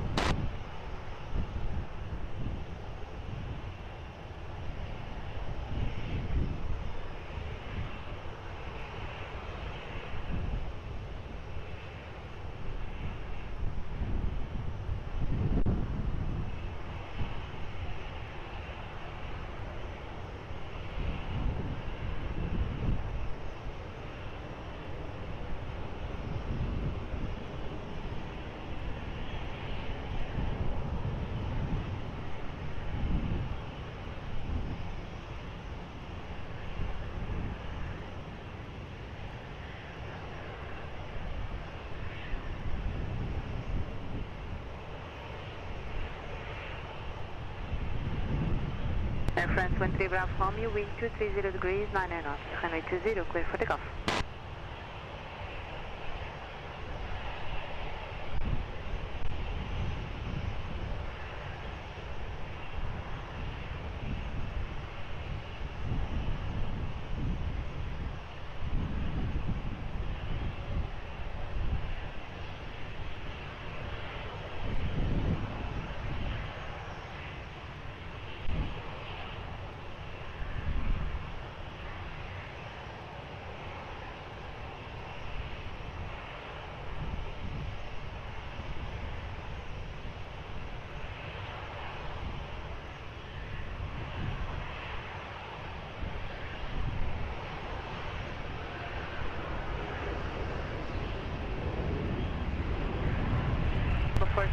Air France 13 Bravo Romeo, wind 230 degrees, 9 knots, runway 20, clear for takeoff.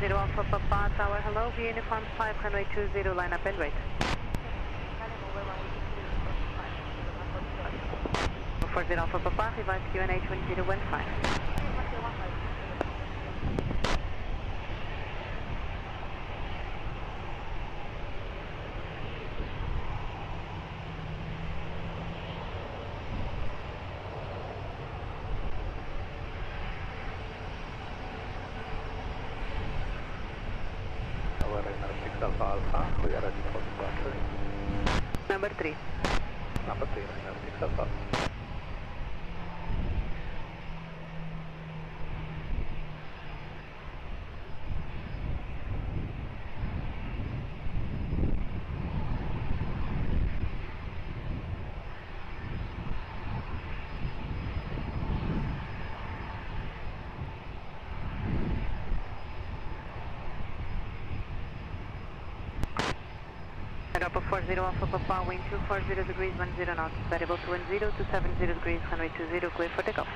Zero Alpha Papa Tower, hello, via uniform 5, runway 20, line up and wait. 40 Alpha Papa, revise QNH 1015. Number 3. Number 3, runway 6 Alpha. Aeroporto 40 Alpha Papa, wind 240 degrees, 10 knots, variable 20 to 70 degrees, runway 20, clear for takeoff.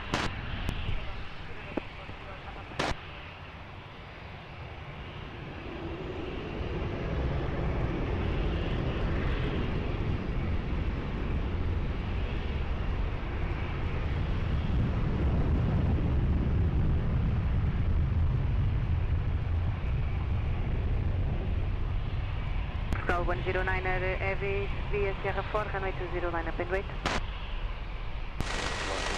Skull 109er Heavy via Sierra 4, runway 20, line up and wait.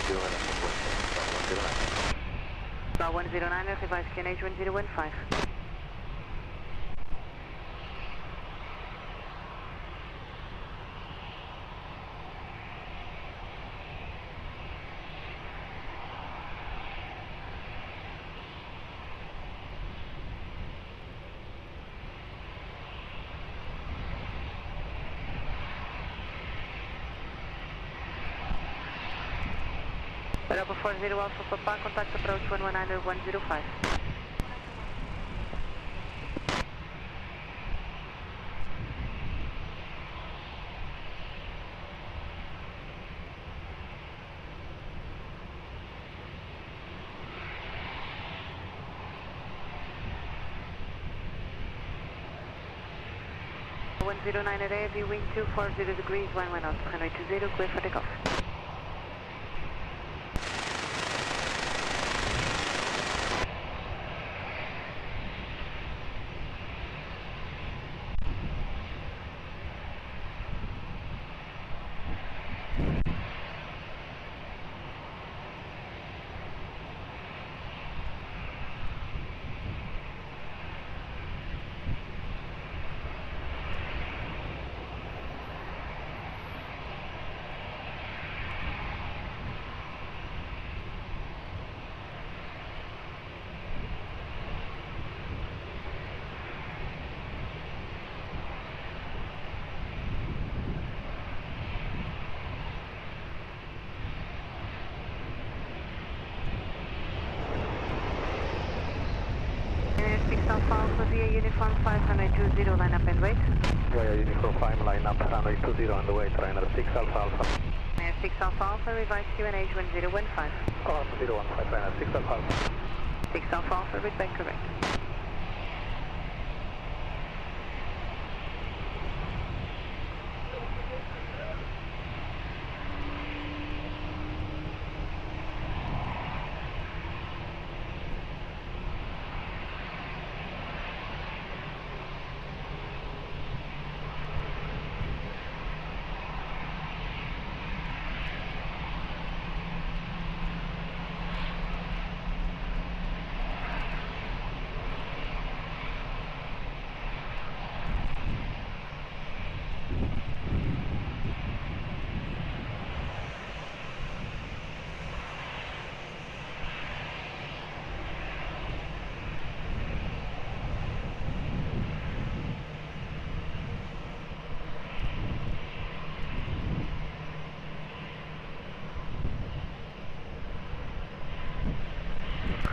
109. Skull 109er, revise QNH 1015. Aeroporto 40 Alpha Papa, contact approach 119er 105. One 109er Heavy, wind 240 degrees, 11 knots, runway 20, clear for takeoff. 5, runway 20, line up and wait. Via Uniform 5, line up, runway 20 on the way, trainer 6 Alpha Alpha. 6 Alpha Alpha, revise QNH 1015. 1015, trainer 6 Alpha Alpha. 6 Alpha Alpha, read back correct.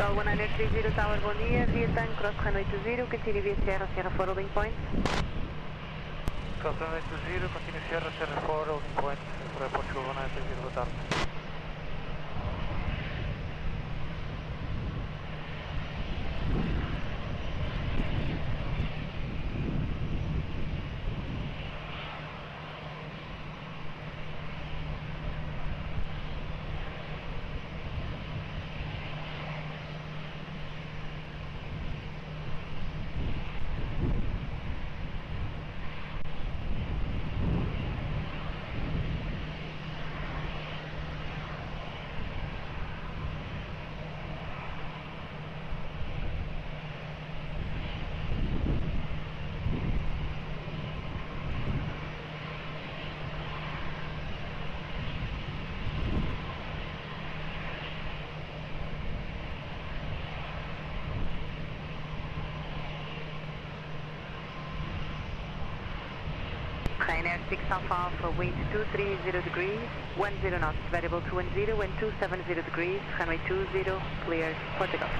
Call 1930 Tower, bom dia, via tanque, cross runway 20, continue via Sierra, Sierra 4 holding point. Cross runway 20, continue Sierra, Sierra 4 holding point, for Portugal 1930, boa tarde. Ryanair 6 Alpha Alpha, wind 230 degrees, 10 knots, variable 210 and 270 degrees, runway 20, clear for takeoff.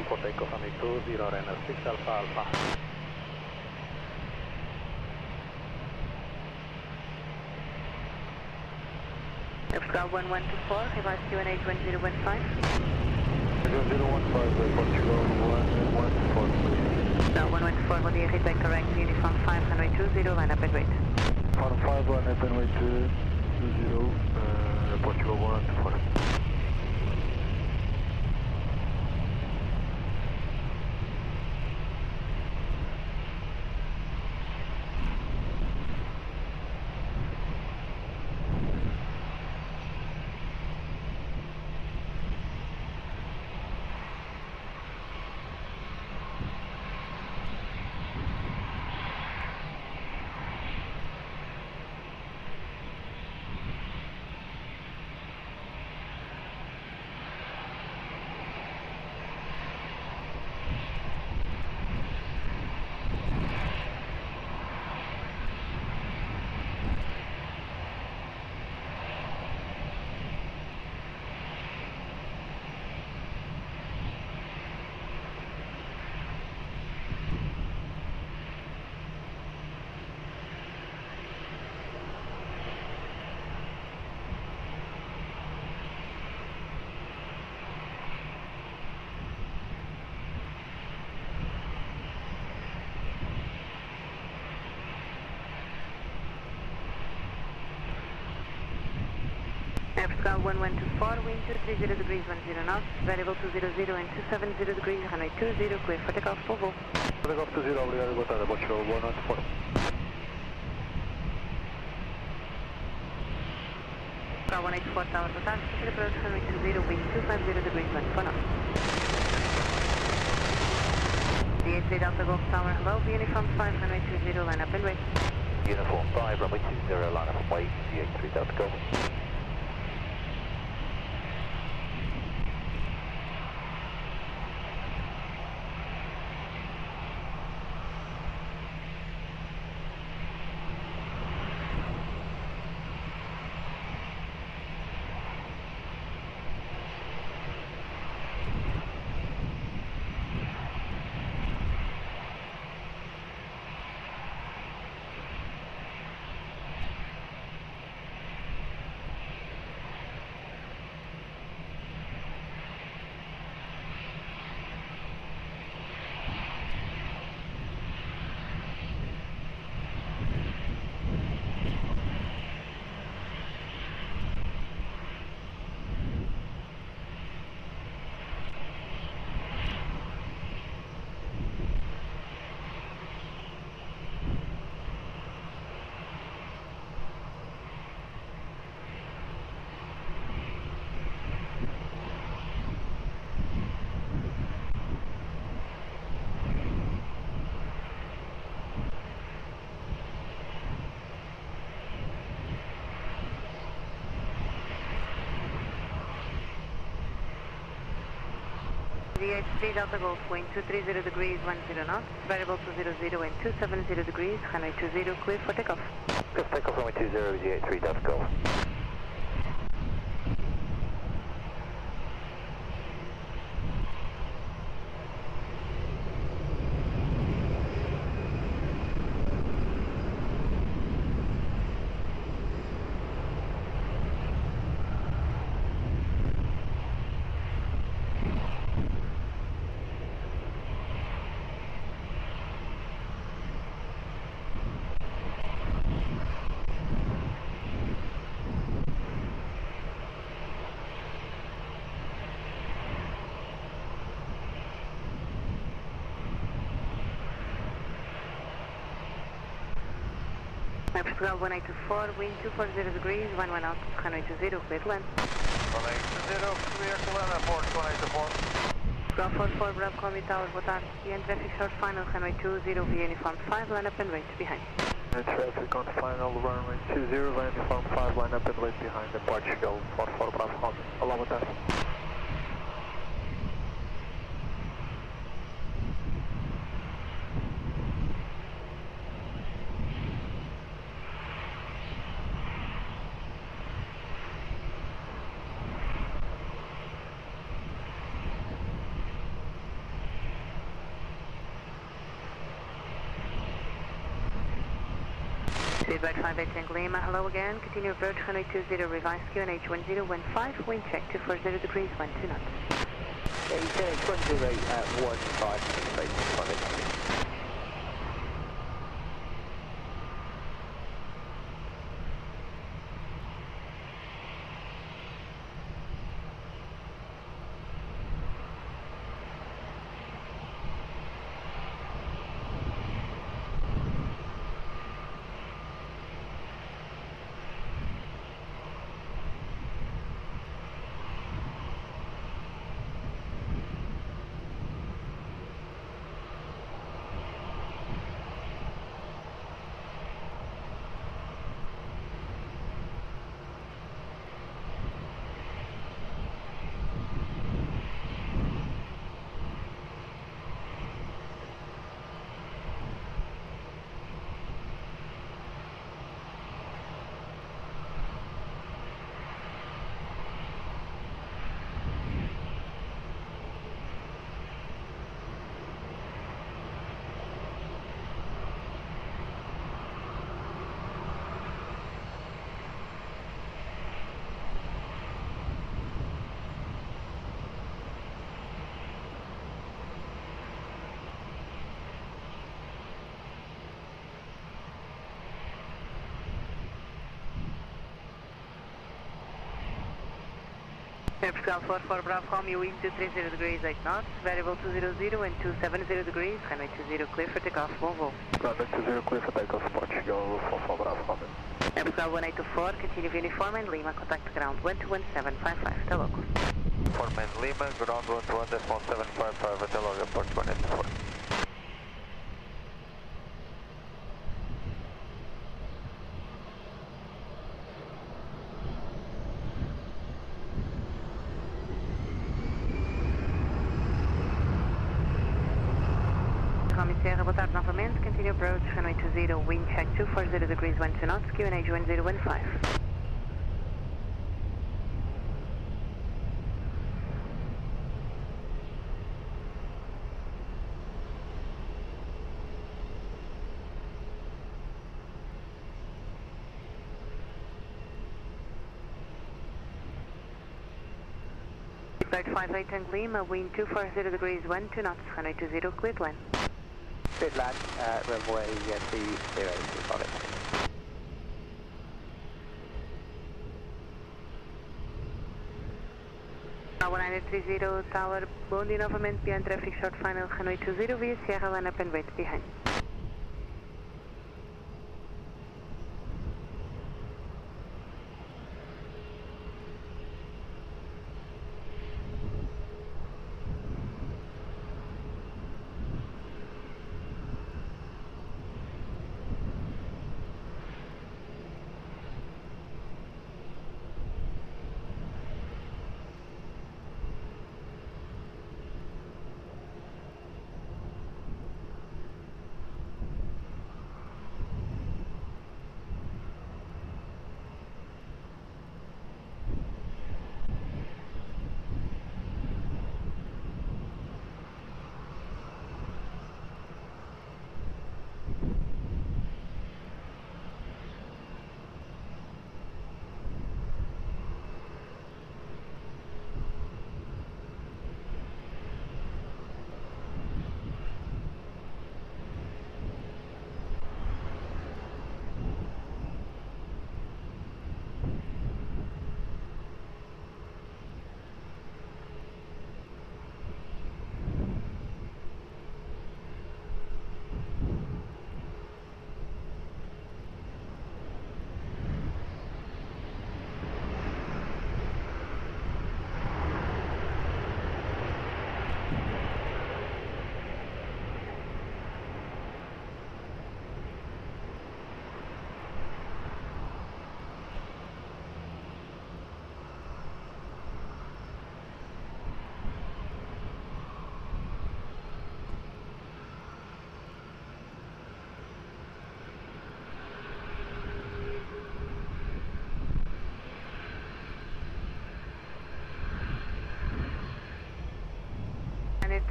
For takeoff, runway 20, Ryanair 6 Alpha Alpha. Portugal 1124, revise QNH 1015. 1015, Portugal 114. Now 114, bom dia, read back correct, Uniform 5, runway 20, line up and wait. Uniform 5, line up and wait 20, Portugal 114. Portugal 1124, wind 230 degrees, 10 knots, variable 200 and 270 degrees, runway 20, clear for takeoff, full voo. Takeoff 20, obrigado, boa tarde, Portugal 114. Portugal 184 Tower, boa tarde, proceed approach, runway 20, wind 250 degrees, 14 knots. DHA Delta Golf Tower, hello, Uniform 5, runway 20, line up and wait. Uniform 5, runway 20, line up and wait, DH3 Delta Golf. DH3 Delta Golf, wind 230 degrees, 10 knots, variable 200 and 270 degrees, runway 20, clear for takeoff. Good, takeoff runway 20, DH3 Delta Golf. Portugal 1824, wind 240 degrees, 11 knots, runway 20, clear to land. Runway 20, clear to land, airport 184. Portugal 44, Bravo Combi Towers, boa tarde. And traffic short final, runway 20, via uniform 5, line up and wait behind. Traffic on final, runway 20, via uniform 5, line up and wait behind. Portugal 44, Bravo Combi. Olá, boa tarde. Speedbird 580 Lima, hello again. Continue approach, runway 20, revised QNH 1015, wind check 240 degrees, 12 knots. Yeah, you said it's 10 at 15, Portugal 44, Bravo Combi, wind 230 degrees, 8 knots, variable 200 and 270 degrees, runway 20, clear for takeoff, Volvo. Runway 20, clear for takeoff, Portugal 44, Bravo Combi. Portugal 1824, continue uniform and Lima, contact ground 121755, the local. Uniform and Lima, ground 121.755 at the local, airport 184. Boa tarde novamente, continue approach, runway 20, wind check 240 degrees, 12 knots, QNH 1015. Bird 58 Lima, wind 240 degrees, 12 knots, runway 20, clear to land. Good land, runway 20, on it. 1930 Tower, Bondi novamente, behind traffic short final, runway 20, via Sierra, line up and wait behind.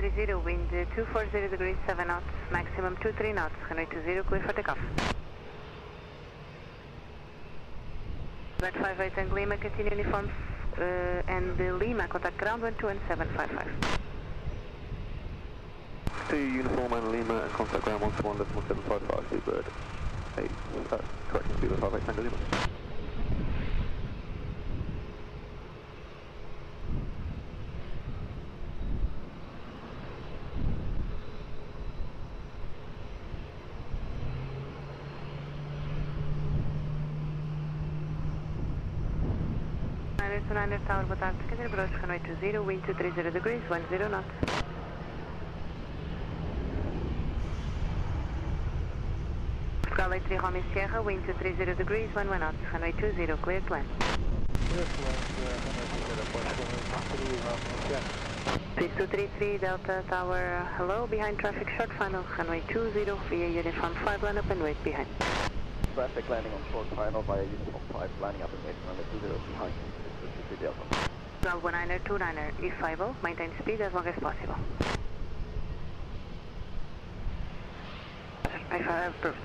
230, wind 240 degrees, 7 knots, maximum 23 knots, runway 20, clear for takeoff. Red 58 and Lima, continue uniform, and Lima, contact ground 121.755. To uniform and Lima, and contact ground 121.755, Bluebird. Hey, correction, Bluebird 58 Tango Lima. Niner Tower, boa tarde, quer dizer, approach runway 20, wind 230 degrees, 10 knots. Portugal 83 Romeo Sierra, wind 230 degrees, 11 knots, runway 20, clear to land. Clear to land, runway 6233 Delta Tower, hello, behind traffic, short final, runway 20, via uniform 5, line up and wait behind. Traffic landing on short final via uniform 5, landing up and waiting runway 20 behind. 1219er, E50, maintain speed as long as possible. I approved.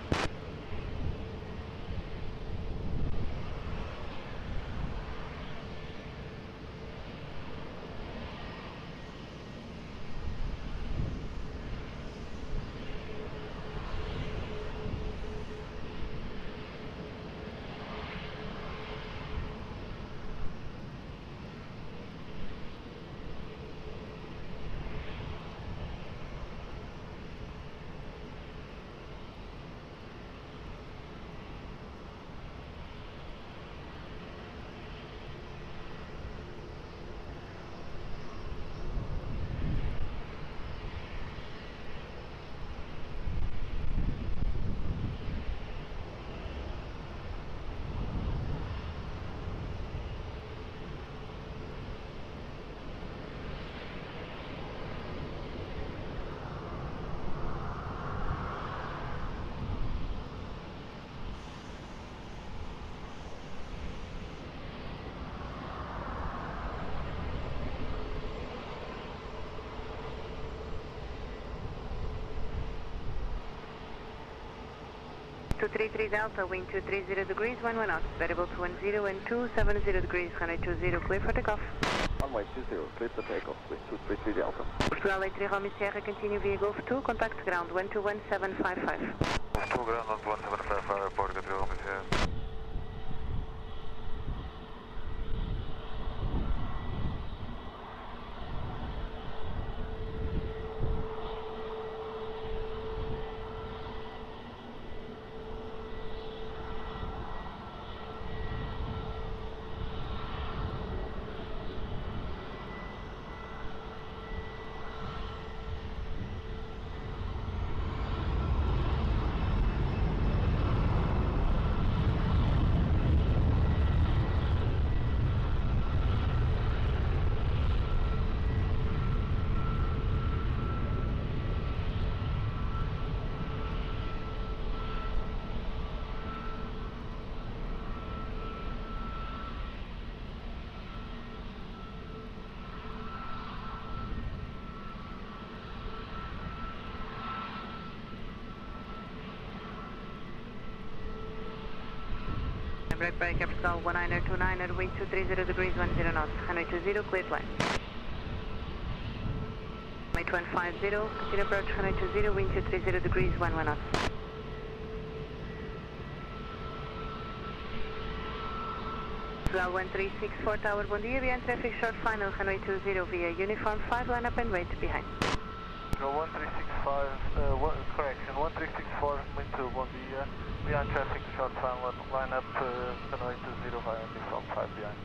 Two 33 Delta, wind 230 degrees, 11 knots, variable to 10 and 270 degrees, runway 20, clear for takeoff. Runway 20, clear for takeoff, wind 233 Delta. Portugal 83 Romeo Sierra, continue via Golf 2, contact ground 121.755. Golf 2, ground 121.755, Aeroporto, 83 Romeo Sierra. Break by Capital 1929, wind 230 degrees, 10 knots, runway 20, cleared line. Runway 150, continue approach runway 20, wind 230 degrees, 11 knots. Well 1364 Tower, bom dia, behind traffic short final, runway 20 via uniform 5, line up and wait behind. 1365, correction, 1364, wind 2, bom dia. Behind traffic, short final, line up, runway 20 via uniform 5 behind.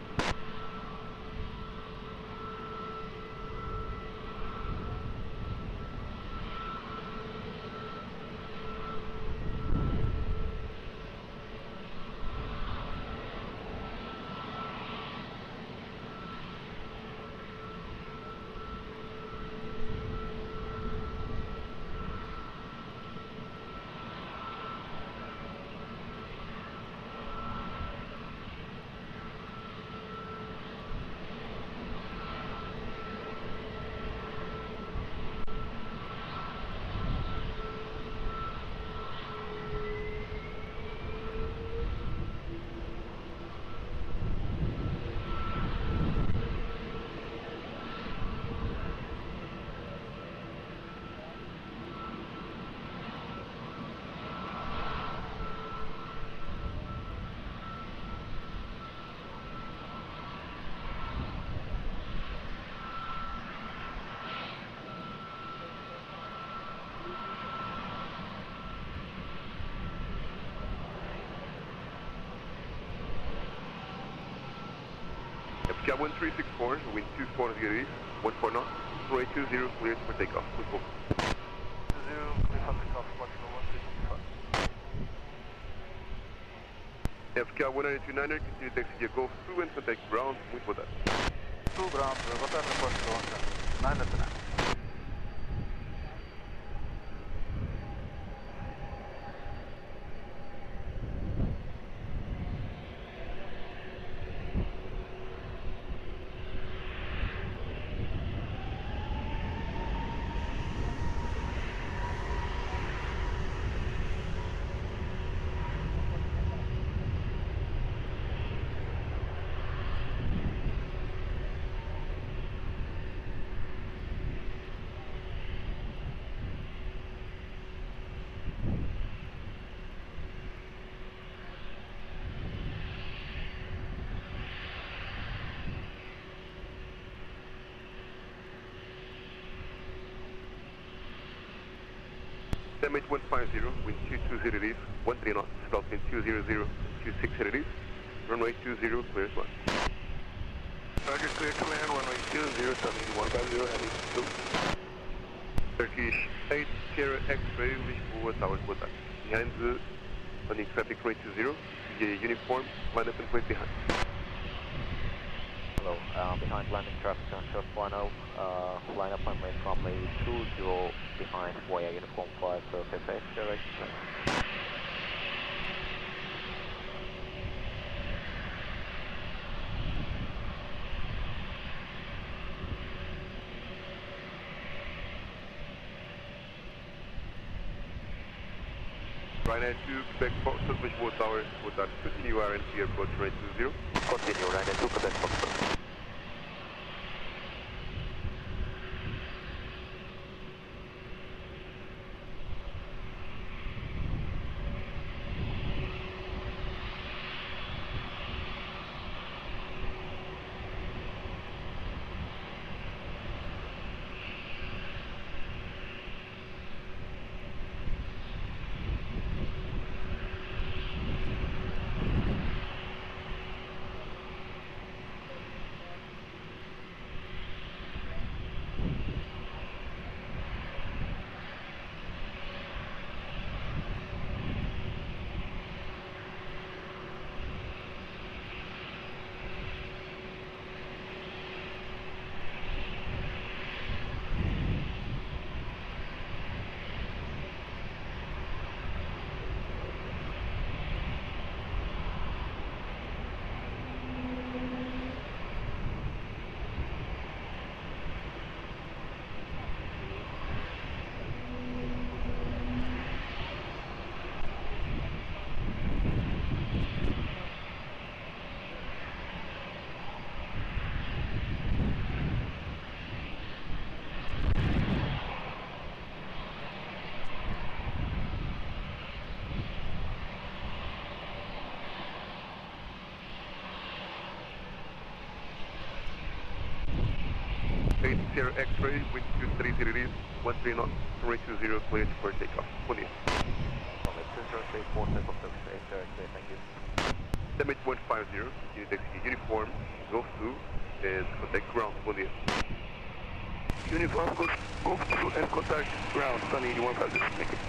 FK 1364, wind 24 degrees, 14 knots, runway 20, cleared for takeoff. Please hold. 20, clear for takeoff, Portugal 1365. FK 192.9er, continue taxi via Golf 2 and contact ground. Muito boa tarde. 2 ground, boa tarde, Portugal 999. Damage 150, wind 220 degrees, 13 knots, altitude 200, 260 degrees, runway 20, clear as well. Roger, clear to land, runway 20, Sunny 150, heading 2. Turkish 8, Sierra X-ray, Lisboa, Tower, boa tarde. Behind the landing traffic runway 20, via uniform, line up and wait behind. Hello, behind landing traffic on short 10, line up runway from a 20 behind via uniform 5, FF, direct. Ryanair 2, Quebec Foxtrot, Lisboa Tower, boa tarde. Continue RNC approach runway 20. Continue, Ryanair 2, Quebec Foxtrot. Sierra X-ray, wind 230 degrees, 13 knots, runway 20, cleared for takeoff. Bom dia. Runway 20, for takeoff, Sierra X-ray, thank you. Damage 150, continue taxi uniform, Golf 2, and contact ground. Bom dia. Uniform, Golf 2 and contact ground, Sunny 150, thank you.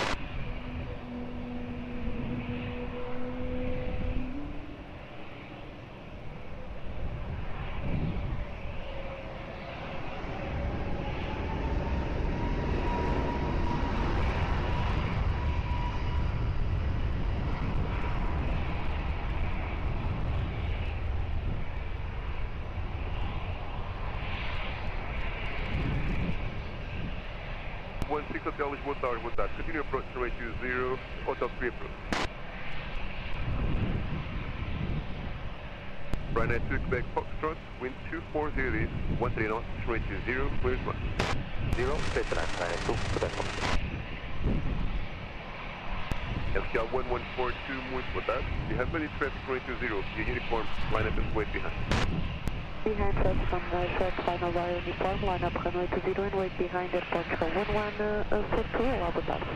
Hotel Lisboa Tower, boa tarde. Continue approach runway 20, Hotel 3 approach. Ryanair 2, Quebec Foxtrot, wind 240 13 knots, runway 20, clear as well. 0, station at Ryanair 2, Quebec Foxtrot. FK 1142, muito boa tarde. We have many traffic runway 20, via uniform, line up and wait behind. Behind traffic on short final via uniform, line up runway 20 and wait behind Airport 1142, boa tarde.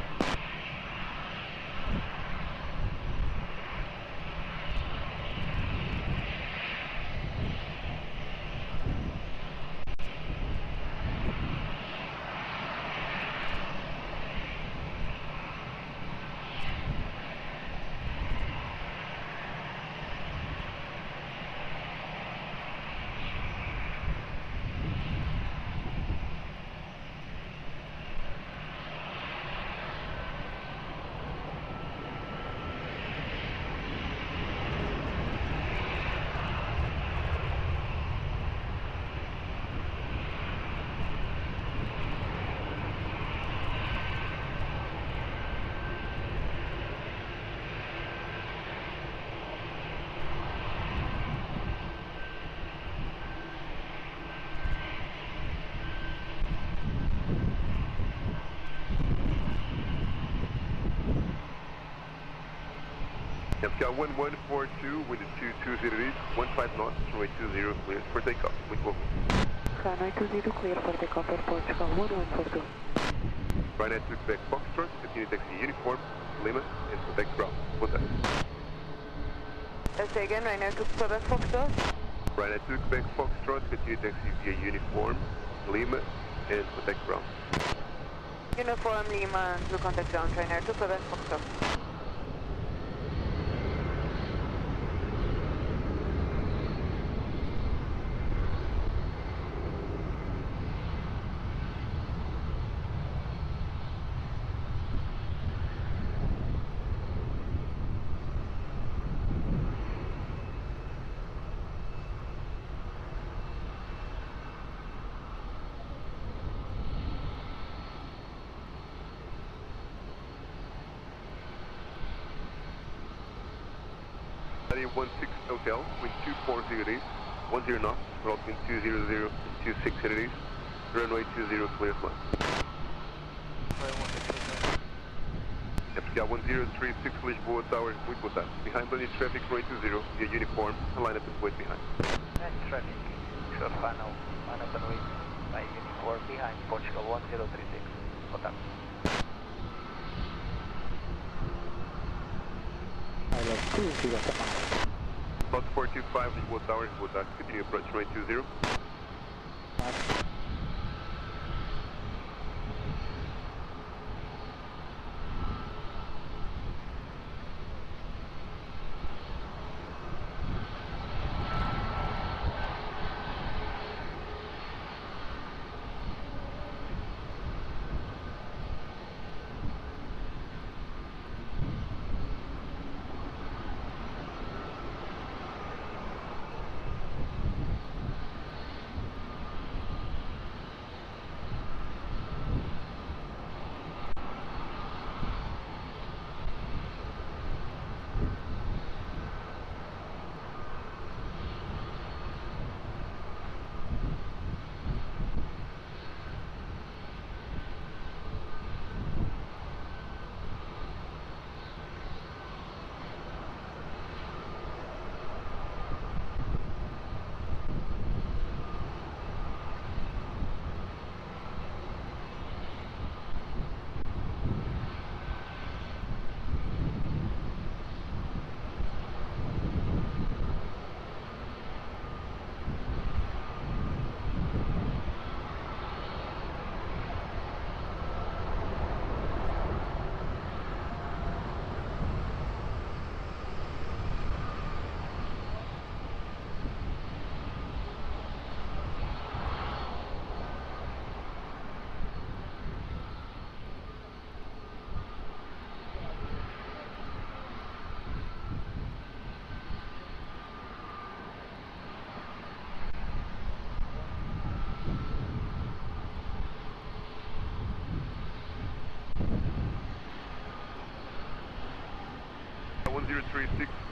FK 1142, wind at 220 degrees, 15 knots, runway 20, clear for takeoff, wind local. Runway 20, clear for takeoff, Airport, Chicago 1142. Ryanair to Quebec Foxtrot, continue taxi uniform, Lima, and protect ground. Contact. Say again, Ryanair to Quebec Foxtrot. Ryanair to Quebec Foxtrot, continue taxi via uniform, Lima, and protect ground. Uniform Lima to contact ground, Ryanair to Quebec Foxtrot. Area 16 Hotel, wind 240 degrees, 10 knots, route wind 200 and 26 degrees, runway 20 clear flight. FK 1036 Lisboa Tower, muito boa tarde. Behind London traffic, runway 20, via uniform, and line up and wait behind. And traffic, short final, line up and wait by uniform behind Portugal 1036. Contact. Slot 425 Lisboa Tower, boa tarde. Continue approach runway 20.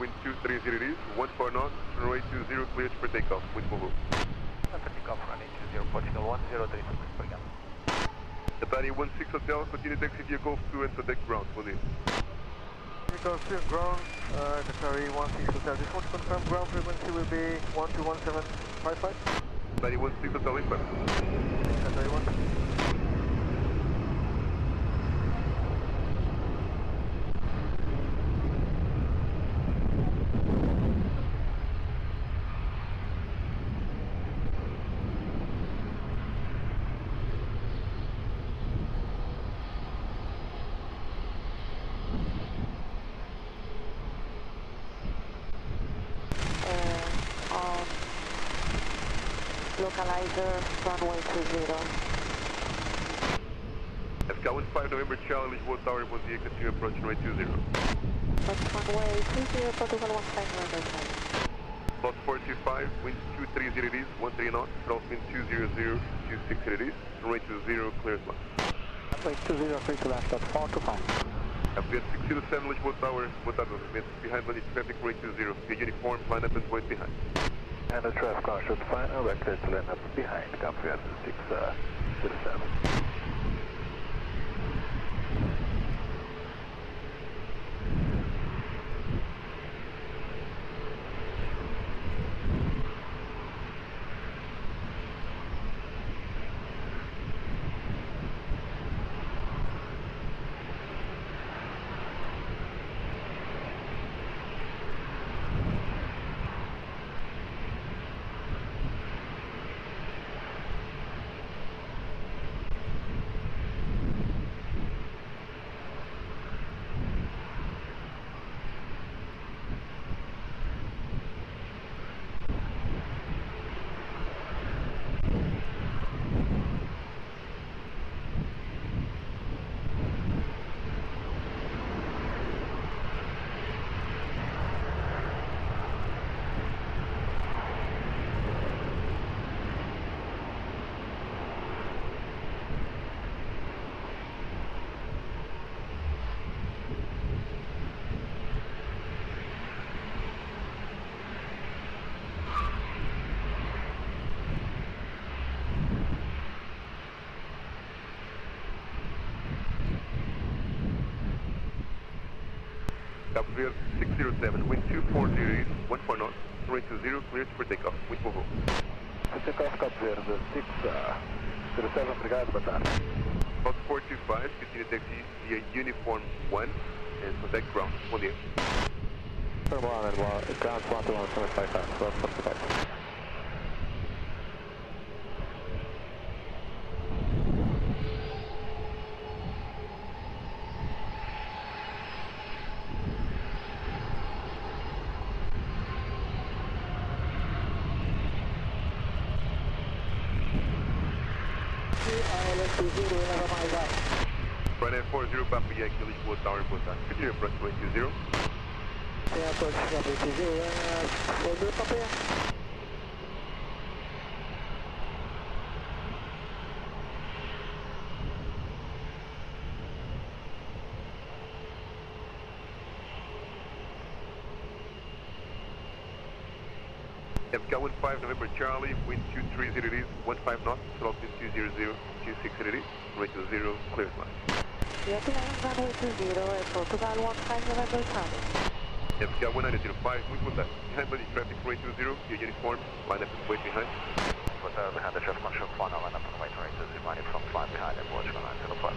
wind 230 degrees, 14 knots, runway 20 cleared for takeoff, wind move. For takeoff, runway 20, Portugal 1036, obrigado. Atari 16 Hotel, continue taxi via Golf 2 and protect ground, bom dia. Golf 2 ground, Atari 16 Hotel, just want to confirm ground frequency will be 121755? Atari 16 Hotel, inbound. Atari 16. Localizer, runway 20. FK 15 November Charlie, Lisboa Tower, bom dia, continue approach runway 20. That's runway 20, Portugal 15 November Charlie. Slot 425, wind 230 degrees, 13 knots, cross wind 200, 26 degrees, runway 20, clear slot. Runway 20, free to left, at 425. FK 607 Lisboa Tower, boa tarde novamente, behind London traffic, runway 20, via uniform, line up and wait behind. And the traffic car should find a record to line up behind, Comfort 607. Ver 607, wind 240 degrees, 14 knots, runway 20, cleared for takeoff, wind for home. Takeoff Cabo Verde, 607, obrigado, boa tarde. Fox 425, continue taxi via uniform 1 and contact ground. Bom dia. Turn 1 and ground 1 to 1755, ground 45. Runway 40, Papa Yankee, Lisboa Tower, boa tarde. Continue approach runway 20. Yeah, approach runway 20, will do, Papa Yankee. FK 15 November Charlie, wind 230 degrees, 15 knots, throttle 200, 26 degrees, runway 20, clear line. Yeah, runway 20, Portugal 15 November Charlie. FK 1905, muito boa tarde. Behind body traffic, runway 20, your uniform, line up and wait behind. Boa tarde, behind the chef marshal, final line up and wait runway 20, line from flying behind and watch 1905.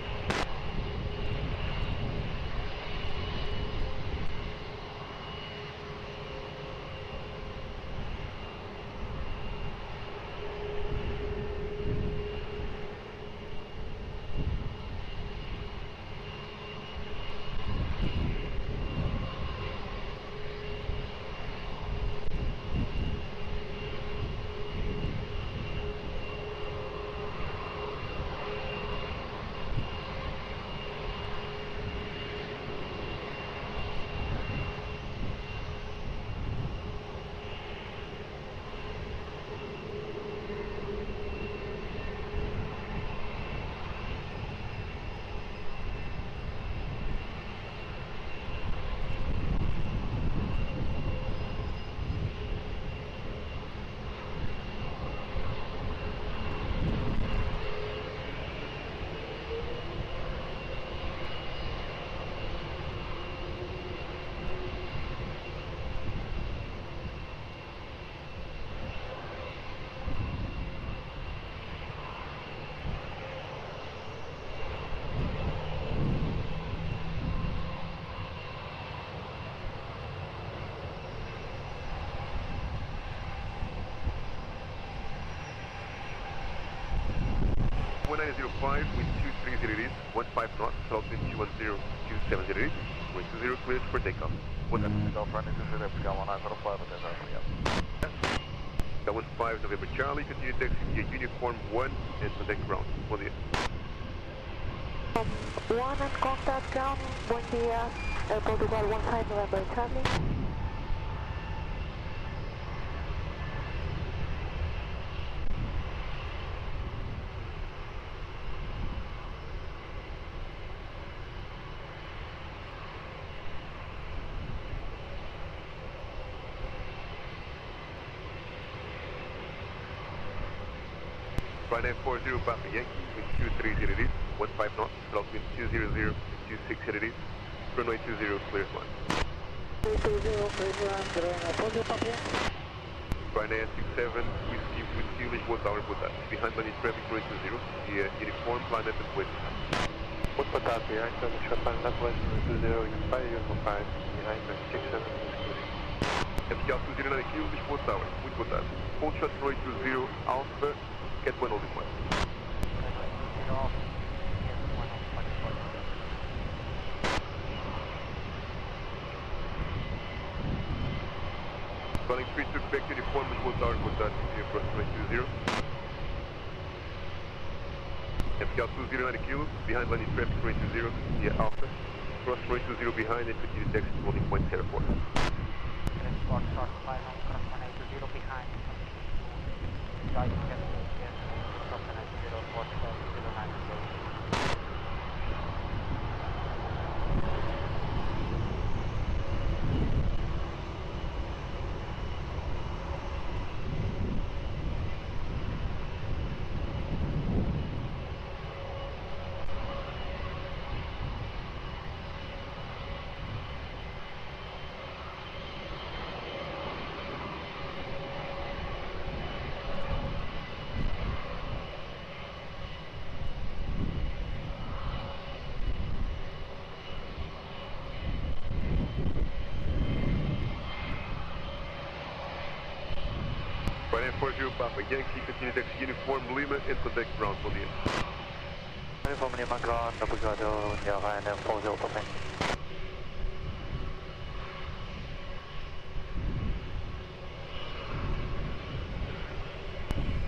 wind 230 degrees, 15 knots, throttle 210, 27 degrees, runway 20, cleared for takeoff. Boa tarde. Takeoff running 20, FK 1905, attention, FK 15 November Charlie, continue taxi via uniform 1 and contact ground. Bom dia. 1 and contact ground, bom dia, Portugal 15 November Charlie. Runway 40 Papa Yankee, wind 230 degrees, 15 knots, throttle wind 200, 26 degrees, runway 20, clear line. 20, clear Papa Yankee. Runway 67, Whiskey, Lisboa Tower, boa tarde. Behind money traffic, runway 20, via uniform, line up and wait. Muito boa tarde, behind money traffic, line up, wait, 20, uniform 5, behind 67, FK 209 kg, Lisboa Tower, muito boa tarde. Full shot runway 20, Alpha, Cat 1 holding point. Running 3 to back uniform, Lisboa Tower, boa tarde, approach runway 20. FK 209 kg, behind landing traffic, runway 20, via Alpha. Cross runway 20 behind and continue taxi to holding point Aeroporto. Transport short final, cross runway 20 behind. Guide cross runway 20, Portugal 09. Ryanair 40 Papa Yankee, continue taxi uniform Lima and contact ground, bom dia. Uniform Lima ground, obrigado, Ryanair 40 Papa.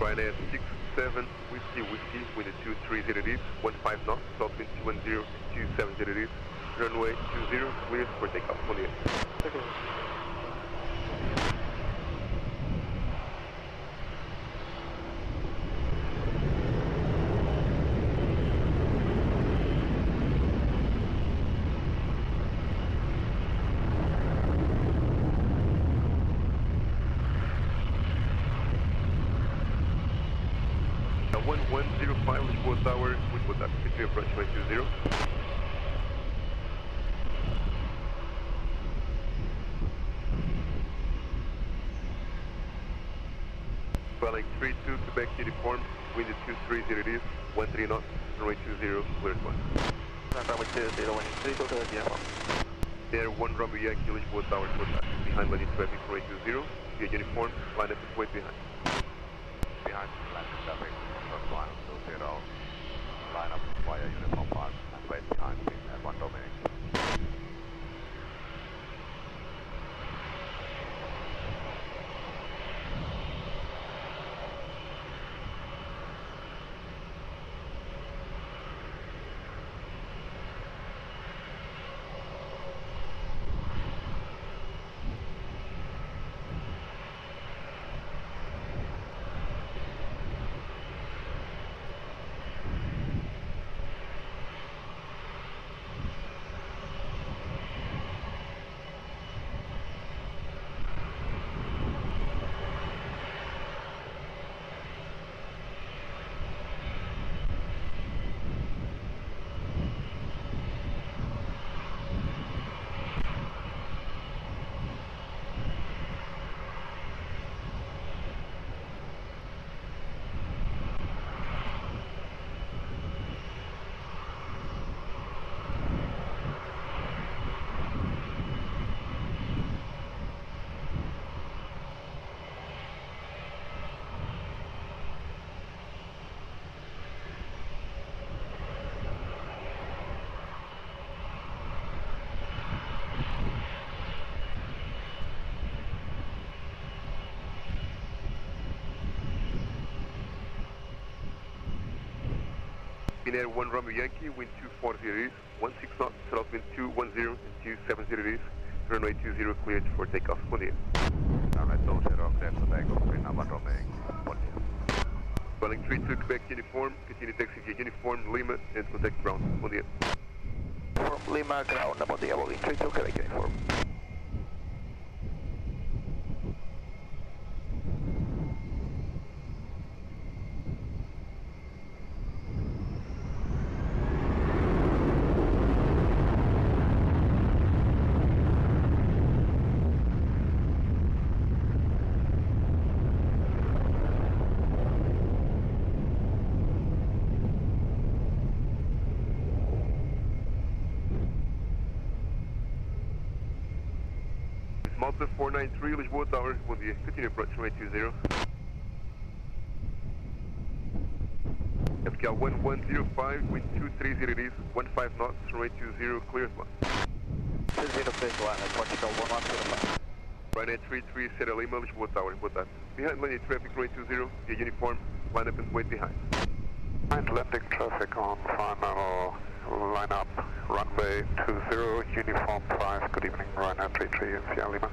Ryanair 67 Whiskey, wind at 230 degrees, 15 knots, south wind 210, 270 degrees, runway 20, cleared for takeoff, bom dia. Lisboa Tower, Lisboa Tower, continue approach runway 20. Welling 32, Quebec uniform, wind at 230 degrees, 13 knots, runway 20, cleared one. Runway 20, wind 32, uniform. Air 1 Romeo Yankee, Lisboa Tower, behind landing traffic, runway 20, via uniform, line up and wait behind. Behind landing traffic, first line 20, line up via uniform 5 and wait behind at 1 Dominic. Air 1 Romeo Yankee, wind 240 degrees, 16 knots, south wind 210 and 270 degrees, runway 20 cleared for takeoff, bom dia. Runway 20, cleared for takeoff, wind number Romeo, bom dia. Welling 32, Quebec uniform, continue taxi via uniform, Lima and contact ground, bom dia. Uniform Lima ground, bom dia, Welling 32, Quebec uniform. Malta 493, Lisboa Tower, bom dia. Continue approach runway 20. FKL 1105, wind 230 degrees, 15 knots, runway 20, cleared one. 20 cleared one, Portugal 1105. Ryanair 33, Sierra Lima, Lisboa Tower, boa tarde. Behind landing traffic, runway 20, via uniform, line up and wait behind. Behind landing traffic on final line up, runway 20, uniform 5, good evening, Ryanair 33 in Sierra Lima.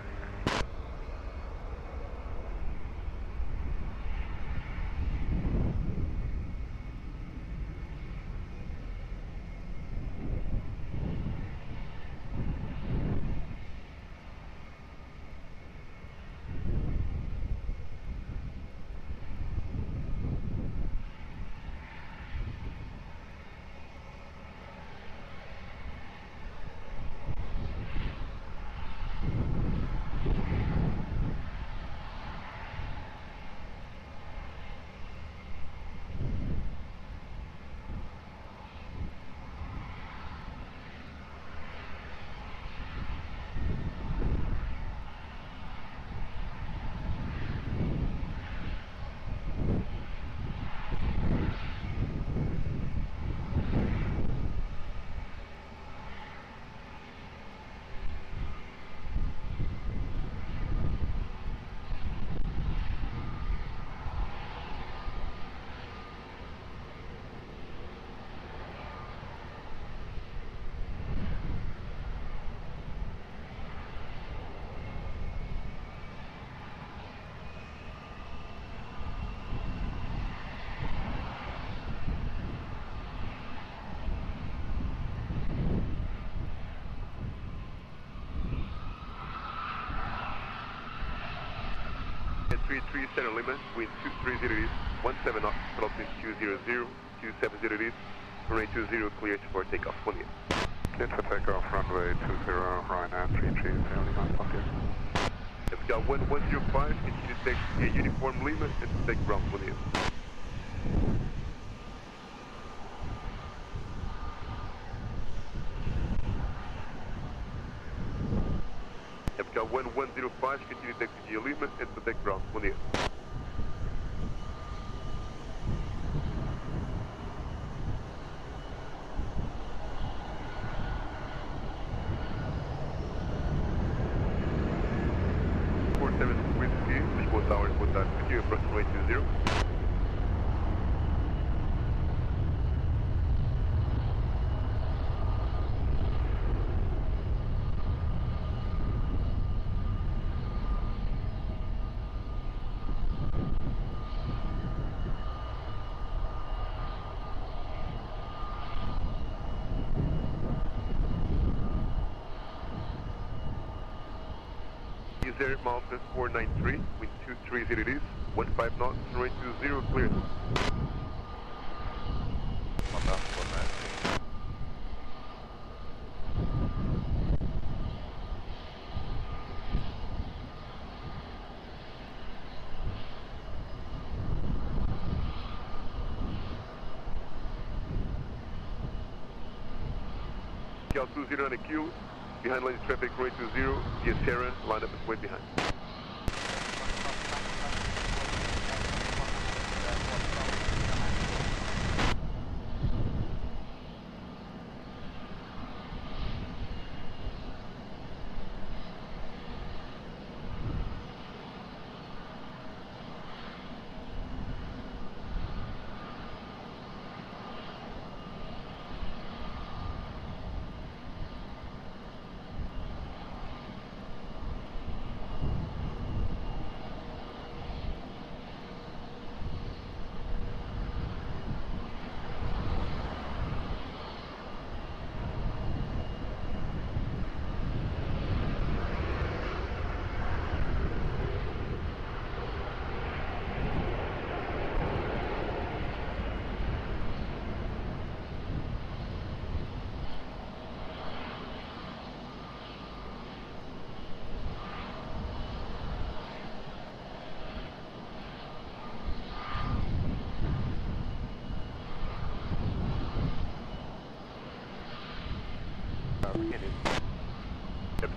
33 center limit, wind 230 degrees, 17 knots, throttle 200, 270 degrees, runway 20 cleared for takeoff. 1 year. Cleared for takeoff, runway 20, Ryanair 33, Lima, 1 year. Got 1105, continue to take a uniform limit and to take ground 1 year. Got 1105, continue to take the limit and to take ground 1 year. Lisboa Tower, boa tarde. Aqui é approximately 20. Air Malta 493, wind 230 degrees, 15 knots, runway 20 clear. Malta 493. Cal 20 on a queue. Behind lane traffic, runway 20, via Sierra, line up and wait behind.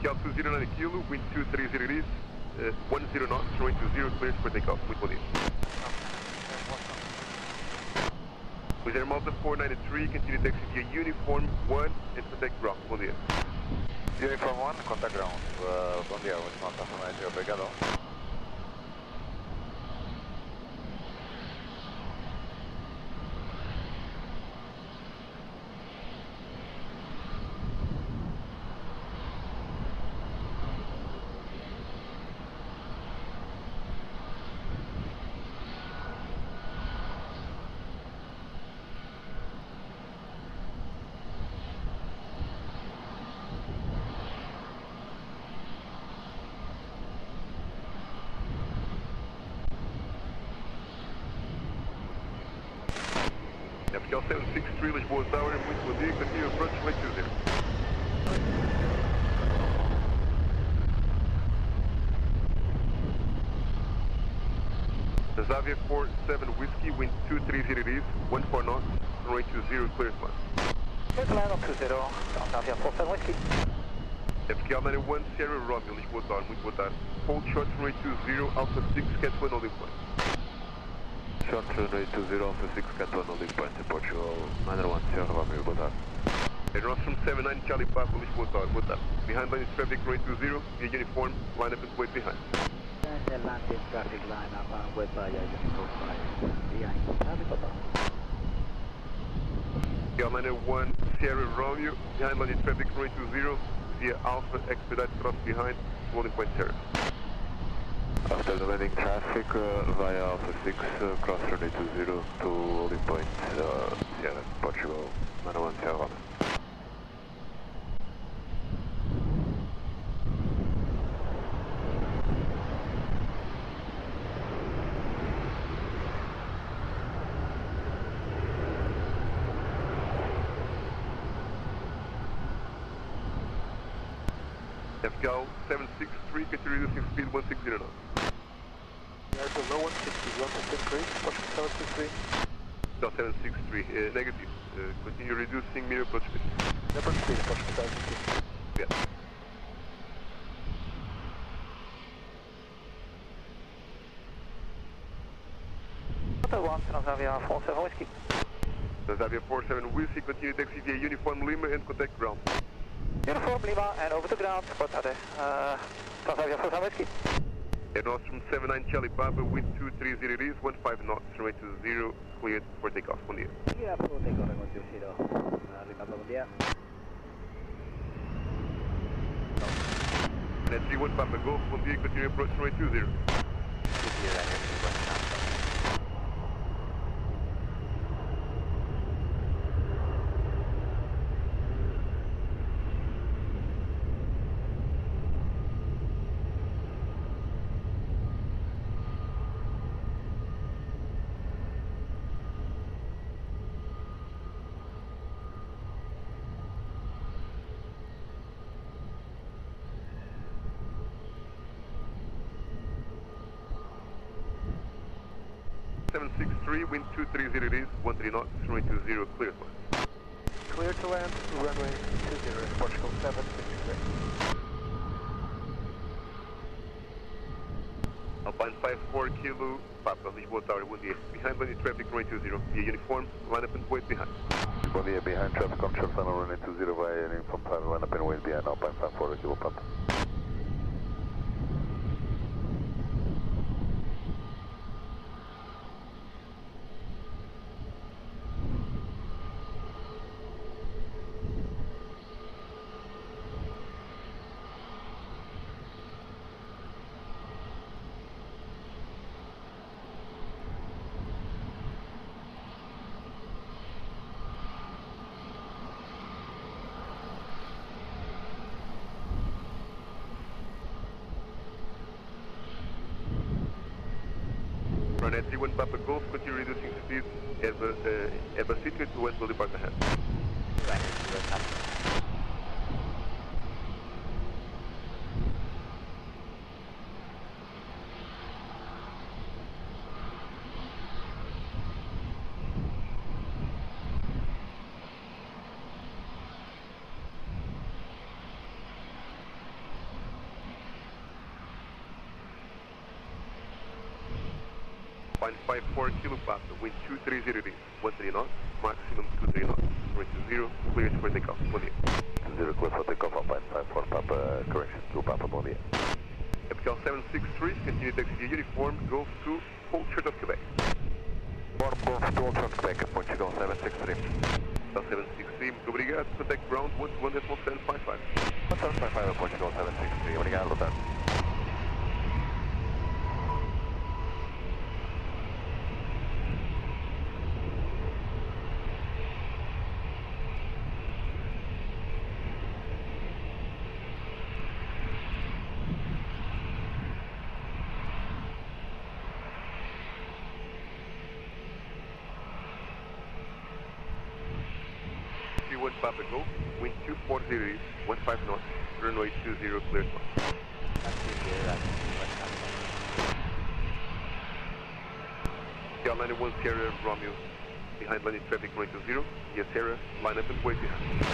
Cal 20 on a kilo, wind 230 degrees, 10 knots, runway 20 cleared for takeoff. Muito bom dia. With Air Malta 493, continue taxi via Uniform 1 and contact ground. Bom dia. Uniform 1, contact ground. Bom dia, Malta 493, obrigado. Cal 763, Lisboa Tower, muito bom dia, continue approach, runway 20. Avia 47 Whiskey, wind 230 degrees, 14 knots, runway 20, clear flat. Good line up 20, Avia 47 Whiskey. Cal 91 Sierra Romeo, Lisboa Tower, muito boa tarde. Hold short, runway 20, Alpha 6, Cat 1 holding point. Short runway 20, Alpha 6, Cat 1 holding point in Portugal, 91 Sierra Romeo, boa tarde. Aeroporto 79 Charlie Papa, Lisboa Tower, boa tarde. Behind line is traffic, runway 20, via uniform, line up and wait behind. And landing traffic line up and wait by uniform 5, behind traffic total. Cal 91 Sierra Romeo, behind line is traffic, runway 20, via Alpha, expedite cross behind, holding point Sierra. After the landing traffic via Alpha 6, cross runway 20 to holding point Sierra, Portugal, 91 Sierra Romeo. FCAL 763, continue reducing speed 160 knots. We are below 160, 1% increase, Portugal 763. FCAL 763, negative. Continue reducing mirror approach speed. Approach speed, Portugal 763. Yes. Hotel 1, Transavia 47 Whiskey. Transavia 47 Whiskey, continue taxi via Uniform Lima and contact ground. Uniform Lima and over to ground, Portate. Transavia 47 Whiskey. Air Nostrum 79 Charlie Papa, wind 230 degrees, 15 knots, runway 20, cleared for takeoff. Bom dia. Yeah, for takeoff, runway 20. Lima, bom dia. Net 31 Papa Golf, bom dia, continue approach runway 20. Wind 230 degrees, 13 knots, runway 20, clear to land. Clear to land, runway 20, Portugal 763. Alpine 54 Kilo, Papa, Lisboa Tower, bom dia. Behind landing traffic, runway 20, via uniform, line up and wait behind. Bom dia, behind traffic on short final, runway 20 via uniform 5, line up and wait behind, Alpine 54 Kilo, Papa. Runway 31 Papa Golf, continue reducing speed, Airbus City to west will depart ahead. Line 54 Kilo Papa, wind 230 degrees, 13 knots, maximum 23 knots, runway 20, cleared for takeoff, bom dia. 20 clear for takeoff, Alpine 54 Papa, correction, Kilo Papa, bom dia. FCAL 763, continue taxi via uniform, Golf 2, hold short of Quebec. Warm Golf 2, hold short of Quebec, Portugal 763. FCAL 763, muito obrigado, contact ground 121.755. 1.755, Portugal 763, obrigado, boa tarde. Papa Golf, wind 240 degrees, 15 knots, runway 20, clear to land. FCAL 91 Sierra Romeo, behind landing traffic runway 20, yes Sierra, line up and wait behind.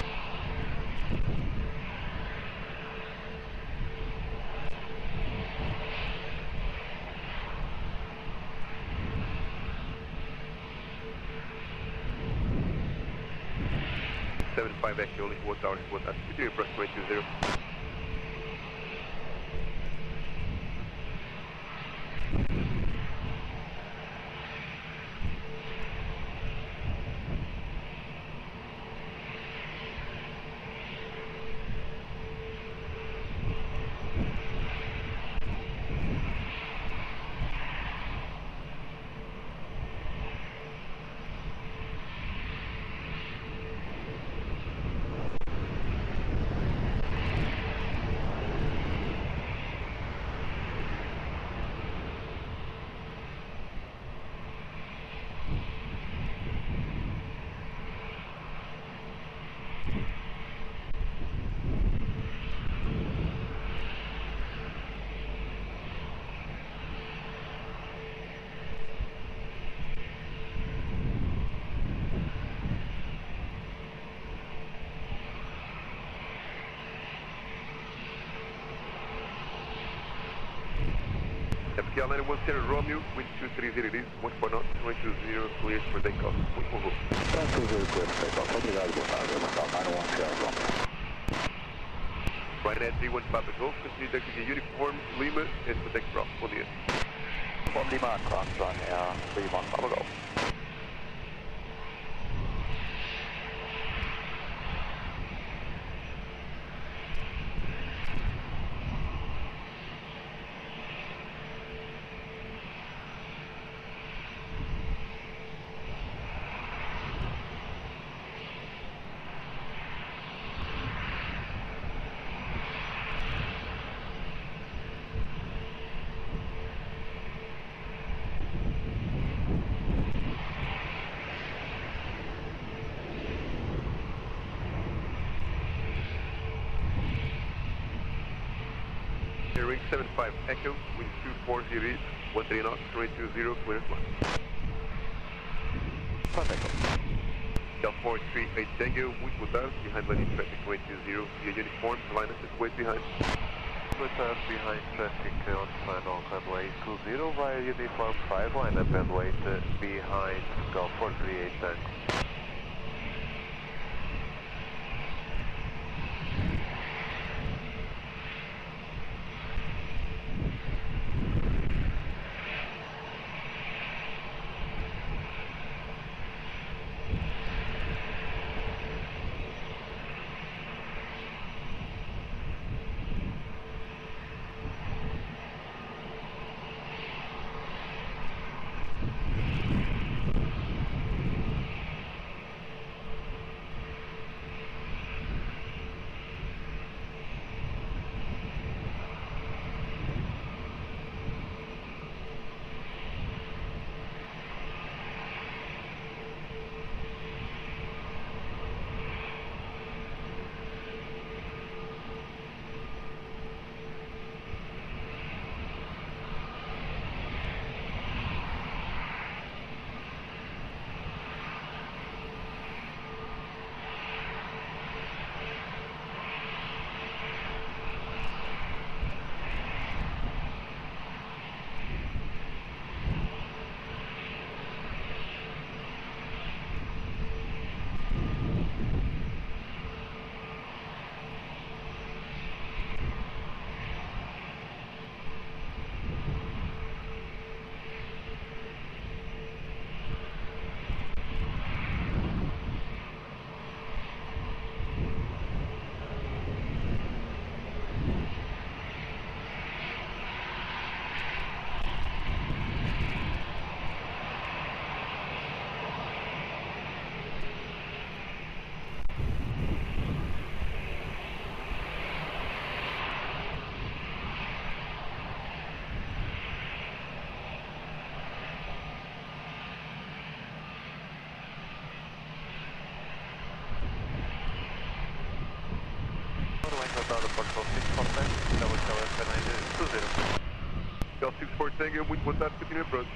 Echo, Lisboa Tower, boa tarde. Continue approach runway 20. VTR line 10 Romeo, wind 230 degrees, 14 knots, 220, cleared for takeoff. Muito bom voo. 220, clear for takeoff. Obrigado, boa tarde. Natal 910 Romeo. Ryanair 31 Papa Golf, continue taxi via Uniform Lima, and for takeoff. Bom dia. Uniform Lima, cross Ryanair 31 Papa Golf. Ring 75 Echo, wind 240 degrees, 13 knots, 220, clear flight. Del 438 Tango, muito boa tarde, behind landing traffic 220, via Uniform, line up wait behind. Boa tarde, behind traffic on final runway 20 via Uniform 5, line up and wait behind Golf 438 Tango. Del 64 Tango, muito boa tarde, continue approach.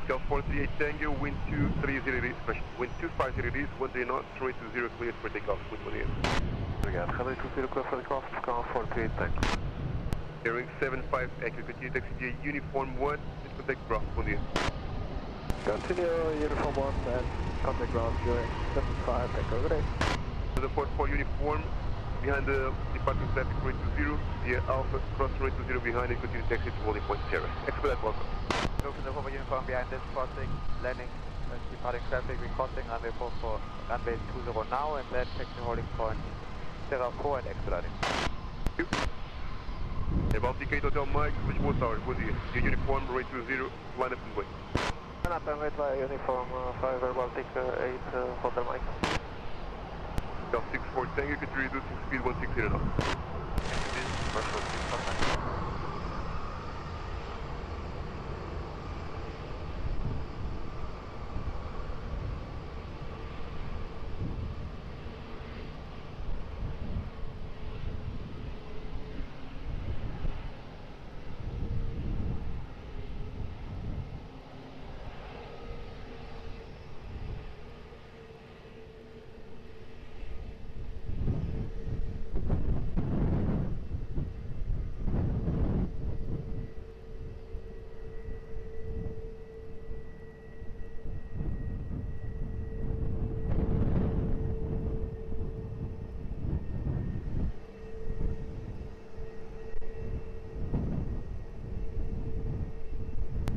Del 438 Tango, wind 230 degrees, wind 250 degrees, 13 knots, 220 cleared for takeoff. Muito bom dia. Obrigado, Runway 20 clear for takeoff, canal 438 Tango. Ring 75 Echo, continue taxi via Uniform 1, and contact ground. Bom dia. Continue Uniform 1 and contact ground during 75 Echo, good day. The 44 Uniform, behind the departing traffic 220, via Alpha, cross 220 behind and continue taxi to holding point Sierra. Expedite, welcome. Open the Hover Uniform behind this crossing, landing, departing traffic, we're crossing runway 44, runway 20 now, and then taxi holding point Sierra 4 and expediting. Baltic Hotel Mike, Lisboa Tower, bom dia. Via Uniform, rate 20, line up and wait. Line up and wait via Uniform 5, Baltic 8, Hotel Mike. Del 64 Tango, continue reducing speed 160 knots.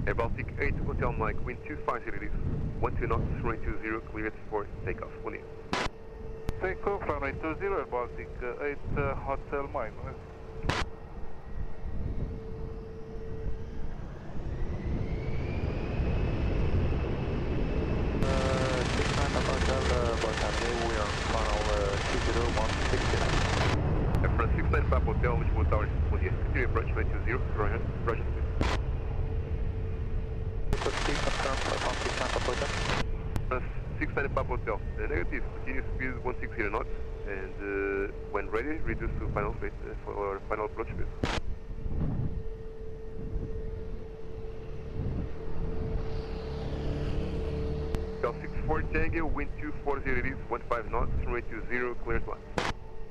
Air Baltic 8, Hotel Mike, wind 250 degrees, 12 knots, runway 20, cleared for takeoff. 1 year. Takeoff, runway 20, Air Baltic 8, Hotel Mike. 69 Hotel, we are final 20169. Air France 69 Papa Hotel, Lisboa Tower, 1 year. Continue approach, runway 20, Roger, please. Confirm, 69 Papa Hotel. France 69 Papa Hotel, negative, continue speed 160 knots, and when ready, reduce to final speed for final approach speed. Cal 64 Tango, wind 240 degrees, 15 knots, runway 20, clear to land.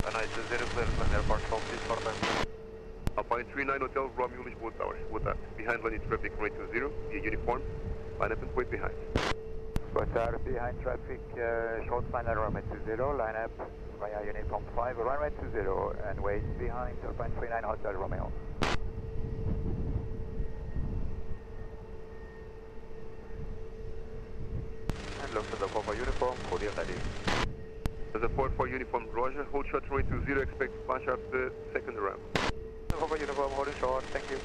Runway 20, clear to land, airport, please for time. Alpine 39 Hotel, Romeo, Lisboa Tower, boa tarde. Behind landing traffic, runway 20, via uniform, line up and wait behind. Boa tarde, behind traffic, short final runway 20, line up via uniform 5, runway 20, and wait behind Alpine 39 Hotel, Romeo. And look to the 4 uniform, cordiality. There's a 4 uniform, Roger, hold short runway 20, expect splash up the second ramp. 4 uniform, holding short, thank you.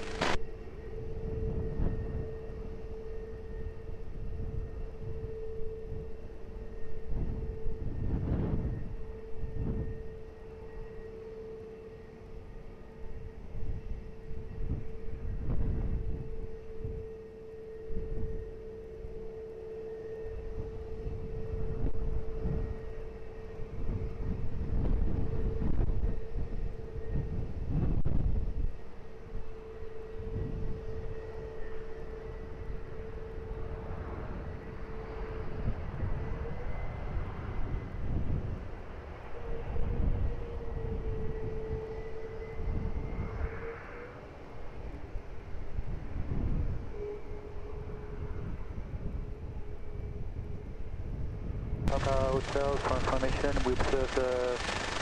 Hotel, for information, we observed a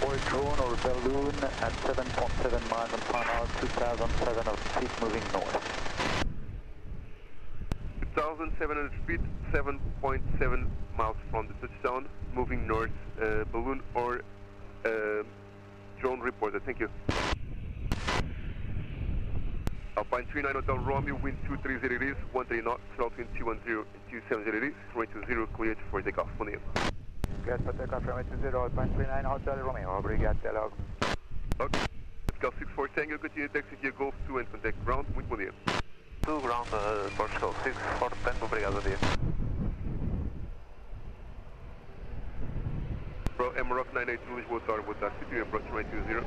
or drone or balloon at 7.7 miles on final 2007 of feet moving north. 2,700 feet, 7.7 miles from the touchdown, moving north, balloon or drone reported. Thank you. Alpine 39 Hotel Romeo, wind 230 degrees, 13 knots, throttle between 210 and 270 degrees, runway 20 cleared for takeoff. 1 year. Cleared for takeoff, runway 20, Alpine 39 Hotel Romeo, obrigado, Delgado. Okay. Cal 64 Tango, continue taxi via Golf 2 and contact ground, wind 1 year. 2 ground, Portugal 6, Fort Tango, obrigado, dia. Bro, Amarok 982, Lisboa Tower, boa tarde, continue approach, runway 20.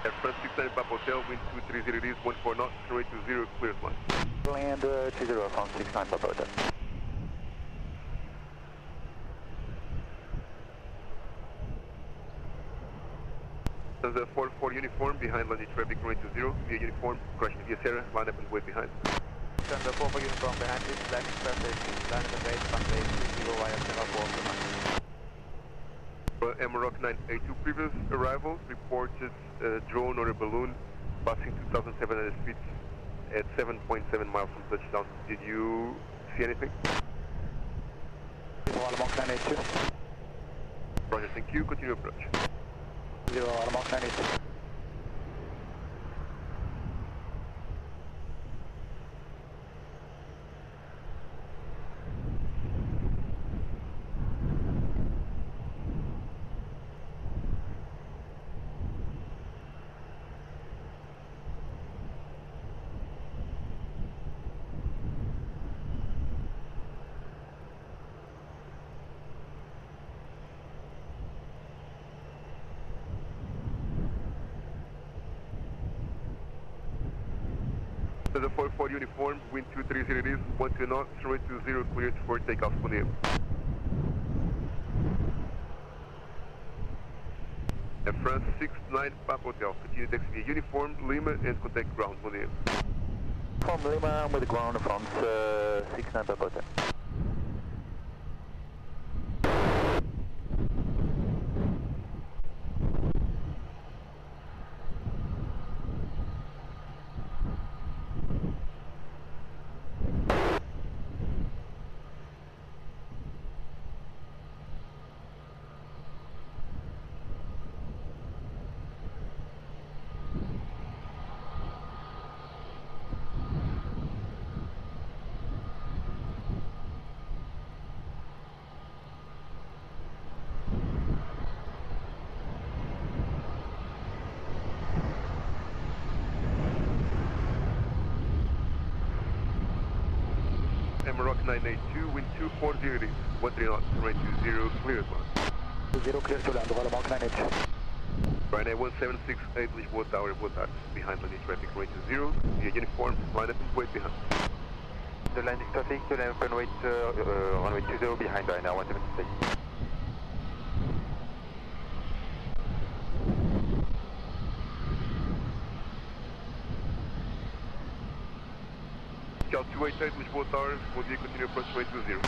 Air France 69 Papa Hotel, wind 230 degrees, 14 knots, runway 20, clear to land. Land 20 from 69 Papa Hotel. There's a 4-4 uniform, behind landing traffic, runway 20, via uniform, crashing via Sierra, line up and wait behind. Send the 4 uniform behind this, landing traffic, line at the base, runway 20 via Aeroporto. Amarok 982, previous arrivals reported drone or a balloon passing 2,700 feet at 7.7 miles from touchdown. Did you see anything? Amarok 982. Roger, thank you. Continue approach. Amarok 982. the 44 uniform, wind 230 degrees, 12 knots, runway 20, cleared for takeoff, bom dia. France 69 Papa Hotel, continue taxi via uniform, Lima, and contact ground, bom dia. From Lima with ground, France 69 Papa Hotel. Rock 982, wind 240 degrees, 13 knots, runway 20, clear as well. 20 clear to land, roll Rock 982. Ryanair 1768, Lisboa Tower, boa tarde, behind landing traffic, runway 20, via uniform, line up and wait behind. The landing traffic, to land runway 20 behind Ryanair 176. Cal 288, Lisboa Tower, bom dia, continue approach runway 20.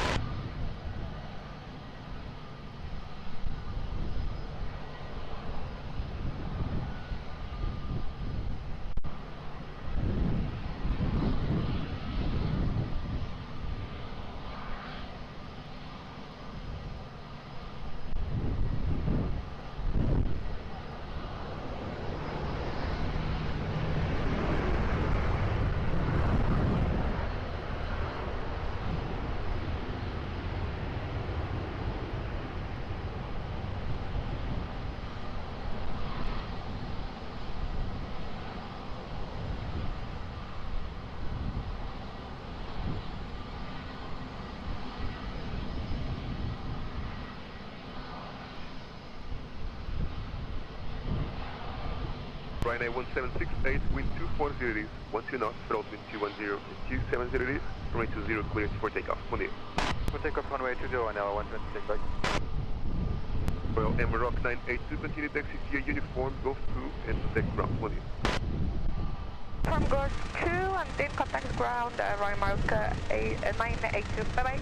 Ryanair 1768, wind 240 degrees, 12 knots, throttle wind 210 and 270 degrees, runway 20, cleared for takeoff, bom dia. For takeoff runway 20 now, 126, right? Well, Rock 982, continue taxi via uniform, Gosto 2, and contact ground, bom dia. From Gosto 2, and then contact ground, Royal Mark 982, bye-bye.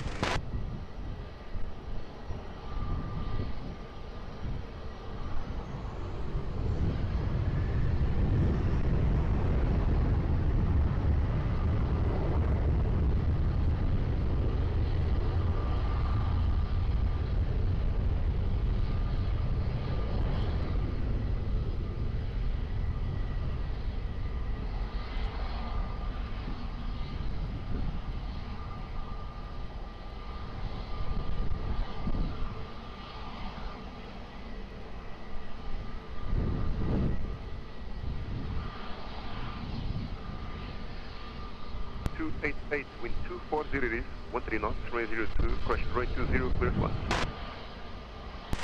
Wind 240 degrees, 13 knots, runway 02, crash runway 20, clear to land.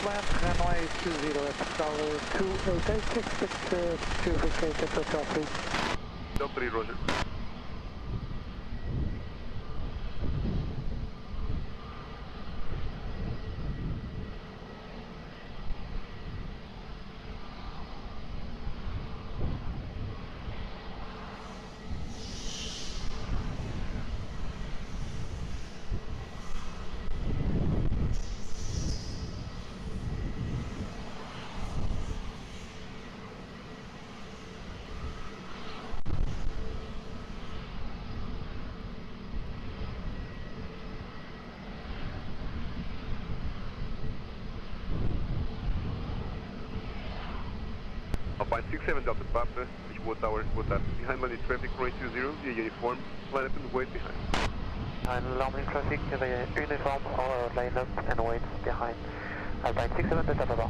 Land runway 20 at Pascal 288, expect to vacate at Hotel 3. Hotel 3, roger. Alpine 67 Delta Papa, Lisboa Tower, boa tarde. Behind landing traffic, runway 20, via uniform, line up and wait behind. Behind landing traffic, via uniform or line up and wait behind. Alpine 67 Delta Papa.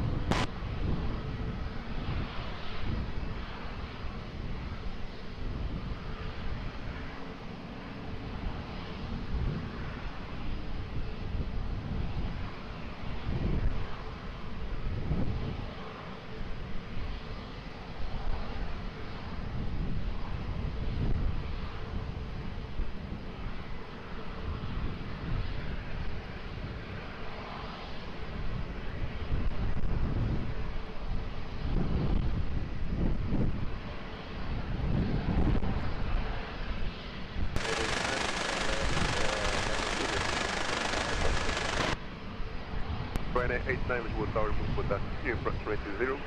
Ryanair 89, Lisboa Tower, muito boa tarde. Here, approximate 0.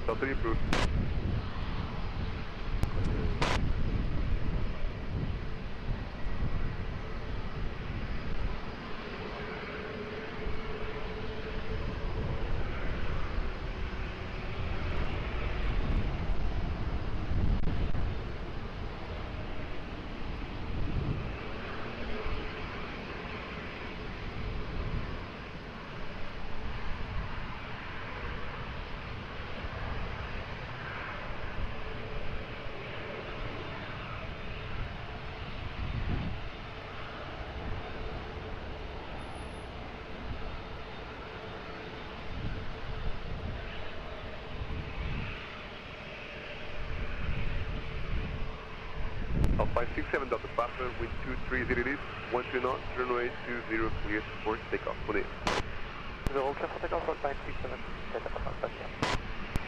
Delta approved. Al 567 Delta Papa, wind 230 it is, 12 knots, runway 20 cleared for takeoff. Good day. The whole traffic takeoff for 567 Delta Papa,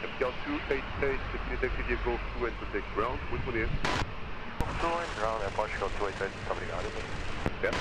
MPL 288, continue taxi via Golf 2 and protect ground, muito bom dia. Golf 2 and ground, Portugal 288, muito obrigado. Yeah.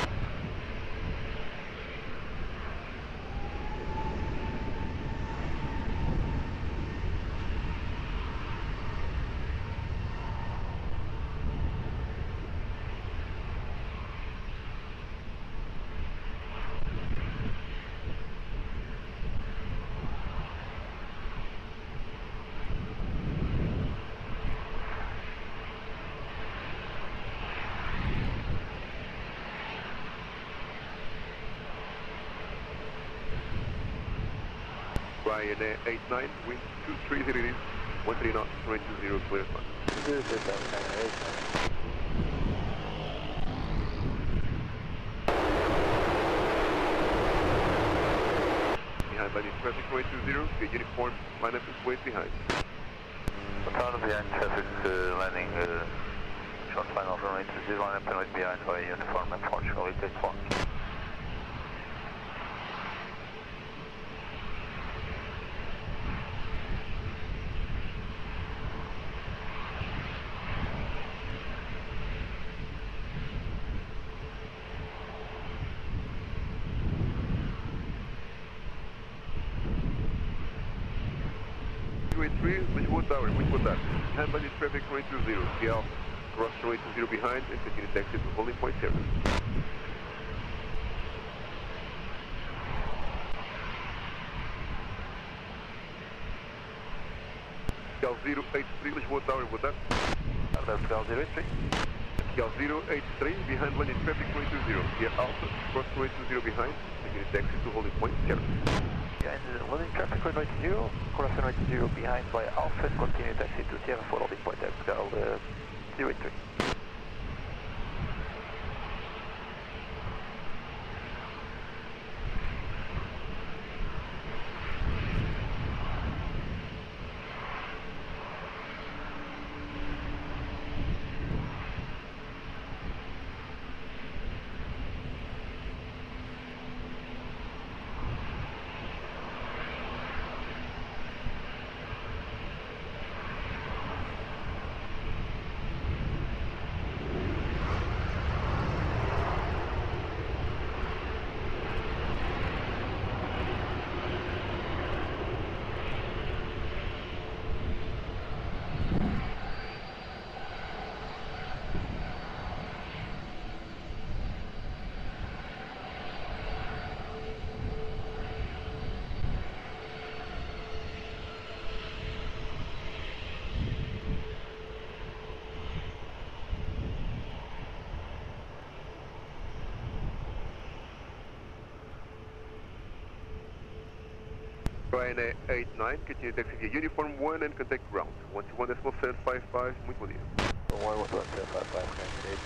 Ryanair 89, wind 230 it is, 13 knots, runway 20 clear fun. Behind by the traffic, runway 20, get uniform, line up is way behind. Control behind traffic, landing, short final runway 20, line up and wait behind by uniform and Portugal 884. Lisboa Tower, muito boa tarde. Behind by the traffic, runway 20, CL, cross runway 20 behind and continue taxi to holding point 0. CL 083, Lisboa Tower, boa tarde. CL 083. CL 083, behind landing traffic, runway 20, via Alpha, cross runway 20 behind, continue taxi to holding point 0. Behind landing traffic, runway 0, cross runway 0 behind by Alpha, continue taxi to Sierra 4, holding point Delgado 083. Ryanair 89, continue taxi via uniform 1 and contact ground. 121.755, muito bom dia. 121.755, candidate.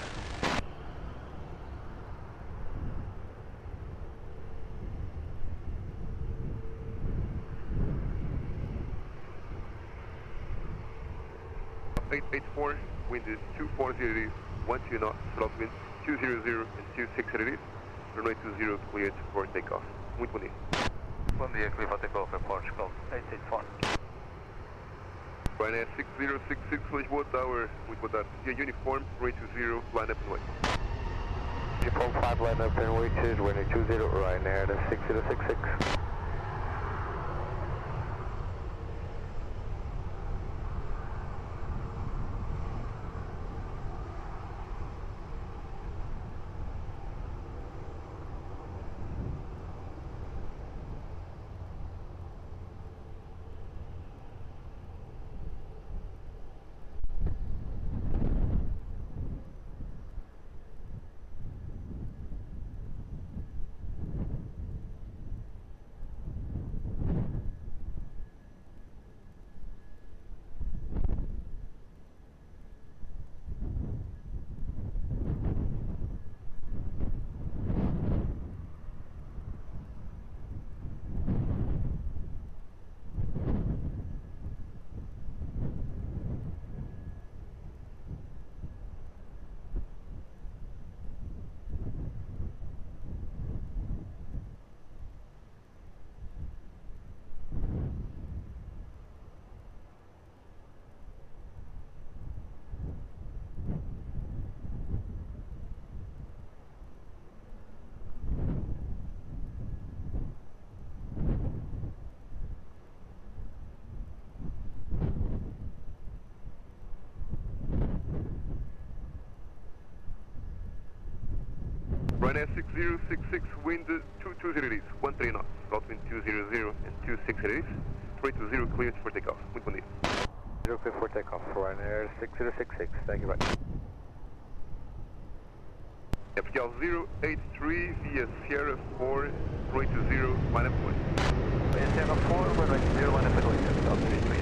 .884, wind is 240 degrees, 12 knots, throttle wind 200 and 26 degrees, runway 20 cleared for takeoff. Muito bom dia. Bom dia, clear for takeoff for Portugal 884. Ryanair 6066, Lisboa Tower, muito boa tarde. Via uniform, runway 20, line up and wait. Uniform 5, line up and waited, runway 20, right near the 6066. Ryanair 6066, wind 220 degrees, 13 knots, route wind 200 and 26 degrees, 320 cleared for takeoff. Muito bom dia. 0 clear for takeoff, Ryanair 6066, thank you very much. Vertical 083 via Sierra 4, runway 20, line up point. Via Sierra 4, runway 20, line up point, vertical 33.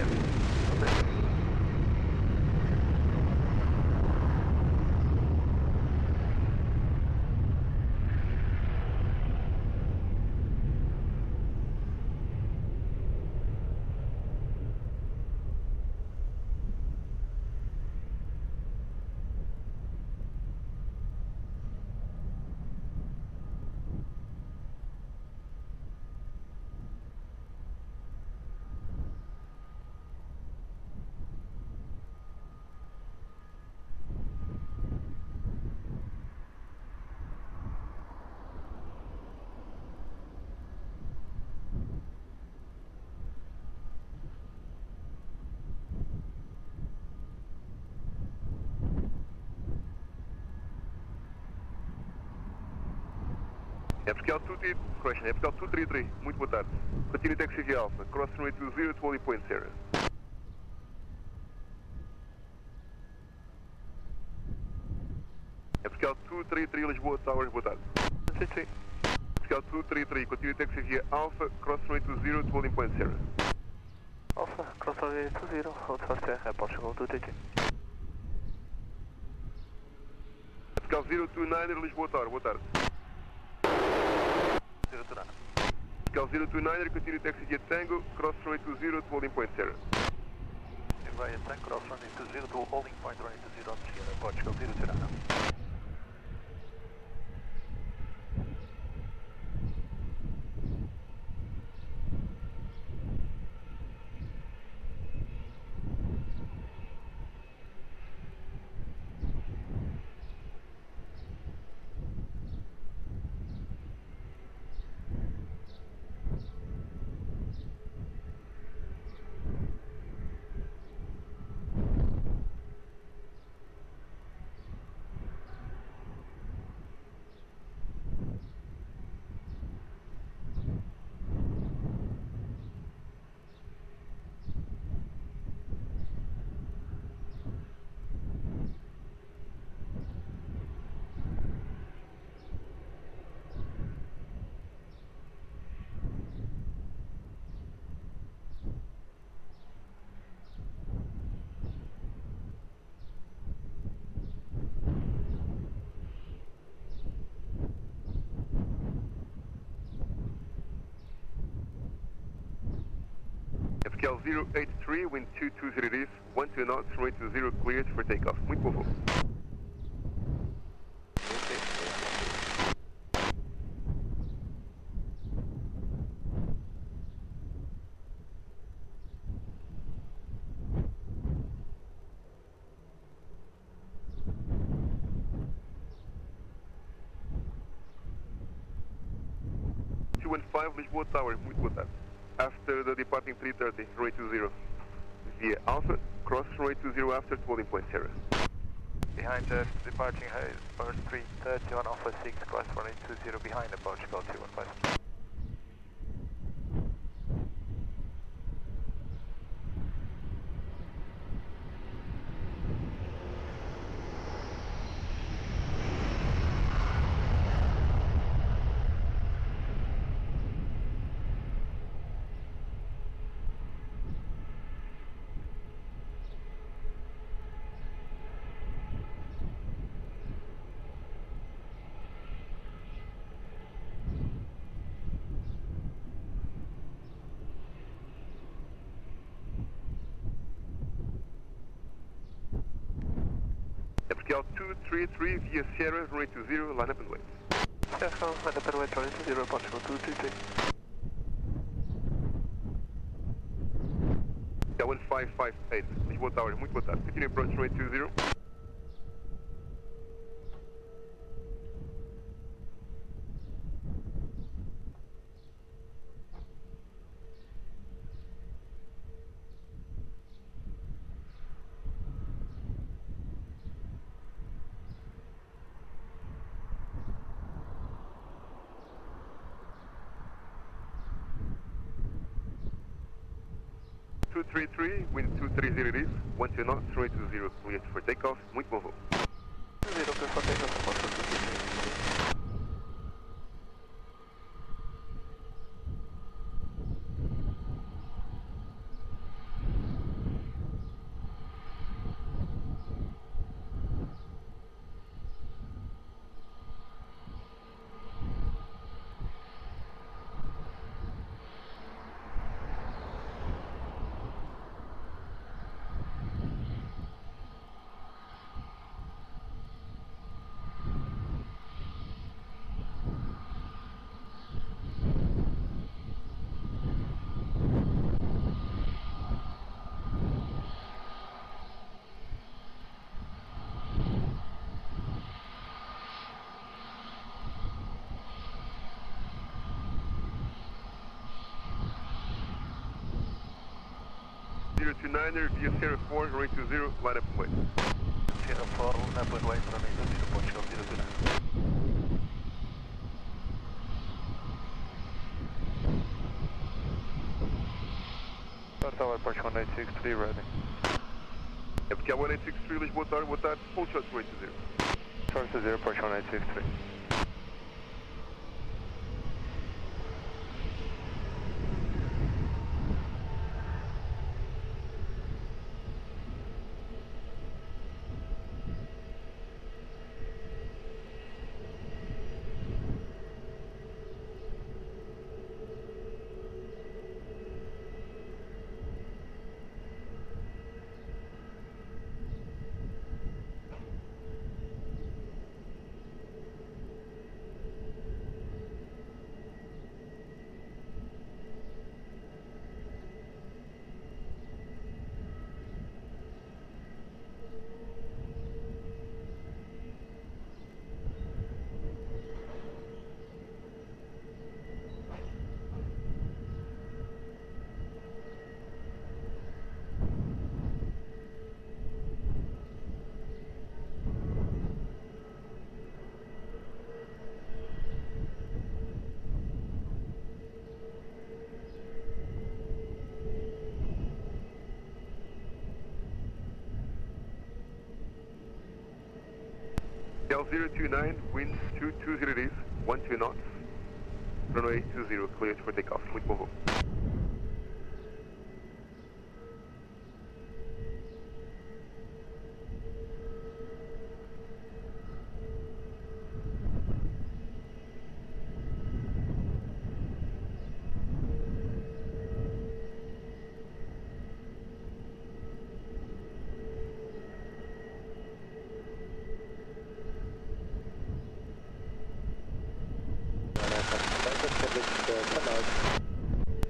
Vertical 233, muito boa tarde. Continue taxi via Alpha, cross runway 20 to holding point Sierra. Vertical 233, Lisboa Towers, boa tarde. Sim. Vertical 233, continue taxi via Alpha, cross runway 20 to holding point Sierra. Alpha, cross runway 20, hold for Sierra, Portugal 233. Vertical 029, Lisboa Tower, boa tarde. 029. Vertical 029, continue taxi via Tango, cross runway 20 to holding point Sierra. Via Tango, cross runway 20 to holding point runway 20 on Sierra, Portugal 029. Vertical 083, wind 220 degrees, 12 knots, runway 20 cleared for takeoff. Muito bom voo. 215, Lisboa Tower, muito boa tarde. After the departing 330, runway 20. Via Alpha, cross runway 20 after to holding point Sierra. Behind Jeff, departing first 330 on Alpha 6, cross runway 20 behind approach, go 215. Abigail 233 via Sierra, runway 20, line up and wait. Sierra, line up and wait, runway 20, Portugal 233. Yeah, 1558, Lisboa Tower, muito boa tarde. Continue approach runway 20. Wind 230 it is, 12 knots, runway 20, clear for takeoff, muito bom voo. 20, clear for takeoff, Portugal 233. Zero 29er via Sierra 4, runway 20, line up and wait. Sierra 4, line up and wait, runway 20, Portugal 029. Start Tower, Portugal 1863, ready. Abigail 1863, Lisboa Tower, boa tarde, full shot runway 20. Source 0, Portugal 1863. L029, wind 220 it is, 12 knots, runway 20, cleared for takeoff, muito bom voo.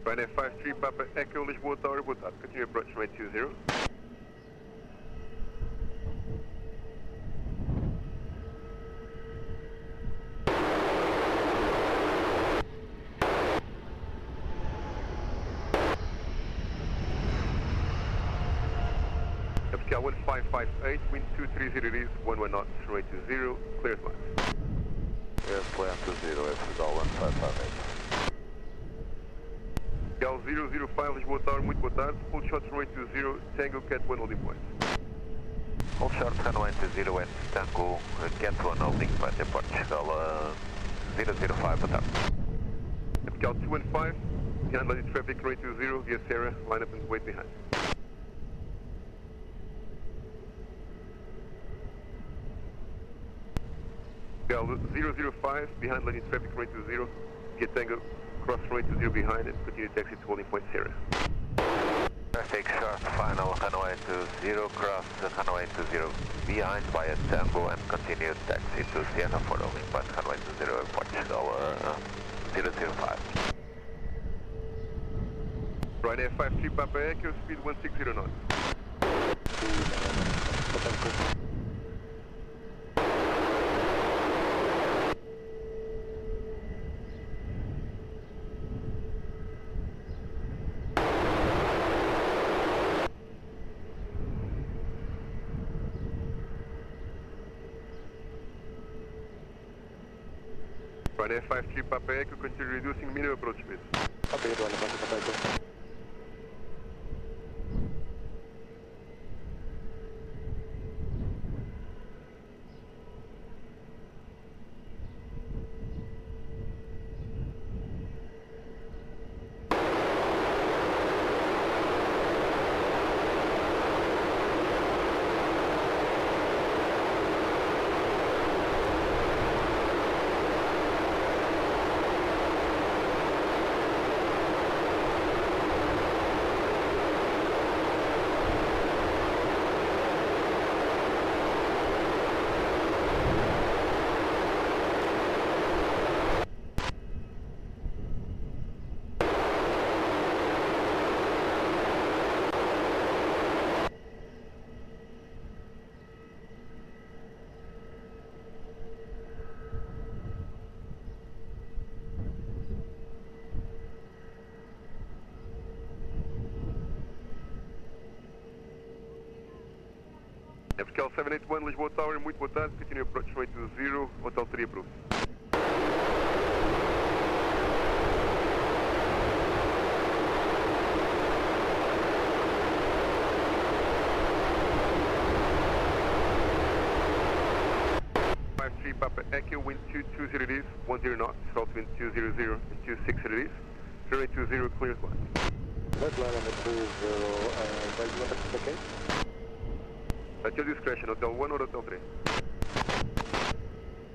Ryanair 53 Papa Echo Lisboa Tower, boa tarde. Continue approach runway 20. FPL 1558, wind 230 degrees, 11 knots, runway 20, clear as lines. Yes, plan 20, FPL 1558. Gal 005, Lisboa Tower, muito boa tarde. Hold short runway 20, Tango Cat 1 holding point. Hold short runway 20 and Tango Cat 1 holding point, Portugal 005, boa tarde. Gal 215, behind landing traffic, runway 20, via Sierra, line up and wait behind. Gal 005, behind landing traffic, runway 20, via Tango, cross runway 20 behind and continue taxi to holding point Sierra. Traffic short, final runway 20, cross runway 20 behind via Tango and continue taxi to Sierra for holding point runway 20, Portugal 005. Ryanair 53 Papa Echo, speed 160 knots. Ryanair 53 Papa Echo, continue reducing minimum approach speed. Okay, Ryanair 53 Papa Echo. FKL 781, Lisboa Tower, muito boa tarde, continue approach runway 20, hotel 3 approved. Papa Echo, wind 220 degrees, 10 knots, south wind 200 and 260 degrees, runway 20, clear as line. Red line on the 20, by the limit of the case? At your discretion, Hotel 1 or Hotel 3.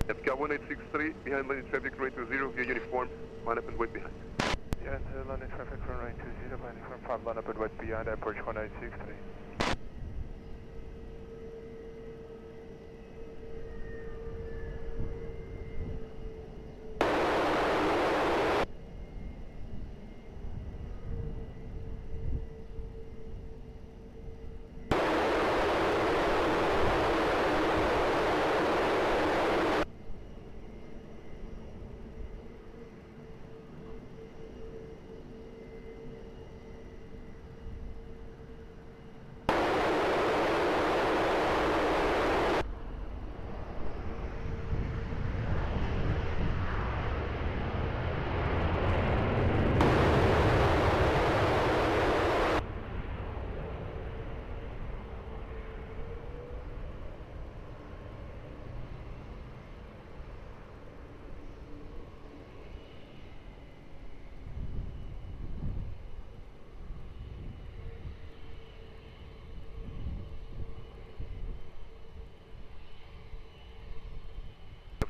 FK 1863, behind landing traffic, runway 20, via uniform, line up and wait behind. Yeah, landing traffic, runway 20, landing from 5, line up and wait behind, approach 1863.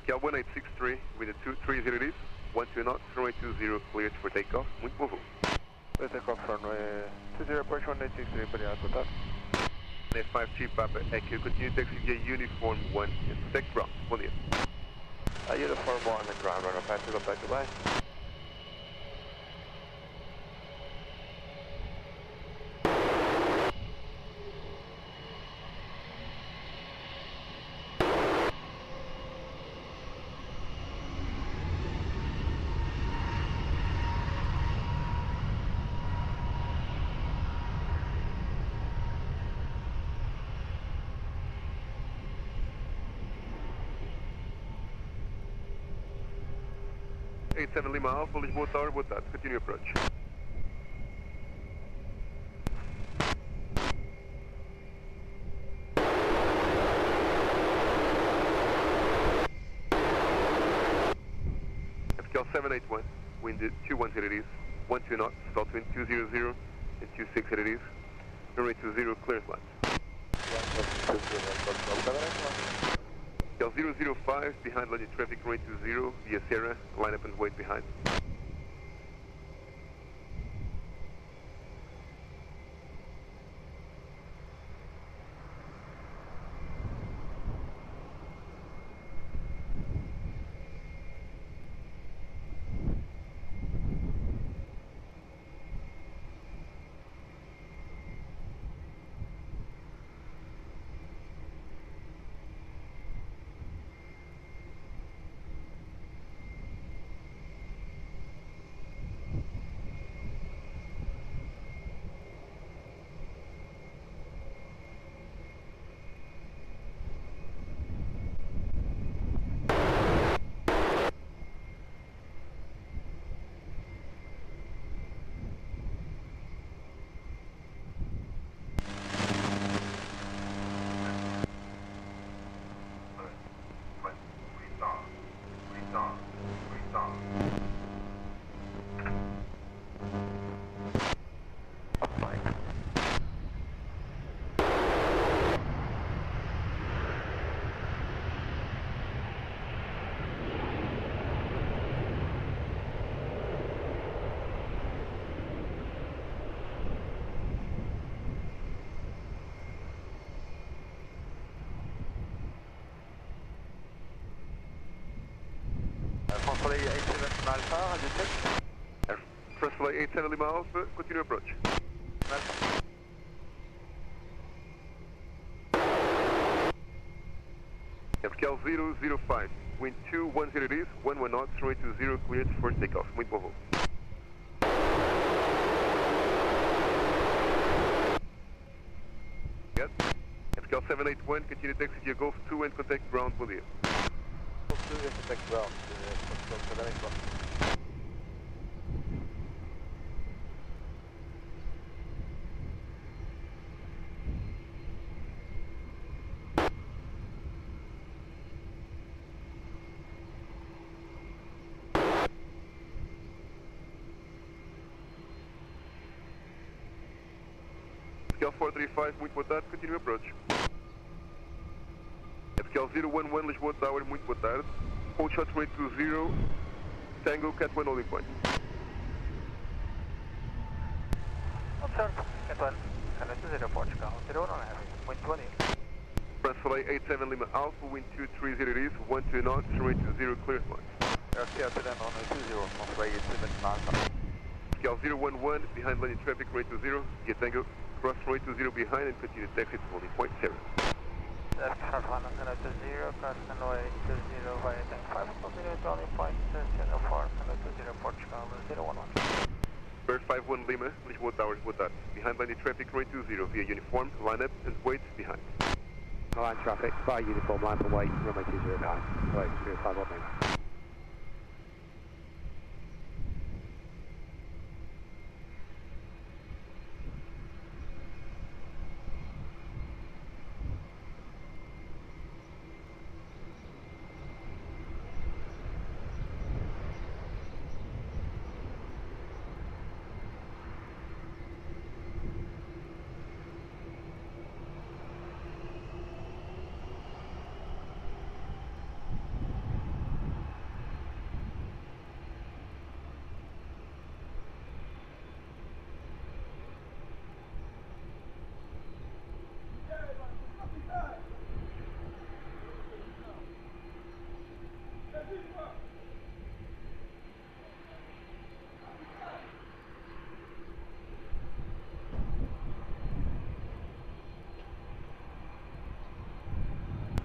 FK 1863, with a 230 degrees, 12 knots, runway 20, cleared for takeoff, muito bom voo. Takeoff runway 20, approach 1863, obrigado, boa tarde. F53 Papa Echo, continue taxi via uniform 1, take ground, bom dia. Uniform 1 and ground runner 5 to go back to bye. 87 Lima Alpha, Lisboa Tower, boa tarde, continue approach. FTL 781, wind 210 it is, 12 knots, salt wind 200 and 26 it is, runway 20, clear slide. FTL 005, behind landing traffic, runway 20, via Sierra, line up and wait behind. Contrôlé 87 Alpha, radio check. First flight 87 Lima Alpha, continue approach. FTL 005, wind 210 it is, 11 knots, runway 20, cleared for takeoff, wind Volvo. Yes. FTL 781, continue taxi via Golf 2 and contact ground, bom dia. Golf 2 and contact ground, FTL 781. FTL 435, muito boa tarde, continue approach. FTL 011, Lisboa Tower, muito boa tarde. Hold shot runway 20, Tango, Cat 1 holding point. Observe, Cat 1, canal 20, Portugal, 0 on heavy, wind 20. Transfer 87 Lima Alpha, wind 230 it is, 12 knots, runway 20, clear slide. RCR to them on 20, control 87 Alpha. FTL 011, behind landing traffic, runway 20, via Tango, cross runway 20 behind and continue taxi to holding point 0. Canal 20, cross runway 20 via Tango 5, continue to holding point 04, canal 20, Portugal, 011. Bird 51 Lima, Lisboa Towers, boa tarde. Behind landing traffic, runway 20, via uniform, line up and wait behind. Line traffic, by uniform, line for wait, runway 20 behind. Wait, 05 on Lima.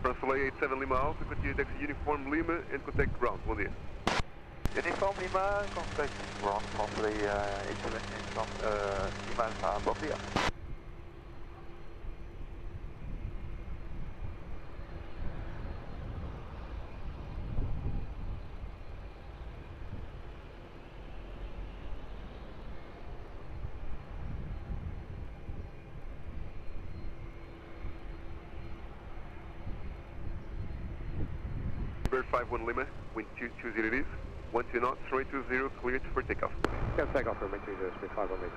Transfer 87 Lima Alpha, continue taxi uniform Lima and contact ground, bom dia. Uniform Lima, contact ground, control 87 Lima Alpha, bom dia. clear 51 Lima, wind 220 it is. 12 knots, runway 20, cleared for takeoff. Go takeoff, runway 20, speed 51 meter.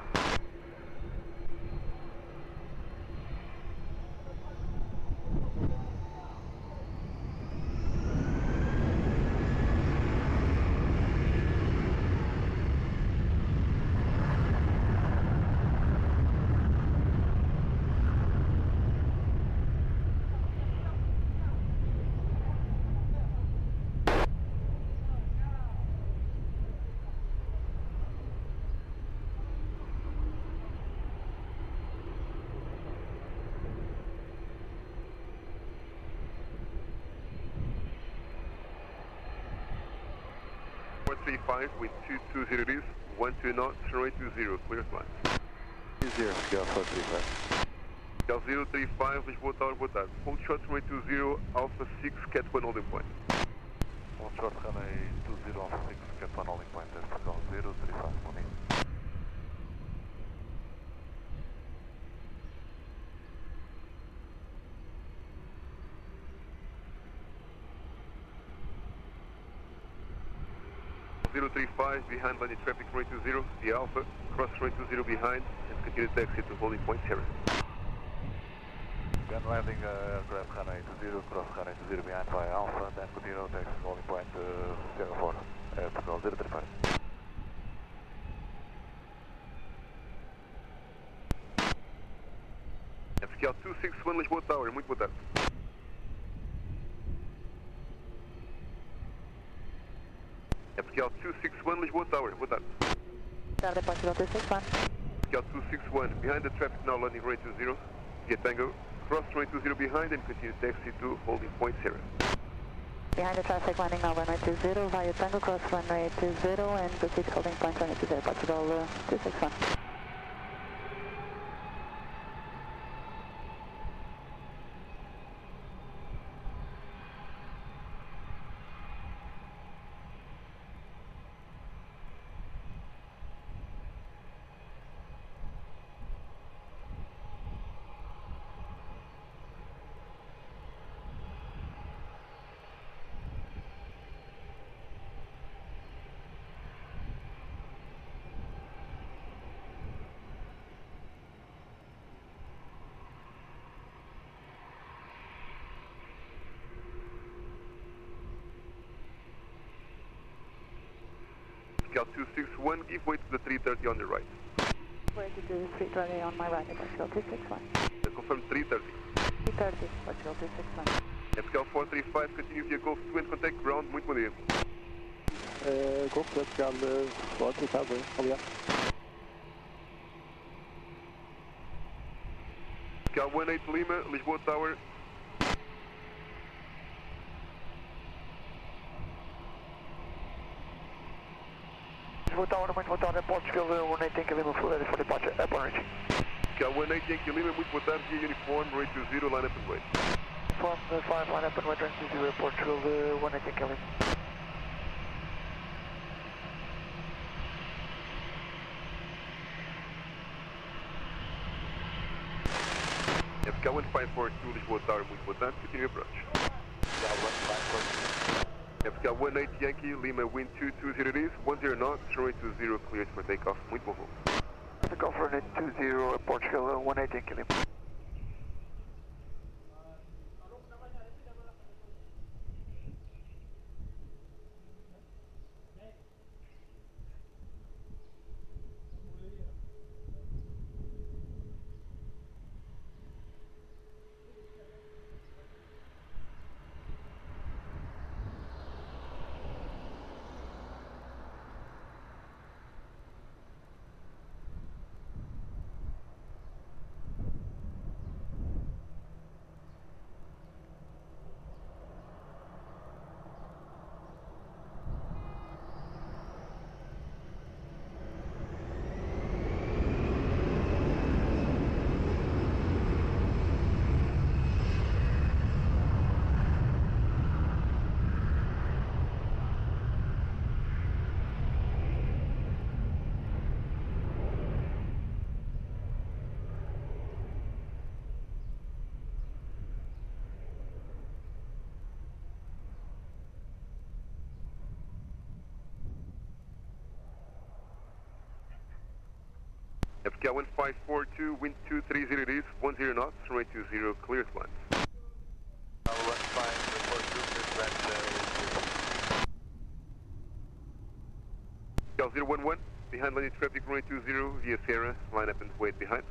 Wind 220 it is, 12 knots, runway 20, clear flight. 20, Scale 435. Scale 035, Lisboa Tower, boa tarde. Hold short, runway 20, Alpha 6, Cat 1 holding point. Hold short, runway 20, Alpha 6, Cat 1 holding point, Scale 035, morning. Behind landing traffic runway 20, the Alpha, cross runway 20 behind, and continue taxi to holding point 0. Then landing aircraft runway 20, cross runway 20 behind via Alpha, then continue taxi to holding point 04, Portugal 035. Scale 261 Lisboa Tower, muito boa tarde. Scale 261 Lisboa Tower, boa tarde. Tarde, Portugal 261. Scale 261, behind the traffic now landing runway 20, via Tango, cross runway 20 behind and continue taxi to holding point 0. Behind the traffic landing now runway 20, via Tango, cross runway 20 and proceed holding point runway 20, Portugal 261. Scale 261, give way to the 330 on the right. Way to the 330 on my right, Portugal 261. Confirm 330. 330, Portugal 261. Scale 435, continue via Golf 2 and contact ground, muito bom dia. Golf 2, Scale 435, obrigado. Scale 18 Lima, Lisboa Tower. Lisboa Tower, muito boa tarde, Portugal 18 Yankee Lima, ready for departure, upon reaching. Scale 18 Yankee Lima, muito boa tarde, via uniform, runway 20, line up and wait. From the 5, line up and wait, runway 20, Portugal 18 Yankee Lima. Scale 1542, Lisboa Tower, muito boa tarde, continue approach. Scale 1542. Scale 18 Yankee, Lima, wind 220 it is, 10 knots, runway 20, cleared for takeoff, muito bom voo. Takeoff runway 20, Portugal 18 Yankee Lima. FPL 1542, wind 230 degrees, 10 knots, runway 20, clear to land. 1542, clear to land. FPL 011, behind landing traffic, runway 20, via Sierra, line up and wait behind.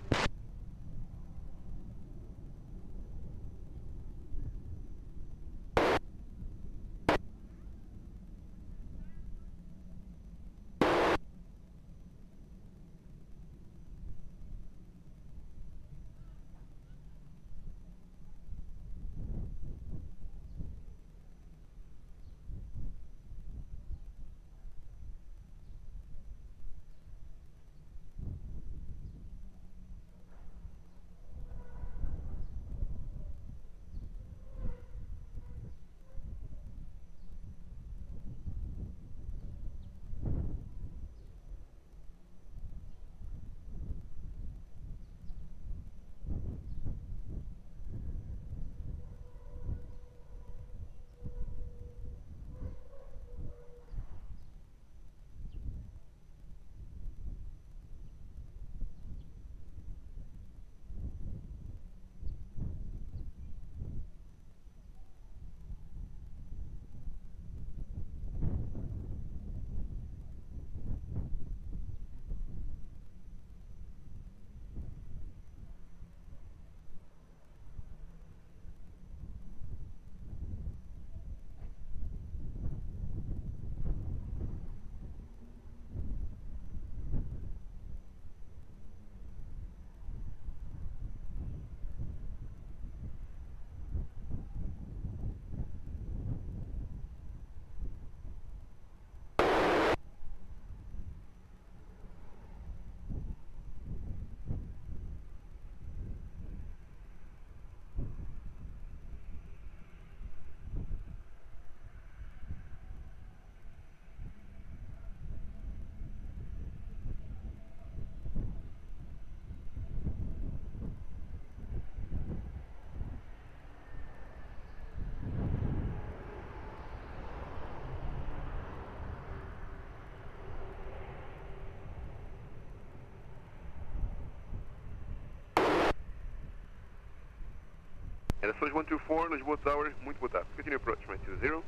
Aeroporto 124, Lisboa Tower, muito boa tarde. Continue approach, runway 20.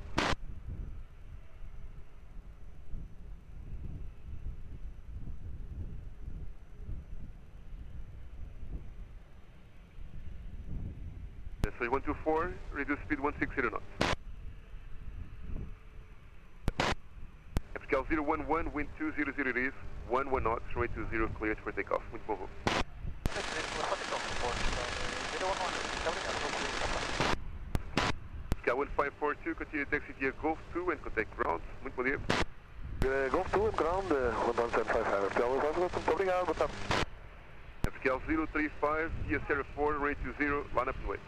Aeroporto 124, reduce speed 160 knots. Aeroporto 011, wind 200 degrees, 11 knots, runway 20, cleared for takeoff. Muito bom voo. Sky 1542, continue taxi via Golf 2 and contact ground. Muito bom dia. Golf 2 and ground, 11755. FPL 055, muito obrigado, boa tarde. FPL 035 via Sierra 4, runway 20, line up and wait.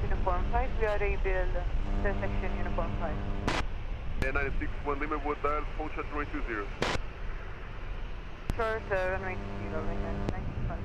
Uniform 5, we are able intersection Uniform 5. 961 Lima, boa tarde, full shot runway 20. Short runway 20, 965.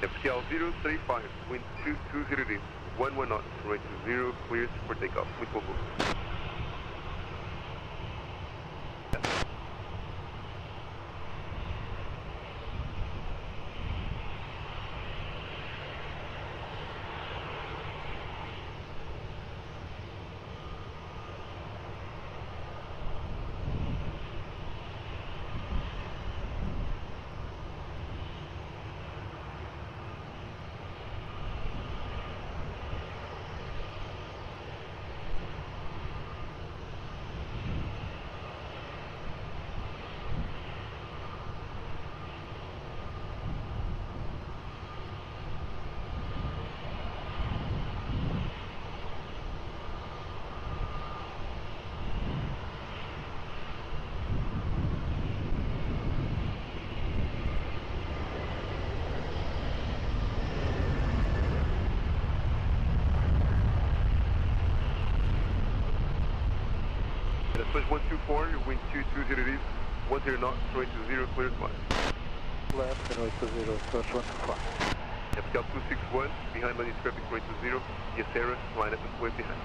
FTL 035, wind 220 degrees, 11 knots, runway 20, cleared for takeoff, with full move. Switch 124, your wind 220 degrees, 10 knots, runway 20, clear smart. Left, runway 20, switch 124. FTL 261, behind landing traffic, runway 20, yes Sarah, line up and wave behind.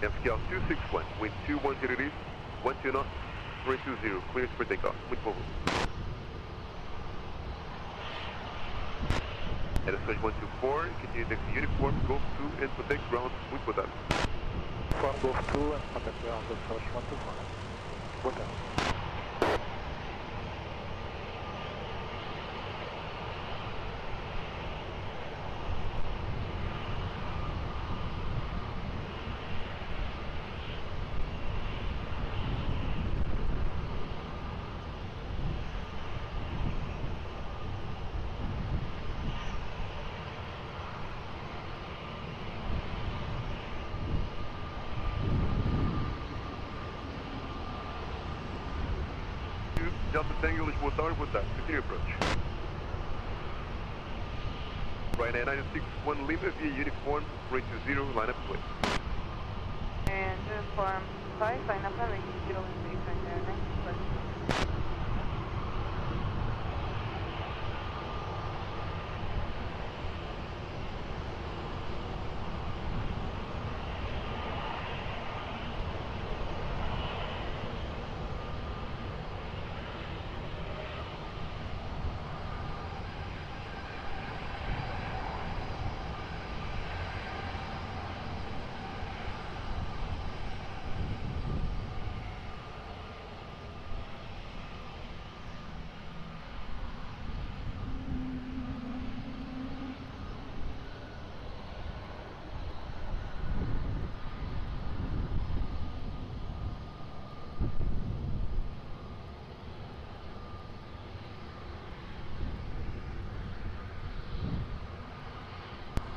FTL 261, wind 210 degrees, 12 knots, runway 20, cleared for takeoff, with full move. At a switch 124, continue to taxi uniform, Golf 2 and protect ground with Hotel. From Golf 2 and protect ground with switch 124. Hotel. Delta Tango, Lisboa Tower, boa tarde. Continue approach. Ryanair 961 Lima via uniform, rate 20, line up and wait. And uniform 5, line up and rate 0 and 3, Ryanair 961.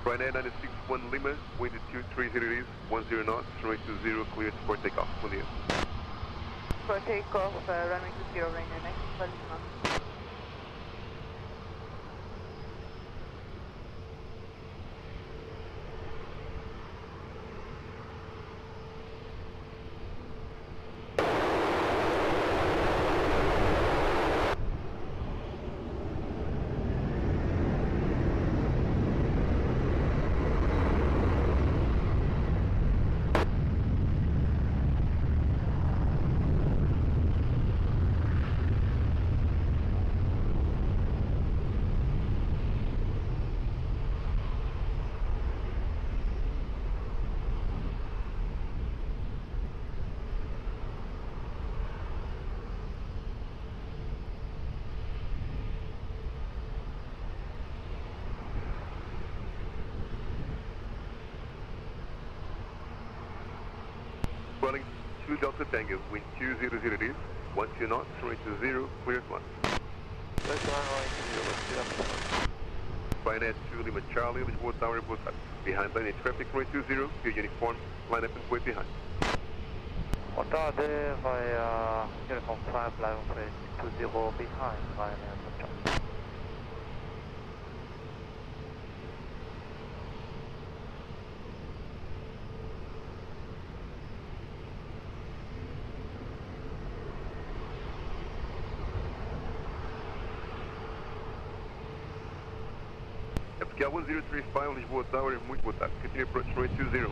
Ryanair 961 Lima, wind 230 degrees, 10 knots, runway 20, cleared for takeoff. Bom dia. For takeoff, runway 20, Ryanair 961 Lima. Swelling 2 Delta Tango, wind 200 degrees, 12 knots, runway 20, clear at 1. Bayonet 2 Lima Charlie, Lisboa Tower, Airport. Behind line traffic, runway 20, your uniform, line up and wait behind. Ontade via uniform 5, line up 20 behind, line and Charlie. FTL 1035, Lisboa Tower, muito boa tarde. Continue approach runway 20.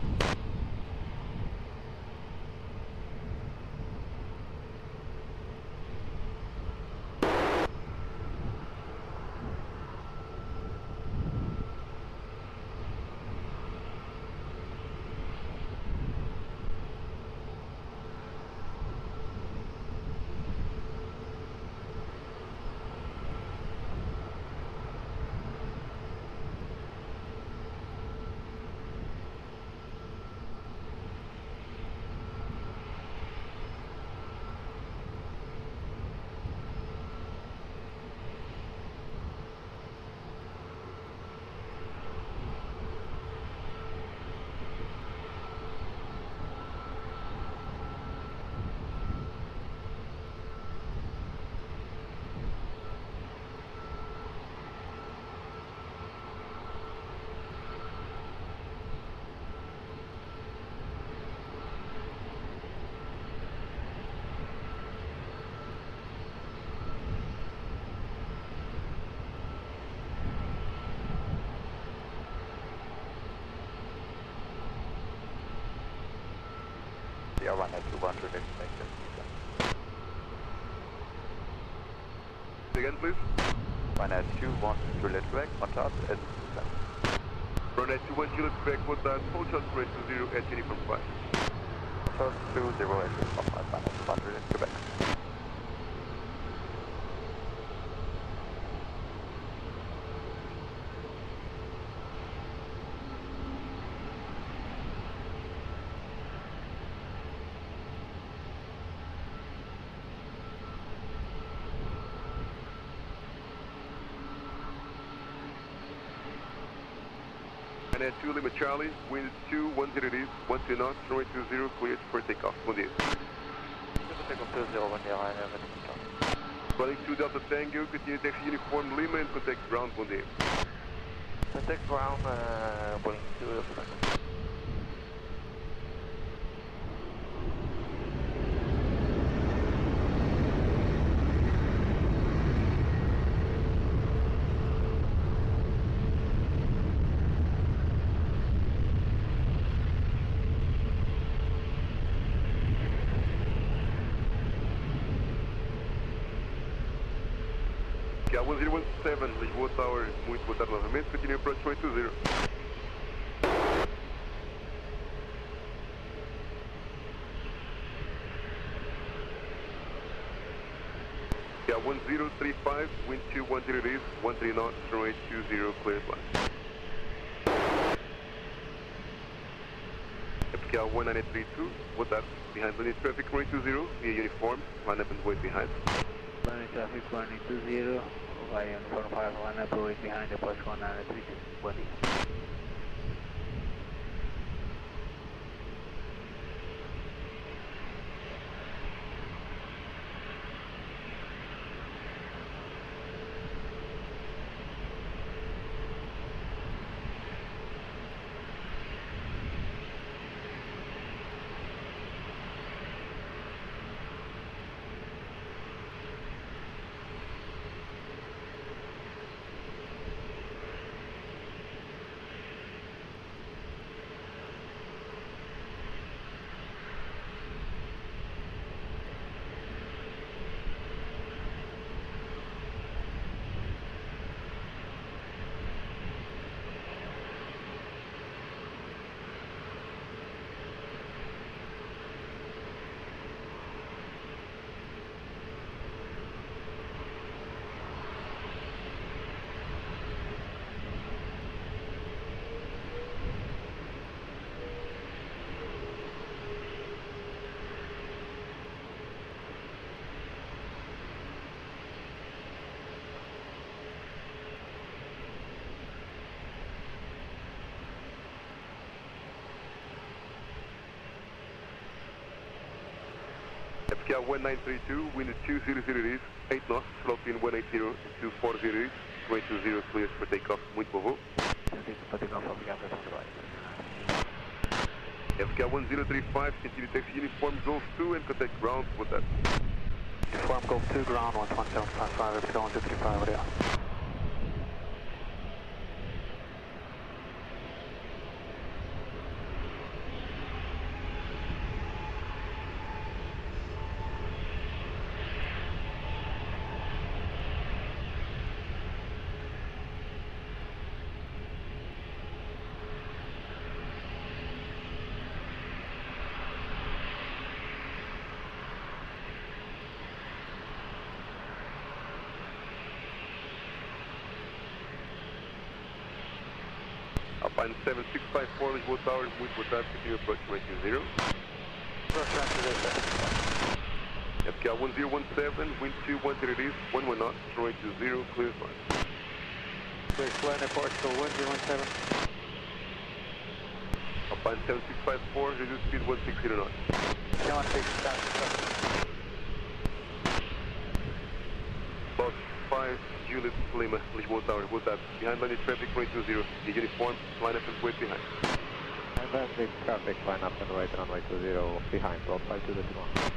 Yeah, run at 200 expected. Again, please. Run at 21 Juliet Quebec, contact at Run at 21 Juliet Quebec, what that, full shot runway 20 at uniform 5. Shot 20 at 5, run at 200 in Quebec. And at 2 Lima Charlie, wind 210 degrees, 12 knots, runway 20, cleared for takeoff. Bom dia. Takeoff 20, bom dia, line up. Running 2 Delta Tango, continue taxi uniform Lima and contact ground. Bom dia. Contact ground, Boeing 2 Delta Tango. Que 1017, Lisboa Tower, muito boa tarde novamente, continue approach runway 20. Yeah, 1035, wind 210 degrees, 13 knots, runway 20, cleared line. FTL 1932, boa tarde, behind landing traffic, runway 20, via uniform, line up and wait behind. Landing traffic 120, via uniform 5, line up, wait behind the Porsche 1932. Bom dia. FK 1932, wind 200 degrees, 8 knots, slope in 180 to 40 degrees, 220 clears for takeoff, muito por favor. FK 1035, continue taxi uniform Golf 2 and contact ground with that. Uniform Golf 2 ground 1755, FK 1235, ready. Alpine 7654, Lisboa Tower, muito boa tarde, continue approach 220. FK 1017, wind 210 degrees, 11 knots, 220, clear flight. Portugal 1017. Alpine 7654, reduce speed 160 knots. 5 Juliet Lima, Lisboa Tower, boa tarde. Behind landing traffic 220, the uniform, line up and wait behind. Landing traffic, line up and wait, runway 20 behind, Road 5 to the 1.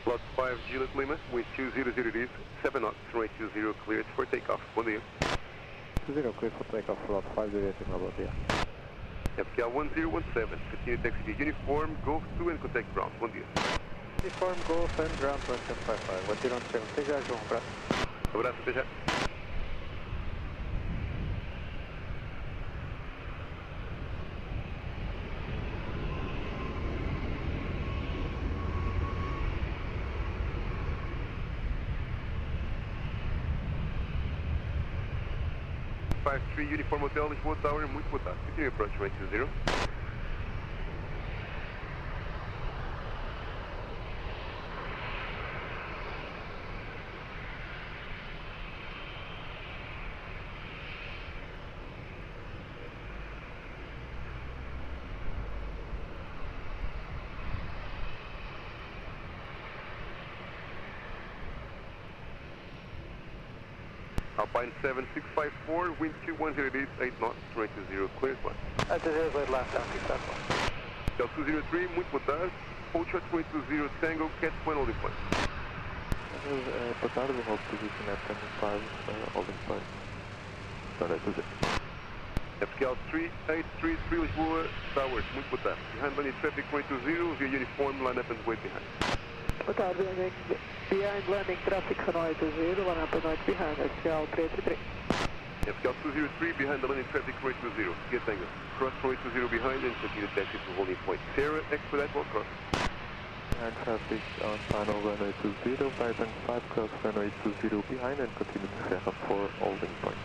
Lot 5 Juliet Lima, wind 200 degrees, 7 knots, 220, cleared for takeoff, bom dia. 20 clear for takeoff, Lot 5 Aviation, bom dia. FK 1017, continue taxi uniform, Golf 2 and contact ground, bom dia. Uniform Golf and ground 1755, 1017, até já João, abraço. Abraço, até já. Uniform Hotel, Lisboa Tower, muito boa tarde. Continue approach 220. Alpine 7654, wind 210 degrees, 8 knots, 220, clear flight. At the zero, left down, successful. Hotel 203, muito boa tarde. Ultra 220 Tango, catch 1 holding point. Boa tarde, hold position at 10-5, holding point. Sorry, 20. FKL 3833 Lisboa Towers, muito boa tarde. Behind landing traffic 220, via uniform, line up and wait behind. Boa tarde, behind landing traffic runway 20, line up and wait behind, FKL 333. FKL 203, behind the landing traffic 220, get Tango. Cross 220 behind and continue taxi to holding point. Sierra, expedite while cross. Behind traffic on final runway 20, Python 5 cross runway 20 behind and continue to Sierra 4 holding point.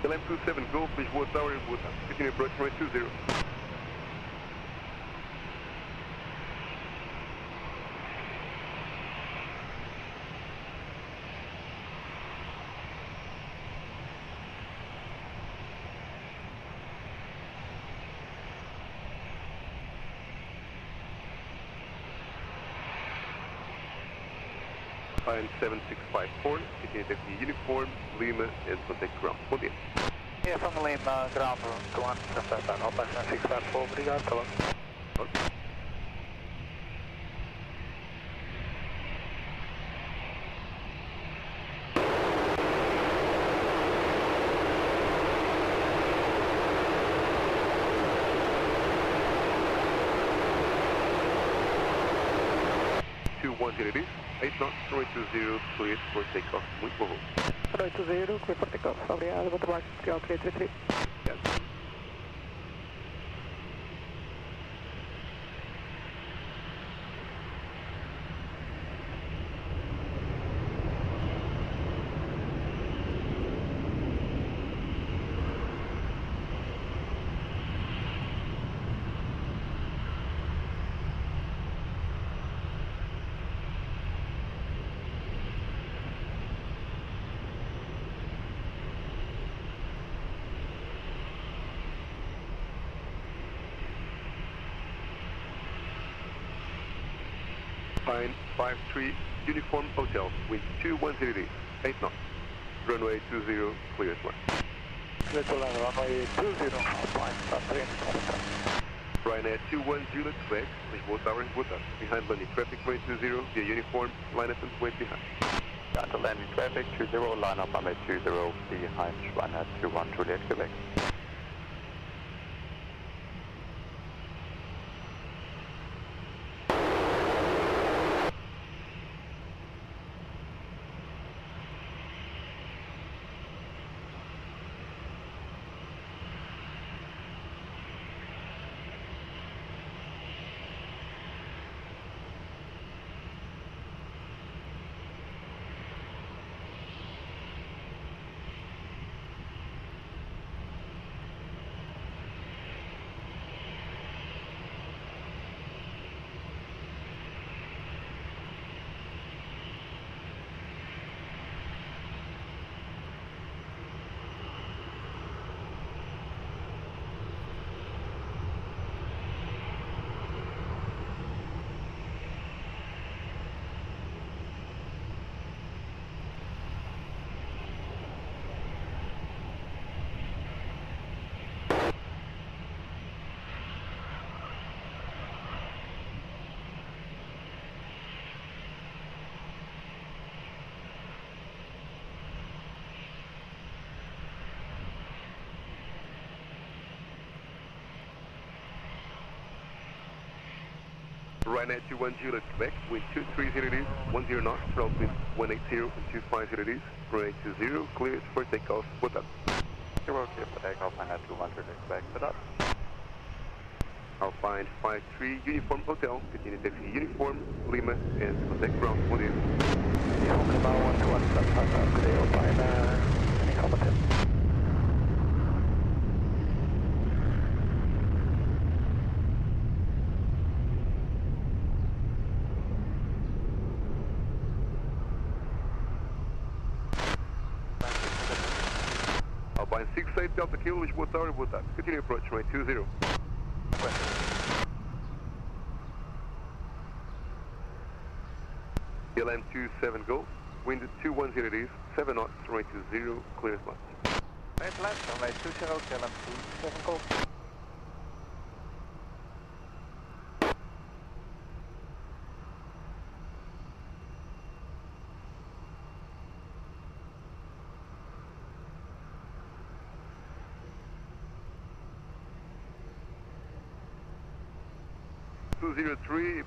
LM27 Golf, Lisboa Tower, boa tarde. Continue approach runway 20. Alpine 7654, continue taxi uniform, Lima, and contact ground. Bom dia. Yeah, from Lima, ground, go on, Alpine 7654, obrigado, tá bom. Okay. It is 8 knots, 320, cleared for takeoff. Muito bom. 320, clear for takeoff. Obrigado, bom trabalho. Obrigado, 333. Yes. Pine 53, uniform hotel, wind 210, 8 knots. Runway 20, clear as well. Runway 20, Pine 53, Ryanair 210, Quebec, Lisboa Tower, Lisboa. Behind landing traffic, runway 20, via uniform, line up and wait behind. After landing traffic, 20, line up runway 20, behind Ryanair 21, Juliet, Quebec. Ryanair 21 Juliet, Quebec, wind 230 degrees, 10 knots, route wind 180 and 250 degrees, runway 20, cleared for takeoff, put up. You're clear for takeoff, Ryanair 21 Juliet, Quebec, put up. Alpine 53, uniform hotel, continue taxi uniform, Lima, and contact ground, bom dia. Lima 121, good day, Alpine, any comment? Alpine 68, Delta Kilo, Lisboa Tower, boa tarde. Continue approach, runway 20. LM 27 Golf, wind 210 degrees, 7 knots, runway 20, clear as much. Right left, runway 20, LM 27 Golf.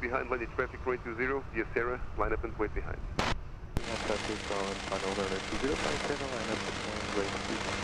Behind landing traffic, runway 20, via Sarah, line up and wait behind. Traffic on final runway 20, by Sarah, line up and wait behind.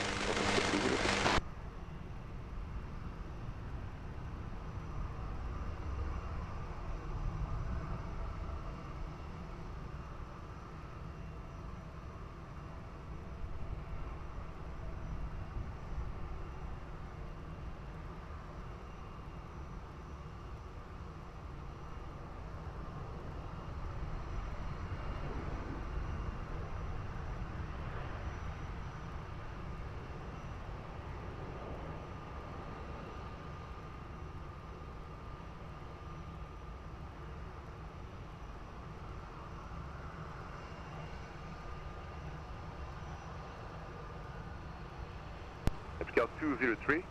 Scout 203,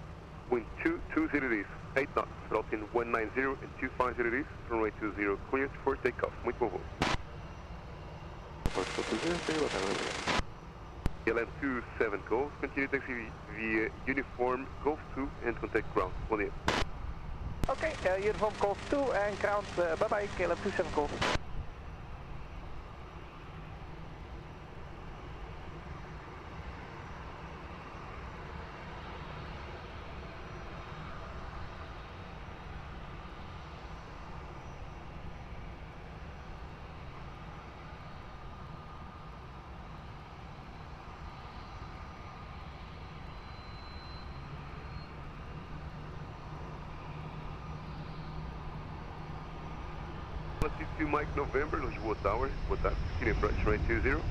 wind 220 degrees, 8 knots, throttle in 190 and 250 degrees, runway 20 cleared for takeoff. Muito bom voo. LM 27 Golf, continue taxi via uniform Golf 2 and contact ground. Bom dia. Okay, uniform Golf 2 and ground, bye-bye, KLM 27 Golf. To Mike November, Lisboa Tower, boa tarde, continue approach runway 20.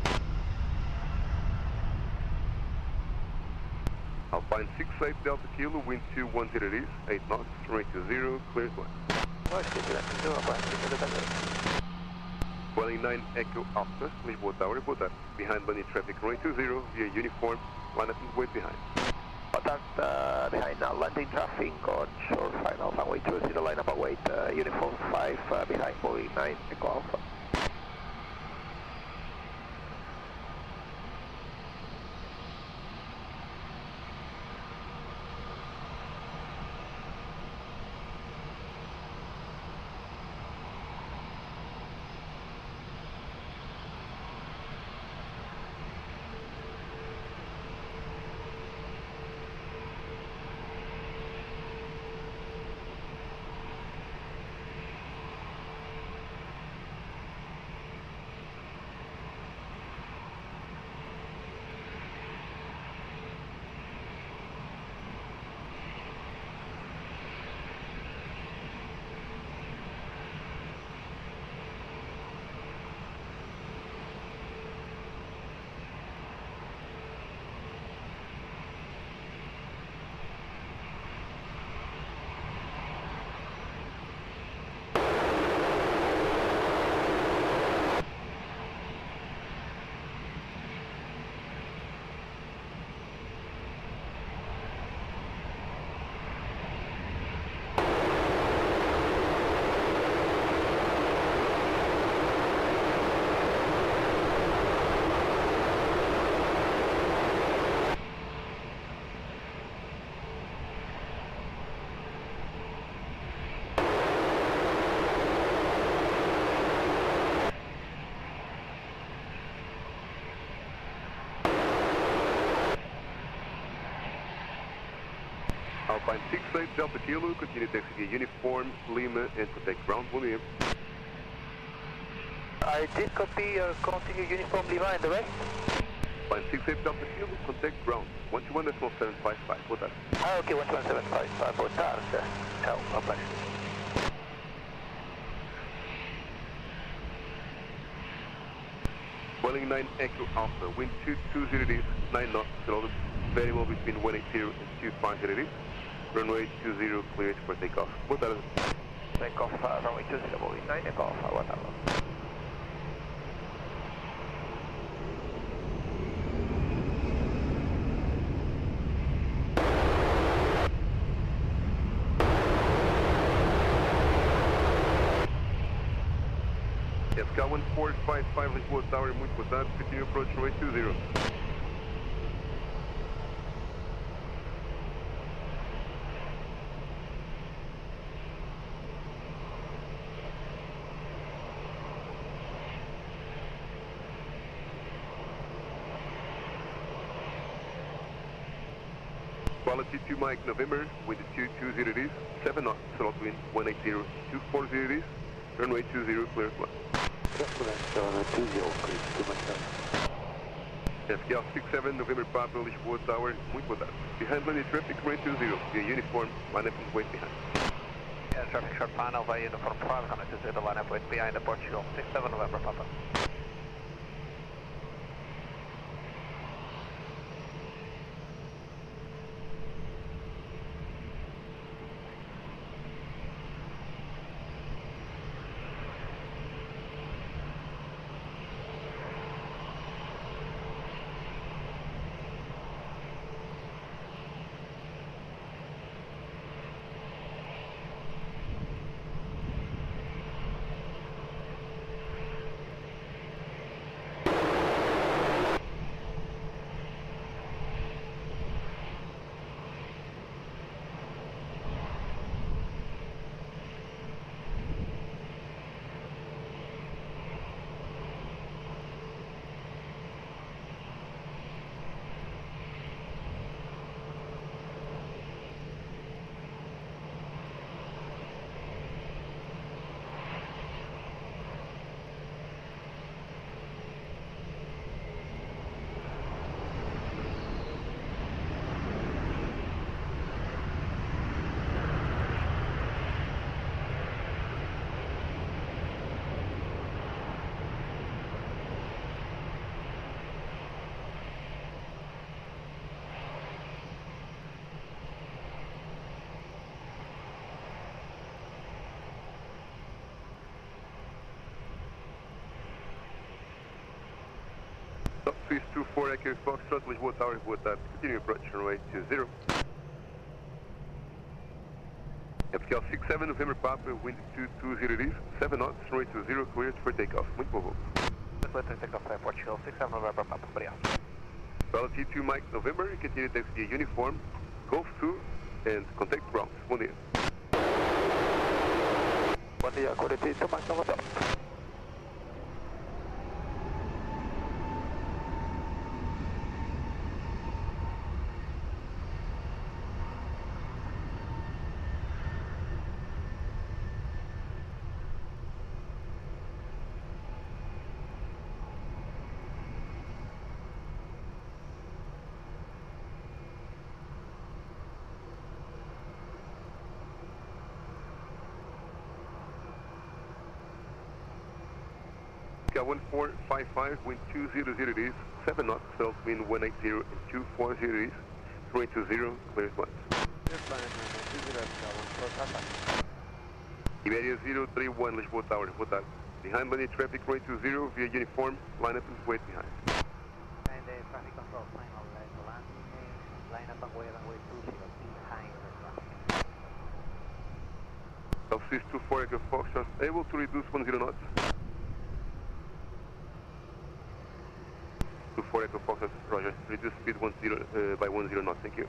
Alpine 68 Delta Kilo, wind 210 degrees, 8 knots, runway 20, clear to Welling 9 Echo Alpha, Lisboa Tower, boa tarde, behind Bunny traffic runway 20, via uniform, line up and wait behind. Contact behind landing traffic on short final runway 20, line up await uniform 5 behind Boeing 9 Echo Alpha. Alpine 68 Delta Kilo, continue taxi via uniform, Lima and contact ground. Bom dia. I did copy, continue uniform Lima and the rest. Alpine 68 Delta Kilo, contact ground. 121.755, boa tarde. Ok, 12755, boa tarde. Tchau, abraço. Welling 9 Echo Alpha, wind 220 degrees, 9 knots, throttle variable between 180 and 250 degrees. Runway 20 cleared for takeoff. Boa tarde. Takeoff, runway 20, Boeing 9 Echo Alpha, boa tarde. SK 1455 Lisboa Tower, muito boa tarde, continue approach runway 20. Quality 2 Mike November, wind 220 degrees, 7 knots, throttle wind 180, 240 degrees, runway 20, clear flight. SK 67 November Papa, Lisboa Tower, muito boa tarde. Behind landing traffic, runway 20, via uniform, line up and wait behind. Yeah, traffic short final via uniform 5, runway 20, line up wait behind the Portugal, 67 November Papa. Top Swiss 24 Echo Foxtrot, Lisboa Tower, boa tarde. Continue approach, runway 20. FTL 67 November Papa, wind 220 degrees, 7 knots, runway 20, cleared for takeoff. Muito bom voo. Takeoff by Portugal, 67 November Papa, obrigado. Quality 2 Mike November, continue taxi uniform, Golf 2, and contact ground. Bom dia. Bom dia, Quality 2 Mike November. Cal 1455, wind 200 degrees, 7 knots, south wind 180 and 240 degrees, runway 20, clear once. Iberia 031, Lisboa Tower, boa tarde. Behind landing traffic, runway 20, via uniform, line up and wait behind. And the traffic control final, landing, line up and wait, runway 20, behind the traffic. South Swiss 24 Echo Foxtrot, able to reduce 10 knots. 24 Echo Foxtrot, roger. Reduce speed 10 by 10 knots, thank you.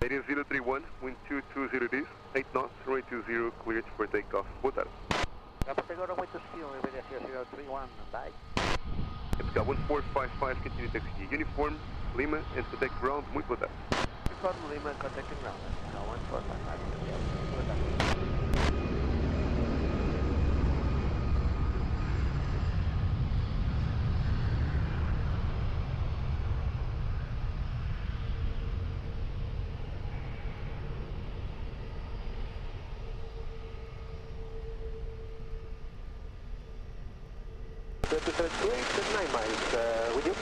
Iberia 031, wind 220 degrees, 8 knots, runway 20, cleared for takeoff. Boa tarde. Capital runway 20, Iberia 031, bye. Cal 1455, continue taxi uniform, Lima, and contact ground. Muito boa tarde. Uniform, Lima, and contacting ground. Cal 1455, boa tarde. With you?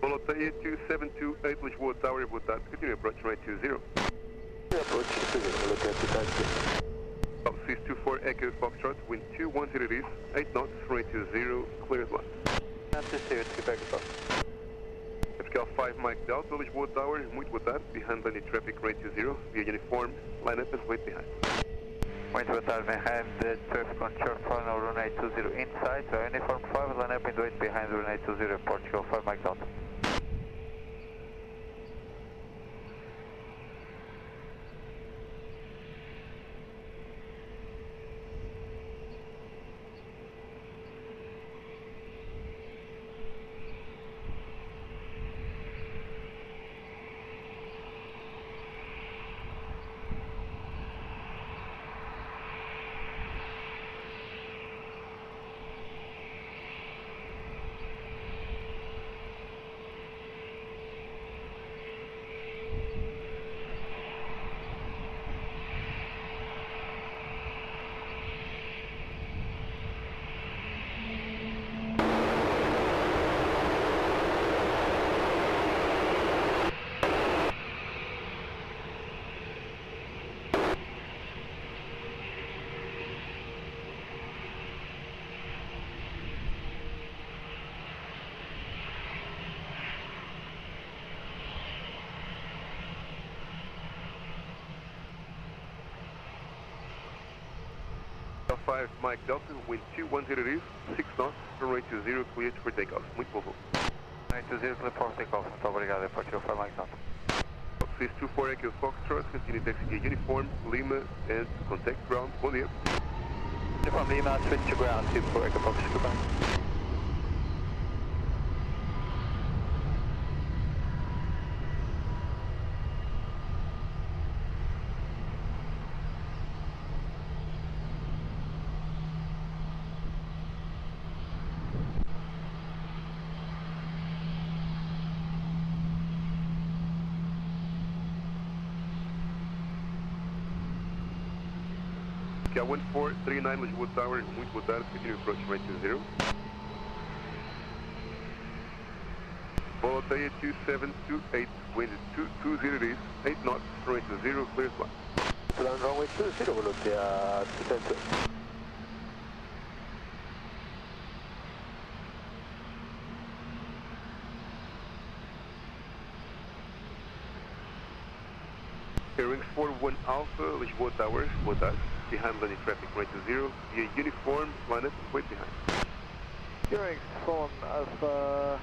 Voloteia 2728, Lisboa Tower, boa tarde. Continue approach, runway 20. Approach 20, look at the taxi. Top Swiss 24 Echo Foxtrot, wind 210 degrees, 8 knots, runway 20, cleared one. That's it, Quebec Stop. Cal 5 Mike Delta, Lisboa Tower, muito boa tarde. Behind landing traffic, runway 20, via uniform, line up and wait behind. Muito boa tarde, behind the traffic control final, runway 20 inside, so uniform 5, line up and wait behind runway 20, Portugal 5 Mike Delta. 5 Mike Delta, wind 210 degrees, 6 knots, runway 20, cleared for takeoff. Muito bom voo. Runway 20, clear for takeoff. Muito obrigado, departure 5 Mike Delta. Fox 24 Echo Foxtrot, continue taxi via Uniform, Lima, and contact ground. Bom dia. Uniform Lima, switch to ground, 24 Echo Fox, goodbye. Que é 1439 Lisboa Tower, muito boa tarde, continue approach right 20. Volatility 2728, wind 220 degrees, 8 knots, right 20, clear flight. Plan runway 20, velocidad 228. Airwings 41 Alpha, Lisboa Tower, boa tarde. Behind landing traffic right 20, via Uniform, line up, wait behind. Airwings 41 Alpha,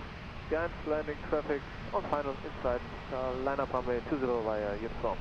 behind landing traffic on final inside, line up runway 20 via Uniform.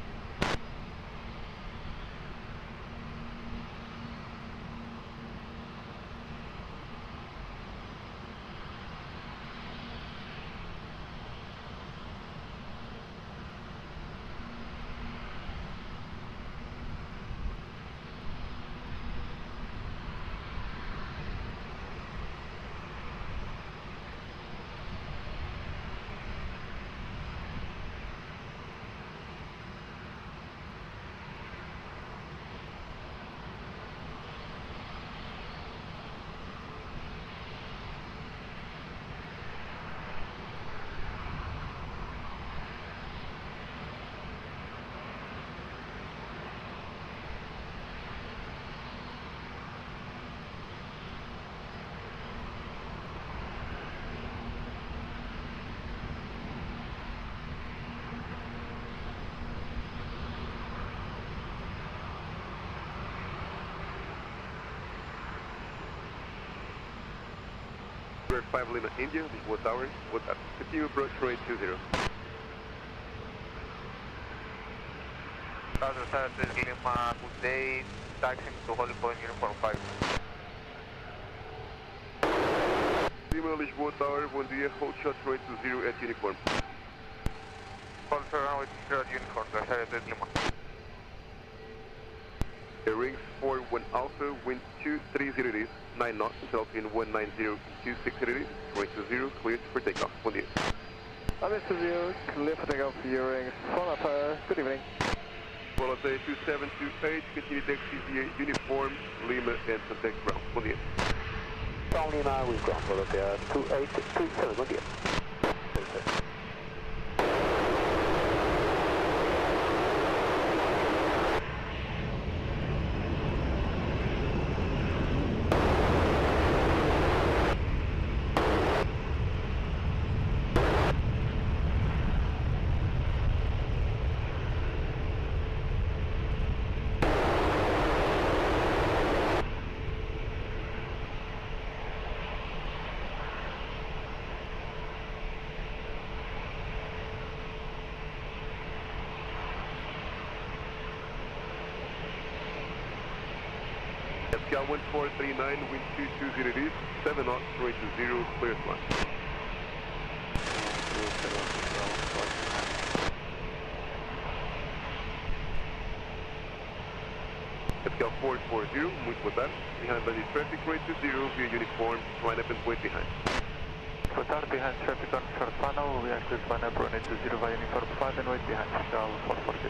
Square 5 Lima India, Lisboa Tower, boa tarde. Continue approach runway 20. Roger, Tower 3 Lima, good day, taxiing to holding point Uniform 5. Lima, Lisboa Tower, bom dia, hold shot runway 20 at Uniform. Hold shot runway 20 at Uniform, Tower 3 Lima. Airwings 41 Alpha, wind 230 degrees, 9 knots, Delta 190, 26 degrees, runway 20, cleared for takeoff. Bom dia. Runway 20, clear for takeoff, Airwings 4 Alpha, good evening. Volatility 2728, continue taxi via Uniform, Lima, and contact ground. Bom dia. Down Lima, we've got volatility 2837, good day. FKL 1439, wind 220 degrees, 7 knots, runway 20, clear flight. FKL 440, muito boa tarde. Behind landing traffic, runway 20, via Uniform, line up and wait behind. Boa tarde, behind traffic on short funnel, we access line up runway 20 via Uniform 5 and wait behind FKL 440.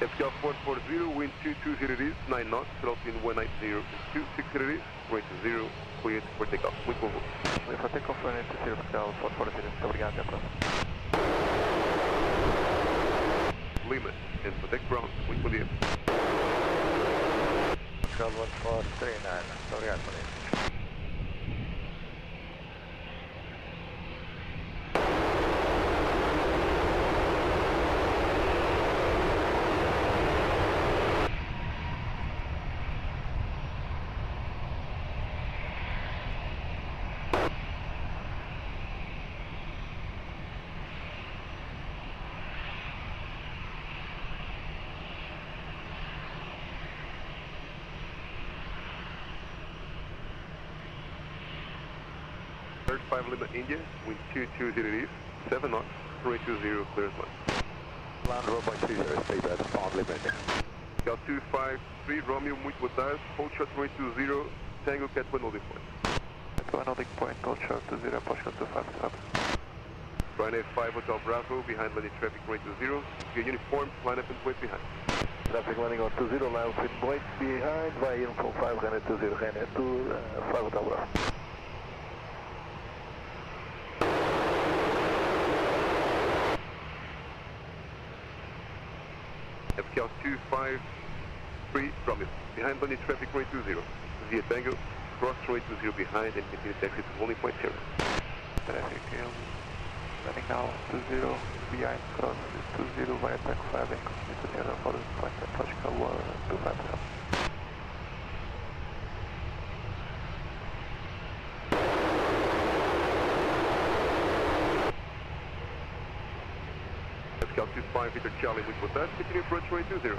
FTL 440, wind 220 degrees, 9 knots, throttle 190 and 260 degrees, runway 20, cleared for takeoff. Muito bom voo. Clear for takeoff, runway 20, FTL 440, muito obrigado, até a próxima. Lima, and protect ground. Muito bom dia. FTL 1439, muito obrigado por isso. Third 5 Lima India, wind 220 degrees, 7 knots, runway 20, clear as one. Land runway 20, stay there, 5 Lima India. Cal 253, Romeo, muito boa tarde, hold short runway 20, Tango Cat 1 holding point. Cat 1 holding point, hold short 20, Portugal 25 stop. Ryanair 5 Hotel Bravo, behind landing traffic runway 20, your uniform, line up and wait behind. Traffic landing on 20, line up and wait behind, via uniform 5, Ryanair 20, Ryanair 2, 5 Hotel Bravo. FTL 253, Romeo, behind landing traffic runway 20, via Tango, cross runway 20 behind and continue taxi to holding point 0. Traffic landing now 20, behind cross 20 via Tank 5 and continue to Sierra following point at Portugal 250. FTL 25 Victor Charlie, muito boa tarde, continue approach runway 20.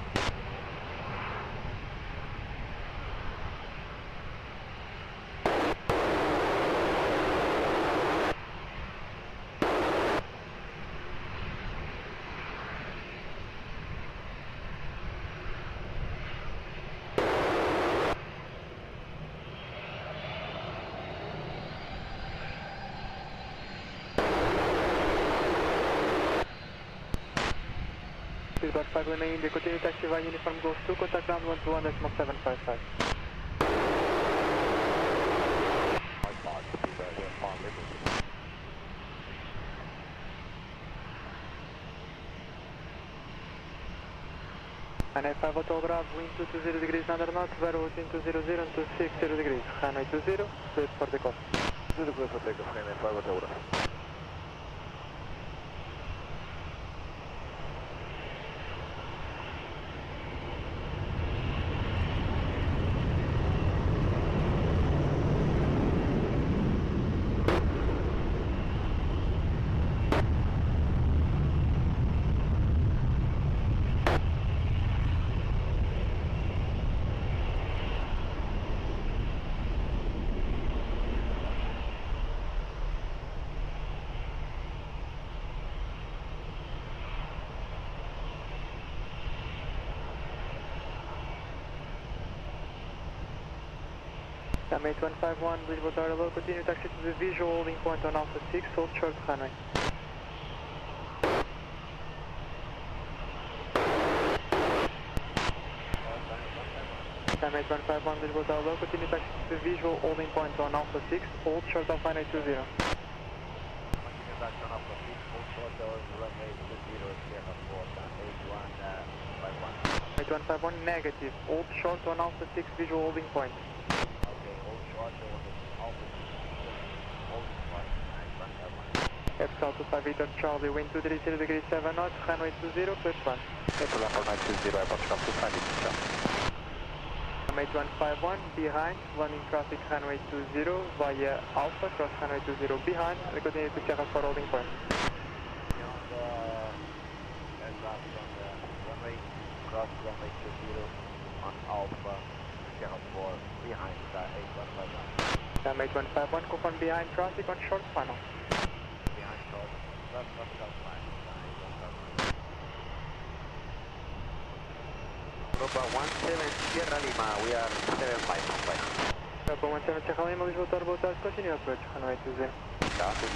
Lisbon 5 Lima India, continue Taxiway uniform Gosto, contact ground 121.755. Runway 5 Hotel Bravo, wind 220 degrees 9 knots, zero 200 and 260 degrees. Runway 20, clear for takeoff. 20 clear for takeoff, Ryanair 5 Hotel Bravo. Damage 151, Lisboa Tower low, continue taxi to the visual holding point on Alpha 6, hold short runway. Damage 151, Lisboa Tower low, continue taxi to the visual holding point on Alpha 6, hold short of runway 20. Continue back on Alpha 6, hold short of runway 20, Sierra 4, 8151. 8151, negative, hold short on Alpha 6, visual holding point. FTL 25 Victor Charlie, wind 230 degrees 7 knots, runway 20, clear front. April runway 20, Portugal 25 Victor. Runway 151, behind, landing traffic runway 20 via Alpha, cross runway 20 behind, and continue to Sierra 4 holding point. Beyond aircraft on the runway, cross runway 20 on Alpha, Sierra 4, behind 8151. Damage 151, confirm behind traffic on short funnel. Behind short, left Portugal 5, Europa 17 Sierra Lima, we are 75 on flight. Europa 17 Sierra Lima, Lisboa Tower, boa tarde, continue approach, runway 20. Copy.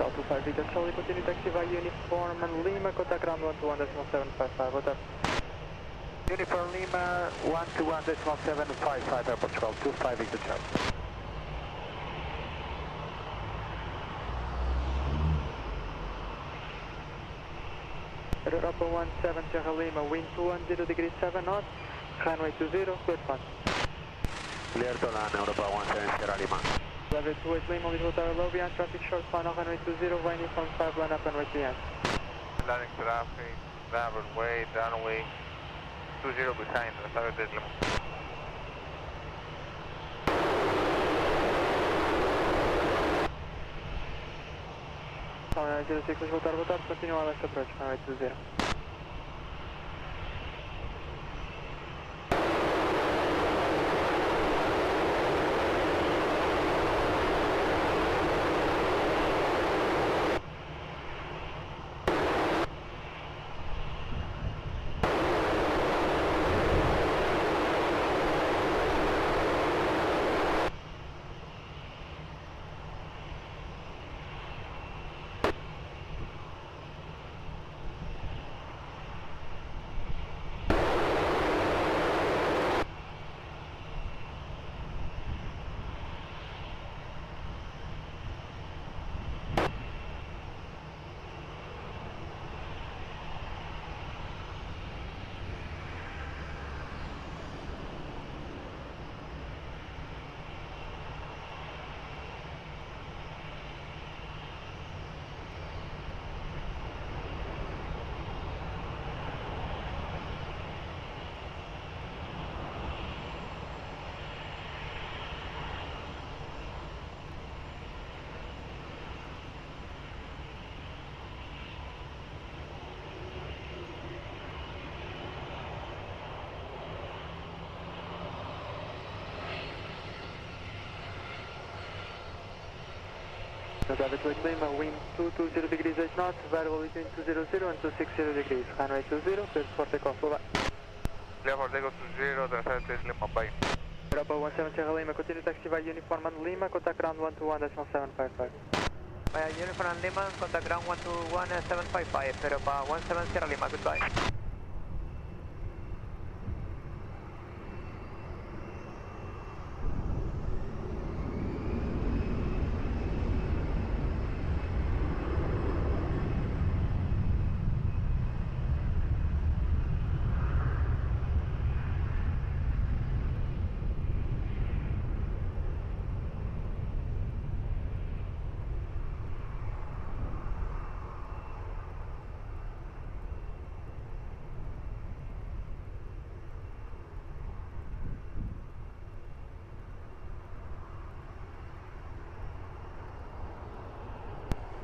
Alpha 5 Victor Charlie, continue taxiway uniform and Lima, contact ground 121.755, what up? Uniform Lima, 121.755, Airport 12, 25 Victor Charlie. Europa 17 Sierra Lima, wind 210 degrees 7 knots, runway 20, clear flight. Clear to land, Europa 17 Sierra Lima. Level 28 Lima, Lisboa Tower low behind, traffic short, final runway 20, via uniform 5, line up and wait behind. Landing traffic, runway, runway 20 behind, Tower Lima. 06, Lisboa Tower, continue on left approach, runway 20. Delgado 28 Lima, wind 220 degrees 8 knots, variable between 200 and 260 degrees, runway 20, clear for takeoff, over. Clear for takeoff 20, 36 Lima, bye. Europa 17 Sierra Lima, continue taxiway uniform and Lima, contact ground 121.755. Uniform and Lima, contact ground 121.755, Europa 17 Sierra Lima, goodbye.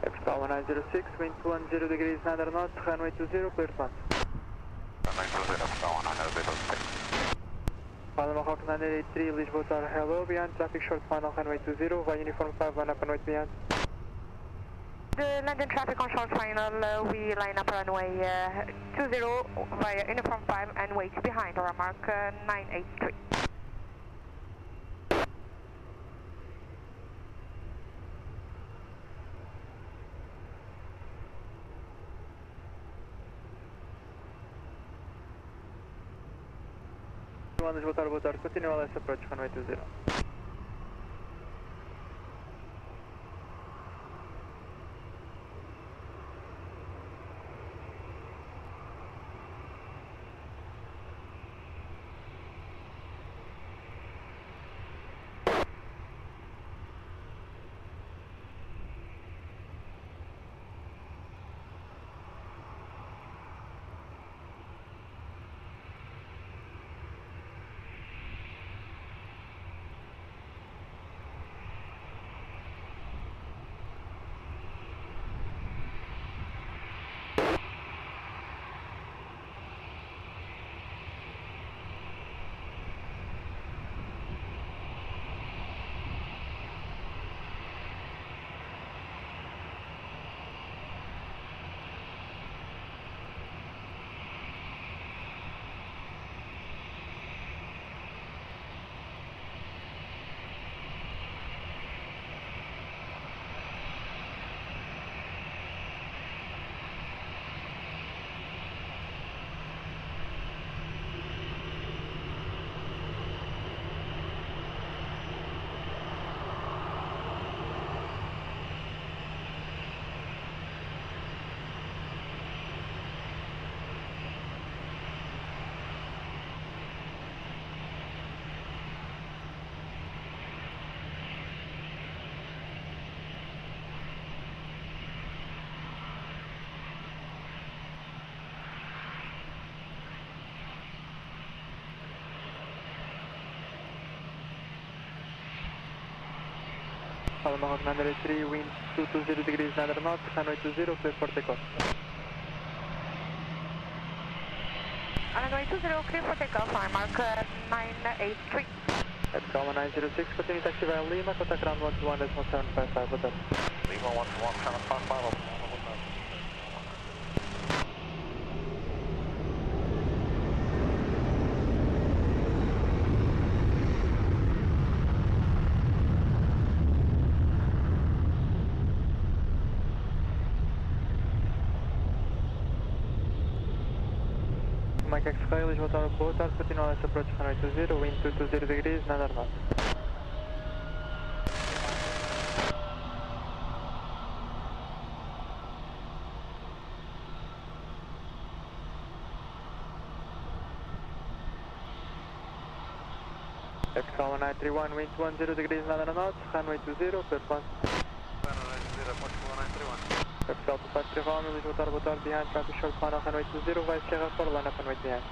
Expo 1906, wind 210 degrees 9 knots, runway 20, clear flight. Runway 20, Expo 1906. Final Hawk 983, Lisboa Tower, hello, behind, traffic short, final runway 20, via uniform 5, line up and wait behind. The London traffic on short final, we line up runway 20 via uniform 5 and wait behind our mark 983. Boa tarde, continua left approach, runway 20. Alamahawk 983, wind 220 degrees 9 knots, runway 20, clear for takeoff. Runway 20, clear for takeoff, mark 983. Excel 906, continue taxiway Lima, contact ground 121.755, hotel. Lima 121.755, Mike X-Ray, Lisboa to Aeroporto, continue this approach runway 20, wind 220 degrees, 9 knots. Excel 931, wind 10 degrees, 9 knots, runway 20, clear for. Excel 253 Romeo, Lisboa to Aeroporto, behind traffic short final, runway 20, vai Sierra 4, line up and wait behind.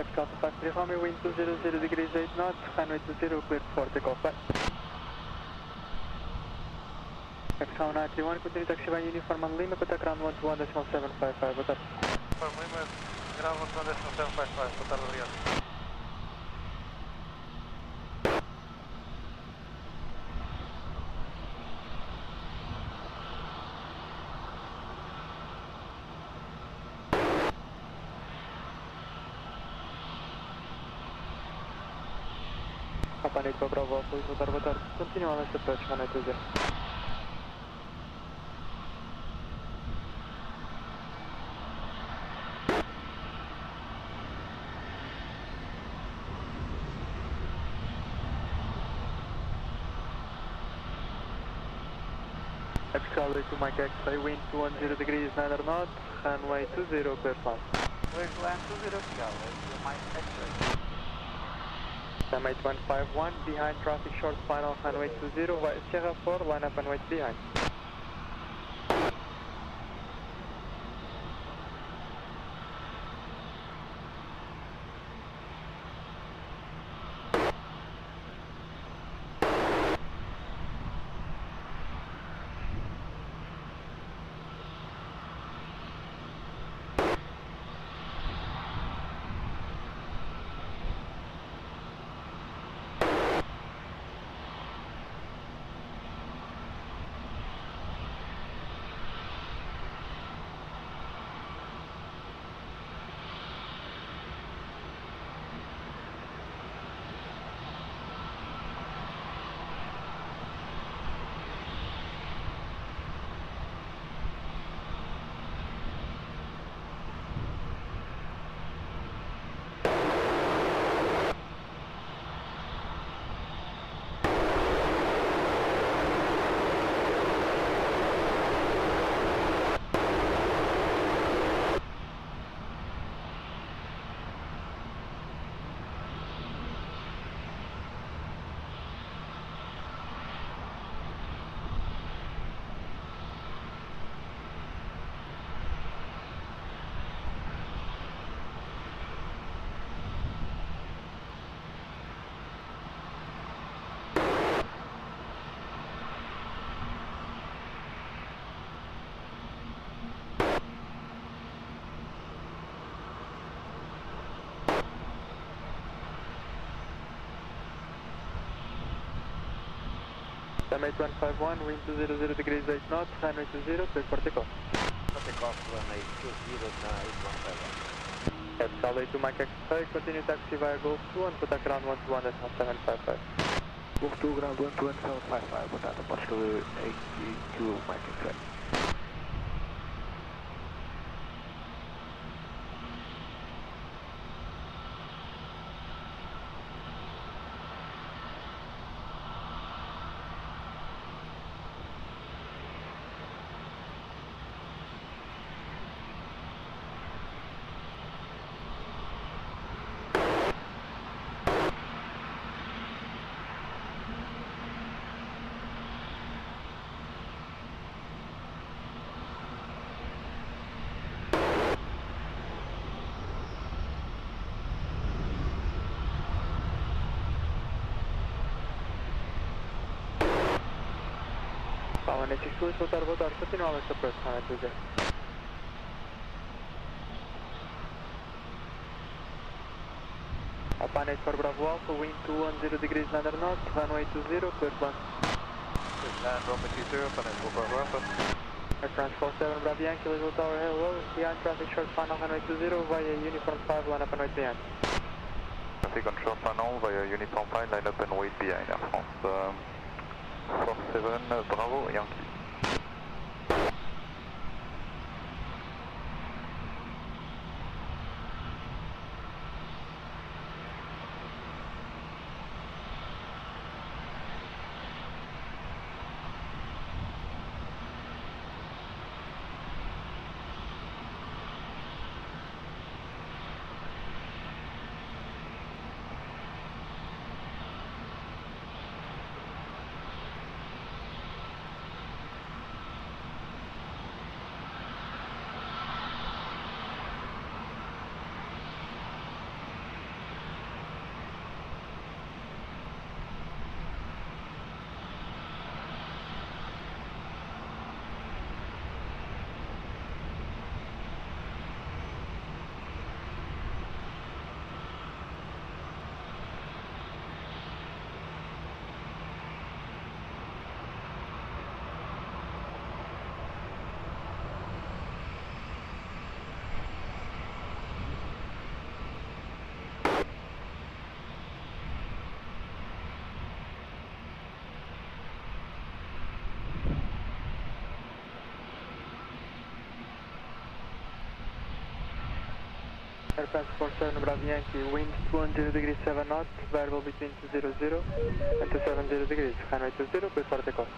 Excel 253 Romeo, wind 200 degrees 8 knots, runway 20, clear for takeoff. Bye. Excel 931, continue taxiway uniform on Lima, contact ground 121.755, hotel. From Lima, ground 121.755, hotel, obrigado. Papa Nico Bravo, please water, continue on this approach, runway 20. Excel to Mike X-ray, wind 210 degrees 9 knots, runway 20, clear flight. Where's land 20, Excel? Mike X-ray. Summit 151, behind traffic short final, runway 20, Sierra 4, line up and wait behind. Summit 151, wind 200 degrees 8 knots, runway 20, clear for takeoff. For takeoff, runway 20, now 815. Yes, Charlie to Mike X-ray, continue taxi via Gosto 2 and contact ground 121.755. Gosto 2, ground 121.755, contact Portugal 82, Mike X-ray. One 862, voltar, continua esta próxima, né, tudo. Alpine 8 for Bravo Alpha, wind 210 degrees 9 knots, runway 20, clear plan. Land runway 20, Alpine 8 for Bravo Alpha. Air France 47, Bravo Yankee, Lisboa Tower, hello, behind traffic short final, runway 20, via Uniform 5, line up and wait behind. Traffic on short final, via Uniform 5, line up and wait behind, Air France 47, Bravo Yankee. Air France 47, Bravo Yankee, wind 210 degrees 7 knots, variable between 200 and 270 degrees, runway 20, clear for takeoff.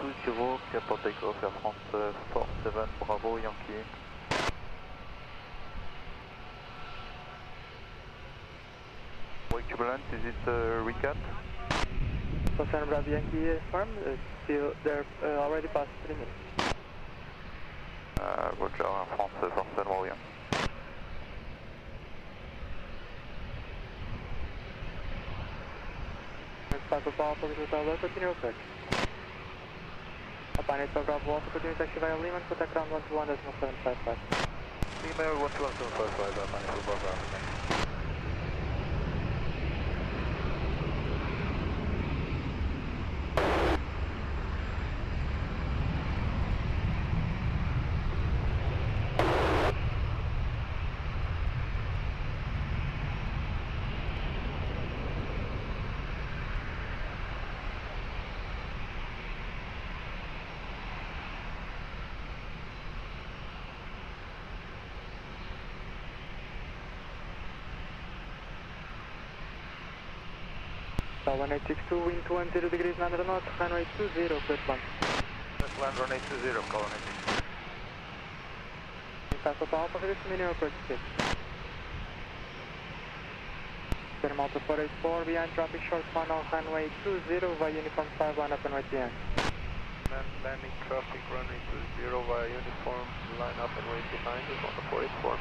20, clear for takeoff, Air France 47, Bravo Yankee. Wake turbulence, is it recap? 47, Bravo Yankee is firm, still they're already past 3 minutes. Roger, Air France 47, Bravo Yankee. Passa o pau para o total, continua o search. Alpine 8 for Bravo Alpha, continue taxi via Lima, contact ground 121.755. Lima 121.755, Alpine 8 for Bravo Alpha. One 862, wind 210 degrees 9 knots, runway 20, clear plan. Land runway 20, call on 862. Passa o pau para ver se minimum approach speed. Malta 484, behind traffic short final, runway 20, via Uniform 5, line up and wait behind. Landing traffic runway 20 via Uniform, line up and wait behind us on the 484.